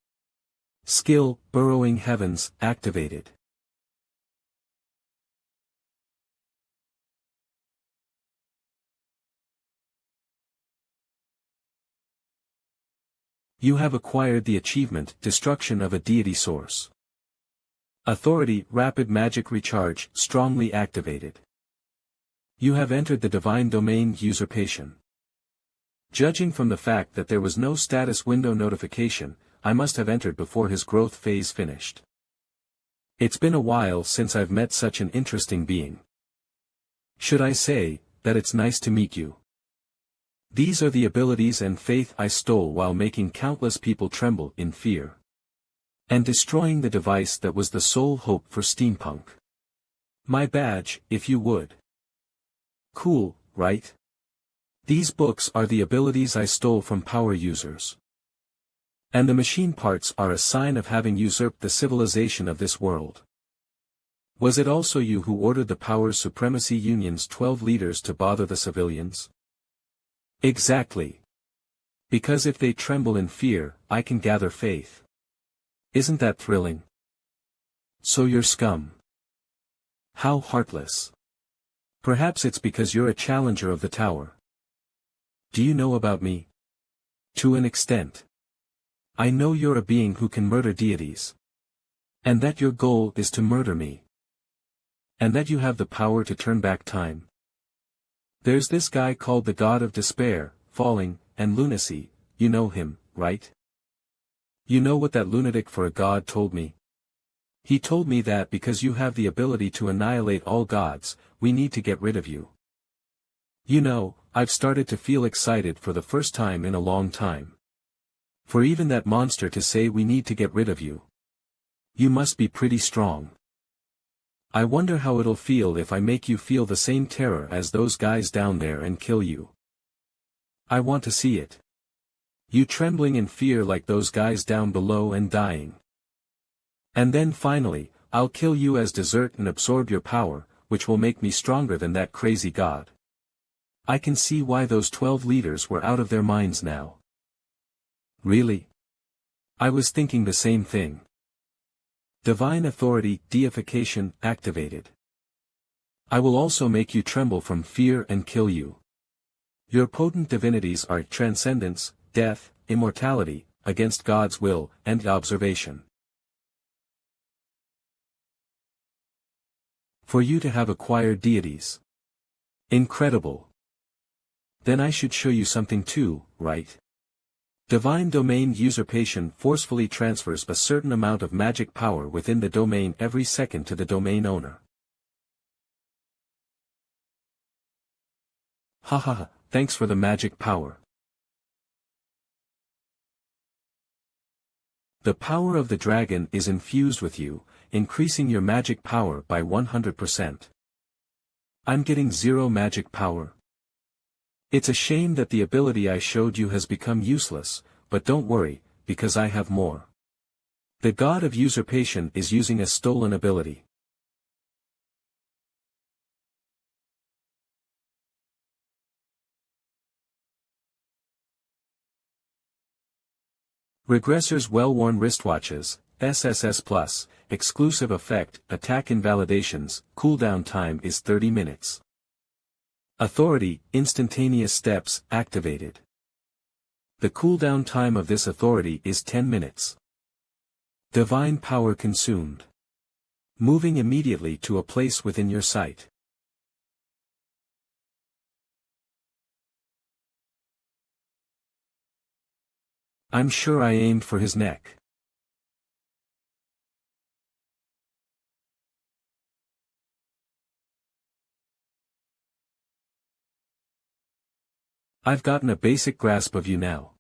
Skill, burrowing heavens, activated. You have acquired the achievement, destruction of a deity source. Authority, rapid magic recharge, strongly activated. You have entered the divine domain, usurpation. Judging from the fact that there was no status window notification, I must have entered before his growth phase finished. It's been a while since I've met such an interesting being. Should I say, that it's nice to meet you? These are the abilities and faith I stole while making countless people tremble in fear. And destroying the device that was the sole hope for steampunk. My badge, if you would. Cool, right? These books are the abilities I stole from power users. And the machine parts are a sign of having usurped the civilization of this world. Was it also you who ordered the Powers Supremacy Union's 12 leaders to bother the civilians? Exactly. Because if they tremble in fear, I can gather faith. Isn't that thrilling? So you're scum. How heartless. Perhaps it's because you're a challenger of the tower. Do you know about me? To an extent. I know you're a being who can murder deities. And that your goal is to murder me. And that you have the power to turn back time. There's this guy called the God of Despair, Falling, and Lunacy, you know him, right? You know what that lunatic for a god told me? He told me that because you have the ability to annihilate all gods, we need to get rid of you. You know, I've started to feel excited for the first time in a long time. For even that monster to say we need to get rid of you. You must be pretty strong. I wonder how it'll feel if I make you feel the same terror as those guys down there and kill you. I want to see it. You trembling in fear like those guys down below and dying. And then finally, I'll kill you as dessert and absorb your power, which will make me stronger than that crazy god. I can see why those 12 leaders were out of their minds now. Really? I was thinking the same thing. Divine authority, deification, activated. I will also make you tremble from fear and kill you. Your potent divinities are transcendence, death, immortality, against God's will, and observation. For you to have acquired deities. Incredible. Then I should show you something too, right? Divine domain usurpation forcefully transfers a certain amount of magic power within the domain every second to the domain owner. Haha, thanks for the magic power. The power of the dragon is infused with you, increasing your magic power by 100%. I'm getting 0 magic power. It's a shame that the ability I showed you has become useless, but don't worry, because I have more. The god of usurpation is using a stolen ability. Regressors well-worn wristwatches, SSS+, exclusive effect, attack invalidations, cooldown time is 30 minutes. Authority, instantaneous steps, activated. The cooldown time of this authority is 10 minutes. Divine power consumed. Moving immediately to a place within your sight. I'm sure I aimed for his neck. I've gotten a basic grasp of you now.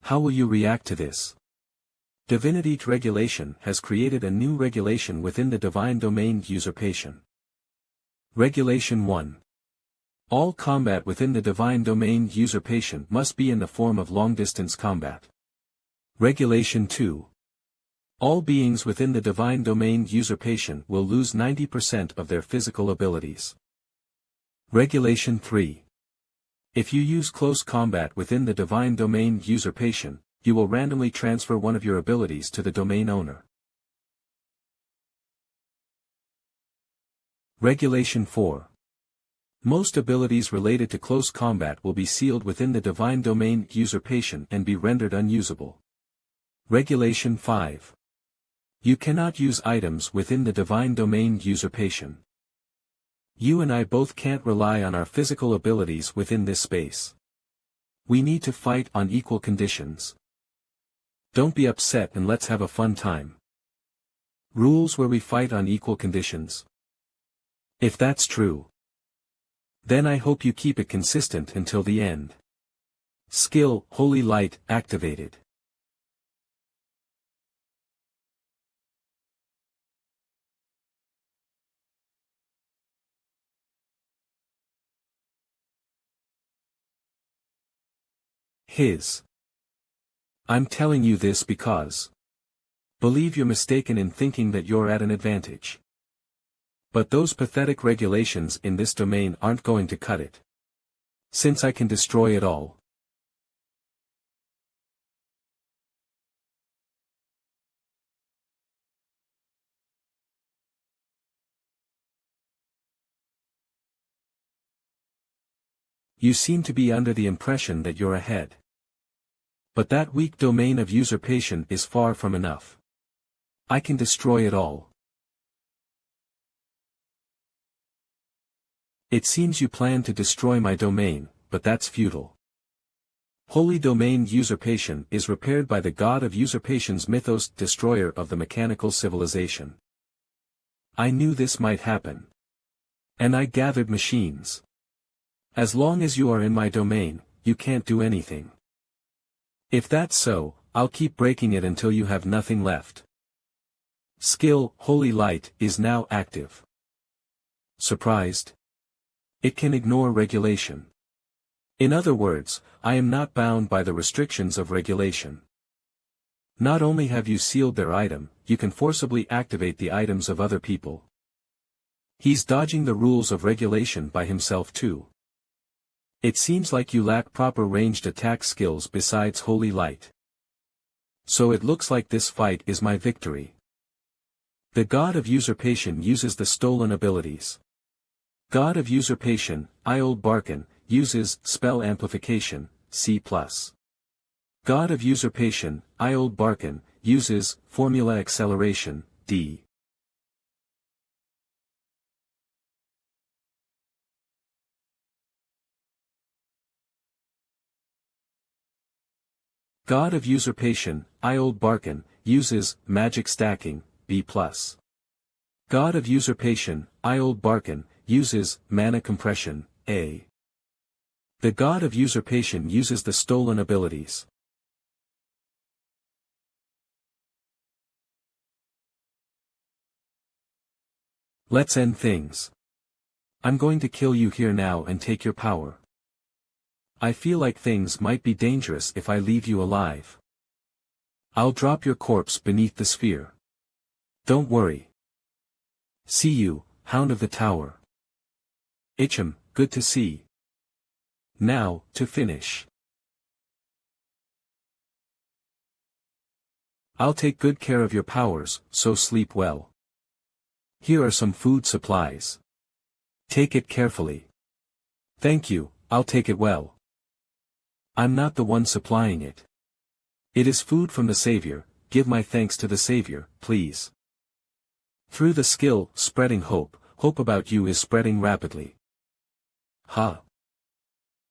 How will you react to this? Divinity Regulation has created a new regulation within the divine domain usurpation. Regulation 1. All combat within the divine domain usurpation must be in the form of long-distance combat. Regulation 2. All beings within the divine domain usurpation will lose 90% of their physical abilities. Regulation 3. If you use close combat within the divine domain usurpation, you will randomly transfer one of your abilities to the domain owner. Regulation 4. Most abilities related to close combat will be sealed within the divine domain usurpation and be rendered unusable. Regulation 5. You cannot use items within the divine domain usurpation. You and I both can't rely on our physical abilities within this space. We need to fight on equal conditions. Don't be upset and let's have a fun time. Rules where we fight on equal conditions. If that's true, then I hope you keep it consistent until the end. Skill, Holy Light, activated. I'm telling you this because believe you're mistaken in thinking that you're at an advantage. But those pathetic regulations in this domain aren't going to cut it. Since I can destroy it all. You seem to be under the impression that you're ahead. But that weak domain of usurpation is far from enough. I can destroy it all. It seems you plan to destroy my domain, but that's futile. Holy domain usurpation is repaired by the god of usurpation's mythos, destroyer of the mechanical civilization. I knew this might happen. And I gathered machines. As long as you are in my domain, you can't do anything. If that's so, I'll keep breaking it until you have nothing left. Skill, Holy Light, is now active. Surprised? It can ignore regulation. In other words, I am not bound by the restrictions of regulation. Not only have you sealed their item, you can forcibly activate the items of other people. He's dodging the rules of regulation by himself too. It seems like you lack proper ranged attack skills besides Holy Light. So it looks like this fight is my victory. The god of usurpation uses the stolen abilities. God of usurpation, Iold Barkin, uses spell amplification, C+. God of usurpation, Iold Barkin, uses formula acceleration, D. God of usurpation, Iold Barkin, uses magic stacking, B+. God of usurpation, Iold Barkin, uses mana compression, A. The god of usurpation uses the stolen abilities. Let's end things. I'm going to kill you here now and take your power. I feel like things might be dangerous if I leave you alive. I'll drop your corpse beneath the sphere. Don't worry. See you, Hound of the Tower. Icham, good to see. Now, to finish. I'll take good care of your powers, so sleep well. Here are some food supplies. Take it carefully. Thank you, I'll take it well. I'm not the one supplying it. It is food from the Savior, give my thanks to the Savior, please. Through the skill, spreading hope, hope about you is spreading rapidly. Ha!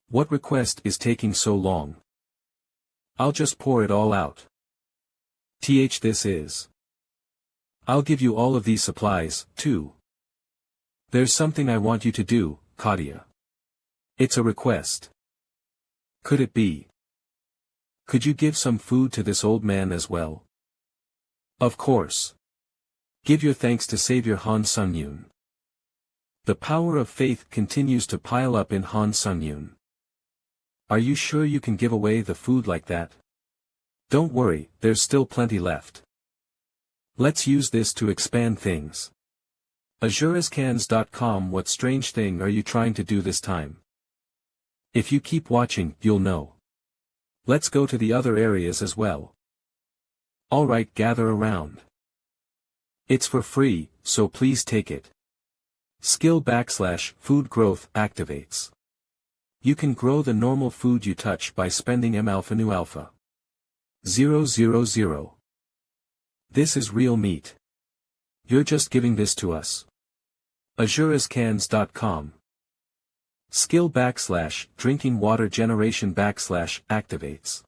What request is taking so long? I'll just pour it all out. This is. I'll give you all of these supplies, too. There's something I want you to do, Katia. It's a request. Could it be? Could you give some food to this old man as well? Of course. Give your thanks to Savior Han Sung-yoon. The power of faith continues to pile up in Han Sung-yoon. Are you sure you can give away the food like that? Don't worry, there's still plenty left. Let's use this to expand things. azurescans.com. What strange thing are you trying to do this time? If you keep watching, you'll know. Let's go to the other areas as well. Alright, gather around. It's for free, so please take it. Skill / food growth activates. You can grow the normal food you touch by spending M-alpha nu alpha. 000. This is real meat. You're just giving this to us. azurescans.com. Skill / drinking water generation / activates.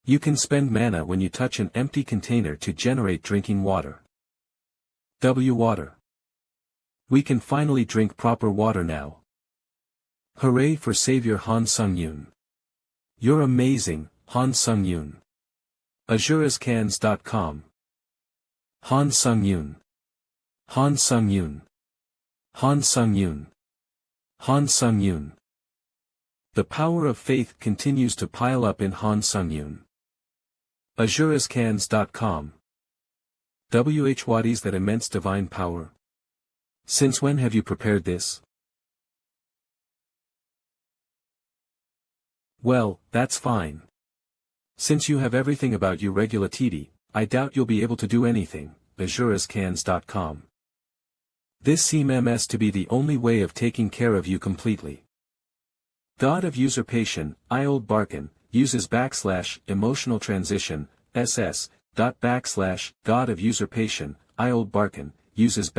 You can spend mana when you touch an empty container to generate drinking water. Water. We can finally drink proper water now. Hooray for Savior Han Sung-yoon. You're amazing, Han Sung-yoon. azurescans.com. Han Sung-yoon. Han Sung-yoon. Han Sung-yoon. Han Sung-yoon. The power of faith continues to pile up in Han Sung-yoon. azurescans.com. What is that immense divine power? Since when have you prepared this? Well, that's fine. Since you have everything about you regular TD, I doubt you'll be able to do anything, azurescans.com. This seems to be the only way of taking care of you completely. God of Usurpation, Old Barkin, uses / emotional transition, SS, / God of Usurpation, Old Barkin, uses /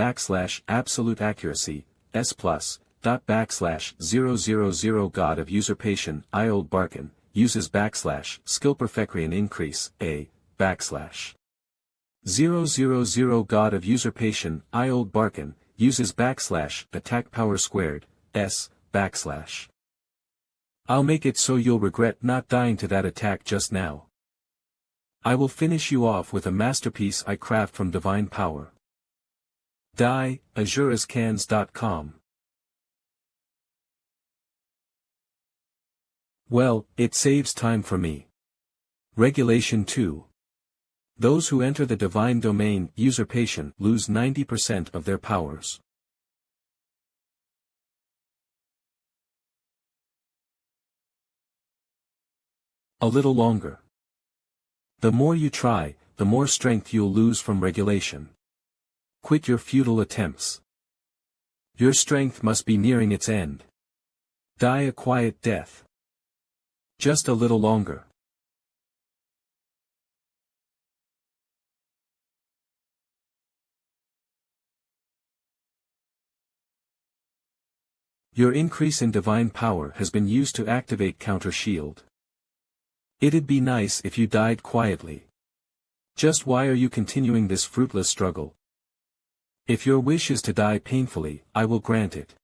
absolute accuracy, S+, / 000 God of Usurpation, Old Barkin, uses / skill perfection increase, A, / 000 God of Usurpation, Old Barkin, uses / attack power squared, S, /. I'll make it so you'll regret not dying to that attack just now. I will finish you off with a masterpiece I craft from divine power. Die, azurescans.com. Well, it saves time for me. Regulation 2. Those who enter the divine domain, usurpation, lose 90% of their powers. A little longer. The more you try, the more strength you'll lose from regulation. Quit your futile attempts. Your strength must be nearing its end. Die a quiet death. Just a little longer. Your increase in divine power has been used to activate counter shield. It'd be nice if you died quietly. Just why are you continuing this fruitless struggle? If your wish is to die painfully, I will grant it.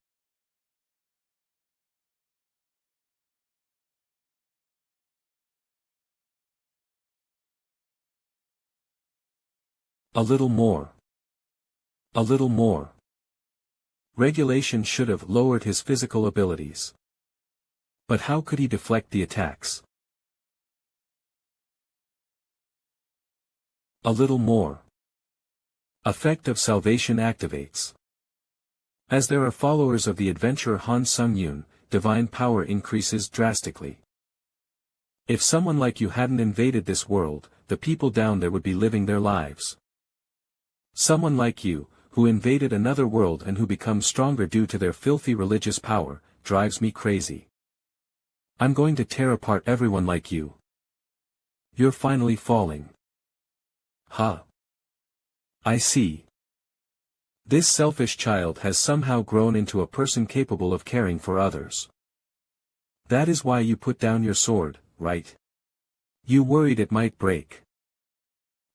A little more. A little more. Regulation should have lowered his physical abilities. But how could he deflect the attacks? A little more. Effect of salvation activates. As there are followers of the adventurer Han Sung-yoon, divine power increases drastically. If someone like you hadn't invaded this world, the people down there would be living their lives. Someone like you, who invaded another world and who becomes stronger due to their filthy religious power, drives me crazy. I'm going to tear apart everyone like you. You're finally falling. Huh. I see. This selfish child has somehow grown into a person capable of caring for others. That is why you put down your sword, right? You worried it might break.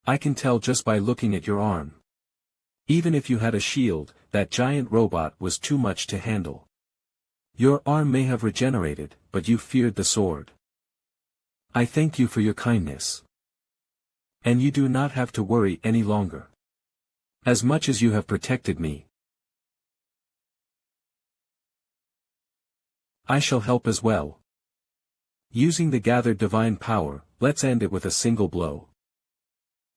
I can tell just by looking at your arm. Even if you had a shield, that giant robot was too much to handle. Your arm may have regenerated, but you feared the sword. I thank you for your kindness. And you do not have to worry any longer. As much as you have protected me, I shall help as well. Using the gathered divine power, let's end it with a single blow.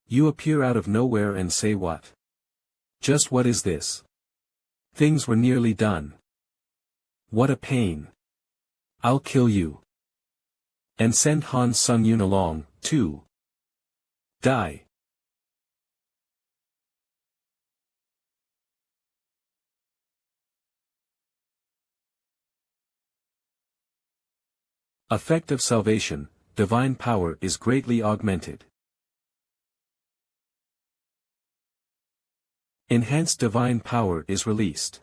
You appear out of nowhere and say what? Just what is this? Things were nearly done. What a pain. I'll kill you. And send Han Sung-yoon along, too. Die. Effect of salvation, divine power is greatly augmented. Enhanced divine power is released.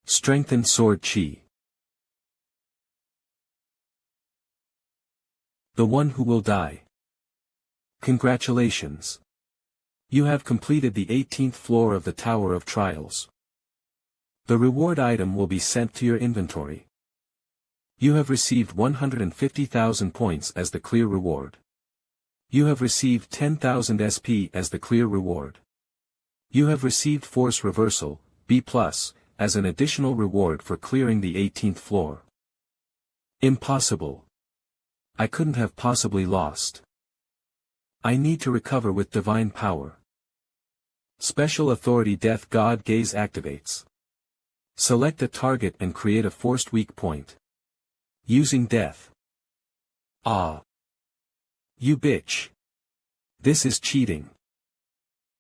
Strengthened sword chi. The one who will die. Congratulations. You have completed the 18th floor of the Tower of Trials. The reward item will be sent to your inventory. You have received 150,000 points as the clear reward. You have received 10,000 SP as the clear reward. You have received Force Reversal, B+, as an additional reward for clearing the 18th floor. Impossible. I couldn't have possibly lost. I need to recover with divine power. Special Authority Death God Gaze activates. Select a target and create a forced weak point. Using death. Ah. You bitch. This is cheating.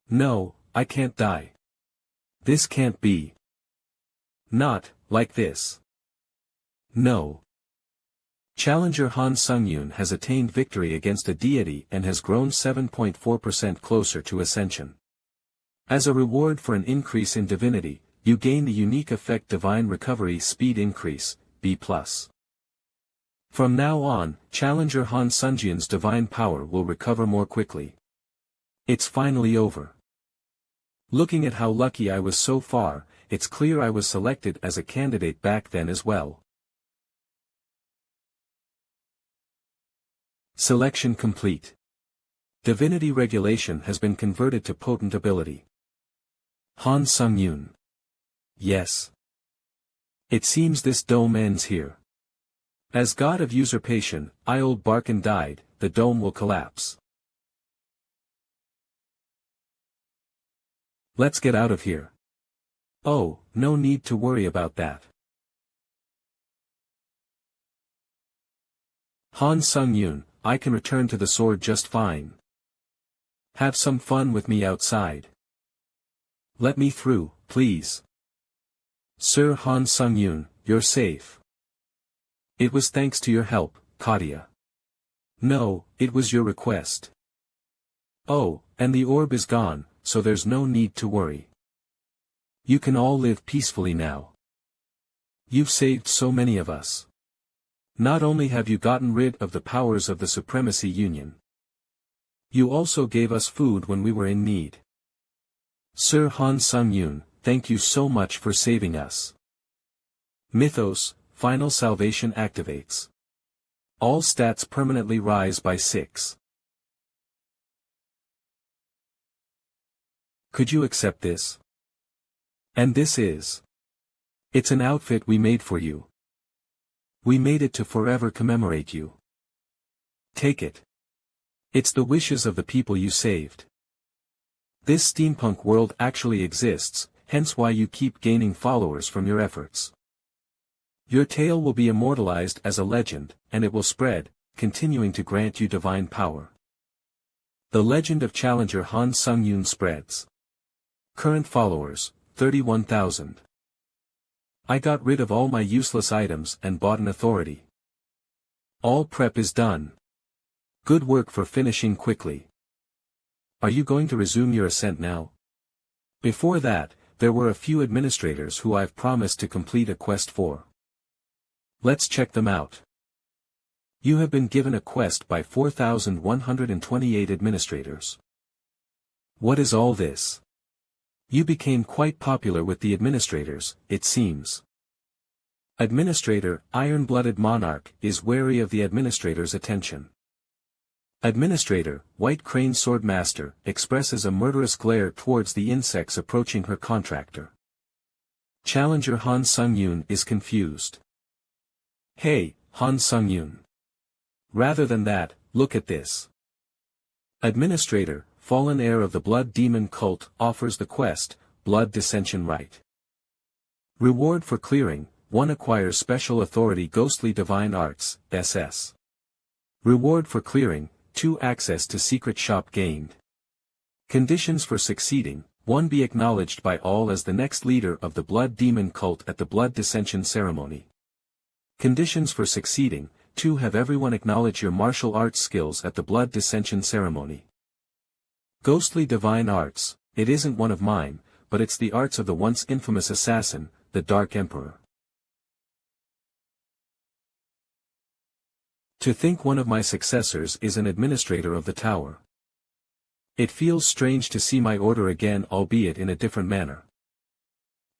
No, I can't die. This can't be. Not, like this. No. Challenger Han Sung-yoon has attained victory against a deity and has grown 7.4% closer to ascension. As a reward for an increase in divinity, you gain the unique effect Divine Recovery Speed Increase, B+. From now on, Challenger Han Sung-yoon's divine power will recover more quickly. It's finally over. Looking at how lucky I was so far, it's clear I was selected as a candidate back then as well. Selection complete. Divinity Regulation has been converted to potent ability. Han Sung-yoon. Yes. It seems this dome ends here. As god of usurpation, Old Barkin died, the dome will collapse. Let's get out of here. Oh, no need to worry about that. Han Sung-yoon, I can return to the sword just fine. Have some fun with me outside. Let me through, please. Sir Han Sung-yoon, you're safe. It was thanks to your help, Katia. No, it was your request. Oh, and the orb is gone, so there's no need to worry. You can all live peacefully now. You've saved so many of us. Not only have you gotten rid of the powers of the Supremacy Union, you also gave us food when we were in need. Sir Han Sung-yoon, thank you so much for saving us. Mythos, Final Salvation activates. All stats permanently rise by 6. Could you accept this? And this is. It's an outfit we made for you. We made it to forever commemorate you. Take it. It's the wishes of the people you saved. This steampunk world actually exists, hence why you keep gaining followers from your efforts. Your tale will be immortalized as a legend, and it will spread, continuing to grant you divine power. The legend of Challenger Han Sung-yoon spreads. Current followers, 31,000. I got rid of all my useless items and bought an authority. All prep is done. Good work for finishing quickly. Are you going to resume your ascent now? Before that, there were a few administrators who I've promised to complete a quest for. Let's check them out. You have been given a quest by 4,128 administrators. What is all this? You became quite popular with the administrators, it seems. Administrator, Iron-Blooded Monarch, is wary of the administrator's attention. Administrator, White Crane Swordmaster, expresses a murderous glare towards the insects approaching her contractor. Challenger Han Sung-yoon is confused. Hey, Han Sung-yoon. Rather than that, look at this. Administrator, Fallen Heir of the Blood Demon Cult, offers the quest, Blood Dissension Rite. Reward for clearing, 1 acquires Special Authority Ghostly Divine Arts, SS. Reward for clearing, 2 access to Secret Shop gained. Conditions for succeeding, 1 be acknowledged by all as the next leader of the Blood Demon Cult at the Blood Dissension Ceremony. Conditions for succeeding, 2 have everyone acknowledge your martial arts skills at the Blood Dissension Ceremony. Ghostly Divine Arts, it isn't one of mine, but it's the arts of the once infamous assassin, the Dark Emperor. To think one of my successors is an administrator of the tower. It feels strange to see my order again, albeit in a different manner.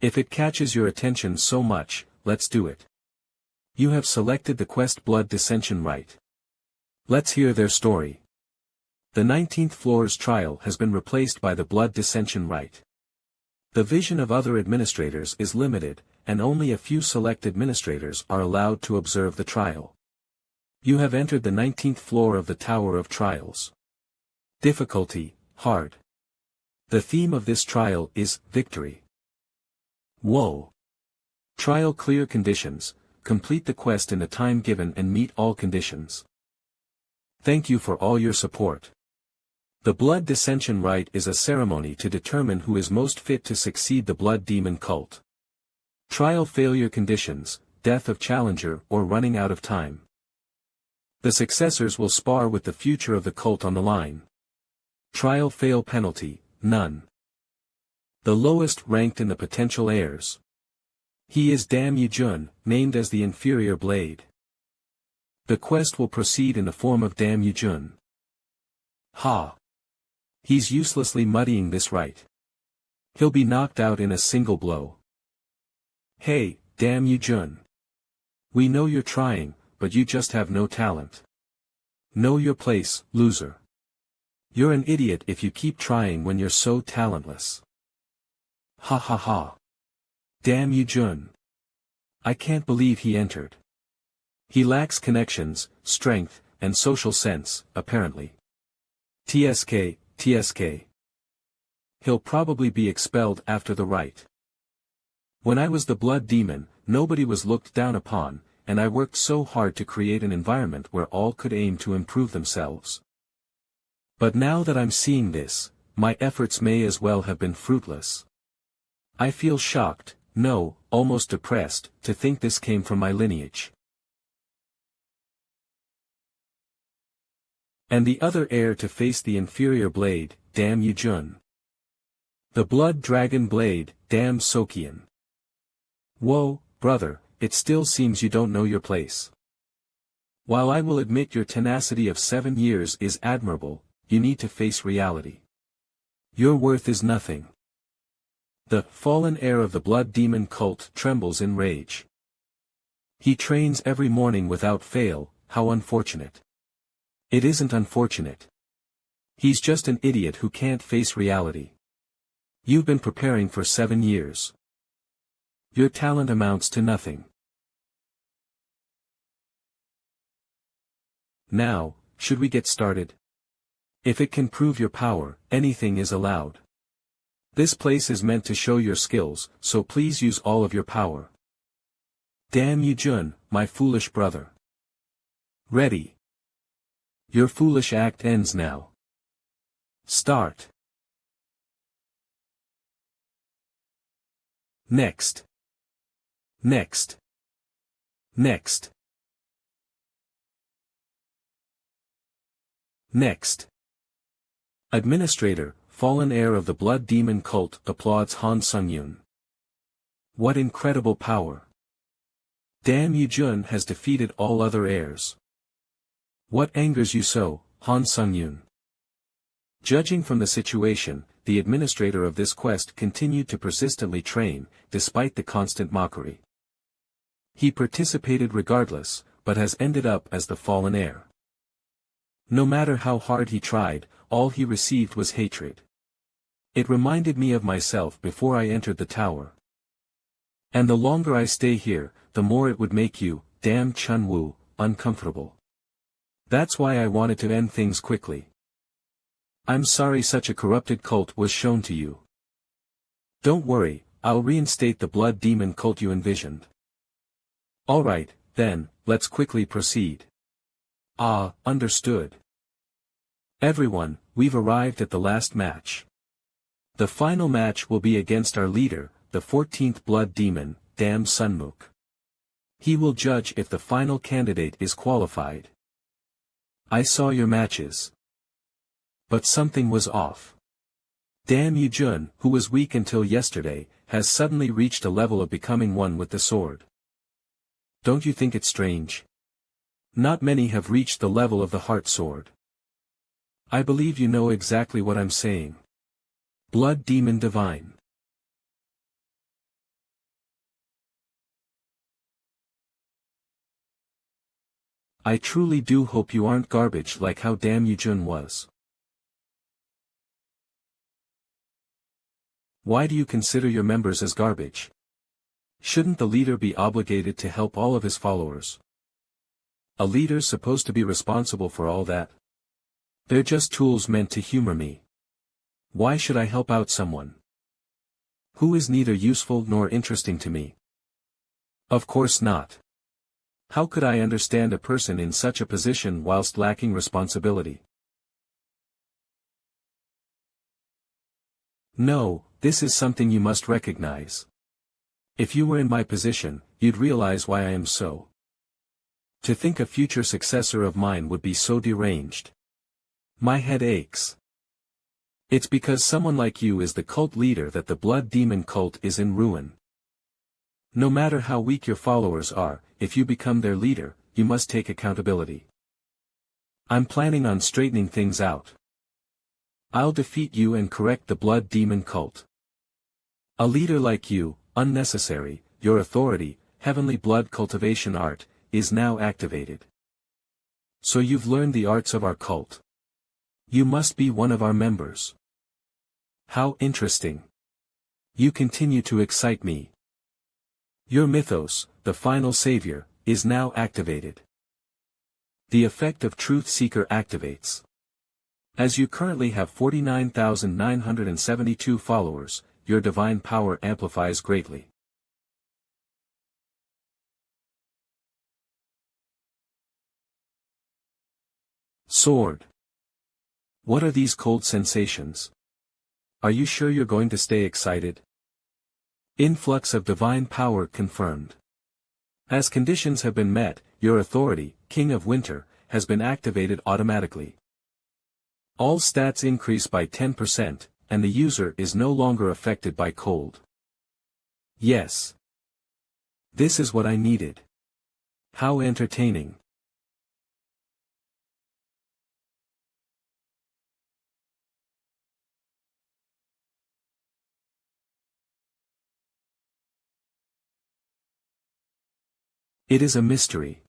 If it catches your attention so much, let's do it. You have selected the quest Blood Dissension Rite. Let's hear their story. The 19th floor's trial has been replaced by the Blood Dissension Rite. The vision of other administrators is limited, and only a few select administrators are allowed to observe the trial. You have entered the 19th floor of the Tower of Trials. Difficulty, hard. The theme of this trial is victory. Whoa. Trial clear conditions, complete the quest in the time given and meet all conditions. Thank you for all your support. The Blood Dissension Rite is a ceremony to determine who is most fit to succeed the Blood Demon Cult. Trial failure conditions, death of challenger or running out of time. The successors will spar with the future of the cult on the line. Trial fail penalty, none. The lowest ranked in the potential heirs. He is Dam Yujun, named as the inferior blade. The quest will proceed in the form of Dam Yujun. Ha! He's uselessly muddying this right. He'll be knocked out in a single blow. Hey, Dam Yujun. We know you're trying, but you just have no talent. Know your place, loser. You're an idiot if you keep trying when you're so talentless. Ha ha ha. Damn you Jun. I can't believe he entered. He lacks connections, strength, and social sense, apparently. TSK. He'll probably be expelled after the rite. When I was the Blood Demon, nobody was looked down upon, and I worked so hard to create an environment where all could aim to improve themselves. But now that I'm seeing this, my efforts may as well have been fruitless. I feel shocked, no, almost depressed, to think this came from my lineage. And the other heir to face the inferior blade, Dam Yujun. The Blood Dragon Blade, Dam Sokian. Whoa, brother, it still seems you don't know your place. While I will admit your tenacity of 7 years is admirable, you need to face reality. Your worth is nothing. The fallen heir of the Blood Demon Cult trembles in rage. He trains every morning without fail, how unfortunate. It isn't unfortunate. He's just an idiot who can't face reality. You've been preparing for 7 years. Your talent amounts to nothing. Now, should we get started? If it can prove your power, anything is allowed. This place is meant to show your skills, so please use all of your power. Damn you Jun, my foolish brother. Ready. Your foolish act ends now. Start. Next. Next. Next. Next. Administrator, fallen heir of the blood demon cult, applauds Han Sung-yoon. What incredible power. Damn you Jun has defeated all other heirs. What angers you so, Han Sung-yoon? Judging from the situation, the administrator of this quest continued to persistently train, despite the constant mockery. He participated regardless, but has ended up as the fallen heir. No matter how hard he tried, all he received was hatred. It reminded me of myself before I entered the tower. And the longer I stay here, the more it would make you, damn Chun-woo, uncomfortable. That's why I wanted to end things quickly. I'm sorry such a corrupted cult was shown to you. Don't worry, I'll reinstate the blood demon cult you envisioned. Alright, then, let's quickly proceed. Ah, understood. Everyone, we've arrived at the last match. The final match will be against our leader, the 14th blood demon, Dam Sunmook. He will judge if the final candidate is qualified. I saw your matches. But something was off. Dam Yu-jun, who was weak until yesterday, has suddenly reached a level of becoming one with the sword. Don't you think it strange? Not many have reached the level of the heart sword. I believe you know exactly what I'm saying. Blood demon divine. I truly do hope you aren't garbage like how Dam Yu-jun was. Why do you consider your members as garbage? Shouldn't the leader be obligated to help all of his followers? A leader's supposed to be responsible for all that. They're just tools meant to humor me. Why should I help out someone who is neither useful nor interesting to me? Of course not. How could I understand a person in such a position whilst lacking responsibility? No, this is something you must recognize. If you were in my position, you'd realize why I am so. To think a future successor of mine would be so deranged. My head aches. It's because someone like you is the cult leader that the blood demon cult is in ruin. No matter how weak your followers are, if you become their leader, you must take accountability. I'm planning on straightening things out. I'll defeat you and correct the blood demon cult. A leader like you, unnecessary, your authority, heavenly blood cultivation art, is now activated. So you've learned the arts of our cult. You must be one of our members. How interesting. You continue to excite me. Your mythos, the final savior, is now activated. The effect of Truth Seeker activates. As you currently have 49,972 followers, your divine power amplifies greatly. Sword. What are these cold sensations? Are you sure you're going to stay excited? Influx of divine power confirmed. As conditions have been met, your authority, King of Winter, has been activated automatically. All stats increase by 10%, and the user is no longer affected by cold. Yes. This is what I needed. How entertaining. It is a mystery.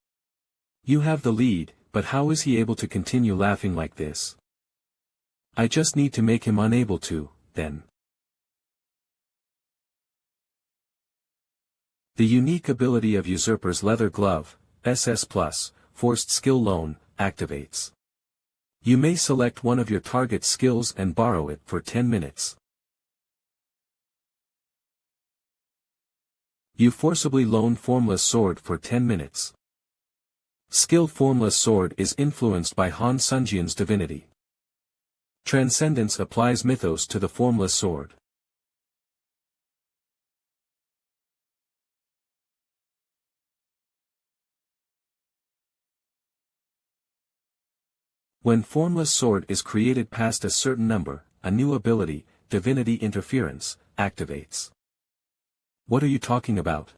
You have the lead, but how is he able to continue laughing like this? I just need to make him unable to, then. The unique ability of Usurper's Leather Glove, SS+, Forced Skill Loan, activates. You may select one of your target skills and borrow it for 10 minutes. You forcibly loan Formless Sword for 10 minutes. Skill Formless Sword is influenced by Han Sungjun's divinity. Transcendence applies mythos to the Formless Sword. When Formless Sword is created past a certain number, a new ability, Divinity Interference, activates. What are you talking about?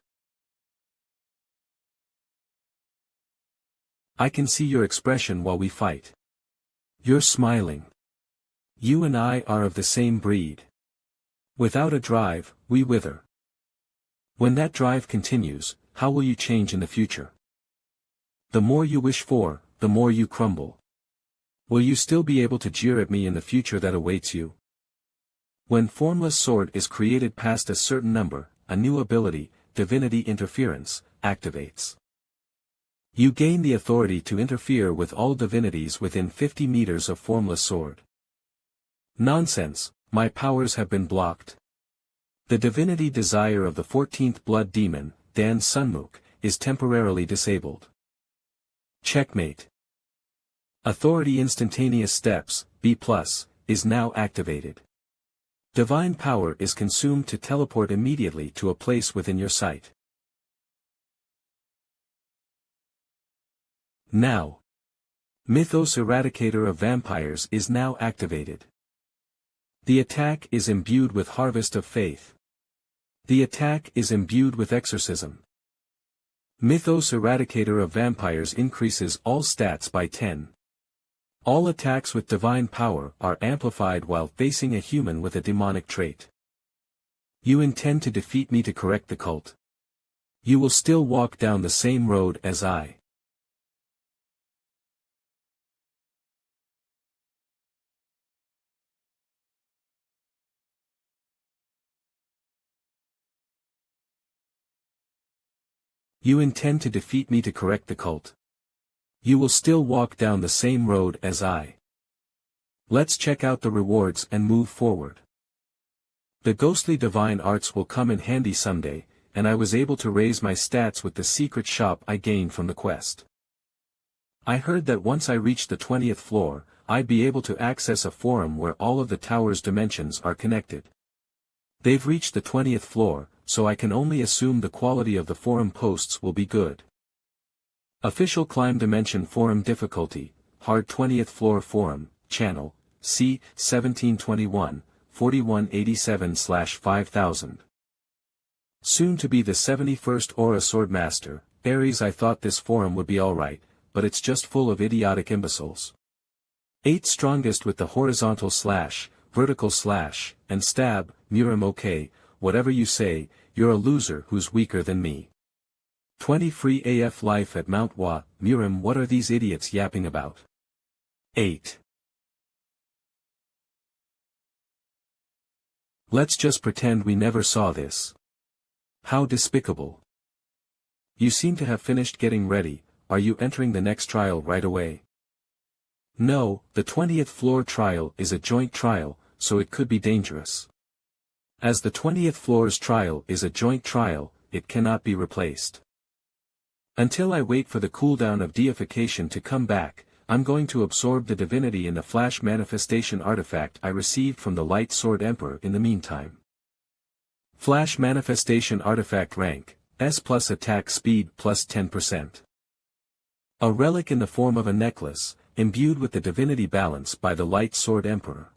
I can see your expression while we fight. You're smiling. You and I are of the same breed. Without a drive, we wither. When that drive continues, how will you change in the future? The more you wish for, the more you crumble. Will you still be able to jeer at me in the future that awaits you? When Formless Sword is created past a certain number, a new ability, Divinity Interference, activates. You gain the authority to interfere with all divinities within 50 meters of Formless Sword. Nonsense, my powers have been blocked. The divinity desire of the 14th blood demon, Dan Sunmook, is temporarily disabled. Checkmate. Authority Instantaneous Steps, B+, is now activated. Divine power is consumed to teleport immediately to a place within your sight. Now. Mythos Eradicator of Vampires is now activated. The attack is imbued with Harvest of Faith. The attack is imbued with Exorcism. Mythos Eradicator of Vampires increases all stats by 10. All attacks with divine power are amplified while facing a human with a demonic trait. You intend to defeat me to correct the cult. You will still walk down the same road as I. You intend to defeat me to correct the cult. You will still walk down the same road as I. Let's check out the rewards and move forward. The ghostly divine arts will come in handy someday, and I was able to raise my stats with the secret shop I gained from the quest. I heard that once I reached the 20th floor, I'd be able to access a forum where all of the tower's dimensions are connected. They've reached the 20th floor, so I can only assume the quality of the forum posts will be good. Official Climb Dimension Forum Difficulty, Hard 20th Floor Forum, Channel, C. 1721, 4187/5000. Soon to be the 71st Aura Swordmaster, Ares. I thought this forum would be alright, but it's just full of idiotic imbeciles. 8 strongest with the horizontal slash, vertical slash, and stab, Murim. Okay, whatever you say, you're a loser who's weaker than me. 20 free AF life at Manhwa, Murim. What are these idiots yapping about? 8. Let's just pretend we never saw this. How despicable. You seem to have finished getting ready. Are you entering the next trial right away? No, the 20th floor trial is a joint trial, so it could be dangerous. As the 20th floor's trial is a joint trial, it cannot be replaced. Until I wait for the cooldown of deification to come back, I'm going to absorb the divinity in the flash manifestation artifact I received from the Light Sword Emperor in the meantime. Flash manifestation artifact rank, S plus attack speed plus 10%. A relic in the form of a necklace, imbued with the divinity balance by the Light Sword Emperor.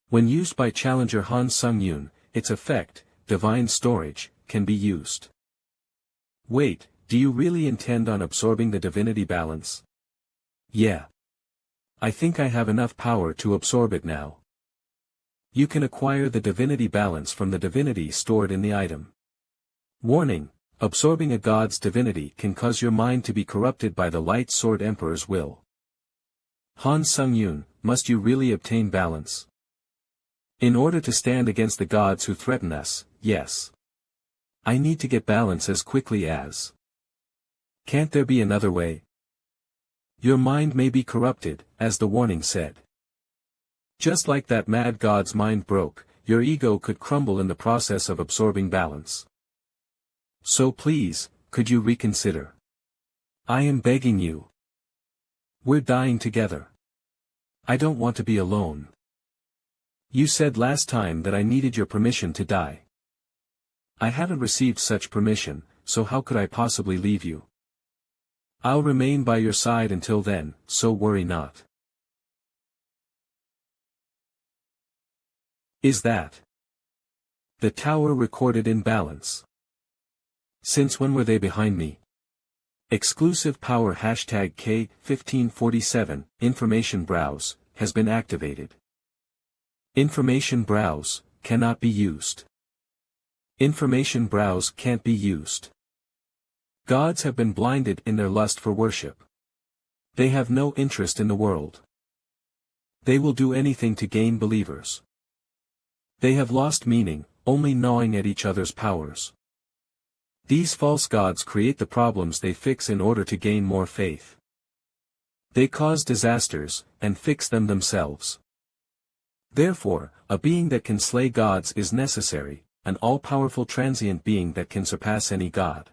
When used by challenger Han Sungyun, its effect, divine storage, can be used. Wait, do you really intend on absorbing the divinity balance? Yeah. I think I have enough power to absorb it now. You can acquire the divinity balance from the divinity stored in the item. Warning, absorbing a god's divinity can cause your mind to be corrupted by the Light Sword Emperor's will. Han Sungyun, must you really obtain balance? In order to stand against the gods who threaten us, yes. I need to get balance as quickly as. Can't there be another way? Your mind may be corrupted, as the warning said. Just like that mad god's mind broke, your ego could crumble in the process of absorbing balance. So please, could you reconsider? I am begging you. We're dying together. I don't want to be alone. You said last time that I needed your permission to die. I haven't received such permission, so how could I possibly leave you? I'll remain by your side until then, so worry not. Is that the tower recorded in balance? Since when were they behind me? Exclusive power hashtag K1547, information browse, has been activated. Information browse, cannot be used. Information browse can't be used. Gods have been blinded in their lust for worship. They have no interest in the world. They will do anything to gain believers. They have lost meaning, only gnawing at each other's powers. These false gods create the problems they fix in order to gain more faith. They cause disasters, and fix them themselves. Therefore, a being that can slay gods is necessary, an all-powerful transient being that can surpass any god.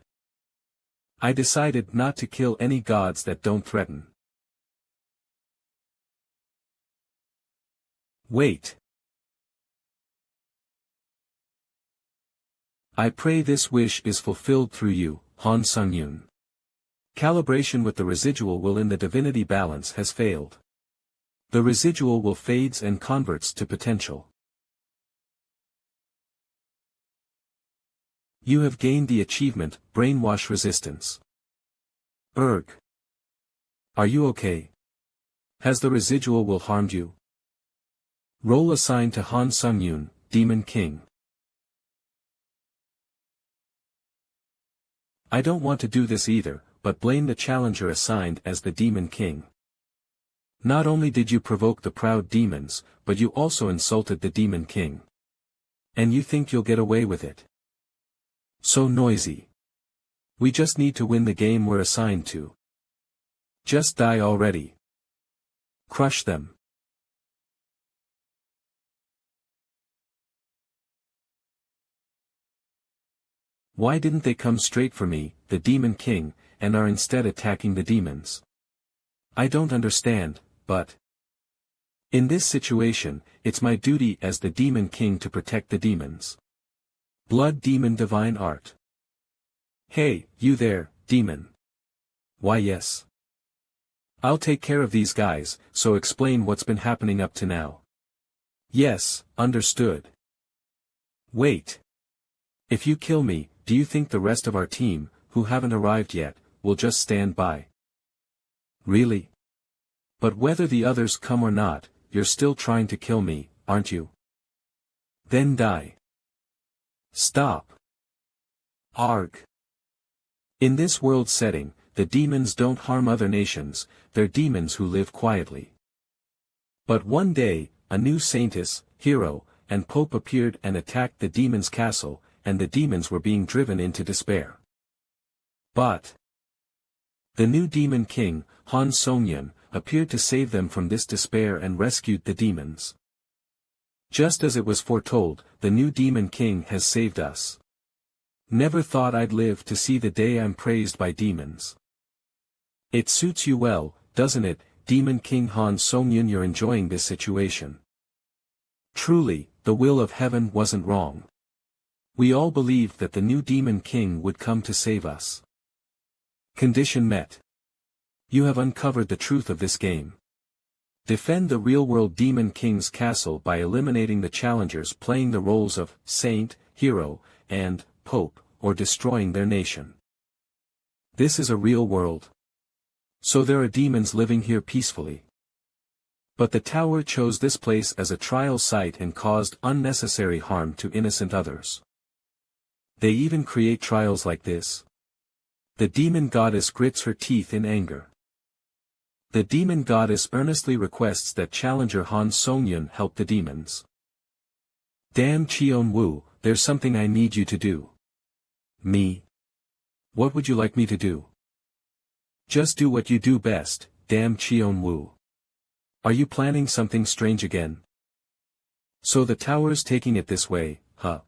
I decided not to kill any gods that don't threaten. Wait. I pray this wish is fulfilled through you, Han Sung-yoon. Calibration with the residual will in the divinity balance has failed. The residual will fades and converts to potential. You have gained the achievement, Brainwash Resistance. Erg. Are you okay? Has the residual will harmed you? Role assigned to Han Sung-yoon, Demon King. I don't want to do this either, but blame the challenger assigned as the Demon King. Not only did you provoke the proud demons, but you also insulted the Demon King. And you think you'll get away with it? So noisy. We just need to win the game we're assigned to. Just die already. Crush them. Why didn't they come straight for me, the Demon King, and are instead attacking the demons? I don't understand, but in this situation, it's my duty as the Demon King to protect the demons. Blood Demon Divine Art. Hey, you there, demon. Why yes. I'll take care of these guys, so explain what's been happening up to now. Yes, understood. Wait. If you kill me, do you think the rest of our team, who haven't arrived yet, will just stand by? Really? But whether the others come or not, you're still trying to kill me, aren't you? Then die. Stop. Arg. In this world setting, the demons don't harm other nations, they're demons who live quietly. But one day, a new saintess, hero, and pope appeared and attacked the demons' castle, and the demons were being driven into despair. But the new Demon King, Han Sung-yoon, appeared to save them from this despair and rescued the demons. Just as it was foretold, the new Demon King has saved us. Never thought I'd live to see the day I'm praised by demons. It suits you well, doesn't it, Demon King Han Sung-yoon? You're enjoying this situation. Truly, the will of heaven wasn't wrong. We all believed that the new Demon King would come to save us. Condition met. You have uncovered the truth of this game. Defend the real-world Demon King's castle by eliminating the challengers playing the roles of saint, hero, and pope, or destroying their nation. This is a real world. So there are demons living here peacefully. But the tower chose this place as a trial site and caused unnecessary harm to innocent others. They even create trials like this. The demon goddess grits her teeth in anger. The demon goddess earnestly requests that challenger Han Sung-yoon help the demons. Damn Cheon-woo, there's something I need you to do. Me? What would you like me to do? Just do what you do best, damn Cheon Woo. Are you planning something strange again? So the tower's taking it this way, huh?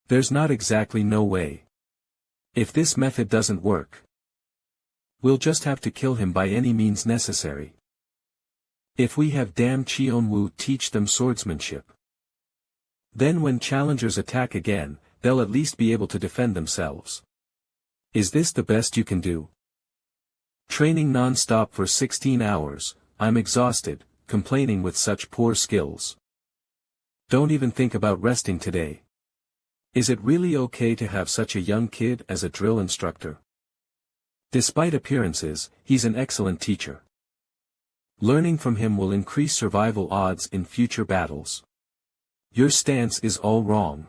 There's not exactly no way. If this method doesn't work, we'll just have to kill him by any means necessary. If we have damn Cheon Woo teach them swordsmanship, then when challengers attack again, they'll at least be able to defend themselves. Is this the best you can do? Training non-stop for 16 hours, I'm exhausted, complaining with such poor skills. Don't even think about resting today. Is it really okay to have such a young kid as a drill instructor? Despite appearances, he's an excellent teacher. Learning from him will increase survival odds in future battles. Your stance is all wrong.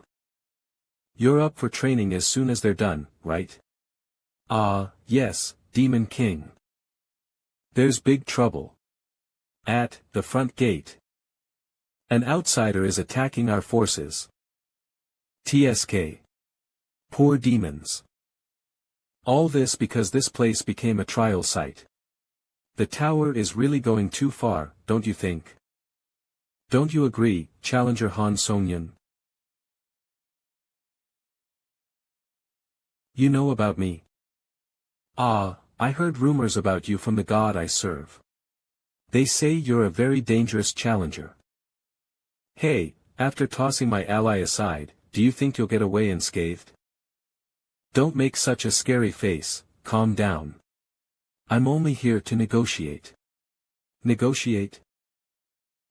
You're up for training as soon as they're done, right? Yes, Demon King. There's big trouble. At the front gate. An outsider is attacking our forces. TSK. Poor demons. All this because this place became a trial site. The tower is really going too far, don't you think? Don't you agree, Challenger Han Song-yeon? You know about me. I heard rumors about you from the god I serve. They say you're a very dangerous challenger. Hey, after tossing my ally aside, do you think you'll get away unscathed? Don't make such a scary face, calm down. I'm only here to negotiate. Negotiate?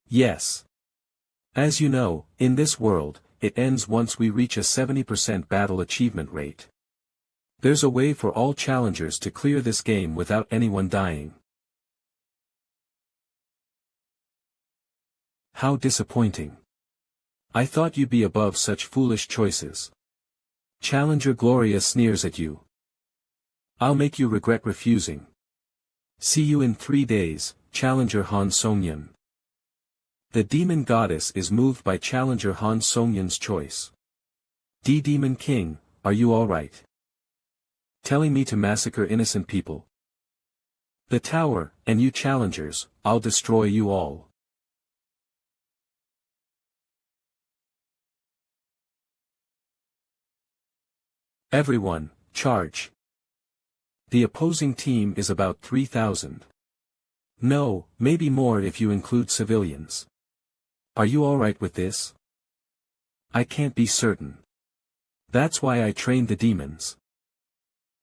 Yes. As you know, in this world, it ends once we reach a 70% battle achievement rate. There's a way for all challengers to clear this game without anyone dying. How disappointing. I thought you'd be above such foolish choices. Challenger Gloria sneers at you. I'll make you regret refusing. See you in 3 days, Challenger Han Song-yeon. The demon goddess is moved by Challenger Han Song-yeon's choice. Demon King, are you alright? Telling me to massacre innocent people? The tower, and you challengers, I'll destroy you all. Everyone, charge. The opposing team is about 3,000. No, maybe more if you include civilians. Are you alright with this? I can't be certain. That's why I trained the demons.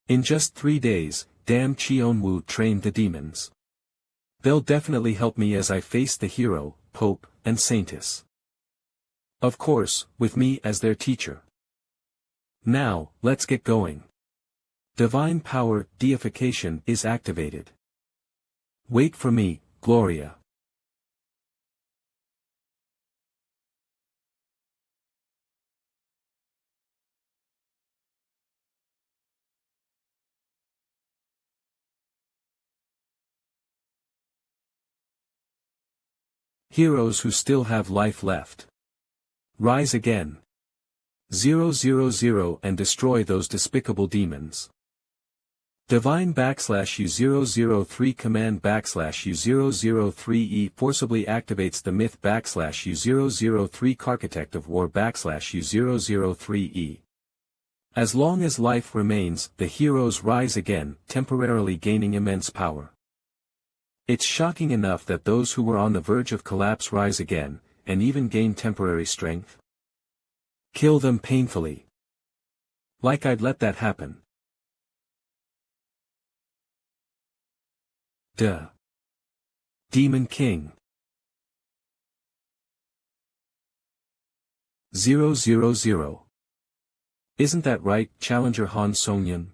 In just 3 days, damn Cheon Woo trained the demons. They'll definitely help me as I face the hero, Pope, and Saintess. Of course, with me as their teacher. Now, let's get going. Divine power, deification, is activated. Wait for me, Gloria. Heroes who still have life left. Rise again. 000 and destroy those despicable demons. Divine /U003 command /U003E forcibly activates the myth /U003 architect of war /U003E. As long as life remains, the heroes rise again, temporarily gaining immense power. It's shocking enough that those who were on the verge of collapse rise again, and even gain temporary strength. Kill them painfully. Like I'd let that happen. Duh. Demon King. 000. Isn't that right, Challenger Han Song-yeon?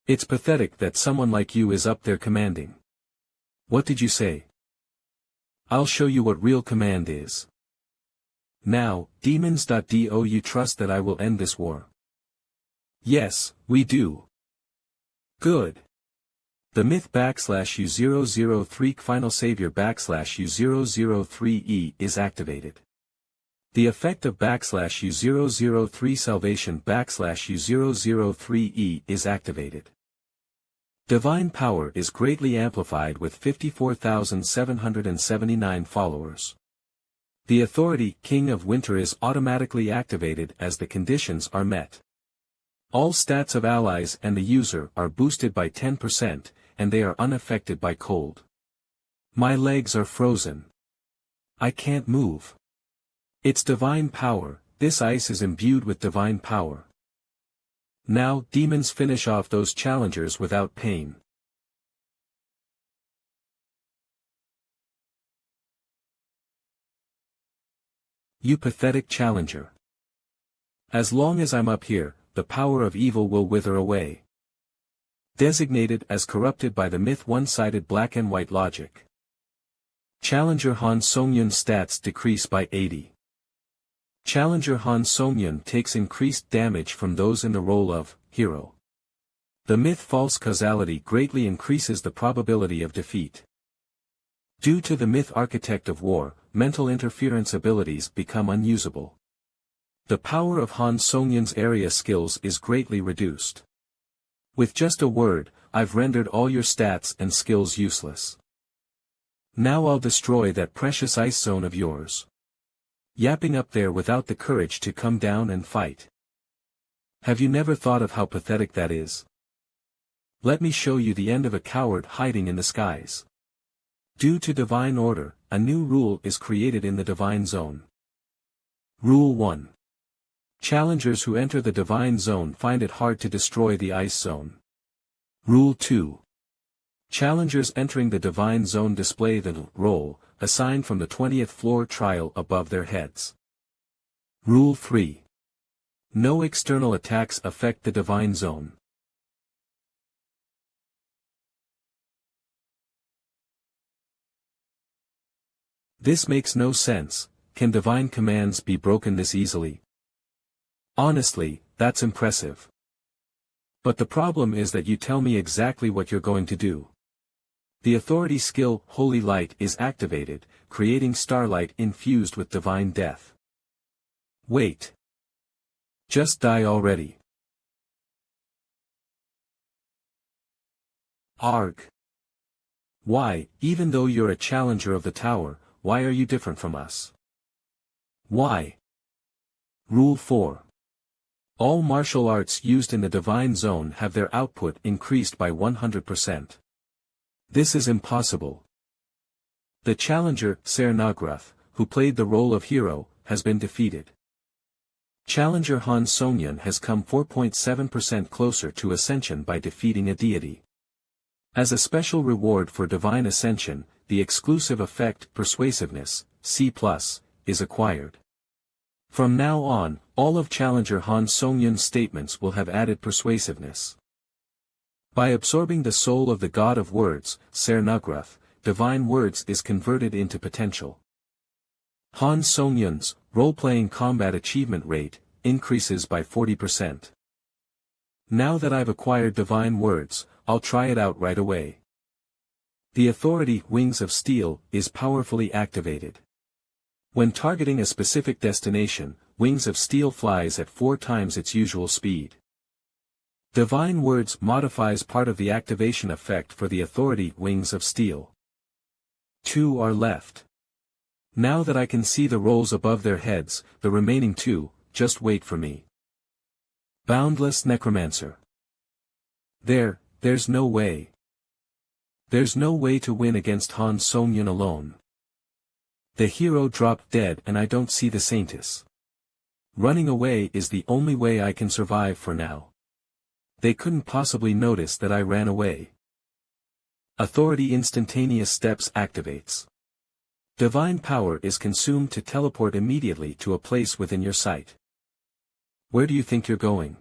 It's pathetic that someone like you is up there commanding. What did you say? I'll show you what real command is. Now, demons. Do you trust that I will end this war? Yes, we do. Good. The myth /U003 final savior /U003E is activated. The effect of /U003 salvation /U003E is activated. Divine power is greatly amplified with 54,779 followers. The authority, King of Winter, is automatically activated as the conditions are met. All stats of allies and the user are boosted by 10%, and they are unaffected by cold. My legs are frozen. I can't move. It's divine power. This ice is imbued with divine power. Now, demons finish off those challengers without pain. You pathetic challenger. As long as I'm up here, the power of evil will wither away. Designated as corrupted by the myth one-sided black and white logic. Challenger Han Songyun stats decrease by 80. Challenger Han Songyun takes increased damage from those in the role of hero. The myth false causality greatly increases the probability of defeat. Due to the myth architect of war, mental interference abilities become unusable. The power of Han Songyun's area skills is greatly reduced. With just a word, I've rendered all your stats and skills useless. Now I'll destroy that precious ice zone of yours. Yapping up there without the courage to come down and fight. Have you never thought of how pathetic that is? Let me show you the end of a coward hiding in the skies. Due to divine order, a new rule is created in the divine zone. Rule 1. Challengers who enter the divine zone find it hard to destroy the ice zone. Rule 2. Challengers entering the divine zone display the role assigned from the 20th floor trial above their heads. Rule 3. No external attacks affect the divine zone. This makes no sense. Can divine commands be broken this easily? Honestly, that's impressive. But the problem is that you tell me exactly what you're going to do. The authority skill, Holy Light, is activated, creating starlight infused with divine death. Wait. Just die already. Arg. Why, even though you're a challenger of the tower, why are you different from us? Why? Rule 4. All martial arts used in the divine zone have their output increased by 100%. This is impossible. The challenger, Ser Nagrath, who played the role of hero, has been defeated. Challenger Han Songyun has come 4.7% closer to ascension by defeating a deity. As a special reward for divine ascension, the exclusive effect, Persuasiveness, C+, is acquired. From now on, all of Challenger Han Songyun's statements will have added persuasiveness. By absorbing the soul of the god of words, Ser Nagrath, divine words is converted into potential. Han Songyun's role-playing combat achievement rate increases by 40%. Now that I've acquired divine words, I'll try it out right away. The authority, Wings of Steel, is powerfully activated. When targeting a specific destination, Wings of Steel flies at 4 times its usual speed. Divine Words modifies part of the activation effect for the authority, Wings of Steel. 2 are left. Now that I can see the roles above their heads, the remaining 2, just wait for me. Boundless Necromancer. There's no way. There's no way to win against Han Songyun alone. The hero dropped dead and I don't see the Saintess. Running away is the only way I can survive for now. They couldn't possibly notice that I ran away. Authority Instantaneous Steps activates. Divine power is consumed to teleport immediately to a place within your sight. Where do you think you're going?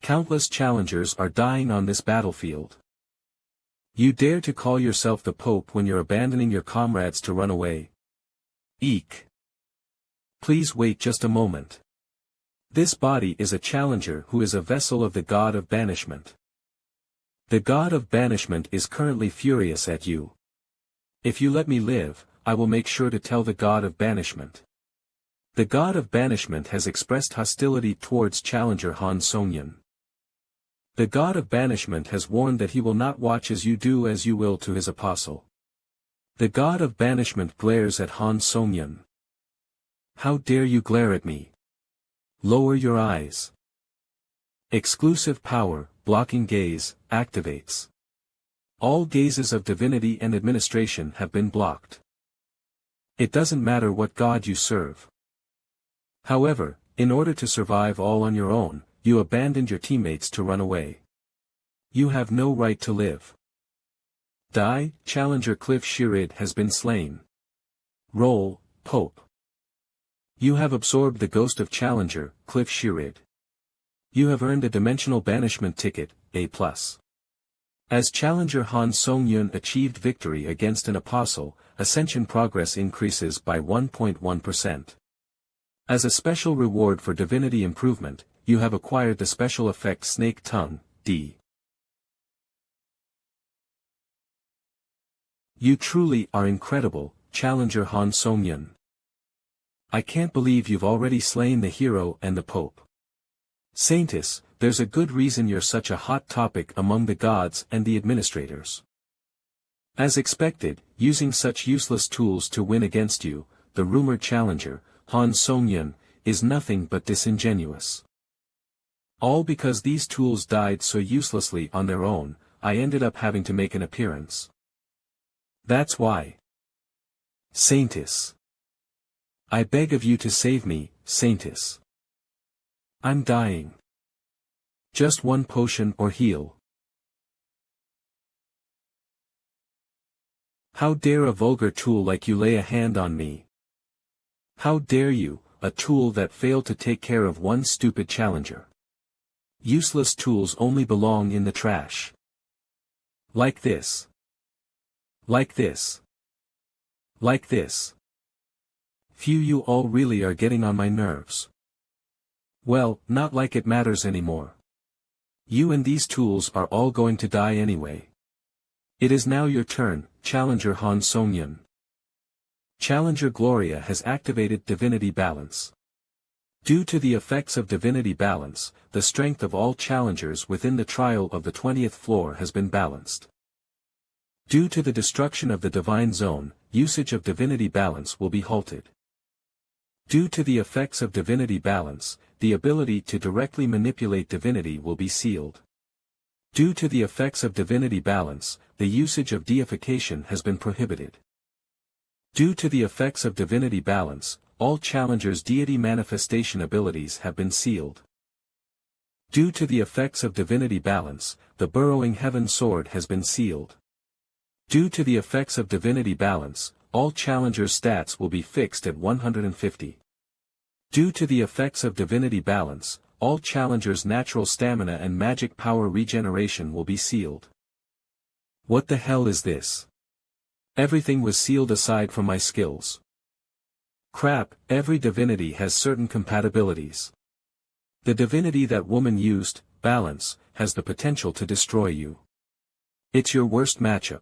Countless challengers are dying on this battlefield. You dare to call yourself the Pope when you're abandoning your comrades to run away? Eek. Please wait just a moment. This body is a challenger who is a vessel of the god of banishment. The god of banishment is currently furious at you. If you let me live, I will make sure to tell the god of banishment. The god of banishment has expressed hostility towards challenger Han Song-yun. The god of banishment has warned that he will not watch as you do as you will to his apostle. The god of banishment glares at Han Song-yun. How dare you glare at me? Lower your eyes. Exclusive power, blocking gaze, activates. All gazes of divinity and administration have been blocked. It doesn't matter what god you serve. However, in order to survive all on your own, you abandoned your teammates to run away. You have no right to live. Die, Challenger Cliff Shirid has been slain. Roll, Pope. You have absorbed the ghost of Challenger, Cliff Shirid. You have earned a dimensional banishment ticket, A+. As Challenger Han Song-yun achieved victory against an apostle, ascension progress increases by 1.1%. As a special reward for divinity improvement, you have acquired the special effect Snake Tongue, D. You truly are incredible, Challenger Han Song-yun. I can't believe you've already slain the hero and the Pope. Saintess, there's a good reason you're such a hot topic among the gods and the administrators. As expected, using such useless tools to win against you, the rumored challenger, Han Song-yun, is nothing but disingenuous. All because these tools died so uselessly on their own, I ended up having to make an appearance. That's why. Saintess. I beg of you to save me, Saintess. I'm dying. Just one potion or heal. How dare a vulgar tool like you lay a hand on me? How dare you, a tool that failed to take care of one stupid challenger? Useless tools only belong in the trash. Like this. Like this. Like this. Phew, you all really are getting on my nerves. Well, not like it matters anymore. You and these tools are all going to die anyway. It is now your turn, Challenger Han Song-yun. Challenger Gloria has activated Divinity Balance. Due to the effects of Divinity Balance, the strength of all challengers within the trial of the 20th floor has been balanced. Due to the destruction of the Divine Zone, usage of Divinity Balance will be halted. Due to the effects of Divinity Balance, the ability to directly manipulate divinity will be sealed. Due to the effects of Divinity Balance, the usage of deification has been prohibited. Due to the effects of Divinity Balance, all challengers' deity manifestation abilities have been sealed. Due to the effects of Divinity Balance, the Burrowing Heaven Sword has been sealed. Due to the effects of Divinity Balance, all challengers' stats will be fixed at 150. Due to the effects of Divinity Balance, all challengers' natural stamina and magic power regeneration will be sealed. What the hell is this? Everything was sealed aside from my skills. Crap, every divinity has certain compatibilities. The divinity that woman used, Balance, has the potential to destroy you. It's your worst matchup.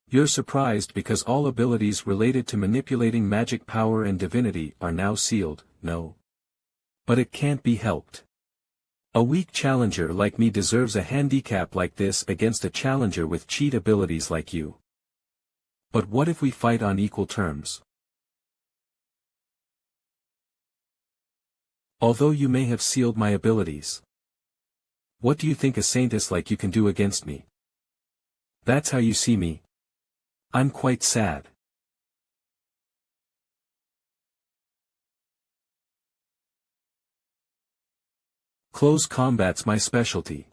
You're surprised because all abilities related to manipulating magic power and divinity are now sealed, no. But it can't be helped. A weak challenger like me deserves a handicap like this against a challenger with cheat abilities like you. But what if we fight on equal terms? Although you may have sealed my abilities. What do you think a saintess like you can do against me? That's how you see me. I'm quite sad. Close combat's my specialty.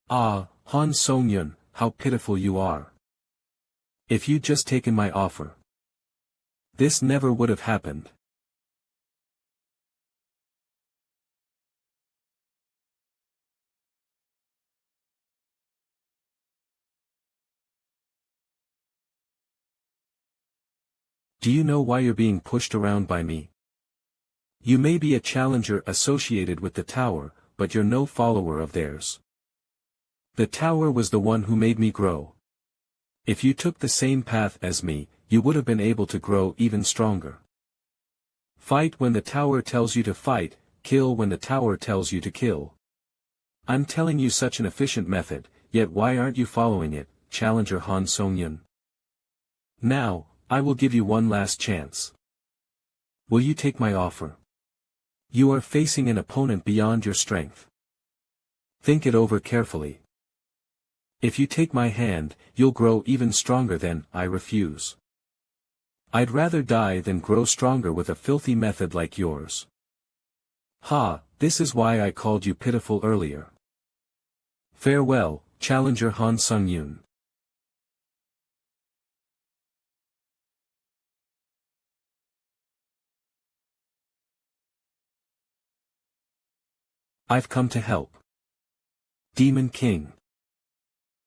Ah, Han Song-yun, how pitiful you are. If you'd just taken my offer. This never would have happened. Do you know why you're being pushed around by me? You may be a challenger associated with the tower, but you're no follower of theirs. The tower was the one who made me grow. If you took the same path as me, you would have been able to grow even stronger. Fight when the tower tells you to fight, kill when the tower tells you to kill. I'm telling you such an efficient method, yet why aren't you following it, Challenger Han Songyun? Now, I will give you one last chance. Will you take my offer? You are facing an opponent beyond your strength. Think it over carefully. If you take my hand, you'll grow even stronger then. I refuse. I'd rather die than grow stronger with a filthy method like yours. Ha, this is why I called you pitiful earlier. Farewell, Challenger Han Songyun. I've come to help. Demon King.